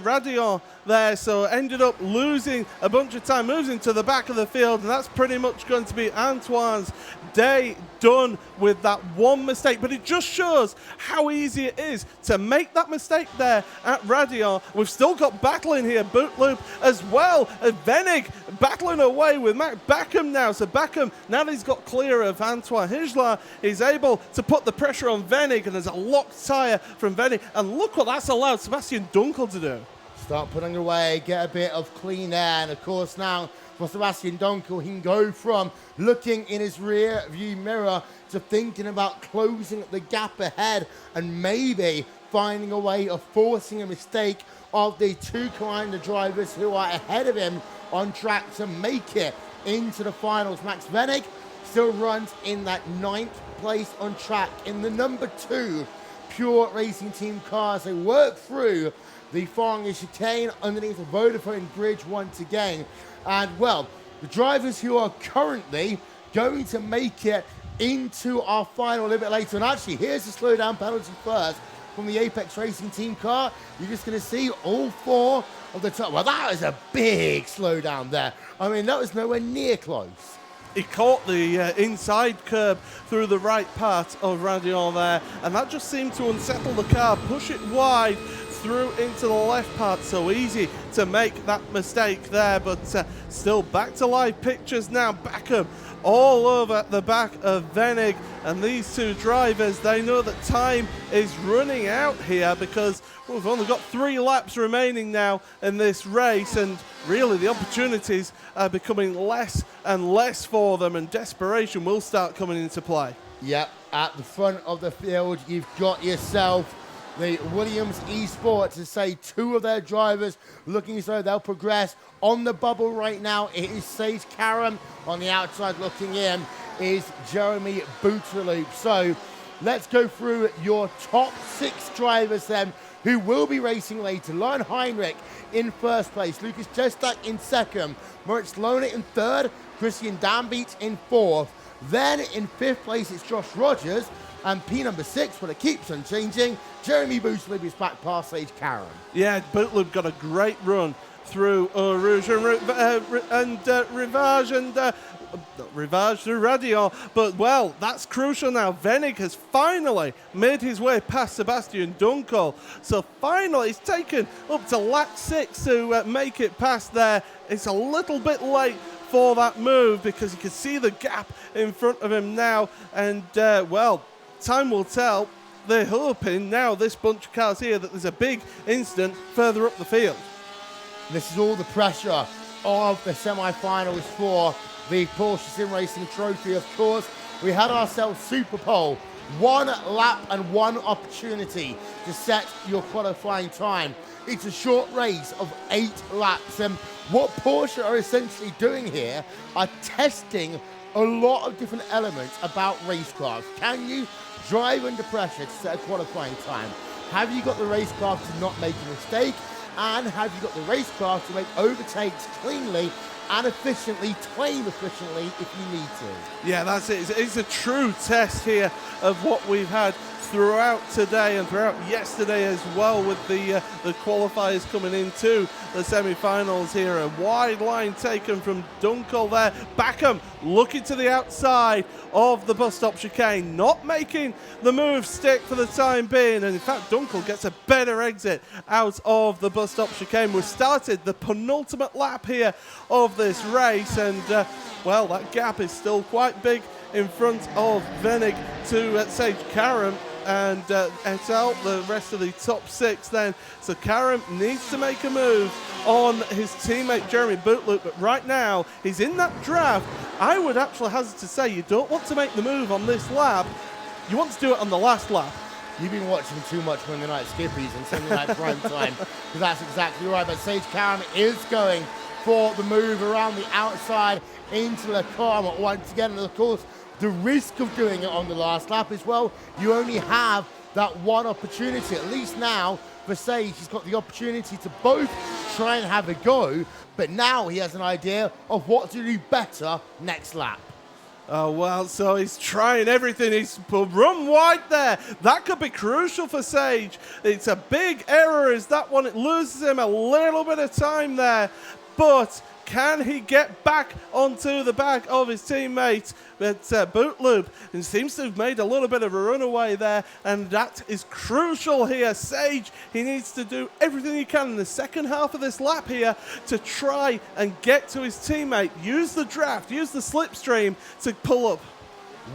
Radion there, so ended up losing a bunch of time, moves into the back of the field, and that's pretty much going to be Antoine's day done with that one mistake. But it just shows how easy it is to make that mistake there at Radion. We've still got battling here, Boot Loop as well. Venig battling away with Matt Backham now. So Backham, now that he's got clear of Antoine Higelard, is able to put the pressure on Venig, and there's a locked tyre from Venig. And look what that's allowed Sebastian Dunkel to do. Start putting away, get a bit of clean air, and of course now for Sebastian Dunkel, he can go from looking in his rear view mirror to thinking about closing the gap ahead and maybe finding a way of forcing a mistake of the 2 Commander drivers who are ahead of him on track to make it into the finals. Max Venig still runs in that 9th place on track in the number 2 Pure Racing Team cars. They work through the Farnley chicane underneath the Vodafone Bridge once again. And, well, the drivers who are currently going to make it into our final a little bit later. And actually, here's the slowdown penalty first from the Apex Racing Team car. You're just going to see all 4 of the top. Well, that was a big slowdown there. I mean, that was nowhere near close. He caught the inside curb through the right part of Radion there, and that just seemed to unsettle the car, push it wide through into the left part. So easy to make that mistake there, but still back to live pictures now. Backham all over the back of Venig, and these 2 drivers, they know that time is running out here because we've only got 3 laps remaining now in this race, and really the opportunities are becoming less and less for them, and desperation will start coming into play. Yep, at the front of the field, you've got yourself the Williams Esports, to say 2 of their drivers looking as though they'll progress. On the bubble right now, it is Sage Karam. On the outside looking in is Jeremy Booterloop. So let's go through your top 6 drivers then who will be racing later. Lauren Heinrich in first place, Lucas Jestak in second, Moritz Lohner in third, Christian Dambeat in fourth. Then in fifth place, it's Josh Rogers. And P number 6, well, it keeps on changing. Jeremy Bootlib is back past Sage Karam. Yeah, Bootlib got a great run through Eau Rouge and Rivage and Rivage through Radion. But, well, that's crucial now. Venig has finally made his way past Sebastian Dunkel. So finally, it's taken up to lap 6 to make it past there. It's a little bit late for that move because you can see the gap in front of him now. And, well, time will tell. They're hoping now, this bunch of cars here, that there's a big incident further up the field. This is all the pressure of the semi-finals for the Porsche SimRacing Trophy. Of course, we had ourselves Super Pole. 1 lap and 1 opportunity to set your qualifying time. It's a short race of 8 laps. And what Porsche are essentially doing here are testing a lot of different elements about racecraft. Can you drive under pressure to set a qualifying time? Have you got the racecraft to not make a mistake? And have you got the racecraft to make overtakes cleanly and efficiently, claim efficiently if you need to? Yeah, that's it. It's a true test here of what we've had throughout today and throughout yesterday as well, with the qualifiers coming into the semi-finals here. A wide line taken from Dunkel there. Backham looking to the outside of the bus stop chicane, not making the move stick for the time being, and in fact Dunkel gets a better exit out of the bus stop chicane. We've started the penultimate lap here of this race, and well, that gap is still quite big in front of Venig to Sage Karam and et al. The rest of the top 6 then. So Karam needs to make a move on his teammate Jeremy Bootloop, but right now he's in that draft. I would actually hazard to say you don't want to make the move on this lap. You want to do it on the last lap. you've been watching too much Monday Night Skippies and Sunday Night Prime Time, because that's exactly right. But Sage Karam is going for the move around the outside into Leclerc once again. And of course, the risk of doing it on the last lap as well, you only have that one opportunity. At least now, for Sage, he's got the opportunity to both try and have a go, but now he has an idea of what to do better next lap. Oh, well, so he's trying everything. He's run wide there. That could be crucial for Sage. It's a big error as that one. It loses him a little bit of time there. But can he get back onto the back of his teammate? But Boot Loop seems to have made a little bit of a runaway there, and that is crucial here. Sage, he needs to do everything he can in the second half of this lap here to try and get to his teammate. Use the draft, use the slipstream to pull up.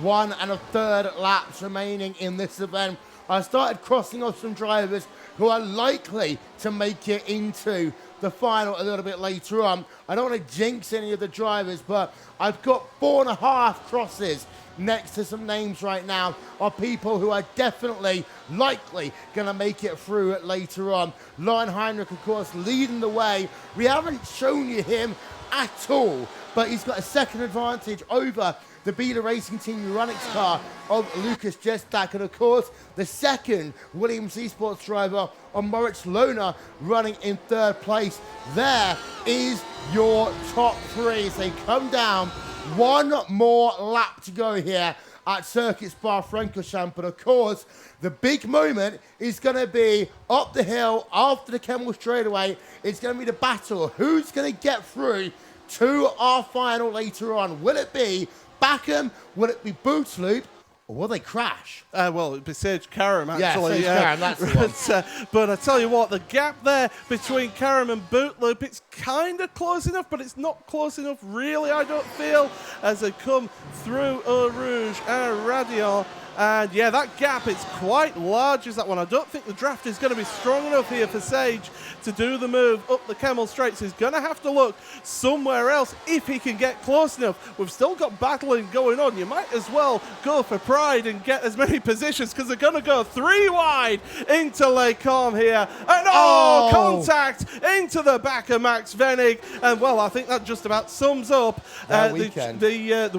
1 1/3 laps remaining in this event. I started crossing off some drivers who are likely to make it into the final a little bit later on. I don't want to jinx any of the drivers, but I've got 4.5 crosses next to some names right now of people who are definitely likely going to make it through it later on. Lauren Heinrich, of course, leading the way. We haven't shown you him at all, but he's got a second advantage over the Beta Racing Team Euronics car of Lucas Jestak, and of course the second Williams Esports driver on Moritz Lohner running in third place. There is your top three as they come down. One more lap to go here at Circuit Spa-Francorchamps, but of course the big moment is going to be up the hill after the Kemmel straightaway. It's going to be the battle. Who's going to get through to our final later on? Will it be Backham? Will it be Boot Loop? Or will they crash? Well, it'd be Sage Karam, actually. Yeah, Sage Karam, that's the one. But I tell you what, the gap there between Karam and Boot Loop, it's kind of close enough, but it's not close enough, really, I don't feel, as they come through Eau Rouge and Radion. And yeah, that gap, it's quite large as that one. I don't think the draft is going to be strong enough here for Sage to do the move up the Kemmel Straights. He's going to have to look somewhere else if he can get close enough. We've still got battling going on. You might as well go for pride and get as many positions, because they're going to go 3 wide into Les Combes here. And contact into the back of Max Vennig. And well, I think that just about sums up the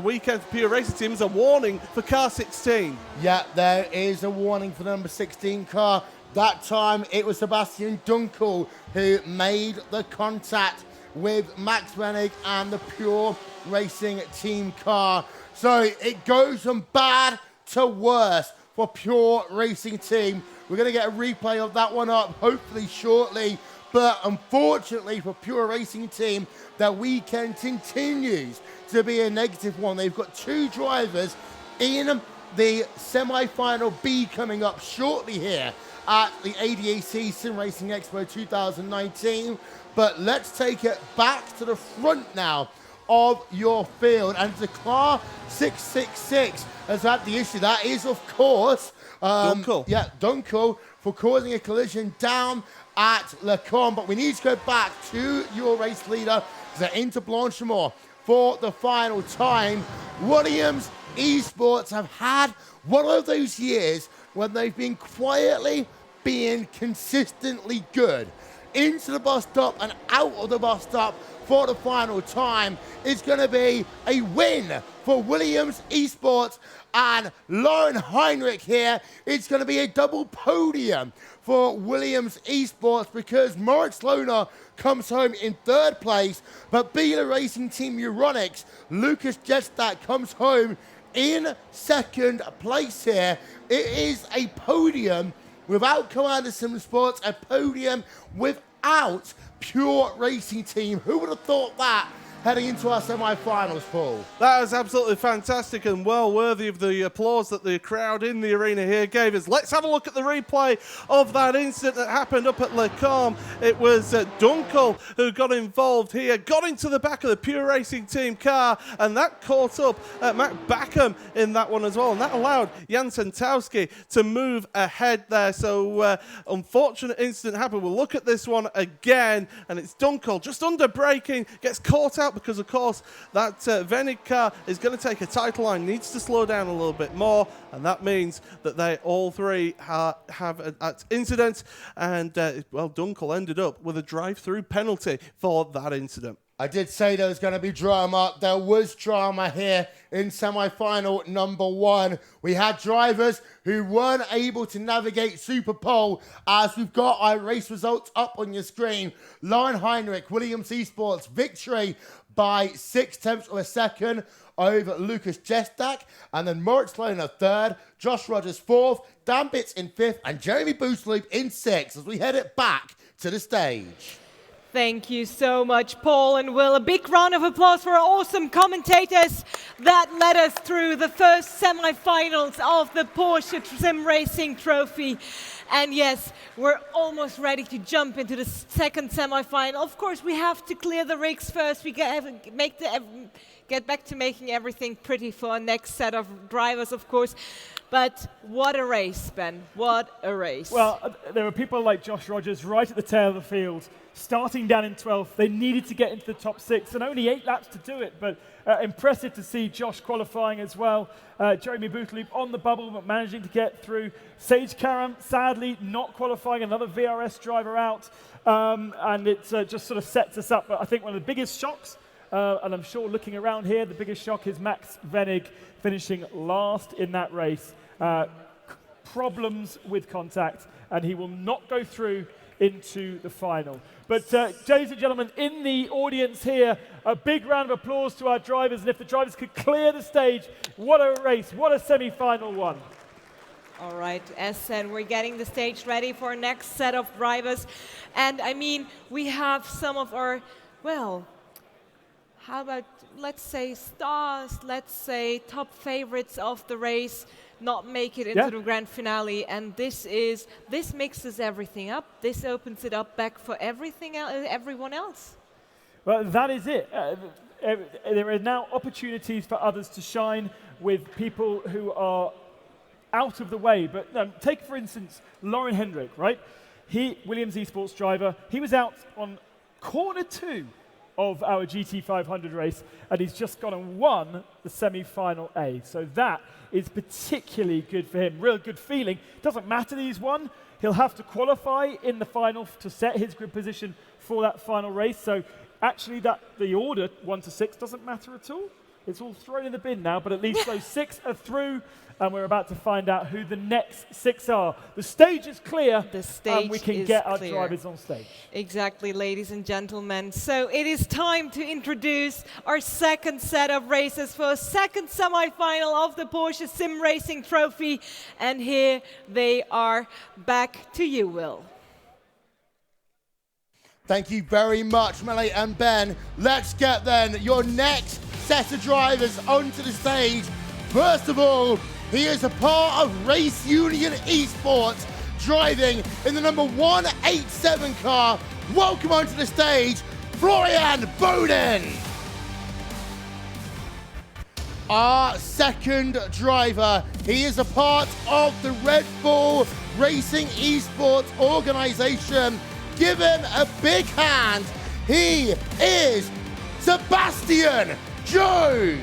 weekend for Pure Racing Team as a warning for car 16. Yeah, there is a warning for the number 16 car. That time it was Sebastian Dunkel who made the contact with Max Vennig and the Pure Racing Team car. So it goes from bad to worse for Pure Racing Team. We're going to get a replay of that one up hopefully shortly. But unfortunately for Pure Racing Team, that weekend continues to be a negative one. They've got 2 drivers in the semi-final B coming up shortly here at the ADAC SimRacing Expo 2019. But let's take it back to the front now of your field. And the car 666 has had the issue. That is, of course, Dunkel. Yeah, Dunkel for causing a collision down at Le Combes. But we need to go back to your race leader. They're into Blanchimont for the final time. Williams Esports have had one of those years when they've been quietly being consistently good. Into the bus stop and out of the bus stop for the final time. It's going to be a win for Williams Esports and Lauren Heinrich here. It's going to be a double podium for Williams Esports because Moritz Lohner comes home in third place, but Beta Racing Team Euronics, Lucas Jestak comes home in second place here. It is a podium without Commander Sim Sports, a podium without Pure Racing Team. Who would have thought that heading into our semi-finals, Paul? That was absolutely fantastic and well worthy of the applause that the crowd in the arena here gave us. Let's have a look at the replay of that incident that happened up at Les Combes. It was Dunkel who got involved here, got into the back of the Pure Racing Team car, and that caught up Matt Backham in that one as well, and that allowed Jan Santowski to move ahead there. So unfortunate incident happened. We'll look at this one again, and it's Dunkel just under braking, gets caught out because, of course, that Venig car is going to take a title line, needs to slow down a little bit more, and that means that they all three have an incident, and, well, Dunkel ended up with a drive-through penalty for that incident. I did say there was going to be drama. There was drama here in semi-final number 1. We had drivers who weren't able to navigate Super Pole, as we've got our race results up on your screen. Lauren Heinrich, Williams Esports, victory by 0.6 of a second over Lucas Jestak, and then Moritz Lohner 3rd, Josh Rogers 4th, Dan Bitts in 5th, and Jeremy Boostloop in 6th as we head it back to the stage. Thank you so much, Paul and Will. A big round of applause for our awesome commentators that led us through the first semi-finals of the Porsche SimRacing Trophy. And yes, we're almost ready to jump into the second semi-final. Of course, we have to clear the rigs first. We get back to making everything pretty for our next set of drivers, of course. But what a race, Ben. What a race. Well, there were people like Josh Rogers right at the tail of the field, starting down in 12th. They needed to get into the top 6, and only 8 laps to do it. But impressive to see Josh qualifying as well. Jeremy Bootloop on the bubble, but managing to get through. Sage Karam, sadly, not qualifying, another VRS driver out. And it just sort of sets us up. But I think one of the biggest shocks, and I'm sure looking around here, the biggest shock is Max Venig finishing last in that race. Problems with contact, and he will not go through into the final. But ladies and gentlemen, in the audience here, a big round of applause to our drivers, and if the drivers could clear the stage, what a race, what a semi-final one. All right, as said, we're getting the stage ready for our next set of drivers. And I mean, we have some of our, well, how about, let's say, stars, let's say, top favorites of the race not make it into the grand finale, and this mixes everything up. This opens it up back for everyone else. Well, that is it. There are now opportunities for others to shine with people who are out of the way. But take, for instance, Lauren Hendrick, right? Williams Esports driver, he was out on corner 2 of our GT500 race, and he's just gone and won the semi-final A. So that is particularly good for him. Real good feeling. Doesn't matter that he's won. He'll have to qualify in the final to set his grid position for that final race. So actually the order 1 to 6 doesn't matter at all. It's all thrown in the bin now, but at least those 6 are through, and we're about to find out who the next 6 are. The stage is clear, and we can get our drivers on stage. Exactly, ladies and gentlemen. So it is time to introduce our second set of races for a second semi-final of the Porsche SimRacing Trophy. And here they are. Back to you, Will. Thank you very much, Melee and Ben. Let's get then your next set of drivers onto the stage. First of all, he is a part of Race Union Esports, driving in the number 187 car. Welcome onto the stage, Florian Bowden. Our second driver, he is a part of the Red Bull Racing Esports organization. Give him a big hand. He is Sebastian Joe.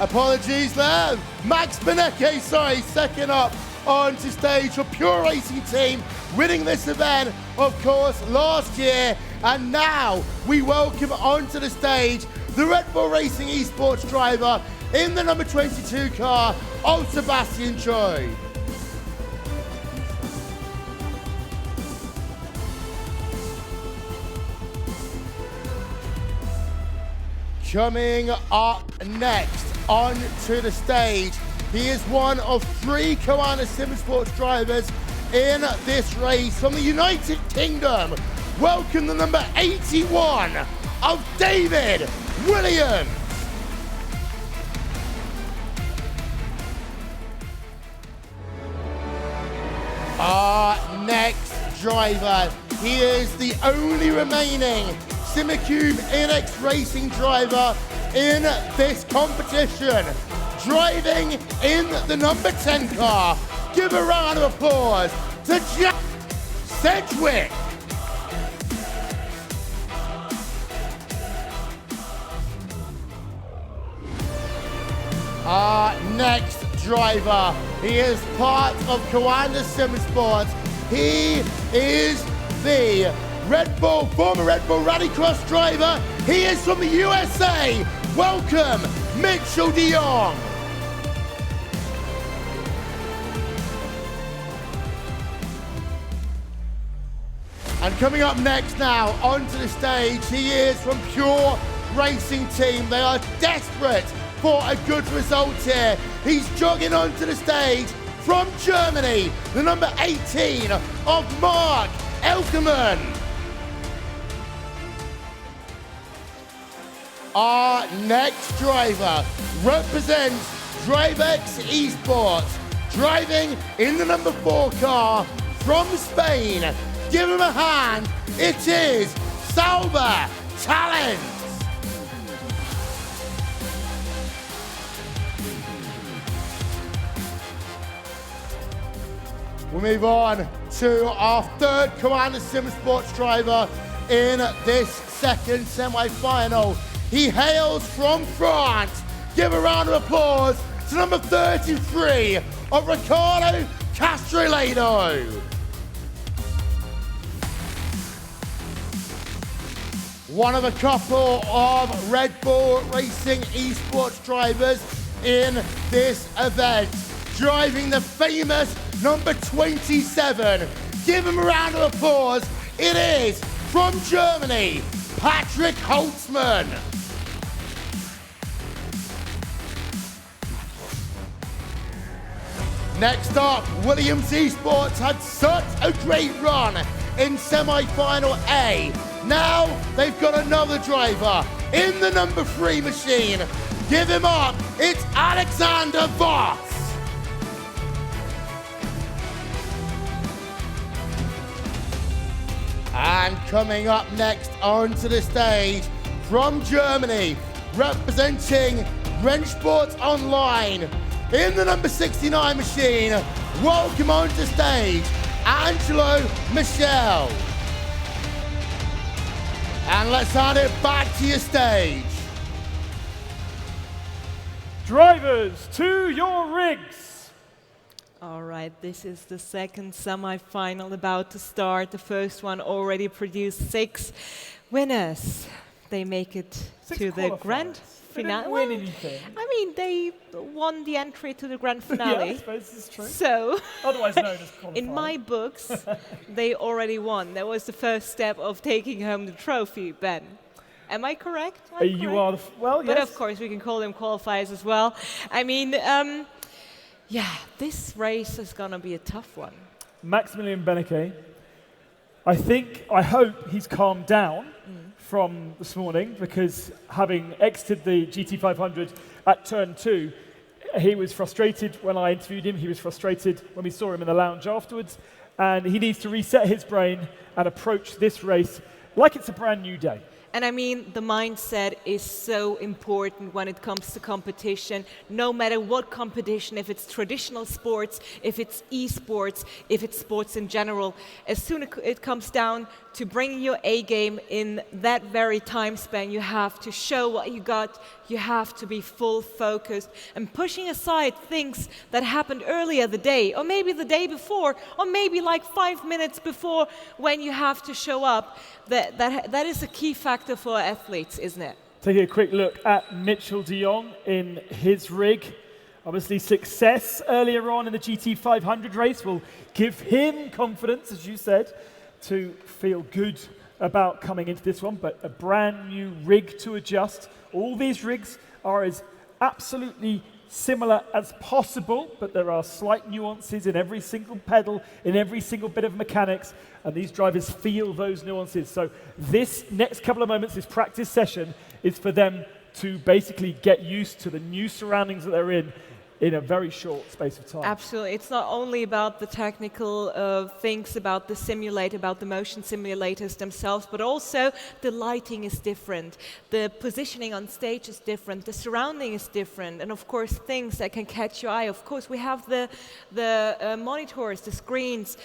Apologies there. Max Benecke, second up onto stage for Pure Racing Team, winning this event, of course, last year. And now we welcome onto the stage the Red Bull Racing Esports driver in the number 22 car of Sebastian Joe. Coming up next onto the stage, he is one of 3 Koana SimSports drivers in this race from the United Kingdom. Welcome the number 81 of David Williams. Our next driver, he is the only remaining SimCube NX Racing driver in this competition, driving in the number 10 car. Give a round of applause to Jack Sedgwick. next driver. He is part of Koanda Simsports. He is the former Red Bull Rallycross driver. He is from the USA. Welcome, Mitchell de Jong. And coming up next now, onto the stage, he is from Pure Racing Team. They are desperate for a good result here. He's jogging onto the stage from Germany, the number 18 of Mark Elkerman. Our next driver represents DriveX Esports, driving in the number 4 car from Spain. Give him a hand. It is Sauber Talent. We move on to our third Koanda Simsports driver in this second semi-final. He hails from France. Give a round of applause to number 33 of Ricardo Castrolado. One of a couple of Red Bull Racing Esports drivers in this event, driving the famous number 27. Give him a round of applause. It is from Germany, Patrick Holtzmann. Next up, Williams Esports had such a great run in semi-final A. Now they've got another driver in the number 3 machine. Give him up, it's Alexander Voss. And coming up next onto the stage from Germany, representing Rennsport Online, in the number 69 machine, welcome onto stage, Angelo Michel. And let's hand it back to your stage. Drivers, to your rigs. All right, this is the second semi-final about to start. The first one already produced 6 winners. They make it to the grand finale. Didn't win anything. I mean, they won the entry to the grand finale. Yeah, I suppose it's true. So, otherwise known as qualifying. In my books, they already won. That was the first step of taking home the trophy, Ben. Am I correct? You are, well, yes. But of course, we can call them qualifiers as well. I mean, yeah, this race is going to be a tough one. Maximilian Beneke, I hope he's calmed down from this morning, because having exited the GT500 at turn 2, he was frustrated when I interviewed him. He was frustrated when we saw him in the lounge afterwards. And he needs to reset his brain and approach this race like it's a brand new day. And I mean, the mindset is so important when it comes to competition, no matter what competition, if it's traditional sports, if it's esports, if it's sports in general. As soon as it comes down to bringing your A game in that very time span, you have to show what you got, you have to be full focused, and pushing aside things that happened earlier the day, or maybe the day before, or maybe like 5 minutes before when you have to show up. That is a key factor for athletes, isn't it? Taking a quick look at Mitchell de Jong in his rig. Obviously, success earlier on in the GT500 race will give him confidence, as you said, to feel good about coming into this one, but a brand new rig to adjust. All these rigs are as absolutely similar as possible, but there are slight nuances in every single pedal, in every single bit of mechanics, and these drivers feel those nuances. So this next couple of moments, this practice session, is for them to basically get used to the new surroundings that they're in a very short space of time. Absolutely. It's not only about the technical things, about the simulator, about the motion simulators themselves, but also the lighting is different. The positioning on stage is different. The surrounding is different. And of course, things that can catch your eye. Of course, we have the monitors, the screens.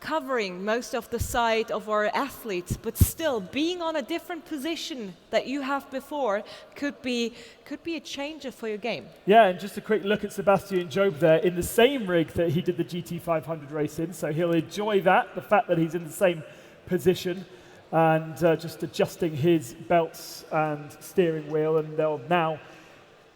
covering most of the side of our athletes, but still being on a different position that you have before could be a changer for your game. Yeah, and just a quick look at Sebastian Job there in the same rig that he did the GT500 race in, so he'll enjoy that, the fact that he's in the same position, and just adjusting his belts and steering wheel, and they'll now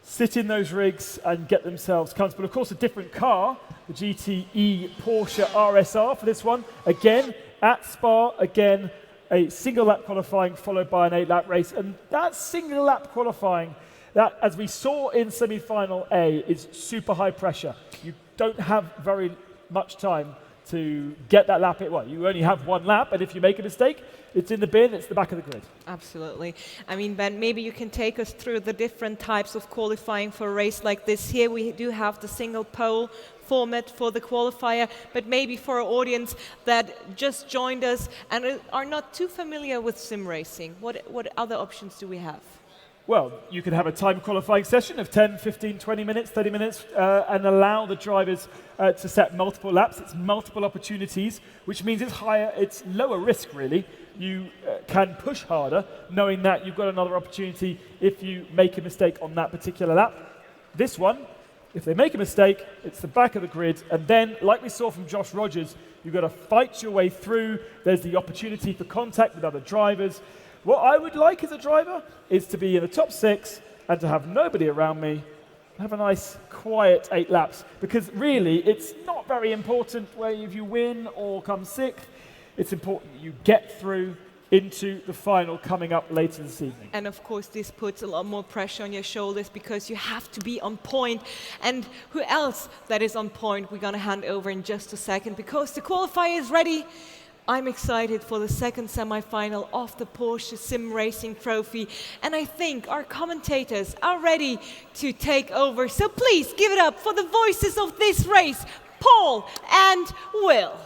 sit in those rigs and get themselves comfortable. Of course, a different car, the GTE Porsche RSR for this one. Again, at Spa, again, a single lap qualifying followed by an 8-lap race. And that single lap qualifying, that, as we saw in semi-final A, is super high pressure. You don't have very much time to get that lap. Well, you only have one lap, and if you make a mistake, it's in the bin, it's the back of the grid. Absolutely. I mean, Ben, maybe you can take us through the different types of qualifying for a race like this. Here we do have the single pole format for the qualifier, but maybe for our audience that just joined us and are not too familiar with sim racing, what other options do we have? Well, you could have a time qualifying session of 10, 15, 20 minutes, 30 minutes, and allow the drivers to set multiple laps. It's multiple opportunities, which means it's lower risk, really. You can push harder, knowing that you've got another opportunity if you make a mistake on that particular lap. This one, if they make a mistake, it's the back of the grid, and then, like we saw from Josh Rogers, you've got to fight your way through. There's the opportunity for contact with other drivers. What I would like as a driver is to be in the top 6 and to have nobody around me, have a nice quiet 8 laps, because really it's not very important where if you win or come 6th. It's important you get through into the final coming up later this evening. And of course this puts a lot more pressure on your shoulders because you have to be on point. And who else that is on point we're going to hand over in just a second, because the qualifier is ready. I'm excited for the second semi-final of the Porsche SimRacing Trophy, and I think our commentators are ready to take over. So please give it up for the voices of this race, Paul and Will.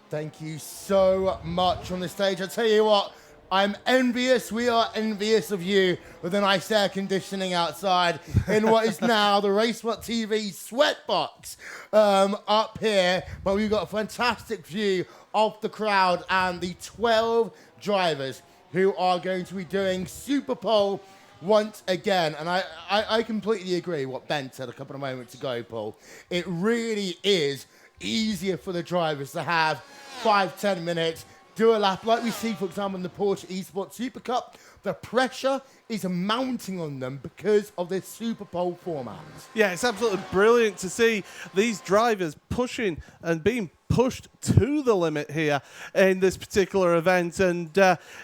Thank you so much on the stage. I tell you what, I'm envious, we are envious of you with a nice air conditioning outside in what is now the RaceWhat TV sweatbox up here. But we've got a fantastic view of the crowd and the 12 drivers who are going to be doing Super Pole once again. And I completely agree with what Ben said a couple of moments ago, Paul. It really is easier for the drivers to have 5-10 minutes, do a lap, like we see, for example, in the Porsche Esports Super Cup. The pressure is mounting on them because of this Super Pole format. Yeah, it's absolutely brilliant to see these drivers pushing and being pushed to the limit here in this particular event, and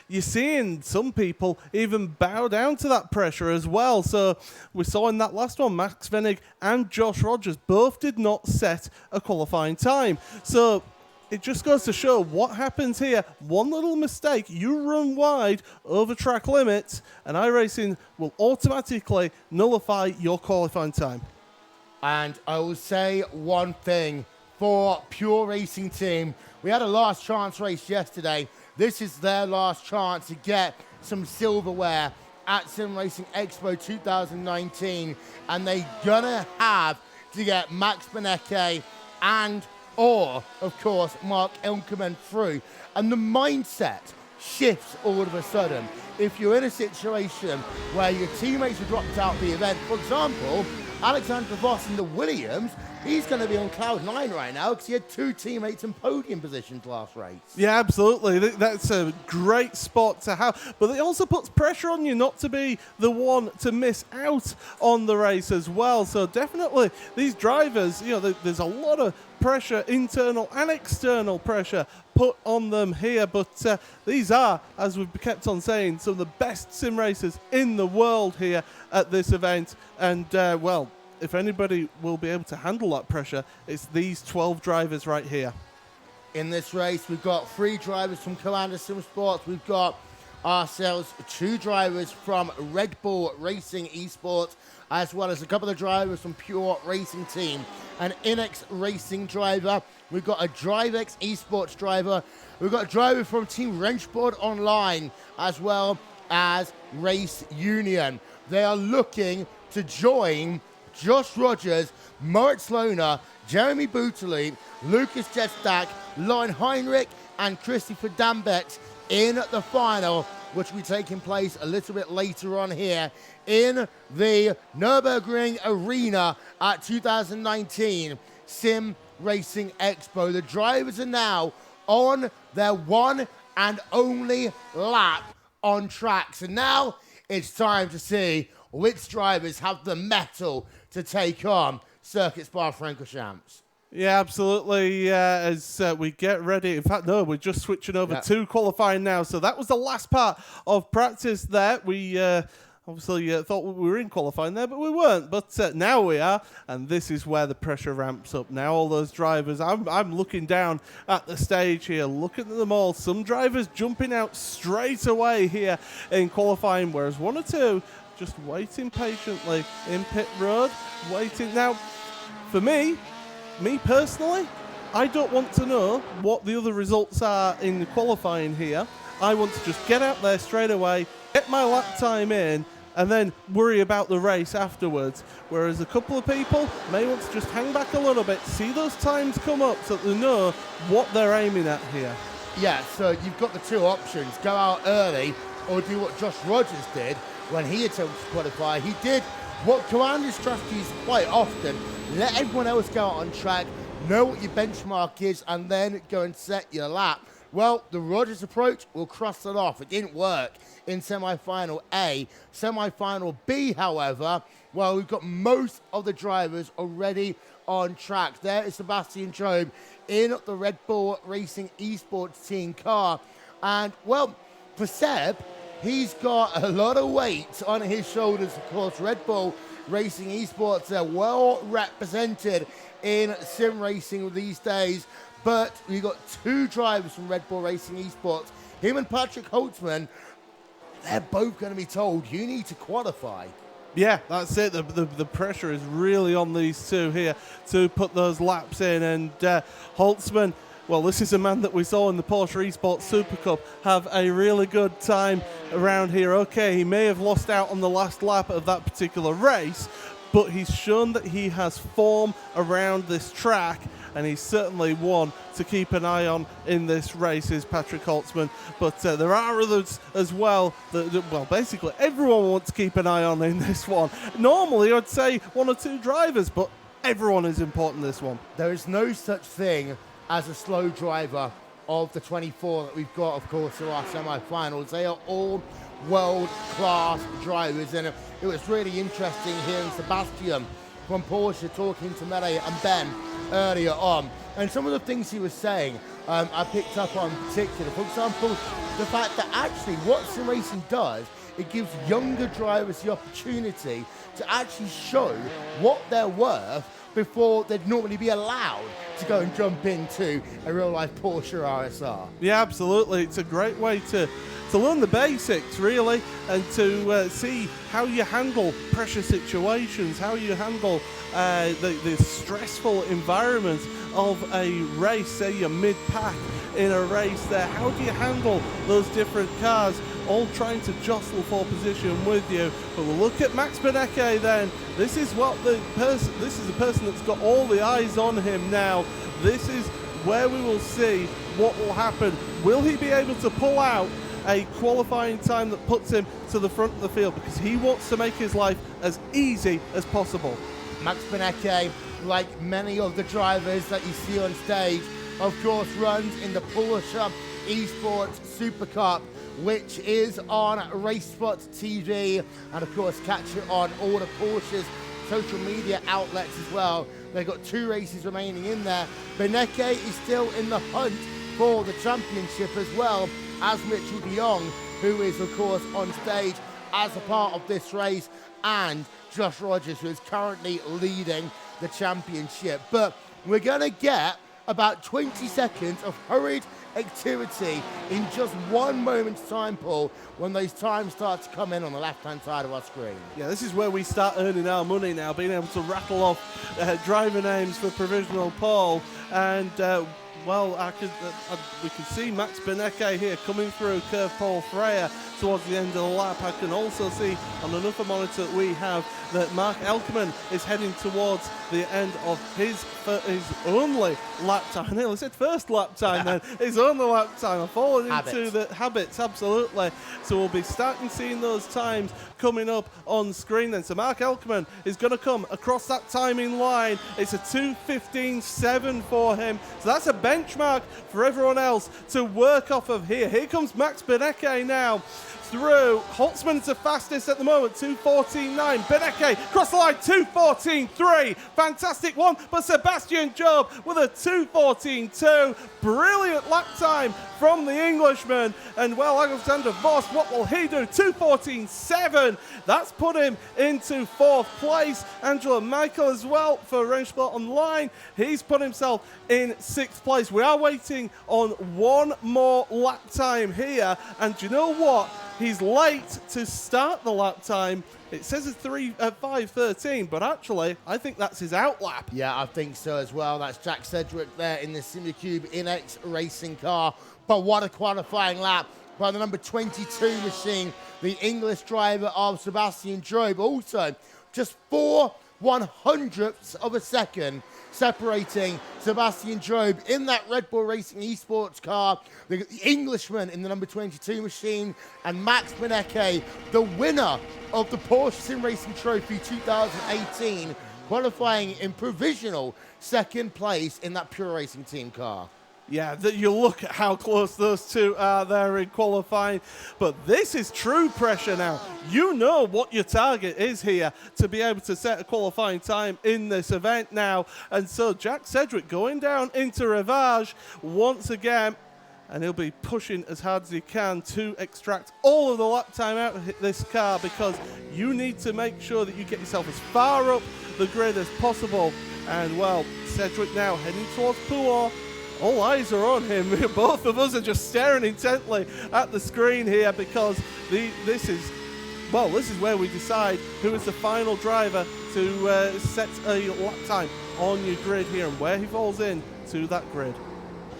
you're seeing some people even bow down to that pressure as well. So we saw in that last one, Max Venig and Josh Rogers both did not set a qualifying time. So it just goes to show what happens here. One little mistake, you run wide over track limits, and iRacing will automatically nullify your qualifying time. And I will say one thing for Pure Racing Team. We had a last chance race yesterday. This is their last chance to get some silverware at SimRacing Expo 2019, and they're gonna have to get Max Benecke or, of course, Mark Elkerman through. And the mindset shifts all of a sudden. If you're in a situation where your teammates have dropped out of the event, for example, Alexander Voss in the Williams, he's going to be on cloud 9 right now because he had 2 teammates in podium positions last race. Yeah, absolutely. That's a great spot to have. But it also puts pressure on you not to be the one to miss out on the race as well. So definitely these drivers, there's a lot of pressure, internal and external pressure put on them here. But these are, as we've kept on saying, some of the best sim racers in the world here at this event. And, well, if anybody will be able to handle that pressure, it's these 12 drivers right here. In this race, we've got 3 drivers from Commander Sim Sports. We've got ourselves 2 drivers from Red Bull Racing Esports, as well as a couple of drivers from Pure Racing Team. An Inex Racing driver. We've got a DriveX Esports driver. We've got a driver from Team Wrenchboard Online, as well as Race Union. They are looking to join Josh Rogers, Moritz Lohner, Jeremy Bouteline, Lucas Jetstack, Lauren Heinrich, and Christopher Dambex in the final, which will be taking place a little bit later on here in the Nürburgring Arena at 2019 Sim Racing Expo. The drivers are now on their one and only lap on track. So now it's time to see which drivers have the mettle to take on Circuit Spa-Francorchamps. Yeah, absolutely. As we get ready. In fact, no, we're just switching over to qualifying now. So that was the last part of practice there. We obviously thought we were in qualifying there, but we weren't. But now we are, and this is where the pressure ramps up. Now all those drivers, I'm looking down at the stage here, looking at them all. Some drivers jumping out straight away here in qualifying, whereas one or two just waiting patiently in pit road, waiting. Now, for me personally, I don't want to know what the other results are in the qualifying here. I want to just get out there straight away, get my lap time in, and then worry about the race afterwards. Whereas a couple of people may want to just hang back a little bit, see those times come up so that they know what they're aiming at here. Yeah, so you've got the two options. Go out early or do what Josh Rogers did when he attempted to qualify. He did what Commanders strategies quite often. Let everyone else go out on track, know what your benchmark is, and then go and set your lap. Well, the Rogers approach will cross it off. It didn't work in semi-final A. Semi-final B, however, well, we've got most of the drivers already on track. There is Sebastian Job in the Red Bull Racing Esports team car. And, well, for Seb, he's got a lot of weight on his shoulders. Of course, Red Bull Racing Esports are well represented in sim racing these days. But we've got two drivers from Red Bull Racing Esports. Him and Patrick Holtzman, they're both going to be told, you need to qualify. Yeah, that's it. The pressure is really on these two here to put those laps in. And Holtzman, well, this is a man that we saw in the Porsche Esports Super Cup have a really good time around here. Okay, he may have lost out on the last lap of that particular race, but he's shown that he has form around this track, and he's certainly one to keep an eye on in this race, is Patrick Holtzman. But there are others as well that, well, basically everyone wants to keep an eye on in this one. Normally, I'd say one or two drivers, but everyone is important in this one. There is no such thing as a slow driver of the 24 that we've got, of course, in our semi-finals. They are all world-class drivers, and it was really interesting hearing Sebastian from Porsche talking to Mele and Ben earlier on, and some of the things he was saying I picked up on in particular. For example, the fact that actually what sim racing does, it gives younger drivers the opportunity to actually show what they're worth before they'd normally be allowed to go and jump into a real-life Porsche RSR. Yeah, absolutely. It's a great way to learn the basics, really, and to see how you handle pressure situations, how you handle the stressful environment of a race. Say you're mid-pack in a race there. How do you handle those different cars all trying to jostle for position with you? But we'll look at Max Benecke then. This is the person that's got all the eyes on him now. This is where we will see what will happen. Will he be able to pull out a qualifying time that puts him to the front of the field, because he wants to make his life as easy as possible? Max Benecke, like many of the drivers that you see on stage, of course runs in the Porsche Esports Super Cup, which is on RaceSpot TV, and of course catch it on all the Porsche's social media outlets as well. They've got 2 races remaining in there. Benecke is still in the hunt for the championship, as well as Mitchell de Jong, who is of course on stage as a part of this race, and Josh Rogers, who is currently leading the championship. But we're going to get about 20 seconds of hurried activity in just one moment's time, Paul, when those times start to come in on the left-hand side of our screen. Yeah, this is where we start earning our money now, being able to rattle off driver names for provisional pole. And well, we can see Max Benecke here coming through Curve Paul Freire towards the end of the lap. I can also see on another monitor that we have that Mark Elkerman is heading towards the end of his only lap time. I nearly said first lap time then. His only lap time. I've fallen into the habits, absolutely. So we'll be starting seeing those times coming up on screen then. So Mark Elkerman is going to come across that timing line. It's a 2:15.7 for him. So that's a benchmark for everyone else to work off of here. Here comes Max Benecke now through. Holtzman's the fastest at the moment, 2:14.9. Benecke cross the line, 2:14.3. Fantastic one, but Sebastian Job with a 2:14.2. Brilliant lap time from the Englishman. And well, Alexander Voss, what will he do? 2:14.7. That's put him into fourth place. Angela Michael as well for Range Sport Online. He's put himself in sixth place. We are waiting on one more lap time here. And do you know what? He's late to start the lap time. It says it's 5:13, but actually, I think that's his out lap. Yeah, I think so as well. That's Jack Sedgwick there in the Simulcube Inex racing car. But what a qualifying lap by the number 22 machine, the English driver of Sebastian Job. Also, just 4/100ths of a second separating Sebastian Job in that Red Bull Racing Esports car, the Englishman in the number 22 machine, and Max Benecke, the winner of the Porsche SimRacing Trophy 2018, qualifying in provisional second place in that Pure Racing Team car. Yeah, you look at how close those two are there in qualifying. But this is true pressure now. You know what your target is here to be able to set a qualifying time in this event now. And so Jack Sedgwick going down into Rivage once again. And he'll be pushing as hard as he can to extract all of the lap time out of this car, because you need to make sure that you get yourself as far up the grid as possible. And well, Sedgwick now heading towards Pouhon. All eyes are on him. Both of us are just staring intently at the screen here, because this is where we decide who is the final driver to set a lap time on your grid here and where he falls in to that grid.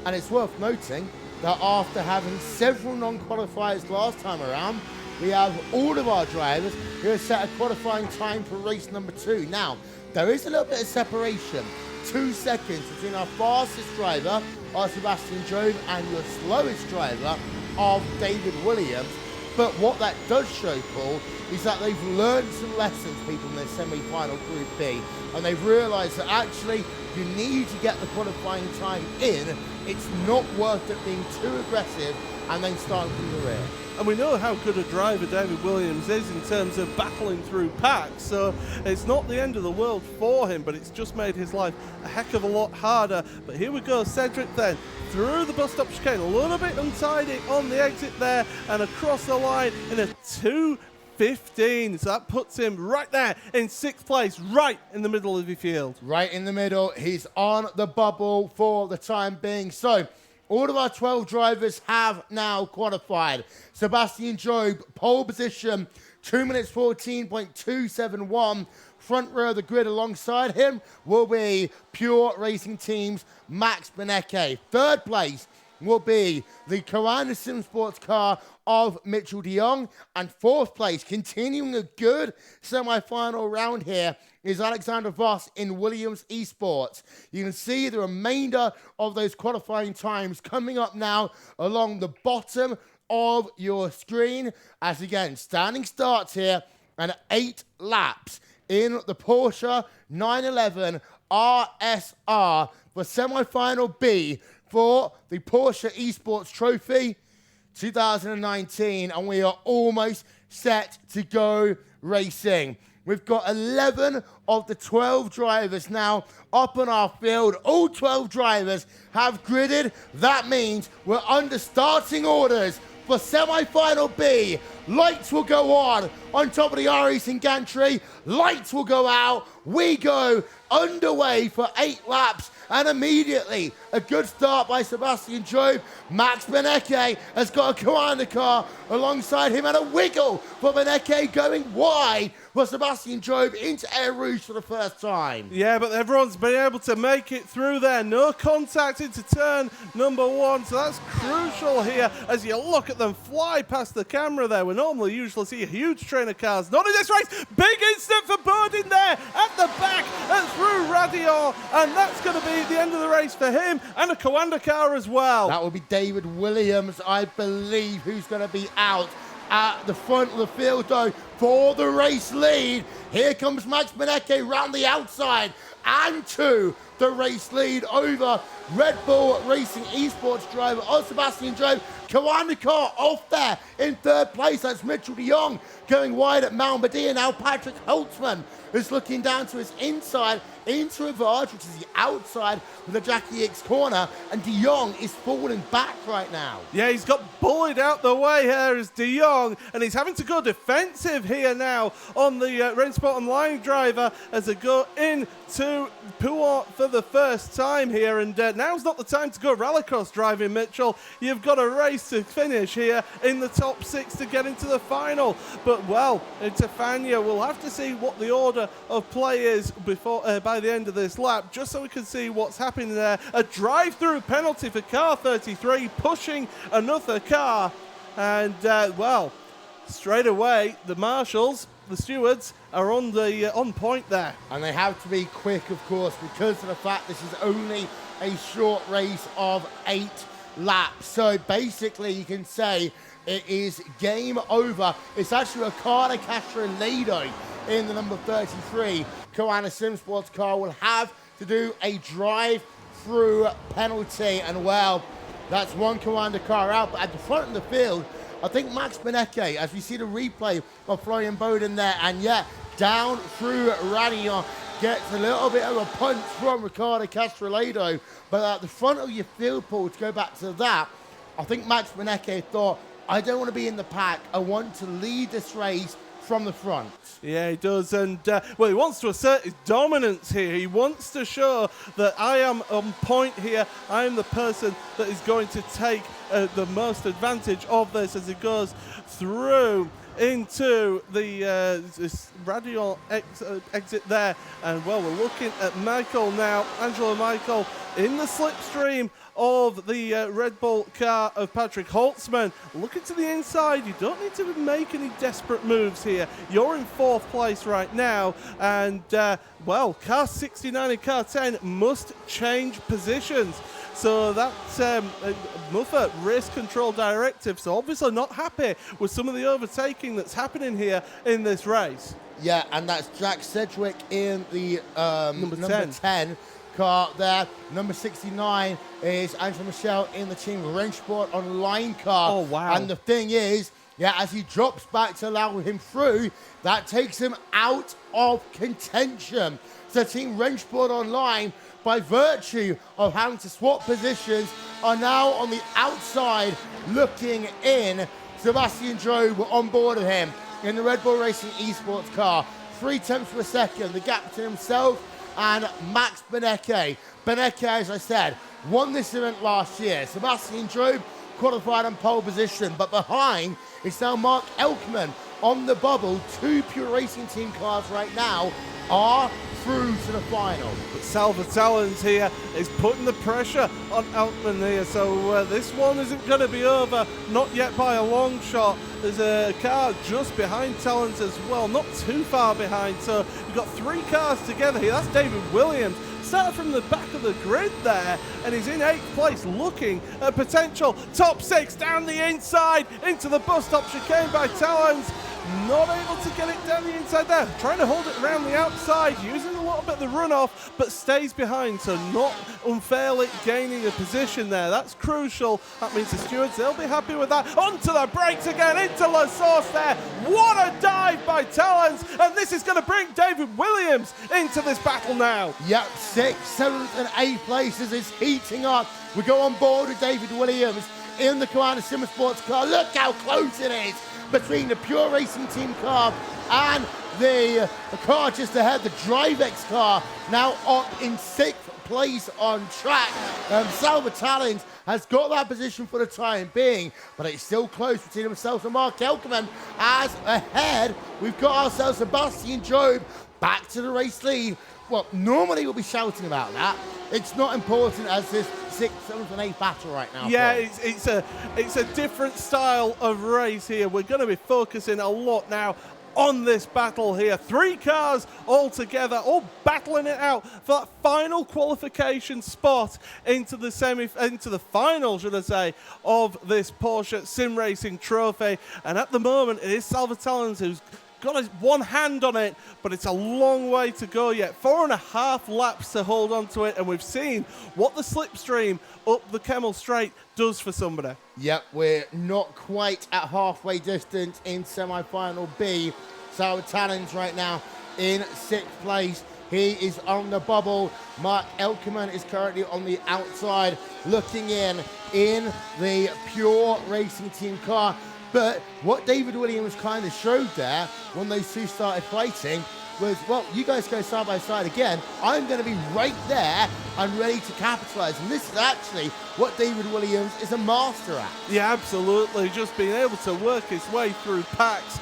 And it's worth noting that after having several non-qualifiers last time around, we have all of our drivers who have set a qualifying time for race number 2. Now, there is a little bit of separation. 2 seconds between our fastest driver, our Sebastian Job, and your slowest driver of David Williams. But what that does show, Paul, is that they've learned some lessons, people, in their semi-final Group B, and they've realised that actually you need to get the qualifying time in. It's not worth it being too aggressive and then starting from the rear. And we know how good a driver David Williams is in terms of battling through packs, so it's not the end of the world for him, but it's just made his life a heck of a lot harder. But here we go, Cedric then, through the bus stop chicane, a little bit untidy on the exit there, and across the line in a 2:15. So that puts him right there in 6th place, right in the middle of the field. Right in the middle. He's on the bubble for the time being. So all of our 12 drivers have now qualified. Sebastian Job, pole position, 2 minutes 14.271. Front row of the grid alongside him will be Pure Racing Team's Max Benecke. 3rd place will be the Carana Sim Sports car of Mitchell de Jong. And 4th place, continuing a good semi-final round here, is Alexander Voss in Williams Esports. You can see the remainder of those qualifying times coming up now along the bottom of your screen. As again, standing starts here and 8 laps in the Porsche 911 RSR for semi-final B for the Porsche Esports Trophy 2019, and we are almost set to go racing. We've got 11 of the 12 drivers now up on our field. All 12 drivers have gridded. That means we're under starting orders for semi-final B Lights will go on top of the iRacing gantry. Lights will go out. We go underway for 8 laps. And immediately, a good start by Sebastian Job. Max Benecke has got a commander car alongside him, and a wiggle for Benecke going wide for Sebastian Job into Air Rouge for the first time. Yeah, but everyone's been able to make it through there. No contact into turn number 1, so that's crucial here as you look at them fly past the camera there. We normally usually see a huge train of cars. Not in this race. Big instant for Bodin there at the back and through Radion, and that's going to be the end of the race for him and a Coanda car as well. That will be David Williams, I believe, who's going to be out at the front of the field, though, for the race lead. Here comes Max Benecke round the outside and to the race lead over Red Bull Racing Esports driver Sebastian Job. Coanda car off there in 3rd place. That's Mitchell de Jong going wide at Malmedy. Now Patrick Holtzman is looking down to his inside into Rivage, which is the outside of the Jackie X corner, and de Jong is falling back right now. Yeah, he's got bullied out the way here as de Jong, and he's having to go defensive here now on the Rennsport Online driver as they go into Pouat for the first time here, and now's not the time to go rallycross driving, Mitchell. You've got a race to finish here in the top 6 to get into the final, but well, Tefania, we'll have to see what the order of play is before by the end of this lap, just so we can see what's happening there. A drive-through penalty for car 33, pushing another car, and well, straight away the marshals, the stewards, are on point there. And they have to be quick, of course, because of the fact this is only a short race of 8 laps. So basically you can say it is game over. It's actually Ricardo Castro-Lado in the number 33 Coanda SimSports car will have to do a drive-through penalty. And well, that's one Coanda car out. But at the front of the field, I think Max Benecke, as we see the replay of Florian Bodin there, and yeah, down through Radion, gets a little bit of a punch from Ricardo Castro-Lado. But at the front of your field, Paul, to go back to that, I think Max Benecke thought, I don't want to be in the pack. I want to lead this race from the front. Yeah, he does, and well, he wants to assert his dominance here. He wants to show that I am on point here. I am the person that is going to take the most advantage of this as he goes through into the Radion exit there. And well, we're looking at Michael now, Angelo Michael, in the slipstream of the Red Bull car of Patrick Holtzman. Looking to the inside, you don't need to make any desperate moves here. You're in 4th place right now, and well, car 69 and car 10 must change positions. So that's Muffa race control directive. So obviously not happy with some of the overtaking that's happening here in this race. Yeah, and that's Jack Sedgwick in the number 10 car there. Number 69 is Angela Michel in the Team Rennsport Online car. Oh, wow. And the thing is, yeah, as he drops back to allow him through, that takes him out of contention. So Team Rennsport Online, by virtue of having to swap positions, are now on the outside looking in. Sebastian Job on board of him in the Red Bull Racing Esports car. 0.3 per second, the gap between himself and Max Benecke. Benecke, as I said, won this event last year. Sebastian Job qualified on pole position, but behind is now Mark Elkman on the bubble. 2 Pure Racing Team cars right now are through to the final. But Salva Talons here is putting the pressure on Elkman here, so this one isn't going to be over, not yet by a long shot. There's a car just behind Talons as well, not too far behind, so you've got 3 cars together here. That's David Williams, started from the back of the grid there, and he's in 8th place looking at potential top 6 down the inside into the bus stop chicane by Talons. Not able to get it down the inside there. Trying to hold it around the outside, using a little bit of the runoff, but stays behind, so not unfairly gaining a position there. That's crucial. That means the stewards, they'll be happy with that. Onto the brakes again, into La Source there. What a dive by Talons, and this is going to bring David Williams into this battle now. Yep, 6th, 7th and 8th places is heating up. We go on board with David Williams in the Commander Simmer Sports car. Look how close it is between the Pure Racing Team car and the car just ahead, the DriveX car, now up in 6th place on track. Salva Talent has got that position for the time being, but it's still close between himself and Mark Elkerman. As ahead, we've got ourselves Sebastian Job back to the race lead. Well, normally we'll be shouting about that. It's not important as this 6th, 7th, and 8th battle right now. Yeah, it's a different style of race here. We're going to be focusing a lot now on this battle here. 3 cars all together, all battling it out for that final qualification spot into the final, should I say, of this Porsche SimRacing Trophy. And at the moment, it is Salva Talent who's got one hand on it, but it's a long way to go yet. 4.5 laps to hold on to it, and we've seen what the slipstream up the Kemmel Straight does for somebody. Yep, we're not quite at halfway distance in semi-final B. Salva Talent right now in 6th place. He is on the bubble. Mark Elkerman is currently on the outside, looking in the Pure Racing Team car. But what David Williams kind of showed there when those two started fighting was, well, you guys go side by side again. I'm going to be right there and ready to capitalize. And this is actually what David Williams is a master at. Yeah, absolutely. Just being able to work his way through packs.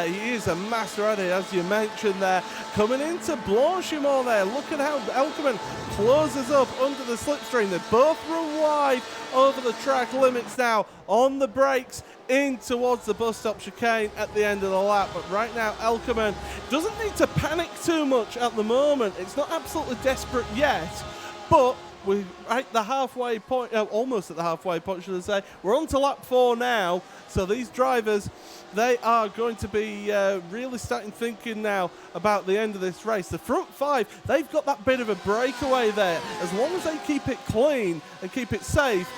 He is a master at it, as you mentioned there. Coming into Blanchimont there. Look at how Elkerman closes up under the slipstream. They both run wide over the track limits now on the brakes in towards the bus stop chicane at the end of the lap. But right now, Elkerman doesn't need to panic too much at the moment. It's not absolutely desperate yet, but we're at the halfway point, almost at the halfway point, should I say. We're on to lap 4 now, so these drivers, they are going to be really starting thinking now about the end of this race. The front 5, they've got that bit of a breakaway there. As long as they keep it clean and keep it safe,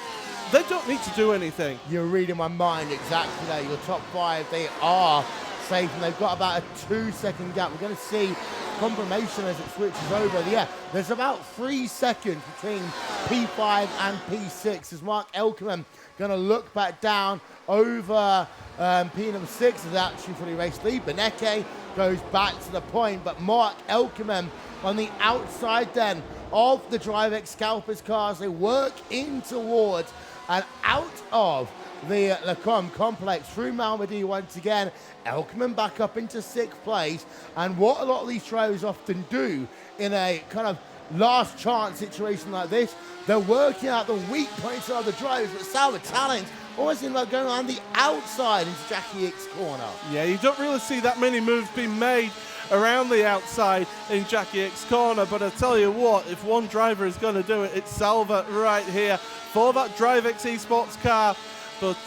they don't need to do anything. You're reading my mind exactly there. Your top 5, they are safe, and they've got about a 2-second gap. We're going to see confirmation as it switches over. Yeah, there's about 3 seconds between P5 and P6 as Mark Elkerman going to look back down over P number 6 is actually fully race lead. Beneke goes back to the point, but Mark Elkerman on the outside then of the DriveX Scalpers cars. They work in towards and out of the Lacombe complex through Malmedy once again. Elkerman back up into 6th place. And what a lot of these drivers often do in a kind of last chance situation like this, they're working out the weak points of the drivers. But Salva Talent almost seems like going around the outside into Jackie Ick's corner. Yeah, you don't really see that many moves being made around the outside in Jackie Ick's corner, but I tell you what, if one driver is going to do it, it's Salva right here for that DriveX Esports car. But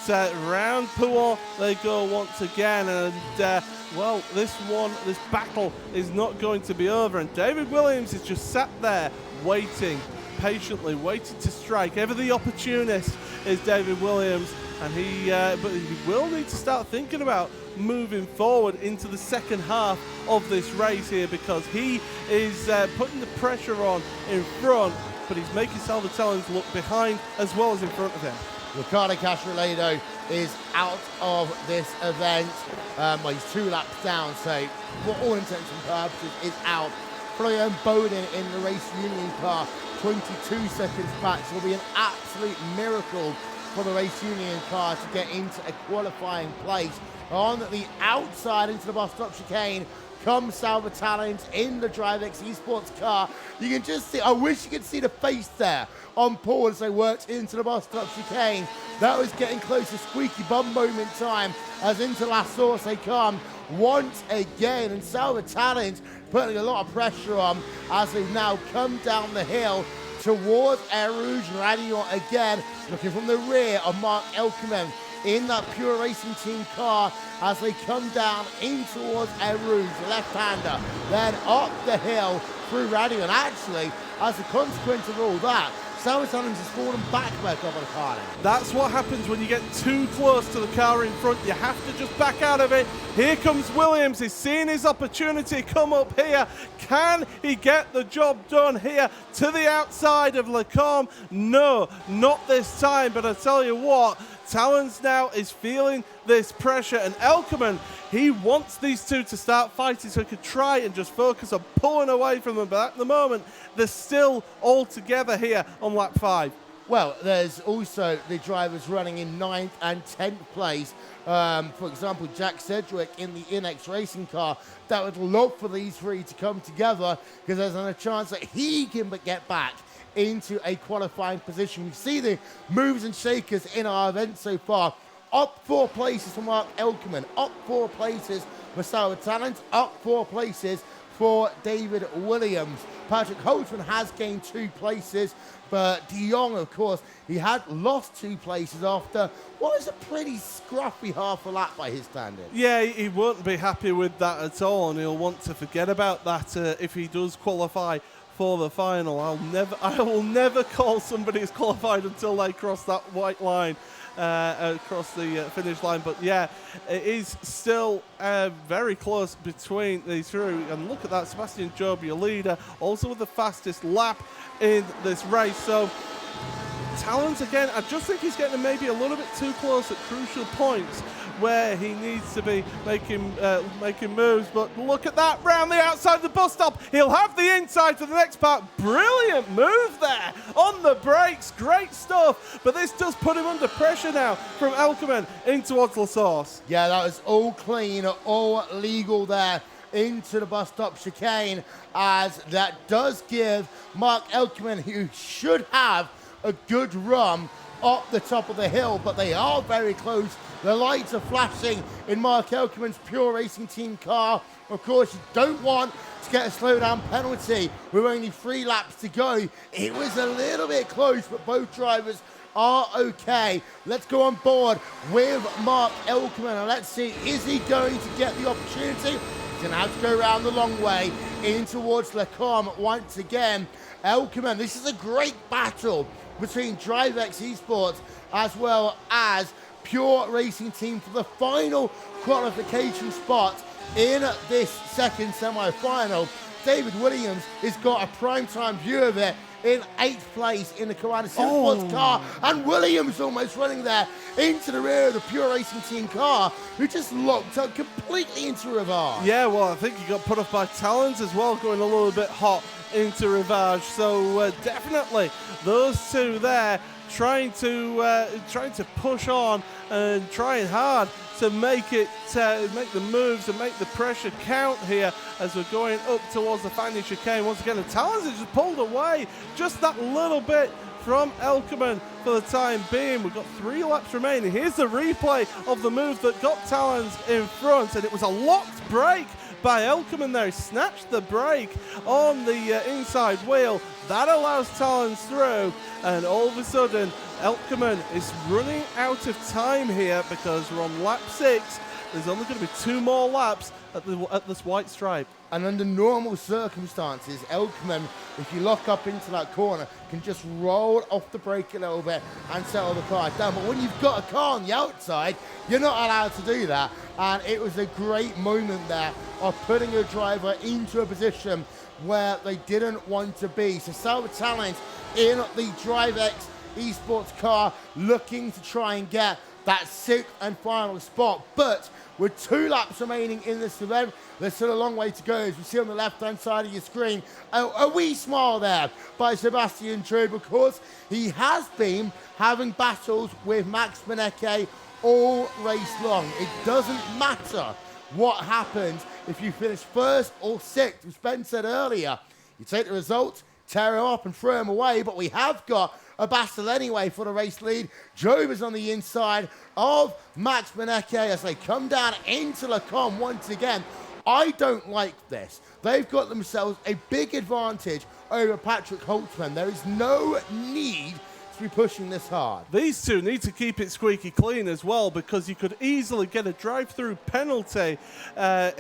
round Pouin they go once again, and well, this battle is not going to be over, and David Williams is just sat there waiting, patiently waiting to strike. Ever the opportunist is David Williams, and but he will need to start thinking about moving forward into the second half of this race here, because he is putting the pressure on in front, but he's making Salva Talent look behind as well as in front of him. Ricardo Castroledo is out of this event. Well, he's 2 laps down, so for all intents and purposes is out. Florian Bowden in the race union car, 22 seconds back. So it'll be an absolute miracle for the race union car to get into a qualifying place. On the outside into the bus stop chicane comes Salva Talent in the DriveX Esports car. You can just see, I wish you could see the face there on Paul as they worked into the bus stop chicane. That was getting close to squeaky bum moment time as into La Source they come once again. And Salva Talent putting a lot of pressure on as they've now come down the hill towards Air Rouge and Radion again, looking from the rear of Mark Elkerman in that Pure Racing Team car as they come down in towards Air Rouge, the left-hander, then up the hill through Radion. Actually, as a consequence of all that, Sauer Talents has fallen back by a couple of cars. That's what happens when you get too close to the car in front. You have to just back out of it. Here comes Williams. He's seeing his opportunity come up here. Can he get the job done here to the outside of Lecombe? No, not this time. But I tell you what, Talons now is feeling this pressure, and Elkerman, he wants these two to start fighting so he could try and just focus on pulling away from them. But at the moment, they're still all together here on lap 5. Well, there's also the drivers running in 9th and 10th place. For example, Jack Sedgwick in the Inex racing car. That would love for these three to come together because there's a chance that he can get back into a qualifying position. We see the moves and shakers in our event so far. Up 4 places for Mark Elkerman, up 4 places for Sauer Talent, up 4 places for David Williams. Patrick Holtzman has gained 2 places, but De Jong, of course, he had lost 2 places after what was a pretty scruffy half a lap by his standards. Yeah, he won't be happy with that at all, and he'll want to forget about that if he does qualify for the final. I will never call somebody who's qualified until they cross that white line, across the finish line. But yeah, it is still very close between these three. And look at that, Sebastian Job, your leader, also with the fastest lap in this race. So Talons again, I just think he's getting maybe a little bit too close at crucial points where he needs to be making moves. But look at that, round the outside of the bus stop. He'll have the inside for the next part. Brilliant move there on the brakes. Great stuff. But this does put him under pressure now from Elkerman in towards La Source. Yeah, that was all clean, all legal there into the bus stop chicane, as that does give Mark Elkerman, who should have a good run up the top of the hill, but they are very close. The lights are flashing in Mark Elkerman's Pure Racing Team car. Of course, you don't want to get a slowdown penalty with only 3 laps to go. It was a little bit close, but both drivers are okay. Let's go on board with Mark Elkerman, and let's see, is he going to get the opportunity? He's going to have to go around the long way in towards Lecombe once again. Elkerman, this is a great battle between DriveX Esports as well as Pure Racing Team for the final qualification spot in this second semi-final. David Williams has got a primetime view of it in 8th place in the Carrera Simsports car, and Williams almost running there into the rear of the Pure Racing Team car, who just locked up completely into Rivage. Yeah, well, I think he got put off by Talons as well, going a little bit hot into Rivage. So definitely those two there trying to push on and trying hard to make the moves and make the pressure count here as we're going up towards the Fanny chicane. Once again, the Talons is just pulled away just that little bit from Elkerman for the time being. We've got 3 laps remaining. Here's the replay of the move that got Talons in front, and it was a locked brake by Elkerman there. He snatched the brake on the inside wheel. That allows Talons through, and all of a sudden, Elkerman is running out of time here because we're on lap 6. There's only going to be 2 more laps at this white stripe. And under normal circumstances, Elkerman, if you lock up into that corner, can just roll off the brake a little bit and settle the car down. But when you've got a car on the outside, you're not allowed to do that. And it was a great moment there of putting a driver into a position where they didn't want to be. So Sauer Talent in the DriveX Esports car looking to try and get that 6th and final spot. But with 2 laps remaining in this event, there's still a long way to go. As we see on the left-hand side of your screen, a wee smile there by Sebastian Job. Of course, he has been having battles with Max Maneke all race long. It doesn't matter what happens if you finish 1st or 6th. As Ben said earlier, you take the results, tear him up and throw him away, but we have got a battle anyway for the race lead. Job is on the inside of Max Maneke as they come down into Lecombe once again. I don't like this. They've got themselves a big advantage over Patrick Holtzman. There is no need to be pushing this hard. These two need to keep it squeaky clean as well, because you could easily get a drive-through penalty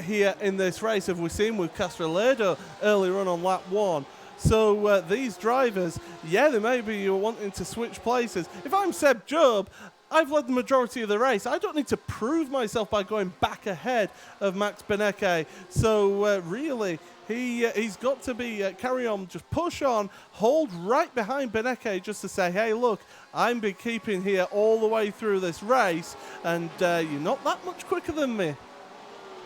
here in this race, as we've seen with Castrolado earlier on lap 1. So these drivers, yeah, they may be wanting to switch places. If I'm Seb Job, I've led the majority of the race. I don't need to prove myself by going back ahead of Max Benecke. So really, he's got to be carry on, just push on, hold right behind Benecke just to say, hey, look, I'm been keeping here all the way through this race, and you're not that much quicker than me.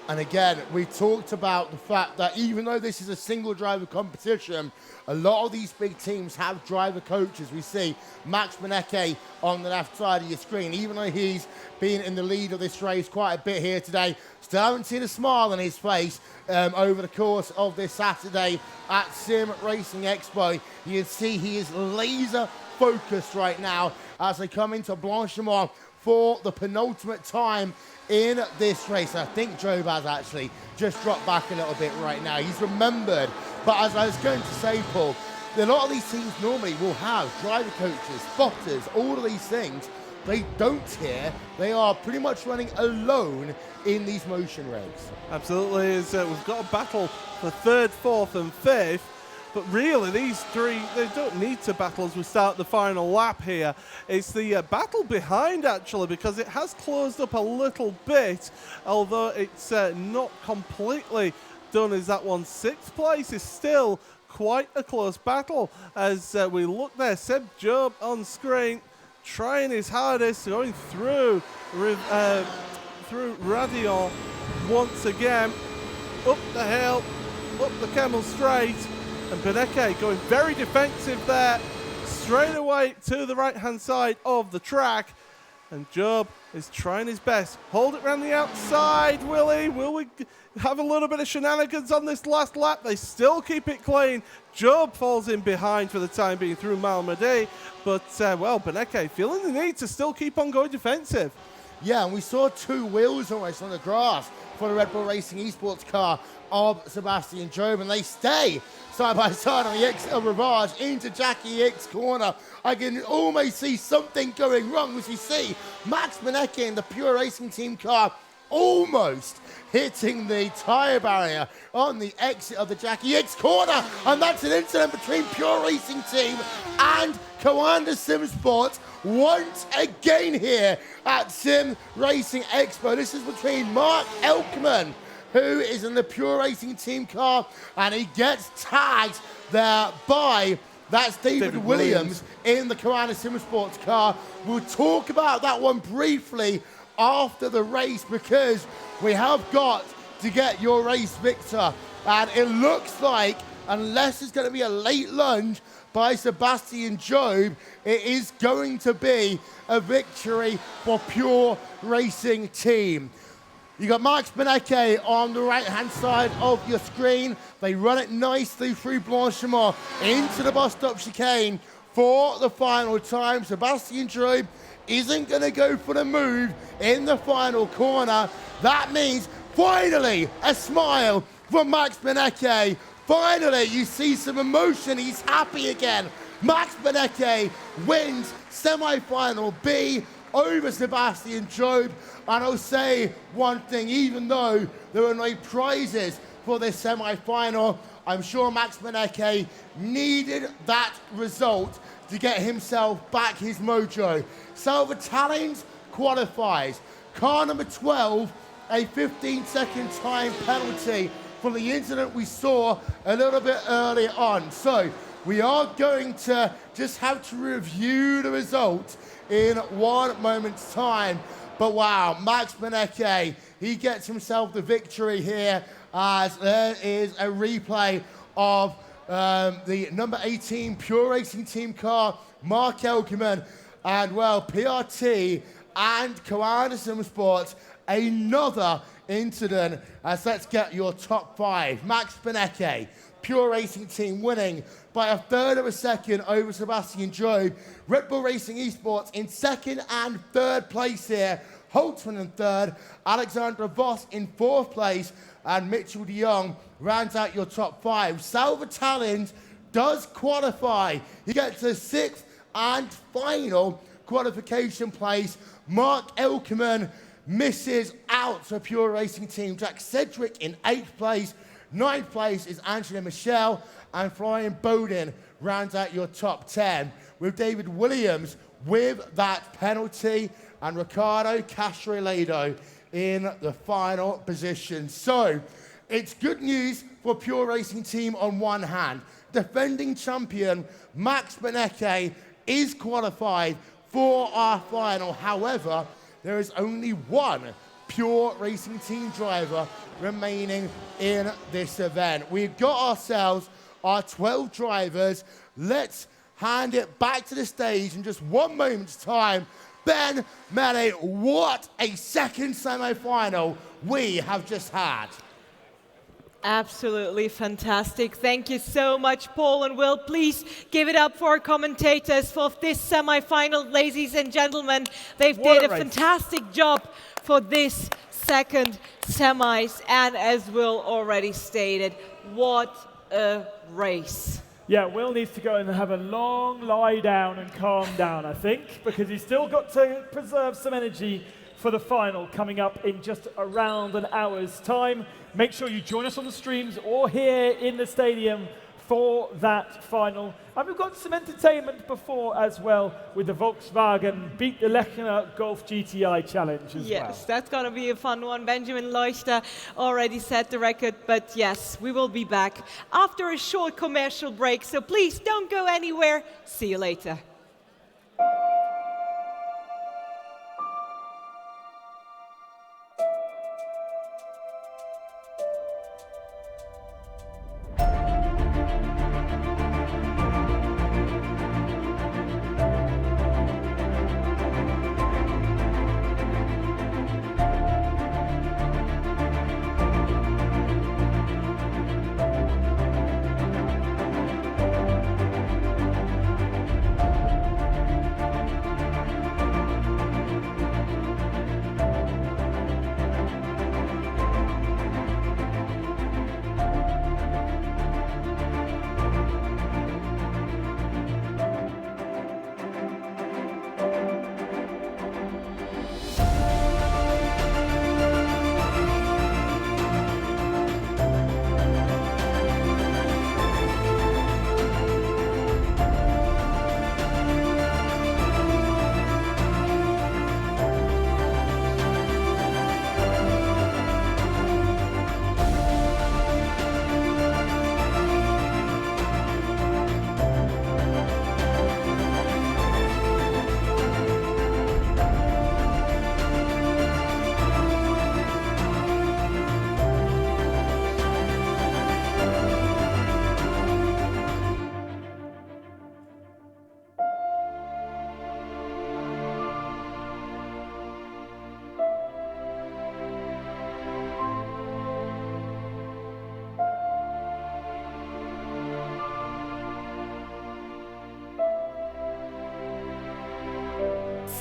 And again, we talked about the fact that even though this is a single driver competition, a lot of these big teams have driver coaches. We see Max Benecke on the left side of your screen. Even though he's been in the lead of this race quite a bit here today, still haven't seen a smile on his face over the course of this Saturday at SimRacing Expo. You can see he is laser focused right now as they come into Blanchimont for the penultimate time in this race. I think Job has actually just dropped back a little bit right now. He's remembered. But as I was going to say, Paul, a lot of these teams normally will have driver coaches, spotters, all of these things. They don't here. They are pretty much running alone in these motion rigs. Absolutely. We've got a battle for third, fourth and fifth. But really, these three, they don't need to battle as we start the final lap here. It's the battle behind, actually, because it has closed up a little bit, although it's not completely done as that one. Sixth place is still quite a close battle as we look there. Seb Job on screen, trying his hardest, going through Radion once again, up the hill, up the Camel Straight. And Benecke going very defensive there, straight away to the right-hand side of the track. And Job is trying his best. Hold it around the outside, Willie. Will we have a little bit of shenanigans on this last lap? They still keep it clean. Job falls in behind for the time being through Malmedy. But, well, Benecke feeling the need to still keep on going defensive. Yeah, and we saw two wheels almost on the grass for the Red Bull Racing Esports car of Sebastian Job, and they stay side by side on the X Rivage into Jackie Ick's corner. I can almost see something going wrong as you see Max Benecke in the Pure Racing Team car almost hitting the tyre barrier on the exit of the Jackie Ick's corner, and that's an incident between Pure Racing Team and Coanda Sim Sports once again here at Sim Racing Expo. This is between Mark Elkman, who is in the Pure Racing Team car, and he gets tagged there by, that's David Williams in the Coanda Sim Sports car. We'll talk about that one briefly after the race, because we have got to get your race victor, and it looks like, unless it's going to be a late lunge by Sebastian Job, it is going to be a victory for Pure Racing Team. You got Max Benecke on the right-hand side of your screen. They run it nicely through Blanchimont into the bus stop chicane for the final time. Sebastian Job isn't going to go for the move in the final corner. That means finally a smile from Max Benecke. Finally, you see some emotion. He's happy again. Max Benecke wins semi-final B over Sebastian Job. And I'll say one thing, even though there are no prizes for this semi-final, I'm sure Max Benecke needed that result to get himself back his mojo. Silver Talons qualifies. Car number 12, a 15-second time penalty from the incident we saw a little bit earlier on. So we are going to just have to review the result in 1 moment's time. But wow, Max Benecke, he gets himself the victory here, as there is a replay of the number 18 Pure Racing Team car, Mark Elkerman, and well, PRT and Coanda Sim Sports, another incident, as let's get your top 5. Max Benecke, Pure Racing Team, winning by a third of a second over Sebastian Job. Red Bull Racing Esports in second and third place here. Holtzman in third, Alexander Voss in fourth place, and Mitchell de Jong rounds out your top 5. Salva Talent does qualify. He gets a 6th and final qualification place. Mark Elkerman misses out for Pure Racing Team. Jack Sedgwick in 8th place. Ninth place is Angela Michelle, and Florian Bowden rounds out your top 10, with David Williams with that penalty and Ricardo Castrolado in the final position. So it's good news for Pure Racing Team on one hand. Defending champion Max Benecke is qualified for our final. However, there is only one Pure Racing Team driver remaining in this event. We've got ourselves our 12 drivers. Let's hand it back to the stage in just one moment's time. Ben, Melly, what a second semi-final we have just had. Absolutely fantastic. Thank you so much, Paul and Will. Please give it up for our commentators for this semi-final, ladies and gentlemen. They've did a fantastic job for this second semis, and as Will already stated, what a race. Yeah, Will needs to go and have a long lie down and calm down, I think, because he's still got to preserve some energy for the final coming up in just around an hour's time. Make sure you join us on the streams or here in the stadium for that final. And we've got some entertainment before as well with the Volkswagen Beat the Leuchter Golf GTI Challenge as well. Yes, that's going to be a fun one. Benjamin Leuchter already set the record, but yes, we will be back after a short commercial break. So please don't go anywhere. See you later.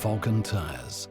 Falcon Tires.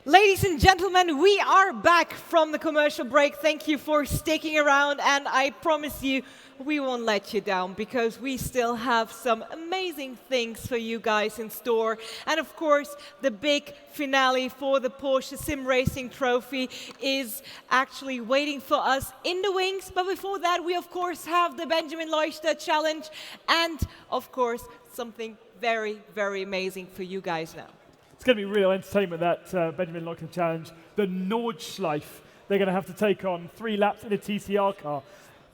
Ladies and gentlemen, we are back from the commercial break. Thank you for sticking around, and I promise you, we won't let you down because we still have some amazing things for you guys in store. And of course, the big finale for the Porsche SimRacing Trophy is actually waiting for us in the wings. But before that, we of course have the Benjamin Leuchter Challenge and of course, something very, very amazing for you guys now. It's going to be real entertainment, that Benjamin Leuchter Challenge. The Nordschleife. They're going to have to take on 3 laps in a TCR car.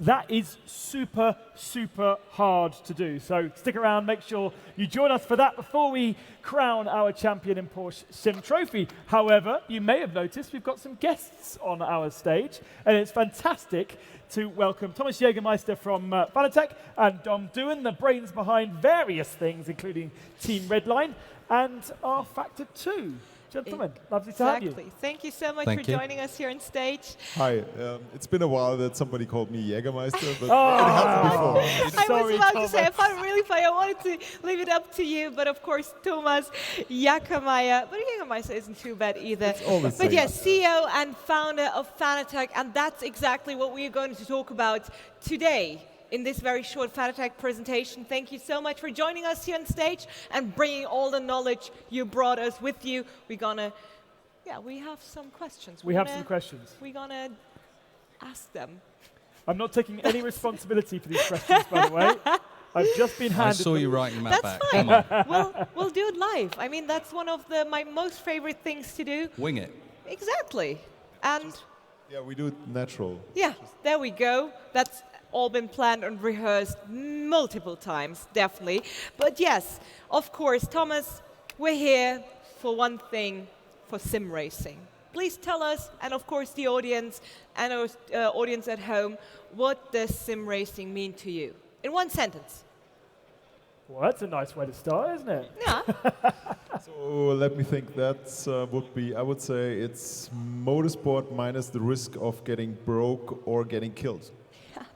That is super, super hard to do. So stick around, make sure you join us for that before we crown our champion in Porsche Sim Trophy. However, you may have noticed we've got some guests on our stage, and it's fantastic to welcome Thomas Jägermeister from Fantec and Dom Doohan, the brains behind various things, including Team Redline and our Factor 2. Gentlemen, lovely to have you. Exactly. Thank you so much Thank for you. joining us here on stage. Hi, it's been a while that somebody called me Jägermeister, but it happened before. I was about to say, I found it really funny. I wanted to leave it up to you, but of course, Thomas Jägermeister. But Jägermeister isn't too bad either. It's all the same. But yes, CEO and founder of Fantec, and that's exactly what we are going to talk about today in this very short Fantec presentation. Thank you so much for joining us here on stage and bringing all the knowledge you brought us with you. We're gonna, we have some questions. We have some questions. We're gonna ask them. I'm not taking any responsibility for these questions, by the way. I've just been handed I saw them. you writing that That's back. fine. Come on. We'll do it live. I mean, that's one of my most favorite things to do. Wing it. Exactly. And Yeah, we do it natural. yeah, there we go. That's all been planned and rehearsed multiple times, definitely. But yes, of course, Thomas, we're here for one thing, for sim racing. Please tell us, and of course the audience and our audience at home, what does sim racing mean to you? In one sentence. Well, that's a nice way to start, isn't it? Yeah. So let me think. That's would be. I would say it's motorsport minus the risk of getting broke or getting killed.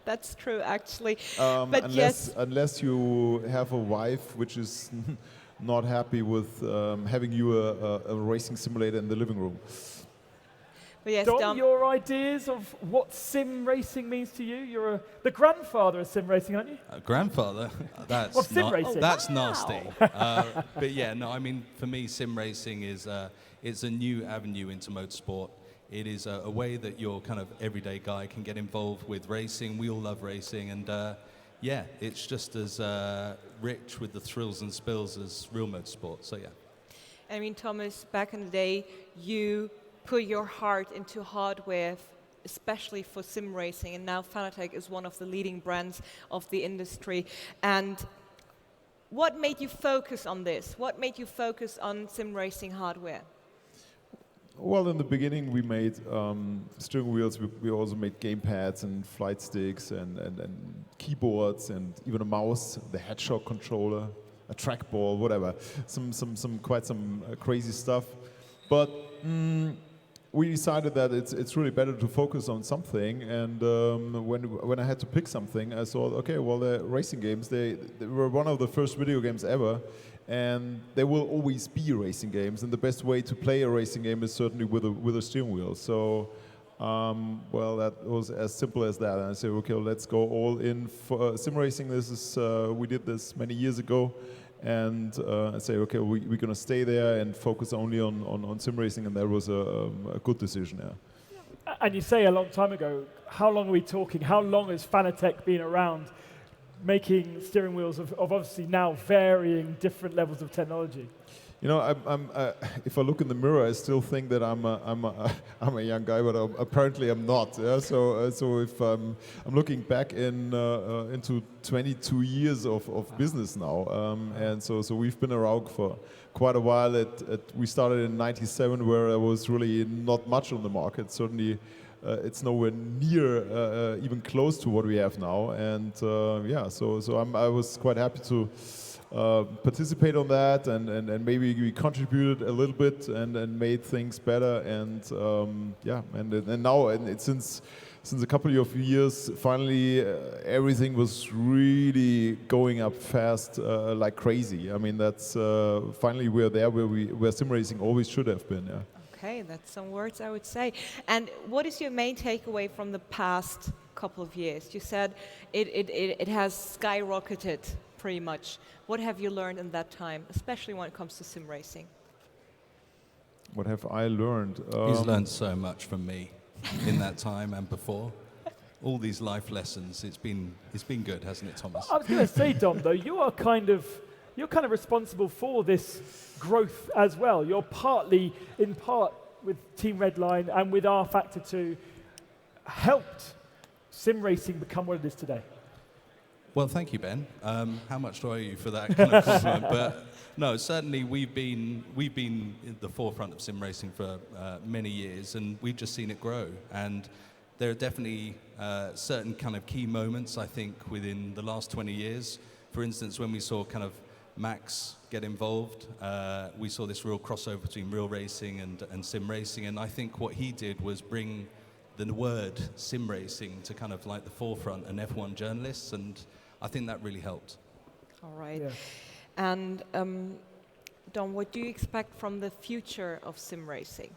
That's true, actually. But yes. Unless you have a wife which is not happy with having you a racing simulator in the living room. But yes, Dom, your ideas of what sim racing means to you? You're the grandfather of sim racing, aren't you? Grandfather? That's Of sim racing. That's Wow. nasty. But yeah, no, I mean, for me, sim racing is it's a new avenue into motorsport. It is a way that your kind of everyday guy can get involved with racing. We all love racing, and yeah, it's just as rich with the thrills and spills as real motorsport. So yeah. I mean, Thomas, back in the day, you put your heart into hardware, especially for sim racing, and now Fanatec is one of the leading brands of the industry. And what made you focus on this? What made you focus on sim racing hardware? Well, in the beginning, we made steering wheels. We also made game pads and flight sticks and keyboards and even a mouse, the headshot controller, a trackball, whatever. Quite some crazy stuff. But we decided that it's really better to focus on something. And when I had to pick something, I thought, okay, well, the racing games, they were one of the first video games ever. And there will always be racing games, and the best way to play a racing game is certainly with a steering wheel. So, well, that was as simple as that. And I said, okay, well, let's go all in for sim racing. This is we did this many years ago, and I say, okay, we're gonna stay there and focus only on sim racing, and that was a good decision. Yeah. And you say a long time ago. How long are we talking? How long has Fanatec been around, making steering wheels of obviously now varying different levels of technology? You know, if I look in the mirror, I still think that I'm a young guy, but apparently I'm not. Yeah? So if I'm looking back into 22 years of business now, and so we've been around for quite a while. We started in '97, where there was really not much on the market. Certainly. It's nowhere near even close to what we have now, and yeah, so I was quite happy to participate on that, and maybe we contributed a little bit and made things better, and yeah, and now since a couple of years, finally everything was really going up fast like crazy. I mean, that's finally we're there where sim racing always should have been. Yeah. Okay, that's some words I would say. And what is your main takeaway from the past couple of years? You said it has skyrocketed pretty much. What have you learned in that time, especially when it comes to sim racing? What have I learned? He's learned so much from me in that time and before. All these life lessons. It's been good, hasn't it, Thomas? I was going to say, Dom, though, you're kind of responsible for this growth as well. You're in part with Team Redline and with R Factor 2, helped sim racing become what it is today. Well, thank you, Ben. How much do I owe you for that kind of compliment? But no, certainly we've been in the forefront of sim racing for many years, and we've just seen it grow. And there are definitely certain kind of key moments, I think, within the last 20 years. For instance, when we saw kind of Max get involved. We saw this real crossover between real racing and sim racing, and I think what he did was bring the word sim racing to kind of like the forefront and F1 journalists, and I think that really helped. All right. And Don, what do you expect from the future of sim racing?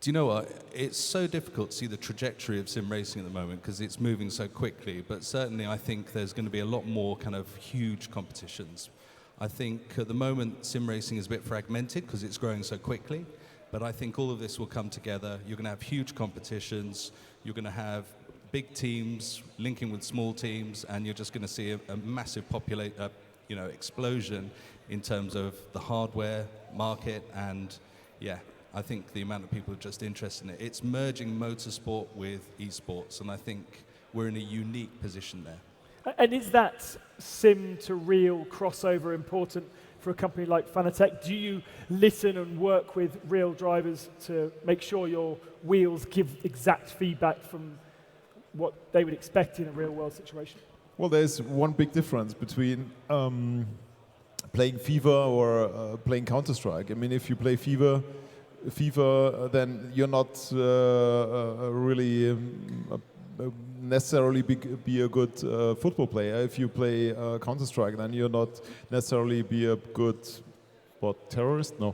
Do you know what? It's so difficult to see the trajectory of sim racing at the moment because it's moving so quickly, but certainly I think there's going to be a lot more kind of huge competitions. I think at the moment sim racing is a bit fragmented because it's growing so quickly, but I think all of this will come together. You're going to have huge competitions, you're going to have big teams linking with small teams, and you're just going to see a massive explosion in terms of the hardware market, and I think the amount of people are just interested in it. It's merging motorsport with esports, and I think we're in a unique position there. And is that sim to real crossover important for a company like Fantec? Do you listen and work with real drivers to make sure your wheels give exact feedback from what they would expect in a real world situation? Well, there's one big difference between playing FIFA or playing Counter-Strike. I mean, if you play FIFA, then you're not really necessarily be a good football player. If you play Counter-Strike, then you're not necessarily be a good terrorist? No,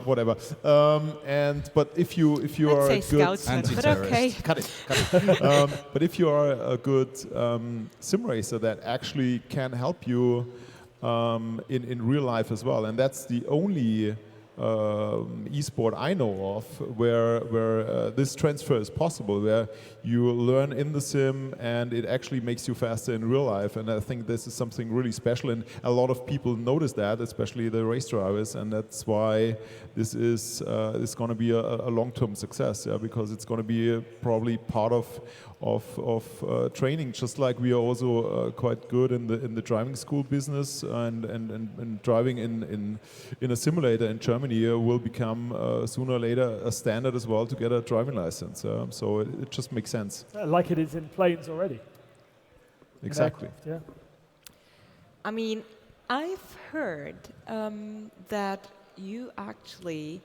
whatever. But if you are a good anti-terrorist, cut it. But if you are a good sim racer, that actually can help you in real life as well, and that's the only esport I know of where this transfer is possible, where you learn in the sim and it actually makes you faster in real life. And I think this is something really special, and a lot of people notice that, especially the race drivers, and that's why this is going to be a long-term success, because it's going to be probably part of training, just like we are also quite good in the driving school business, and driving in a simulator in Germany will become sooner or later a standard as well to get a driving license. So it just makes sense. Like it is in planes already. Exactly. Yeah. I mean, I've heard that you actually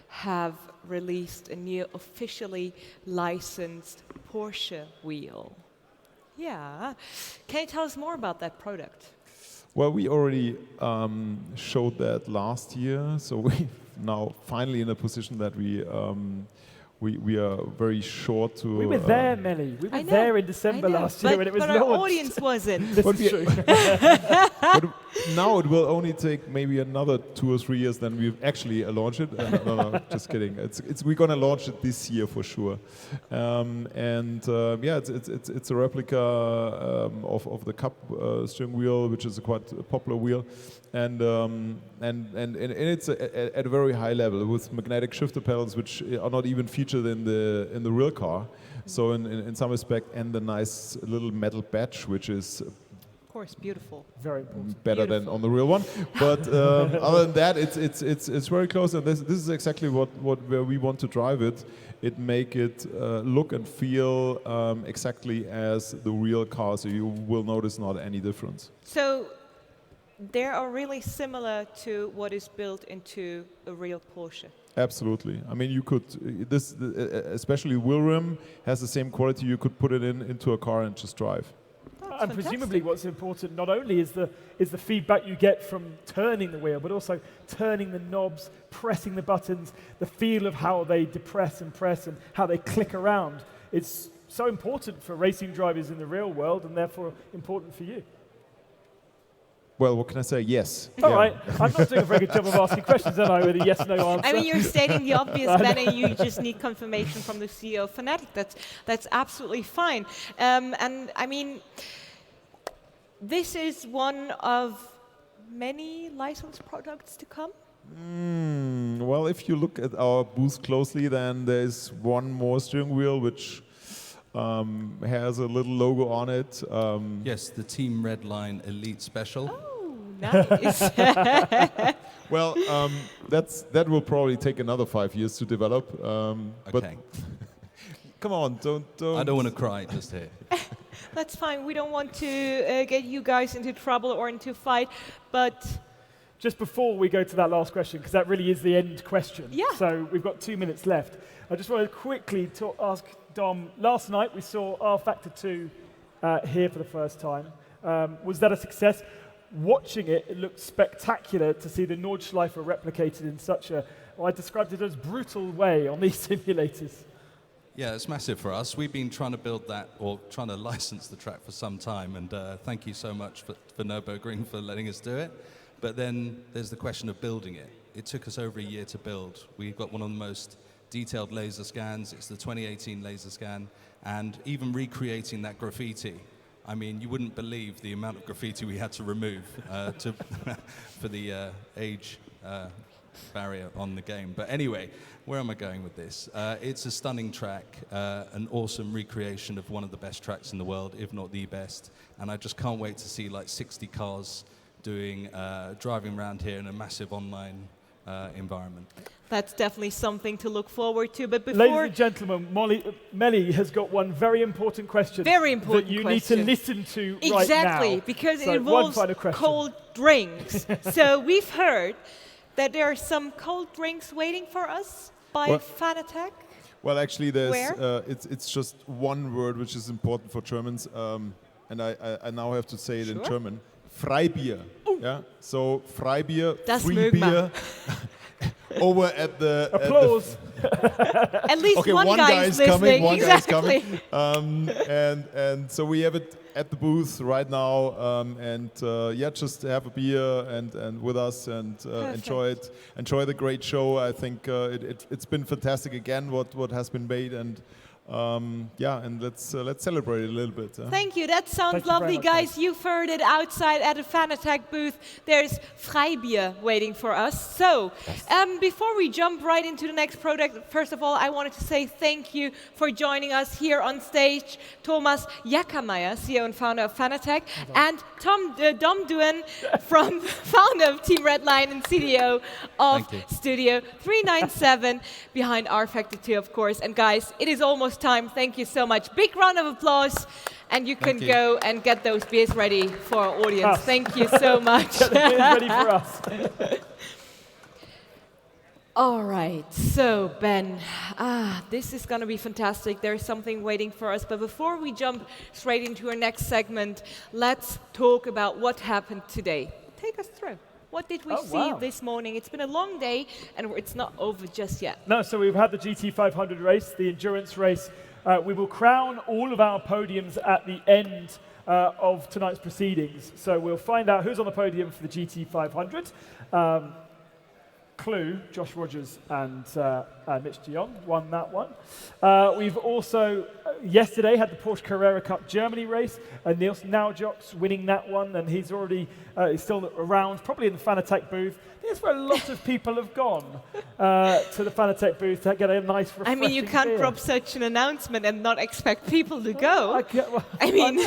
have released a new officially licensed Porsche wheel. Yeah. Can you tell us more about that product? Well, we already showed that last year, so we're now finally in a position that we are very short to... We were there, Melly. We were there in December last year when it was launched. But our audience wasn't. This is true. But now it will only take maybe another 2 or 3 years, then we actually launch it. No, just kidding. We're going to launch it this year for sure. It's a replica of the Cup steering wheel, which is a quite popular wheel. And it's at a very high level with magnetic shifter pedals, which are not even featured in the real car. So in some respect, and the nice little metal badge, which is of course beautiful, very important, better than on the real one. But other than that, it's very close, and this is exactly where we want to drive it. It make it look and feel exactly as the real car, so you will notice not any difference. So they are really similar to what is built into a real Porsche. Absolutely. I mean, you could especially wheel rim has the same quality. You could put it into a car and just drive. And presumably, what's important not only is the feedback you get from turning the wheel, but also turning the knobs, pressing the buttons, the feel of how they depress and press and how they click around. It's so important for racing drivers in the real world, and therefore important for you. Well, what can I say? Yes. All right. I'm not doing a very good job of asking questions, am I, with a yes/no answer? I mean, you're stating the obvious, Ben, and you just need confirmation from the CEO of Fantec. That's absolutely fine. And I mean, this is one of many licensed products to come. Well, if you look at our booth closely, then there's one more steering wheel which has a little logo on it. Yes, the Team Redline Elite Special. Oh, nice. Well, that will probably take another 5 years to develop. Okay. Come on, don't. I don't want to cry just here. That's fine. We don't want to get you guys into trouble or into fight, but just before we go to that last question, because that really is the end question. Yeah. So we've got 2 minutes left. I just want to quickly ask Dom. Last night we saw R Factor 2 here for the first time. Was that a success? Watching it, it looked spectacular to see the Nordschleife replicated in such a, well, I described it as brutal way on these simulators. Yeah, it's massive for us. We've been trying to build that, or trying to license the track for some time, and thank you so much for Nürburgring for letting us do it. But then there's the question of building it. It took us over a year to build. We've got one of the most detailed laser scans. It's the 2018 laser scan, and even recreating that graffiti. I mean, you wouldn't believe the amount of graffiti we had to remove for the age barrier on the game. But anyway, where am I going with this? It's a stunning track, an awesome recreation of one of the best tracks in the world, if not the best. And I just can't wait to see like 60 cars driving around here in a massive online environment. That's definitely something to look forward to. But before, ladies and gentlemen, Melly has got one very important question. Very important that you question. need to listen to right now. Exactly, because it involves cold drinks. So we've heard that there are some cold drinks waiting for us by Fantec. Well, actually, there's Where? it's just one word which is important for Germans, and I now have to say it in German. Freibier. Yeah. So Freibier, Das free mögen wir. beer. Over at the applause. At least okay, one guy is is coming. listening. One Exactly. guy is coming. And so we have it at the booth right now. Yeah, just have a beer and with us and enjoy it. Enjoy the great show. I think it's been fantastic again. What has been made and. Yeah, and let's celebrate it a little bit. Thank you. That sounds lovely, guys. You've heard it outside at the Fantec booth. There's Freibier waiting for us. So, before we jump right into the next product, first of all, I wanted to say thank you for joining us here on stage. Thomas Jackermeier, CEO and founder of Fantec, and Dom Duen, founder of Team Redline and CDO of Studio 397, behind R Factor 2, of course. And guys, it is almost time. Thank you so much. Big round of applause. And you can go and get those beers ready for our audience. Thank you so much. Get the beers ready for us. All right. So, Ben, this is going to be fantastic. There's something waiting for us. But before we jump straight into our next segment, let's talk about what happened today. Take us through. What did we see this morning? It's been a long day, and it's not over just yet. No, so we've had the GT500 race, the endurance race. We will crown all of our podiums at the end of tonight's proceedings. So we'll find out who's on the podium for the GT500. Clue, Josh Rogers and Mitch de Jong won that one. We've also, yesterday, had the Porsche Carrera Cup Germany race. Niels Naujok's winning that one, and he's already he's still around, probably in the Fantec booth. That's where a lot of people have gone to the Fantec booth to get a nice, refreshing I mean, you can't beer. drop such an announcement and not expect people to go. I mean,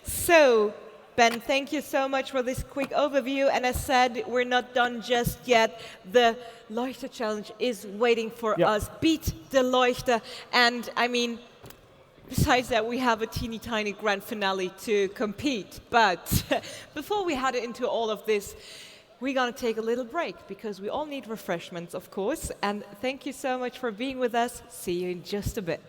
so, Ben, thank you so much for this quick overview. And as said, we're not done just yet. The Leuchter challenge is waiting for us. Beat the Leuchter. And I mean, besides that, we have a teeny tiny grand finale to compete. But before we head into all of this, we're going to take a little break because we all need refreshments, of course. And thank you so much for being with us. See you in just a bit.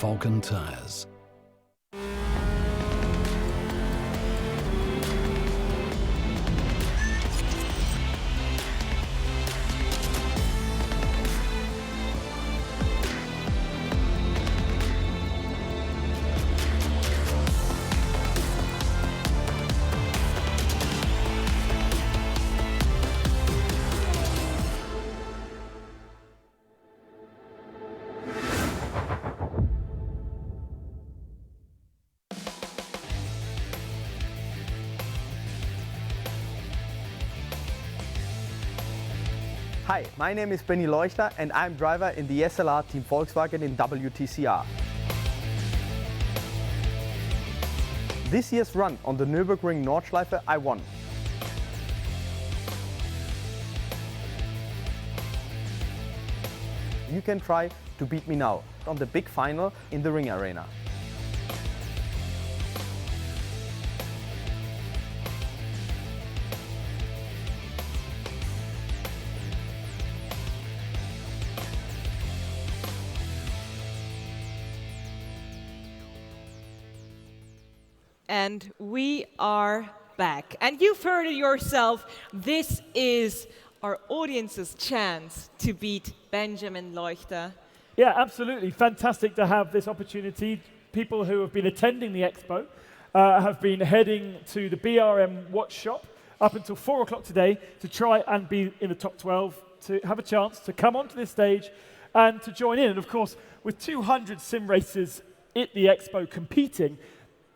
Falcon tires. Hi, my name is Benny Leuchter and I'm driver in the SLR Team Volkswagen in WTCR. This year's run on the Nürburgring Nordschleife I won. You can try to beat me now on the big final in the Ring Arena. And we are back. And you've heard it yourself. This is our audience's chance to beat Benjamin Leuchter. Yeah, absolutely. Fantastic to have this opportunity. People who have been attending the expo have been heading to the BRM watch shop up until 4 o'clock today to try and be in the top 12, to have a chance to come onto this stage and to join in. And of course, with 200 sim racers at the expo competing,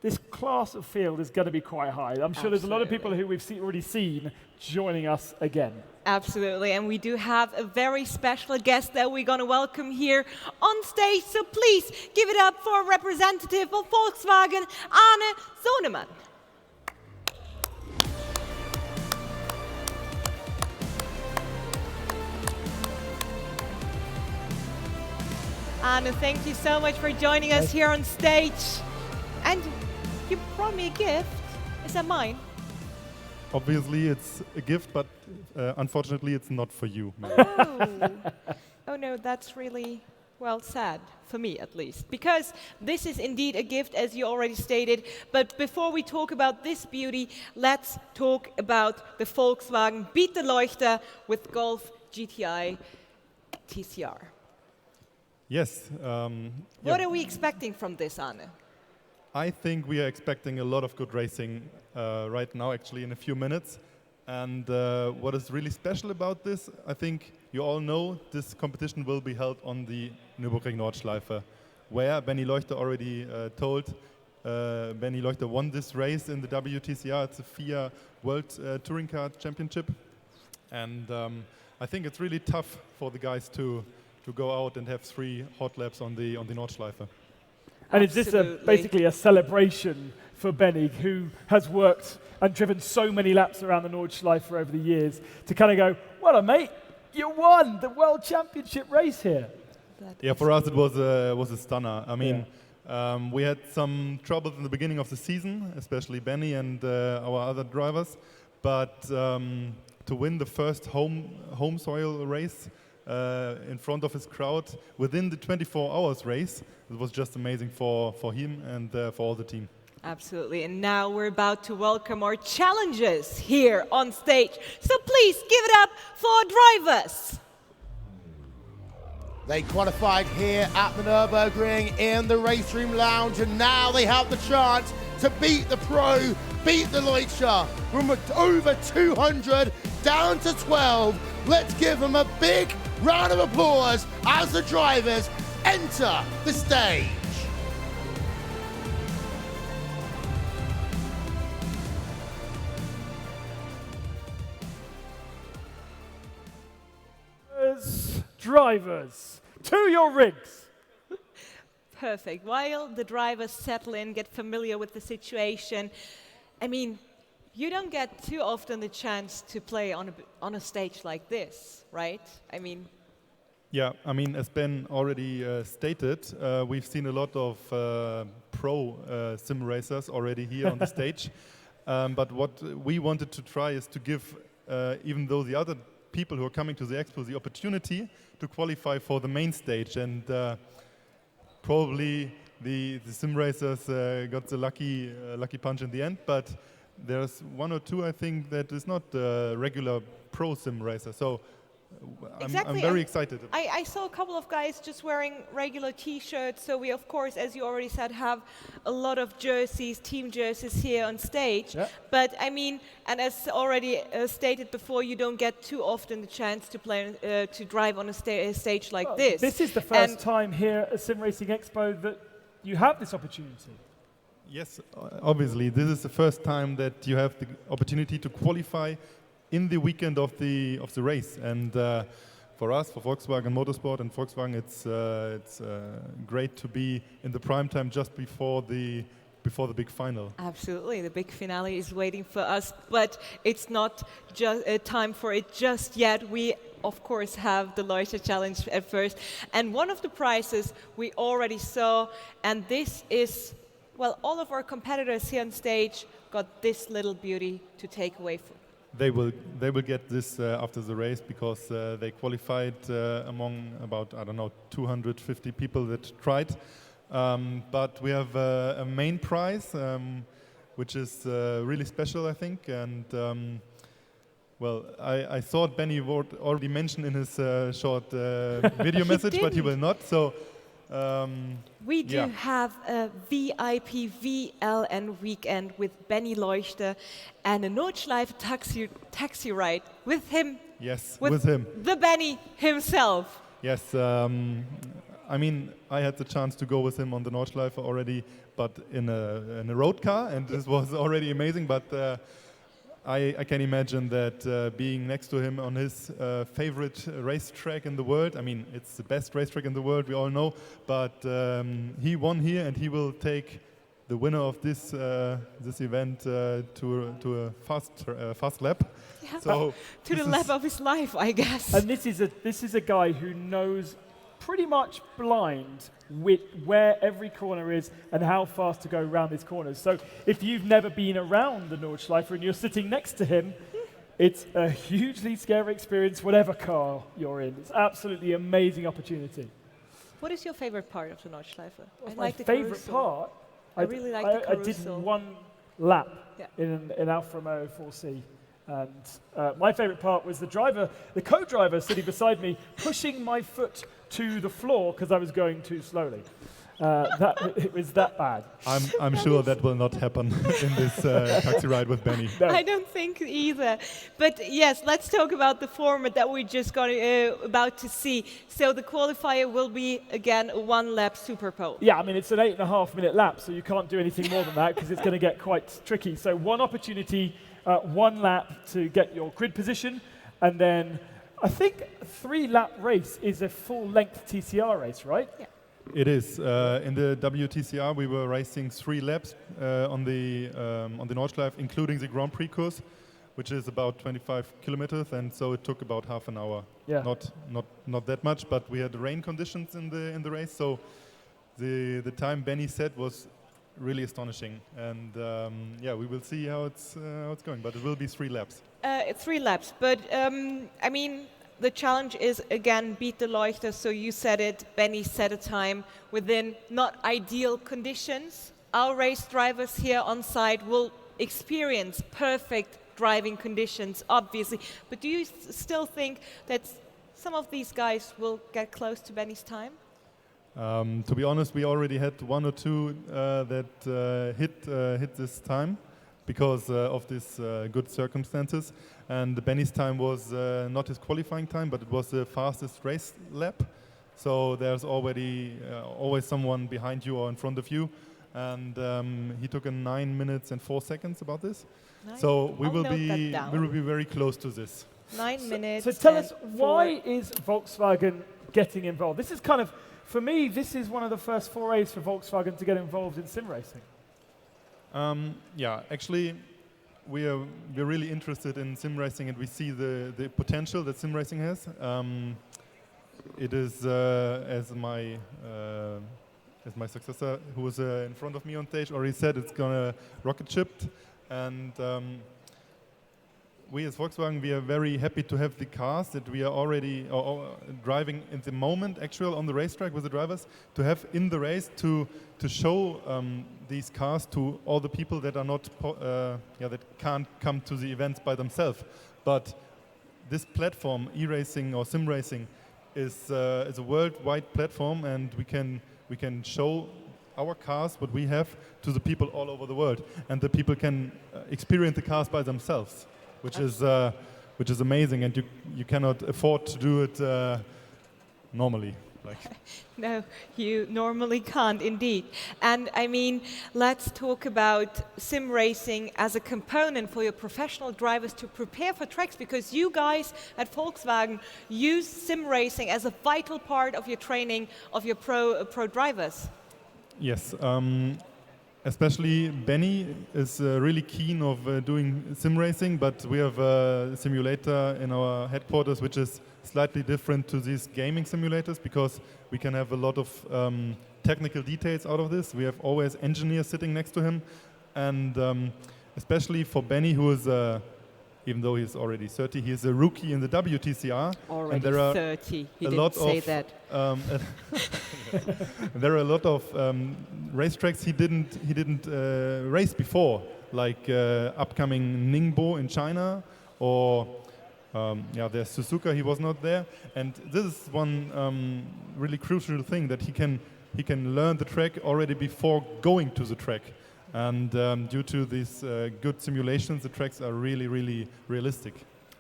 this class of field is going to be quite high. I'm sure there's a lot of people who we've already seen joining us again. Absolutely, and we do have a very special guest that we're going to welcome here on stage. So please give it up for a representative of Volkswagen, Arne Sohnemann. Arne, thank you so much for joining us here on stage. And you brought me a gift. Is that mine? Obviously, it's a gift, but unfortunately, it's not for you. Oh no, that's really, well, sad, for me at least. Because this is indeed a gift, as you already stated. But before we talk about this beauty, let's talk about the Volkswagen Beat the Leuchter with Golf GTI TCR. Yes. What are we expecting from this, Arne? I think we are expecting a lot of good racing right now, actually, in a few minutes. And what is really special about this, I think you all know this competition will be held on the Nürburgring Nordschleife, where Benny Leuchter already told. Benny Leuchter won this race in the WTCR. It's a FIA World Touring Car Championship. And I think it's really tough for the guys to go out and have 3 hot laps on the Nordschleife. And is this basically a celebration for Benny, who has worked and driven so many laps around the Nordschleife over the years, to kind of go, well, mate, you won the World Championship race here? Yeah, for us it was a stunner. I mean, we had some troubles in the beginning of the season, especially Benny and our other drivers. But to win the first home soil race in front of his crowd within the 24 hours race, it was just amazing for him and for all the team. Absolutely, and now we're about to welcome our challengers here on stage. So please give it up for our drivers. They qualified here at the Nürburgring in the race room lounge, and now they have the chance to beat the pro, beat the Leuchter from over 200 down to 12. Let's give them a big round of applause as the drivers enter the stage. Drivers, to your rigs. Perfect. While the drivers settle in, get familiar with the situation, I mean, you don't get too often the chance to play on a stage like this, right? I mean... Yeah, I mean, as Ben already stated, we've seen a lot of pro sim racers already here on the stage. But what we wanted to try is to give, even though the other people who are coming to the expo, the opportunity to qualify for the main stage. And probably the sim racers got the lucky punch in the end, but there's one or two I think that is not regular pro sim racer. So I'm very excited. I saw a couple of guys just wearing regular T-shirts. So we, of course, as you already said, have a lot of jerseys, team jerseys here on stage. Yeah. But I mean, and as already stated before, you don't get too often the chance to play to drive on a stage like this. This is the first time here at SimRacing Expo that you have this opportunity. Yes, obviously, this is the first time that you have the opportunity to qualify in the weekend of the race, and for us, for Volkswagen Motorsport and Volkswagen, it's great to be in the prime time just before the big final. Absolutely, the big finale is waiting for us, but it's not just time for it just yet. We, of course, have the Leuchter Challenge at first, and one of the prizes we already saw, and this is, well, all of our competitors here on stage got this little beauty to take away from. They will get this after the race because they qualified among about, I don't know, 250 people that tried. But we have a main prize, which is really special, I think. And well, I thought Benny would already mention in his short video message, but he will not. So. We do have a VIP VLN weekend with Benny Leuchter and a Nordschleife taxi ride with him. Yes, with him. The Benny himself. Yes, I mean, I had the chance to go with him on the Nordschleife already, but in a road car, and this was already amazing. But I can imagine that being next to him on his favorite racetrack in the world, I mean, it's the best racetrack in the world, we all know, but he won here and he will take the winner of this event to a fast lap. Yeah, so to the lap of his life, I guess. And this is a guy who knows pretty much blind with where every corner is and how fast to go around these corners. So if you've never been around the Nordschleife and you're sitting next to him, it's a hugely scary experience, whatever car you're in. It's absolutely amazing opportunity. What is your favorite part of the Nordschleife? My favorite part? I really like the I did carousel. one lap Yeah. in Alfa Romeo 4C. And my favorite part was the co-driver sitting beside me, pushing my foot to the floor because I was going too slowly. It was that bad. I'm sure that will not happen in this taxi ride with Benny. No. I don't think either. But yes, let's talk about the format that we just got about to see. So the qualifier will be, again, a one-lap Super Pole. Yeah, I mean, it's an 8.5-minute lap, so you can't do anything more than that because it's going to get quite tricky. So one opportunity, one lap to get your grid position, and then I think a 3-lap race is a full-length TCR race, right? Yeah. It is. In the WTCR, we were racing 3 laps on the Nordschleife, including the Grand Prix course, which is about 25 kilometers, and so it took about half an hour. Yeah. Not that much, but we had rain conditions in the race, so the time Benny set was really astonishing. And yeah, we will see how it's going, but it will be 3 laps. 3 laps, but I mean, the challenge is, again, beat the Leuchter. So you said it, Benny set a time within not ideal conditions. Our race drivers here on site will experience perfect driving conditions, obviously. But do you still think that some of these guys will get close to Benny's time? To be honest, we already had 1 or 2 that hit this time because of these good circumstances. And Benny's time was not his qualifying time, but it was the fastest race lap. So there's already always someone behind you or in front of you. And he took 9 minutes and 4 seconds about this. Nice. So we I'll will note be very close to this. 9 minutes. So tell us, and why 4. is Volkswagen getting involved? This is kind of, for me, this is one of the first forays for Volkswagen to get involved in sim racing. Yeah, actually, we're really interested in sim racing, and we see the potential that sim racing has. It is as my successor, who was in front of me on stage, already said, it's gonna rocket shipped, and we as Volkswagen, we are very happy to have the cars that we are already driving in the moment, actual on the racetrack with the drivers, to have in the race to show these cars to all the people that are not that can't come to the events by themselves. But this platform, e-racing or sim racing, is a worldwide platform, and we can show our cars, what we have, to the people all over the world, and the people can experience the cars by themselves, which is amazing, and you cannot afford to do it normally. No, you normally can't, indeed. And I mean, let's talk about sim racing as a component for your professional drivers to prepare for tracks, because you guys at Volkswagen use sim racing as a vital part of your training of your pro drivers. Yes, especially Benny is really keen of doing sim racing, but we have a simulator in our headquarters which is slightly different to these gaming simulators, because we can have a lot of technical details out of this. We have always engineers sitting next to him, and especially for Benny, who is even though he's already 30, he's a rookie in the WTCR. Already and there are 30, he a didn't lot say of, that. there are a lot of racetracks he didn't race before, like upcoming Ningbo in China, or there's Suzuka, he was not there. And this is one really crucial thing, that he can learn the track already before going to the track. And due to these good simulations, the tracks are really, really realistic.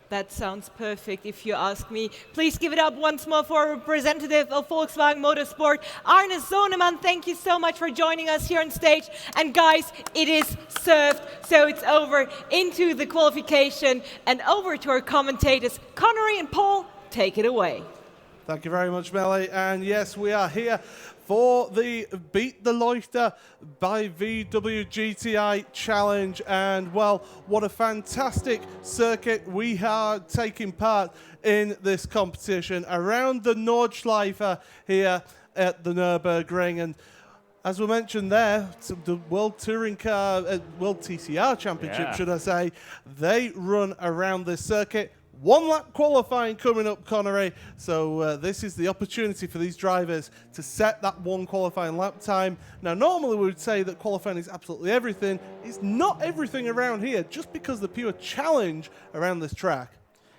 That sounds perfect, if you ask me. Please give it up once more for a representative of Volkswagen Motorsport, Arne Sonemann. Thank you so much for joining us here on stage. And guys, it is served, so it's over into the qualification and over to our commentators. Connery and Paul, take it away. Thank you very much, Melly. And yes, we are here for the Beat the Leuchter by VW GTI challenge. And well, what a fantastic circuit we are taking part in this competition around the Nordschleife here at the Nürburgring. And as we mentioned there, the World Touring Car, World TCR Championship, should I say, they run around this circuit. One lap qualifying coming up, Connery. So this is the opportunity for these drivers to set that one qualifying lap time. Now, normally we would say that qualifying is absolutely everything. It's not everything around here, just because the pure challenge around this track.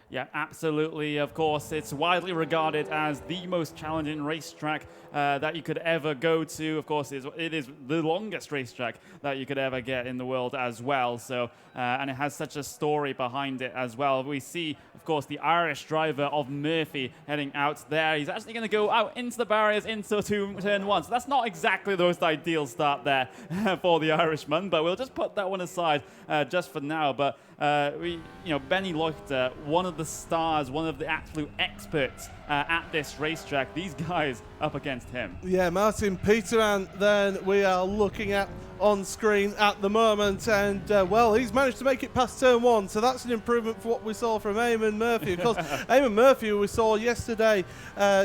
Yeah, absolutely. Of course, it's widely regarded as the most challenging racetrack that you could ever go to. Of course, it is the longest racetrack that you could ever get in the world as well. So, and it has such a story behind it as well. We see, of course, the Irish driver of Murphy heading out there. He's actually going to go out into the barriers into turn one. So that's not exactly the most ideal start there for the Irishman, but we'll just put that one aside just for now. But Benny Leuchter, one of the stars, one of the absolute experts at this racetrack. These guys up against him. Yeah, Martin Peterman then we are looking at on screen at the moment, and well, he's managed to make it past turn one, so that's an improvement for what we saw from Eamon Murphy. Of course, Eamon Murphy, who we saw yesterday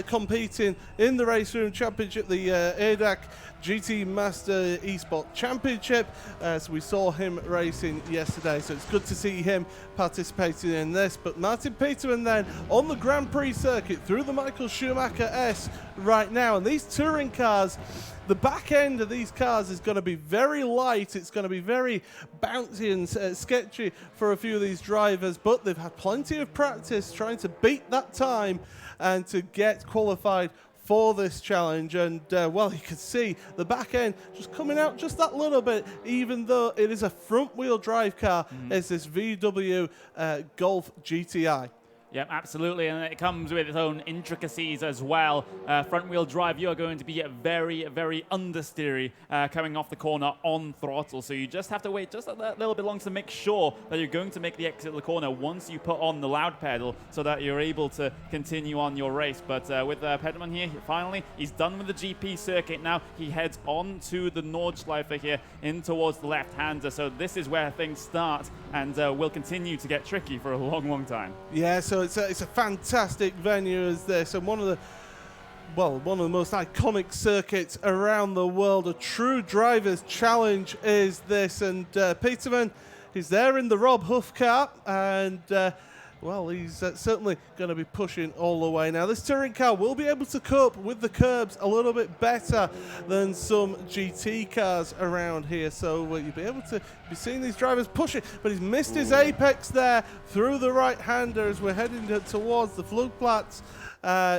competing in the Race Room Championship, the ADAC GT Master Esport Championship. So we saw him racing yesterday, so it's good to see him participating in this. But Martin Peterman then on the Grand Prix circuit through the Michael Schumacher S right now, and these touring cars, the back end of these cars is going to be very light. It's going to be very bouncy and sketchy for a few of these drivers, but they've had plenty of practice trying to beat that time and to get qualified for this challenge. And well, you can see the back end just coming out just that little bit, even though it is a front wheel drive car. It's this VW Golf GTI. Yeah, absolutely, and it comes with its own intricacies as well. Front-wheel drive, you are going to be very, very understeery coming off the corner on throttle, so you just have to wait just a little bit longer to make sure that you're going to make the exit of the corner once you put on the loud pedal, so that you're able to continue on your race. But with Peterman here, finally, he's done with the GP circuit now. He heads on to the Nordschleife here in towards the left-hander, so this is where things start, and will continue to get tricky for a long, long time. Yeah, so it's a fantastic venue as this, and one of the most iconic circuits around the world. A true driver's challenge is this, and Peterman, He's there in the Rob Huff car, and well, he's certainly going to be pushing all the way. Now, this touring car will be able to cope with the curbs a little bit better than some GT cars around here. So you'll be able to be seeing these drivers pushing, but he's missed his apex there through the right-hander as we're heading towards the Flugplatz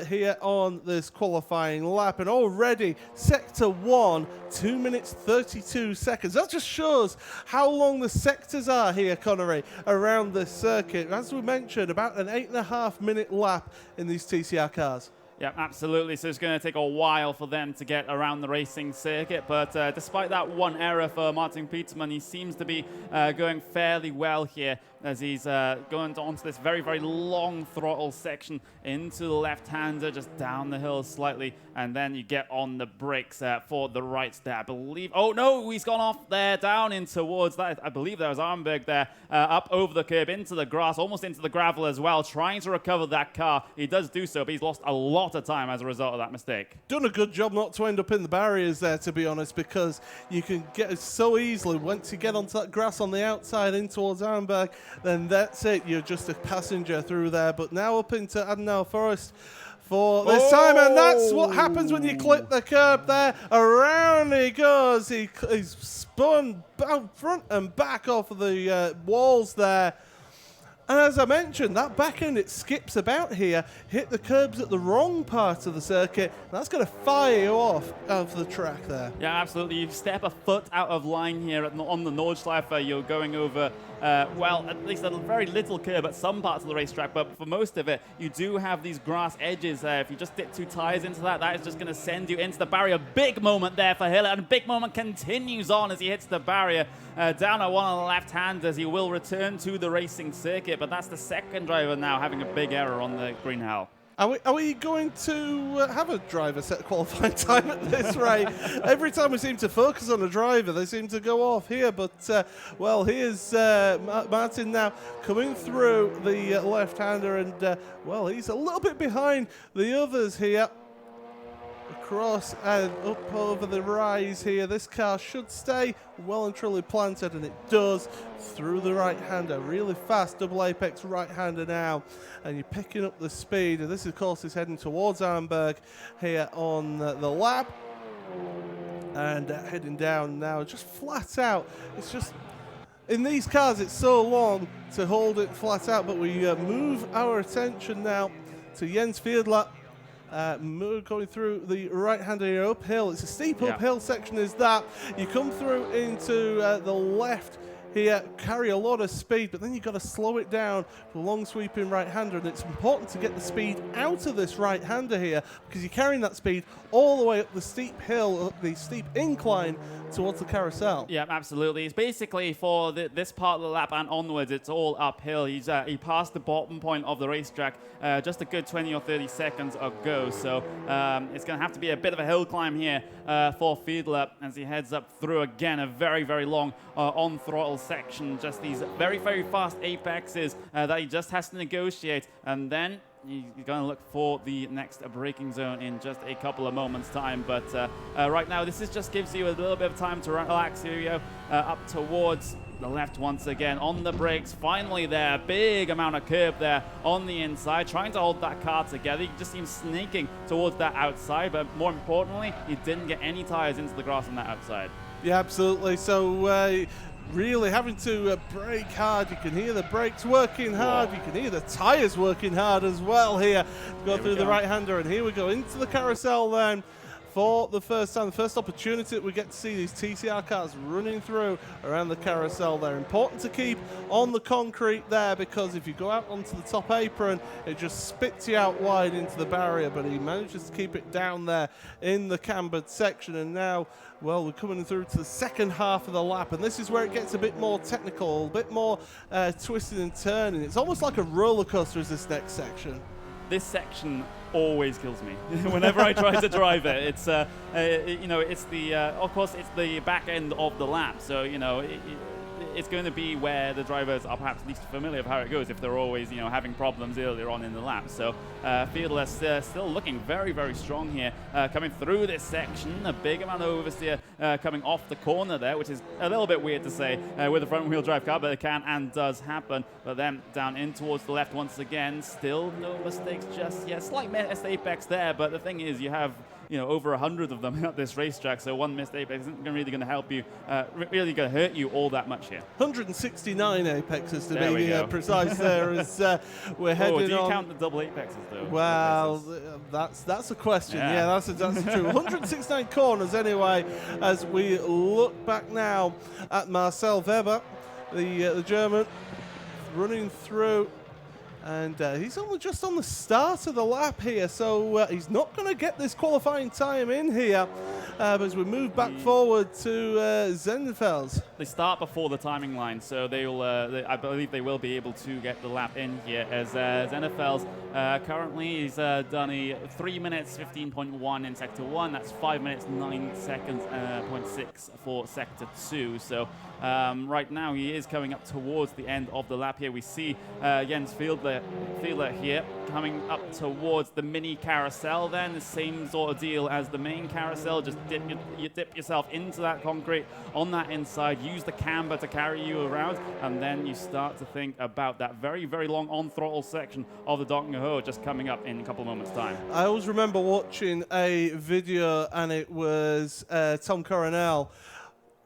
here on this qualifying lap. And already Sector 1, 2 minutes 32 seconds. That just shows how long the sectors are here, Connery, around this circuit. As we mentioned, about an 8.5 minute lap in these TCR cars. Yeah, absolutely. So it's going to take a while for them to get around the racing circuit. But despite that one error for Martin Pieterman, he seems to be going fairly well here as he's going onto this very, very long throttle section into the left-hander, just down the hill slightly. And then you get on the brakes for the right there, I believe. Oh, no, he's gone off there, down in towards that. I believe there was Arnberg there, up over the curb, into the grass, almost into the gravel as well, trying to recover that car. He does do so, but he's lost a lot of time as a result of that mistake. Done a good job not to end up in the barriers there, to be honest, because you can get so easily, once you get onto that grass on the outside in towards Arnberg, then that's it. You're just a passenger through there. But now up into Adenauer Forest for this time, and that's what happens when you clip the curb there. Around he goes. He's spun front and back off of the walls there. And as I mentioned, that back end, it skips about here, hit the curbs at the wrong part of the circuit, and that's going to fire you off of the track there. Yeah, absolutely. You step a foot out of line here on the Nordschleife. You're going over, well, at least a very little curb at some parts of the racetrack, but for most of it, you do have these grass edges. If you just dip 2 tires into that, that is just going to send you into the barrier. Big moment there for Hiller, and a big moment continues on as he hits the barrier. Down at one on the left hand as he will return to the racing circuit, but that's the second driver now having a big error on the green hell. Are we going to have a driver set qualifying time at this rate? Every time we seem to focus on a driver, they seem to go off here. But, well, here's Martin now coming through the left-hander. And, well, he's a little bit behind the others here. Across and up over the rise here. This car should stay well and truly planted, and it does, through the right-hander. Really fast double apex right-hander now, and you're picking up the speed. And this, of course, is heading towards Arnberg here on the lap, and heading down now, just flat out. It's just, in these cars, it's so long to hold it flat out, but we move our attention now to Jens Fiedler. Going through the right-hander here uphill. It's a steep uphill section is that. You come through into the left here, carry a lot of speed, but then you've got to slow it down for a long sweeping right-hander, and it's important to get the speed out of this right-hander here because you're carrying that speed all the way up the steep hill, up the steep incline towards the carousel. Yeah, absolutely. It's basically for this part of the lap and onwards, it's all uphill. He passed the bottom point of the racetrack just a good 20 or 30 seconds ago, so it's going to have to be a bit of a hill climb here for Fiedler as he heads up through again a very, very long on-throttle section. Just these very, very fast apexes that he just has to negotiate, and then you're going to look for the next braking zone in just a couple of moments' time. But right now, this just gives you a little bit of time to relax. Here we go, up towards the left once again, on the brakes. Finally there, big amount of curb there on the inside, trying to hold that car together. You just seem sneaking towards that outside, but more importantly, you didn't get any tires into the grass on that outside. Yeah, absolutely. So really having to brake hard. You can hear the brakes working hard. You can hear the tyres working hard as well here. Go through the right-hander, and here we go into the carousel then. For the first time, the first opportunity that we get to see these TCR cars running through around the carousel. They're important to keep on the concrete there, because if you go out onto the top apron, it just spits you out wide into the barrier, but he manages to keep it down there in the cambered section. And now, well, we're coming through to the second half of the lap, and this is where it gets a bit more technical, a bit more twisting and turning. It's almost like a roller coaster is this next section. This section always kills me whenever I try to drive it. It's you know, it's the of course it's the back end of the lap, so you know it's going to be where the drivers are perhaps least familiar of how it goes if they're always, having problems earlier on in the lap. So Fiedler still looking very, very strong here, coming through this section. A big amount of oversteer coming off the corner there, which is a little bit weird to say with a front-wheel drive car, but it can and does happen. But then down in towards the left once again, still no mistakes just yet. Slight missed apex there, but the thing is you have over 100 of them at this racetrack, so one missed apex isn't really going to help you, really going to hurt you all that much here. 169 apexes to be precise there as we're heading on. Do you count the double apexes though? Well, that's a question. Yeah, that's true. 169 corners anyway, as we look back now at Marcel Weber, the German, running through. And he's only just on the start of the lap here, so he's not going to get this qualifying time in here. But as we move back forward to Zenfels. They start before the timing line, so I believe they will be able to get the lap in here. As Zenfels currently he's done a 3 minutes 15.1 in sector 1. That's 5 minutes 9 seconds 0.6 for sector 2. So right now he is coming up towards the end of the lap here. We see Jens Fiedler here coming up towards the mini carousel. Then the same sort of deal as the main carousel. Just dip yourself into that concrete on that inside. Use the camber to carry you around, and then you start to think about that very, very long on throttle section of the Docking Ho just coming up in a couple of moments' time. I always remember watching a video, and it was Tom Coronel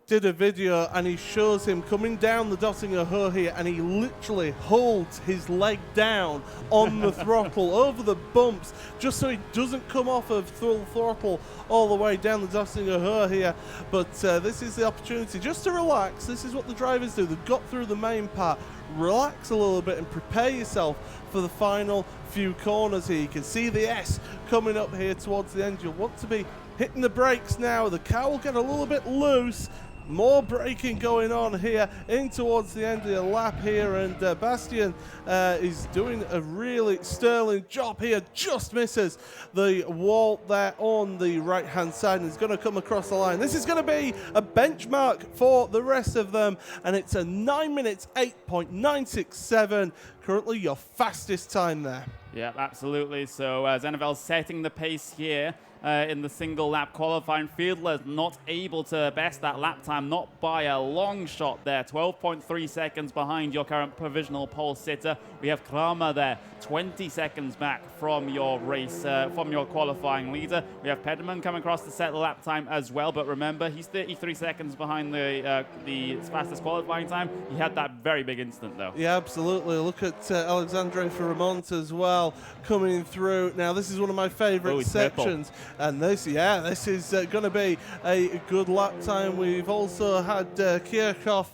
did a video, and he shows him coming down the Dottinger Ho here, and he literally holds his leg down on the throttle over the bumps just so he doesn't come off of full throttle all the way down the Dottinger Ho here. But this is the opportunity just to relax. This is what the drivers do. They've got through the main part. Relax a little bit and prepare yourself for the final few corners here. You can see the S coming up here towards the end. You'll want to be hitting the brakes now. The car will get a little bit loose. More braking going on here in towards the end of the lap here, and Bastian is doing a really sterling job here. Just misses the wall there on the right hand side and is going to come across the line. This is going to be a benchmark for the rest of them, and it's a 9 minutes 8.967, currently your fastest time there. Yeah, absolutely. So Zenfels setting the pace here. In the single lap qualifying. Fiedler not able to best that lap time, not by a long shot there. 12.3 seconds behind your current provisional pole sitter. We have Kramer there, 20 seconds back from your race, from your qualifying leader. We have Pederman coming across to set the lap time as well, but remember, he's 33 seconds behind the fastest qualifying time. He had that very big instant though. Yeah, absolutely. Look at Alexandre Ferramont as well coming through. Now, this is one of my favorite sections. Purple. And this is going to be a good lap time. We've also had Kirchhoff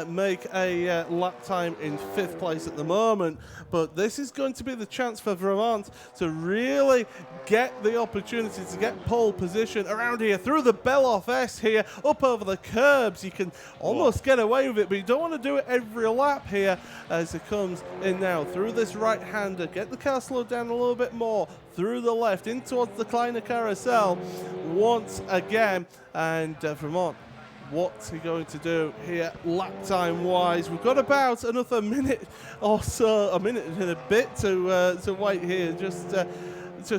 make a lap time in 5th place at the moment, but this is going to be the chance for Vermont to really get the opportunity to get pole position around here through the Beloff S here, up over the curbs. You can almost get away with it, but you don't want to do it every lap here as it comes in now through this right-hander. Get the car slowed down a little bit more through the left in towards the Kleiner Carousel once again, and Vermont, what's he going to do here lap time wise? We've got about another minute or so, a minute and a bit to wait here, just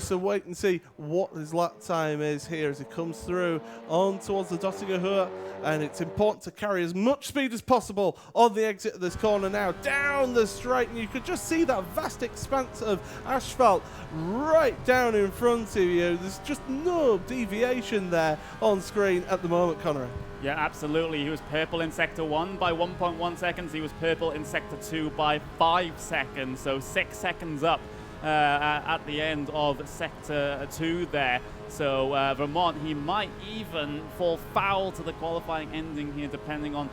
to wait and see what his lap time is here as he comes through on towards the Dottinger Ho, and it's important to carry as much speed as possible on the exit of this corner now, down the straight, and you could just see that vast expanse of asphalt right down in front of you. There's just no deviation there on screen at the moment, Conor. Yeah, absolutely. He was purple in Sector 1 by 1.1 seconds. He was purple in Sector 2 by 5 seconds, so 6 seconds up at the end of Sector 2 there. So Vermont, he might even fall foul to the qualifying ending here, depending on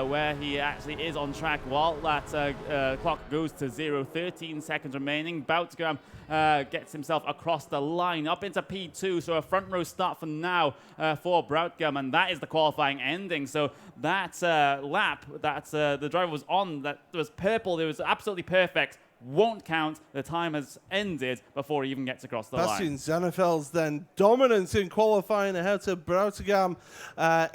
where he actually is on track. While that clock goes to 0, 13 seconds remaining. Boutgam gets himself across the line up into P2, so a front row start for now for Boutgam, and that is the qualifying ending. So that lap that the driver was on, that was purple, it was absolutely perfect. won't count. The time has ended before he even gets across the Bastian line. Zennefels then dominant in qualifying ahead of Broutigam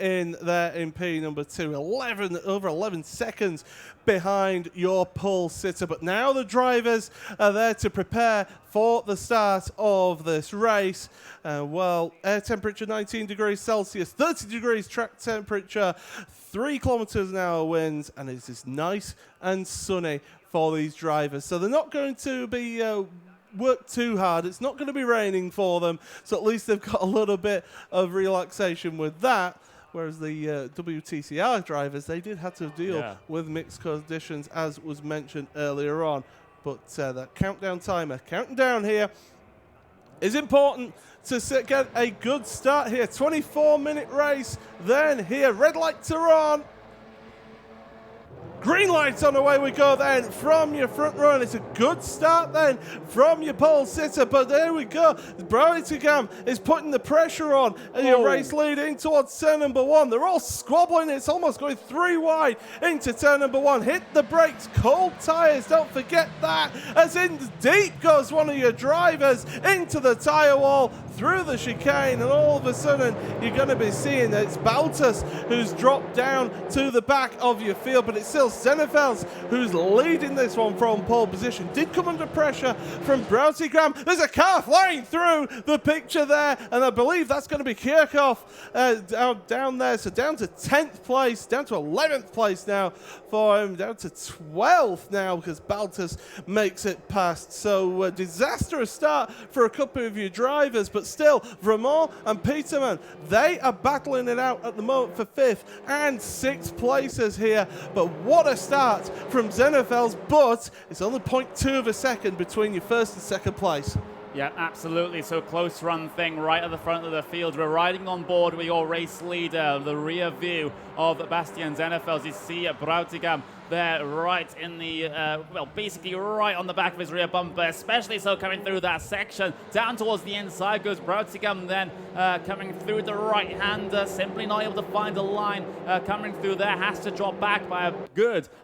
in P number 2. Over 11 seconds behind your pole sitter. But now the drivers are there to prepare for the start of this race. Air temperature 19 degrees Celsius, 30 degrees track temperature, 3 kilometers an hour winds, and it's just nice and sunny for these drivers. So they're not going to be work too hard. It's not going to be raining for them, so at least they've got a little bit of relaxation with that. Whereas the WTCR drivers, they did have to deal with mixed conditions, as was mentioned earlier on. But that countdown timer, counting down here, is important to get a good start here. 24-minute race. Then here, red lights are on. Green lights on, away we go then from your front row, and it's a good start then from your pole sitter, but there we go. Broutigam is putting the pressure on, and your race lead in towards turn number 1. They're all squabbling, it's almost going 3 wide into turn number 1. Hit the brakes, cold tyres, don't forget that, as in deep goes one of your drivers into the tyre wall, through the chicane, and all of a sudden you're going to be seeing that it's Baltus who's dropped down to the back of your field, but it's still Zennefels who's leading this one from pole position. Did come under pressure from Broutigam. There's a car flying through the picture there, and I believe that's going to be Kirchhoff down there. So down to 10th place, down to 11th place now for him, down to 12th now because Baltus makes it past. So a disastrous start for a couple of your drivers, but still, Vermont and Peterman, they are battling it out at the moment for 5th and 6th places here. But what a start from Zennefels, but it's only 0.2 of a second between your first and second place. Yeah, absolutely. So close run thing right at the front of the field. We're riding on board with your race leader, the rear view of Bastian Zennefels. You see Broutigam there right in the, basically right on the back of his rear bumper, especially so coming through that section. Down towards the inside goes Broutigam then coming through the right-hander, simply not able to find a line coming through there, has to drop back by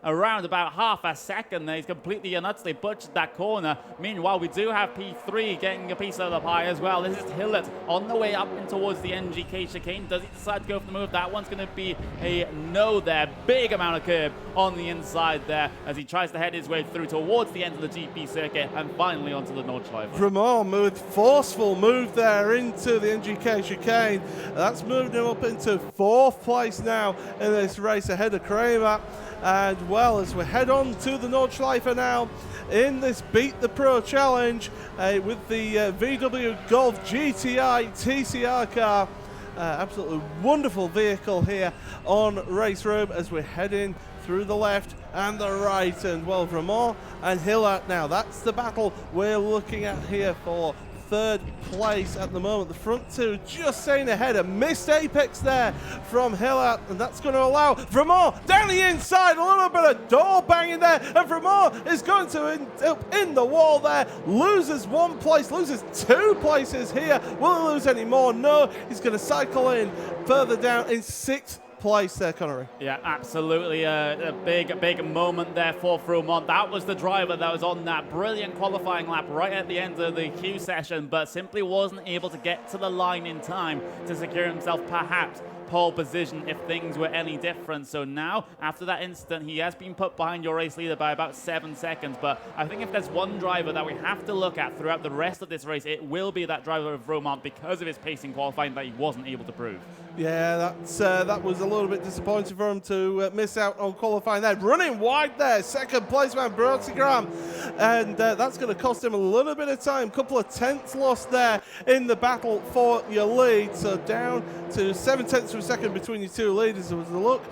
around about half a second there. He's completely and utterly butchered that corner. Meanwhile, we do have P3 getting a piece of the pie as well. This is Hillett on the way up and towards the NGK chicane. Does he decide to go for the move? That one's going to be a no there. Big amount of curb on the inside there as he tries to head his way through towards the end of the GP circuit and finally onto the Nordschleife. Vermont with forceful move there into the NGK chicane. That's moved him up into 4th place now in this race ahead of Kramer. And well, as we head on to the Nordschleife now in this Beat the Pro challenge with the VW Golf GTI TCR car. Absolutely wonderful vehicle here on Race Room as we're heading through the left and the right, and well, Vermont and Hillard now, that's the battle we're looking at here for 3rd place at the moment. The front two just staying ahead. A missed apex there from Hillard, and that's going to allow Vermont down the inside. A little bit of door banging there, and Vermont is going to end up in the wall there. Loses 1 place, loses 2 places here. Will he lose any more? No, he's going to cycle in further down in 6th place there, Connery. Yeah, absolutely. A big moment there for Vermont. That was the driver that was on that brilliant qualifying lap right at the end of the Q session, but simply wasn't able to get to the line in time to secure himself perhaps pole position if things were any different. So now, after that incident, he has been put behind your race leader by about 7 seconds. But I think if there's one driver that we have to look at throughout the rest of this race, it will be that driver of Vermont because of his pacing qualifying that he wasn't able to prove. Yeah, that was a little bit disappointing for him to miss out on qualifying there. Running wide there, 2nd place man Broutigam, and that's going to cost him a little bit of time. Couple of tenths lost there in the battle for your lead. So down to 7 tenths of a second between your two leaders. There was a look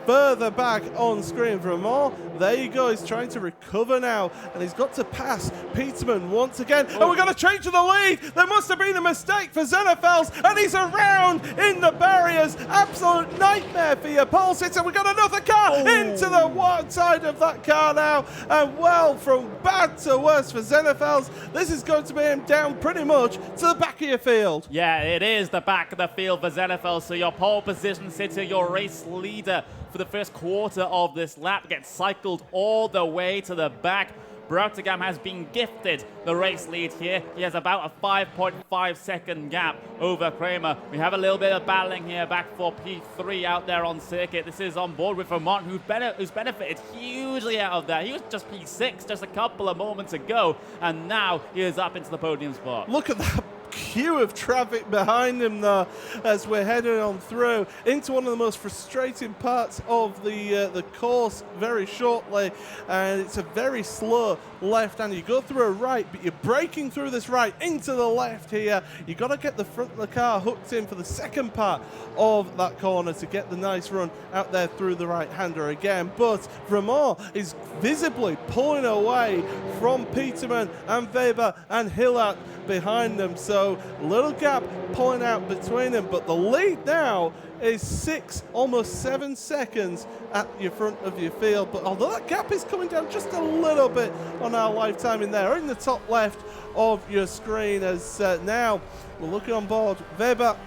further back on screen. Vermont, there you go, he's trying to recover now, and he's got to pass Peterman once again. And we're going to change to the lead. There must have been a mistake for Zennefels, and he's around in the barriers. Absolute nightmare for your pole sitter. We've got another car into the one side of that car now, and well, from bad to worse for Zennefels. This is going to be him down pretty much to the back of your field. Yeah, it is the back of the field for Zennefels. So your pole position sitter, your race leader for the first quarter of this lap, gets cycled all the way to the back. Broughtigam has been gifted the race lead here. He has about a 5.5 second gap over Kramer. We have a little bit of battling here back for P3 out there on circuit. This is on board with Vermont, who's benefited hugely out of that. He was just P6 just a couple of moments ago, and now he is up into the podium spot. Look at that queue of traffic behind him though, as we're heading on through into one of the most frustrating parts of the course very shortly, and it's a very slow left, and you go through a right, but you're breaking through this right into the left here. You got to get the front of the car hooked in for the second part of that corner to get the nice run out there through the right-hander again, but Vermont is visibly pulling away from Peterman and Weber and Hillard behind them, so a little gap pulling out between them, but the lead now is 6, almost 7 seconds at your front of your field. But although that gap is coming down just a little bit on our live timing there, in the top left of your screen, as now we're looking on board. Weber,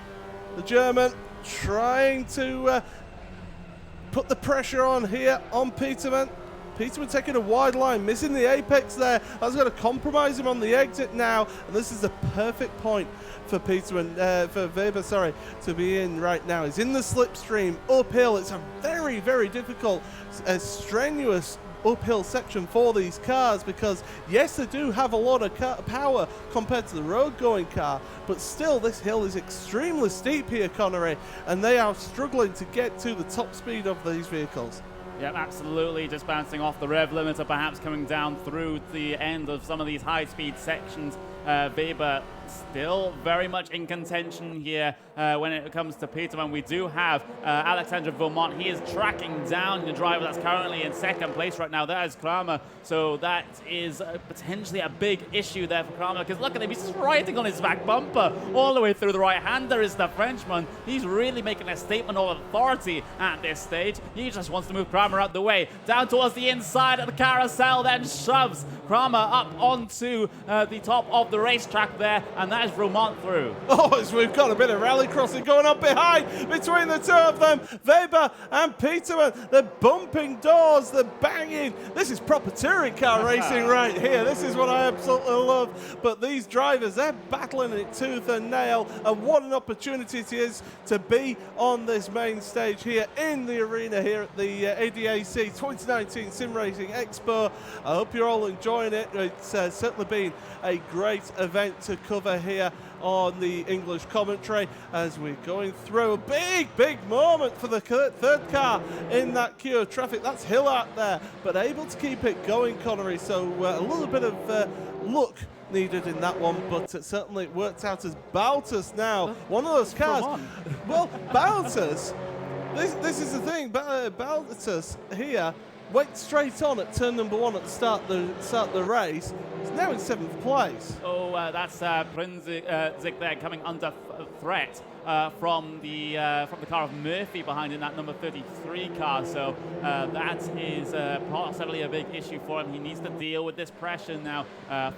the German, trying to put the pressure on here on Peterman. Peterman taking a wide line, missing the apex there. That's going to compromise him on the exit now. And this is the perfect point for Peterman, for Weber, sorry, to be in right now. He's in the slipstream, uphill. It's a very, very difficult, strenuous uphill section for these cars, because yes, they do have a lot of power compared to the road going car, but still this hill is extremely steep here, Connery, and they are struggling to get to the top speed of these vehicles. Yeah, absolutely. Just bouncing off the rev limiter, perhaps coming down through the end of some of these high-speed sections. Weber still very much in contention here when it comes to Peterman. We do have Alexander Vermont. He is tracking down the driver that's currently in second place right now. That is Kramer. So that is potentially a big issue there for Kramer, because look at him. He's riding on his back bumper all the way through the right-hander is the Frenchman. He's really making a statement of authority at this stage. He just wants to move Kramer out the way. Down towards the inside of the carousel, then shoves Kramer up onto the top of the racetrack there, and that is Vermont through. Oh, as we've got a bit of rally crossing going on behind between the two of them, Weber and Peterman. They're bumping doors, they're banging. This is proper touring car racing right here. This is what I absolutely love. But these drivers, they're battling it tooth and nail, and what an opportunity it is to be on this main stage here in the arena here at the ADAC 2019 SimRacing Expo. I hope you're all enjoying it. It's certainly been a great event to cover here on the English commentary as we're going through a big moment for the third car in that queue of traffic. That's Hillard there, but able to keep it going, Connery. So a little bit of luck needed in that one, but certainly it worked out as Baltus now. One of those cars. Well, Baltus, this is the thing. Baltus here went straight on at turn number 1 at the start of the race. He's now in 7th place. Oh, that's Prinzig there coming under threat from the car of Murphy behind in that number 33 car. So that is possibly a big issue for him. He needs to deal with this pressure now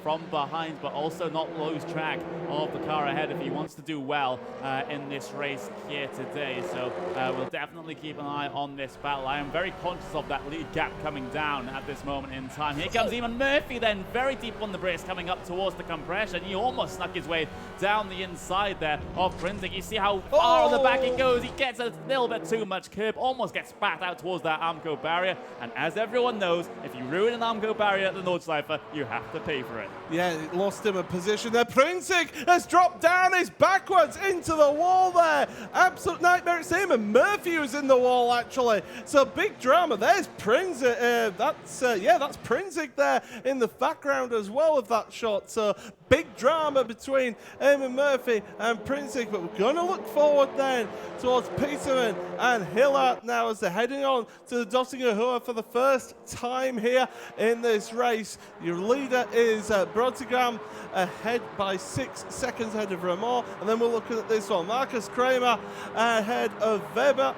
from behind, but also not lose track of the car ahead if he wants to do well in this race here today. So we'll definitely keep an eye on this battle. I am very conscious of that lead gap coming down at this moment in time. Here comes even Murphy then, very deep on the brakes, coming up towards the compression. He almost snuck his way down the inside there of Prinzig. You see how far on the back he goes. He gets a little bit too much curb, almost gets spat out towards that Armco barrier. And as everyone knows, if you ruin an Armco barrier at the Nordschleife, you have to pay for it. Yeah, it lost him a position there. Prinzig has dropped down. He's backwards into the wall there. Absolute nightmare. It's him and Murphy who's in the wall, actually. So big drama. There's Prinzig. That's Prinzig there in the background as well of that shot. So big drama between him and Murphy and Prinzig. But we're going to look forward then towards Peterman and Hillard now as they're heading on to the Dottinger Hohe for the first time here in this race. Your leader is Broughtigam, ahead by 6 seconds ahead of Ramon. And then we're looking at this one. Marcus Kramer ahead of Weber.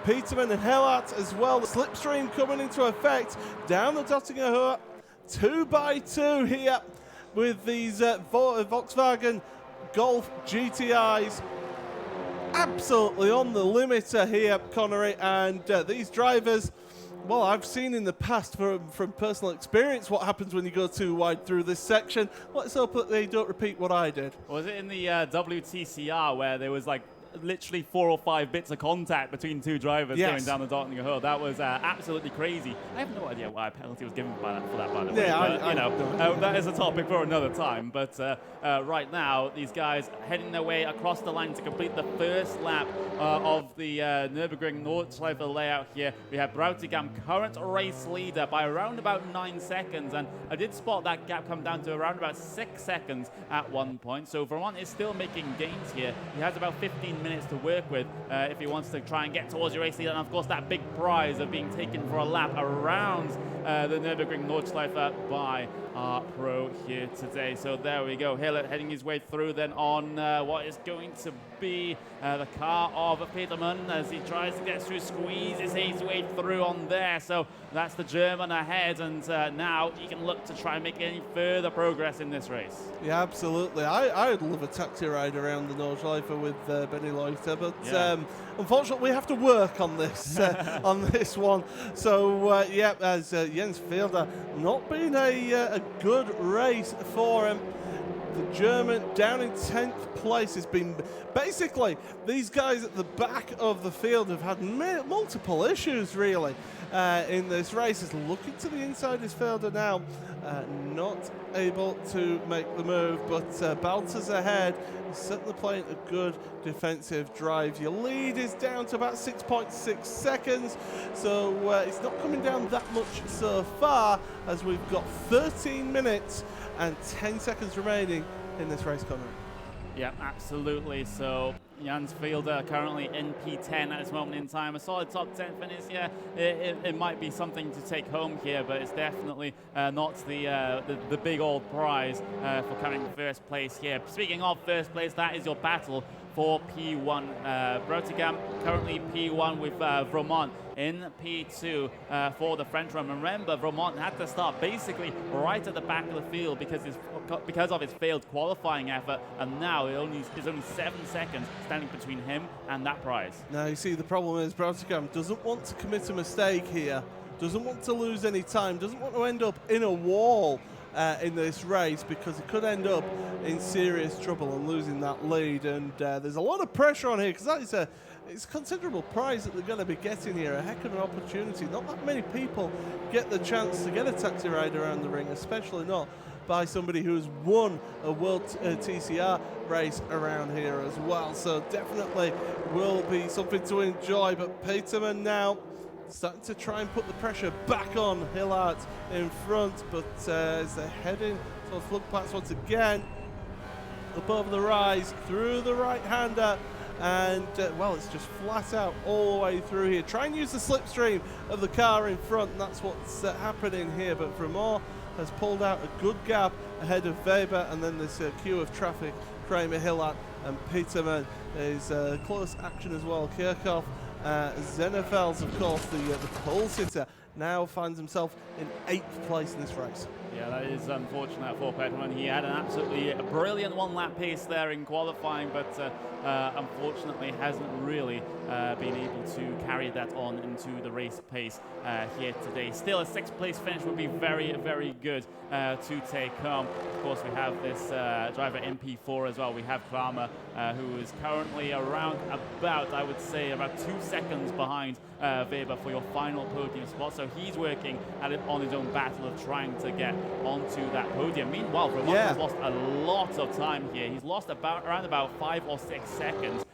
Peterman and Hillard as well. The slipstream coming into effect down the Dottinger Hohe. 2x2 here with these Volkswagen Golf GTIs. Absolutely on the limiter here, Connery, and these drivers, Well, I've seen in the past from personal experience what happens when you go too wide through this section. Let's hope that they don't repeat what I did. Was it in the WTCR where there was like literally 4 or 5 bits of contact between two drivers going down the Dartlinger Hill? That was absolutely crazy. I have no idea why a penalty was given for that, by the way. But, that is a topic for another time. But right now, these guys heading their way across the line to complete the first lap of the Nürburgring Nordschleife layout here. We have Broutigam, current race leader, by around about 9 seconds. And I did spot that gap come down to around about 6 seconds at one point. So Vermont is still making gains here. He has about 15 minutes to work with if he wants to try and get towards your race leader. And of course, that big prize of being taken for a lap around the Nürburgring Nordschleife by our pro here today. So there we go. Hillert heading his way through then on what is going to be the car of Petermann as he tries to get through, squeezes his way through on there. So that's the German ahead, and now he can look to try and make any further progress in this race. Yeah, absolutely. I'd love a taxi ride around the Nordschleife with Benny Leuchter, but unfortunately we have to work on this on this one. So as Jens Fielder, not been a good race for him. The German down in 10th place has been basically, these guys at the back of the field have had multiple issues really in this race. Is looking to the inside is Fielder now, not able to make the move, but Baltas ahead. He's certainly playing a good defensive drive. Your lead is down to about 6.6 seconds, so it's not coming down that much so far, as we've got 13 minutes and 10 seconds remaining in this race, Conor. Yeah, absolutely. So Jens Fielder currently in P10 at this moment in time. A solid top 10 finish. Yeah, it might be something to take home here, but it's definitely not the big old prize for coming first place here. Speaking of first place, that is your battle for P1. Broutigam currently P1 with Vermont in P2 for the French run. Remember, Vermont had to start basically right at the back of the field because of his failed qualifying effort, and now there's only 7 seconds standing between him and that prize. Now, you see, the problem is Broutigam doesn't want to commit a mistake here, doesn't want to lose any time, doesn't want to end up in a wall in this race, because it could end up in serious trouble and losing that lead. And there's a lot of pressure on here, because that is it's a considerable prize that they're going to be getting here, a heck of an opportunity. Not that many people get the chance to get a taxi ride around the ring, especially not by somebody who's won a World TCR race around here as well. So definitely will be something to enjoy. But Petermann now starting to try and put the pressure back on Hillard in front, but as they're heading towards Flugplatz once again, up over the rise, through the right-hander, and well, it's just flat out all the way through here. Try and use the slipstream of the car in front, and that's what's happening here. But Vermont has pulled out a good gap ahead of Weber, and then this queue of traffic, Kramer, Hillard, and Petermann is close action as well. Kirchhoff, Zenefels, of course, the pole sitter, now finds himself in 8th place in this race. Yeah, that is unfortunate for Petermann. He had an absolutely brilliant one-lap pace there in qualifying, but unfortunately hasn't really been able to carry that on into the race pace here today. Still, a 6th place finish would be very, very good to take home. Of course, we have this driver in P4 as well. We have Kramer, who is currently around about, I would say, about 2 seconds behind Weber for your final podium spot. So he's working at it on his own battle of trying to get onto that podium. Meanwhile, Vermont has lost a lot of time here. He's lost around about 5 or 6 seconds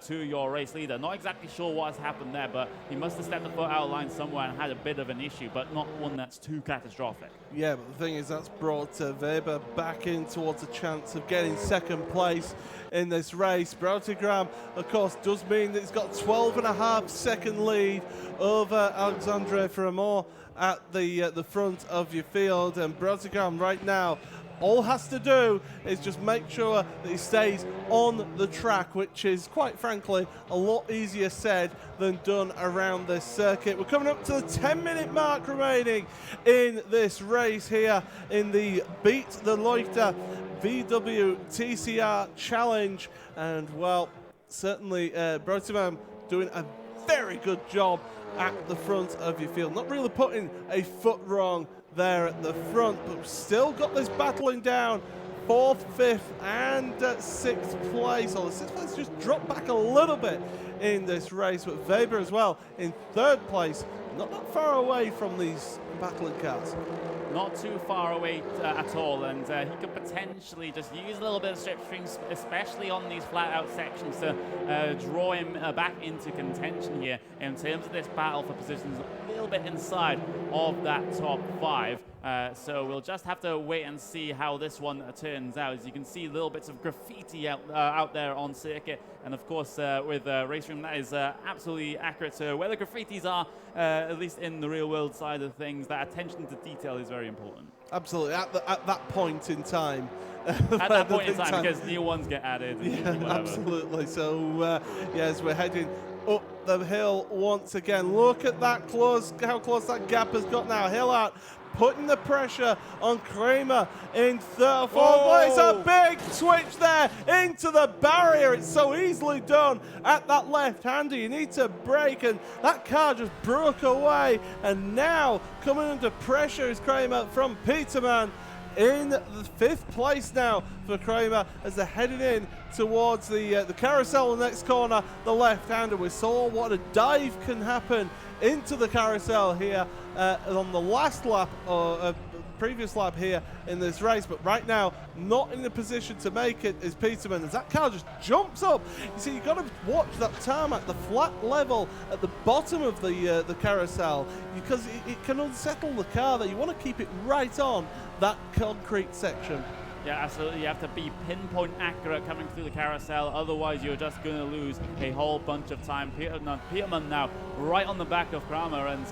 to your race leader. Not exactly sure what has happened there, but he must have stepped the foot out of line somewhere and had a bit of an issue, but not one that's too catastrophic. Yeah, but the thing is, that's brought Weber back in towards a chance of getting 2nd place in this race. Broutigam, of course, does mean that he's got 12.5 second lead over Alexandre Fremont at the front of your field. And Broutigam right now, all has to do is just make sure that he stays on the track, which is, quite frankly, a lot easier said than done around this circuit. We're coming up to the 10-minute mark remaining in this race here in the Beat the Leuchter VW TCR Challenge. And, well, certainly Broutigam doing a very good job at the front of your field. Not really putting a foot wrong there at the front, but we've still got this battling down. 4th, 5th, and 6th place. Or the 6th place just dropped back a little bit in this race, but Weber as well in 3rd place. Not that far away from these battling cars. Not too far away at all, and he could potentially just use a little bit of slipstream, especially on these flat-out sections, to draw him back into contention here in terms of this battle for positions a little bit inside of that top 5. So we'll just have to wait and see how this one turns out. As you can see, little bits of graffiti out there on circuit, and of course with Race Room, that is absolutely accurate to where the graffitis are, at least in the real world side of things. That attention to detail is very important. Absolutely, at that point in time. At that point in time, because new ones get added. Yeah, absolutely. So, as we're heading up the hill once again, look at that how close that gap has got now. Hillart putting the pressure on Kramer in 3rd, 4th place. A big switch there into the barrier. It's so easily done at that left-hander. You need to brake, and that car just broke away. And now coming under pressure is Kramer from Peterman. In the 5th place now for Kramer as they're heading in towards the carousel in the next corner, the left-hander. We saw what a dive can happen into the carousel here on the last lap, or previous lap here in this race, but right now not in a position to make it is Peterman, as that car just jumps up. You see, you've got to watch that tarmac, the flat level at the bottom of the carousel, because it can unsettle the car there. You want to keep it right on that concrete section. Yeah, absolutely. You have to be pinpoint accurate coming through the carousel. Otherwise, you're just going to lose a whole bunch of time. Peterman now right on the back of Kramer, and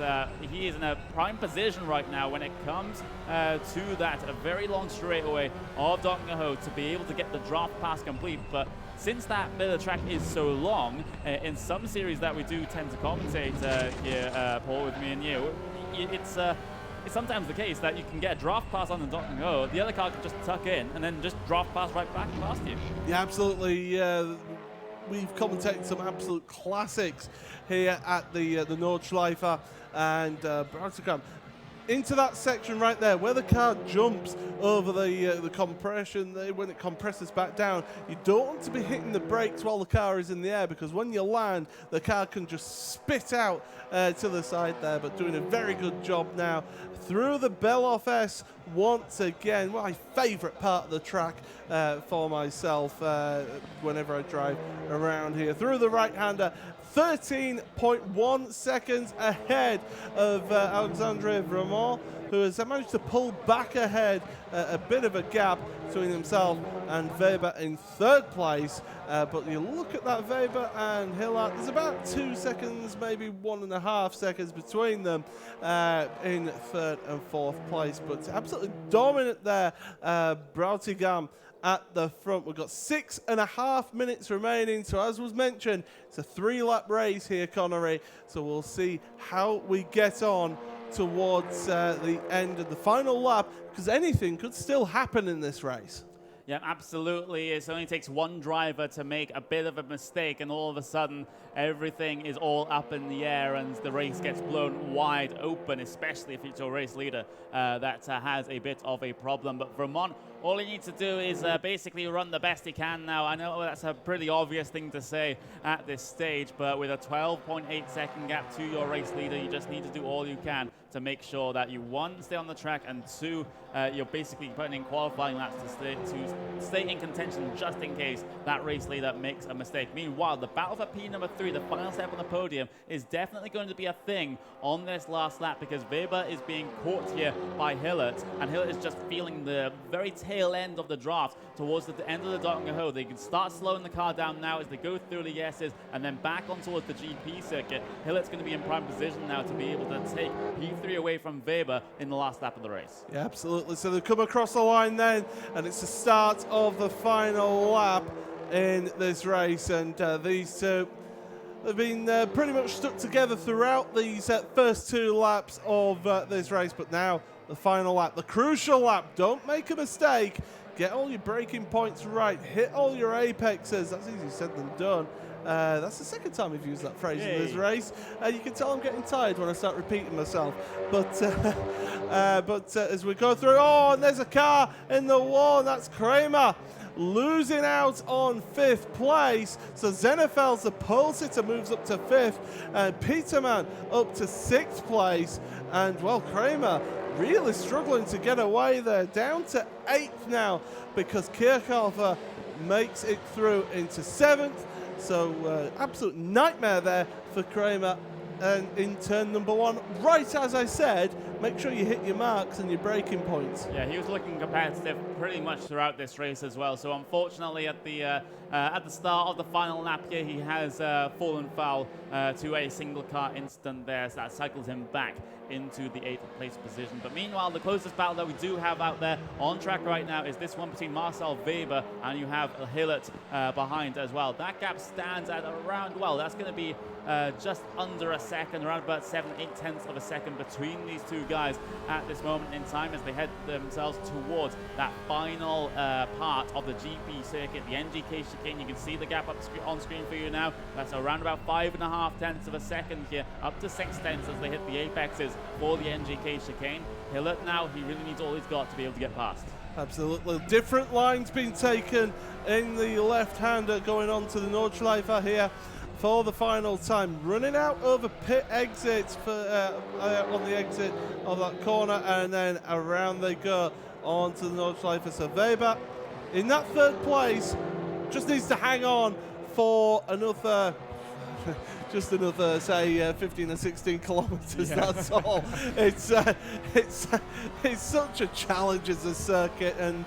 he is in a prime position right now when it comes to that a very long straightaway of Dockenhoe to be able to get the draft pass complete. But since that bit of the track is so long, in some series that we do tend to commentate here, Paul, with me and you, it's sometimes the case that you can get a draft pass on the Dockenhoe, the other car can just tuck in and then just draft pass right back past you. Yeah, absolutely. We've commentated some absolute classics here at the Nordschleife and Broughton. Into that section right there where the car jumps over the compression, when it compresses back down, you don't want to be hitting the brakes while the car is in the air, because when you land, the car can just spit out to the side there. But doing a very good job now through the Beloff S once again. My favourite part of the track for myself whenever I drive around here. Through the right-hander, 13.1 seconds ahead of Alexandre Vremont, who has managed to pull back ahead a bit of a gap between himself and Weber in 3rd place. But you look at that Weber and Hillart, there's about 2 seconds, maybe 1.5 seconds between them in 3rd and 4th place. But absolutely dominant there, Broughtigam at the front. We've got 6.5 minutes remaining, so as was mentioned, it's a 3-lap race here, Connery, so we'll see how we get on towards the end of the final lap, because anything could still happen in this race. Yeah, absolutely. It only takes one driver to make a bit of a mistake, and all of a sudden everything is all up in the air and the race gets blown wide open, especially if it's your race leader that has a bit of a problem. But Vermont, all he needs to do is basically run the best he can now. I know that's a pretty obvious thing to say at this stage, but with a 12.8 second gap to your race leader, you just need to do all you can to make sure that you, 1, stay on the track, and 2, you're basically putting in qualifying laps to stay in contention just in case that race leader makes a mistake. Meanwhile, the battle for P3, the final step on the podium, is definitely going to be a thing on this last lap, because Weber is being caught here by Hillert, and Hillert is just feeling the very tail end of the draft towards the end of the Dockenhoe. They can start slowing the car down now as they go through the S's and then back on towards the GP circuit. Hillert's going to be in prime position now to be able to take P3 away from Weber in the last lap of the race. Yeah, absolutely. So they come across the line then, and it's the start of the final lap in this race, and these two have been pretty much stuck together throughout these first 2 laps of this race, but now the final lap, the crucial lap. Don't make a mistake. Get all your braking points right. Hit all your apexes. That's easier said than done. That's the second time we've used that phrase in this race. You can tell I'm getting tired when I start repeating myself. But as we go through, and there's a car in the wall, and that's Kramer losing out on 5th place. So Zenefels, the pole sitter, moves up to 5th, and Peterman up to 6th place. And, well, Kramer really struggling to get away there, down to 8th now, because Kirchhofer makes it through into 7th. So absolute nightmare there for Kramer. And in turn number 1, right as I said, make sure you hit your marks and your braking points. Yeah, he was looking competitive pretty much throughout this race as well. So unfortunately, at the start of the final lap here, he has fallen foul to a single car incident there. So that cycles him back into the 8th place position. But meanwhile, the closest battle that we do have out there on track right now is this one between Marcel Weber and you have Hillert behind as well. That gap stands at around, well, that's going to be just under a second, around about 7-8 tenths of a second between these two guys at this moment in time as they head themselves towards that final part of the GP circuit, the NGK chicane. You can see the gap up on screen for you now. That's around about 5.5 tenths of a second here, up to 6 tenths as they hit the apexes for the NGK chicane. Hillert now, he really needs all he's got to be able to get past. Absolutely. Different lines being taken in the left-hander going on to the Nordschleifer here for the final time. Running out over pit exits for, on the exit of that corner, and then around they go on to the Nordschleifer. So Weber in that 3rd place just needs to hang on for another just another, say, 15 or 16 kilometers, that's all. It's such a challenge as a circuit, and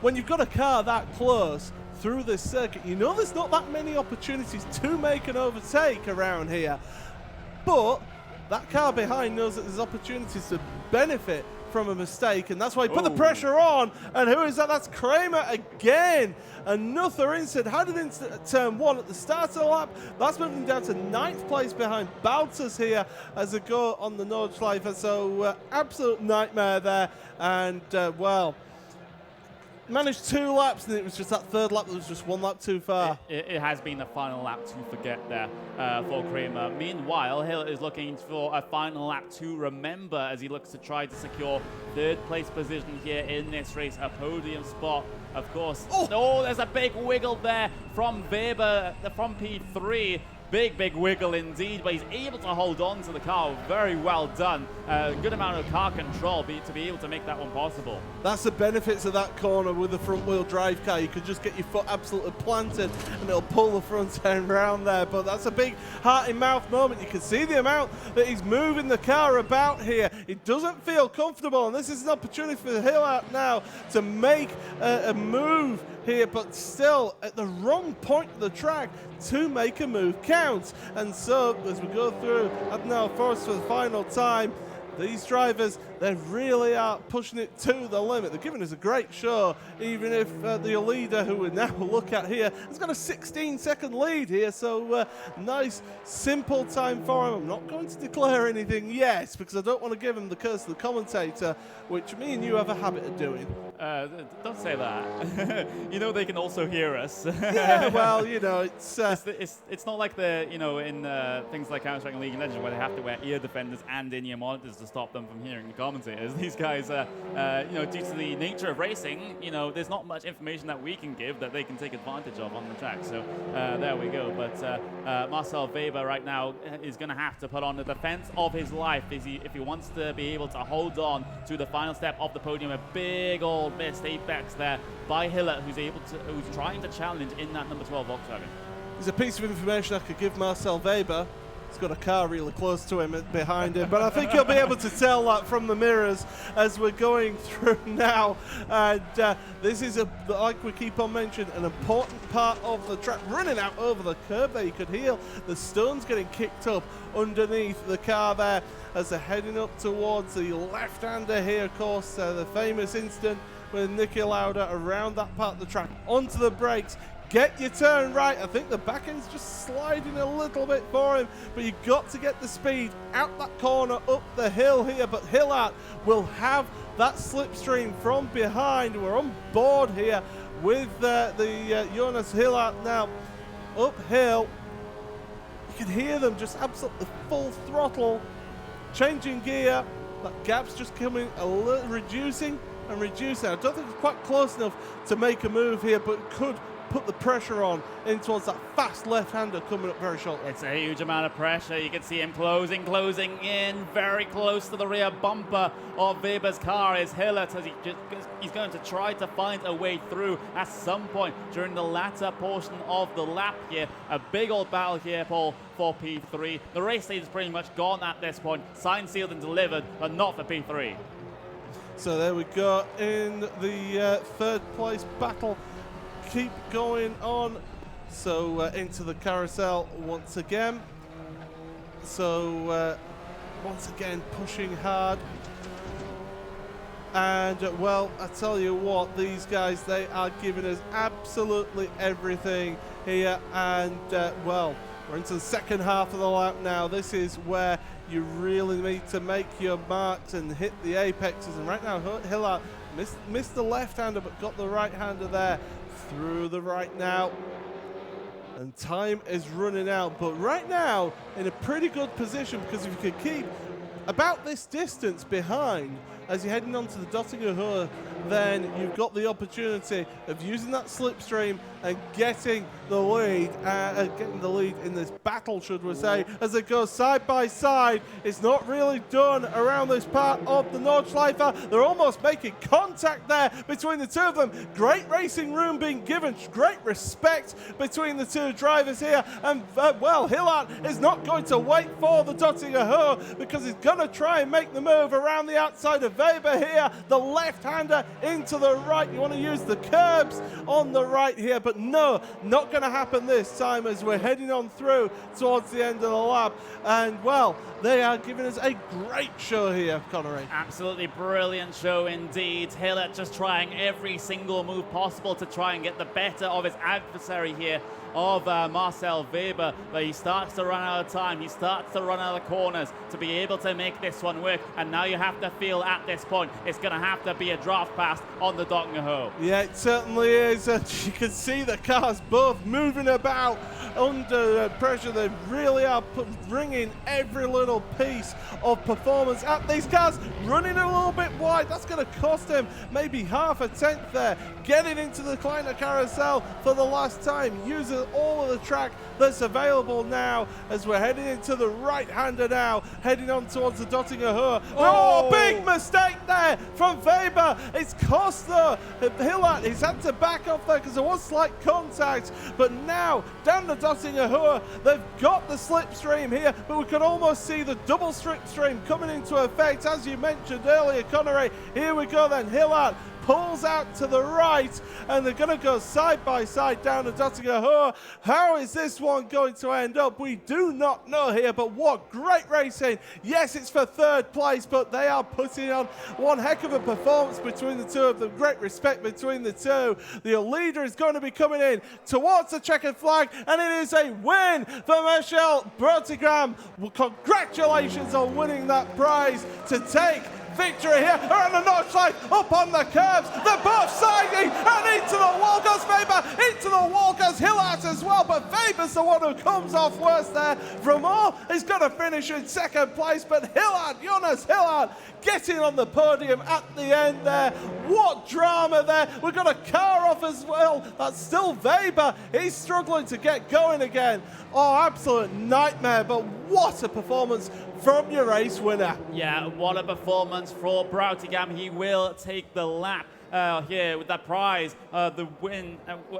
when you've got a car that close through this circuit, you know there's not that many opportunities to make an overtake around here. But that car behind knows that there's opportunities to benefit from a mistake, and that's why he put the pressure on. And who is that? That's Kramer again. Another incident. Had it in turn 1 at the start of the lap. That's moving down to 9th place behind Baltus here as they go on the Nordschleifer. So absolute nightmare there. And well, managed 2 laps, and it was just that 3rd lap that was just 1 lap too far. It has been the final lap to forget there for Kramer. Meanwhile, Hill is looking for a final lap to remember as he looks to try to secure 3rd place position here in this race, a podium spot, of course. Oh, there's a big wiggle there from Weber from P3. Big wiggle indeed, but he's able to hold on to the car. Very well done. Good amount of car control to be able to make that one possible. That's the benefits of that corner with the front-wheel drive car. You could just get your foot absolutely planted and it'll pull the front end round there. But that's a big heart-in-mouth moment. You can see the amount that he's moving the car about here. It doesn't feel comfortable, and this is an opportunity for Hillart now to make a move here, but still at the wrong point of the track to make a move count. And so as we go through Admiral Forest for the final time, these drivers, they really are pushing it to the limit. They're giving us a great show, even if the leader, who we now look at here, has got a 16-second lead here. So nice, simple time for him. I'm not going to declare anything yet because I don't want to give him the curse of the commentator, which me and you have a habit of doing. Don't say that. You know they can also hear us. Yeah, well, you know, it's not like the, you know, in things like Counter-Strike and League of Legends where they have to wear ear defenders and in-ear monitors to stop them from hearing the commentators. These guys, you know, due to the nature of racing, you know, there's not much information that we can give that they can take advantage of on the track. So there we go. But Marcel Weber right now is going to have to put on the defense of his life if he wants to be able to hold on to the final step of the podium. A big old missed apex there by Hillert, who's trying to challenge in that number 12 Volkswagen. There's a piece of information I could give Marcel Weber. He's got a car really close to him behind him, but I think he'll be able to tell that from the mirrors as we're going through now. And this is, like we keep on mentioning, an important part of the track. Running out over the curb there, you could hear the stones getting kicked up underneath the car there as they're heading up towards the left-hander here, of course, the famous incident with Niki Lauda around that part of the track. Onto the brakes. Get your turn right. I think the back end's just sliding a little bit for him, but you've got to get the speed out that corner, up the hill here. But Hillart will have that slipstream from behind. We're on board here with the Jonas Hillart now uphill. You can hear them just absolutely full throttle, changing gear. That gap's just coming a little, reducing and reducing. I don't think it's quite close enough to make a move here, but could put the pressure on in towards that fast left-hander coming up very shortly. It's a huge amount of pressure. You can see him closing in very close to the rear bumper of Weber's car is Hillert, as he's going to try to find a way through at some point during the latter portion of the lap here. A big old battle here, Paul, for P3. The race lead is pretty much gone at this point. Signed, sealed and delivered, but not for P3. So there we go in the third place battle. Keep going on. So into the carousel once again. So once again pushing hard. And well, I tell you what, these guys, they are giving us absolutely everything here. And well, we're into the second half of the lap now. This is where you really need to make your marks and hit the apexes. And right now, Hillard missed the left-hander, but got the right-hander there. Through the right now, and time is running out, but right now in a pretty good position, because if you can keep about this distance behind as you're heading onto the Dottinger Höhe, then you've got the opportunity of using that slipstream and getting the lead in this battle, should we say, as it goes side by side. It's not really done around this part of the Nordschleife. They're almost making contact there between the two of them. Great racing room being given, great respect between the two drivers here. And well, Hillard is not going to wait for the Dottinger Höhe, because he's going to try and make the move around the outside of Weber here. The left-hander into the right. You want to use the curbs on the right here, but no, not going to happen this time as we're heading on through towards the end of the lap. And well, they are giving us a great show here, Connery. Absolutely brilliant show indeed. Hillert just trying every single move possible to try and get the better of his adversary here, of Marcel Weber, but he starts to run out of time. He starts to run out of corners to be able to make this one work. And now you have to feel at this point it's going to have to be a draft pass on the Dottinger Höhe. Yeah, it certainly is. You can see the cars both moving about under pressure. They really are bringing every little piece of performance at these cars. Running a little bit wide, that's going to cost him maybe half a tenth there. Getting into the Kleiner Carousel for the last time, using all of the track that's available now as we're heading into the right-hander now, heading on towards the Dottinger Höhe. Oh, big mistake there from Weber. It's cost though. Hillard, he's had to back off there because there was slight contact, but now down the Dottinger Höhe, they've got the slipstream here, but we can almost see the double slipstream coming into effect, as you mentioned earlier, Connery. Here we go then, Hillard pulls out to the right, and they're going to go side by side down the Dottinger Höhe. How is this one going to end up? We do not know here, but what great racing. Yes, it's for third place, but they are putting on one heck of a performance between the two of them. Great respect between the two. The leader is going to be coming in towards the checkered flag, and it is a win for Michel Brotigram. Well, congratulations on winning that prize to take victory here around the Nordschleife, up on the curbs. They're both siding, and into the wall goes Weber, into the wall goes Hillard as well, but Weber's the one who comes off worse there. Vremont is going to finish in second place, but Hillard, Jonas Hillard, getting on the podium at the end there. What drama there. We've got a car off as well. That's still Weber. He's struggling to get going again. Oh, absolute nightmare, but what a performance from your race winner. Yeah, what a performance for Broutigam. He will take the lap here with that prize, the win,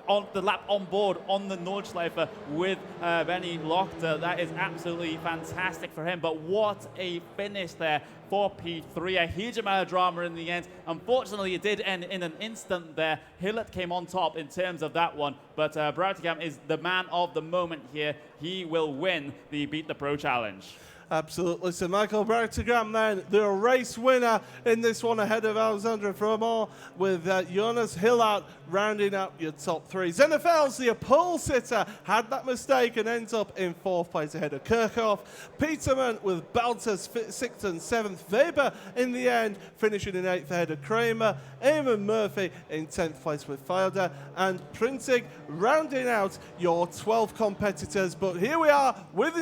on the lap on board on the Nordschleife with Benny Leuchter. That is absolutely fantastic for him, but what a finish there for P3. A huge amount of drama in the end. Unfortunately, it did end in an instant there. Hillert came on top in terms of that one, but Broutigam is the man of the moment here. He will win the Beat the Pro Challenge. Absolutely. So Michael Broughtigam then, the race winner in this one ahead of Alexandre Fromont, with Jonas Hillard rounding up your top three. Zenefels, the pole sitter, had that mistake and ends up in 4th place ahead of Kirchhoff. Peterman with Baltas 6th and 7th. Weber in the end finishing in 8th ahead of Kramer. Eamon Murphy in 10th place with Felder. And Prinzig rounding out your 12 competitors. But here we are with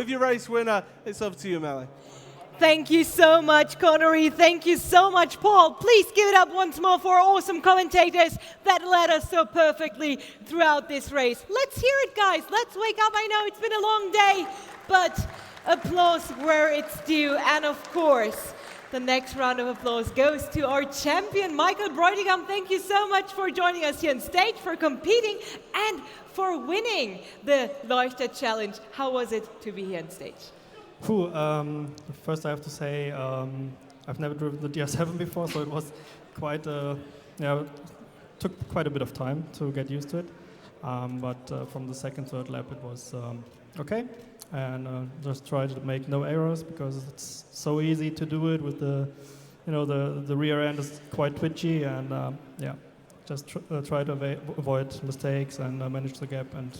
your race winner. It's over to you, Melly. Thank you so much, Connery. Thank you so much, Paul. Please give it up once more for our awesome commentators that led us so perfectly throughout this race. Let's hear it, guys. Let's wake up. I know it's been a long day, but applause where it's due. And of course, the next round of applause goes to our champion, Michael Broughtigam. Thank you so much for joining us here on stage, for competing, and for winning the Leuchter Challenge. How was it to be here on stage? First I have to say I've never driven the DR7 before, so it was quite took quite a bit of time to get used to it. But from the second, third lap it was okay, and just try to make no errors because it's so easy to do it with the rear end is quite twitchy, and just try to avoid mistakes and manage the gap, and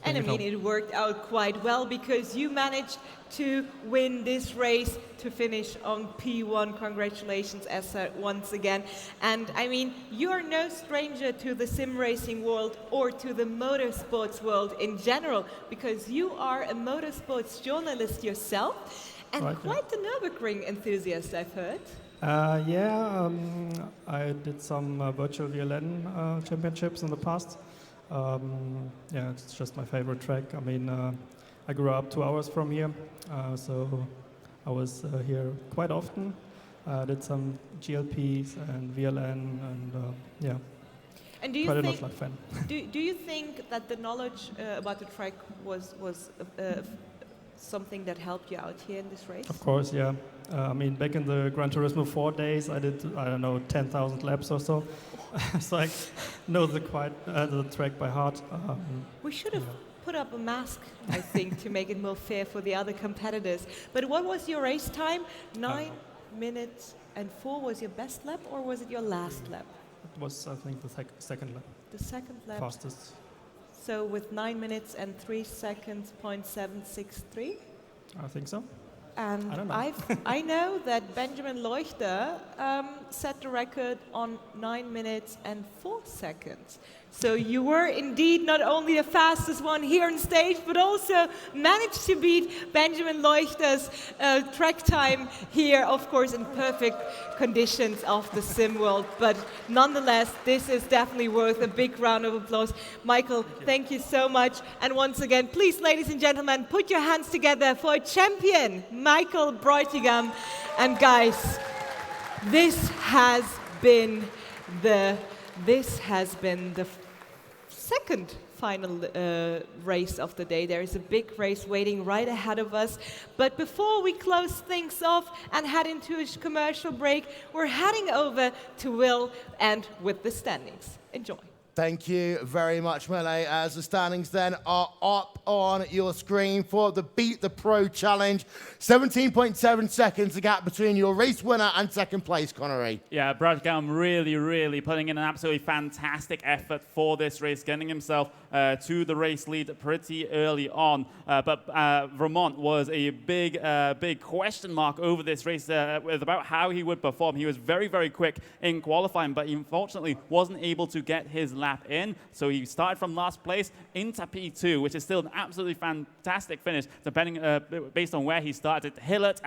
And I mean, it worked out quite well because you managed to win this race to finish on P1. Congratulations, Esther, once again. And I mean, you're no stranger to the sim racing world or to the motorsports world in general, because you are a motorsports journalist yourself and quite the Nürburgring enthusiast, I've heard. I did some virtual VLN championships in the past. It's just my favorite track. I mean, I grew up 2 hours from here, so I was here quite often. Did some GLPs and VLN, and And do you quite think, a lot of fun. do you think that the knowledge about the track was something that helped you out here in this race? Of course, yeah. I mean, back in the Gran Turismo 4 days, I did, 10,000 laps or so. So I know the track by heart. We should have put up a mask, I think, to make it more fair for the other competitors. But what was your race time? 9 minutes and 4 was your best lap, or was it your last lap? It was, I think, the second lap. The second lap. Fastest. So with 9 minutes and 3 seconds, 0.763? I think so. And I don't know. I know that Benjamin Leuchter set the record on 9 minutes and 4 seconds. So you were indeed not only the fastest one here on stage, but also managed to beat Benjamin Leuchter's track time here, of course, in perfect conditions of the sim world. But nonetheless, this is definitely worth a big round of applause. Michael, thank you so much. And once again, please, ladies and gentlemen, put your hands together for champion Michael Broughtigam. And guys, this has been the second final race of the day. There is a big race waiting right ahead of us. But before we close things off and head into a commercial break, we're heading over to Will and with the standings. Enjoy. Thank you very much, Melee. As the standings then are up on your screen for the Beat the Pro Challenge. 17.7 seconds, the gap between your race winner and second place, Connery. Yeah, Broughtigam really putting in an absolutely fantastic effort for this race, getting himself to the race lead pretty early on. But Vermont was a big question mark over this race with about how he would perform. He was very quick in qualifying, but he unfortunately wasn't able to get his lap in. So he started from last place into P2, which is still an absolutely fantastic finish, depending based on where he started. Hillert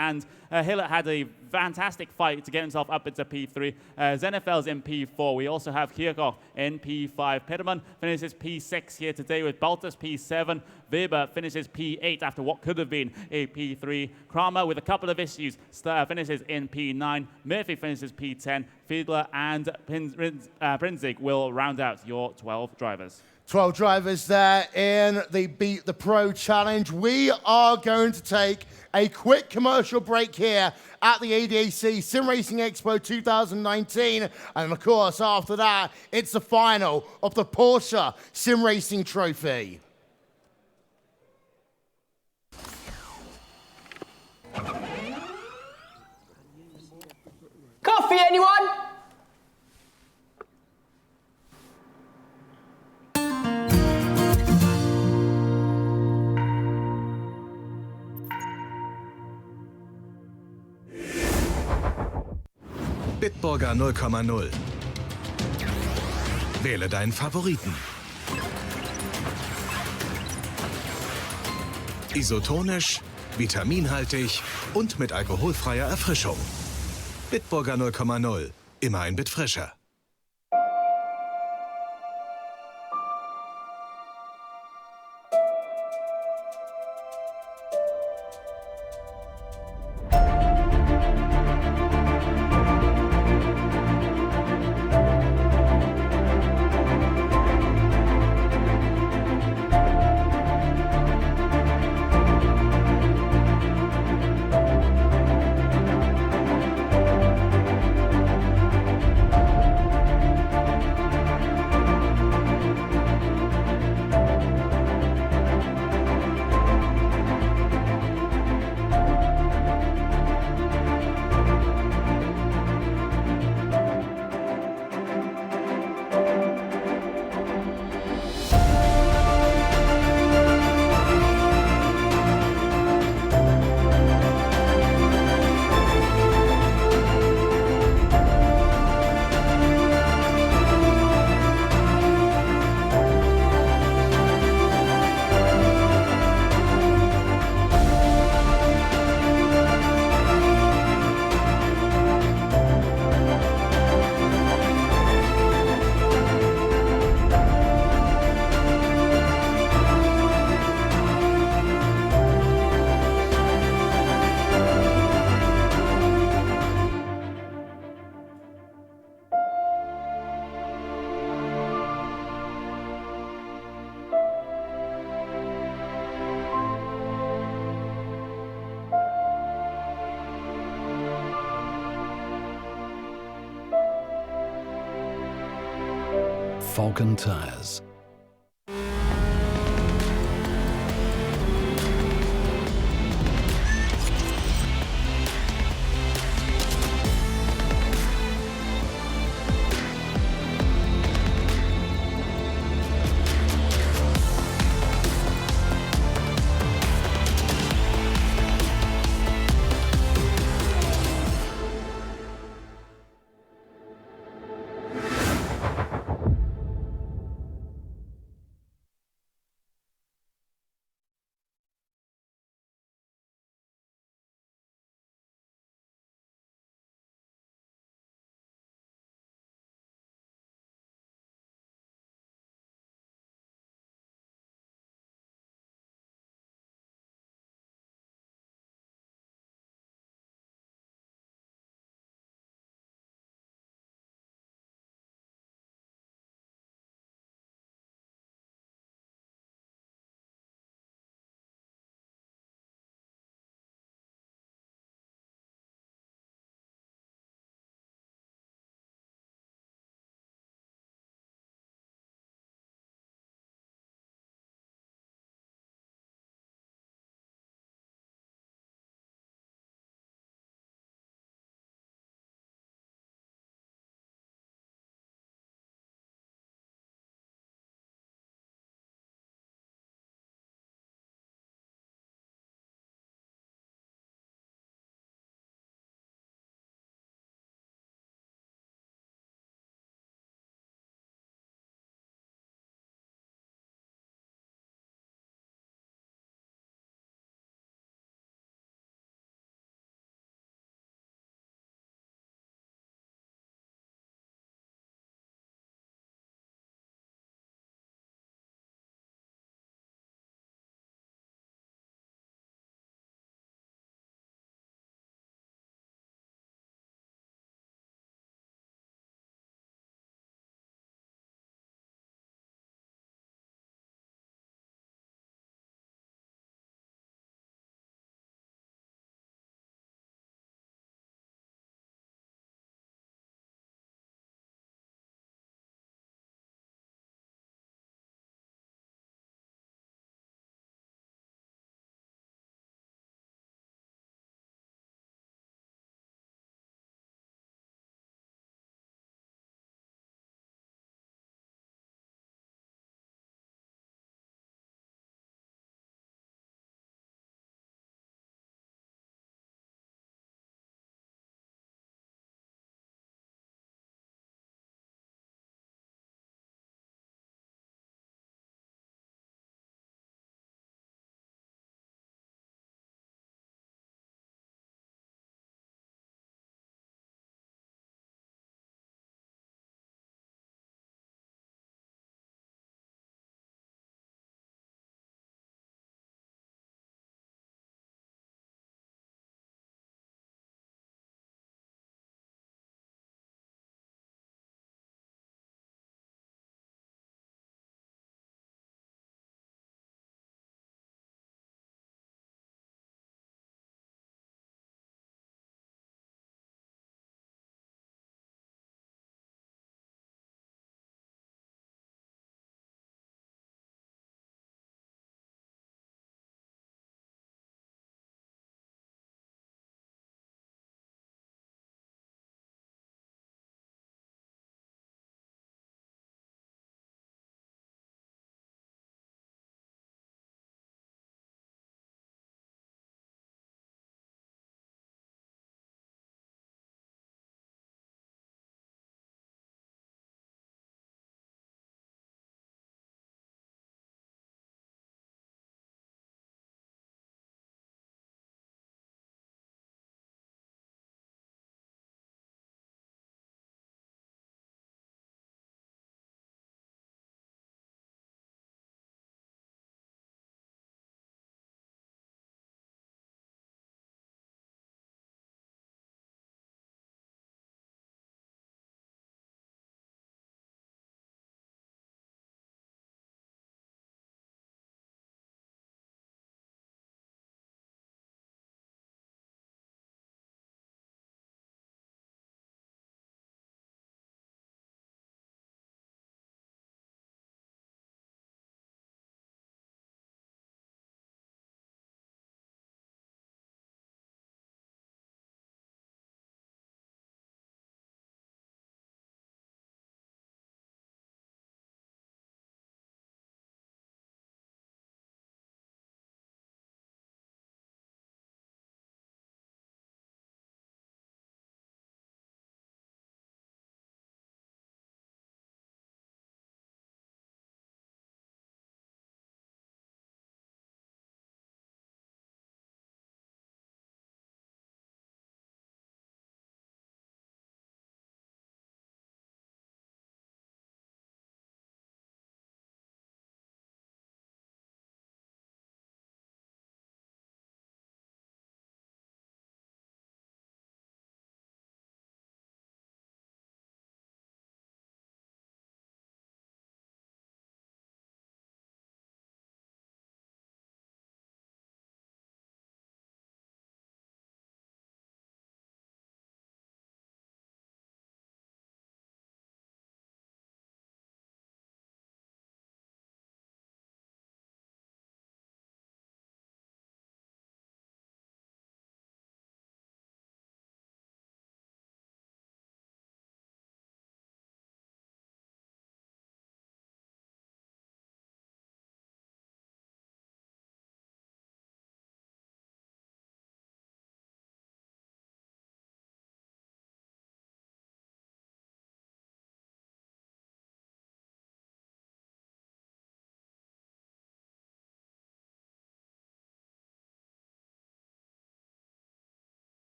had a fantastic fight to get himself up into P3. Zenefels in P4. We also have Kirchhoff in P5. Peterman finishes P6 here today with Baltas P7. Weber finishes P8 after what could have been a P3. Kramer, with a couple of issues, finishes in P9. Murphy finishes P10. Fiedler and Prinzig will round out your 12 drivers. 12 drivers there in the Beat the Pro Challenge. We are going to take a quick commercial break here at the ADAC SimRacing Expo 2019. And of course, after that, it's the final of the Porsche SimRacing Trophy. Bitburger 0,0. Wähle deinen Favoriten. Isotonisch, vitaminhaltig und mit alkoholfreier Erfrischung. Bitburger 0,0. Immer ein Bit frischer. Falcon Tires.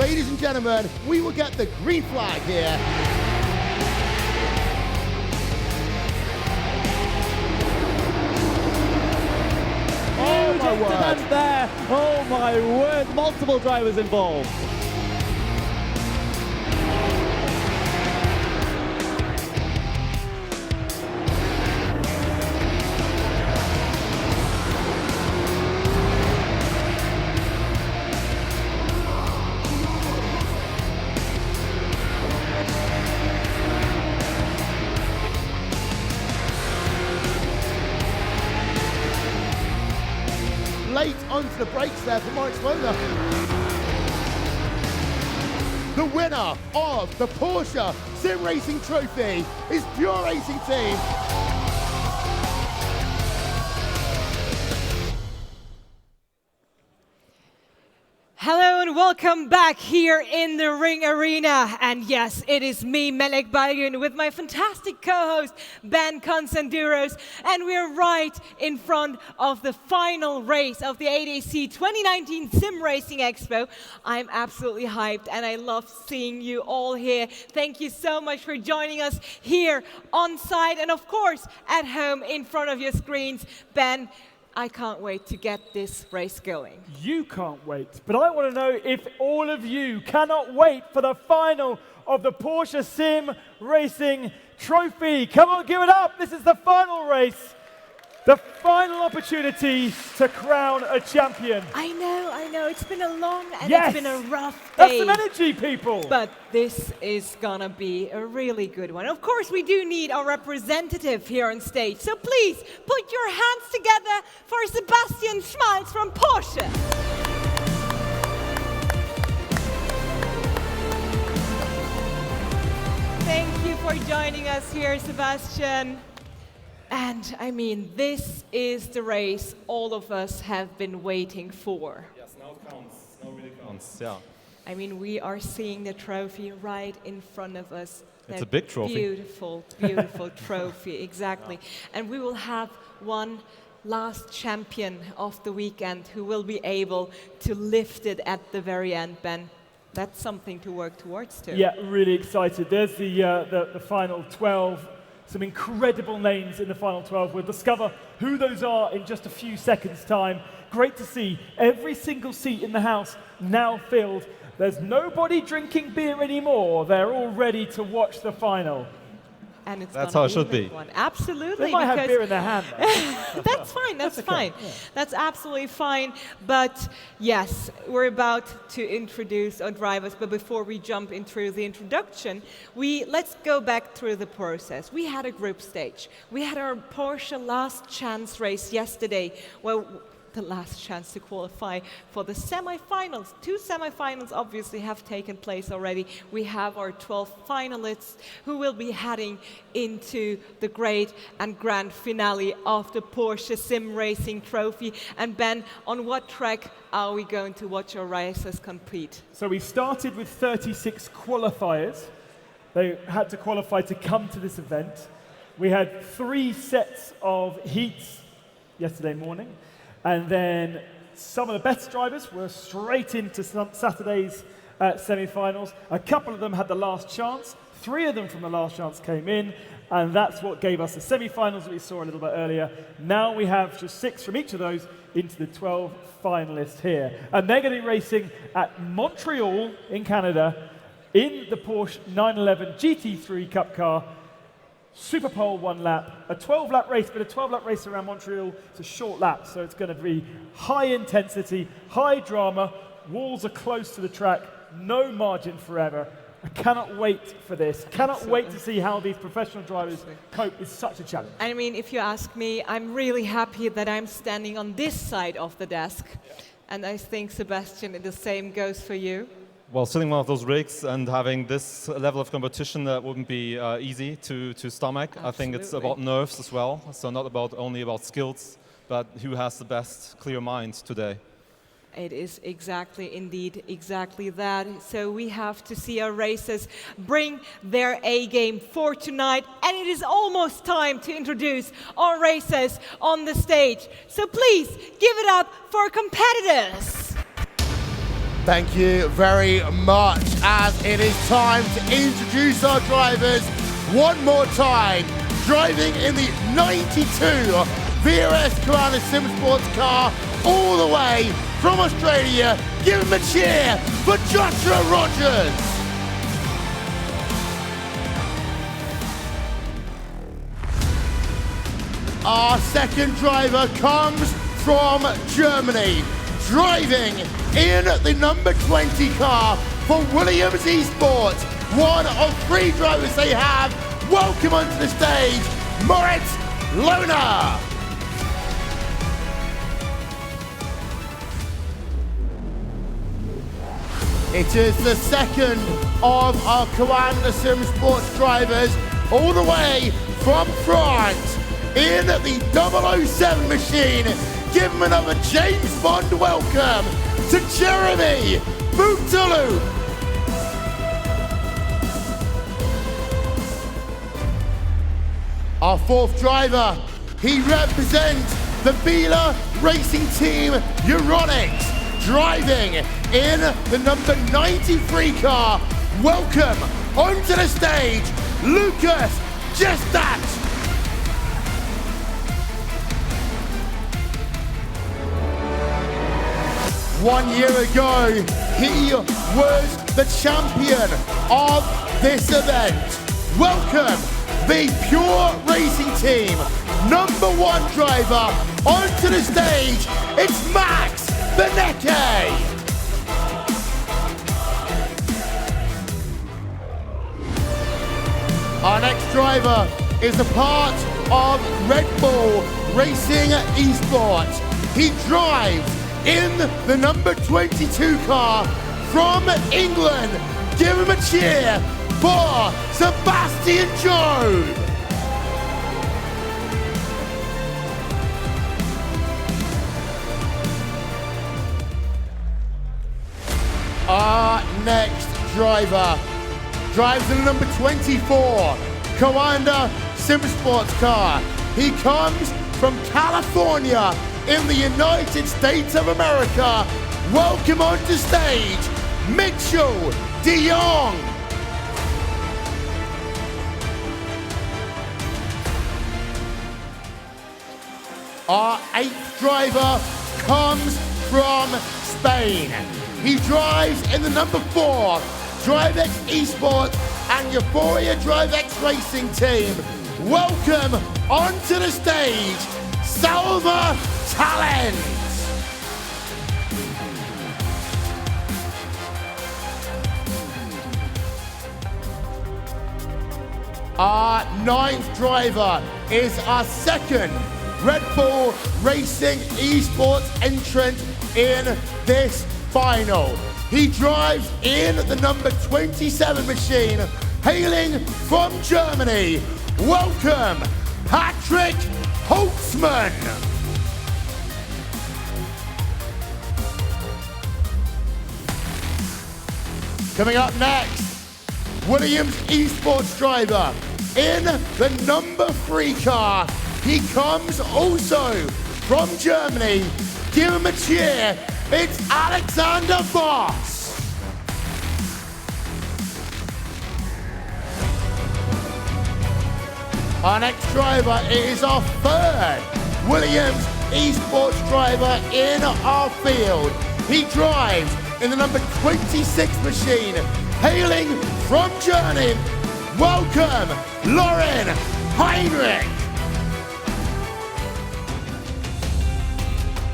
ladies and gentlemen, we will get the green flag here. Oh my word! There. Oh my word! Multiple drivers involved. Late onto the brakes there for Moritz Leuchter. The winner of the Porsche SimRacing Trophy is Pure Racing Team. Hello and welcome back here in the Ring Arena. And yes, it is me, Melek Balgun, with my fantastic co-host, Ben Consanduros. And we're right in front of the final race of the ADAC 2019 SimRacing Expo. I'm absolutely hyped and I love seeing you all here. Thank you so much for joining us here on site and of course at home in front of your screens. Ben, I can't wait to get this race going. You can't wait, but I want to know if all of you cannot wait for the final of the Porsche Sim Racing Trophy. Come on, give it up. This is the final race. The final opportunity to crown a champion. I know. It's been a long and Yes! it's been a rough That's day. some energy, people. But this is gonna be a really good one. Of course, we do need our representative here on stage. So please, put your hands together for Sebastian Schmalz from Porsche. Thank you for joining us here, Sebastian. And I mean, this is the race all of us have been waiting for. Yes, now it counts. Now it really counts, yeah. I mean, we are seeing the trophy right in front of us. It's That a big trophy. Beautiful, beautiful trophy, exactly. Yeah. And we will have one last champion of the weekend who will be able to lift it at the very end, Ben. That's something to work towards too. Yeah, really excited. There's the final 12. Some incredible names in the final 12. We'll discover who those are in just a few seconds' time. Great to see every single seat in the house now filled. There's nobody drinking beer anymore. They're all ready to watch the final. And it's That's gonna how it should a big be. one. Absolutely. They might have because- beer in their hand. That's fine. That's okay, fine. yeah. That's absolutely fine. But yes, we're about to introduce our drivers. But before we jump into the introduction, let's go back through the process. We had a group stage. We had our Porsche last chance race yesterday. Well, the last chance to qualify for the semifinals. 2 semifinals obviously have taken place already. We have our 12 finalists who will be heading into the great and grand finale of the Porsche SimRacing Trophy. And Ben, on what track are we going to watch our racers compete? So we started with 36 qualifiers. They had to qualify to come to this event. We had 3 sets of heats yesterday morning. And then some of the best drivers were straight into Saturday's semi-finals. A couple of them had the last chance. 3 of them from the last chance came in. And that's what gave us the semi-finals that we saw a little bit earlier. Now we have just 6 from each of those into the 12 finalists here. And they're going to be racing at Montreal in Canada in the Porsche 911 GT3 Cup car. Super pole 1 lap, a 12-lap race, but a 12-lap race around Montreal. It's a short lap, so it's going to be high intensity, high drama. Walls are close to the track, no margin for error. I cannot wait for this. Cannot wait to see how these professional drivers cope with such a challenge. I mean, if you ask me, I'm really happy that I'm standing on this side of the desk. And I think, Sebastian, the same goes for you. Well, sitting one of those rigs and having this level of competition, that wouldn't be easy to stomach. Absolutely. I think it's about nerves as well. So not only about skills, but who has the best clear mind today. It is indeed exactly that. So we have to see our racers bring their A-game for tonight. And it is almost time to introduce our racers on the stage. So please give it up for our competitors. Thank you very much, as it is time to introduce our drivers one more time. Driving in the 92 VRS Coanda SimSports car all the way from Australia, give him a cheer for Joshua Rogers. Our second driver comes from Germany, driving in the number 20 car for Williams Esports. One of 3 drivers they have. Welcome onto the stage, Moritz Leuchter. It is the second of our Coanda SimSports drivers, all the way from France, in the 007 machine. Give him another James Bond welcome to Jeremy Bouteloup. Our fourth driver, he represents the Vila Racing Team Euronics, driving in the number 93 car. Welcome onto the stage, Lucas Gestat. One year ago, he was the champion of this event. Welcome, the Pure Racing Team number 1 driver onto the stage. It's Max Benecke. Our next driver is a part of Red Bull Racing Esports. He drives in the number 22 car from England. Give him a cheer for Sebastian Job. Our next driver drives in the number 24 Coanda SimSports car. He comes from California in the United States of America. Welcome onto stage, Mitchell de Jong. Our 8th driver comes from Spain. He drives in the number 4 DriveX Esports and Euphoria DriveX Racing Team. Welcome onto the stage, Salva Talent. Our 9th driver is our second Red Bull Racing Esports entrant in this final. He drives in the number 27 machine, hailing from Germany. Welcome, Patrick Holtzman. Coming up next, Williams Esports driver in the number 3 car. He comes also from Germany. Give him a cheer. It's Alexander Voss. Our next driver is our 3rd Williams Esports driver in our field. He drives in the number 26 machine, hailing from Germany. Welcome, Lauren Heinrich.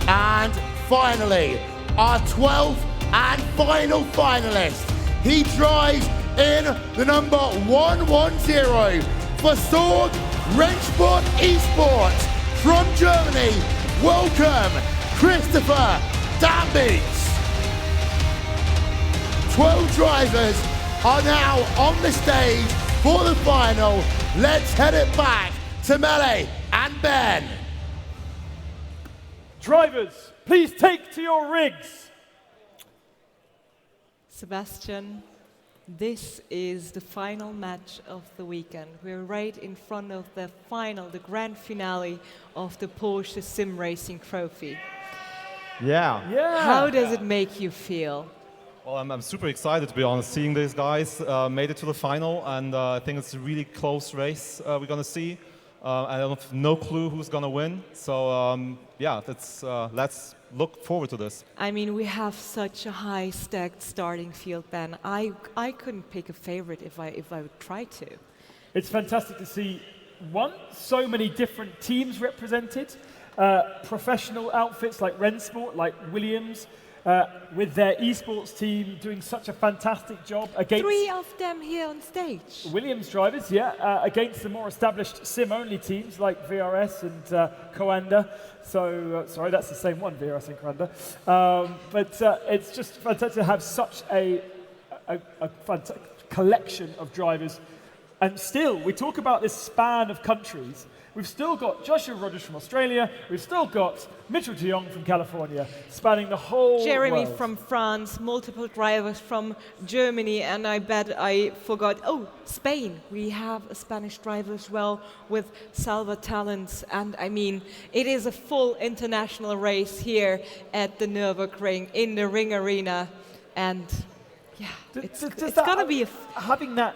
And finally, our 12th and final finalist. He drives in the number 110 for Sorg Rennsport Esports from Germany. Welcome, Christopher Dambitz. 12 drivers are now on the stage for the final. Let's head it back to Mele and Ben. Drivers, please take to your rigs. Sebastian, this is the final match of the weekend. We're right in front of the final, the grand finale of the Porsche SimRacing Trophy. Yeah. How does it make you feel? Well, I'm super excited, to be honest. Seeing these guys made it to the final, and I think it's a really close race we're going to see. I have no clue who's going to win. So, yeah, let's look forward to this. I mean, we have such a high-stacked starting field, Ben. I couldn't pick a favorite if I would try to. It's fantastic to see, so many different teams represented, professional outfits like Rennsport, like Williams, with their esports team doing such a fantastic job against 3 of them here on stage. Williams drivers, against the more established sim-only teams like VRS and Coanda. So, sorry, that's the same one, VRS and Coanda. But it's just fantastic to have such a fantastic collection of drivers. And still, we talk about this span of countries. We've still got Joshua Rogers from Australia. We've still got Mitchell de Jong from California, spanning the whole Jeremy world. from France, multiple drivers from Germany, and I bet I forgot, Spain. We have a Spanish driver as well with Salva Talents. And I mean, it is a full international race here at the Nürburgring in the Ring Arena. And yeah, it's going to be having that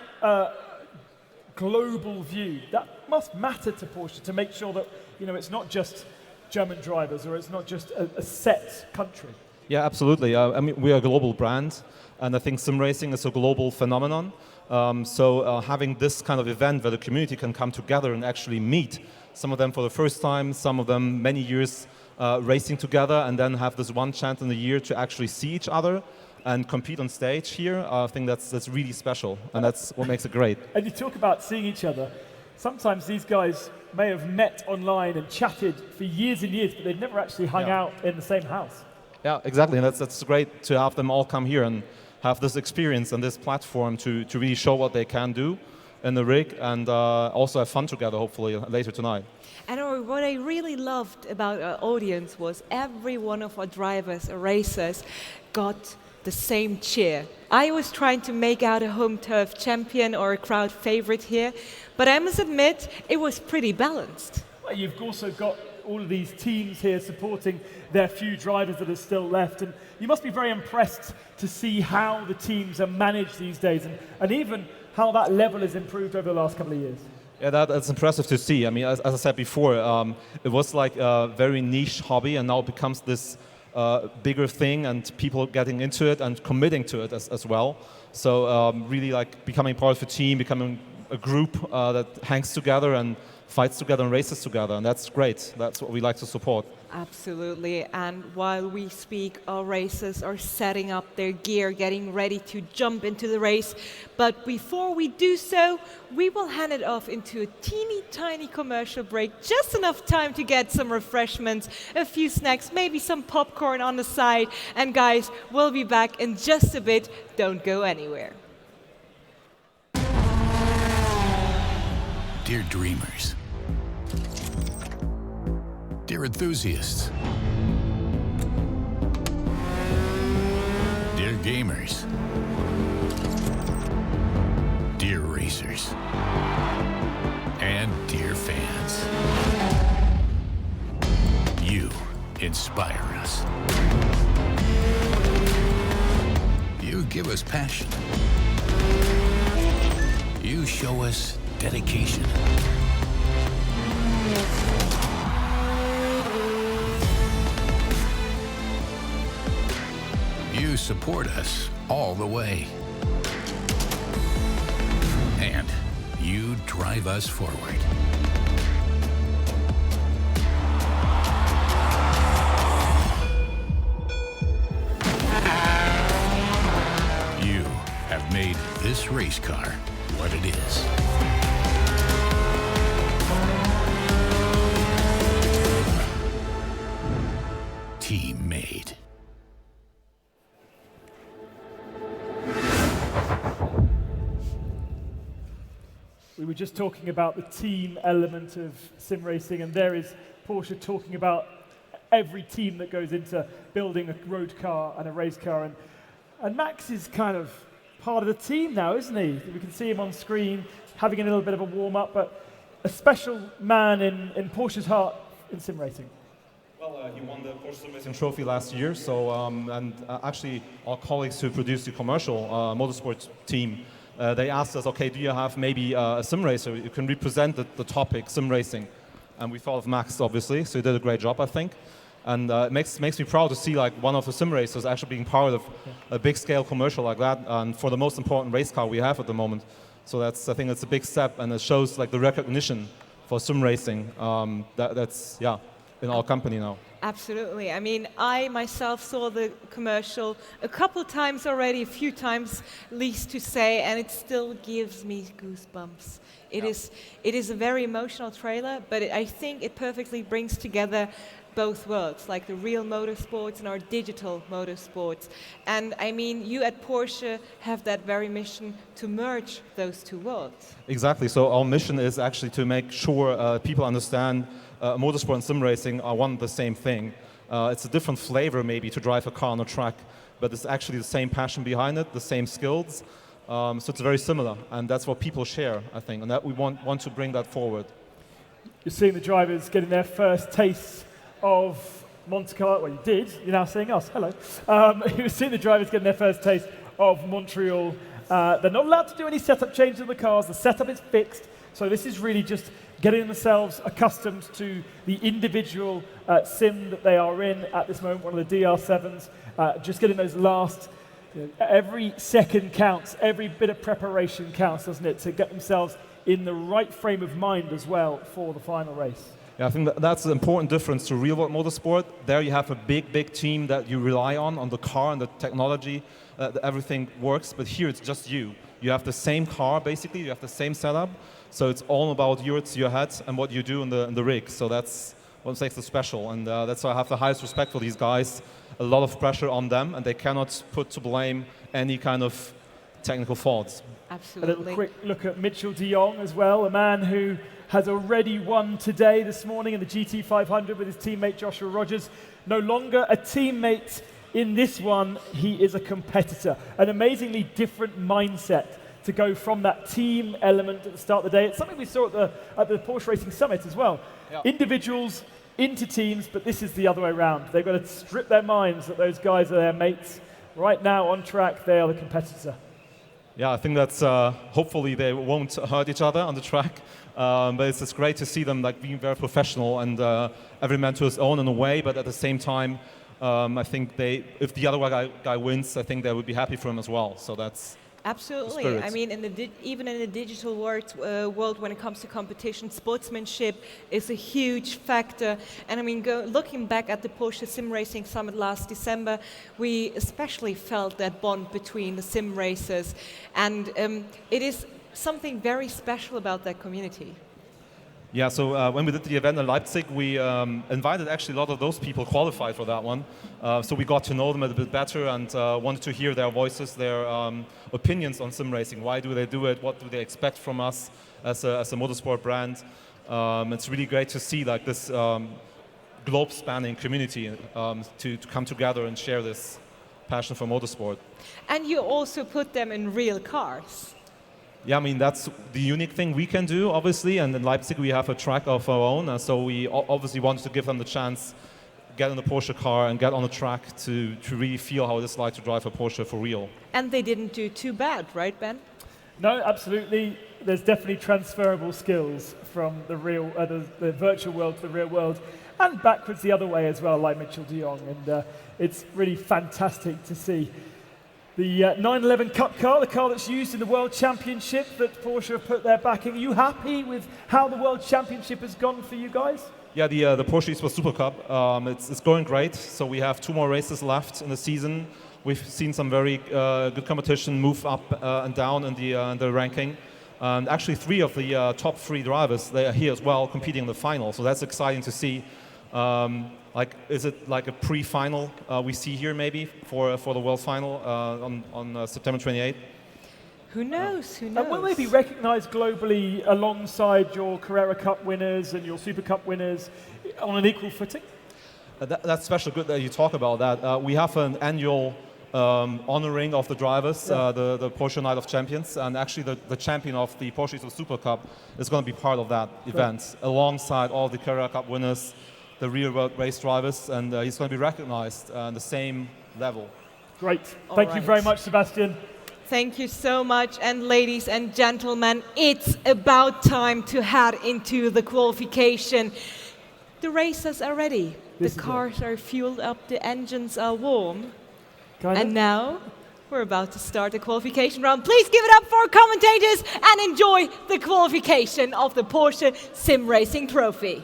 global view, that must matter to Porsche to make sure that it's not just German drivers or it's not just a set country. Yeah, absolutely. I mean, we are a global brand, and I think sim racing is a global phenomenon. So having this kind of event where the community can come together and actually meet, some of them for the first time, some of them many years racing together, and then have this one chance in a year to actually see each other and compete on stage here, I think that's really special, and that's what makes it great. And you talk about seeing each other. Sometimes these guys may have met online and chatted for years and years, but they've never actually hung out in the same house. Yeah, exactly, and that's great to have them all come here and have this experience and this platform to really show what they can do in the rig, and also have fun together, hopefully, later tonight. And what I really loved about our audience was every one of our drivers or racers got the same cheer. I was trying to make out a home turf champion or a crowd favorite here, but I must admit it was pretty balanced. Well, you've also got all of these teams here supporting their few drivers that are still left, and you must be very impressed to see how the teams are managed these days, and even how that level has improved over the last couple of years. Yeah, that's impressive to see. I mean, as I said before, it was like a very niche hobby, and now it becomes this bigger thing, and people getting into it and committing to it as well. So really like becoming part of a team, becoming a group that hangs together and fights together and races together, and that's great. That's what we like to support. Absolutely, and while we speak, our racers are setting up their gear, getting ready to jump into the race. But before we do so, we will hand it off into a teeny tiny commercial break, just enough time to get some refreshments, a few snacks, maybe some popcorn on the side. And guys, we'll be back in just a bit. Don't go anywhere. Dear dreamers, dear enthusiasts, dear gamers, dear racers, and dear fans, you inspire us. You give us passion. You show us dedication. You support us all the way. And you drive us forward. You have made this race car what it is. Team made. We were just talking about the team element of sim racing, and there is Porsche talking about every team that goes into building a road car and a race car. And Max is kind of part of the team now, isn't he? We can see him on screen having a little bit of a warm-up, but a special man in Porsche's heart in sim racing. Well, he won the Porsche SimRacing Trophy last year. So, actually, our colleagues who produced the commercial motorsport team, they asked us, okay, do you have maybe a sim racer you can represent the topic sim racing? And we thought of Max, obviously. So he did a great job, I think. And it makes me proud to see like one of the sim racers actually being part of a big scale commercial like that, and for the most important race car we have at the moment. So I think it's a big step, and it shows like the recognition for sim racing that's in our company now. Absolutely. I mean, I myself saw the commercial a couple times already, a few times, least to say, and it still gives me goosebumps. It is a very emotional trailer, but I think it perfectly brings together both worlds, like the real motorsports and our digital motorsports. And I mean, you at Porsche have that very mission to merge those two worlds. Exactly. So our mission is actually to make sure people understand motorsport and sim racing are one and the same thing. It's a different flavor maybe to drive a car on a track, but it's actually the same passion behind it, the same skills. So it's very similar, and that's what people share, I think, and that we want to bring that forward. You're seeing the drivers getting their first taste of Monte Carlo. Well, you did. You're now seeing us. Hello. You're seeing the drivers getting their first taste of Montreal. They're not allowed to do any setup changes in the cars. The setup is fixed. So this is really just getting themselves accustomed to the individual sim that they are in at this moment, one of the DR7s. Just getting those last, every second counts, every bit of preparation counts, doesn't it, to get themselves in the right frame of mind as well for the final race. Yeah, I think that's an important difference to real-world motorsport. There you have a big team that you rely on the car and the technology, everything works, but here it's just you. You have the same car, basically, you have the same setup, so it's all about your head and what you do in the rig, so that's what makes it special, and that's why I have the highest respect for these guys. A lot of pressure on them, and they cannot put to blame any kind of technical faults. Absolutely. A little quick look at Mitchell de Jong as well, a man who has already won today, this morning, in the GT500 with his teammate Joshua Rogers. No longer a teammate in this one, he is a competitor. An amazingly different mindset to go from that team element at the start of the day. It's something we saw at the Porsche Racing Summit as well. Yeah. Individuals into teams, but this is the other way around. They've got to strip their minds that those guys are their mates. Right now on track, they are the competitor. Yeah, I think that's hopefully they won't hurt each other on the track. But it's great to see them like being very professional and every man to his own in a way. But at the same time, I think if the other guy wins, I think they would be happy for him as well. So that's absolutely. I mean, even in the digital world, when it comes to competition, sportsmanship is a huge factor. And I mean, looking back at the Porsche SimRacing Summit last December, we especially felt that bond between the sim racers, and it is something very special about that community. Yeah, so when we did the event in Leipzig, we invited actually a lot of those people qualified for that one. So we got to know them a bit better and wanted to hear their voices, their opinions on sim racing. Why do they do it? What do they expect from us as a motorsport brand? It's really great to see like this globe-spanning community to come together and share this passion for motorsport. And you also put them in real cars. Yeah, I mean, that's the unique thing we can do, obviously, and in Leipzig we have a track of our own, and so we obviously wanted to give them the chance, get in the Porsche car and get on the track to really feel how it is like to drive a Porsche for real. And they didn't do too bad, right, Ben? No, absolutely. There's definitely transferable skills from the virtual world to the real world, and backwards the other way as well, like Mitchell de Jong, and it's really fantastic to see. The 911 Cup car, the car that's used in the World Championship that Porsche have put their backing. Are you happy with how the World Championship has gone for you guys? Yeah, the Porsche Esports Super Cup, it's going great. So we have 2 more races left in the season. We've seen some very good competition move up and down in the ranking. And actually 3 of the top 3 drivers, they are here as well competing in the final. So that's exciting to see. Is it like a pre-final we see here maybe for the World Final on September 28th? Who knows? Who knows? And will they be recognised globally alongside your Carrera Cup winners and your Super Cup winners on an equal footing? That's special. Good that you talk about that. We have an annual honoring of the drivers, the Porsche Night of Champions, and actually the champion of the Porsche Super Cup is going to be part of that event, alongside all the Carrera Cup winners. the real world race drivers, and he's going to be recognized on the same level. Great. All Thank you right. very much, Sebastian. Thank you so much. And ladies and gentlemen, it's about time to head into the qualification. The racers are ready. The cars are fueled up, the engines are warm. And now we're about to start the qualification round. Please give it up for our commentators and enjoy the qualification of the Porsche SimRacing Trophy.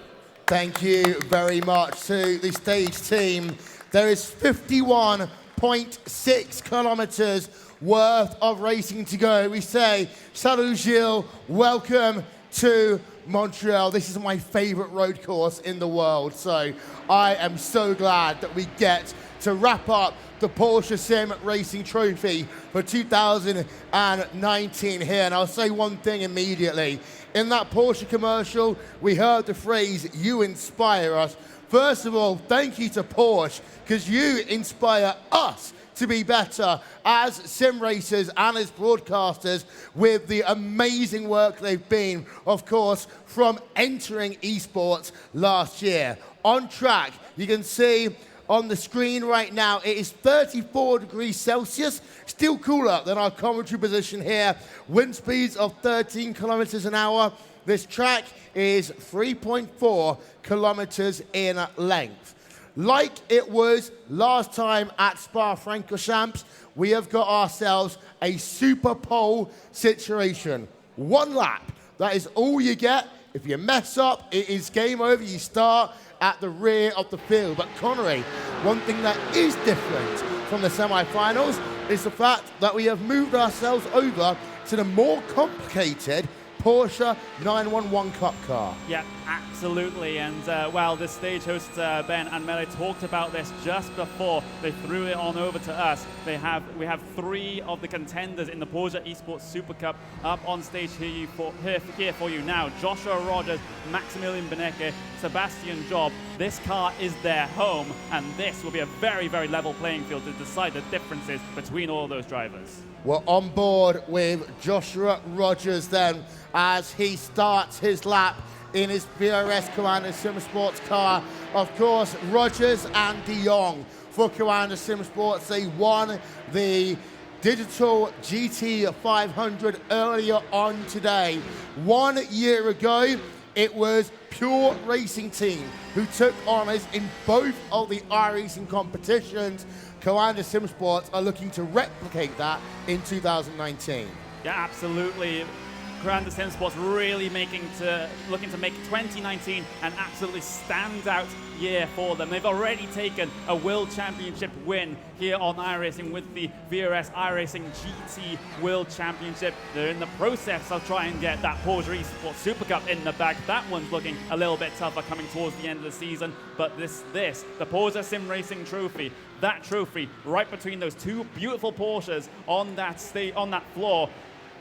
Thank you very much to the stage team. There is 51.6 kilometers worth of racing to go. We say, Salut Gilles, welcome to Montreal. This is my favorite road course in the world, so I am so glad that we get to wrap up the Porsche SimRacing Trophy for 2019 here. And I'll say one thing immediately. In that Porsche commercial, we heard the phrase, "You inspire us." First of all, thank you to Porsche, because you inspire us to be better as sim racers and as broadcasters with the amazing work they've been, of course, from entering esports last year. On track, you can see on the screen right now, it is 34 degrees Celsius, still cooler than our commentary position here. Wind speeds of 13 kilometers an hour. This track is 3.4 kilometers in length. Like it was last time at Spa-Francorchamps, we have got ourselves a super pole situation. One lap, that is all you get. If you mess up, it is game over. You start at the rear of the field. But Connery, one thing that is different from the semi-finals is the fact that we have moved ourselves over to the more complicated Porsche 911 Cup car. Yeah, absolutely. And well, the stage hosts Ben and Mele talked about this just before they threw it on over to us. We have three of the contenders in the Porsche Esports Super Cup up on stage here for you now. Joshua Rogers, Maximilian Benecke, Sebastian Job. This car is their home, and this will be a very, very level playing field to decide the differences between all those drivers. We're on board with Joshua Rogers then as he starts his lap in his VRS Commander Sim Sports car. Of course, Rogers and De Jong for Commander Sim Sports. They won the Digital GT500 earlier on today. 1 year ago, it was Pure Racing Team who took honours in both of the iRacing competitions. Commander Sim Sports are looking to replicate that in 2019. Yeah, absolutely. Commander Sim Sports really looking to make 2019 an absolutely standout year for them. They've already taken a World Championship win here on iRacing with the VRS iRacing GT World Championship. They're in the process of trying to get that Porsche Esports Super Cup in the bag. That one's looking a little bit tougher coming towards the end of the season. But the Porsche SimRacing Trophy, that trophy right between those two beautiful Porsches on that floor,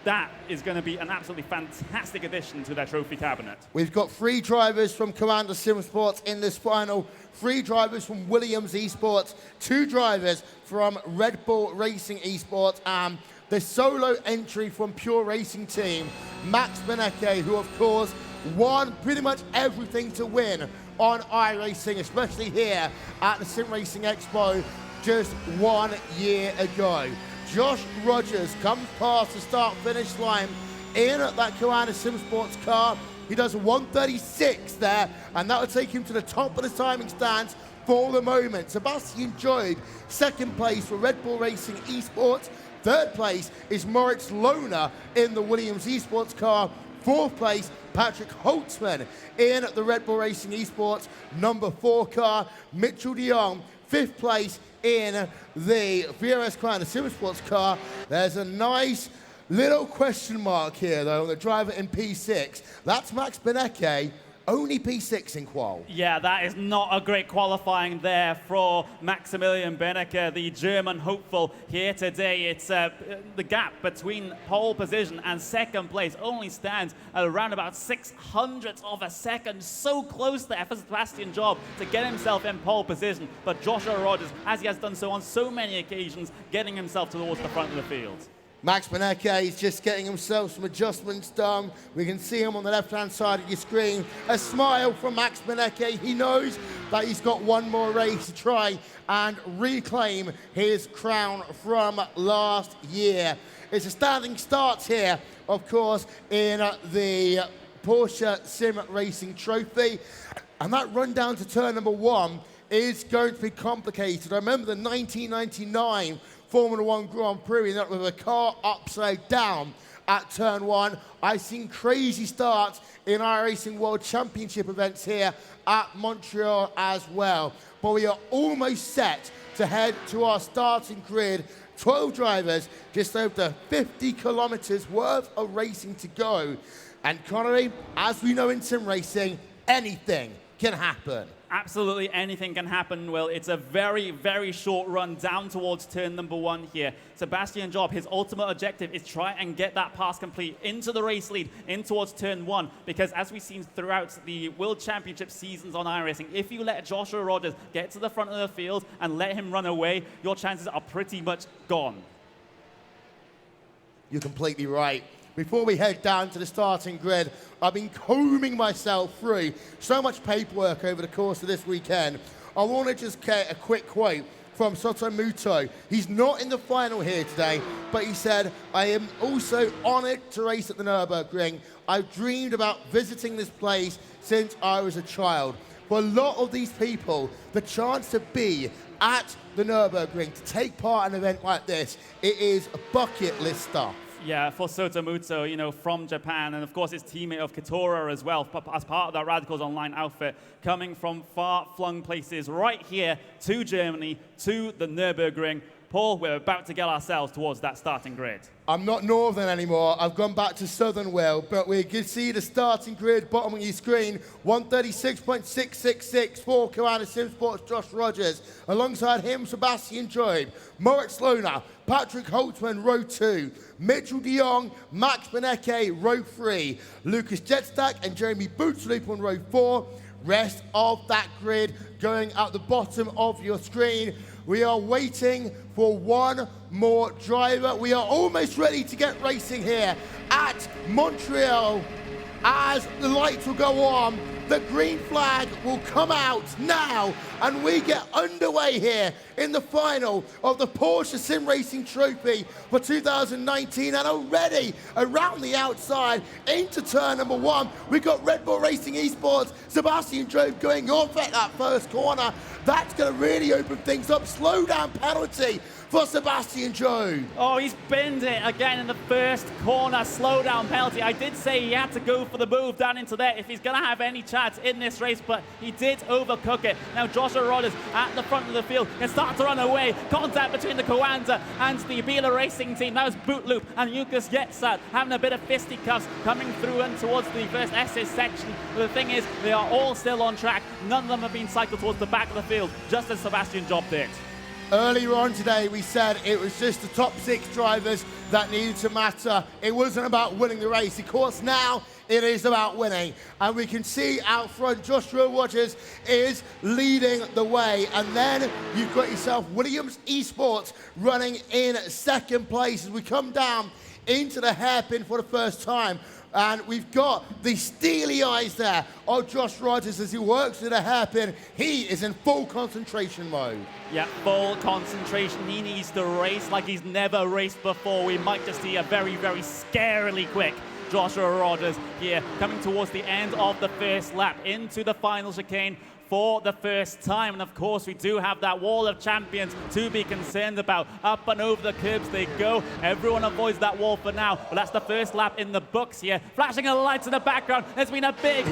that is going to be an absolutely fantastic addition to their trophy cabinet. We've got 3 drivers from Commander Sim Sports in this final, 3 drivers from Williams Esports, 2 drivers from Red Bull Racing Esports, and the solo entry from Pure Racing Team, Max Benecke, who of course won pretty much everything to win on iRacing, especially here at the SimRacing Expo just 1 year ago. Josh Rogers comes past the start-finish line in that Commander Sim Sports car. He does a 1:36 there, and that will take him to the top of the timing stands for the moment. Sebastian Job, 2nd place for Red Bull Racing Esports. 3rd place is Moritz Lohner in the Williams Esports car. 4th place, Patrick Holtzman in the Red Bull Racing Esports number 4 car. Mitchell de Jong, 5th place in the VRS Commander Sim Sports car. There's a nice little question mark here, though, on the driver in P6. That's Max Benecke, only P6 in qual. Yeah, that is not a great qualifying there for Maximilian Benecke, the German hopeful here today. It's the gap between pole position and 2nd place only stands at around about 600ths of a second. So close there for Sebastian Job to get himself in pole position. But Joshua Rogers, as he has done so on so many occasions, getting himself towards the front of the field. Max Benecke is just getting himself some adjustments done. We can see him on the left-hand side of your screen. A smile from Max Benecke. He knows that he's got one more race to try and reclaim his crown from last year. It's a standing start here, of course, in the Porsche SimRacing Trophy. And that run down to turn number 1 is going to be complicated. I remember the 1999 Formula 1 Grand Prix, that with a car upside down at turn 1. I've seen crazy starts in iRacing World Championship events here at Montreal as well. But we are almost set to head to our starting grid. 12 drivers, just over 50 kilometers worth of racing to go. And Connery, as we know in sim racing, anything can happen. Absolutely anything can happen, Will. It's a very, very short run down towards turn number 1 here. Sebastian Job, his ultimate objective is try and get that pass complete into the race lead, in towards turn 1, because as we've seen throughout the World Championship seasons on iRacing, if you let Joshua Rogers get to the front of the field and let him run away, your chances are pretty much gone. You're completely right. Before we head down to the starting grid, I've been combing myself through so much paperwork over the course of this weekend. I want to just get a quick quote from Soto Muto. He's not in the final here today, but he said, "I am also honored to race at the Nürburgring. I've dreamed about visiting this place since I was a child." For a lot of these people, the chance to be at the Nürburgring, to take part in an event like this, it is bucket list stuff. Yeah, for Sotomuto, you know, from Japan, and of course his teammate of Katora as well, as part of that Radicals Online outfit, coming from far-flung places right here to Germany, to the Nürburgring. Paul, we're about to get ourselves towards that starting grid. I'm not northern anymore. I've gone back to southern, Will, but we can see the starting grid bottom of your screen. 136.666 for Commander SimSports Josh Rogers. Alongside him, Sebastian Job, Moritz Lohner, Patrick Holtzman, row 2, Mitchell de Jong, Max Benecke, row 3, Lucas Jetstack and Jeremy Bootsloop on row 4. Rest of that grid going at the bottom of your screen. We are waiting for one more driver. We are almost ready to get racing here at Montreal. As the lights will go on, the green flag will come out now, and we get underway here in the final of the Porsche SimRacing Trophy for 2019. And already around the outside into turn number 1, we've got Red Bull Racing Esports, Sebastian Job going off at that first corner. That's going to really open things up. Slow down penalty for Sebastian Job. Oh, he's binned it again in the first corner. Slow down penalty. I did say he had to go for the move down into there if he's going to have any chance in this race, but he did overcook it. Now Joshua Rogers at the front of the field can start to run away. Contact between the Coanza and the Biela Racing team. That was Bootloop and Lucas Yetzat having a bit of fisticuffs coming through and towards the first SS section. But the thing is, they are all still on track. None of them have been cycled towards the back of the field, just as Sebastian Job did. Earlier on today, we said it was just the top 6 drivers that needed to matter. It wasn't about winning the race. Of course, now it is about winning. And we can see out front, Joshua Rogers is leading the way. And then you've got yourself Williams Esports running in second place as we come down into the hairpin for the first time. And we've got the steely eyes there of Josh Rogers as he works through the hairpin. He is in full concentration mode. Yeah, full concentration. He needs to race like he's never raced before. We might just see a very, very scarily quick Joshua Rogers here coming towards the end of the first lap into the final chicane for the first time. And of course, we do have that wall of champions to be concerned about. Up and over the curbs they go. Everyone avoids that wall for now, but that's the first lap in the books here. Flashing a lights in the background. There's been a big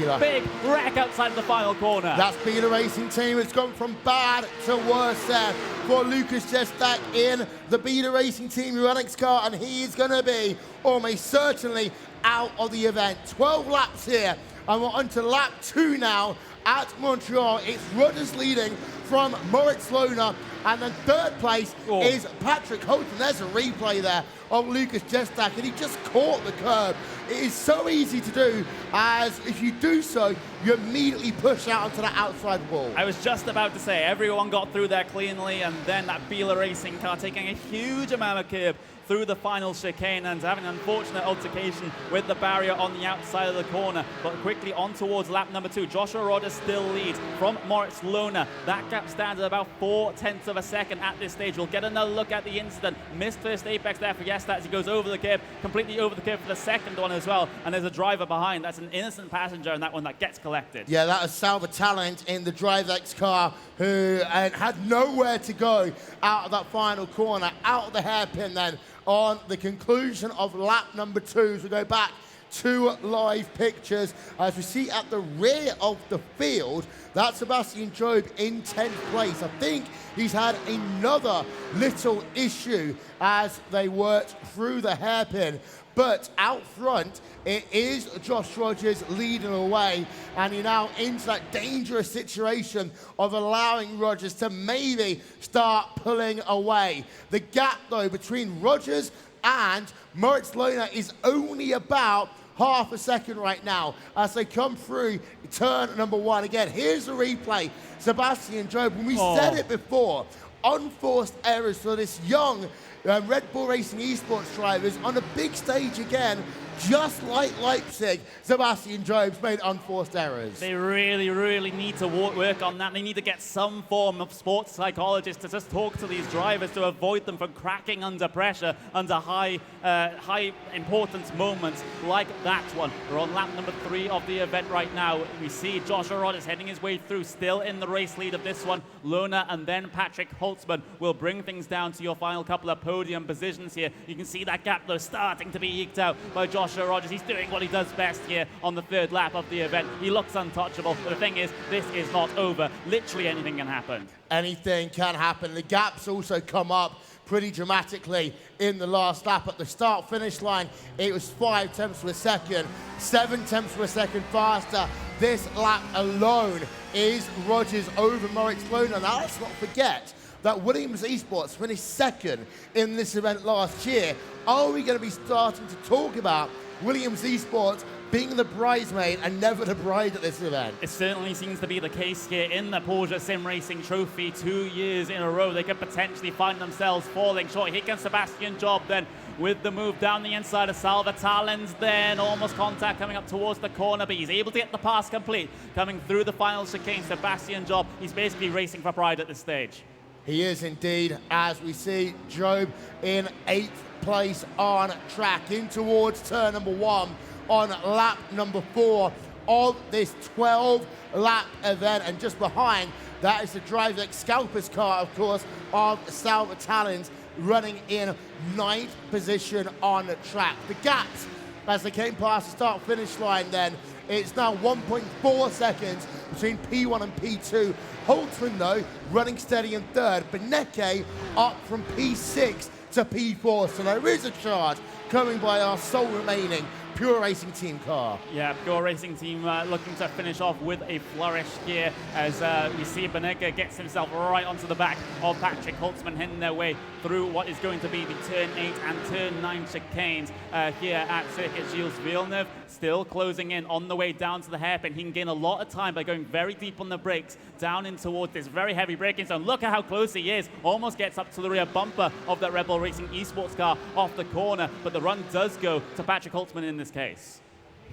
wreck outside the final corner. That's Biela Racing team. It's gone from bad to worse there for Lucas Jestak in the Biela Racing team Uranix car, and he's going to be almost certainly out of the event. 12 laps here, and we're on to lap 2 now at Montreal. It's Rogers leading from Moritz Lohner And then third place is Patrick Holton. There's a replay there of Lucas Jestak, and he just caught the curb. It is so easy to do, as if you do so, you immediately push out onto the outside wall. I was just about to say, everyone got through there cleanly, and then that Biela Racing car taking a huge amount of curb through the final chicane and having an unfortunate altercation with the barrier on the outside of the corner. But quickly on towards lap number 2. Joshua Rogers still leads from Moritz Lohner. That gap stands at about 0.4 of a second at this stage. We'll get another look at the incident. Missed first apex there for Jestak as he goes over the curb, completely over the curb for the second one as well. And there's a driver behind. That's an innocent passenger in that one that gets collected. Yeah, that was Salva Talent in the DriveX car who had nowhere to go out of that final corner, out of the hairpin then on the conclusion of lap number 2. As we go back to live pictures, as we see at the rear of the field, that's Sebastian Job in 10th place. I think he's had another little issue as they worked through the hairpin. But out front, it is Josh Rogers leading away, and you're now into that dangerous situation of allowing Rogers to maybe start pulling away. The gap, though, between Rogers and Moritz Lohner is only about half a second right now as they come through turn number 1. Again, here's the replay. Sebastian Job, when we said it before, unforced errors for this young Red Bull Racing Esports drivers on a big stage again. Just like Leipzig, Sebastian Job's made unforced errors. They really, really need to work on that. They need to get some form of sports psychologist to just talk to these drivers to avoid them from cracking under pressure, under high importance moments like that one. We're on lap number 3 of the event right now. We see Joshua Rogers heading his way through, still in the race lead of this one. Lohner and then Patrick Holtzman will bring things down to your final couple of podium positions here. You can see that gap, though, starting to be eked out by Joshua Rogers. He's doing what he does best here on the 3rd lap of the event. He looks untouchable, but the thing is, this is not over. Literally anything can happen. Anything can happen. The gaps also come up pretty dramatically in the last lap. At the start-finish line, it was 5 tenths of a second, 7 tenths of a second faster. This lap alone is Rogers over Moritz Lohner. Now, let's not forget that Williams Esports finished 2nd in this event last year. Are we going to be starting to talk about Williams Esports being the bridesmaid and never the bride at this event? It certainly seems to be the case here in the Porsche SimRacing Trophy. 2 years in a row, they could potentially find themselves falling short. Here comes Sebastian Job then with the move down the inside of Salva Talens, then almost contact coming up towards the corner, but he's able to get the pass complete. Coming through the final chicane, Sebastian Job, he's basically racing for pride at this stage. He is indeed, as we see Job in 8th place on track, in towards turn number 1 on lap number 4 of this 12-lap event. And just behind, that is the DriveX Scalpers car, of course, of Salva Talens, running in 9th position on the track. The gaps, as they came past the start-finish line then, it's now 1.4 seconds between P1 and P2. Holtzman, though, running steady in 3rd. Beneke up from P6 to P4. So there is a charge coming by our sole remaining Pure Racing Team car. Yeah, Pure Racing Team looking to finish off with a flourish here as we see Beneke gets himself right onto the back of Patrick Holtzman, heading their way through what is going to be the turn 8 and turn 9 chicanes here at Circuit Gilles Villeneuve. Still closing in on the way down to the hairpin. He can gain a lot of time by going very deep on the brakes, down in towards this very heavy braking zone. Look at how close he is. Almost gets up to the rear bumper of that Red Bull Racing Esports car off the corner, but the run does go to Patrick Holtzman in this case.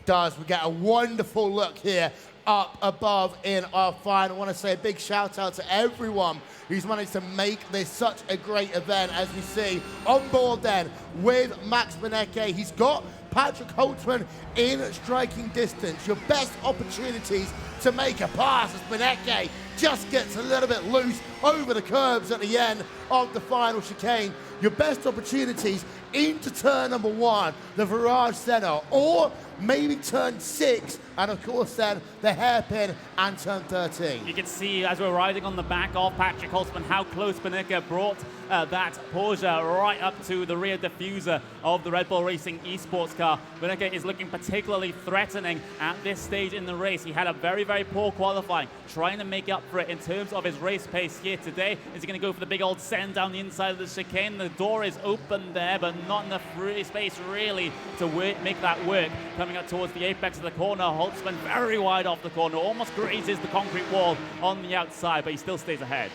Does. We get a wonderful look here up above in our final. I want to say a big shout out to everyone who's managed to make this such a great event. As we see on board then with Max Beneke, he's got Patrick Holtzman in striking distance. Your best opportunities to make a pass as Beneke just gets a little bit loose over the curbs at the end of the final chicane. Your best opportunities into turn number 1, the Virage Center, or maybe turn 6, and of course then the hairpin and turn 13. You can see as we're riding on the back of Patrick Holtzman how close Benecke brought that Porsche right up to the rear diffuser of the Red Bull Racing esports car. Benecke is looking particularly threatening at this stage in the race. He had a very, very poor qualifying, trying to make up for it in terms of his race pace here today. Is he going to go for the big old send down the inside of the chicane? The door is open there, but not enough free space really to make that work. Coming up towards the apex of the corner, Holtzman very wide off the corner, almost grazes the concrete wall on the outside, but he still stays ahead.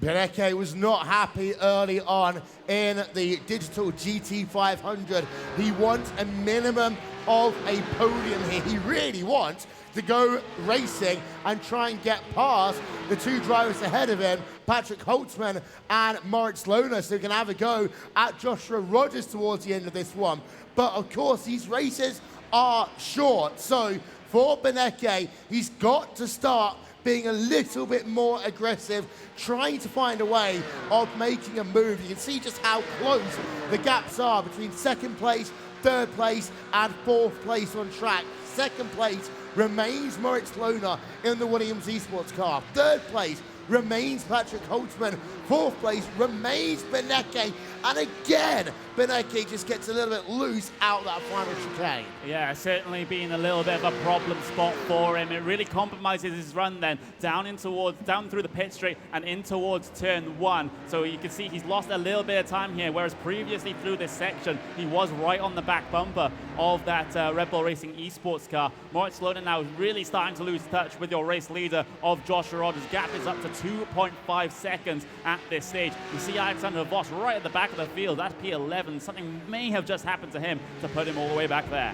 Benecke was not happy early on in the Digital GT500. He wants a minimum of a podium here. He really wants to go racing and try and get past the two drivers ahead of him, Patrick Holtzman and Moritz Lohner, so he can have a go at Joshua Rogers towards the end of this one. But of course, these races are short. So for Benecke, he's got to start being a little bit more aggressive, trying to find a way of making a move. You can see just how close the gaps are between second place, third place, and fourth place on track. Second place remains Moritz Lohner in the Williams esports car. Third place remains Patrick Holtzman. Fourth place remains Benecke. And again, Benecke just gets a little bit loose out that final chicane. Yeah, certainly been a little bit of a problem spot for him. It really compromises his run then down through the pit straight and in towards turn 1. So you can see he's lost a little bit of time here, whereas previously through this section, he was right on the back bumper of that Red Bull Racing esports car. Moritz Lohner now really starting to lose touch with your race leader of Joshua Rogers. Gap is up to 2.5 seconds at this stage. You see Alexander Voss right at the back of the field. That's P11. Something may have just happened to him to put him all the way back there.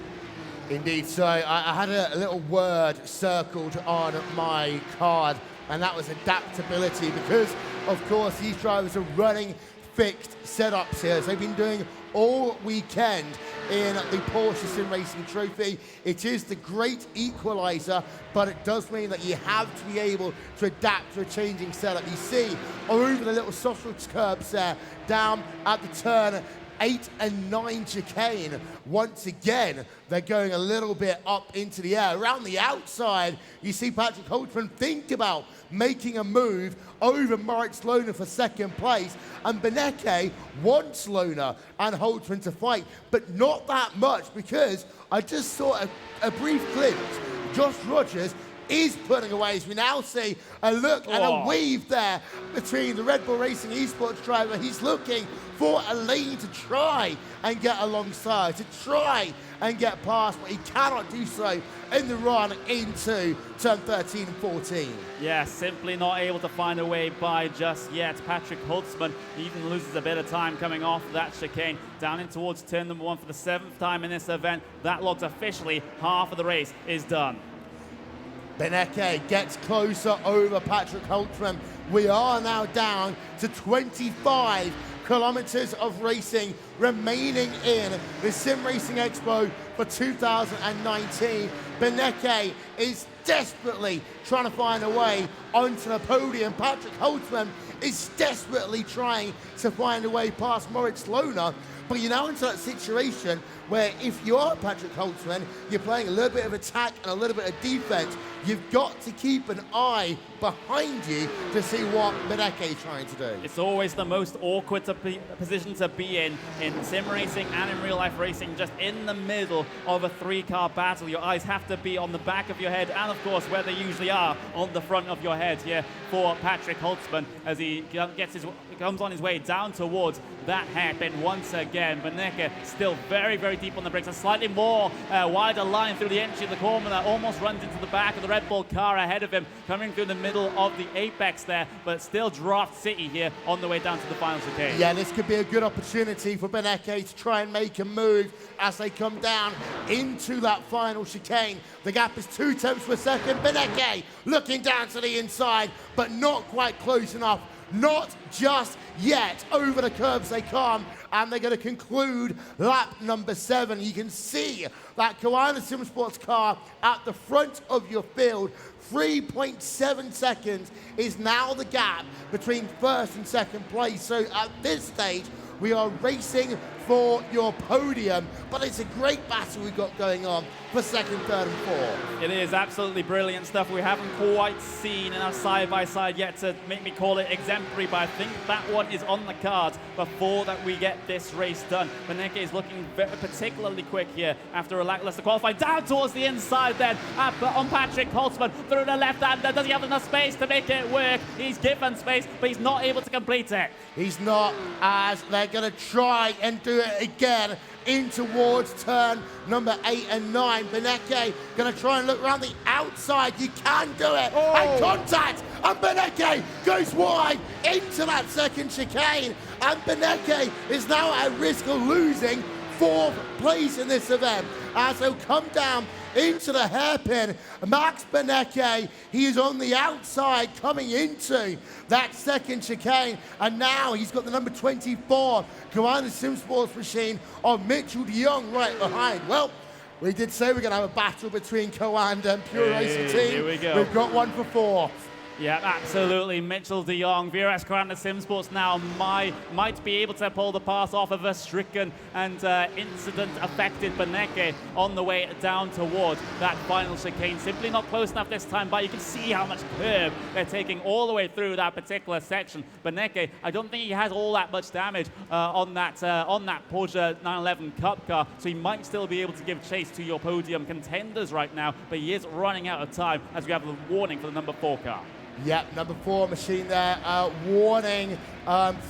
Indeed, so I had a little word circled on my card, and that was adaptability, because of course these drivers are running fixed setups here. So they've been doing all weekend in the Porsche SimRacing Trophy. It is the great equalizer, but it does mean that you have to be able to adapt to a changing setup. You see over the little sausage curbs there, down at the turn 8 and 9 chicane. Once again, they're going a little bit up into the air. Around the outside, you see Patrick Holtzman think about making a move over Moritz Lohner for second place. And Benecke wants Lohner and Holtzman to fight, but not that much, because I just saw a brief glimpse. Josh Rogers is putting away, as we now see a look and a weave there between the Red Bull Racing esports driver. He's looking for a lane to try and get alongside, to try and get past, but he cannot do so in the run into turn 13 and 14. Yeah, simply not able to find a way by just yet. Patrick Holtzman even loses a bit of time coming off that chicane down in towards turn number 1 for the 7th time in this event. That logs officially half of the race is done. Benecke gets closer over Patrick Holtzman. We are now down to 25 kilometers of racing remaining in the SimRacing Expo for 2019. Benecke is desperately trying to find a way onto the podium. Patrick Holtzman is desperately trying to find a way past Moritz Lohner. But you're now into that situation where if you are Patrick Holtzman, you're playing a little bit of attack and a little bit of defense. You've got to keep an eye behind you to see what Benecke is trying to do. It's always the most awkward position to be in sim racing and in real life racing, just in the middle of a 3-car battle. Your eyes have to be on the back of your head and, of course, where they usually are, on the front of your head here for Patrick Holtzman as he comes on his way down towards that hairpin once again. Benecke still very, very deep on the brakes. A slightly more wider line through the entry of the corner that almost runs into the back of the Red Bull car ahead of him, coming through the middle of the apex there, but still Draft City here on the way down to the final chicane. Yeah, this could be a good opportunity for Benecke to try and make a move as they come down into that final chicane. The gap is 2 tenths per second. Benecke looking down to the inside, but not quite close enough. Not just yet. Over the curbs they come, and they're going to conclude lap number 7. You can see that Koala SimSports car at the front of your field. 3.7 seconds is now the gap between first and second place. So at this stage, we are racing for your podium. But it's a great battle we've got going on for second, third, and fourth. It is absolutely brilliant stuff. We haven't quite seen enough side-by-side yet to make me call it exemplary, but I think that one is on the cards before that we get this race done. Beneke is looking particularly quick here after a lackluster qualifying. Down towards the inside then on Patrick Holtzman through the left-hander. Does he have enough space to make it work? He's given space, but he's not able to complete it. He's not, as they're going to try and do it again in towards turn number 8 and 9. Beneke going to try and look around the outside. You can do it. And contact. And Beneke goes wide into that second chicane. And Beneke is now at risk of losing 4th place in this event as he'll come down into the hairpin. Max Beneke, he is on the outside coming into that second chicane, and now he's got the number 24 Coanda SimSports machine on Mitchell de Jong right behind. Well, we did say we're going to have a battle between Coanda and Pure Racing Team. Here we go. We've got one for 4. Yeah, absolutely. Mitchell de Jong, VRS Coanda SimSports now might be able to pull the pass off of a stricken and incident-affected Beneke on the way down towards that final chicane. Simply not close enough this time, but you can see how much curb they're taking all the way through that particular section. Beneke, I don't think he has all that much damage on that Porsche 911 Cup car, so he might still be able to give chase to your podium contenders right now, but he is running out of time as we have a warning for the number 4 car. Yep, number 4 machine there. Warning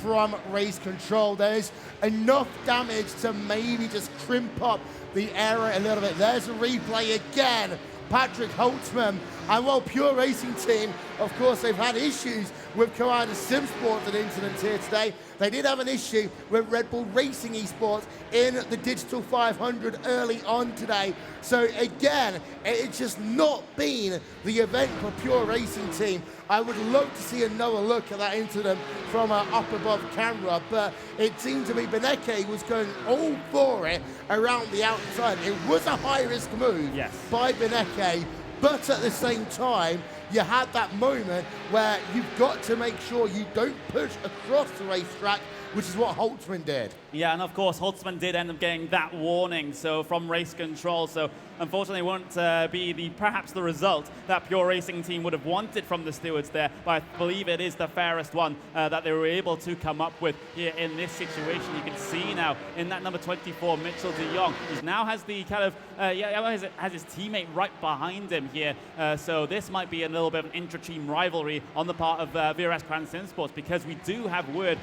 from race control. There's enough damage to maybe just crimp up the area a little bit. There's a replay again. Patrick Holtzman. And while Pure Racing Team, of course, they've had issues with Coanda SimSports and incidents here today, they did have an issue with Red Bull Racing Esports in the Digital 500 early on today. So again, it's just not been the event for Pure Racing Team. I would love to see another look at that incident from up above camera, but it seemed to be Beneke was going all for it around the outside. It was a high-risk move by Beneke, but at the same time, you had that moment where you've got to make sure you don't push across the racetrack, which is what Holtzman did. Yeah, and of course, Holtzman did end up getting that warning from race control. So unfortunately, won't be perhaps the result that Pure Racing Team would have wanted from the stewards there. But I believe it is the fairest one that they were able to come up with here in this situation. You can see now in that number 24, Mitchell de Jong, he now has the kind of has his teammate right behind him here. So this might be a little bit of an intra-team rivalry on the part of VRS Coanda SimSports, because we do have word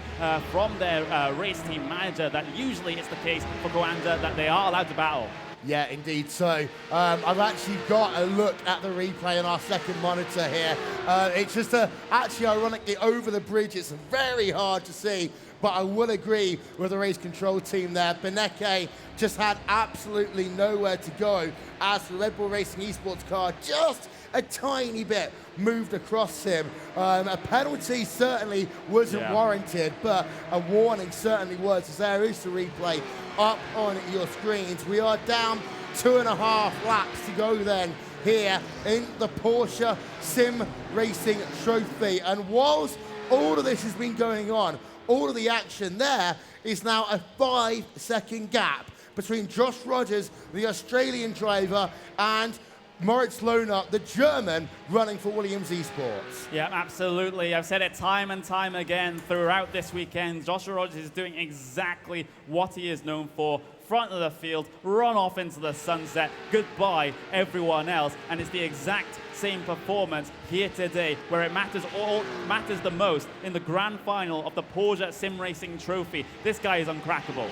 from their race team manager that usually it's the case for Coanda that they are allowed to battle. Yeah, indeed. So I've actually got a look at the replay on our second monitor here. It's just actually ironically over the bridge. It's very hard to see, but I will agree with the race control team there. Beneke just had absolutely nowhere to go as the Red Bull Racing Esports car just a tiny bit moved across him. A penalty certainly wasn't warranted, but a warning certainly was, as there is the replay up on your screens. We are down 2.5 laps to go then here in the Porsche SimRacing Trophy. And whilst all of this has been going on, all of the action there is now a 5-second gap between Josh Rogers, the Australian driver, and Moritz Lohner, the German, running for Williams Esports. Yeah, absolutely. I've said it time and time again throughout this weekend. Joshua Rogers is doing exactly what he is known for. Front of the field, run off into the sunset, goodbye everyone else, and it's the exact same performance here today, where it matters the most in the grand final of the Porsche SimRacing Trophy. This guy is uncrackable.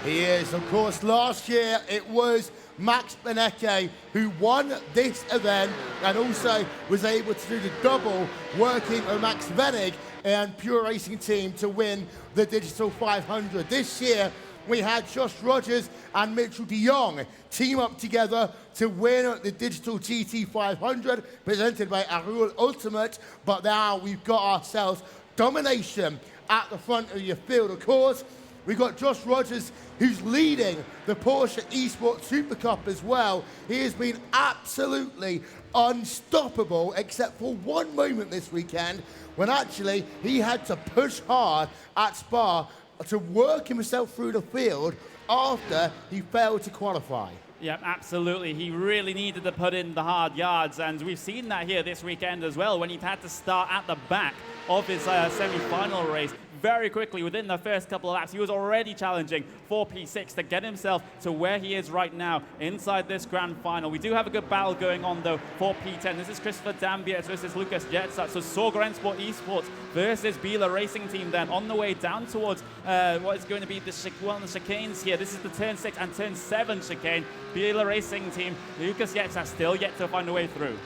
He is. Of course, last year it was Max Beneke who won this event and also was able to do the double, working with Max Venig and Pure Racing Team to win the Digital 500. This year, we had Josh Rogers and Mitchell de Jong team up together to win the Digital GT500 presented by Arul Ultimate, but now we've got ourselves domination at the front of your field. Of course, we've got Josh Rogers, who's leading the Porsche Esports Super Cup as well. He has been absolutely unstoppable, except for one moment this weekend when actually he had to push hard at Spa to work himself through the field after he failed to qualify. Yeah, absolutely. He really needed to put in the hard yards, and we've seen that here this weekend as well when he had to start at the back of his semi-final race. Very quickly, within the first couple of laps, he was already challenging for P6 to get himself to where he is right now inside this grand final. We do have a good battle going on, though, for P10. This is Christopher Dambiet versus Lucas Jetsat. So Sorgrensport Esports versus Bieler Racing Team then on the way down towards what is going to be one of the chicanes here. This is the turn 6 and turn 7 chicane. Bieler Racing Team, Lucas Jetsat still yet to find a way through.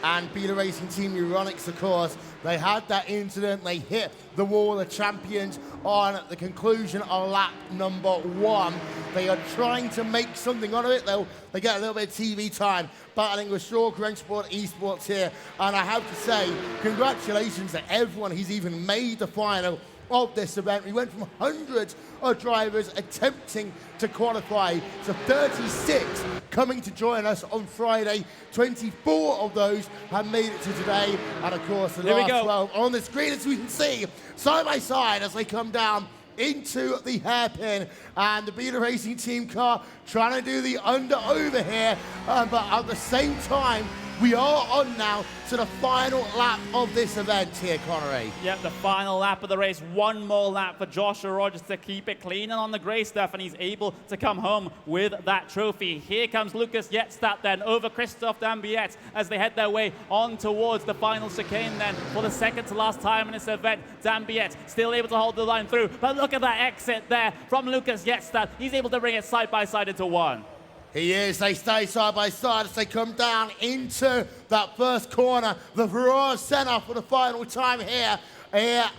And Bieler Racing Team Euronics, of course, they had that incident. They hit the wall of champions on the conclusion of lap number 1. They are trying to make something out of it. They get a little bit of TV time battling with Sorgrensport Esports here. And I have to say, congratulations to everyone who's even made the final of this event. We went from hundreds of drivers attempting to qualify to 36 coming to join us on Friday. 24 of those have made it to today. And of course, the last 12 on the screen, as we can see, side by side as they come down into the hairpin, and the Bieler Racing Team car trying to do the under-over here, but at the same time, we are on now to the final lap of this event here, Connery. Yep, the final lap of the race. One more lap for Joshua Rogers to keep it clean and on the grey stuff, and he's able to come home with that trophy. Here comes Lucas Jetstat then over Christophe Dambiet as they head their way on towards the final chicane then for the second to last time in this event. Dambiet still able to hold the line through, but look at that exit there from Lucas Jetstat. He's able to bring it side by side into one. He is. They stay side by side as they come down into that first corner. The Ferrari Senna for the final time here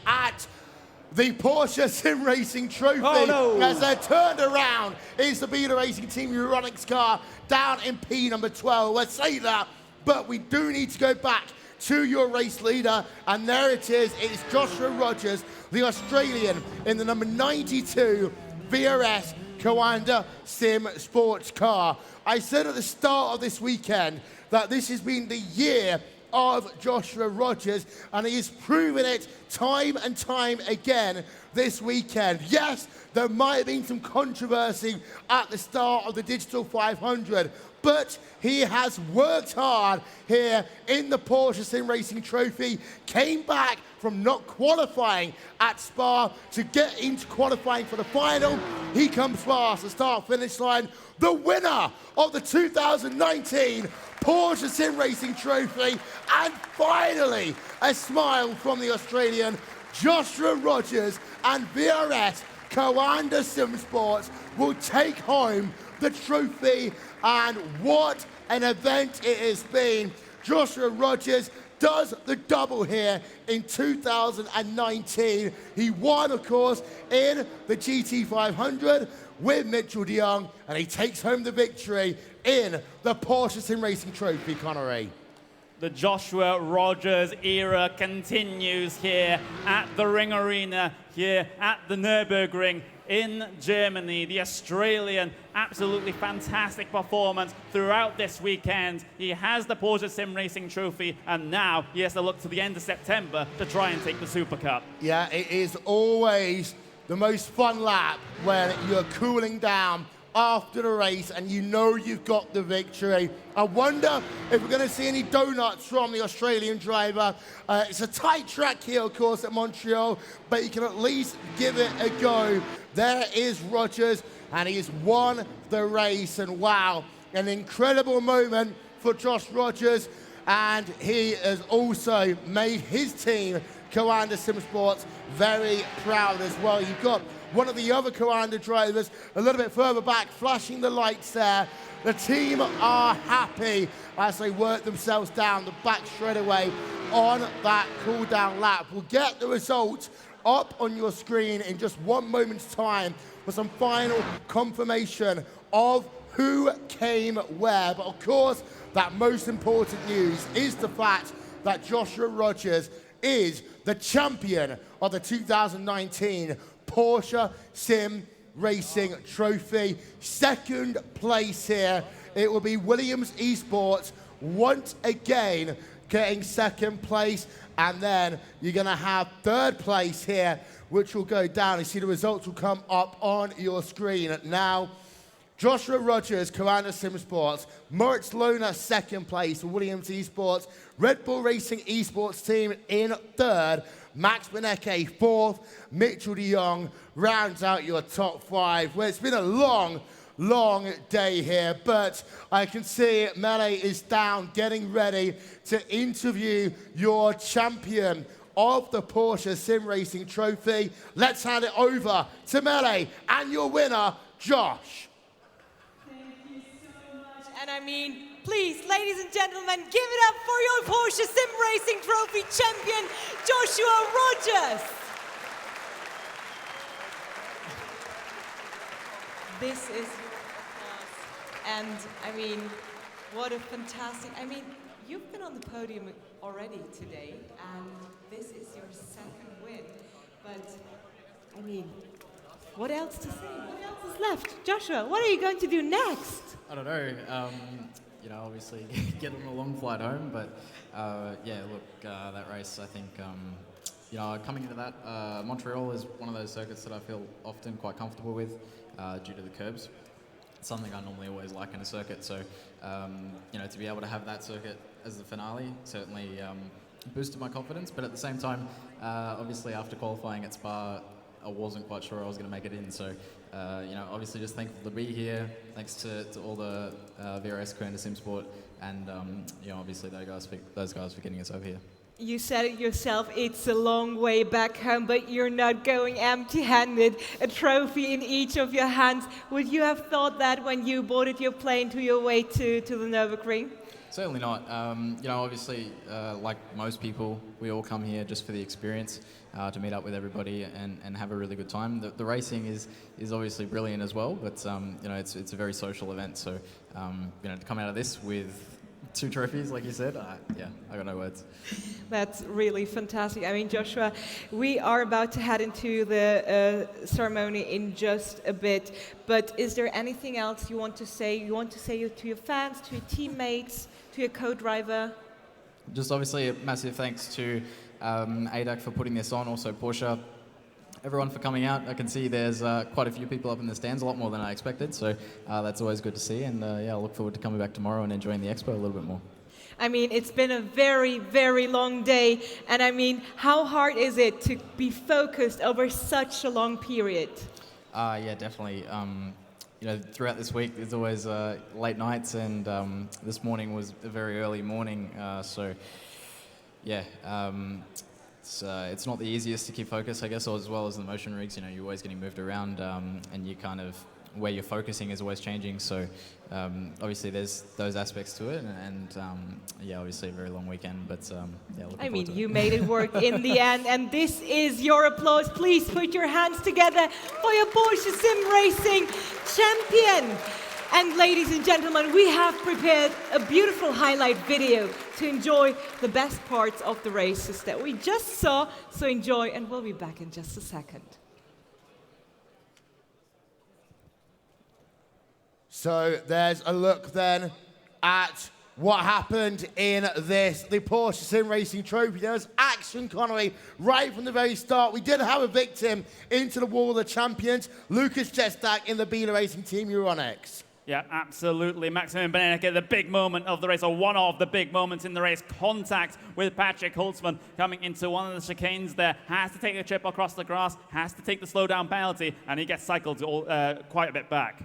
at the Porsche SimRacing Trophy. Oh, no. As they're turned around, is the Bieler Racing Team Euronics car down in P number 12. Let's say that, but we do need to go back to your race leader, and there it is. It is Joshua Rogers, the Australian, in the number 92 VRS Coanda Sim Sports car. I said at the start of this weekend that this has been the year of Joshua Rogers, and he is proving it time and time again this weekend. Yes, there might have been some controversy at the start of the Digital 500, but he has worked hard here in the Porsche SimRacing Trophy, came back from not qualifying at Spa to get into qualifying for the final. He comes past the start-finish line, the winner of the 2019 Porsche SimRacing Trophy, and finally a smile from the Australian Joshua Rogers, and VRS Coanda Sim Sports will take home the trophy. And what an event it has been. Joshua Rogers does the double here in 2019. He won, of course, in the GT500 with Mitchell de Jong, and he takes home the victory in the Porsche SimRacing Trophy, Connery. The Joshua Rogers era continues here at the Ring Arena, here at the Nürburgring in Germany. The Australian, absolutely fantastic performance throughout this weekend. He has the Porsche SimRacing Trophy, and now he has to look to the end of September to try and take the Super Cup. Yeah, it is always the most fun lap when you're cooling down after the race and you know you've got the victory. I wonder if we're going to see any donuts from the Australian driver. It's a tight track here, of course, at Montreal, but you can at least give it a go. There is Rogers, and he has won the race, and wow, an incredible moment for Josh Rogers, and he has also made his team, Coanda Sim Sports, very proud as well. You've got one of the other Coanda drivers a little bit further back, flashing the lights there. The team are happy as they work themselves down the back straightaway on that cool-down lap. We'll get the results up on your screen in just one moment's time for some final confirmation of who came where. But of course, that most important news is the fact that Joshua Rogers is the champion of the 2019 Porsche SimRacing Trophy. Second place here, it will be Williams Esports once again getting second place. And then you're going to have third place here, which will go down. You see the results will come up on your screen. Now, Joshua Rogers, Coanda Sim Sports, Moritz Lohner, second place for Williams Esports, Red Bull Racing Esports team in third, Max Benecke fourth, Mitchell de Jong rounds out your top five. Well, it's been a long day here, but I can see Mele is down getting ready to interview your champion of the Porsche SimRacing Trophy. Let's hand it over to Mele and your winner, Josh. And I mean, please, ladies and gentlemen, give it up for your Porsche SimRacing Trophy champion, Joshua Rogers. This is and I mean, what a fantastic, I mean, you've been on the podium already today, and this is your second win, but I mean, what else to say? What else is left? Joshua, what are you going to do next? I don't know. You know, obviously get on a long flight home, but yeah, look, that race, I think, you know, coming into that, Montreal is one of those circuits that I feel often quite comfortable with due to the curbs. It's something I normally always like in a circuit, so, you know, to be able to have that circuit as the finale certainly boosted my confidence, but at the same time, obviously after qualifying at Spa, I wasn't quite sure I was going to make it in, so you know, obviously just thankful to be here. Thanks to all the VRS Coanda Sim Sport, and you know, obviously those guys for getting us over here. You said it yourself, it's a long way back home, but you're not going empty-handed. A trophy in each of your hands. Would you have thought that when you boarded your plane to your way to the Nürburgring? Certainly not. You know, obviously, like most people, we all come here just for the experience, to meet up with everybody and have a really good time. The racing is obviously brilliant as well, but you know, it's a very social event. So you know, to come out of this with 2 trophies, like you said, yeah, I got no words. That's really fantastic. I mean, Joshua, we are about to head into the ceremony in just a bit, but is there anything else you want to say? You want to say to your fans, to your teammates, to your co-driver? Just obviously a massive thanks to ADAC for putting this on, also Porsche, everyone for coming out. I can see there's quite a few people up in the stands, a lot more than I expected, so that's always good to see, and yeah, I look forward to coming back tomorrow and enjoying the expo a little bit more. I mean, it's been a very, very long day, and I mean, how hard is it to be focused over such a long period? Yeah, definitely. You know, throughout this week, there's always late nights, and this morning was a very early morning, so yeah, it's not the easiest to keep focus, I guess, as well as the motion rigs. You know, you're always getting moved around, and you kind of, where you're focusing is always changing, so obviously there's those aspects to it, and yeah, obviously a very long weekend, but yeah, looking I mean, forward to it. you made it work in the end, and this is your applause. Please put your hands together for your Porsche SimRacing champion. And ladies and gentlemen, we have prepared a beautiful highlight video to enjoy the best parts of the races that we just saw, so enjoy, and we'll be back in just a second. So there's a look then at what happened in the Porsche SimRacing Trophy. There's action, Connery, right from the very start. We did have a victim into the wall of the champions, Lucas Jestak in the Biela Racing Team Euronics. Yeah, absolutely. Maximilian Benecke, the big moment of the race, or one of the big moments in the race. Contact with Patrick Holtzman coming into one of the chicanes there. Has to take a chip across the grass, has to take the slowdown penalty, and he gets cycled quite a bit back.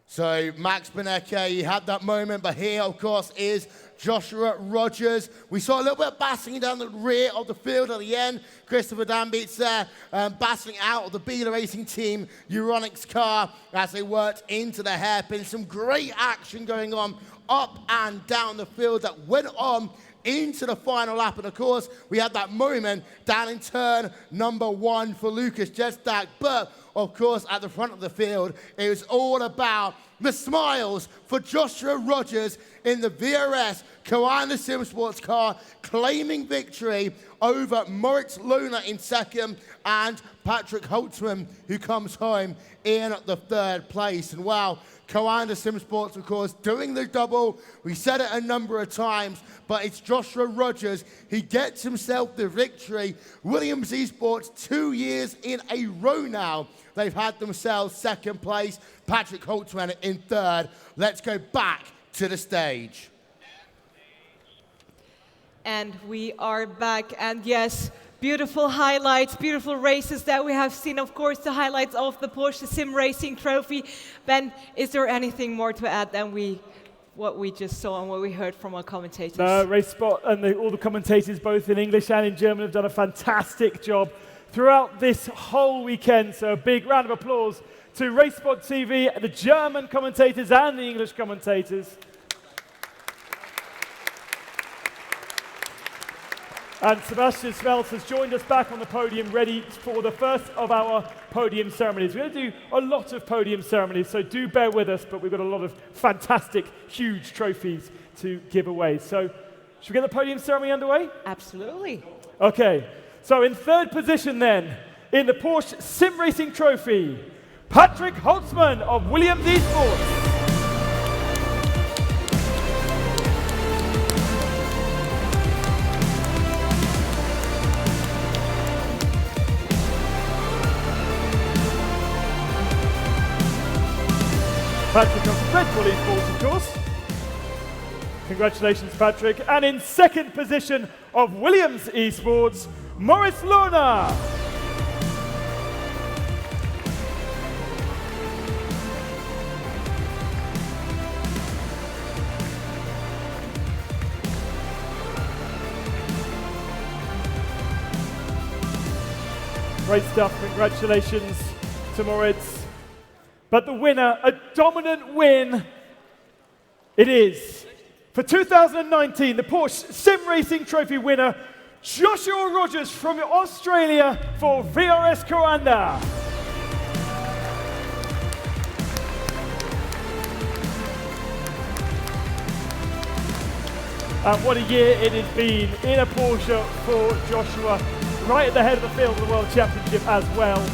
So Max Benecke, he had that moment, but here, of course, is Joshua Rogers. We saw a little bit of battling down the rear of the field at the end. Christopher Dambitz there, battling out of the Biela Racing Team Euronics car as they worked into the hairpin. Some great action going on up and down the field that went on into the final lap. And of course, we had that moment down in turn number 1 for Lucas Jestak. But of course, at the front of the field, it was all about the smiles for Joshua Rogers in the VRS Coanda Sim Sports car, claiming victory over Moritz Lohner in second and Patrick Holtzman, who comes home in the third place. And wow, Coanda Sim Sports, of course, doing the double. We said it a number of times, but it's Joshua Rogers. He gets himself the victory. Williams Esports, 2 years in a row now, they've had themselves second place. Patrick Holtzman in third. Let's go back to the stage. And we are back, and yes, beautiful highlights, beautiful races that we have seen. Of course, the highlights of the Porsche SimRacing Trophy. Ben, is there anything more to add than what we just saw and what we heard from our commentators? Race Spot and all the commentators, both in English and in German, have done a fantastic job throughout this whole weekend. So a big round of applause to Race Spot TV, the German commentators and the English commentators. And Sebastian Smeltz has joined us back on the podium, ready for the first of our podium ceremonies. We're going to do a lot of podium ceremonies, so do bear with us, but we've got a lot of fantastic, huge trophies to give away. So, should we get the podium ceremony underway? Absolutely. Okay, so in third position then, in the Porsche SimRacing Trophy, Patrick Holtzman of Williams Esports. Patrick of Red Bull Esports, of course. Congratulations, Patrick. And in second position of Williams Esports, Moritz Lohner. Great stuff. Congratulations to Moritz. But the winner, a dominant win, it is. For 2019, the Porsche SimRacing Trophy winner, Joshua Rogers from Australia for VRS Coanda. And what a year it has been in a Porsche for Joshua, right at the head of the field of the World Championship as well.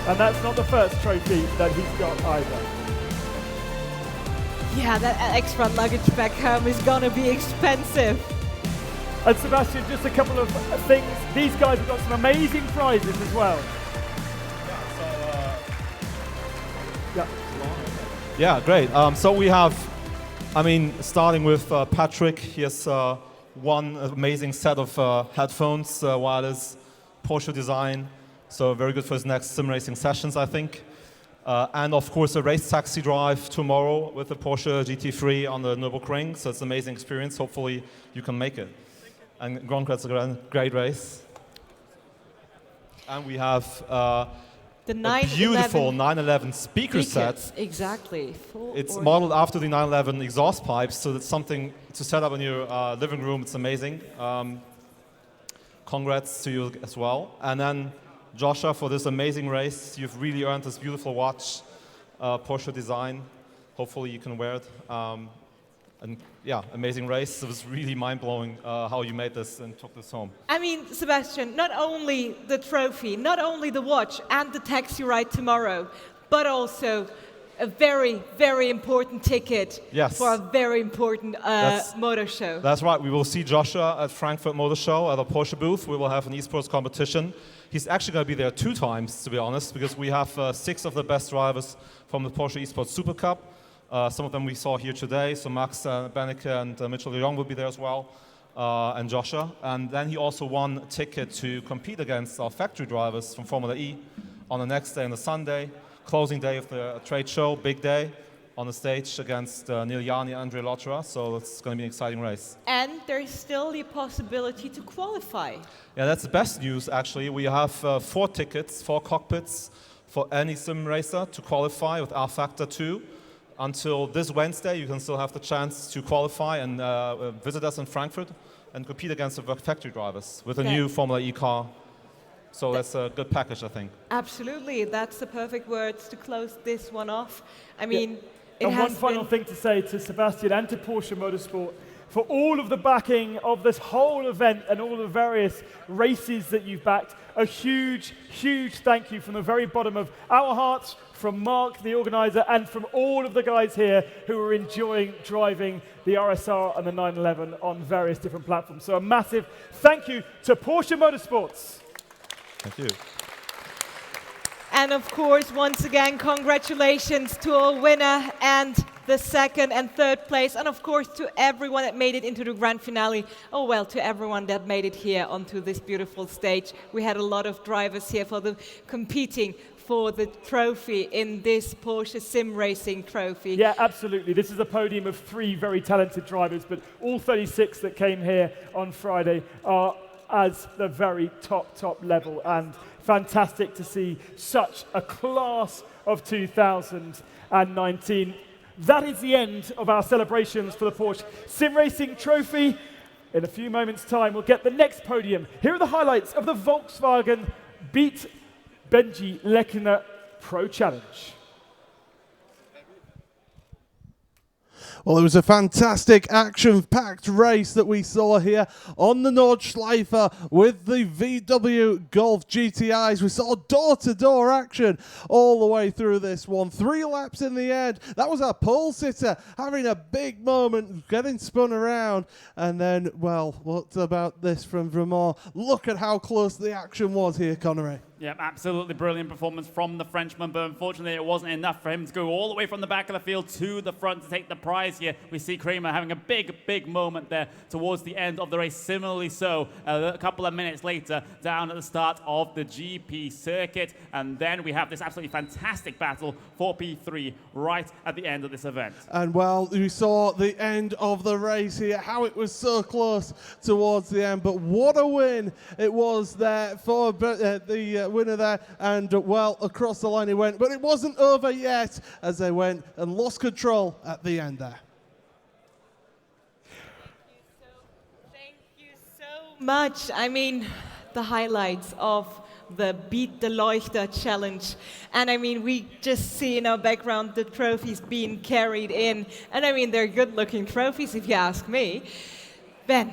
And that's not the first trophy that he's got either. Yeah, that extra luggage back home is gonna be expensive. And Sebastian, just a couple of things. These guys have got some amazing prizes as well. Yeah, great. So we have, starting with Patrick, he has one amazing set of headphones, wireless, Porsche design. So very good for his next sim racing sessions, I think. And of course, a race taxi drive tomorrow with the Porsche GT3 on the Nürburgring. So it's an amazing experience. Hopefully you can make it. And congrats, a great race. And we have a beautiful 911 speaker set. Exactly. It's modeled after the 911 exhaust pipes, so that's something to set up in your living room. It's amazing. Congrats to you as well. And then Joshua, for this amazing race, you've really earned this beautiful watch, Porsche design. Hopefully you can wear it. And yeah, amazing race. It was really mind-blowing how you made this and took this home. I mean, Sebastian, not only the trophy, not only the watch and the taxi ride tomorrow, but also a very, very important ticket for a very important motor show. That's right. We will see Joshua at Frankfurt Motor Show at a Porsche booth. We will have an esports competition. He's actually going to be there 2 times, to be honest, because we have 6 of the best drivers from the Porsche Esports Super Cup. Some of them we saw here today. So Max Benneke and Mitchell de Jong will be there as well, and Joshua. And then he also won a ticket to compete against our factory drivers from Formula E on the next day, on the Sunday. Closing day of the trade show, big day on the stage against Neil Jani and Andre Lotterer, so it's going to be an exciting race. And there's still the possibility to qualify. Yeah, that's the best news actually. We have 4 tickets, 4 cockpits for any sim racer to qualify with R Factor 2. Until this Wednesday, you can still have the chance to qualify and visit us in Frankfurt and compete against the factory drivers with a new Formula E car. So that's a good package, I think. Absolutely, that's the perfect words to close this one off. I mean, And one final thing to say to Sebastian and to Porsche Motorsport, for all of the backing of this whole event and all the various races that you've backed. A huge, huge thank you from the very bottom of our hearts, from Mark, the organizer, and from all of the guys here who are enjoying driving the RSR and the 911 on various different platforms. So a massive thank you to Porsche Motorsports. Thank you. And of course, once again, congratulations to our winner and the second and third place, and of course to everyone that made it into the grand finale. Oh well, to everyone that made it here onto this beautiful stage. We had a lot of drivers here for the competing for the trophy in this Porsche SimRacing Trophy. Yeah, absolutely. This is a podium of 3 very talented drivers, but all 36 that came here on Friday are as the very top level, and fantastic to see such a class of 2019. That is the end of our celebrations for the Porsche SimRacing Trophy. In a few moments' time, we'll get the next podium. Here are the highlights of the Volkswagen Beat Benji Lechner Pro Challenge. Well, it was a fantastic action-packed race that we saw here on the Nordschleife with the VW Golf GTIs. We saw door-to-door action all the way through this one. 3 laps in the end. That was our pole sitter having a big moment, getting spun around. And then, well, what about this from Vermont? Look at how close the action was here, Connery. Yeah, absolutely brilliant performance from the Frenchman, but unfortunately it wasn't enough for him to go all the way from the back of the field to the front to take the prize here. We see Kramer having a big moment there towards the end of the race. Similarly so, a couple of minutes later, down at the start of the GP circuit. And then we have this absolutely fantastic battle for P3 right at the end of this event. And well, you saw the end of the race here, how it was so close towards the end. But what a win it was there for the winner there, and well, across the line he went, but it wasn't over yet as they went and lost control at the end there. Thank you so much. I mean, the highlights of the Beat the Leuchter challenge. And I mean, we just see in our background the trophies being carried in. And I mean, they're good looking trophies if you ask me. Ben,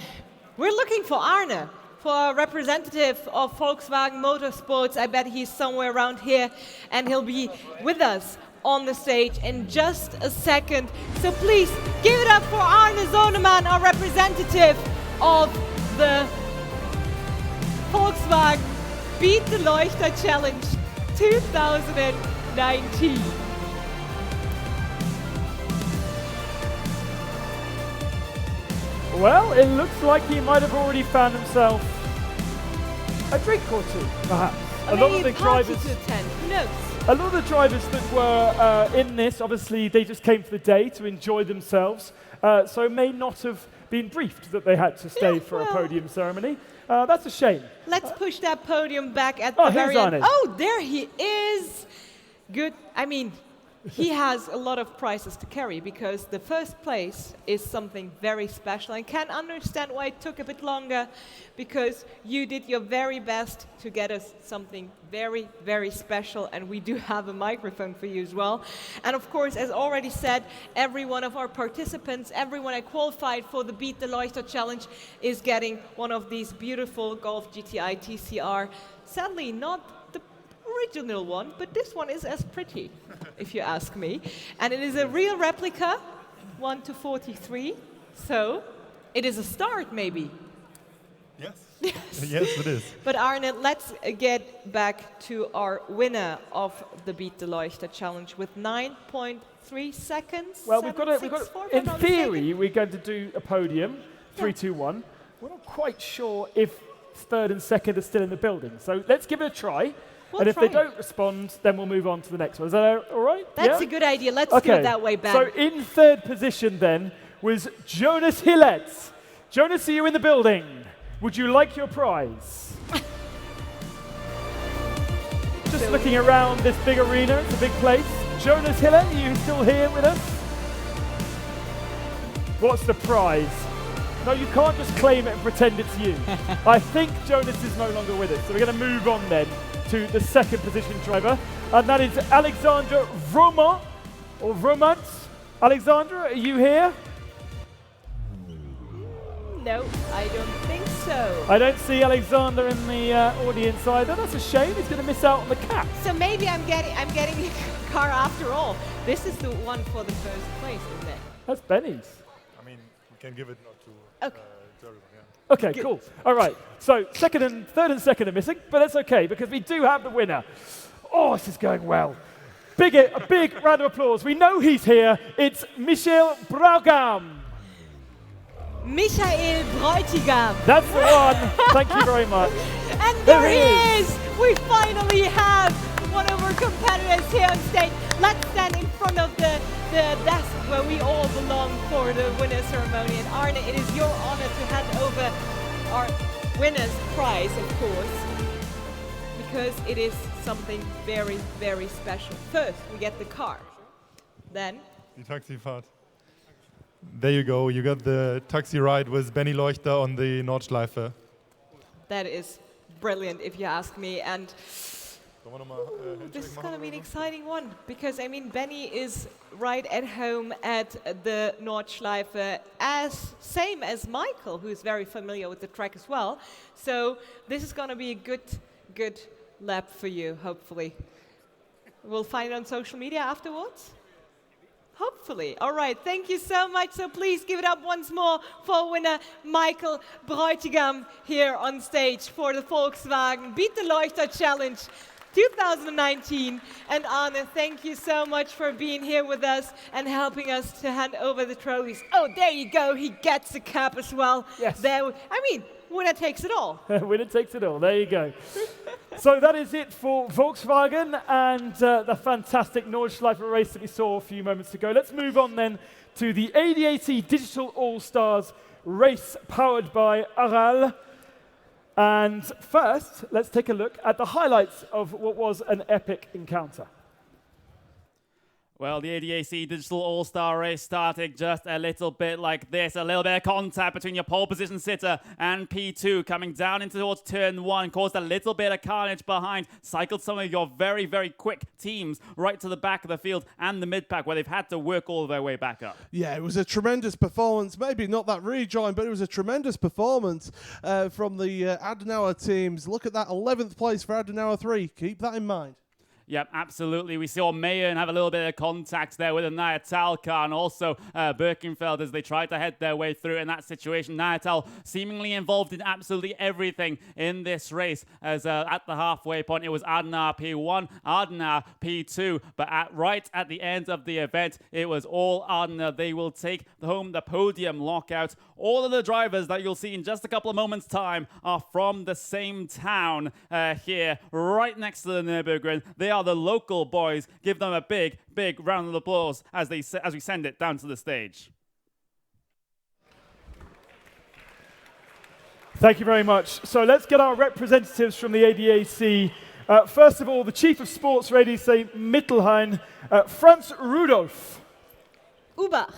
we're looking for Arne, for a representative of Volkswagen Motorsports. I bet he's somewhere around here, and he'll be with us on the stage in just a second. So please give it up for Arne Zonemann, our representative of the Volkswagen Beat the Leuchter Challenge 2019. Well, it looks like he might have already found himself a drink or two, perhaps. A lot of the drivers to attend. Who knows? A lot of the drivers that were in this, obviously, they just came for the day to enjoy themselves, so may not have been briefed that they had to stay for a podium ceremony. That's a shame. Let's push that podium back at the very end. Arne. Oh, there he is. Good. I mean, he has a lot of prizes to carry because the first place is something very special. I can understand why it took a bit longer, because you did your very best to get us something very, very special, and we do have a microphone for you as well. And of course, as already said, every one of our participants, everyone that qualified for the Beat the Leuchter Challenge is getting one of these beautiful Golf GTI TCR. Sadly, not the original one, but this one is as pretty, if you ask me. And it is a real replica, 1:43, so it is a start, maybe. Yes. Yes, it is. But Arne, let's get back to our winner of the Beat the Leuchter Challenge with 9.3 seconds. Well, we've got in theory, we're going to do a podium, 3, 2, 1. We're not quite sure if third and second are still in the building. So let's give it a try. We'll and if try they don't respond, then we'll move on to the next one. Is that all right? That's a good idea. Let's do it that way, Ben. So in third position then was Jonas Hillets. Jonas, are you in the building? Would you like your prize? Just looking around this big arena, it's a big place. Jonas Hillett, are you still here with us? What's the prize? No, you can't just claim it and pretend it's you. I think Jonas is no longer with us, so we're going to move on then to the second position driver, and that is Alexandre Vromant. Alexandra, are you here? No, I don't think so. I don't see Alexander in the audience either. That's a shame. He's going to miss out on the cap. So maybe I'm getting the car after all. This is the one for the first place, isn't it? That's Benny's. I mean, we can give it not to everyone, yeah. Okay, cool. All right. So third and second are missing, but that's okay because we do have the winner. Oh, this is going well. A big round of applause. We know he's here. It's Michael Bräutigam. Michael Bräutigam. That's the one. Thank you very much. And there he is. We finally have one of our competitors here on stage. Let's stand in front of the desk where we all belong for the winner's ceremony. And Arne, it is your honor to hand over our winner's prize, of course, because it is something very, very special. First, we get the car. Then Die Taxifahrt. There you go. You got the taxi ride with Benny Leuchter on the Nordschleife. that is brilliant, if you ask me. And this is going to be an exciting one because, I mean, Benny is right at home at the Nordschleife, same as Michael, who's very familiar with the track as well. So this is going to be a good lap for you, hopefully. We'll find it on social media afterwards. Hopefully. All right, thank you so much. So please give it up once more for winner Michael Bräutigam here on stage for the Volkswagen Beat the Leuchter Challenge 2019. And Arne, thank you so much for being here with us and helping us to hand over the trophies. Oh, there you go. He gets the cap as well. Yes. Winner takes it all. Winner takes it all. There you go. So that is it for Volkswagen and the fantastic Nordschleife race that we saw a few moments ago. Let's move on then to the ADAC Digital All-Stars race powered by Aral. And first, let's take a look at the highlights of what was an epic encounter. Well, the ADAC Digital All-Star race started just a little bit like this. A little bit of contact between your pole position sitter and P2 coming down into towards turn 1. Caused a little bit of carnage behind. Cycled some of your very, very quick teams right to the back of the field and the mid-pack where they've had to work all their way back up. Yeah, it was a tremendous performance. Maybe not that rejoin, but it was a tremendous performance from the Adenauer teams. Look at that 11th place for Adenauer 3. Keep that in mind. Yep, absolutely. We saw Mayen have a little bit of contact there with a Nayatal car and also Birkenfeld as they tried to head their way through in that situation. Nayatal seemingly involved in absolutely everything in this race as at the halfway point it was Adenauer P1, Adenauer P2, but right at the end of the event it was all Adenauer. They will take home the podium lockout. All of the drivers that you'll see in just a couple of moments' time are from the same town here, right next to the Nürburgring. They are the local boys. Give them a big, big round of applause as we send it down to the stage. Thank you very much. So let's get our representatives from the ADAC. First of all, the Chief of Sports, ADAC Mittelrhein, Franz Rudolph. Ubach.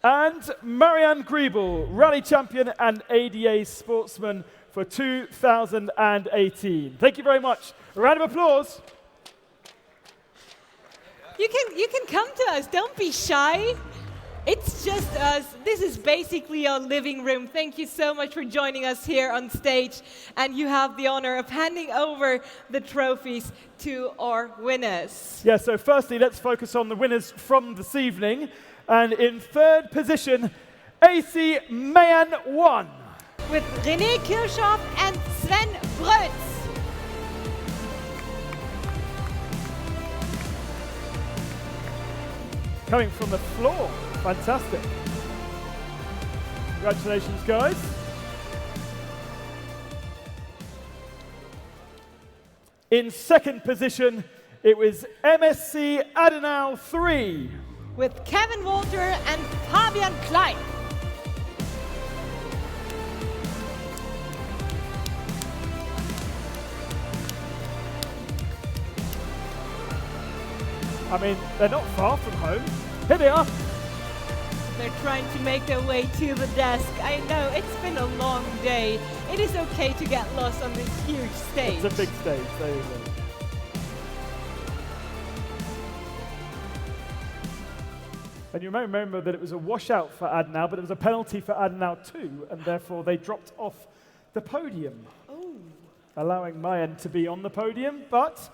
And Marianne Griebel, rally champion and ADA sportsman for 2018. Thank you very much. A round of applause. You can come to us. Don't be shy. It's just us. This is basically our living room. Thank you so much for joining us here on stage. And you have the honor of handing over the trophies to our winners. Yeah, so firstly, let's focus on the winners from this evening. And in third position, AC Mayen 1. With René Kirchhoff and Sven Breutz. Coming from the floor. Fantastic. Congratulations, guys. In second position, it was MSC Adenau 3. With Kevin Walter and Fabian Klein. I mean, they're not far from home. Here they are. They're trying to make their way to the desk. I know, it's been a long day. It is okay to get lost on this huge stage. It's a big stage, there you go. And you may remember that it was a washout for Adenauer, but it was a penalty for Adenauer too, and therefore they dropped off the podium, allowing Mayen to be on the podium. But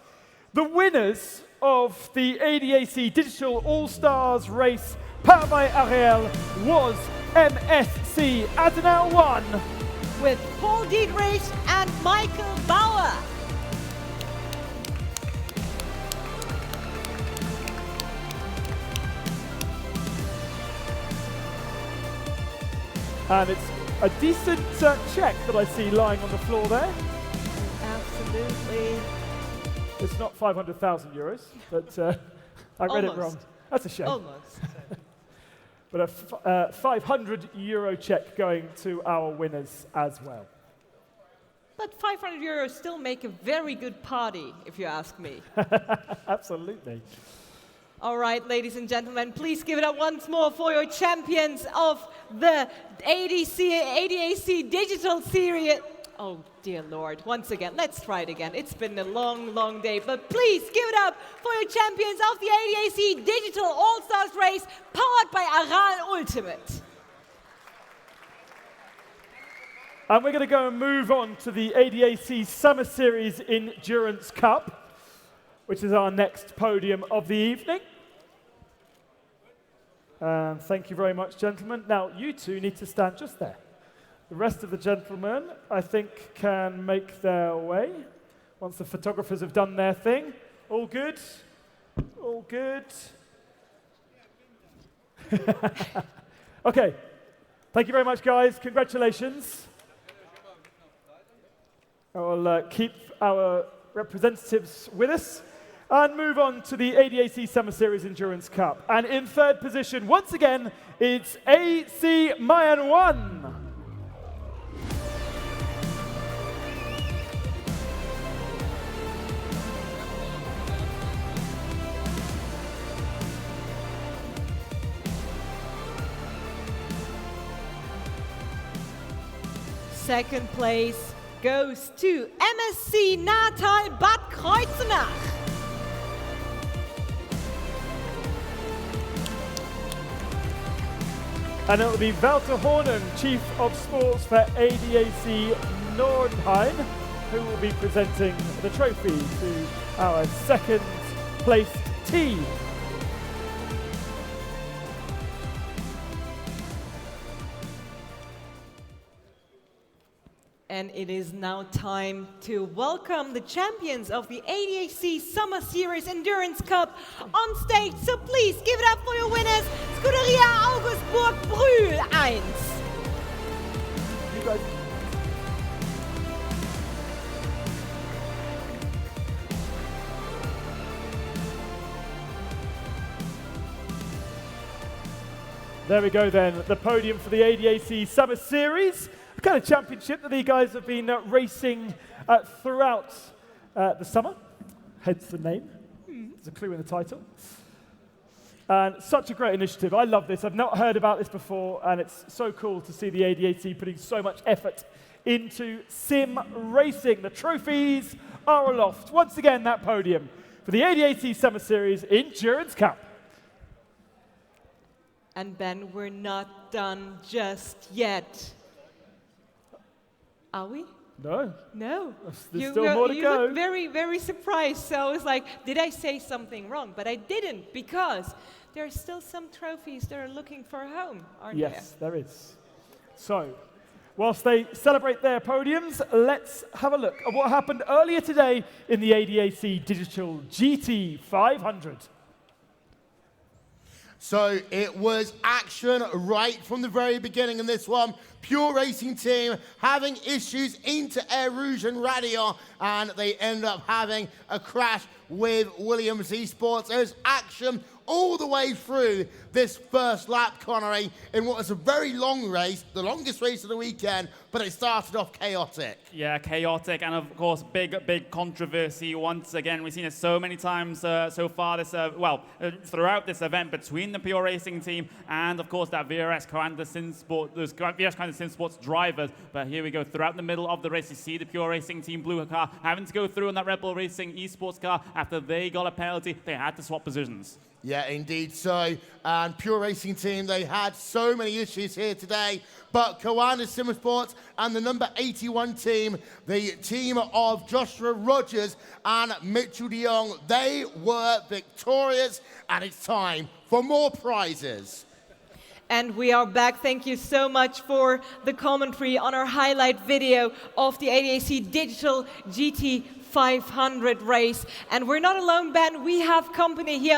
the winners of the ADAC Digital All-Stars race powered by Ariel was MSC Adenauer 1 with Paul Dietrich and Michael Bauer. And it's a decent check that I see lying on the floor there. Absolutely. It's not 500,000 euros, but I read it wrong. That's a shame. Almost. But a 500 euro check going to our winners as well. But 500 euros still make a very good party, if you ask me. Absolutely. All right, ladies and gentlemen, please give it up once more for your champions of the ADAC Digital Series. Oh, dear Lord. Once again, let's try it again. It's been a long, long day, but please give it up for your champions of the ADAC Digital All-Stars race powered by Aral Ultimate. And we're going to go and move on to the ADAC Summer Series Endurance Cup, which is our next podium of the evening. Thank you very much, gentlemen. Now, you two need to stand just there. The rest of the gentlemen, I think, can make their way once the photographers have done their thing. All good? All good? Okay. Thank you very much, guys. Congratulations. I'll keep our representatives with us and move on to the ADAC Summer Series Endurance Cup. And in third position, once again, it's AC Mayen 1. Second place goes to MSC Natal Bad Kreuznach. And it will be Walter Hornen, Chief of Sports for ADAC Nordheim, who will be presenting the trophy to our second placed team. And it is now time to welcome the champions of the ADAC Summer Series Endurance Cup on stage. So please give it up for your winners, Scuderia Augustburg Brühl 1. You guys. There we go then, the podium for the ADAC Summer Series. The kind of championship that these guys have been racing throughout the summer, hence the name. There's a clue in the title. And such a great initiative. I love this. I've not heard about this before, and it's so cool to see the ADAC putting so much effort into sim racing. The trophies are aloft. Once again, that podium for the ADAC Summer Series Endurance Cup. And Ben, we're not done just yet. Are we? No. No. There's still more to you go. look very, very surprised. So I was like, did I say something wrong? But I didn't, because there are still some trophies that are looking for a home, aren't there? Yes, there is. So, whilst they celebrate their podiums, let's have a look at what happened earlier today in the ADAC Digital GT500. So it was action right from the very beginning in this one. Pure Racing team having issues into Air Rouge and Radio, and they end up having a crash with Williams Esports. There's action all the way through this first lap, Connery, in what was a very long race, the longest race of the weekend, but it started off chaotic. Yeah, chaotic, and of course, big controversy. Once again, we've seen it so many times so far this, throughout this event between the Pure Racing team and, of course, that VRS Coanda Sinsport, those VRS Coanda SimSports drivers. But here we go, throughout the middle of the race, you see the Pure Racing Team Blue car having to go through on that Red Bull Racing esports car. After they got a penalty, they had to swap positions. Yeah, indeed so. And Pure Racing Team, they had so many issues here today. But Koanda SimSports and the number 81 team, the team of Joshua Rogers and Mitchell de Jong, they were victorious. And it's time for more prizes. And we are back. Thank you so much for the commentary on our highlight video of the ADAC Digital GT500 race. And we're not alone, Ben. We have company here